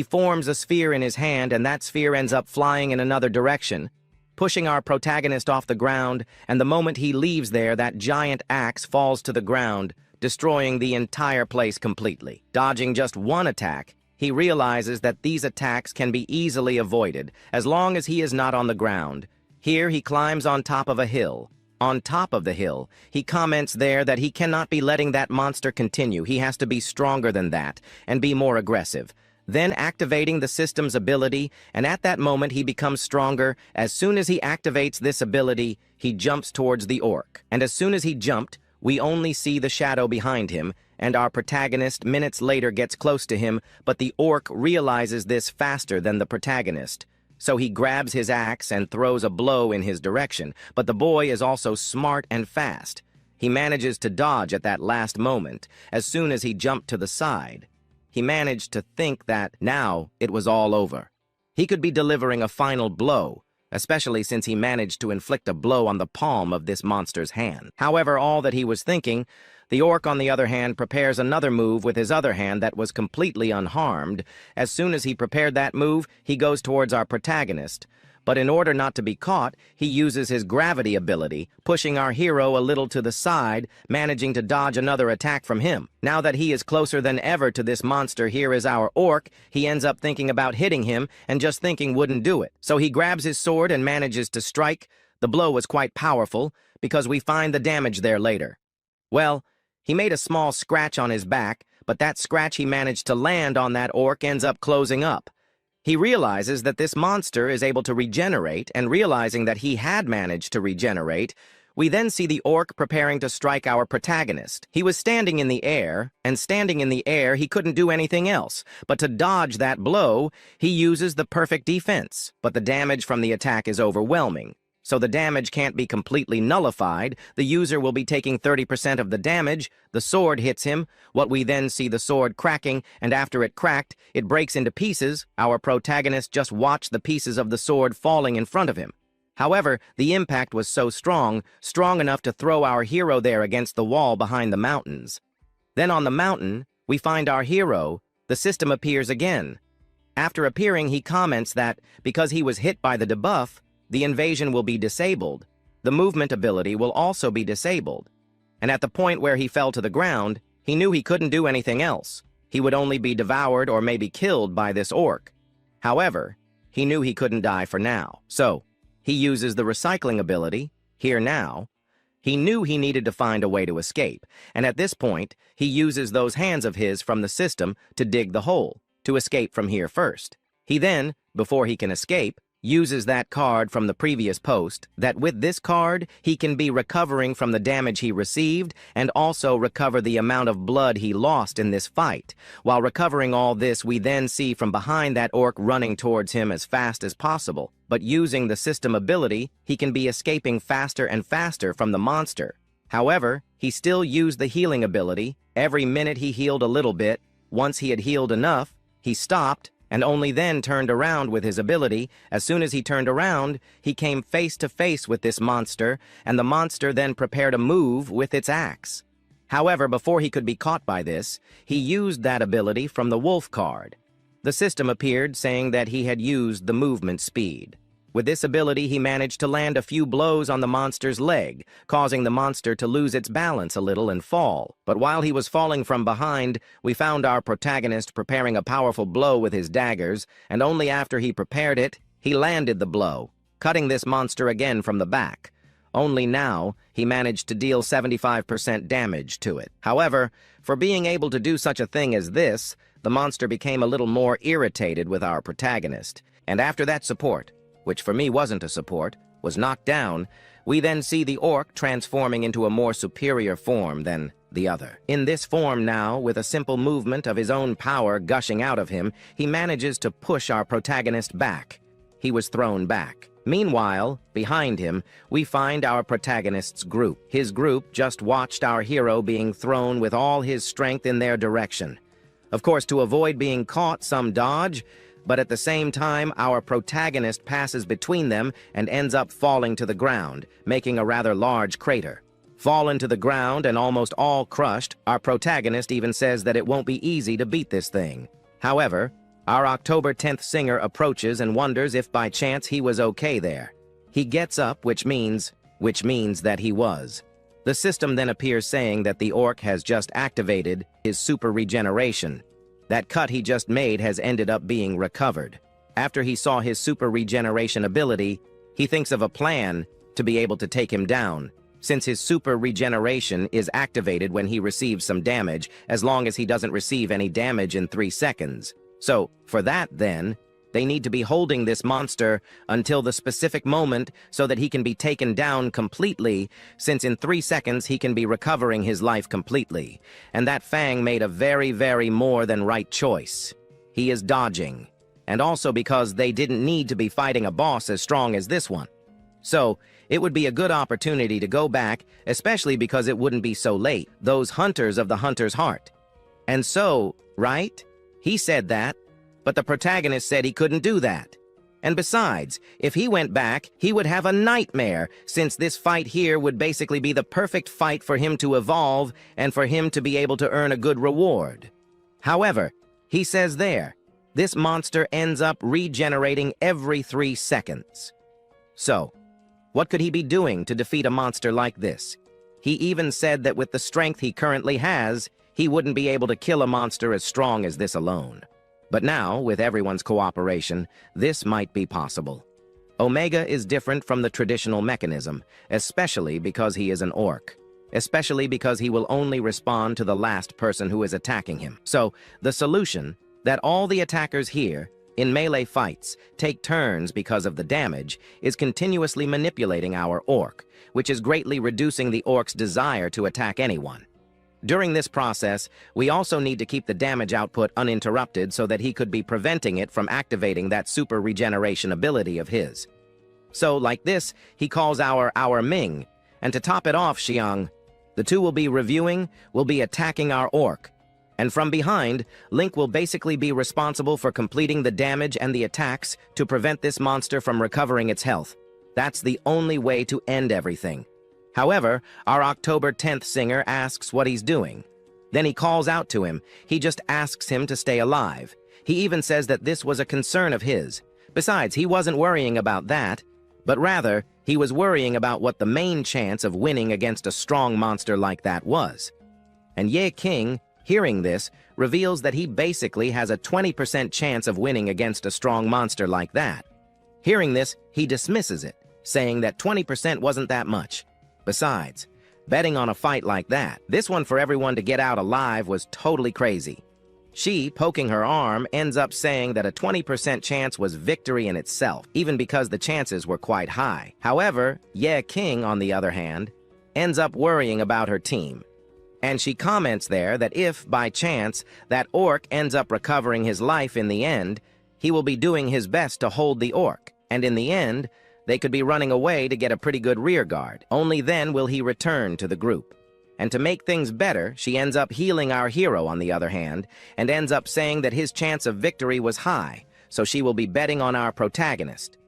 Speaker 1: forms a sphere in his hand, and that sphere ends up flying in another direction, pushing our protagonist off the ground, and the moment he leaves there, that giant axe falls to the ground, destroying the entire place completely. Dodging just one attack, he realizes that these attacks can be easily avoided, as long as he is not on the ground. Here he climbs on top of a hill. On top of the hill, he comments there that he cannot be letting that monster continue. He has to be stronger than that and be more aggressive. Then activating the system's ability, and at that moment he becomes stronger. As soon as he activates this ability, he jumps towards the orc. And as soon as he jumped, we only see the shadow behind him, and our protagonist minutes later gets close to him, but the orc realizes this faster than the protagonist. So he grabs his axe and throws a blow in his direction, but the boy is also smart and fast. He manages to dodge at that last moment, as soon as he jumped to the side. He managed to think that now it was all over. He could be delivering a final blow, especially since he managed to inflict a blow on the palm of this monster's hand. However, all that he was thinking, the orc, on the other hand, prepares another move with his other hand that was completely unharmed. As soon as he prepared that move, he goes towards our protagonist. but in order not to be caught, he uses his gravity ability, pushing our hero a little to the side, managing to dodge another attack from him. Now that he is closer than ever to this monster, here is our orc. He ends up thinking about hitting him, and just thinking wouldn't do it. So he grabs his sword and manages to strike. The blow was quite powerful, because we find the damage there later. Well, he made a small scratch on his back, but that scratch he managed to land on that orc ends up closing up. He realizes that this monster is able to regenerate, and realizing that he had managed to regenerate, we then see the orc preparing to strike our protagonist. He was standing in the air, and standing in the air he couldn't do anything else, but to dodge that blow, he uses the perfect defense. But the damage from the attack is overwhelming. So the damage can't be completely nullified. The user will be taking 30% of the damage. The sword hits him. What we then see the sword cracking, and after it cracked, it breaks into pieces. Our protagonist just watched the pieces of the sword falling in front of him. However, the impact was so strong enough to throw our hero there against the wall behind the mountains. Then on the mountain, we find our hero. The system appears again. After appearing, he comments that, because he was hit by the debuff, the invasion will be disabled. The movement ability will also be disabled. And at the point where he fell to the ground, he knew he couldn't do anything else. He would only be devoured or maybe killed by this orc. However, he knew he couldn't die for now. So, he uses the recycling ability, Here Now. He knew he needed to find a way to escape, and at this point, he uses those hands of his from the system to dig the hole, to escape from here first. He then, before he can escape, uses that card from the previous post, that with this card, he can be recovering from the damage he received and also recover the amount of blood he lost in this fight. While recovering all this, we then see from behind that orc running towards him as fast as possible. But using the system ability, he can be escaping faster and faster from the monster. However, he still used the healing ability. Every minute he healed a little bit. Once he had healed enough, he stopped, and only then turned around with his ability. As soon as he turned around, he came face to face with this monster, and the monster then prepared a move with its axe. However, before he could be caught by this, he used that ability from the wolf card. The system appeared saying that he had used the movement speed. With this ability, he managed to land a few blows on the monster's leg, causing the monster to lose its balance a little and fall. But while he was falling from behind, we found our protagonist preparing a powerful blow with his daggers, and only after he prepared it, he landed the blow, cutting this monster again from the back. Only now, he managed to deal 75% damage to it. However, for being able to do such a thing as this, the monster became a little more irritated with our protagonist. And after that support, which for me wasn't a support, was knocked down, we then see the orc transforming into a more superior form than the other. In this form now, with a simple movement of his own power gushing out of him, he manages to push our protagonist back. He was thrown back. Meanwhile, behind him, we find our protagonist's group. His group just watched our hero being thrown with all his strength in their direction. Of course, to avoid being caught, some dodge, but at the same time, our protagonist passes between them and ends up falling to the ground, making a rather large crater. Fallen to the ground and almost all crushed, our protagonist even says that it won't be easy to beat this thing. However, our October 10th singer approaches and wonders if by chance he was okay there. He gets up, which means that he was. The system then appears saying that the orc has just activated his super regeneration. That cut he just made has ended up being recovered. After he saw his super regeneration ability, he thinks of a plan to be able to take him down, since his super regeneration is activated when he receives some damage, as long as he doesn't receive any damage in 3 seconds. So, for that then, they need to be holding this monster until the specific moment so that he can be taken down completely, since in 3 seconds he can be recovering his life completely. And that Fang made a very, very more than right choice. He is dodging. And also because they didn't need to be fighting a boss as strong as this one. So, it would be a good opportunity to go back, especially because it wouldn't be so late. Those hunters of the hunter's heart. And so, right? He said that. But the protagonist said he couldn't do that. And besides, if he went back, he would have a nightmare, since this fight here would basically be the perfect fight for him to evolve and for him to be able to earn a good reward. However, he says there, this monster ends up regenerating every 3 seconds. So, what could he be doing to defeat a monster like this? He even said that with the strength he currently has, he wouldn't be able to kill a monster as strong as this alone. But now, with everyone's cooperation, this might be possible. Omega is different from the traditional mechanism, especially because he is an orc. Especially because he will only respond to the last person who is attacking him. So, the solution, that all the attackers here, in melee fights, take turns because of the damage, is continuously manipulating our orc, which is greatly reducing the orc's desire to attack anyone. During this process, we also need to keep the damage output uninterrupted so that he could be preventing it from activating that super regeneration ability of his. So, like this, he calls our Ming, and to top it off, Xiang, the two will be attacking our orc. And from behind, Link will basically be responsible for completing the damage and the attacks to prevent this monster from recovering its health. That's the only way to end everything. However, our October 10th singer asks what he's doing. Then he calls out to him. He just asks him to stay alive. He even says that this was a concern of his. Besides, he wasn't worrying about that, but rather, he was worrying about what the main chance of winning against a strong monster like that was. And Ye King, hearing this, reveals that he basically has a 20% chance of winning against a strong monster like that. Hearing this, he dismisses it, saying that 20% wasn't that much. Besides, betting on a fight like that, this one for everyone to get out alive was totally crazy. She, poking her arm, ends up saying that a 20% chance was victory in itself, even because the chances were quite high. However, Ye King, on the other hand, ends up worrying about her team. And she comments there that if, by chance, that orc ends up recovering his life in the end, he will be doing his best to hold the orc, and in the end, they could be running away to get a pretty good rear guard. Only then will he return to the group. And to make things better, she ends up healing our hero on the other hand, and ends up saying that his chance of victory was high, so she will be betting on our protagonist.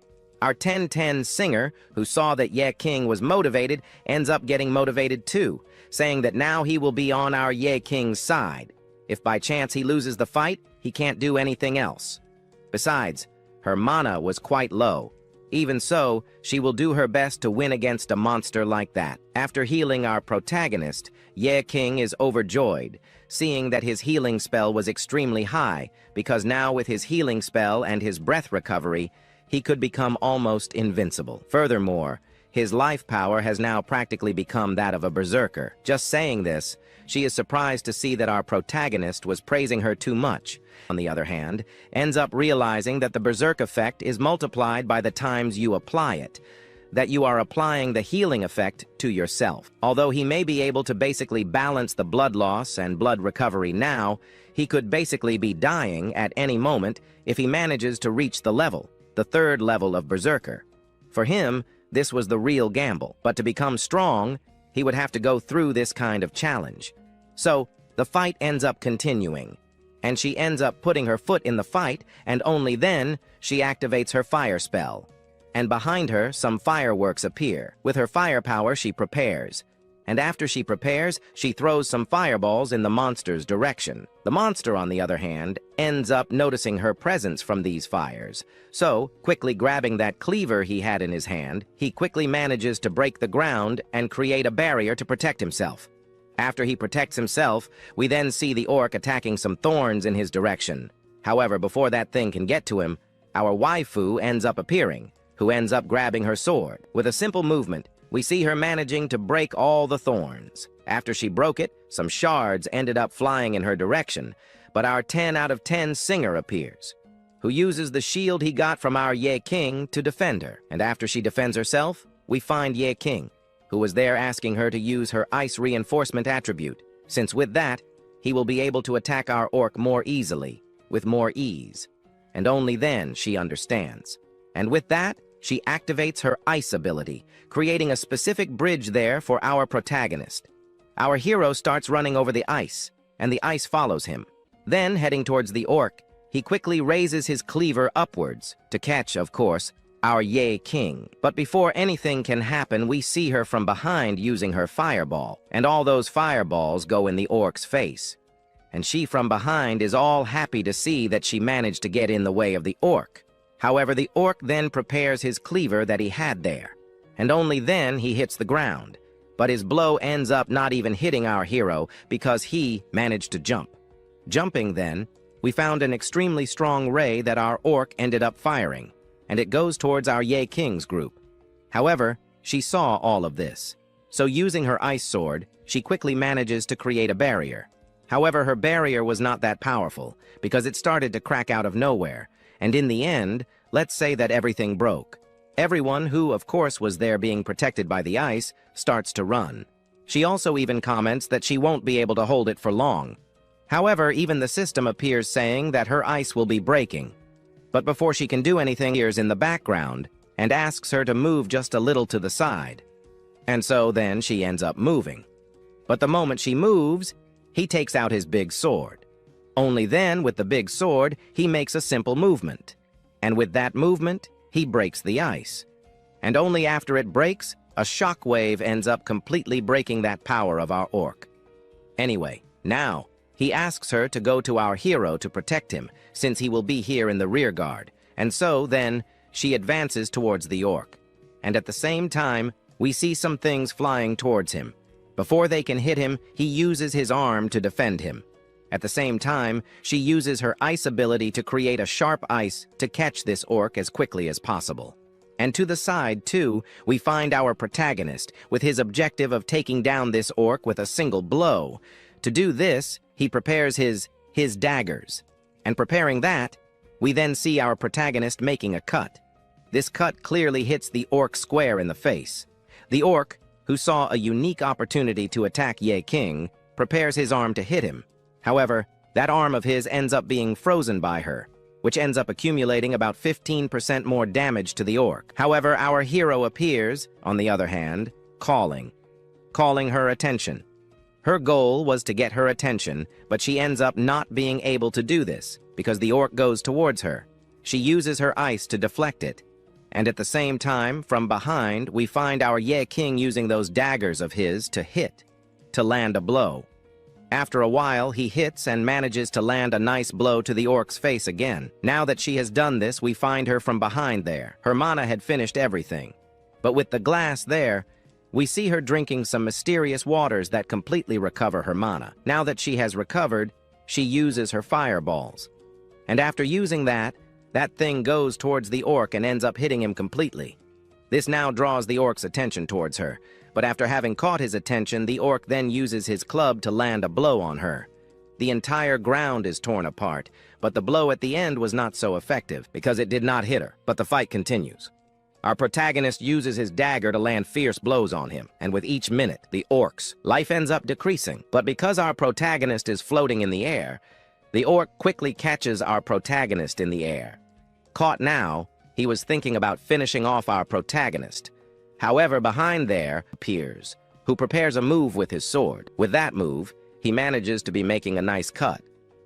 Speaker 1: Our 10-10 singer, who saw that Ye King was motivated, ends up getting motivated too, saying that now he will be on our Ye King's side. If by chance he loses the fight, he can't do anything else. Besides, her mana was quite low. Even so, she will do her best to win against a monster like that. After healing our protagonist, Ye King is overjoyed, seeing that his healing spell was extremely high, because now with his healing spell and his breath recovery, he could become almost invincible. Furthermore, his life power has now practically become that of a berserker. Just saying this, she is surprised to see that our protagonist was praising her too much. On the other hand, ends up realizing that the berserk effect is multiplied by the times you apply it, that you are applying the healing effect to yourself. Although he may be able to basically balance the blood loss and blood recovery now, he could basically be dying at any moment if he manages to reach the level, the 3rd level of berserker. For him, this was the real gamble, but to become strong, he would have to go through this kind of challenge. So, the fight ends up continuing, and she ends up putting her foot in the fight, and only then she activates her fire spell. And behind her, some fireworks appear. With her firepower, she prepares. And after she prepares, she throws some fireballs in the monster's direction. The monster, on the other hand, ends up noticing her presence from these fires. So, quickly grabbing that cleaver he had in his hand, he quickly manages to break the ground and create a barrier to protect himself. After he protects himself, we then see the orc attacking some thorns in his direction. However, before that thing can get to him, our waifu ends up appearing, who ends up grabbing her sword. With a simple movement, we see her managing to break all the thorns. After she broke it, some shards ended up flying in her direction, but our 10 out of 10 singer appears, who uses the shield he got from our Ye King to defend her. And after she defends herself, we find Ye King, who was there asking her to use her ice reinforcement attribute, since with that, he will be able to attack our orc more easily, with more ease. And only then she understands. And with that, she activates her ice ability, creating a specific bridge there for our protagonist. Our hero starts running over the ice, and the ice follows him. Then, heading towards the orc, he quickly raises his cleaver upwards, to catch, of course, our Ye King. But before anything can happen, we see her from behind using her fireball, and all those fireballs go in the orc's face. and she from behind is all happy to see that she managed to get in the way of the orc. However, the orc then prepares his cleaver that he had there, and only then he hits the ground. But his blow ends up not even hitting our hero because he managed to jump. Jumping then, we found an extremely strong ray that our orc ended up firing, and it goes towards our Yain King's group. However, she saw all of this, so using her ice sword, she quickly manages to create a barrier. However, her barrier was not that powerful, because it started to crack out of nowhere, and in the end, let's say that everything broke. Everyone who, of course, was there being protected by the ice, starts to run. She also even comments that she won't be able to hold it for long. However, even the system appears saying that her ice will be breaking. But before she can do anything, appears in the background and asks her to move just a little to the side. And so then she ends up moving. But the moment she moves, he takes out his big sword. Only then, with the big sword, he makes a simple movement. And with that movement, he breaks the ice. And only after it breaks, a shockwave ends up completely breaking that power of our orc. Anyway, now, he asks her to go to our hero to protect him, since he will be here in the rear guard. And so, then, she advances towards the orc. And at the same time, we see some things flying towards him. Before they can hit him, he uses his arm to defend him. At the same time, she uses her ice ability to create a sharp ice to catch this orc as quickly as possible. And to the side, too, we find our protagonist, with his objective of taking down this orc with a single blow. To do this, he prepares his daggers. And preparing that, we then see our protagonist making a cut. This cut clearly hits the orc square in the face. The orc, who saw a unique opportunity to attack Yain King, prepares his arm to hit him. However, that arm of his ends up being frozen by her, which ends up accumulating about 15% more damage to the orc. However, our hero appears, on the other hand, calling her attention. Her goal was to get her attention, but she ends up not being able to do this, because the orc goes towards her. She uses her ice to deflect it. And at the same time, from behind, we find our Yain King using those daggers of his to land a blow. After a while, he hits and manages to land a nice blow to the orc's face again. Now that she has done this, we find her from behind there. Her mana had finished everything. But with the glass there, we see her drinking some mysterious waters that completely recover her mana. Now that she has recovered, she uses her fireballs. And after using that thing goes towards the orc and ends up hitting him completely. This now draws the orc's attention towards her, but after having caught his attention, the orc then uses his club to land a blow on her. The entire ground is torn apart, but the blow at the end was not so effective because it did not hit her, but the fight continues. Our protagonist uses his dagger to land fierce blows on him, and with each minute, the orc's life ends up decreasing. But because our protagonist is floating in the air, the orc quickly catches our protagonist in the air. Caught now, he was thinking about finishing off our protagonist. However, behind there appears, who prepares a move with his sword. With that move, he manages to be making a nice cut,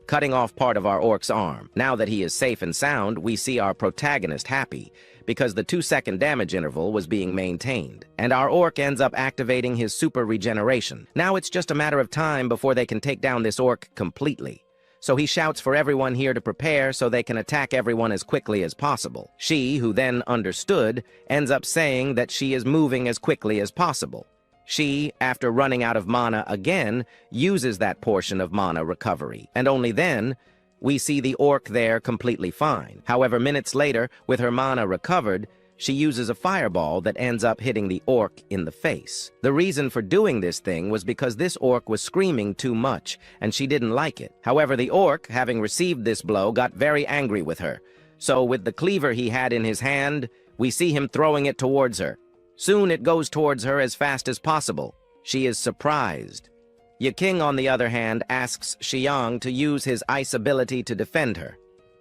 Speaker 1: cutting off part of our orc's arm. Now that he is safe and sound, we see our protagonist happy, because the 2-second damage interval was being maintained, and our orc ends up activating his super regeneration. Now it's just a matter of time before they can take down this orc completely. So he shouts for everyone here to prepare so they can attack everyone as quickly as possible. She, who then understood, ends up saying that she is moving as quickly as possible. She, after running out of mana again, uses that portion of mana recovery, and only then, we see the orc there completely fine. However, minutes later, with her mana recovered, she uses a fireball that ends up hitting the orc in the face. The reason for doing this thing was because this orc was screaming too much, and she didn't like it. However, the orc, having received this blow, got very angry with her. So with the cleaver he had in his hand, we see him throwing it towards her. Soon it goes towards her as fast as possible. She is surprised. Yain King, on the other hand, asks Xiang to use his ice ability to defend her.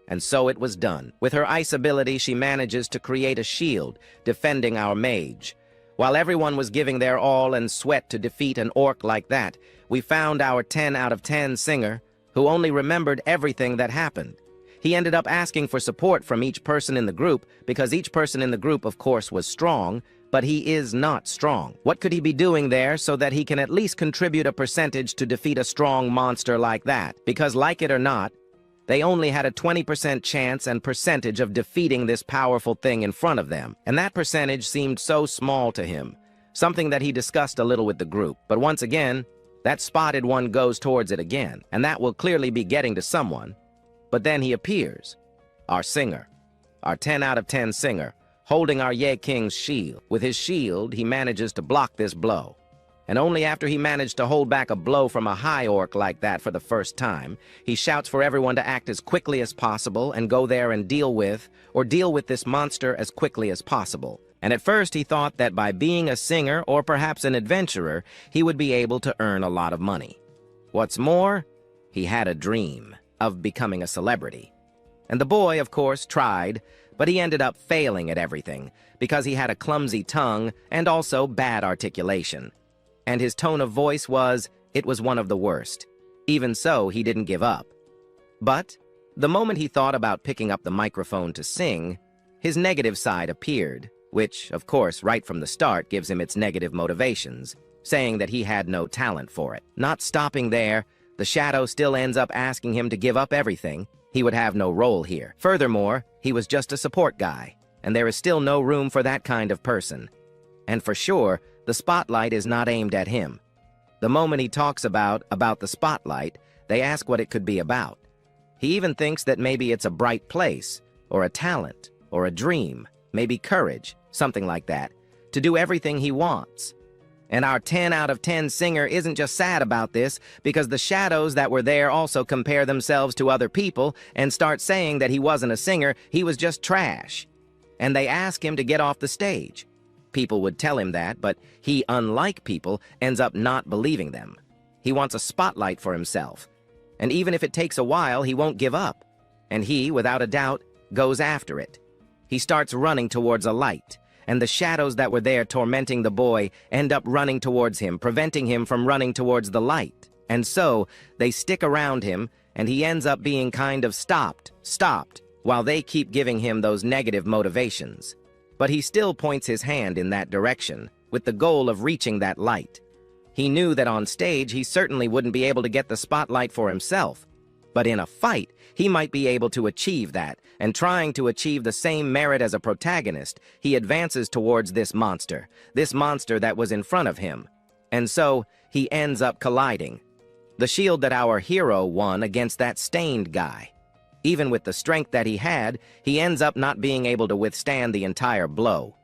Speaker 1: And so it was done. With her ice ability, she manages to create a shield, defending our mage. While everyone was giving their all and sweat to defeat an orc like that, we found our 10 out of 10 singer, who only remembered everything that happened. He ended up asking for support from each person in the group, because each person in the group, of course, was strong, but he is not strong. What could he be doing there so that he can at least contribute a percentage to defeat a strong monster like that? Because like it or not, they only had a 20% chance and percentage of defeating this powerful thing in front of them. And that percentage seemed so small to him, something that he discussed a little with the group. But once again, that spotted one goes towards it again, and that will clearly be getting to someone. But then he appears, our singer, our 10 out of 10 singer, holding our Ye King's shield. With his shield, he manages to block this blow. And only after he managed to hold back a blow from a high orc like that for the first time, he shouts for everyone to act as quickly as possible and go there and deal with this monster as quickly as possible. And at first he thought that by being a singer or perhaps an adventurer, he would be able to earn a lot of money. What's more, he had a dream of becoming a celebrity. And the boy, of course, tried, but he ended up failing at everything because he had a clumsy tongue and also bad articulation. And his tone of voice was one of the worst. Even so, he didn't give up. But the moment he thought about picking up the microphone to sing, his negative side appeared, which, of course, right from the start gives him its negative motivations, saying that he had no talent for it. Not stopping there, the shadow still ends up asking him to give up everything. He would have no role here. Furthermore, he was just a support guy, and there is still no room for that kind of person. And for sure, the spotlight is not aimed at him. The moment he talks about the spotlight, they ask what it could be about. He even thinks that maybe it's a bright place, or a talent, or a dream, maybe courage, something like that, to do everything he wants. And our 10 out of 10 singer isn't just sad about this, because the shadows that were there also compare themselves to other people and start saying that he wasn't a singer, he was just trash. And they ask him to get off the stage. People would tell him that, but he, unlike people, ends up not believing them. He wants a spotlight for himself. And even if it takes a while, he won't give up. And he, without a doubt, goes after it. He starts running towards a light, and the shadows that were there tormenting the boy end up running towards him, preventing him from running towards the light. And so, they stick around him, and he ends up being kind of stopped, while they keep giving him those negative motivations. But he still points his hand in that direction, with the goal of reaching that light. He knew that on stage he certainly wouldn't be able to get the spotlight for himself. But in a fight, he might be able to achieve that, and trying to achieve the same merit as a protagonist, he advances towards this monster that was in front of him. And so, he ends up colliding. The shield that our hero won against that stained guy. Even with the strength that he had, he ends up not being able to withstand the entire blow.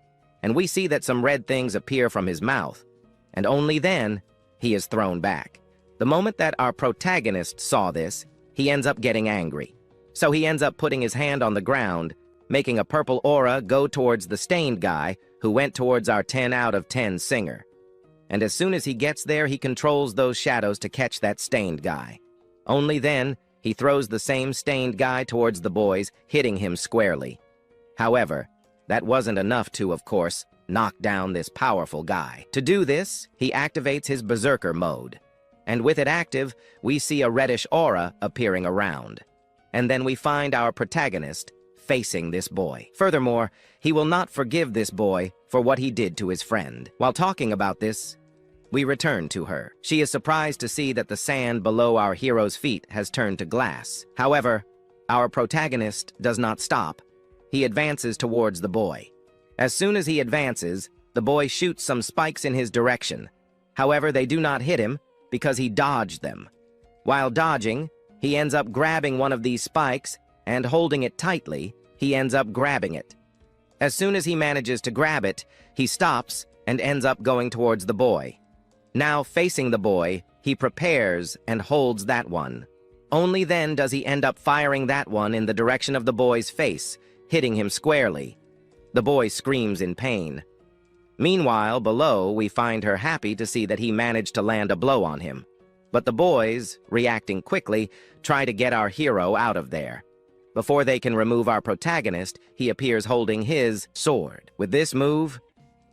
Speaker 1: And we see that some red things appear from his mouth. And only then, he is thrown back. The moment that our protagonist saw this, he ends up getting angry. So he ends up putting his hand on the ground, making a purple aura go towards the stained guy who went towards our 10 out of 10 singer. And as soon as he gets there, he controls those shadows to catch that stained guy. Only then, he throws the same stained guy towards the boys, hitting him squarely. However, that wasn't enough to, of course, knock down this powerful guy. To do this, he activates his berserker mode. And with it active, we see a reddish aura appearing around. And then we find our protagonist facing this boy. Furthermore, he will not forgive this boy for what he did to his friend. While talking about this, we return to her. She is surprised to see that the sand below our hero's feet has turned to glass. However, our protagonist does not stop. He advances towards the boy. As soon as he advances, the boy shoots some spikes in his direction. However, they do not hit him because he dodged them. While dodging, he ends up grabbing one of these spikes and holding it tightly, he ends up grabbing it. As soon as he manages to grab it, he stops and ends up going towards the boy. Now facing the boy, he prepares and holds that one. Only then does he end up firing that one in the direction of the boy's face, hitting him squarely. The boy screams in pain. Meanwhile, below, we find her happy to see that he managed to land a blow on him. But the boys, reacting quickly, try to get our hero out of there. Before they can remove our protagonist, he appears holding his sword. With this move,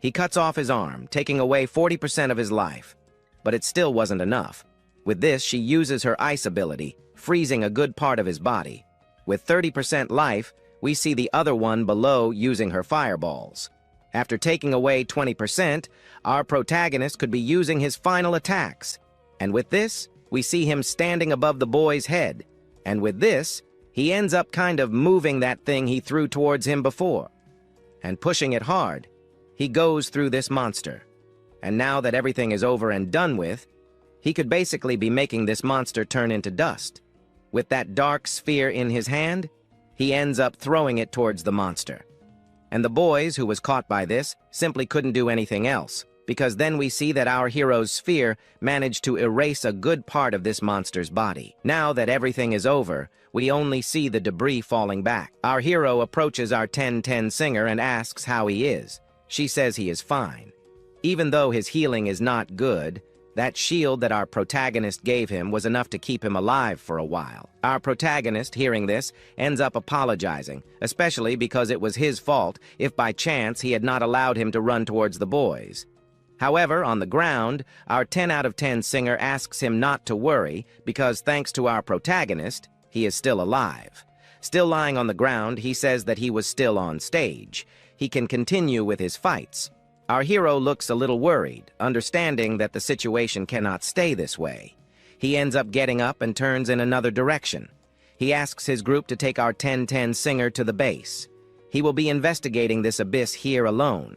Speaker 1: he cuts off his arm, taking away 40% of his life. But it still wasn't enough. With this, she uses her ice ability, freezing a good part of his body. With 30% life, we see the other one below using her fireballs. After taking away 20%, our protagonist could be using his final attacks. And with this, we see him standing above the boy's head. And with this, he ends up kind of moving that thing he threw towards him before. And pushing it hard, he goes through this monster. And now that everything is over and done with, he could basically be making this monster turn into dust. With that dark sphere in his hand, he ends up throwing it towards the monster. And the boys, who was caught by this, simply couldn't do anything else, because then we see that our hero's sphere managed to erase a good part of this monster's body. Now that everything is over, we only see the debris falling back. Our hero approaches our 10-10 singer and asks how he is. She says he is fine. Even though his healing is not good, that shield that our protagonist gave him was enough to keep him alive for a while. Our protagonist, hearing this, ends up apologizing, especially because it was his fault if by chance he had not allowed him to run towards the boys. However, on the ground, our 10 out of 10 singer asks him not to worry because thanks to our protagonist, he is still alive. Still lying on the ground, he says that he was still on stage. He can continue with his fights. Our hero looks a little worried, understanding that the situation cannot stay this way. He ends up getting up and turns in another direction. He asks his group to take our 10-10 singer to the base. He will be investigating this abyss here alone.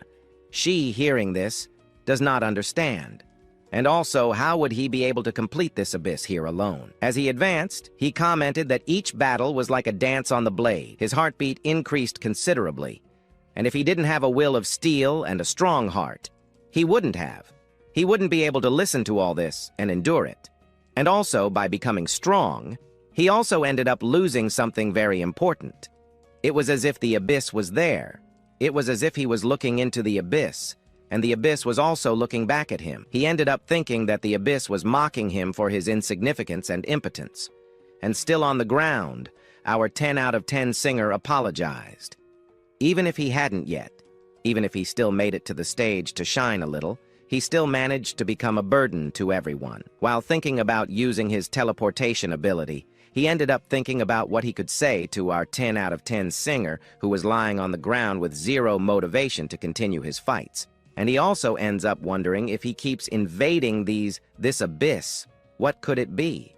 Speaker 1: She, hearing this, does not understand. And also, how would he be able to complete this abyss here alone? As he advanced, he commented that each battle was like a dance on the blade. His heartbeat increased considerably. And if he didn't have a will of steel and a strong heart, he wouldn't have. He wouldn't be able to listen to all this and endure it. And also, by becoming strong, he also ended up losing something very important. It was as if the abyss was there. It was as if he was looking into the abyss, and the abyss was also looking back at him. He ended up thinking that the abyss was mocking him for his insignificance and impotence. And still on the ground, our 10 out of 10 singer apologized. Even if he hadn't yet, even if he still made it to the stage to shine a little, he still managed to become a burden to everyone. While thinking about using his teleportation ability, he ended up thinking about what he could say to our 10 out of 10 singer who was lying on the ground with zero motivation to continue his fights. And he also ends up wondering if he keeps invading this abyss, what could it be?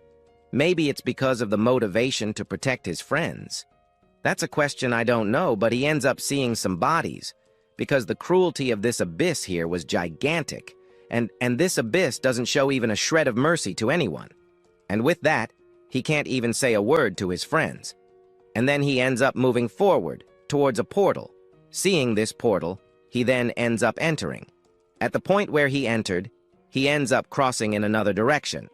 Speaker 1: Maybe it's because of the motivation to protect his friends. That's a question I don't know, but he ends up seeing some bodies, because the cruelty of this abyss here was gigantic, and this abyss doesn't show even a shred of mercy to anyone. And with that, he can't even say a word to his friends. And then he ends up moving forward, towards a portal. Seeing this portal, he then ends up entering. At the point where he entered, he ends up crossing in another direction.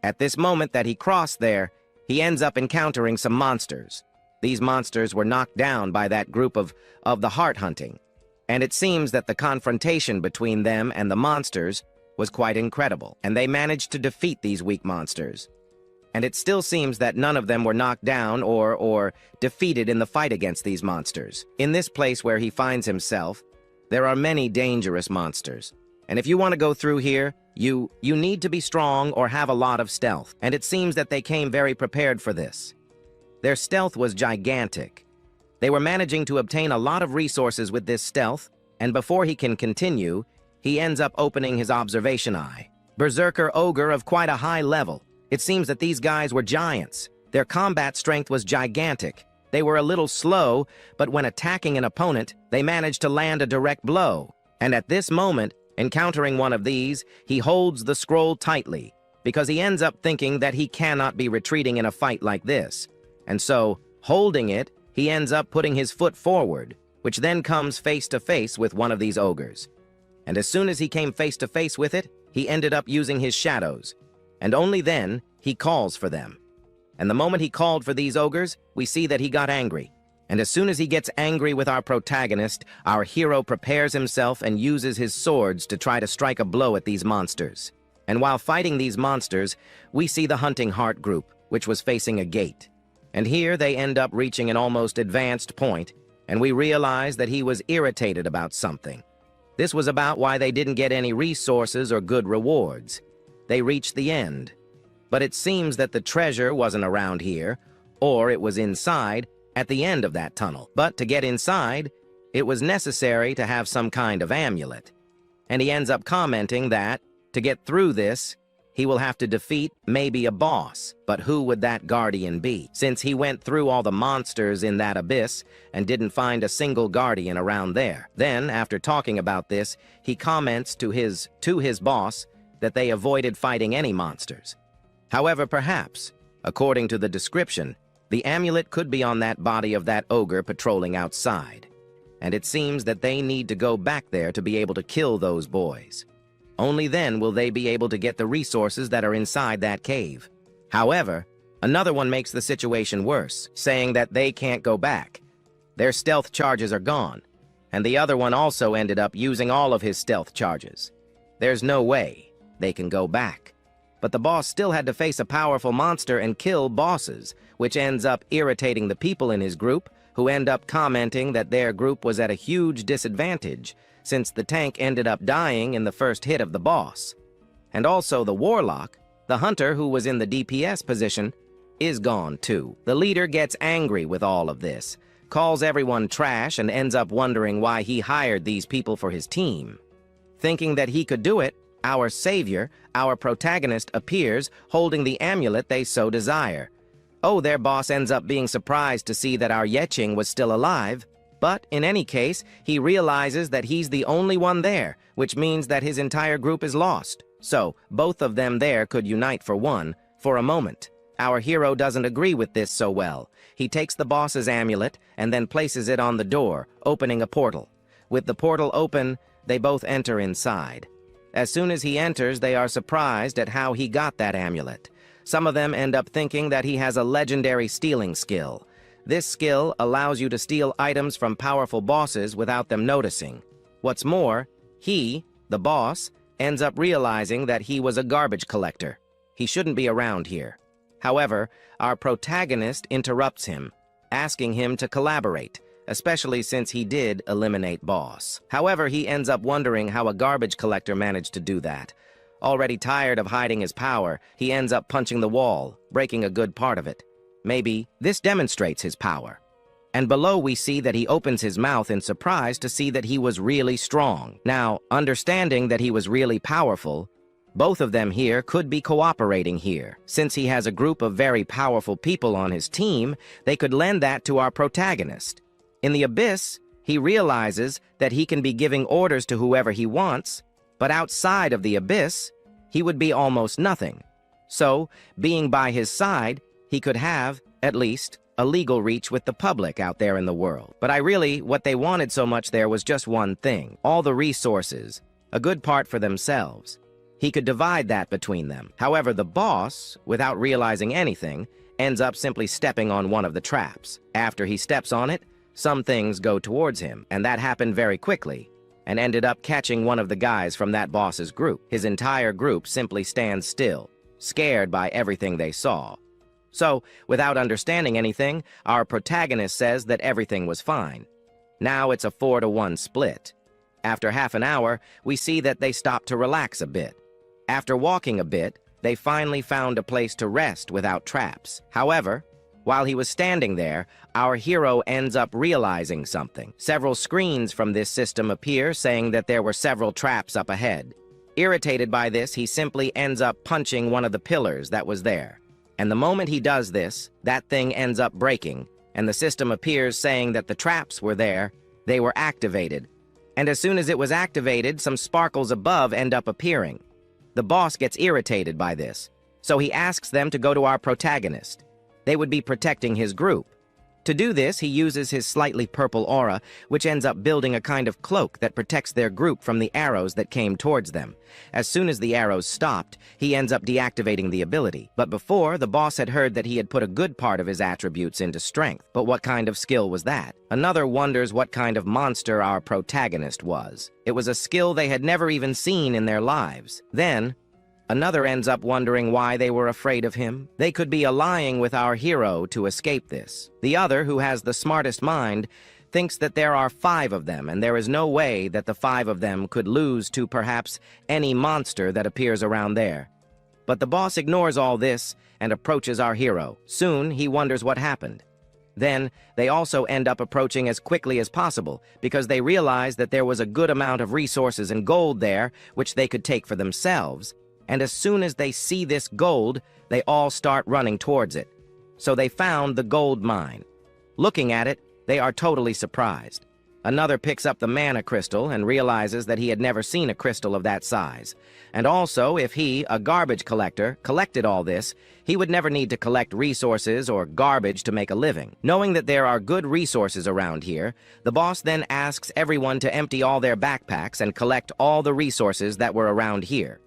Speaker 1: At this moment that he crossed there, he ends up encountering some monsters. These monsters were knocked down by that group of the heart hunting, and it seems that the confrontation between them and the monsters was quite incredible, and they managed to defeat these weak monsters. And it still seems that none of them were knocked down or defeated in the fight against these monsters. In this place where he finds himself, there are many dangerous monsters, and if you want to go through here, you need to be strong or have a lot of stealth, and it seems that they came very prepared for this. Their stealth was gigantic. They were managing to obtain a lot of resources with this stealth, and before he can continue, he ends up opening his observation eye. Berserker ogre of quite a high level. It seems that these guys were giants. Their combat strength was gigantic. They were a little slow, but when attacking an opponent, they managed to land a direct blow. And at this moment, encountering one of these, he holds the scroll tightly, because he ends up thinking that he cannot be retreating in a fight like this. And so, holding it, he ends up putting his foot forward, which then comes face to face with one of these ogres. And as soon as he came face to face with it, he ended up using his shadows. And only then, he calls for them. And the moment he called for these ogres, we see that he got angry. And as soon as he gets angry with our protagonist, our hero prepares himself and uses his swords to try to strike a blow at these monsters. And while fighting these monsters, we see the hunting heart group, which was facing a gate. And here they end up reaching an almost advanced point, and we realize that he was irritated about something. This was about why they didn't get any resources or good rewards. They reached the end. But it seems that the treasure wasn't around here, or it was inside, at the end of that tunnel. But to get inside, it was necessary to have some kind of amulet. And he ends up commenting that, to get through this, he will have to defeat maybe a boss, but who would that guardian be? Since he went through all the monsters in that abyss and didn't find a single guardian around there. Then, after talking about this, he comments to his boss that they avoided fighting any monsters. However, perhaps, according to the description, the amulet could be on that body of that ogre patrolling outside. And it seems that they need to go back there to be able to kill those boys. Only then will they be able to get the resources that are inside that cave. However, another one makes the situation worse, saying that they can't go back. Their stealth charges are gone, and the other one also ended up using all of his stealth charges. There's no way they can go back. But the boss still had to face a powerful monster and kill bosses, which ends up irritating the people in his group, who end up commenting that their group was at a huge disadvantage, since the tank ended up dying in the first hit of the boss. And also the warlock, the hunter who was in the DPS position, is gone too. The leader gets angry with all of this, calls everyone trash, and ends up wondering why he hired these people for his team. Thinking that he could do it, our savior, our protagonist, appears holding the amulet they so desire. Oh, their boss ends up being surprised to see that our Yeching was still alive, but in any case, he realizes that he's the only one there, which means that his entire group is lost. So, both of them there could unite for a moment. Our hero doesn't agree with this so well. He takes the boss's amulet and then places it on the door, opening a portal. With the portal open, they both enter inside. As soon as he enters, they are surprised at how he got that amulet. Some of them end up thinking that he has a legendary stealing skill. This skill allows you to steal items from powerful bosses without them noticing. What's more, he, the boss, ends up realizing that he was a garbage collector. He shouldn't be around here. However, our protagonist interrupts him, asking him to collaborate, especially since he did eliminate boss. However, he ends up wondering how a garbage collector managed to do that. Already tired of hiding his power, he ends up punching the wall, breaking a good part of it. Maybe this demonstrates his power. And below we see that he opens his mouth in surprise to see that he was really strong. Now, understanding that he was really powerful, both of them here could be cooperating here. Since he has a group of very powerful people on his team, they could lend that to our protagonist. In the Abyss, he realizes that he can be giving orders to whoever he wants, but outside of the Abyss, he would be almost nothing. So, being by his side, he could have, at least, a legal reach with the public out there in the world. But what they wanted so much there was just one thing. All the resources, a good part for themselves. He could divide that between them. However, the boss, without realizing anything, ends up simply stepping on one of the traps. After he steps on it, some things go towards him, and that happened very quickly, and ended up catching one of the guys from that boss's group. His entire group simply stands still, scared by everything they saw. So, without understanding anything, our protagonist says that everything was fine. Now it's a 4-to-1 split. After half an hour, we see that they stop to relax a bit. After walking a bit, they finally found a place to rest without traps. However, while he was standing there, our hero ends up realizing something. Several screens from this system appear saying that there were several traps up ahead. Irritated by this, he simply ends up punching one of the pillars that was there. And the moment he does this, that thing ends up breaking, and the system appears saying that the traps were there, they were activated. And as soon as it was activated, some sparkles above end up appearing. The boss gets irritated by this, so he asks them to go to our protagonist. They would be protecting his group. To do this, he uses his slightly purple aura, which ends up building a kind of cloak that protects their group from the arrows that came towards them. As soon as the arrows stopped, he ends up deactivating the ability. But before, the boss had heard that he had put a good part of his attributes into strength. But what kind of skill was that? Another wonders what kind of monster our protagonist was. It was a skill they had never even seen in their lives. Then, another ends up wondering why they were afraid of him. They could be allying with our hero to escape this. The other, who has the smartest mind, thinks that there are 5 of them, and there is no way that the 5 of them could lose to perhaps any monster that appears around there. But the boss ignores all this and approaches our hero. Soon, he wonders what happened. Then, they also end up approaching as quickly as possible because they realize that there was a good amount of resources and gold there which they could take for themselves. And as soon as they see this gold, they all start running towards it. So they found the gold mine. Looking at it, they are totally surprised. Another picks up the mana crystal and realizes that he had never seen a crystal of that size. And also, if he, a garbage collector, collected all this, he would never need to collect resources or garbage to make a living. Knowing that there are good resources around here, the boss then asks everyone to empty all their backpacks and collect all the resources that were around here.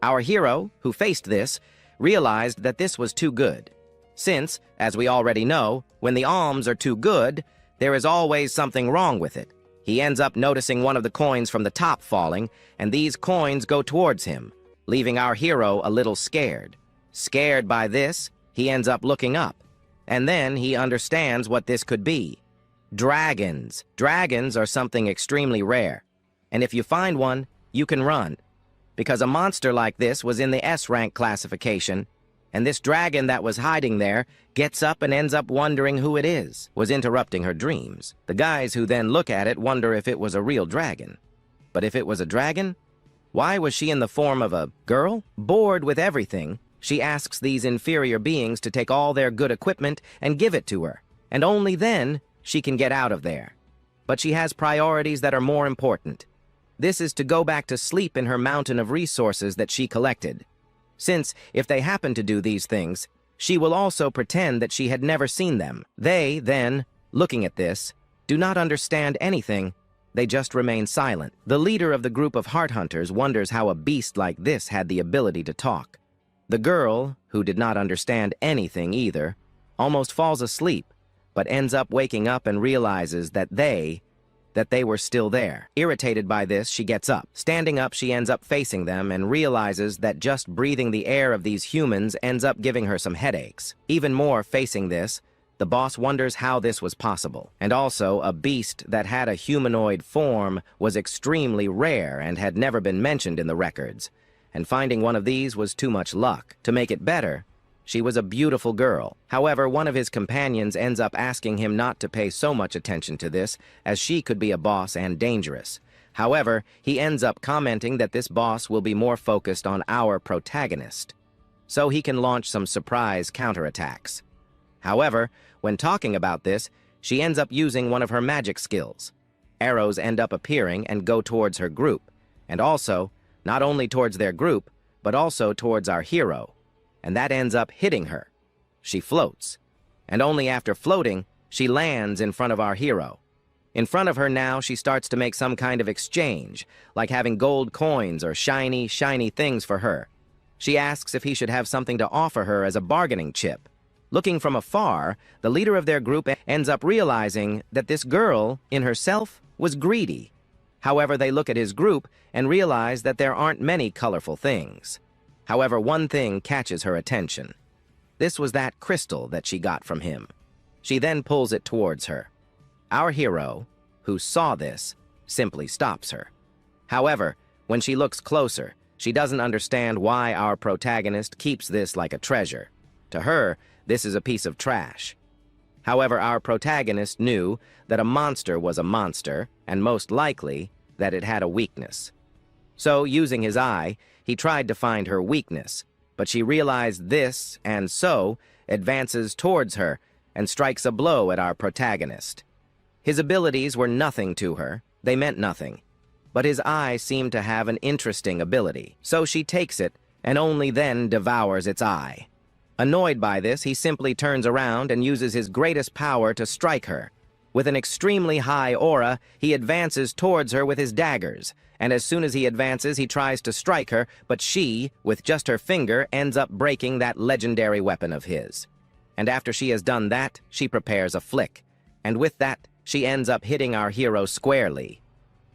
Speaker 1: Our hero, who faced this, realized that this was too good. Since, as we already know, when the alms are too good, there is always something wrong with it. He ends up noticing one of the coins from the top falling, and these coins go towards him, leaving our hero a little scared. Scared by this, he ends up looking up, and then he understands what this could be. Dragons. Dragons are something extremely rare, and if you find one, you can run. Because a monster like this was in the S-rank classification, and this dragon that was hiding there gets up and ends up wondering who it is, was interrupting her dreams. The guys who then look at it wonder if it was a real dragon. But if it was a dragon, why was she in the form of a girl? Bored with everything, she asks these inferior beings to take all their good equipment and give it to her, and only then she can get out of there. But she has priorities that are more important. This is to go back to sleep in her mountain of resources that she collected. Since, if they happen to do these things, she will also pretend that she had never seen them. They, then, looking at this, do not understand anything. They just remain silent. The leader of the group of heart hunters wonders how a beast like this had the ability to talk. The girl, who did not understand anything either, almost falls asleep, but ends up waking up and realizes that they were still there. Irritated by this, she gets up. Standing up, she ends up facing them and realizes that just breathing the air of these humans ends up giving her some headaches. Even more, facing this, the boss wonders how this was possible. And also, a beast that had a humanoid form was extremely rare and had never been mentioned in the records. And finding one of these was too much luck. To make it better, she was a beautiful girl. However, one of his companions ends up asking him not to pay so much attention to this, as she could be a boss and dangerous. However, he ends up commenting that this boss will be more focused on our protagonist, so he can launch some surprise counterattacks. However, when talking about this, she ends up using one of her magic skills. Arrows end up appearing and go towards her group, and also, not only towards their group, but also towards our hero. And that ends up hitting her. She floats, and only after floating, she lands in front of our hero. In front of her now, she starts to make some kind of exchange, like having gold coins or shiny, shiny things for her. She asks if he should have something to offer her as a bargaining chip. Looking from afar, the leader of their group ends up realizing that this girl, in herself, was greedy. However, they look at his group and realize that there aren't many colorful things. However, one thing catches her attention. This was that crystal that she got from him. She then pulls it towards her. Our hero, who saw this, simply stops her. However, when she looks closer, she doesn't understand why our protagonist keeps this like a treasure. To her, this is a piece of trash. However, our protagonist knew that a monster was a monster, and most likely that it had a weakness. So, using his eye, he tried to find her weakness, but she realized this, and so advances towards her and strikes a blow at our protagonist. His abilities were nothing to her, they meant nothing, but his eye seemed to have an interesting ability, so she takes it and only then devours its eye. Annoyed by this, he simply turns around and uses his greatest power to strike her. With an extremely high aura, he advances towards her with his daggers, and as soon as he advances, he tries to strike her, but she, with just her finger, ends up breaking that legendary weapon of his. And after she has done that, she prepares a flick, and with that, she ends up hitting our hero squarely.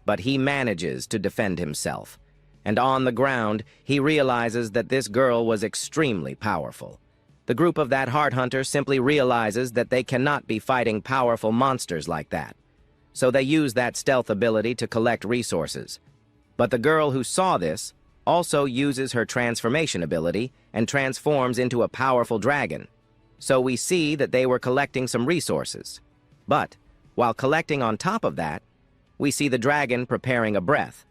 Speaker 1: But he manages to defend himself, and on the ground, he realizes that this girl was extremely powerful. The group of that heart hunter simply realizes that they cannot be fighting powerful monsters like that, so they use that stealth ability to collect resources. But the girl who saw this also uses her transformation ability and transforms into a powerful dragon. so we see that they were collecting some resources. But, while collecting on top of that, we see the dragon preparing a breath.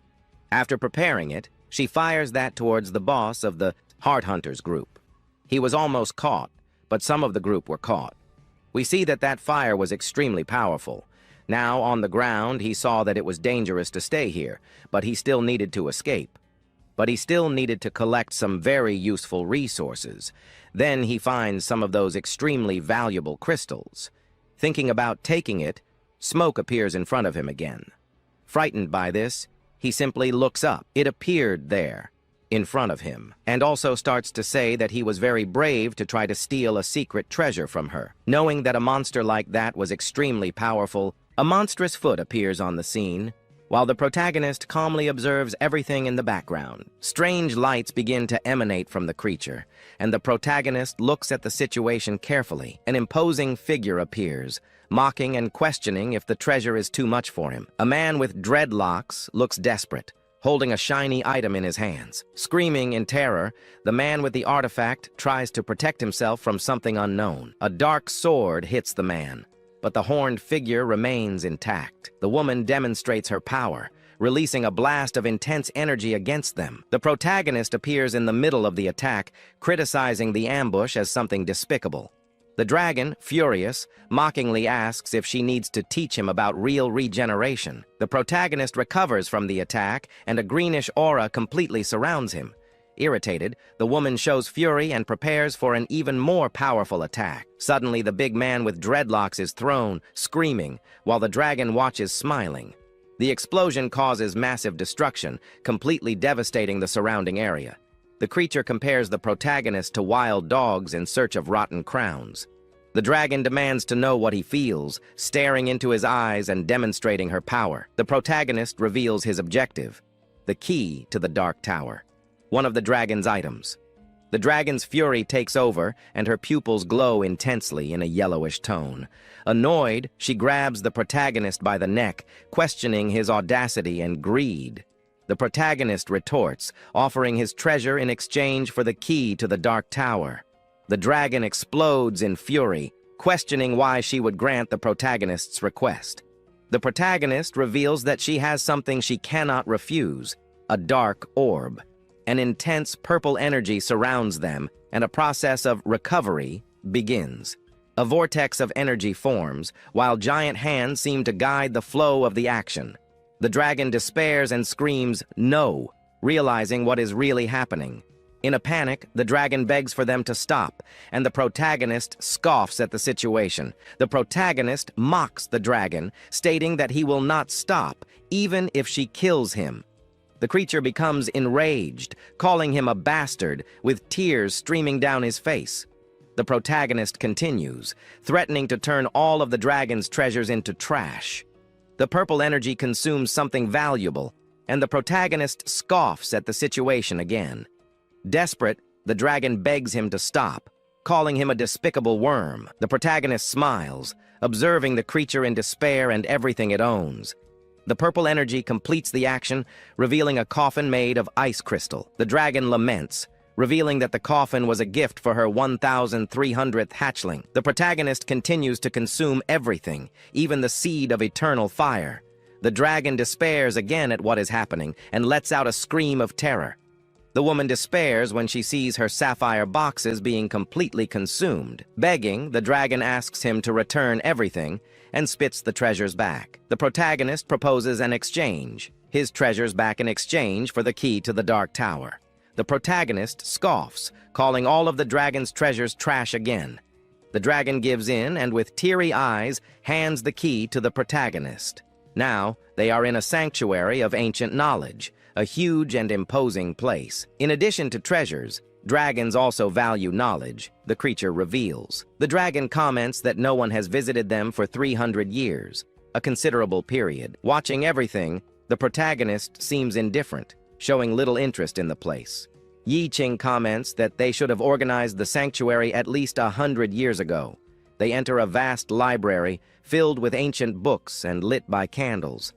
Speaker 1: After preparing it, she fires that towards the boss of the Heart Hunters group. He was almost caught, but some of the group were caught. We see that that fire was extremely powerful. Now, on the ground, he saw that it was dangerous to stay here, but he still needed to escape. But he still needed to collect some very useful resources. Then he finds some of those extremely valuable crystals. Thinking about taking it, smoke appears in front of him again. Frightened by this, he simply looks up. It appeared there, in front of him, and also starts to say that he was very brave to try to steal a secret treasure from her. Knowing that a monster like that was extremely powerful, a monstrous foot appears on the scene, while the protagonist calmly observes everything in the background. Strange lights begin to emanate from the creature, and the protagonist looks at the situation carefully. An imposing figure appears, mocking and questioning if the treasure is too much for him. A man with dreadlocks looks desperate, holding a shiny item in his hands. Screaming in terror, the man with the artifact tries to protect himself from something unknown. A dark sword hits the man, but the horned figure remains intact. The woman demonstrates her power, releasing a blast of intense energy against them. The protagonist appears in the middle of the attack, criticizing the ambush as something despicable. The dragon, furious, mockingly asks if she needs to teach him about real regeneration. The protagonist recovers from the attack, and a greenish aura completely surrounds him. Irritated, the woman shows fury and prepares for an even more powerful attack. Suddenly, the big man with dreadlocks is thrown, screaming, while the dragon watches smiling. The explosion causes massive destruction, completely devastating the surrounding area. The creature compares the protagonist to wild dogs in search of rotten crowns. The dragon demands to know what he feels, staring into his eyes and demonstrating her power. The protagonist reveals his objective, the key to the Dark Tower, one of the dragon's items. The dragon's fury takes over, and her pupils glow intensely in a yellowish tone. Annoyed, she grabs the protagonist by the neck, questioning his audacity and greed. The protagonist retorts, offering his treasure in exchange for the key to the Dark Tower. The dragon explodes in fury, questioning why she would grant the protagonist's request. The protagonist reveals that she has something she cannot refuse, a dark orb. An intense purple energy surrounds them, and a process of recovery begins. A vortex of energy forms, while giant hands seem to guide the flow of the action. The dragon despairs and screams, "No," realizing what is really happening. In a panic, the dragon begs for them to stop, and the protagonist scoffs at the situation. The protagonist mocks the dragon, stating that he will not stop, even if she kills him. The creature becomes enraged, calling him a bastard, with tears streaming down his face. The protagonist continues, threatening to turn all of the dragon's treasures into trash. The purple energy consumes something valuable, and the protagonist scoffs at the situation again. Desperate, the dragon begs him to stop, calling him a despicable worm. The protagonist smiles, observing the creature in despair and everything it owns. The purple energy completes the action, revealing a coffin made of ice crystal. The dragon laments, revealing that the coffin was a gift for her 1,300th hatchling. The protagonist continues to consume everything, even the seed of eternal fire. The dragon despairs again at what is happening and lets out a scream of terror. The woman despairs when she sees her sapphire boxes being completely consumed. Begging, the dragon asks him to return everything and spits the treasures back. The protagonist proposes an exchange, his treasures back in exchange for the key to the Dark Tower. The protagonist scoffs, calling all of the dragon's treasures trash again. The dragon gives in and with teary eyes hands the key to the protagonist. Now, they are in a sanctuary of ancient knowledge, a huge and imposing place. In addition to treasures, dragons also value knowledge, the creature reveals. The dragon comments that no one has visited them for 300 years, a considerable period. Watching everything, the protagonist seems indifferent, showing little interest in the place. Yi Qing comments that they should have organized the sanctuary at least 100 years ago. They enter a vast library filled with ancient books and lit by candles.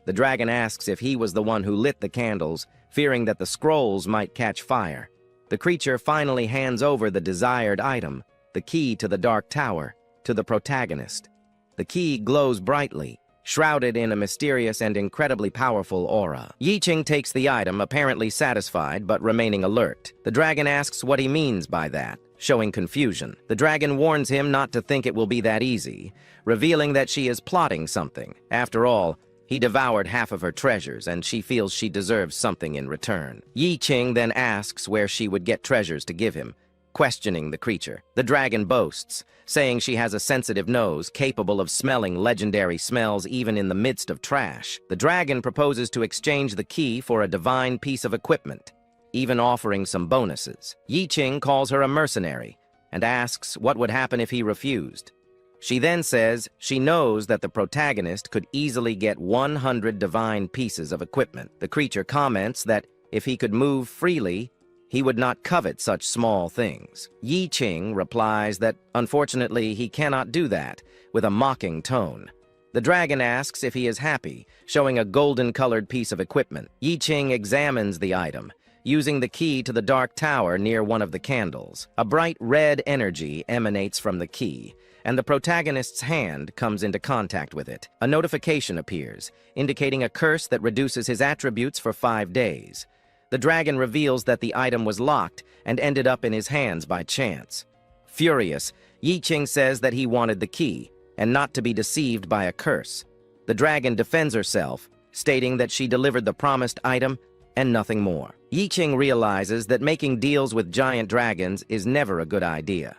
Speaker 1: The dragon asks if he was the one who lit the candles, fearing that the scrolls might catch fire. The creature finally hands over the desired item, the key to the Dark Tower, to the protagonist. The key glows brightly, shrouded in a mysterious and incredibly powerful aura. Yiching takes the item, apparently satisfied but remaining alert. The dragon asks what he means by that, showing confusion. The dragon warns him not to think it will be that easy, revealing that she is plotting something. After all, he devoured half of her treasures, and she feels she deserves something in return. Yiching then asks where she would get treasures to give him, questioning the creature. The dragon boasts, saying she has a sensitive nose capable of smelling legendary smells even in the midst of trash. The dragon proposes to exchange the key for a divine piece of equipment, even offering some bonuses. Yiching calls her a mercenary and asks what would happen if he refused. She then says she knows that the protagonist could easily get 100 divine pieces of equipment. The creature comments that if he could move freely, he would not covet such small things. Yiching replies that, unfortunately, he cannot do that, with a mocking tone. The dragon asks if he is happy, showing a golden-colored piece of equipment. Yiching examines the item, using the key to the Dark Tower near one of the candles. A bright red energy emanates from the key, and the protagonist's hand comes into contact with it. A notification appears, indicating a curse that reduces his attributes for 5 days. The dragon reveals that the item was locked and ended up in his hands by chance. Furious, Yiching says that he wanted the key, and not to be deceived by a curse. The dragon defends herself, stating that she delivered the promised item and nothing more. Yiching realizes that making deals with giant dragons is never a good idea.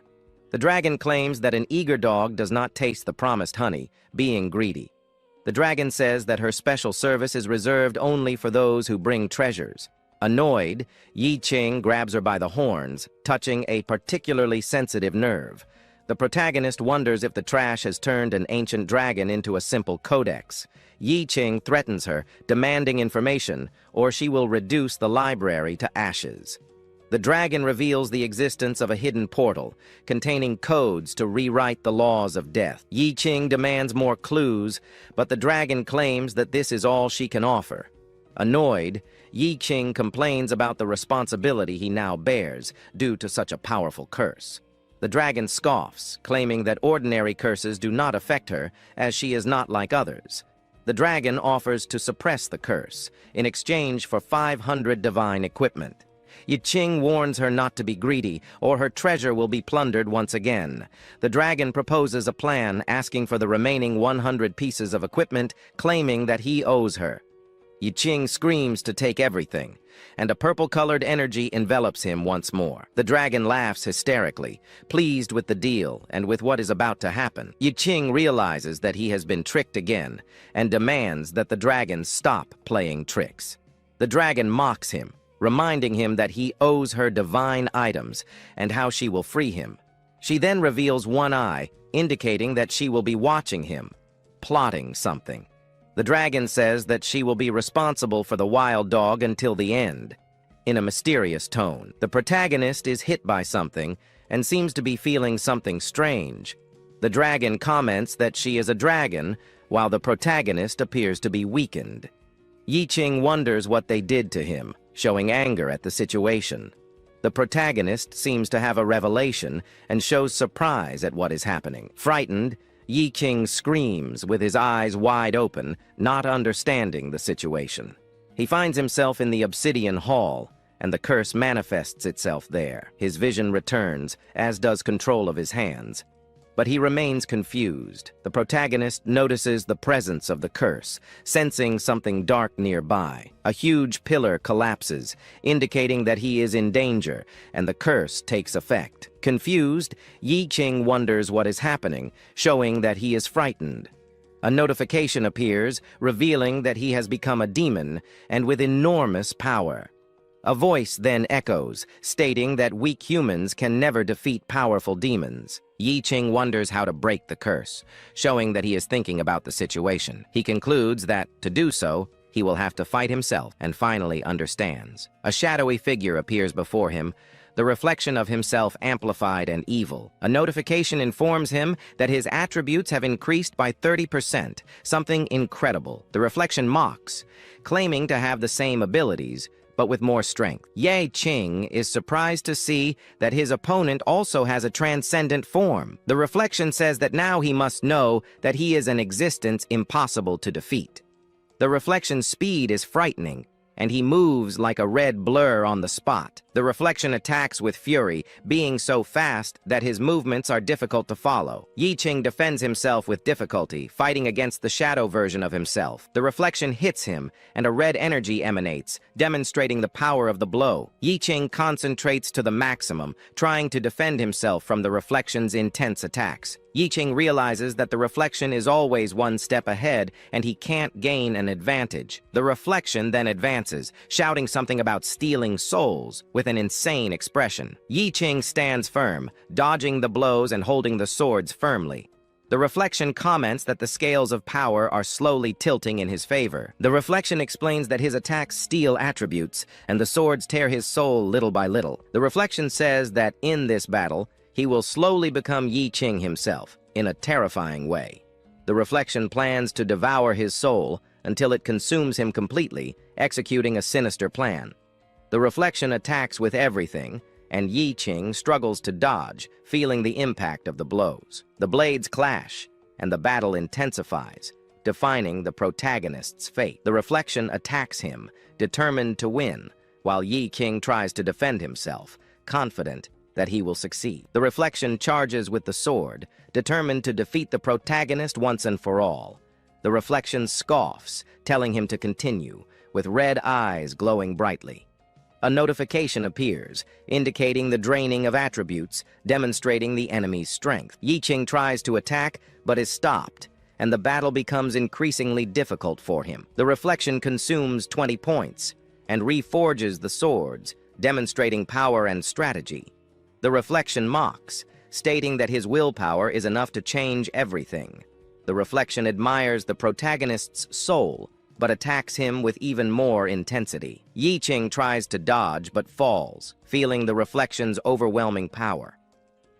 Speaker 1: The dragon claims that an eager dog does not taste the promised honey, being greedy. The dragon says that her special service is reserved only for those who bring treasures. Annoyed, Yiching grabs her by the horns, touching a particularly sensitive nerve. The protagonist wonders if the trash has turned an ancient dragon into a simple codex. Yiching threatens her, demanding information, or she will reduce the library to ashes. The dragon reveals the existence of a hidden portal, containing codes to rewrite the laws of death. Yiching demands more clues, but the dragon claims that this is all she can offer. Annoyed, Yiching complains about the responsibility he now bears due to such a powerful curse. The dragon scoffs, claiming that ordinary curses do not affect her, as she is not like others. The dragon offers to suppress the curse, in exchange for 500 divine equipment. Yiching warns her not to be greedy, or her treasure will be plundered once again. The dragon proposes a plan, asking for the remaining 100 pieces of equipment, claiming that he owes her. Yiching screams to take everything, and a purple-colored energy envelops him once more. The dragon laughs hysterically, pleased with the deal and with what is about to happen. Yiching realizes that he has been tricked again, and demands that the dragon stop playing tricks. The dragon mocks him, reminding him that he owes her divine items and how she will free him. She then reveals one eye, indicating that she will be watching him, plotting something. The dragon says that she will be responsible for the wild dog until the end. In a mysterious tone, the protagonist is hit by something and seems to be feeling something strange. The dragon comments that she is a dragon, while the protagonist appears to be weakened. Yiching wonders what they did to him, showing anger at the situation. The protagonist seems to have a revelation and shows surprise at what is happening. Frightened, Yiching screams with his eyes wide open, not understanding the situation. He finds himself in the obsidian hall, and the curse manifests itself there. His vision returns, as does control of his hands. But he remains confused. The protagonist notices the presence of the curse, sensing something dark nearby. A huge pillar collapses, indicating that he is in danger, and the curse takes effect. Confused, Yiching wonders what is happening, showing that he is frightened. A notification appears, revealing that he has become a demon, and with enormous power. A voice then echoes, stating that weak humans can never defeat powerful demons. Yiching wonders how to break the curse, showing that he is thinking about the situation. He concludes that, to do so, he will have to fight himself, and finally understands. A shadowy figure appears before him, the reflection of himself amplified and evil. A notification informs him that his attributes have increased by 30%, something incredible. The reflection mocks, claiming to have the same abilities, but with more strength. Ye Qing is surprised to see that his opponent also has a transcendent form. The reflection says that now he must know that he is an existence impossible to defeat. The reflection's speed is frightening, and he moves like a red blur on the spot. The reflection attacks with fury, being so fast that his movements are difficult to follow. Yi Qing defends himself with difficulty, fighting against the shadow version of himself. The reflection hits him, and a red energy emanates, demonstrating the power of the blow. Yi Qing concentrates to the maximum, trying to defend himself from the reflection's intense attacks. Yi Qing realizes that the reflection is always one step ahead, and he can't gain an advantage. The reflection then advances, shouting something about stealing souls, with an insane expression. Yi Qing stands firm, dodging the blows and holding the swords firmly. The reflection comments that the scales of power are slowly tilting in his favor. The reflection explains that his attacks steal attributes, and the swords tear his soul little by little. The reflection says that in this battle, he will slowly become Yi Qing himself, in a terrifying way. The reflection plans to devour his soul until it consumes him completely, executing a sinister plan. The reflection attacks with everything, and Yi Qing struggles to dodge, feeling the impact of the blows. The blades clash, and the battle intensifies, defining the protagonist's fate. The reflection attacks him, determined to win, while Yi Qing tries to defend himself, confident that he will succeed. The reflection charges with the sword, determined to defeat the protagonist once and for all. The reflection scoffs, telling him to continue, with red eyes glowing brightly. A notification appears, indicating the draining of attributes, demonstrating the enemy's strength. Yi Qing tries to attack, but is stopped, and the battle becomes increasingly difficult for him. The reflection consumes 20 points, and reforges the swords, demonstrating power and strategy. The reflection mocks, stating that his willpower is enough to change everything. The reflection admires the protagonist's soul, but attacks him with even more intensity. Yi Qing tries to dodge but falls, feeling the reflection's overwhelming power.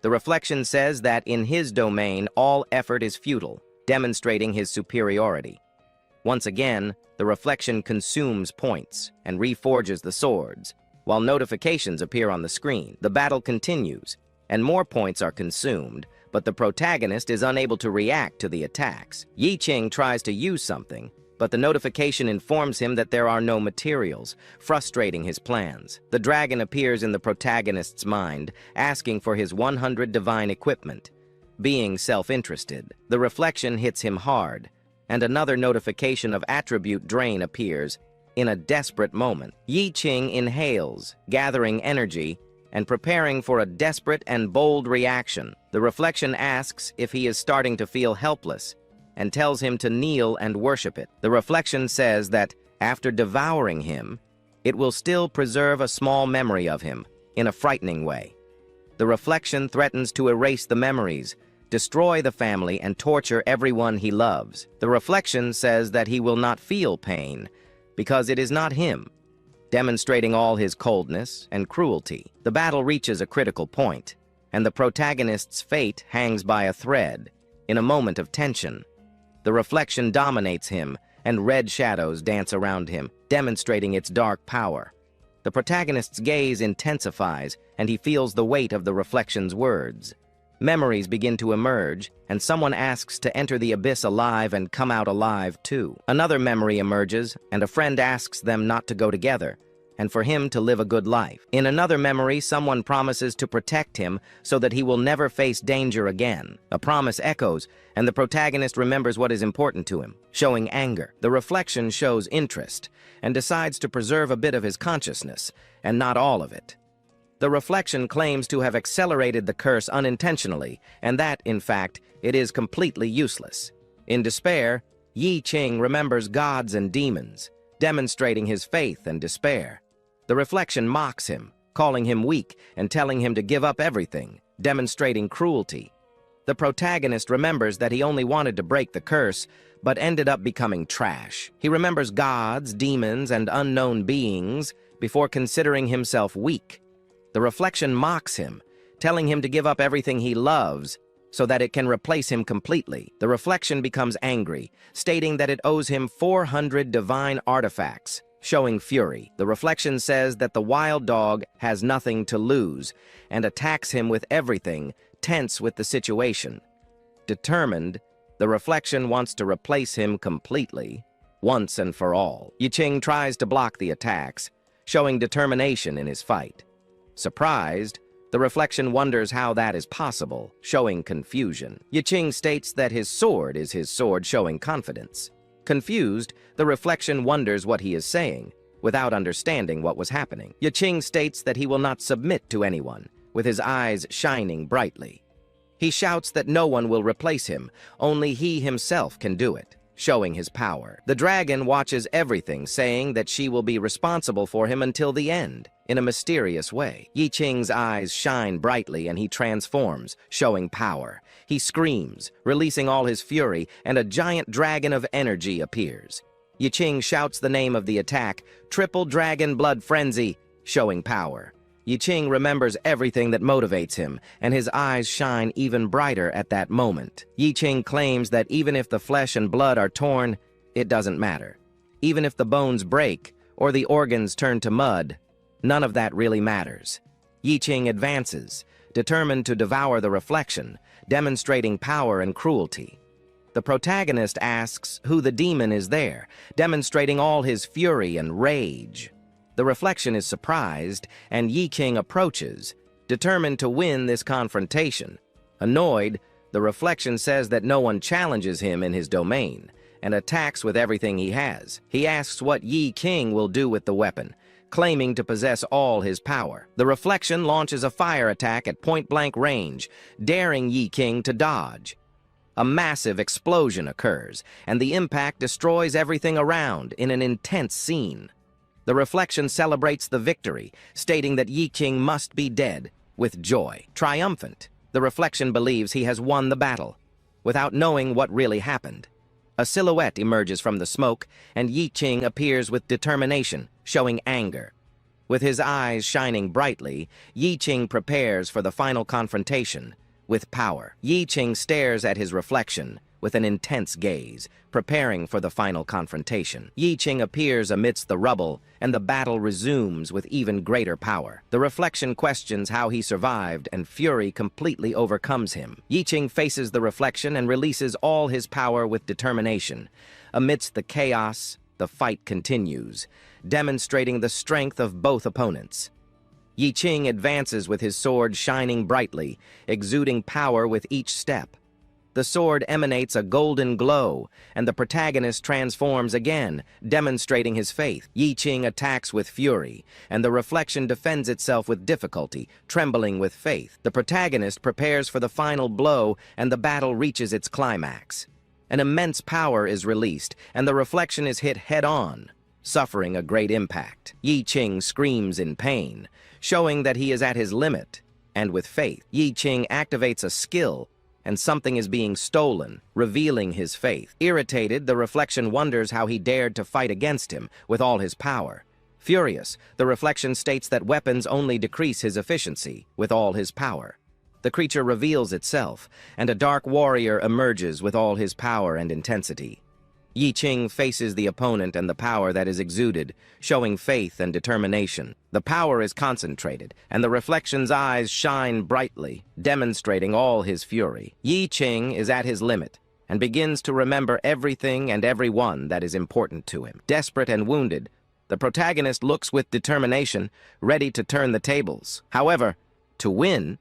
Speaker 1: The reflection says that in his domain, all effort is futile, demonstrating his superiority. Once again, the reflection consumes points and reforges the swords, while notifications appear on the screen. The battle continues, and more points are consumed, but the protagonist is unable to react to the attacks. Yi Qing tries to use something, but the notification informs him that there are no materials, frustrating his plans. The dragon appears in the protagonist's mind, asking for his 100 divine equipment. Being self-interested, the reflection hits him hard, and another notification of attribute drain appears. In a desperate moment, Yi Qing inhales, gathering energy, and preparing for a desperate and bold reaction. The reflection asks if he is starting to feel helpless, and tells him to kneel and worship it. The reflection says that, after devouring him, it will still preserve a small memory of him, in a frightening way. The reflection threatens to erase the memories, destroy the family, and torture everyone he loves. The reflection says that he will not feel pain, because it is not him, demonstrating all his coldness and cruelty. The battle reaches a critical point, and the protagonist's fate hangs by a thread, in a moment of tension. The reflection dominates him, and red shadows dance around him, demonstrating its dark power. The protagonist's gaze intensifies, and he feels the weight of the reflection's words. Memories begin to emerge, and someone asks to enter the abyss alive and come out alive too. Another memory emerges, and a friend asks them not to go together, and for him to live a good life. In another memory, someone promises to protect him so that he will never face danger again. A promise echoes, and the protagonist remembers what is important to him, showing anger. The reflection shows interest, and decides to preserve a bit of his consciousness, and not all of it. The reflection claims to have accelerated the curse unintentionally, and that, in fact, it is completely useless. In despair, Yi Qing remembers gods and demons, demonstrating his faith and despair. The reflection mocks him, calling him weak and telling him to give up everything, demonstrating cruelty. The protagonist remembers that he only wanted to break the curse, but ended up becoming trash. He remembers gods, demons, and unknown beings before considering himself weak. The reflection mocks him, telling him to give up everything he loves so that it can replace him completely. The reflection becomes angry, stating that it owes him 400 divine artifacts, showing fury. The reflection says that the wild dog has nothing to lose and attacks him with everything, tense with the situation. Determined, the reflection wants to replace him completely, once and for all. Yiqing tries to block the attacks, showing determination in his fight. Surprised, the reflection wonders how that is possible, showing confusion. Yiqing states that his sword is his sword, showing confidence. Confused, the reflection wonders what he is saying, without understanding what was happening. Yiqing states that he will not submit to anyone, with his eyes shining brightly. He shouts that no one will replace him, only he himself can do it, showing his power. The dragon watches everything, saying that she will be responsible for him until the end, in a mysterious way. Yiqing's eyes shine brightly and he transforms, showing power. He screams, releasing all his fury, and a giant dragon of energy appears. Yiqing shouts the name of the attack, Triple Dragon Blood Frenzy, showing power. Yiqing remembers everything that motivates him, and his eyes shine even brighter at that moment. Yiqing claims that even if the flesh and blood are torn, it doesn't matter. Even if the bones break, or the organs turn to mud, none of that really matters. Yiqing advances, determined to devour the reflection, demonstrating power and cruelty. The protagonist asks who the demon is there, demonstrating all his fury and rage. The reflection is surprised, and Yiqing approaches, determined to win this confrontation. Annoyed, the reflection says that no one challenges him in his domain, and attacks with everything he has. He asks what Yiqing will do with the weapon, claiming to possess all his power. The reflection launches a fire attack at point-blank range, daring Yiqing to dodge. A massive explosion occurs, and the impact destroys everything around in an intense scene. The reflection celebrates the victory, stating that Yiqing must be dead, with joy. Triumphant, the reflection believes he has won the battle, without knowing what really happened. A silhouette emerges from the smoke, and Yiqing appears with determination, showing anger. With his eyes shining brightly, Yiqing prepares for the final confrontation, with power. Yiqing stares at his reflection with an intense gaze, preparing for the final confrontation. Yiqing appears amidst the rubble, and the battle resumes with even greater power. The reflection questions how he survived, and fury completely overcomes him. Yiqing faces the reflection and releases all his power with determination. Amidst the chaos, the fight continues, demonstrating the strength of both opponents. Yiqing advances with his sword shining brightly, exuding power with each step. The sword emanates a golden glow, and the protagonist transforms again, demonstrating his faith. Yiqing attacks with fury, and the reflection defends itself with difficulty, trembling with faith. The protagonist prepares for the final blow, and the battle reaches its climax. An immense power is released, and the reflection is hit head-on, suffering a great impact. Yiqing screams in pain, showing that he is at his limit, and with faith, Yiqing activates a skill, and something is being stolen, revealing his faith. Irritated, the reflection wonders how he dared to fight against him with all his power. Furious, the reflection states that weapons only decrease his efficiency with all his power. The creature reveals itself, and a dark warrior emerges with all his power and intensity. Yiqing faces the opponent and the power that is exuded, showing faith and determination. The power is concentrated, and the reflection's eyes shine brightly, demonstrating all his fury. Yiqing is at his limit, and begins to remember everything and everyone that is important to him. Desperate and wounded, the protagonist looks with determination, ready to turn the tables. However, to win,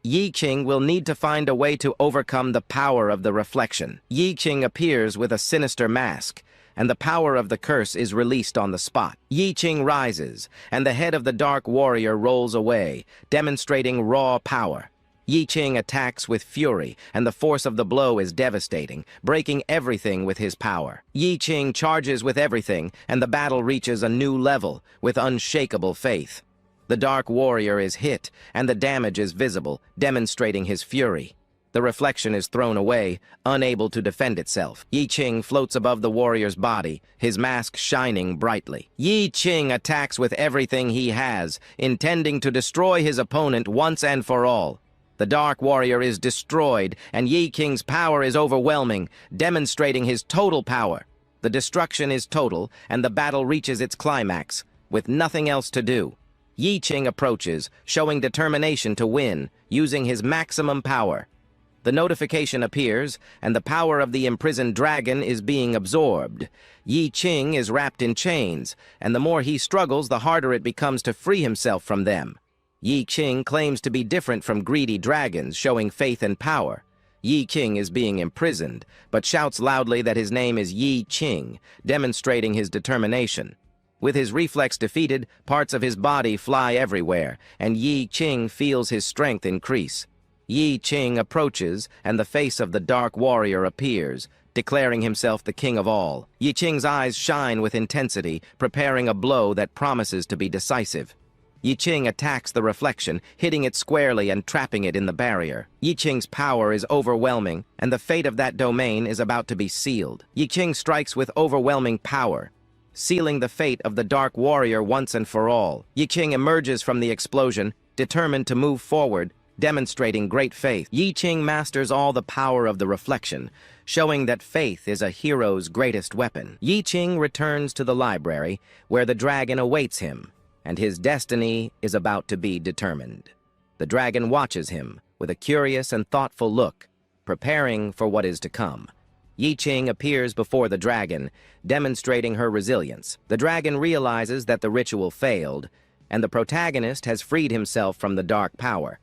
Speaker 1: Yiqing will need to find a way to overcome the power of the reflection. Yiqing appears with a sinister mask, and the power of the curse is released on the spot. Yiqing rises, and the head of the dark warrior rolls away, demonstrating raw power. Yiqing attacks with fury, and the force of the blow is devastating, breaking everything with his power. Yiqing charges with everything, and the battle reaches a new level, with unshakable faith. The dark warrior is hit, and the damage is visible, demonstrating his fury. The reflection is thrown away, unable to defend itself. Yiqing floats above the warrior's body, his mask shining brightly. Yiqing attacks with everything he has, intending to destroy his opponent once and for all. The dark warrior is destroyed, and Yiqing's power is overwhelming, demonstrating his total power. The destruction is total, and the battle reaches its climax, with nothing else to do. Yi Qing approaches, showing determination to win, using his maximum power. The notification appears, and the power of the imprisoned dragon is being absorbed. Yi Qing is wrapped in chains, and the more he struggles, the harder it becomes to free himself from them. Yi Qing claims to be different from greedy dragons, showing faith and power. Yi Qing is being imprisoned, but shouts loudly that his name is Yi Qing, demonstrating his determination. With his reflex defeated, parts of his body fly everywhere, and Yi Qing feels his strength increase. Yi Qing approaches, and the face of the dark warrior appears, declaring himself the king of all. Yi Qing's eyes shine with intensity, preparing a blow that promises to be decisive. Yi Qing attacks the reflection, hitting it squarely and trapping it in the barrier. Yi Qing's power is overwhelming, and the fate of that domain is about to be sealed. Yi Qing strikes with overwhelming power, sealing the fate of the dark warrior once and for all. Yi Qing emerges from the explosion, determined to move forward, demonstrating great faith. Yi Qing masters all the power of the reflection, showing that faith is a hero's greatest weapon. Yi Qing returns to the library, where the dragon awaits him, and his destiny is about to be determined. The dragon watches him with a curious and thoughtful look, preparing for what is to come. Yi Qing appears before the dragon, demonstrating her resilience. The dragon realizes that the ritual failed, and the protagonist has freed himself from the dark power.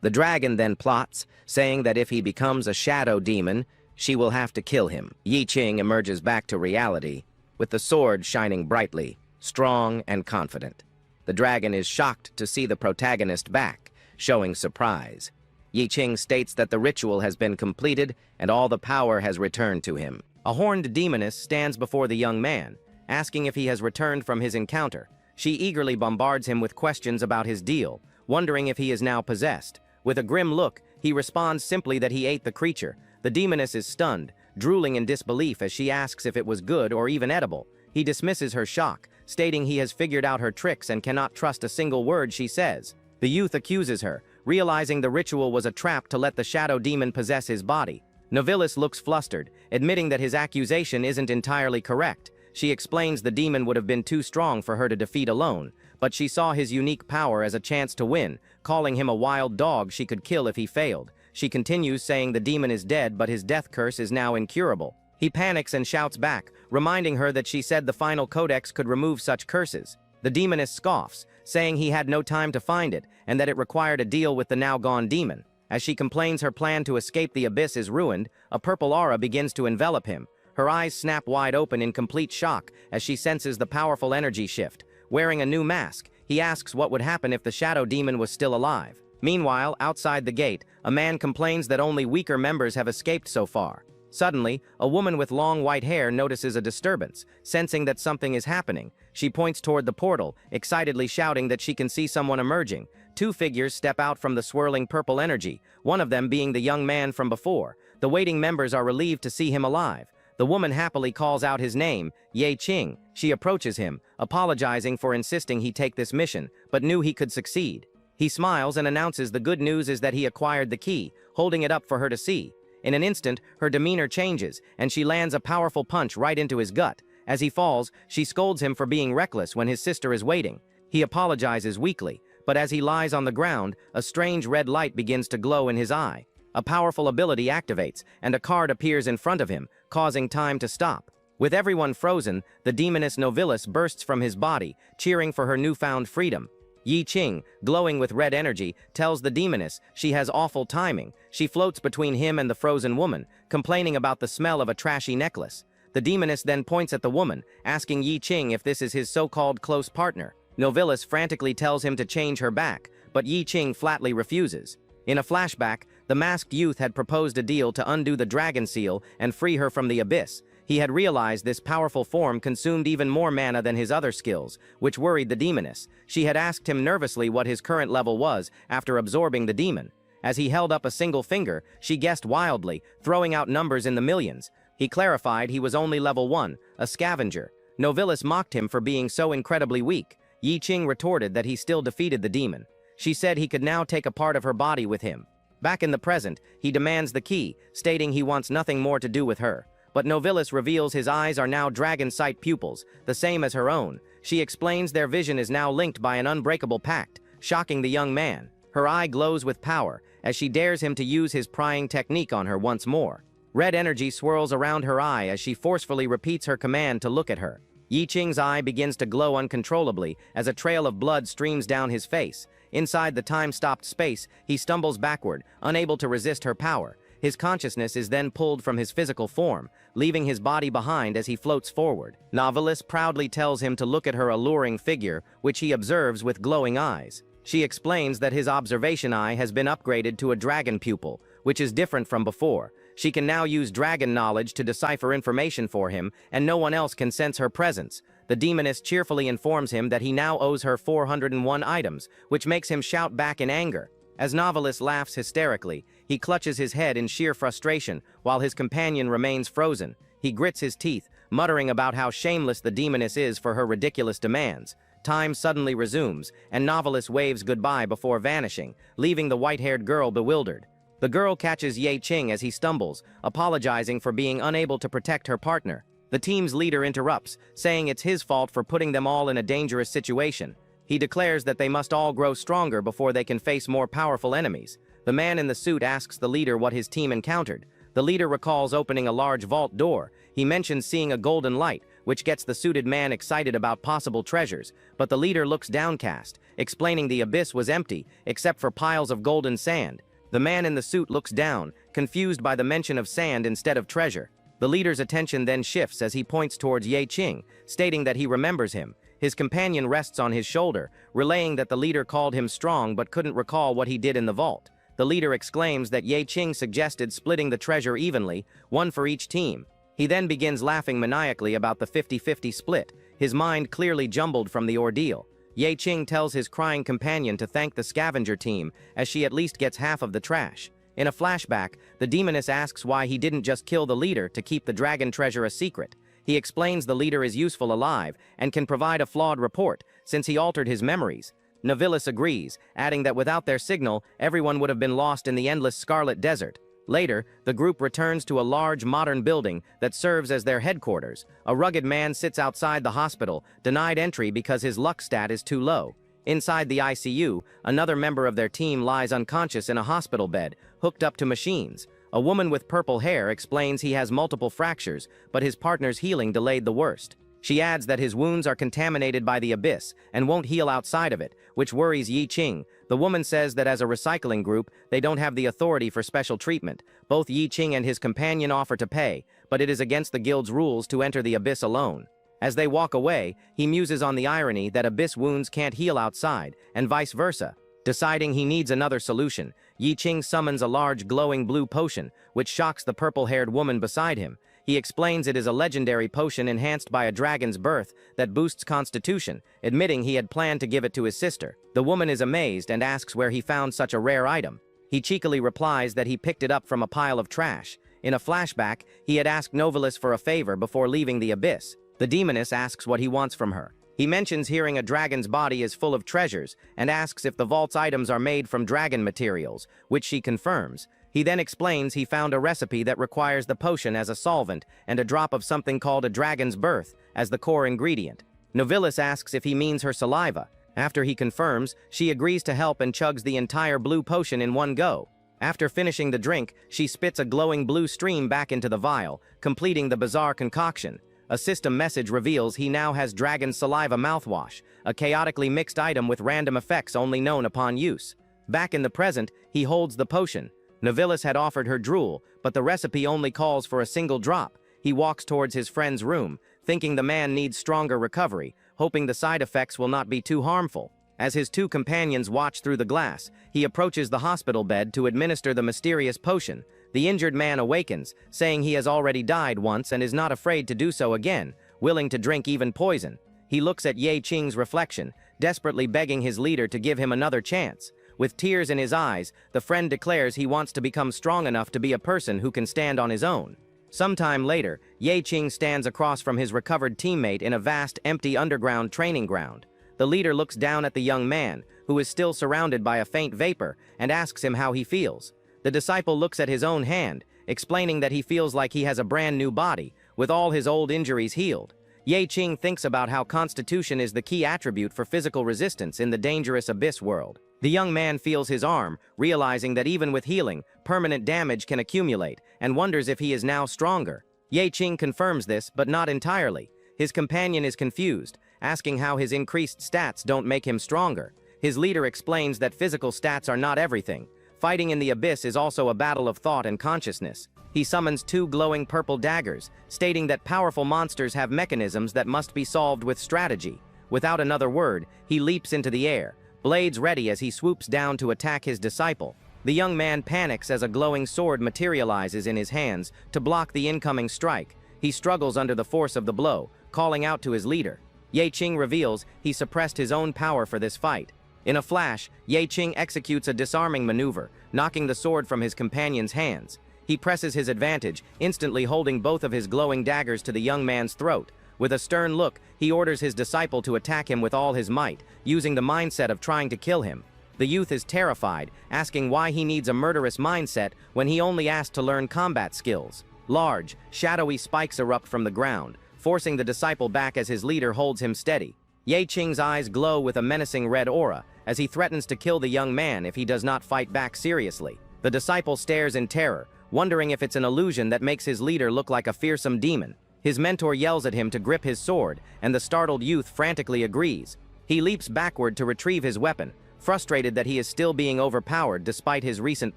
Speaker 1: The dragon then plots, saying that if he becomes a shadow demon, she will have to kill him. Yi Qing emerges back to reality, with the sword shining brightly, strong and confident. The dragon is shocked to see the protagonist back, showing surprise. Yi Qing states that the ritual has been completed and all the power has returned to him. A horned demoness stands before the young man, asking if he has returned from his encounter. She eagerly bombards him with questions about his deal, wondering if he is now possessed. With a grim look, he responds simply that he ate the creature. The demoness is stunned, drooling in disbelief as she asks if it was good or even edible. He dismisses her shock, stating he has figured out her tricks and cannot trust a single word she says. The youth accuses her, realizing the ritual was a trap to let the shadow demon possess his body. Novilis looks flustered, admitting that his accusation isn't entirely correct. She explains the demon would have been too strong for her to defeat alone, but she saw his unique power as a chance to win, calling him a wild dog she could kill if he failed. She continues saying the demon is dead, but his death curse is now incurable. He panics and shouts back, reminding her that she said the final codex could remove such curses. The demoness scoffs, saying he had no time to find it, and that it required a deal with the now-gone demon. As she complains her plan to escape the abyss is ruined, a purple aura begins to envelop him. Her eyes snap wide open in complete shock as she senses the powerful energy shift. Wearing a new mask, he asks what would happen if the shadow demon was still alive. Meanwhile, outside the gate, a man complains that only weaker members have escaped so far. Suddenly, a woman with long white hair notices a disturbance. Sensing that something is happening, she points toward the portal, excitedly shouting that she can see someone emerging. Two figures step out from the swirling purple energy, one of them being the young man from before. The waiting members are relieved to see him alive. The woman happily calls out his name, Yi Qing. She approaches him, apologizing for insisting he take this mission, but knew he could succeed. He smiles and announces the good news is that he acquired the key, holding it up for her to see. In an instant, her demeanor changes, and she lands a powerful punch right into his gut. As he falls, she scolds him for being reckless when his sister is waiting. He apologizes weakly, but as he lies on the ground, a strange red light begins to glow in his eye. A powerful ability activates, and a card appears in front of him, causing time to stop. With everyone frozen, the demoness Novilis bursts from his body, cheering for her newfound freedom. Yi Qing, glowing with red energy, tells the demoness she has awful timing. She floats between him and the frozen woman, complaining about the smell of a trashy necklace. The demoness then points at the woman, asking Yi Qing if this is his so-called close partner. Novilis frantically tells him to change her back, but Yi Qing flatly refuses. In a flashback, the masked youth had proposed a deal to undo the dragon seal and free her from the abyss. He had realized this powerful form consumed even more mana than his other skills, which worried the demoness. She had asked him nervously what his current level was after absorbing the demon. As he held up a single finger, she guessed wildly, throwing out numbers in the millions. He clarified he was only level 1, a scavenger. Novilis mocked him for being so incredibly weak. Yi Qing retorted that he still defeated the demon. She said he could now take a part of her body with him. Back in the present, he demands the key, stating he wants nothing more to do with her. but Novilis reveals his eyes are now dragon sight pupils, the same as her own. She explains their vision is now linked by an unbreakable pact, shocking the young man. Her eye glows with power, as she dares him to use his prying technique on her once more. Red energy swirls around her eye as she forcefully repeats her command to look at her. Yi Qing's eye begins to glow uncontrollably as a trail of blood streams down his face. Inside the time-stopped space, he stumbles backward, unable to resist her power. His consciousness is then pulled from his physical form, leaving his body behind as he floats forward. Novilis proudly tells him to look at her alluring figure, which he observes with glowing eyes. She explains that his observation eye has been upgraded to a dragon pupil, which is different from before. She can now use dragon knowledge to decipher information for him, and no one else can sense her presence. The demoness cheerfully informs him that he now owes her 401 items, which makes him shout back in anger. As Novilis laughs hysterically, he clutches his head in sheer frustration, while his companion remains frozen. He grits his teeth, muttering about how shameless the demoness is for her ridiculous demands. Time suddenly resumes, and Novilis waves goodbye before vanishing, leaving the white-haired girl bewildered. The girl catches Yi Qing as he stumbles, apologizing for being unable to protect her partner. The team's leader interrupts, saying it's his fault for putting them all in a dangerous situation. He declares that they must all grow stronger before they can face more powerful enemies. The man in the suit asks the leader what his team encountered. The leader recalls opening a large vault door. He mentions seeing a golden light, which gets the suited man excited about possible treasures, but the leader looks downcast, explaining the abyss was empty, except for piles of golden sand. The man in the suit looks down, confused by the mention of sand instead of treasure. The leader's attention then shifts as he points towards Yi Qing, stating that he remembers him. His companion rests on his shoulder, relaying that the leader called him strong but couldn't recall what he did in the vault. The leader exclaims that Yi Qing suggested splitting the treasure evenly, one for each team. He then begins laughing maniacally about the 50-50 split, his mind clearly jumbled from the ordeal. Yi Qing tells his crying companion to thank the scavenger team, as she at least gets half of the trash. In a flashback, the demoness asks why he didn't just kill the leader to keep the dragon treasure a secret. He explains the leader is useful alive and can provide a flawed report, since he altered his memories. Novilis agrees, adding that without their signal, everyone would have been lost in the endless Scarlet Desert. Later, the group returns to a large modern building that serves as their headquarters. A rugged man sits outside the hospital, denied entry because his luck stat is too low. Inside the ICU, another member of their team lies unconscious in a hospital bed, hooked up to machines. A woman with purple hair explains he has multiple fractures, but his partner's healing delayed the worst. She adds that his wounds are contaminated by the abyss and won't heal outside of it, which worries Yi Qing. The woman says that as a recycling group, they don't have the authority for special treatment. Both Yi Qing and his companion offer to pay, but it is against the guild's rules to enter the abyss alone. As they walk away, he muses on the irony that abyss wounds can't heal outside, and vice versa. Deciding he needs another solution, Yi Qing summons a large glowing blue potion, which shocks the purple-haired woman beside him. He explains it is a legendary potion enhanced by a dragon's birth that boosts constitution, admitting he had planned to give it to his sister. The woman is amazed and asks where he found such a rare item. He cheekily replies that he picked it up from a pile of trash. In a flashback, he had asked Novilis for a favor before leaving the abyss. The demoness asks what he wants from her. He mentions hearing a dragon's body is full of treasures and asks if the vault's items are made from dragon materials, which she confirms. He then explains he found a recipe that requires the potion as a solvent and a drop of something called a dragon's birth as the core ingredient. Novilis asks if he means her saliva. After he confirms, she agrees to help and chugs the entire blue potion in one go. After finishing the drink, she spits a glowing blue stream back into the vial, completing the bizarre concoction. A system message reveals he now has dragon saliva mouthwash, a chaotically mixed item with random effects only known upon use. Back in the present, he holds the potion. Novilis had offered her drool, but the recipe only calls for a single drop. He walks towards his friend's room, thinking the man needs stronger recovery, hoping the side effects will not be too harmful. As his two companions watch through the glass, he approaches the hospital bed to administer the mysterious potion. The injured man awakens, saying he has already died once and is not afraid to do so again, willing to drink even poison. He looks at Yi Qing's reflection, desperately begging his leader to give him another chance. With tears in his eyes, the friend declares he wants to become strong enough to be a person who can stand on his own. Sometime later, Yi Qing stands across from his recovered teammate in a vast, empty underground training ground. The leader looks down at the young man, who is still surrounded by a faint vapor, and asks him how he feels. The disciple looks at his own hand, explaining that he feels like he has a brand new body, with all his old injuries healed. Ye thinks about how constitution is the key attribute for physical resistance in the dangerous abyss world. The young man feels his arm, realizing that even with healing, permanent damage can accumulate, and wonders if he is now stronger. Ye confirms this, but not entirely. His companion is confused, asking how his increased stats don't make him stronger. His leader explains that physical stats are not everything. Fighting in the abyss is also a battle of thought and consciousness. He summons 2 glowing purple daggers, stating that powerful monsters have mechanisms that must be solved with strategy. Without another word, he leaps into the air, blades ready as he swoops down to attack his disciple. The young man panics as a glowing sword materializes in his hands to block the incoming strike. He struggles under the force of the blow, calling out to his leader. Ye reveals he suppressed his own power for this fight. In a flash, Ye executes a disarming maneuver, knocking the sword from his companion's hands. He presses his advantage, instantly holding both of his glowing daggers to the young man's throat. With a stern look, he orders his disciple to attack him with all his might, using the mindset of trying to kill him. The youth is terrified, asking why he needs a murderous mindset when he only asked to learn combat skills. Large, shadowy spikes erupt from the ground, forcing the disciple back as his leader holds him steady. Ye eyes glow with a menacing red aura, as he threatens to kill the young man if he does not fight back seriously. The disciple stares in terror, wondering if it's an illusion that makes his leader look like a fearsome demon. His mentor yells at him to grip his sword, and the startled youth frantically agrees. He leaps backward to retrieve his weapon, frustrated that he is still being overpowered despite his recent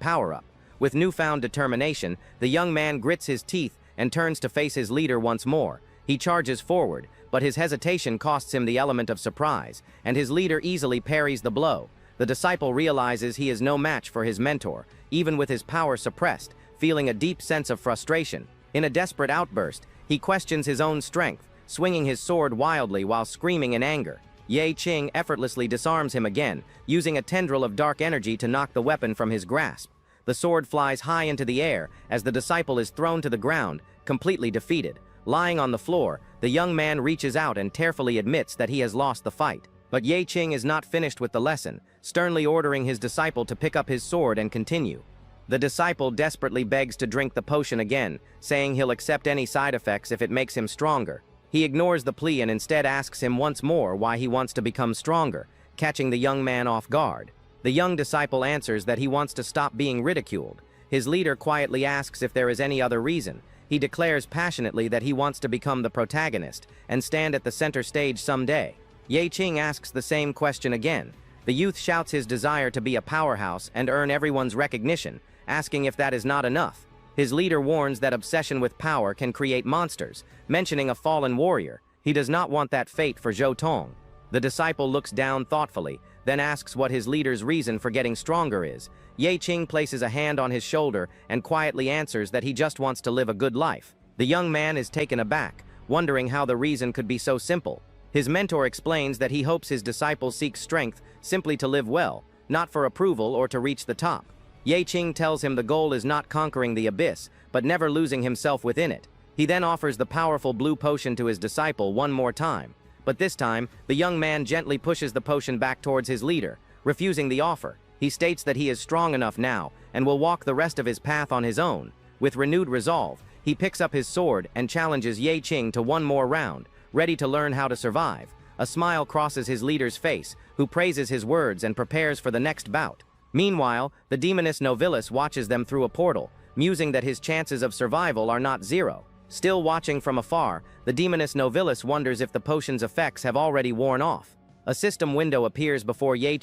Speaker 1: power-up. With newfound determination, the young man grits his teeth and turns to face his leader once more. He charges forward, but his hesitation costs him the element of surprise, and his leader easily parries the blow. The disciple realizes he is no match for his mentor, even with his power suppressed, feeling a deep sense of frustration. In a desperate outburst, he questions his own strength, swinging his sword wildly while screaming in anger. Ye effortlessly disarms him again, using a tendril of dark energy to knock the weapon from his grasp. The sword flies high into the air as the disciple is thrown to the ground, completely defeated. Lying on the floor, the young man reaches out and tearfully admits that he has lost the fight. But Ye is not finished with the lesson, sternly ordering his disciple to pick up his sword and continue. The disciple desperately begs to drink the potion again, saying he'll accept any side effects if it makes him stronger. He ignores the plea and instead asks him once more why he wants to become stronger, catching the young man off guard. The young disciple answers that he wants to stop being ridiculed. His leader quietly asks if there is any other reason. He declares passionately that he wants to become the protagonist and stand at the center stage someday. Ye asks the same question again. The youth shouts his desire to be a powerhouse and earn everyone's recognition, asking if that is not enough. His leader warns that obsession with power can create monsters, mentioning a fallen warrior. He does not want that fate for Zhou Tong. The disciple looks down thoughtfully, then asks what his leader's reason for getting stronger is. Ye places a hand on his shoulder and quietly answers that he just wants to live a good life. The young man is taken aback, wondering how the reason could be so simple. His mentor explains that he hopes his disciple seeks strength simply to live well, not for approval or to reach the top. Ye tells him the goal is not conquering the abyss, but never losing himself within it. He then offers the powerful blue potion to his disciple one more time. But this time, the young man gently pushes the potion back towards his leader, refusing the offer. He states that he is strong enough now, and will walk the rest of his path on his own. With renewed resolve, he picks up his sword and challenges Ye to one more round, ready to learn how to survive. A smile crosses his leader's face, who praises his words and prepares for the next bout. Meanwhile, the demoness Novilis watches them through a portal, musing that his chances of survival are not zero. Still watching from afar, the demoness Novilis wonders if the potion's effects have already worn off. A system window appears before Ye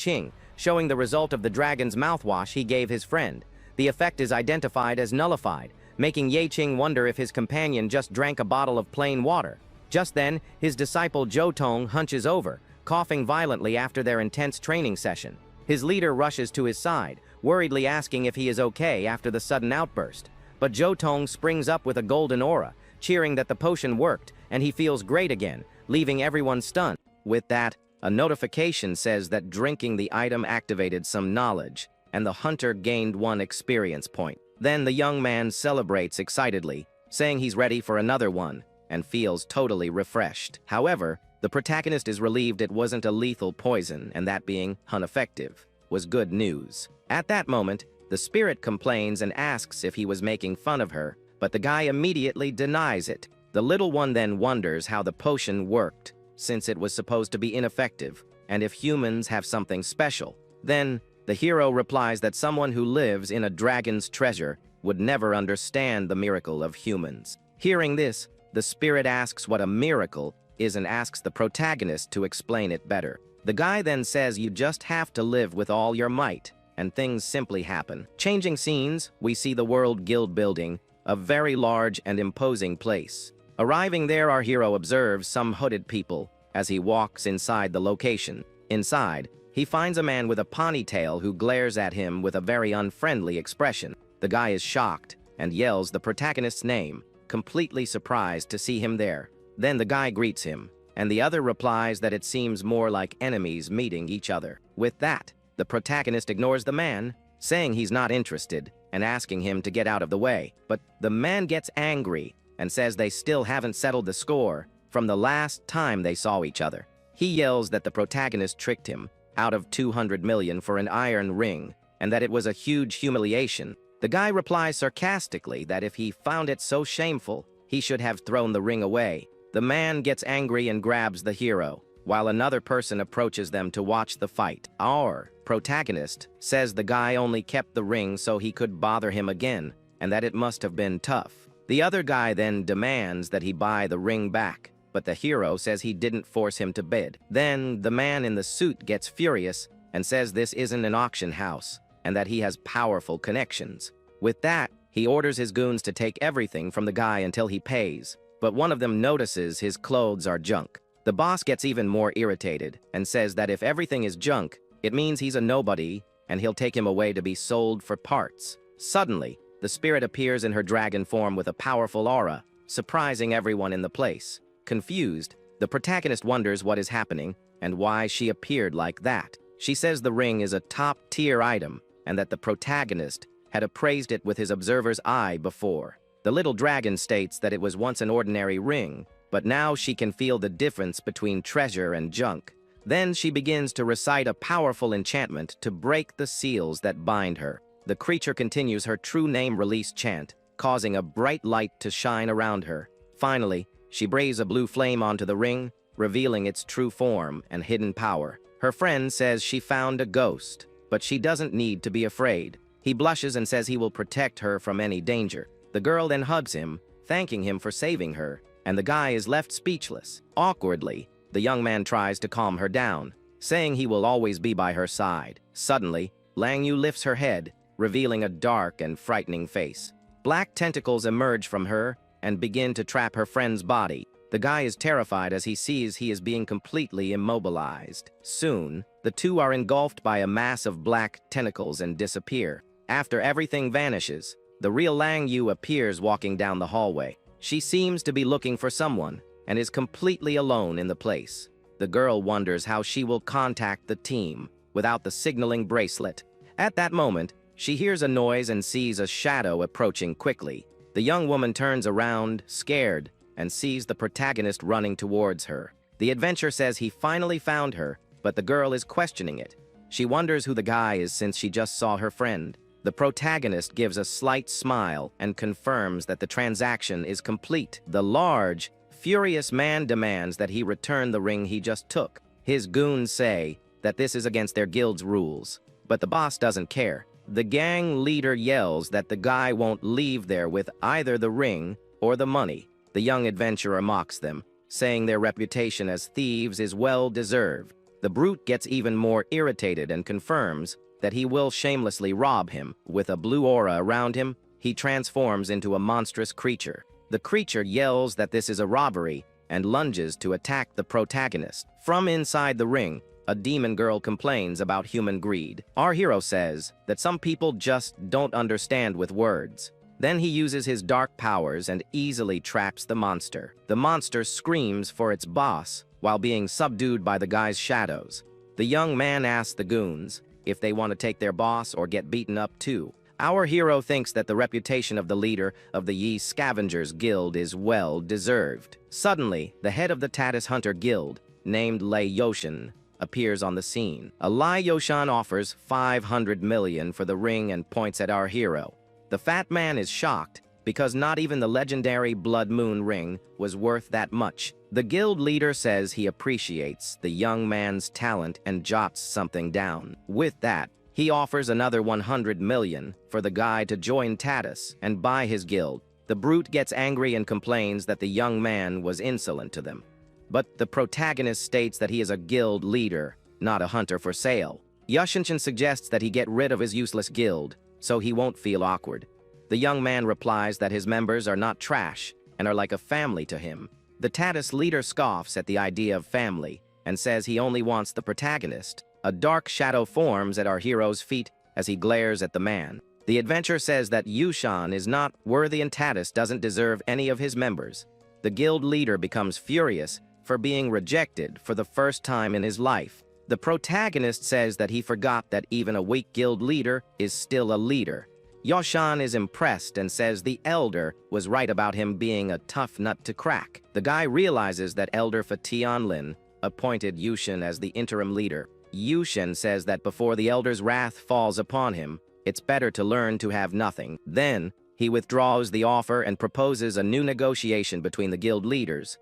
Speaker 1: showing the result of the dragon's mouthwash he gave his friend. The effect is identified as nullified, making Ye wonder if his companion just drank a bottle of plain water. Just then, his disciple Zhou Tong hunches over, coughing violently after their intense training session. His leader rushes to his side, worriedly asking if he is okay after the sudden outburst. But Zhou Tong springs up with a golden aura, cheering that the potion worked and he feels great again, leaving everyone stunned. With that, a notification says that drinking the item activated some knowledge, and the hunter gained 1 experience point. Then the young man celebrates excitedly, saying he's ready for another one, and feels totally refreshed. However, the protagonist is relieved it wasn't a lethal poison, and that being ineffective was good news. At that moment, The spirit complains and asks if he was making fun of her, but the guy immediately denies it. The little one then wonders how the potion worked, since it was supposed to be ineffective, and if humans have something special. Then, the hero replies that someone who lives in a dragon's treasure would never understand the miracle of humans. Hearing this, the spirit asks what a miracle is and asks the protagonist to explain it better. The guy then says you just have to live with all your might, and things simply happen. Changing scenes, we see the World Guild building, a very large and imposing place. Arriving there, our hero observes some hooded people as he walks inside the location. Inside, he finds a man with a ponytail who glares at him with a very unfriendly expression. The guy is shocked and yells the protagonist's name, completely surprised to see him there. Then the guy greets him, and the other replies that it seems more like enemies meeting each other. With that, the protagonist ignores the man, saying he's not interested and asking him to get out of the way. But the man gets angry and says they still haven't settled the score from the last time they saw each other. He yells that the protagonist tricked him out of 200 million for an iron ring, and that it was a huge humiliation. The guy replies sarcastically that if he found it so shameful, he should have thrown the ring away. The man gets angry and grabs the hero, while another person approaches them to watch the fight. Our protagonist says the guy only kept the ring so he could bother him again, and that it must have been tough. The other guy then demands that he buy the ring back, but the hero says he didn't force him to bid. Then the man in the suit gets furious and says this isn't an auction house, and that he has powerful connections. With that, he orders his goons to take everything from the guy until he pays, but one of them notices his clothes are junk. The boss gets even more irritated and says that if everything is junk, it means he's a nobody and he'll take him away to be sold for parts. Suddenly, the spirit appears in her dragon form with a powerful aura, surprising everyone in the place. Confused, the protagonist wonders what is happening and why she appeared like that. She says the ring is a top-tier item and that the protagonist had appraised it with his observer's eye before. The little dragon states that it was once an ordinary ring, but now she can feel the difference between treasure and junk. Then she begins to recite a powerful enchantment to break the seals that bind her. The creature continues her true name release chant, causing a bright light to shine around her. Finally, she sprays a blue flame onto the ring, revealing its true form and hidden power. Her friend says she found a ghost, but she doesn't need to be afraid. He blushes and says he will protect her from any danger. The girl then hugs him, thanking him for saving her, and the guy is left speechless. Awkwardly, the young man tries to calm her down, saying he will always be by her side. Suddenly, Lang Yu lifts her head, revealing a dark and frightening face. Black tentacles emerge from her and begin to trap her friend's body. The guy is terrified as he sees he is being completely immobilized. Soon, the two are engulfed by a mass of black tentacles and disappear. After everything vanishes, the real Lang Yu appears walking down the hallway. She seems to be looking for someone and is completely alone in the place. The girl wonders how she will contact the team without the signaling bracelet. At that moment, she hears a noise and sees a shadow approaching quickly. The young woman turns around, scared, and sees the protagonist running towards her. The adventurer says he finally found her, but the girl is questioning it. She wonders who the guy is since she just saw her friend. The protagonist gives a slight smile and confirms that the transaction is complete. The large, furious man demands that he return the ring he just took. His goons say that this is against their guild's rules, but the boss doesn't care. The gang leader yells that the guy won't leave there with either the ring or the money. The young adventurer mocks them, saying their reputation as thieves is well deserved. The brute gets even more irritated and confirms that he will shamelessly rob him. With a blue aura around him, he transforms into a monstrous creature. The creature yells that this is a robbery and lunges to attack the protagonist. From inside the ring, a demon girl complains about human greed. Our hero says that some people just don't understand with words. Then he uses his dark powers and easily traps the monster. The monster screams for its boss while being subdued by the guy's shadows. The young man asks the goons if they want to take their boss or get beaten up too. Our hero thinks that the reputation of the leader of the Yi Scavengers Guild is well deserved. Suddenly, the head of the Tatis Hunter Guild, named Lei Yoshin, appears on the scene. Yoshan offers 500 million for the ring and points at our hero. The fat man is shocked because not even the legendary Blood Moon ring was worth that much. The guild leader says he appreciates the young man's talent and jots something down. With that, he offers another 100 million for the guy to join Tatus and buy his guild. The brute gets angry and complains that the young man was insolent to them. But the protagonist states that he is a guild leader, not a hunter for sale. Yushinshin suggests that he get rid of his useless guild, so he won't feel awkward. The young man replies that his members are not trash and are like a family to him. The Tatus leader scoffs at the idea of family and says he only wants the protagonist. A dark shadow forms at our hero's feet as he glares at the man. The adventurer says that Yushan is not worthy and Tatus doesn't deserve any of his members. The guild leader becomes furious for being rejected for the first time in his life. The protagonist says that he forgot that even a weak guild leader is still a leader. Yoshan is impressed and says the elder was right about him being a tough nut to crack. The guy realizes that Elder Fatianlin appointed Yushin as the interim leader. Yushin says that before the elder's wrath falls upon him, it's better to learn to have nothing. Then, he withdraws the offer and proposes a new negotiation between the guild leaders.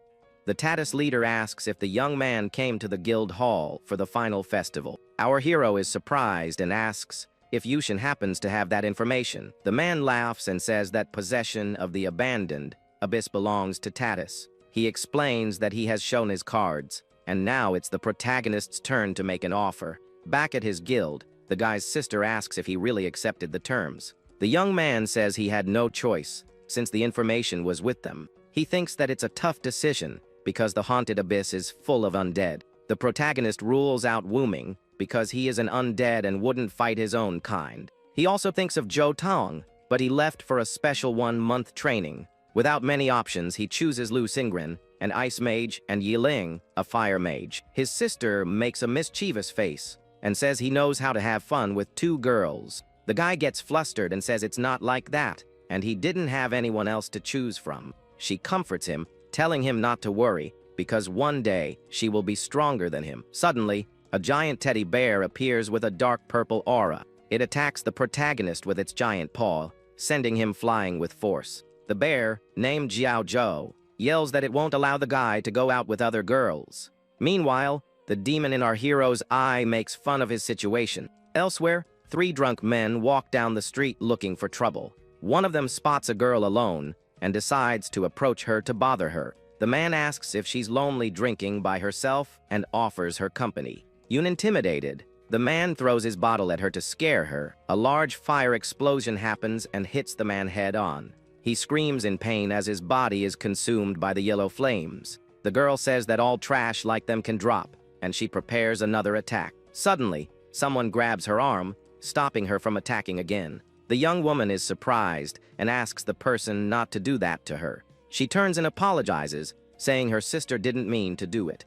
Speaker 1: The Tatus leader asks if the young man came to the guild hall for the final festival. Our hero is surprised and asks if Yushin happens to have that information. The man laughs and says that possession of the abandoned abyss belongs to Tatus. He explains that he has shown his cards, and now it's the protagonist's turn to make an offer. Back at his guild, the guy's sister asks if he really accepted the terms. The young man says he had no choice, since the information was with them. He thinks that it's a tough decision, because the haunted abyss is full of undead. The protagonist rules out Wuming, because he is an undead and wouldn't fight his own kind. He also thinks of Zhou Tong, but he left for a special 1-month training. Without many options, he chooses Lu Xingren, an ice mage, and Yiling, a fire mage. His sister makes a mischievous face and says he knows how to have fun with 2 girls. The guy gets flustered and says it's not like that, and he didn't have anyone else to choose from. She comforts him, telling him not to worry, because one day she will be stronger than him. Suddenly, a giant teddy bear appears with a dark purple aura. It attacks the protagonist with its giant paw, sending him flying with force. The bear, named Jiao Zhou, yells that it won't allow the guy to go out with other girls. Meanwhile, the demon in our hero's eye makes fun of his situation. Elsewhere, 3 drunk men walk down the street looking for trouble. One of them spots a girl alone and decides to approach her to bother her. The man asks if she's lonely drinking by herself and offers her company. Intimidated, the man throws his bottle at her to scare her. A large fire explosion happens and hits the man head-on. He screams in pain as his body is consumed by the yellow flames. The girl says that all trash like them can drop, and she prepares another attack. Suddenly, someone grabs her arm, stopping her from attacking again. The young woman is surprised and asks the person not to do that to her. She turns and apologizes, saying her sister didn't mean to do it.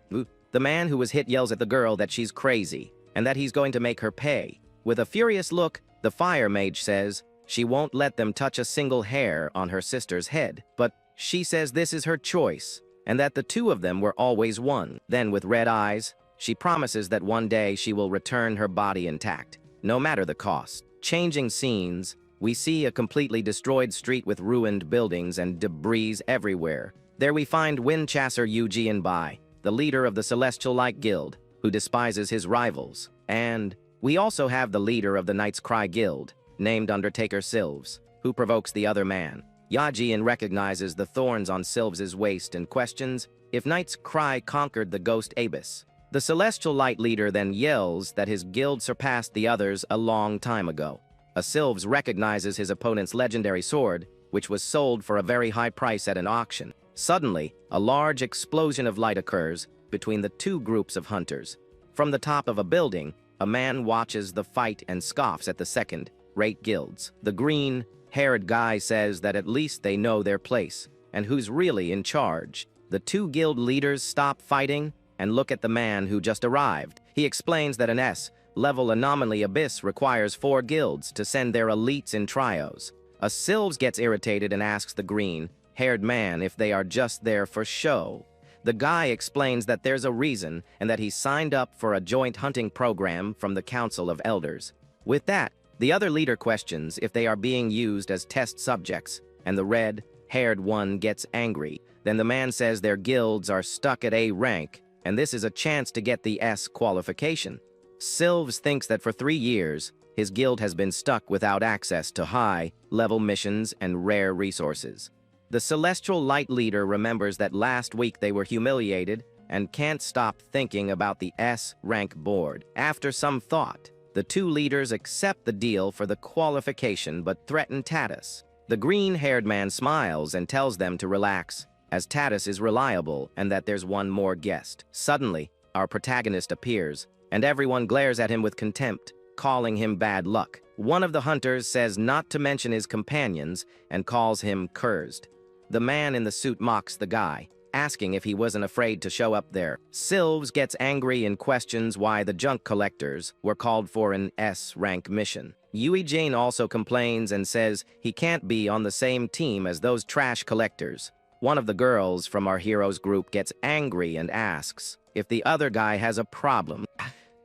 Speaker 1: The man who was hit yells at the girl that she's crazy and that he's going to make her pay. With a furious look, the fire mage says she won't let them touch a single hair on her sister's head, but she says this is her choice and that the 2 of them were always one. Then, with red eyes, she promises that one day she will return her body intact, no matter the cost. Changing scenes, we see a completely destroyed street with ruined buildings and debris everywhere. There we find Windchasser Yu Jianbai, the leader of the Celestial Light Guild, who despises his rivals. And we also have the leader of the Knight's Cry Guild, named Undertaker Sylves, who provokes the other man. Yajian recognizes the thorns on Sylves' waist and questions if Knight's Cry conquered the ghost Abyss. The Celestial Light leader then yells that his guild surpassed the others a long time ago. A Sylves recognizes his opponent's legendary sword, which was sold for a very high price at an auction. Suddenly, a large explosion of light occurs between the 2 groups of hunters. From the top of a building, a man watches the fight and scoffs at the second-rate guilds. The green-haired guy says that at least they know their place and who's really in charge. The 2 guild leaders stop fighting and look at the man who just arrived. He explains that an S-level anomaly abyss requires 4 guilds to send their elites in trios. A Sylves gets irritated and asks the green-haired man if they are just there for show. The guy explains that there's a reason and that he signed up for a joint hunting program from the Council of Elders. With that, the other leader questions if they are being used as test subjects, and the red-haired one gets angry. Then the man says their guilds are stuck at A rank, and this is a chance to get the S qualification. Sylves thinks that for 3 years, his guild has been stuck without access to high-level missions and rare resources. The Celestial Light leader remembers that last week they were humiliated and can't stop thinking about the S-rank board. After some thought, the two leaders accept the deal for the qualification but threaten Tatus. The green-haired man smiles and tells them to relax, as Tatus is reliable and that there's one more guest. Suddenly, our protagonist appears, and everyone glares at him with contempt, calling him bad luck. One of the hunters says not to mention his companions and calls him cursed. The man in the suit mocks the guy, asking if he wasn't afraid to show up there. Sylves gets angry and questions why the junk collectors were called for an S-rank mission. Yui Jane also complains and says he can't be on the same team as those trash collectors. One of the girls from our hero's group gets angry and asks if the other guy has a problem.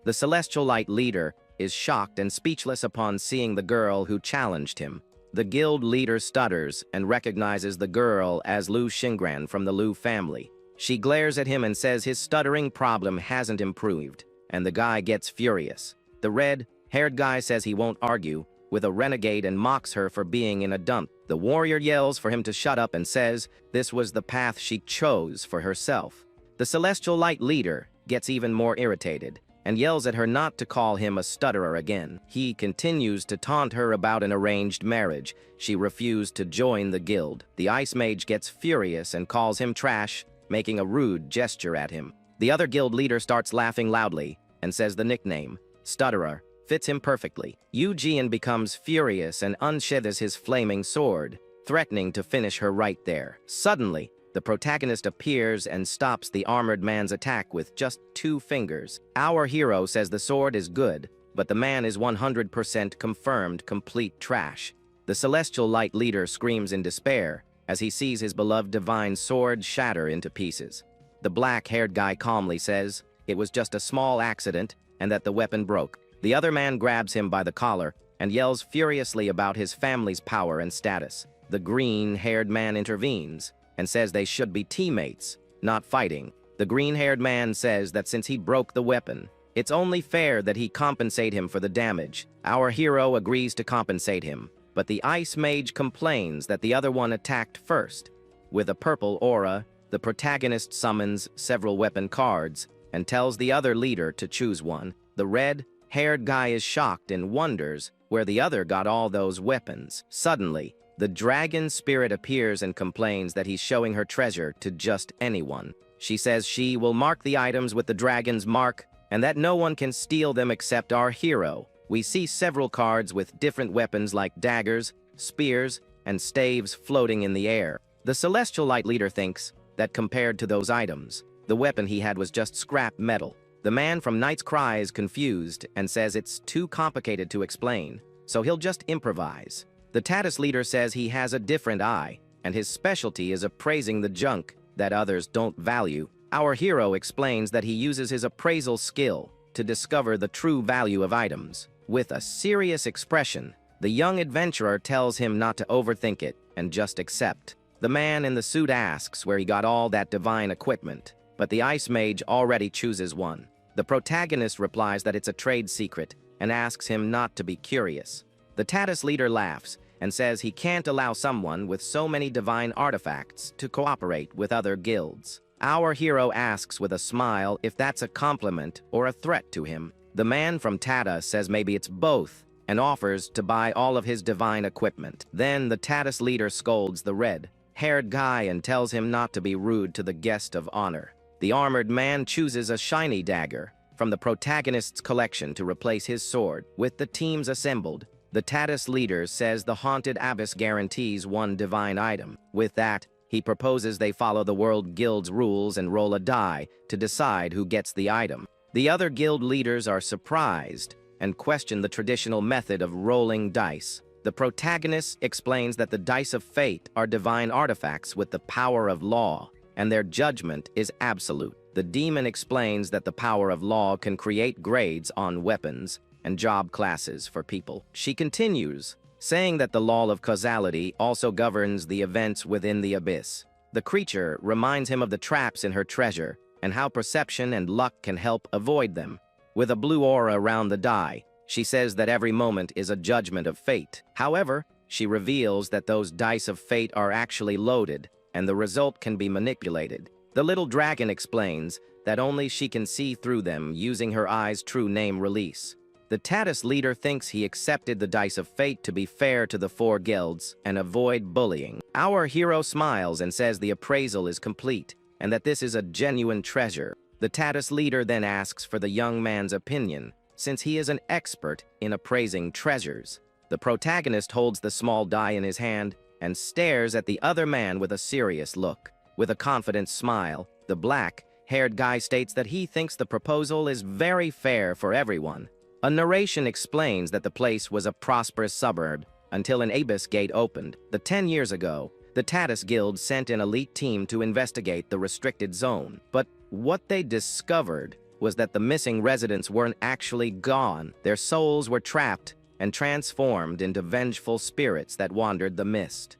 Speaker 1: The Celestial Light leader is shocked and speechless upon seeing the girl who challenged him. The guild leader stutters and recognizes the girl as Lu Xingran from the Lu family. She glares at him and says his stuttering problem hasn't improved, and the guy gets furious. The red-haired guy says he won't argue with a renegade and mocks her for being in a dump. The warrior yells for him to shut up and says this was the path she chose for herself. The Celestial Light leader gets even more irritated and yells at her not to call him a stutterer again. He continues to taunt her about an arranged marriage. She refused to join the guild. The Ice Mage gets furious and calls him trash, making a rude gesture at him. The other guild leader starts laughing loudly and says the nickname, Stutterer, fits him perfectly. Eugene becomes furious and unsheathes his flaming sword, threatening to finish her right there. Suddenly, the protagonist appears and stops the armored man's attack with just 2 fingers. Our hero says the sword is good, but the man is 100% confirmed complete trash. The Celestial Light leader screams in despair as he sees his beloved divine sword shatter into pieces. The black-haired guy calmly says it was just a small accident and that the weapon broke. The other man grabs him by the collar and yells furiously about his family's power and status. The green-haired man intervenes and says they should be teammates, not fighting. The green-haired man says that since he broke the weapon, it's only fair that he compensate him for the damage. Our hero agrees to compensate him, but the Ice Mage complains that the other one attacked first. With a purple aura, the protagonist summons several weapon cards and tells the other leader to choose one. The red-haired guy is shocked and wonders where the other got all those weapons. Suddenly, the dragon spirit appears and complains that he's showing her treasure to just anyone. She says she will mark the items with the dragon's mark and that no one can steal them except our hero. We see several cards with different weapons like daggers, spears, and staves floating in the air. The Celestial Light leader thinks that compared to those items, the weapon he had was just scrap metal. The man from Knight's Cry is confused and says it's too complicated to explain, so he'll just improvise. The Tatus leader says he has a different eye, and his specialty is appraising the junk that others don't value. Our hero explains that he uses his appraisal skill to discover the true value of items. With a serious expression, the young adventurer tells him not to overthink it and just accept. The man in the suit asks where he got all that divine equipment, but the Ice Mage already chooses one. The protagonist replies that it's a trade secret and asks him not to be curious. The Tatus leader laughs and says he can't allow someone with so many divine artifacts to cooperate with other guilds. Our hero asks with a smile if that's a compliment or a threat to him. The man from Tatus says maybe it's both and offers to buy all of his divine equipment. Then the Tatus leader scolds the red-haired guy and tells him not to be rude to the guest of honor. The armored man chooses a shiny dagger from the protagonist's collection to replace his sword. With the teams assembled, the Tatus leader says the haunted abyss guarantees one divine item. With that, he proposes they follow the World Guild's rules and roll a die to decide who gets the item. The other guild leaders are surprised and question the traditional method of rolling dice. The protagonist explains that the dice of fate are divine artifacts with the power of law, and their judgment is absolute. The demon explains that the power of law can create grades on weapons and job classes for people. She continues, saying that the law of causality also governs the events within the abyss. The creature reminds him of the traps in her treasure and how perception and luck can help avoid them. With a blue aura around the die, she says that every moment is a judgment of fate. However, she reveals that those dice of fate are actually loaded, and the result can be manipulated. The little dragon explains that only she can see through them using her eye's true name release. The Tatus leader thinks he accepted the dice of fate to be fair to the 4 guilds and avoid bullying. Our hero smiles and says the appraisal is complete, and that this is a genuine treasure. The Tatus leader then asks for the young man's opinion, since he is an expert in appraising treasures. The protagonist holds the small die in his hand and stares at the other man with a serious look. With a confident smile, the black-haired guy states that he thinks the proposal is very fair for everyone. A narration explains that the place was a prosperous suburb until an abyss gate opened. 10 years ago, the Tatus Guild sent an elite team to investigate the restricted zone. But what they discovered was that the missing residents weren't actually gone. Their souls were trapped and transformed into vengeful spirits that wandered the mist.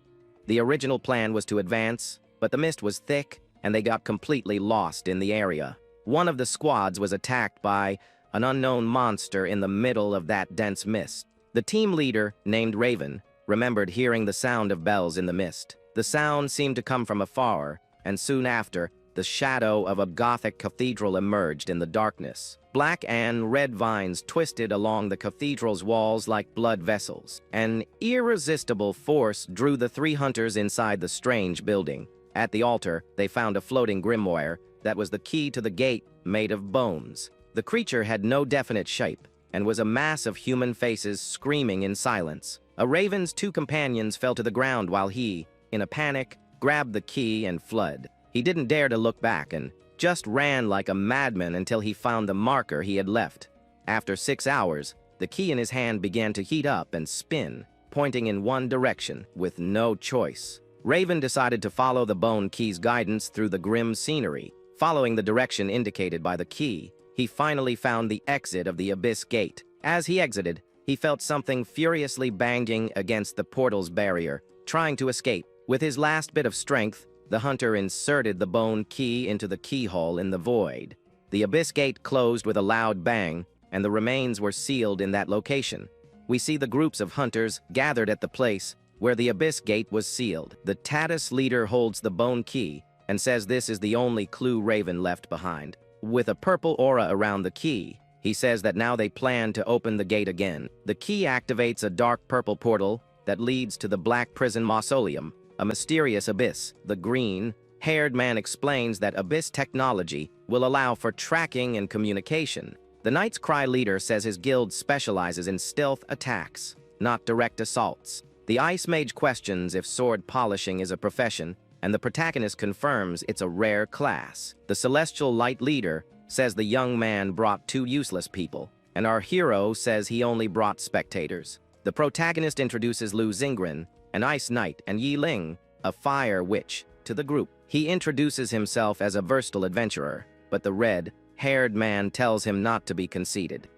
Speaker 1: The original plan was to advance, but the mist was thick and they got completely lost in the area. One of the squads was attacked by an unknown monster in the middle of that dense mist. The team leader, named Raven, remembered hearing the sound of bells in the mist. The sound seemed to come from afar, and soon after, the shadow of a Gothic cathedral emerged in the darkness. Black and red vines twisted along the cathedral's walls like blood vessels. An irresistible force drew the 3 hunters inside the strange building. At the altar, they found a floating grimoire that was the key to the gate made of bones. The creature had no definite shape and was a mass of human faces screaming in silence. A raven's 2 companions fell to the ground while he, in a panic, grabbed the key and fled. He didn't dare to look back and just ran like a madman until he found the marker he had left. After 6 hours, the key in his hand began to heat up and spin, pointing in one direction with no choice. Raven decided to follow the bone key's guidance through the grim scenery. Following the direction indicated by the key, he finally found the exit of the Abyss Gate. As he exited, he felt something furiously banging against the portal's barrier, trying to escape. With his last bit of strength, the hunter inserted the bone key into the keyhole in the void. The Abyss Gate closed with a loud bang, and the remains were sealed in that location. We see the groups of hunters gathered at the place where the Abyss Gate was sealed. The Tatus leader holds the bone key and says this is the only clue Raven left behind. With a purple aura around the key, he says that now they plan to open the gate again. The key activates a dark purple portal that leads to the Black Prison Mausoleum, a mysterious abyss. The green-haired man explains that abyss technology will allow for tracking and communication. The Knight's Cry leader says his guild specializes in stealth attacks, not direct assaults. The Ice Mage questions if sword polishing is a profession, and the protagonist confirms it's a rare class. The Celestial Light leader says the young man brought 2 useless people, and our hero says he only brought spectators. The protagonist introduces Lu Zingren, an Ice Knight, and Yi Ling, a Fire Witch, to the group. He introduces himself as a versatile adventurer, but the red-haired man tells him not to be conceited.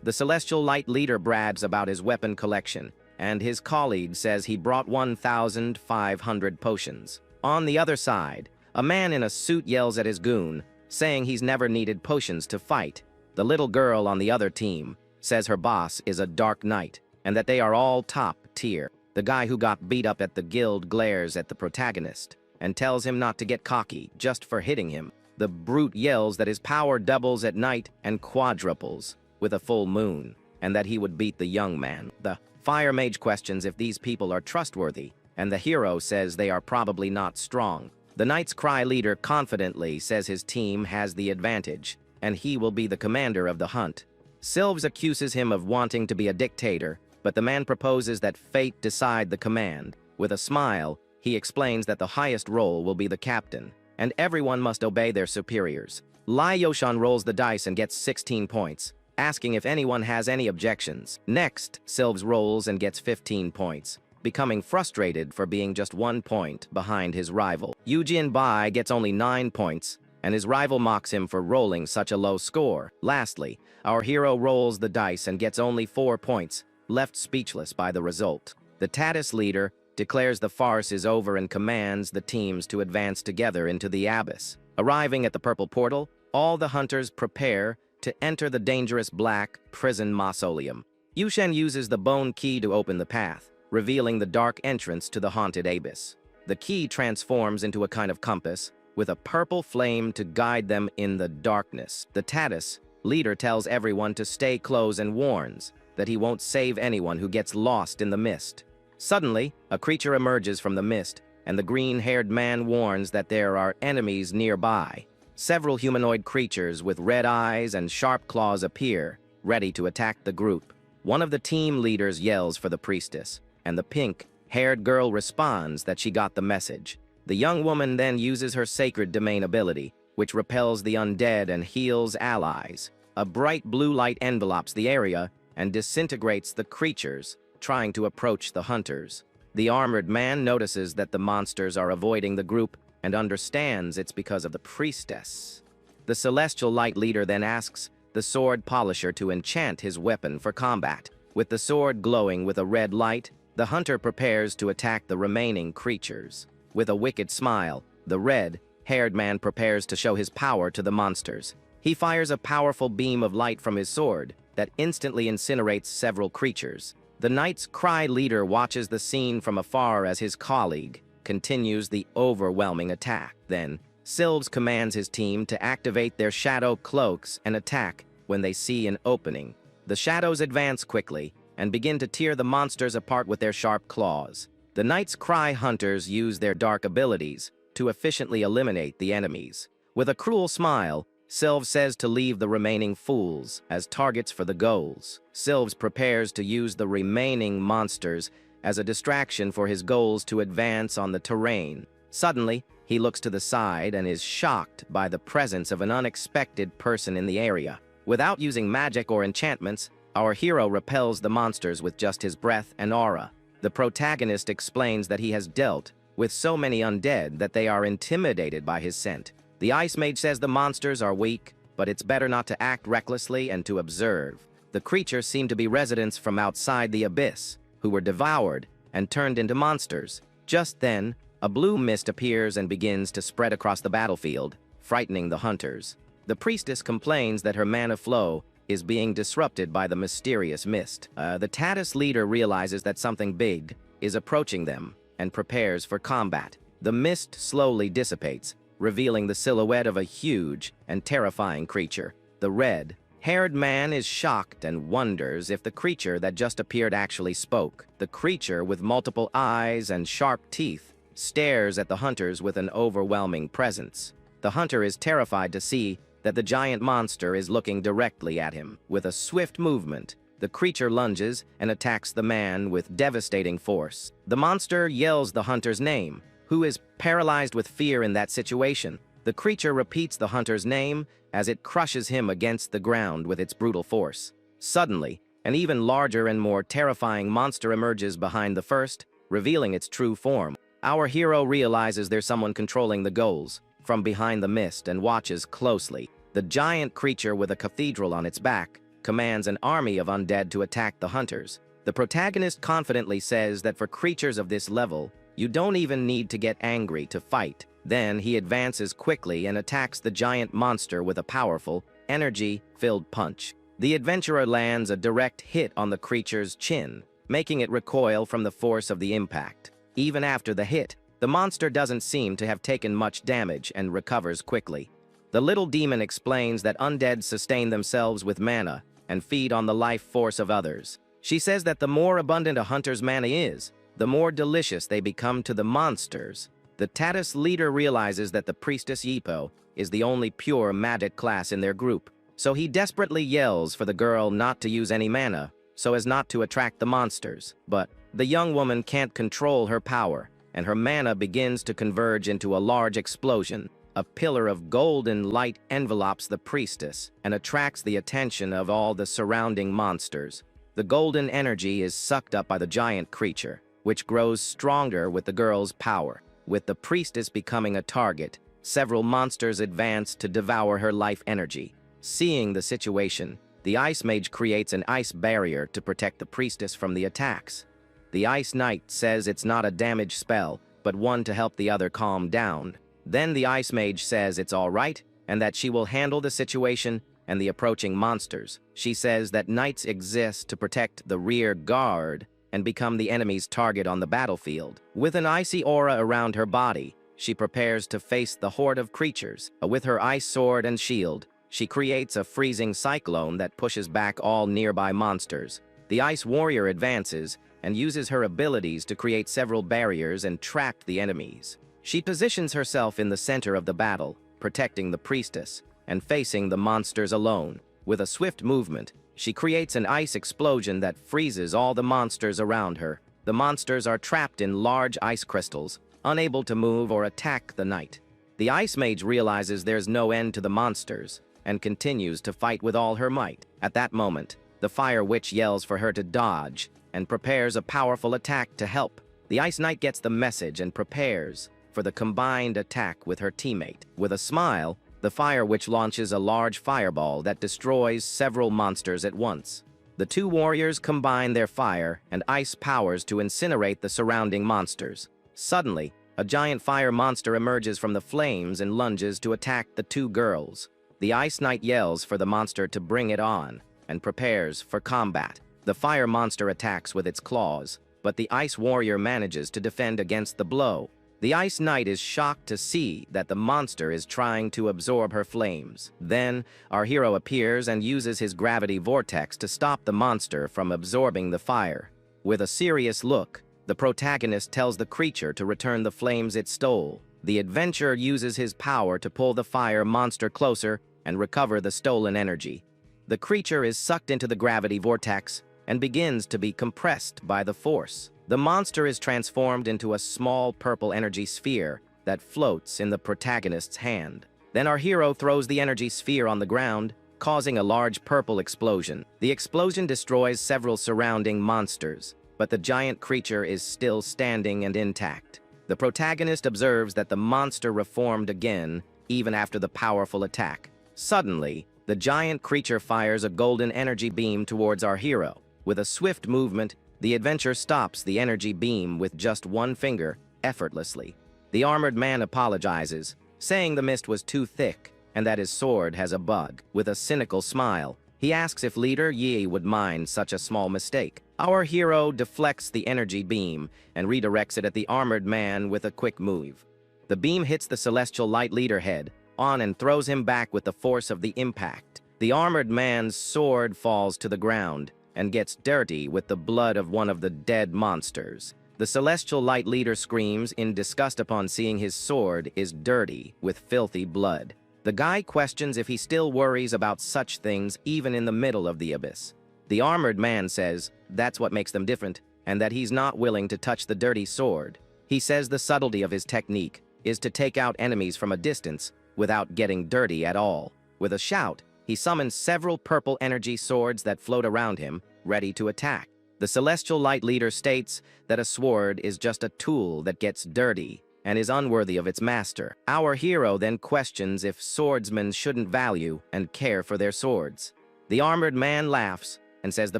Speaker 1: The Celestial Light leader brags about his weapon collection, and his colleague says he brought 1,500 potions. On the other side, a man in a suit yells at his goon, saying he's never needed potions to fight. The little girl on the other team says her boss is a Dark Knight, and that they are all top tier. The guy who got beat up at the guild glares at the protagonist and tells him not to get cocky just for hitting him. The brute yells that his power doubles at night and quadruples with a full moon, and that he would beat the young man. The Fire Mage questions if these people are trustworthy, and the hero says they are probably not strong. The Knight's Cry leader confidently says his team has the advantage, and he will be the commander of the hunt. Sylves accuses him of wanting to be a dictator, but the man proposes that fate decide the command. With a smile, he explains that the highest role will be the captain, and everyone must obey their superiors. Lai Yoshan rolls the dice and gets 16 points, asking if anyone has any objections. Next, Sylves rolls and gets 15 points. becoming frustrated for being just 1 point behind his rival. Yujin Bai gets only 9 points, and his rival mocks him for rolling such a low score. Lastly, our hero rolls the dice and gets only 4 points, left speechless by the result. The Tatis leader declares the farce is over and commands the teams to advance together into the abyss. Arriving at the purple portal, all the hunters prepare to enter the dangerous black prison mausoleum. Yushen uses the bone key to open the path, revealing the dark entrance to the haunted abyss. The key transforms into a kind of compass, with a purple flame to guide them in the darkness. The Tatis leader tells everyone to stay close and warns that he won't save anyone who gets lost in the mist. Suddenly, a creature emerges from the mist, and the green-haired man warns that there are enemies nearby. Several humanoid creatures with red eyes and sharp claws appear, ready to attack the group. One of the team leaders yells for the priestess, and the pink-haired girl responds that she got the message. The young woman then uses her sacred domain ability, which repels the undead and heals allies. A bright blue light envelopes the area and disintegrates the creatures trying to approach the hunters. The armored man notices that the monsters are avoiding the group and understands it's because of the priestess. The celestial light leader then asks the sword polisher to enchant his weapon for combat. With the sword glowing with a red light, the hunter prepares to attack the remaining creatures. With a wicked smile, the red-haired man prepares to show his power to the monsters. He fires a powerful beam of light from his sword that instantly incinerates several creatures. The Knight's Cry leader watches the scene from afar as his colleague continues the overwhelming attack. Then, Sylves commands his team to activate their shadow cloaks and attack when they see an opening. The shadows advance quickly and begin to tear the monsters apart with their sharp claws. The Knight's Cry hunters use their dark abilities to efficiently eliminate the enemies. With a cruel smile, Sylves says to leave the remaining fools as targets for the goals. Sylves prepares to use the remaining monsters as a distraction for his goals to advance on the terrain. Suddenly, he looks to the side and is shocked by the presence of an unexpected person in the area. Without using magic or enchantments, our hero repels the monsters with just his breath and aura. The protagonist explains that he has dealt with so many undead that they are intimidated by his scent. The Ice Mage says the monsters are weak, but it's better not to act recklessly and to observe. The creatures seem to be residents from outside the abyss, who were devoured and turned into monsters. Just then, a blue mist appears and begins to spread across the battlefield, frightening the hunters. The priestess complains that her mana flow is being disrupted by the mysterious mist. The Tatis leader realizes that something big is approaching them and prepares for combat. The mist slowly dissipates, revealing the silhouette of a huge and terrifying creature. The red-haired man is shocked and wonders if the creature that just appeared actually spoke. The creature, with multiple eyes and sharp teeth, stares at the hunters with an overwhelming presence. The hunter is terrified to see that the giant monster is looking directly at him. With a swift movement, the creature lunges and attacks the man with devastating force. The monster yells the hunter's name, who is paralyzed with fear in that situation. The creature repeats the hunter's name as it crushes him against the ground with its brutal force. Suddenly, an even larger and more terrifying monster emerges behind the first, revealing its true form. Our hero realizes there's someone controlling the goals from behind the mist and watches closely. The giant creature with a cathedral on its back commands an army of undead to attack the hunters. The protagonist confidently says that for creatures of this level, you don't even need to get angry to fight. Then he advances quickly and attacks the giant monster with a powerful, energy-filled punch. The adventurer lands a direct hit on the creature's chin, making it recoil from the force of the impact. Even after the hit, the monster doesn't seem to have taken much damage and recovers quickly. The little demon explains that undead sustain themselves with mana and feed on the life force of others. She says that the more abundant a hunter's mana is, the more delicious they become to the monsters. The Tatis leader realizes that the priestess Yipo is the only pure magic class in their group, so he desperately yells for the girl not to use any mana so as not to attract the monsters. But the young woman can't control her power, and her mana begins to converge into a large explosion. A pillar of golden light envelopes the priestess and attracts the attention of all the surrounding monsters. The golden energy is sucked up by the giant creature. which grows stronger with the girl's power. With the priestess becoming a target, several monsters advance to devour her life energy. Seeing the situation, the Ice Mage creates an ice barrier to protect the priestess from the attacks. The Ice Knight says it's not a damage spell, but one to help the other calm down. Then the Ice Mage says it's all right, and that she will handle the situation and the approaching monsters. She says that knights exist to protect the rear guard and become the enemy's target on the battlefield. With an icy aura around her body, she prepares to face the horde of creatures. With her ice sword and shield, she creates a freezing cyclone that pushes back all nearby monsters. The Ice Warrior advances and uses her abilities to create several barriers and trap the enemies. She positions herself in the center of the battle, protecting the priestess and facing the monsters alone. With a swift movement, she creates an ice explosion that freezes all the monsters around her. The monsters are trapped in large ice crystals, unable to move or attack the knight. The Ice Mage realizes there's no end to the monsters and continues to fight with all her might. At that moment, the Fire Witch yells for her to dodge and prepares a powerful attack to help. The Ice Knight gets the message and prepares for the combined attack with her teammate. With a smile, the Fire Witch launches a large fireball that destroys several monsters at once. The two warriors combine their fire and ice powers to incinerate the surrounding monsters. Suddenly, a giant fire monster emerges from the flames and lunges to attack the two girls. The Ice Knight yells for the monster to bring it on and prepares for combat. The fire monster attacks with its claws, but the Ice Warrior manages to defend against the blow. The Ice Knight is shocked to see that the monster is trying to absorb her flames. Then, our hero appears and uses his gravity vortex to stop the monster from absorbing the fire. With a serious look, the protagonist tells the creature to return the flames it stole. The adventurer uses his power to pull the fire monster closer and recover the stolen energy. The creature is sucked into the gravity vortex and begins to be compressed by the force. The monster is transformed into a small purple energy sphere that floats in the protagonist's hand. Then our hero throws the energy sphere on the ground, causing a large purple explosion. The explosion destroys several surrounding monsters, but the giant creature is still standing and intact. The protagonist observes that the monster reformed again, even after the powerful attack. Suddenly, the giant creature fires a golden energy beam towards our hero. With a swift movement, the adventurer stops the energy beam with just one finger, effortlessly. The armored man apologizes, saying the mist was too thick and that his sword has a bug. With a cynical smile, he asks if leader Yi would mind such a small mistake. Our hero deflects the energy beam and redirects it at the armored man with a quick move. The beam hits the celestial light leader head on and throws him back with the force of the impact. The armored man's sword falls to the ground and gets dirty with the blood of one of the dead monsters. The celestial light leader screams in disgust upon seeing his sword is dirty with filthy blood. The guy questions if he still worries about such things even in the middle of the abyss. The armored man says that's what makes them different and that he's not willing to touch the dirty sword. He says the subtlety of his technique is to take out enemies from a distance without getting dirty at all. With a shout, he summons several purple energy swords that float around him, ready to attack. The celestial light leader states that a sword is just a tool that gets dirty and is unworthy of its master. Our hero then questions if swordsmen shouldn't value and care for their swords. The armored man laughs and says the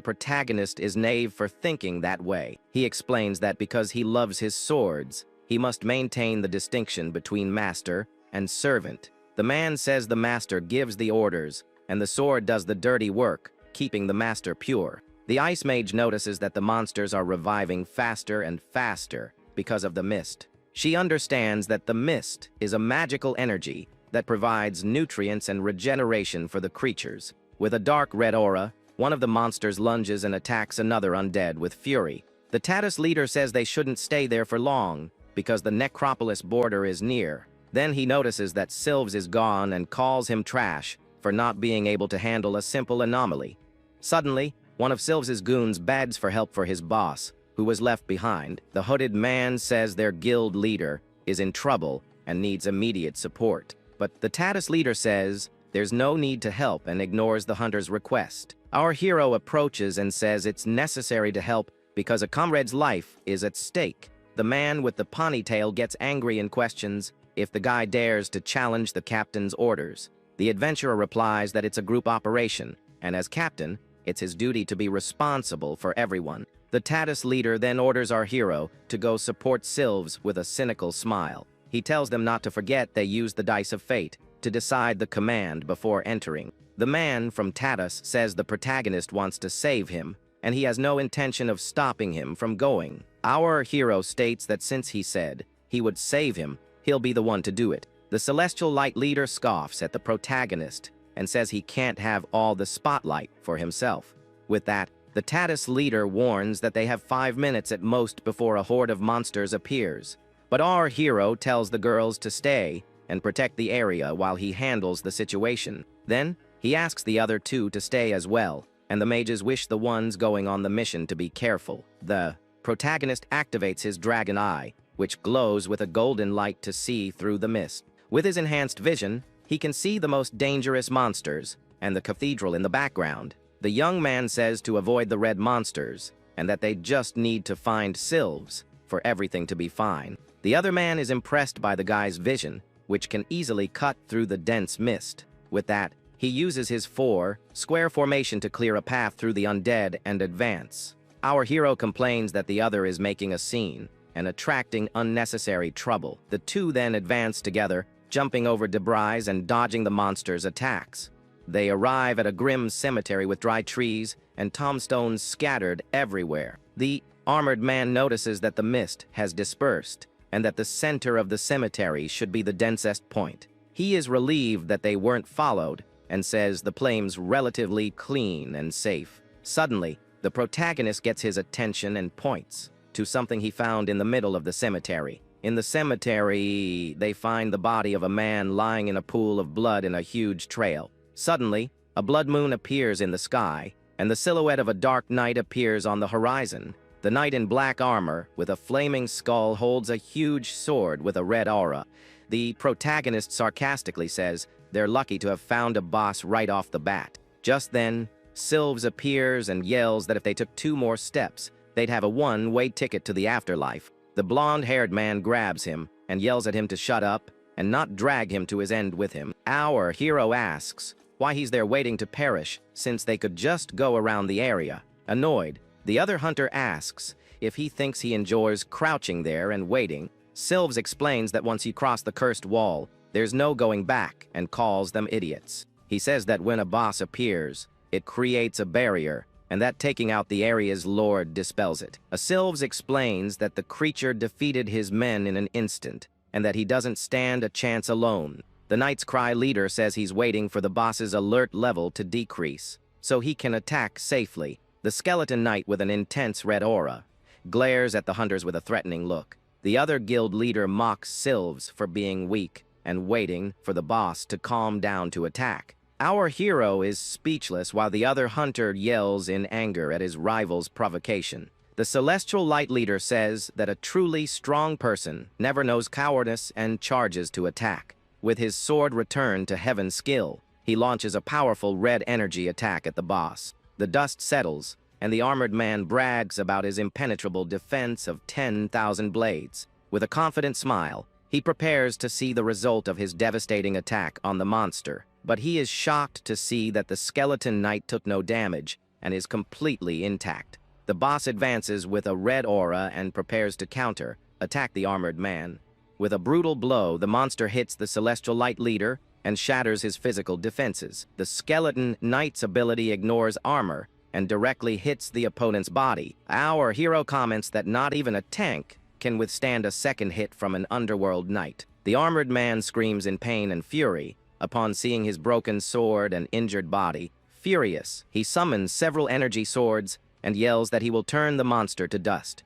Speaker 1: protagonist is naive for thinking that way. He explains that because he loves his swords, he must maintain the distinction between master and servant. The man says the master gives the orders and the sword does the dirty work, keeping the master pure. The Ice Mage notices that the monsters are reviving faster and faster because of the mist. She understands that the mist is a magical energy that provides nutrients and regeneration for the creatures. With a dark red aura, one of the monsters lunges and attacks another undead with fury. The Tatus leader says they shouldn't stay there for long because the necropolis border is near. Then he notices that Sylves is gone and calls him trash for not being able to handle a simple anomaly. Suddenly, one of Sylves' goons begs for help for his boss, who was left behind. The hooded man says their guild leader is in trouble and needs immediate support. But the Tatus leader says there's no need to help and ignores the hunter's request. Our hero approaches and says it's necessary to help because a comrade's life is at stake. The man with the ponytail gets angry and questions if the guy dares to challenge the captain's orders. The adventurer replies that it's a group operation, and as captain, it's his duty to be responsible for everyone. The Tatus leader then orders our hero to go support Sylves with a cynical smile. He tells them not to forget they use the dice of fate to decide the command before entering. The man from Tatus says the protagonist wants to save him, and he has no intention of stopping him from going. Our hero states that since he said he would save him, he'll be the one to do it. The Celestial Light leader scoffs at the protagonist and says he can't have all the spotlight for himself. With that, the Tatus leader warns that they have 5 minutes at most before a horde of monsters appears. But our hero tells the girls to stay and protect the area while he handles the situation. Then, he asks the other two to stay as well, and the mages wish the ones going on the mission to be careful. The protagonist activates his dragon eye, which glows with a golden light to see through the mist. With his enhanced vision, he can see the most dangerous monsters and the cathedral in the background. The young man says to avoid the red monsters, and that they just need to find Sylves for everything to be fine. The other man is impressed by the guy's vision, which can easily cut through the dense mist. With that, he uses his 4-square formation to clear a path through the undead and advance. Our hero complains that the other is making a scene and attracting unnecessary trouble. The two then advance together, jumping over debris and dodging the monster's attacks. They arrive at a grim cemetery with dry trees and tombstones scattered everywhere. The armored man notices that the mist has dispersed and that the center of the cemetery should be the densest point. He is relieved that they weren't followed and says the place's relatively clean and safe. Suddenly, the protagonist gets his attention and points to something he found in the middle of the cemetery. In the cemetery, they find the body of a man lying in a pool of blood in a huge trail. Suddenly, a blood moon appears in the sky, and the silhouette of a dark knight appears on the horizon. The knight in black armor, with a flaming skull, holds a huge sword with a red aura. The protagonist sarcastically says they're lucky to have found a boss right off the bat. Just then, Sylves appears and yells that if they took 2 more steps, they'd have a one-way ticket to the afterlife. The blonde-haired man grabs him and yells at him to shut up and not drag him to his end with him. Our hero asks why he's there waiting to perish, since they could just go around the area. Annoyed, the other hunter asks if he thinks he enjoys crouching there and waiting. Sylves explains that once you cross the cursed wall, there's no going back, and calls them idiots. He says that when a boss appears, it creates a barrier, and that taking out the area's lord dispels it. A Sylves explains that the creature defeated his men in an instant, and that he doesn't stand a chance alone. The Knight's Cry leader says he's waiting for the boss's alert level to decrease, so he can attack safely. The skeleton knight with an intense red aura glares at the hunters with a threatening look. The other guild leader mocks Sylves for being weak and waiting for the boss to calm down to attack. Our hero is speechless while the other hunter yells in anger at his rival's provocation. The Celestial Light leader says that a truly strong person never knows cowardice and charges to attack. With his sword returned to Heaven's skill, he launches a powerful red energy attack at the boss. The dust settles, and the armored man brags about his impenetrable defense of 10,000 blades. With a confident smile, he prepares to see the result of his devastating attack on the monster, but he is shocked to see that the skeleton knight took no damage and is completely intact. The boss advances with a red aura and prepares to attack the armored man. With a brutal blow, the monster hits the Celestial Light leader and shatters his physical defenses. The skeleton knight's ability ignores armor and directly hits the opponent's body. Our hero comments that not even a tank can withstand a second hit from an underworld knight. The armored man screams in pain and fury upon seeing his broken sword and injured body. Furious, he summons several energy swords and yells that he will turn the monster to dust.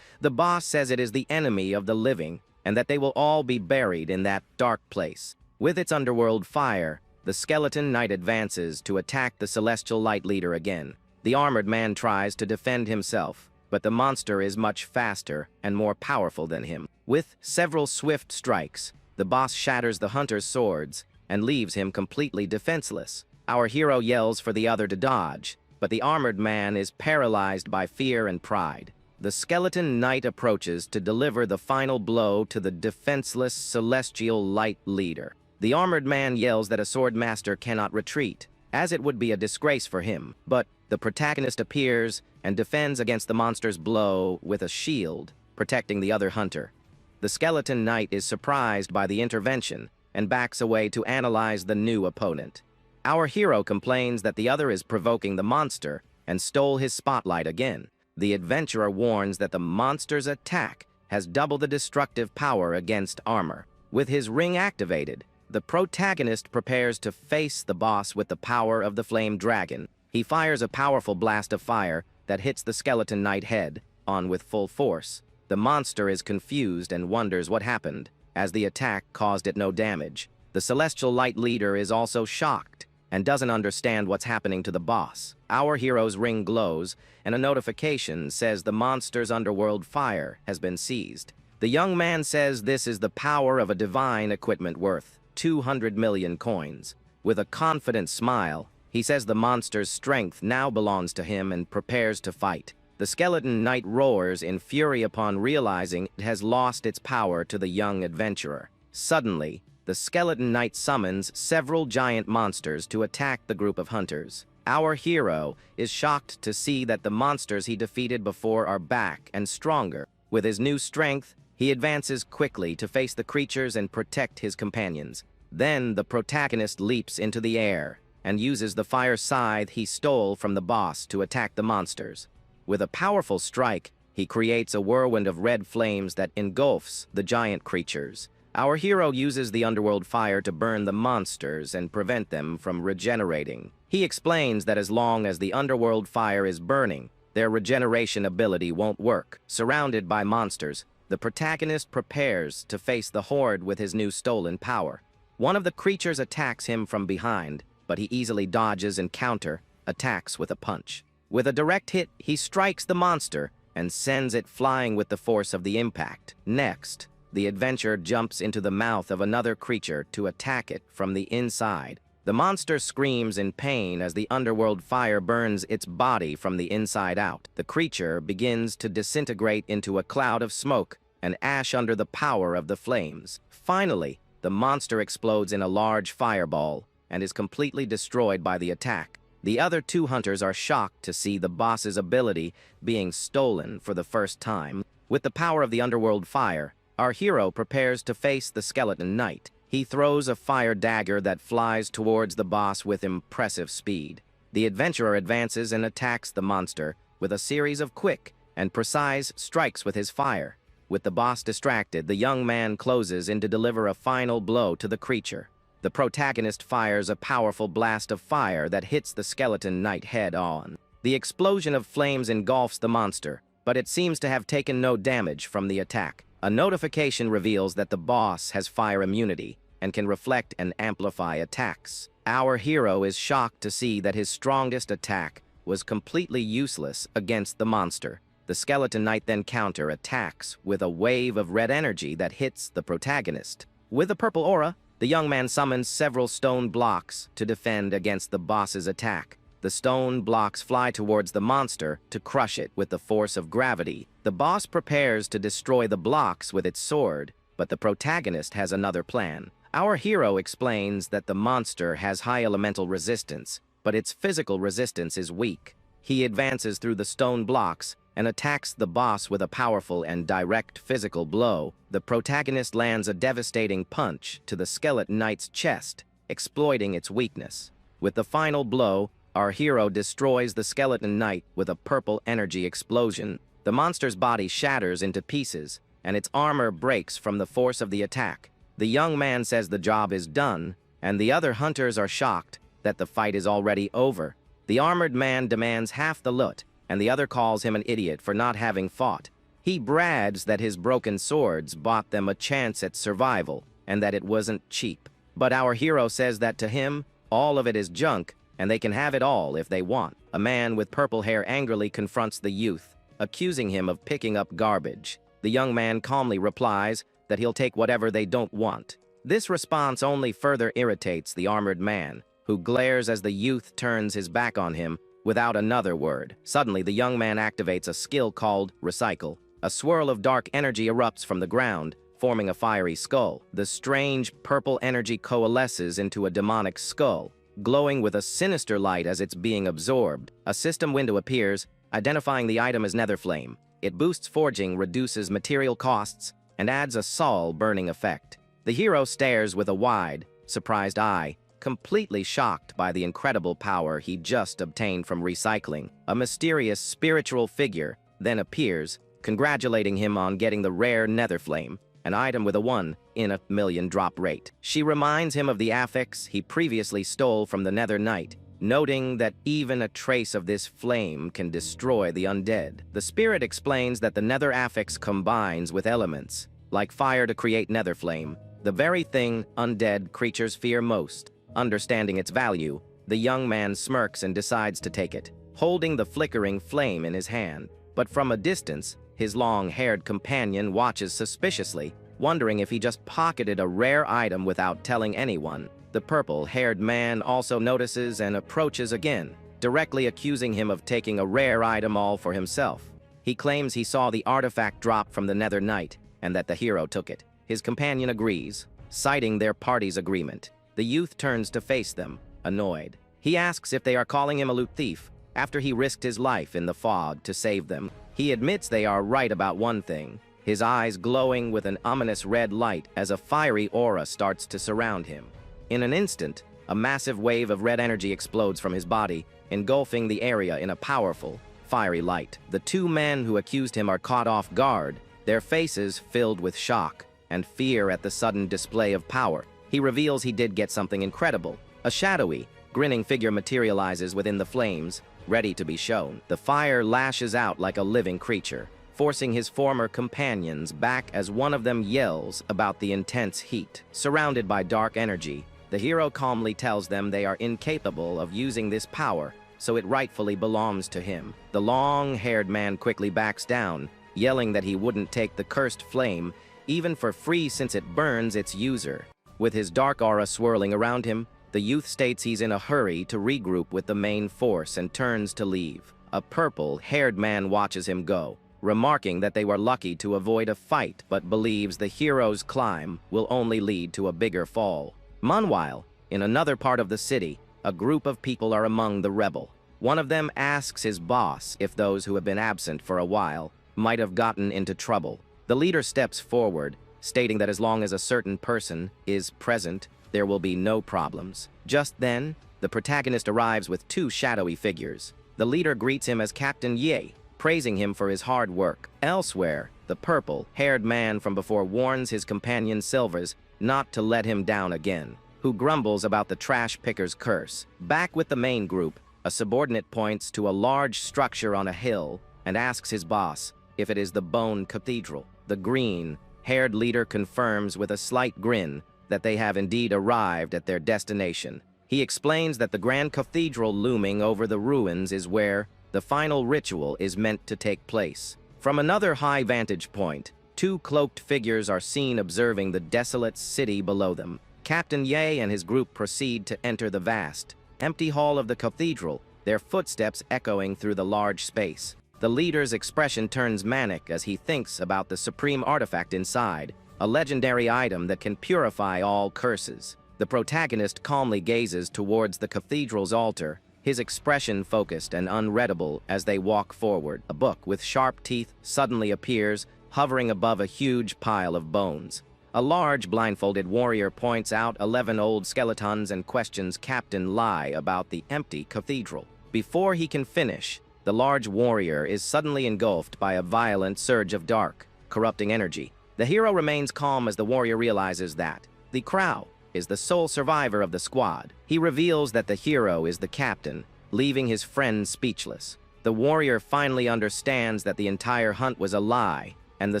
Speaker 1: The boss says it is the enemy of the living and that they will all be buried in that dark place. With its underworld fire, the skeleton knight advances to attack the Celestial Light leader again. The armored man tries to defend himself, but the monster is much faster and more powerful than him. With several swift strikes, the boss shatters the hunter's swords and leaves him completely defenseless. Our hero yells for the other to dodge, but the armored man is paralyzed by fear and pride. The skeleton knight approaches to deliver the final blow to the defenseless celestial light leader. The armored man yells that a sword master cannot retreat, as it would be a disgrace for him, but the protagonist appears and defends against the monster's blow with a shield, protecting the other hunter. The skeleton knight is surprised by the intervention and backs away to analyze the new opponent. Our hero complains that the other is provoking the monster and stole his spotlight again. The adventurer warns that the monster's attack has double the destructive power against armor. With his ring activated, the protagonist prepares to face the boss with the power of the flame dragon. He fires a powerful blast of fire that hits the skeleton knight head on with full force. The monster is confused and wonders what happened, as the attack caused it no damage. The celestial light leader is also shocked and doesn't understand what's happening to the boss. Our hero's ring glows, and a notification says the monster's underworld fire has been seized. The young man says this is the power of a divine equipment worth 200 million coins. With a confident smile, he says the monster's strength now belongs to him and prepares to fight. The skeleton knight roars in fury upon realizing it has lost its power to the young adventurer. Suddenly, the skeleton knight summons several giant monsters to attack the group of hunters. Our hero is shocked to see that the monsters he defeated before are back and stronger. With his new strength, he advances quickly to face the creatures and protect his companions. Then the protagonist leaps into the air and uses the fire scythe he stole from the boss to attack the monsters. With a powerful strike, he creates a whirlwind of red flames that engulfs the giant creatures. Our hero uses the underworld fire to burn the monsters and prevent them from regenerating. He explains that as long as the underworld fire is burning, their regeneration ability won't work. Surrounded by monsters, the protagonist prepares to face the horde with his new stolen power. One of the creatures attacks him from behind, but he easily dodges and counter-attacks with a punch. With a direct hit, he strikes the monster and sends it flying with the force of the impact. Next, the adventurer jumps into the mouth of another creature to attack it from the inside. The monster screams in pain as the underworld fire burns its body from the inside out. The creature begins to disintegrate into a cloud of smoke and ash under the power of the flames. Finally, the monster explodes in a large fireball and is completely destroyed by the attack. The other two hunters are shocked to see the boss's ability being stolen for the first time. With the power of the underworld fire, our hero prepares to face the skeleton knight. He throws a fire dagger that flies towards the boss with impressive speed. The adventurer advances and attacks the monster with a series of quick and precise strikes with his fire. With the boss distracted, the young man closes in to deliver a final blow to the creature. The protagonist fires a powerful blast of fire that hits the skeleton knight head-on. The explosion of flames engulfs the monster, but it seems to have taken no damage from the attack. A notification reveals that the boss has fire immunity and can reflect and amplify attacks. Our hero is shocked to see that his strongest attack was completely useless against the monster. The skeleton knight then counter-attacks with a wave of red energy that hits the protagonist. With a purple aura, the young man summons several stone blocks to defend against the boss's attack. The stone blocks fly towards the monster to crush it with the force of gravity. The boss prepares to destroy the blocks with its sword, but the protagonist has another plan. Our hero explains that the monster has high elemental resistance, but its physical resistance is weak. He advances through the stone blocks and attacks the boss with a powerful and direct physical blow. The protagonist lands a devastating punch to the skeleton knight's chest, exploiting its weakness. With the final blow, our hero destroys the skeleton knight with a purple energy explosion. The monster's body shatters into pieces, and its armor breaks from the force of the attack. The young man says the job is done, and the other hunters are shocked that the fight is already over. The armored man demands half the loot, and the other calls him an idiot for not having fought. He brags that his broken swords bought them a chance at survival, and that it wasn't cheap. But our hero says that to him, all of it is junk, and they can have it all if they want. A man with purple hair angrily confronts the youth, accusing him of picking up garbage. The young man calmly replies that he'll take whatever they don't want. This response only further irritates the armored man, who glares as the youth turns his back on him without another word. Suddenly, the young man activates a skill called Recycle. A swirl of dark energy erupts from the ground, forming a fiery skull. The strange purple energy coalesces into a demonic skull, glowing with a sinister light as it's being absorbed. A system window appears, identifying the item as Netherflame. It boosts forging, reduces material costs, and adds a soul-burning effect. The hero stares with a wide, surprised eye, completely shocked by the incredible power he just obtained from recycling. A mysterious spiritual figure then appears, congratulating him on getting the rare Netherflame, an item with a 1 in a million drop rate. She reminds him of the affix he previously stole from the Nether Knight, noting that even a trace of this flame can destroy the undead. The spirit explains that the Nether affix combines with elements, like fire to create Netherflame, the very thing undead creatures fear most. Understanding its value, the young man smirks and decides to take it, holding the flickering flame in his hand. But from a distance, his long-haired companion watches suspiciously, wondering if he just pocketed a rare item without telling anyone. The purple-haired man also notices and approaches again, directly accusing him of taking a rare item all for himself. He claims he saw the artifact drop from the Nether Knight, and that the hero took it. His companion agrees, citing their party's agreement. The youth turns to face them, annoyed. He asks if they are calling him a loot thief, after he risked his life in the fog to save them. He admits they are right about one thing, his eyes glowing with an ominous red light as a fiery aura starts to surround him. In an instant, a massive wave of red energy explodes from his body, engulfing the area in a powerful, fiery light. The two men who accused him are caught off guard, their faces filled with shock and fear at the sudden display of power. He reveals he did get something incredible. A shadowy, grinning figure materializes within the flames, ready to be shown. The fire lashes out like a living creature, forcing his former companions back as one of them yells about the intense heat. Surrounded by dark energy, the hero calmly tells them they are incapable of using this power, so it rightfully belongs to him. The long-haired man quickly backs down, yelling that he wouldn't take the cursed flame, even for free since it burns its user. With his dark aura swirling around him, the youth states he's in a hurry to regroup with the main force and turns to leave. A purple-haired man watches him go, remarking that they were lucky to avoid a fight but believes the hero's climb will only lead to a bigger fall. Meanwhile, in another part of the city, a group of people are among the rebel. One of them asks his boss if those who have been absent for a while might have gotten into trouble. The leader steps forward, stating that as long as a certain person is present, there will be no problems. Just then, the protagonist arrives with two shadowy figures. The leader greets him as Captain Yain, praising him for his hard work. Elsewhere, the purple-haired man from before warns his companion Silvers not to let him down again, who grumbles about the trash picker's curse. Back with the main group, a subordinate points to a large structure on a hill and asks his boss if it is the Bone Cathedral. The green-haired leader confirms with a slight grin that they have indeed arrived at their destination. He explains that the grand cathedral looming over the ruins is where the final ritual is meant to take place. From another high vantage point, two cloaked figures are seen observing the desolate city below them. Captain Yain and his group proceed to enter the vast, empty hall of the cathedral, their footsteps echoing through the large space. The leader's expression turns manic as he thinks about the supreme artifact inside, a legendary item that can purify all curses. The protagonist calmly gazes towards the cathedral's altar, his expression focused and unreadable as they walk forward. A book with sharp teeth suddenly appears, hovering above a huge pile of bones. A large blindfolded warrior points out 11 old skeletons and questions Captain Lai about the empty cathedral. Before he can finish, the large warrior is suddenly engulfed by a violent surge of dark, corrupting energy. The hero remains calm as the warrior realizes that the Crow is the sole survivor of the squad. He reveals that the hero is the captain, leaving his friend speechless. The warrior finally understands that the entire hunt was a lie, and the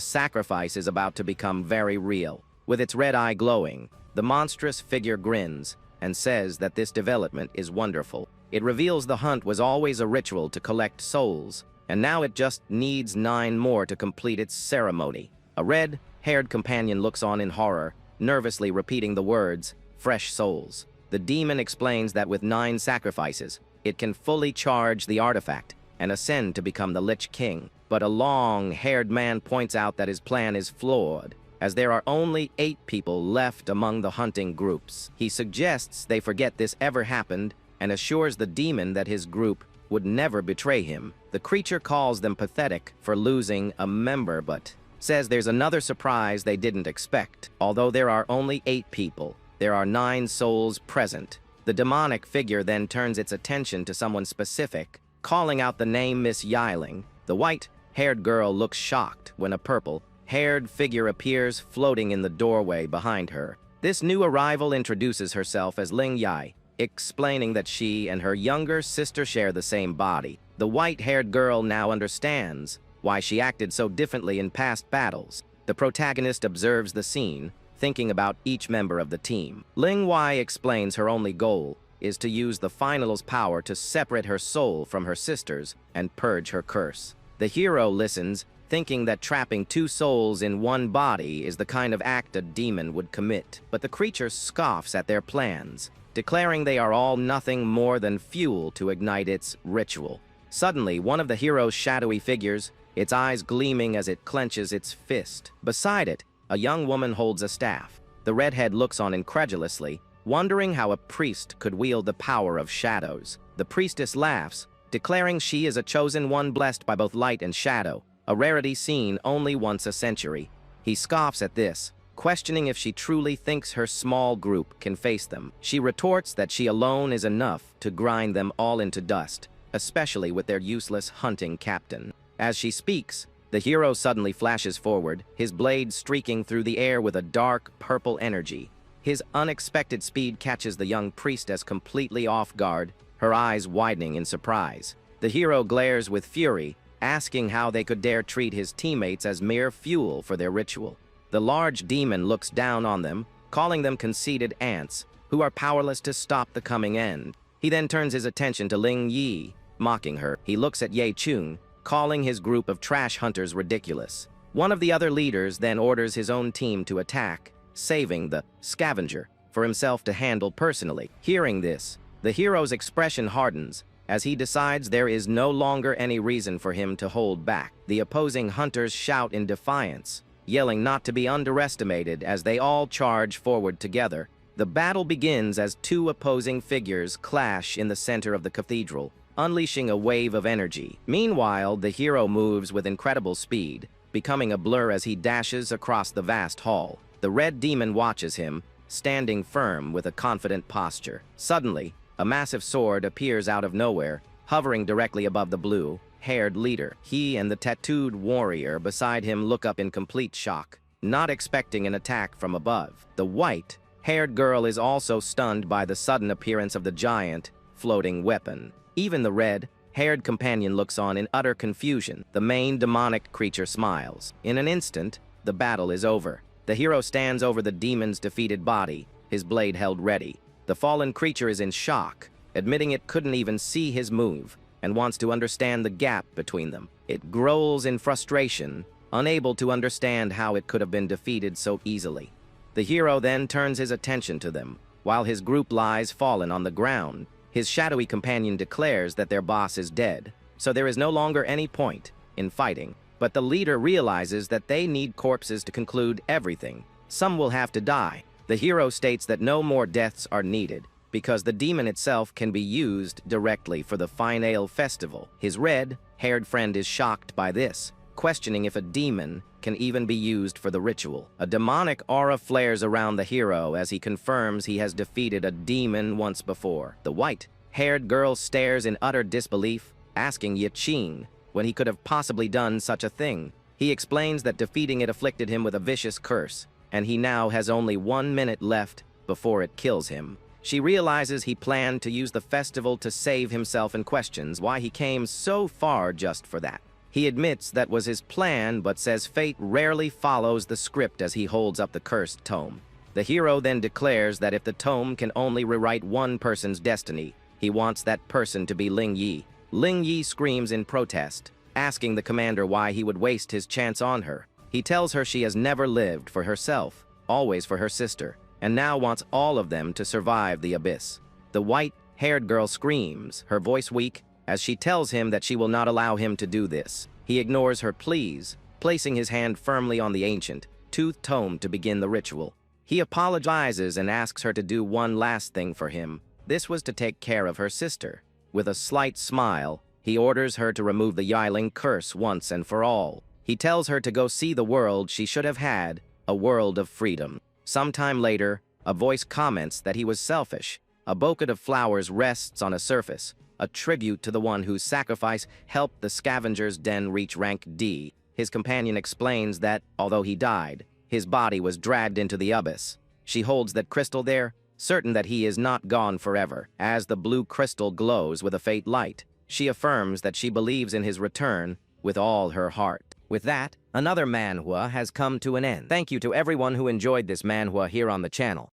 Speaker 1: sacrifice is about to become very real. With its red eye glowing, the monstrous figure grins and says that this development is wonderful. It reveals the hunt was always a ritual to collect souls, and now it just needs 9 more to complete its ceremony. A red-haired companion looks on in horror, nervously repeating the words, "fresh souls." The demon explains that with 9 sacrifices, it can fully charge the artifact and ascend to become the Lich King. But a long-haired man points out that his plan is flawed, as there are only 8 people left among the hunting groups. He suggests they forget this ever happened and assures the demon that his group would never betray him. The creature calls them pathetic for losing a member, but says there's another surprise they didn't expect. Although there are only 8 people, there are 9 souls present. The demonic figure then turns its attention to someone specific, calling out the name Miss Yain. The white-haired girl looks shocked when a purple-haired figure appears floating in the doorway behind her. This new arrival introduces herself as Ling Yai, explaining that she and her younger sister share the same body. The white-haired girl now understands why she acted so differently in past battles. The protagonist observes the scene, thinking about each member of the team. Ling Yai explains her only goal is to use the final's power to separate her soul from her sister's and purge her curse. The hero listens, thinking that trapping 2 souls in one body is the kind of act a demon would commit. But the creature scoffs at their plans, declaring they are all nothing more than fuel to ignite its ritual. Suddenly, one of the hero's shadowy figures, its eyes gleaming as it clenches its fist. Beside it, a young woman holds a staff. The redhead looks on incredulously, wondering how a priest could wield the power of shadows. The priestess laughs, declaring she is a chosen one blessed by both light and shadow, a rarity seen only once a century. He scoffs at this, questioning if she truly thinks her small group can face them. She retorts that she alone is enough to grind them all into dust, especially with their useless hunting captain. As she speaks, the hero suddenly flashes forward, his blade streaking through the air with a dark purple energy. His unexpected speed catches the young priestess completely off guard, her eyes widening in surprise. The hero glares with fury, asking how they could dare treat his teammates as mere fuel for their ritual. The large demon looks down on them, calling them conceited ants, who are powerless to stop the coming end. He then turns his attention to Ling Yi, mocking her. He looks at Ye Chun, calling his group of trash hunters ridiculous. One of the other leaders then orders his own team to attack, saving the scavenger for himself to handle personally. Hearing this, the hero's expression hardens, as he decides there is no longer any reason for him to hold back. The opposing hunters shout in defiance, yelling not to be underestimated as they all charge forward together. The battle begins as 2 opposing figures clash in the center of the cathedral, unleashing a wave of energy. Meanwhile, the hero moves with incredible speed, becoming a blur as he dashes across the vast hall. The red demon watches him, standing firm with a confident posture. Suddenly, a massive sword appears out of nowhere, hovering directly above the blue-haired leader. He and the tattooed warrior beside him look up in complete shock, not expecting an attack from above. The white-haired girl is also stunned by the sudden appearance of the giant, floating weapon. Even the red-haired companion looks on in utter confusion. The main demonic creature smiles. In an instant, the battle is over. The hero stands over the demon's defeated body, his blade held ready. The fallen creature is in shock, admitting it couldn't even see his move, and wants to understand the gap between them. It growls in frustration, unable to understand how it could have been defeated so easily. The hero then turns his attention to them. While his group lies fallen on the ground, his shadowy companion declares that their boss is dead, so there is no longer any point in fighting. But the leader realizes that they need corpses to conclude everything. Some will have to die. The hero states that no more deaths are needed, because the demon itself can be used directly for the final festival. His red-haired friend is shocked by this, questioning if a demon can even be used for the ritual. A demonic aura flares around the hero as he confirms he has defeated a demon once before. The white-haired girl stares in utter disbelief, asking Yaqin when he could have possibly done such a thing. He explains that defeating it afflicted him with a vicious curse, and he now has only 1 minute left before it kills him. She realizes he planned to use the festival to save himself and questions why he came so far just for that. He admits that was his plan, but says fate rarely follows the script as he holds up the cursed tome. The hero then declares that if the tome can only rewrite one person's destiny, he wants that person to be Ling Yi. Ling Yi screams in protest, asking the commander why he would waste his chance on her. He tells her she has never lived for herself, always for her sister, and now wants all of them to survive the abyss. The white Haired girl screams, her voice weak, as she tells him that she will not allow him to do this. He ignores her pleas, placing his hand firmly on the ancient, toothed tome to begin the ritual. He apologizes and asks her to do one last thing for him. This was to take care of her sister. With a slight smile, he orders her to remove the Yailin curse once and for all. He tells her to go see the world she should have had, a world of freedom. Sometime later, a voice comments that he was selfish. A bouquet of flowers rests on a surface, a tribute to the one whose sacrifice helped the scavenger's den reach rank D. His companion explains that, although he died, his body was dragged into the abyss. She holds that crystal there, certain that he is not gone forever. As the blue crystal glows with a faint light, she affirms that she believes in his return with all her heart. With that, another manhwa has come to an end. Thank you to everyone who enjoyed this manhwa here on the channel.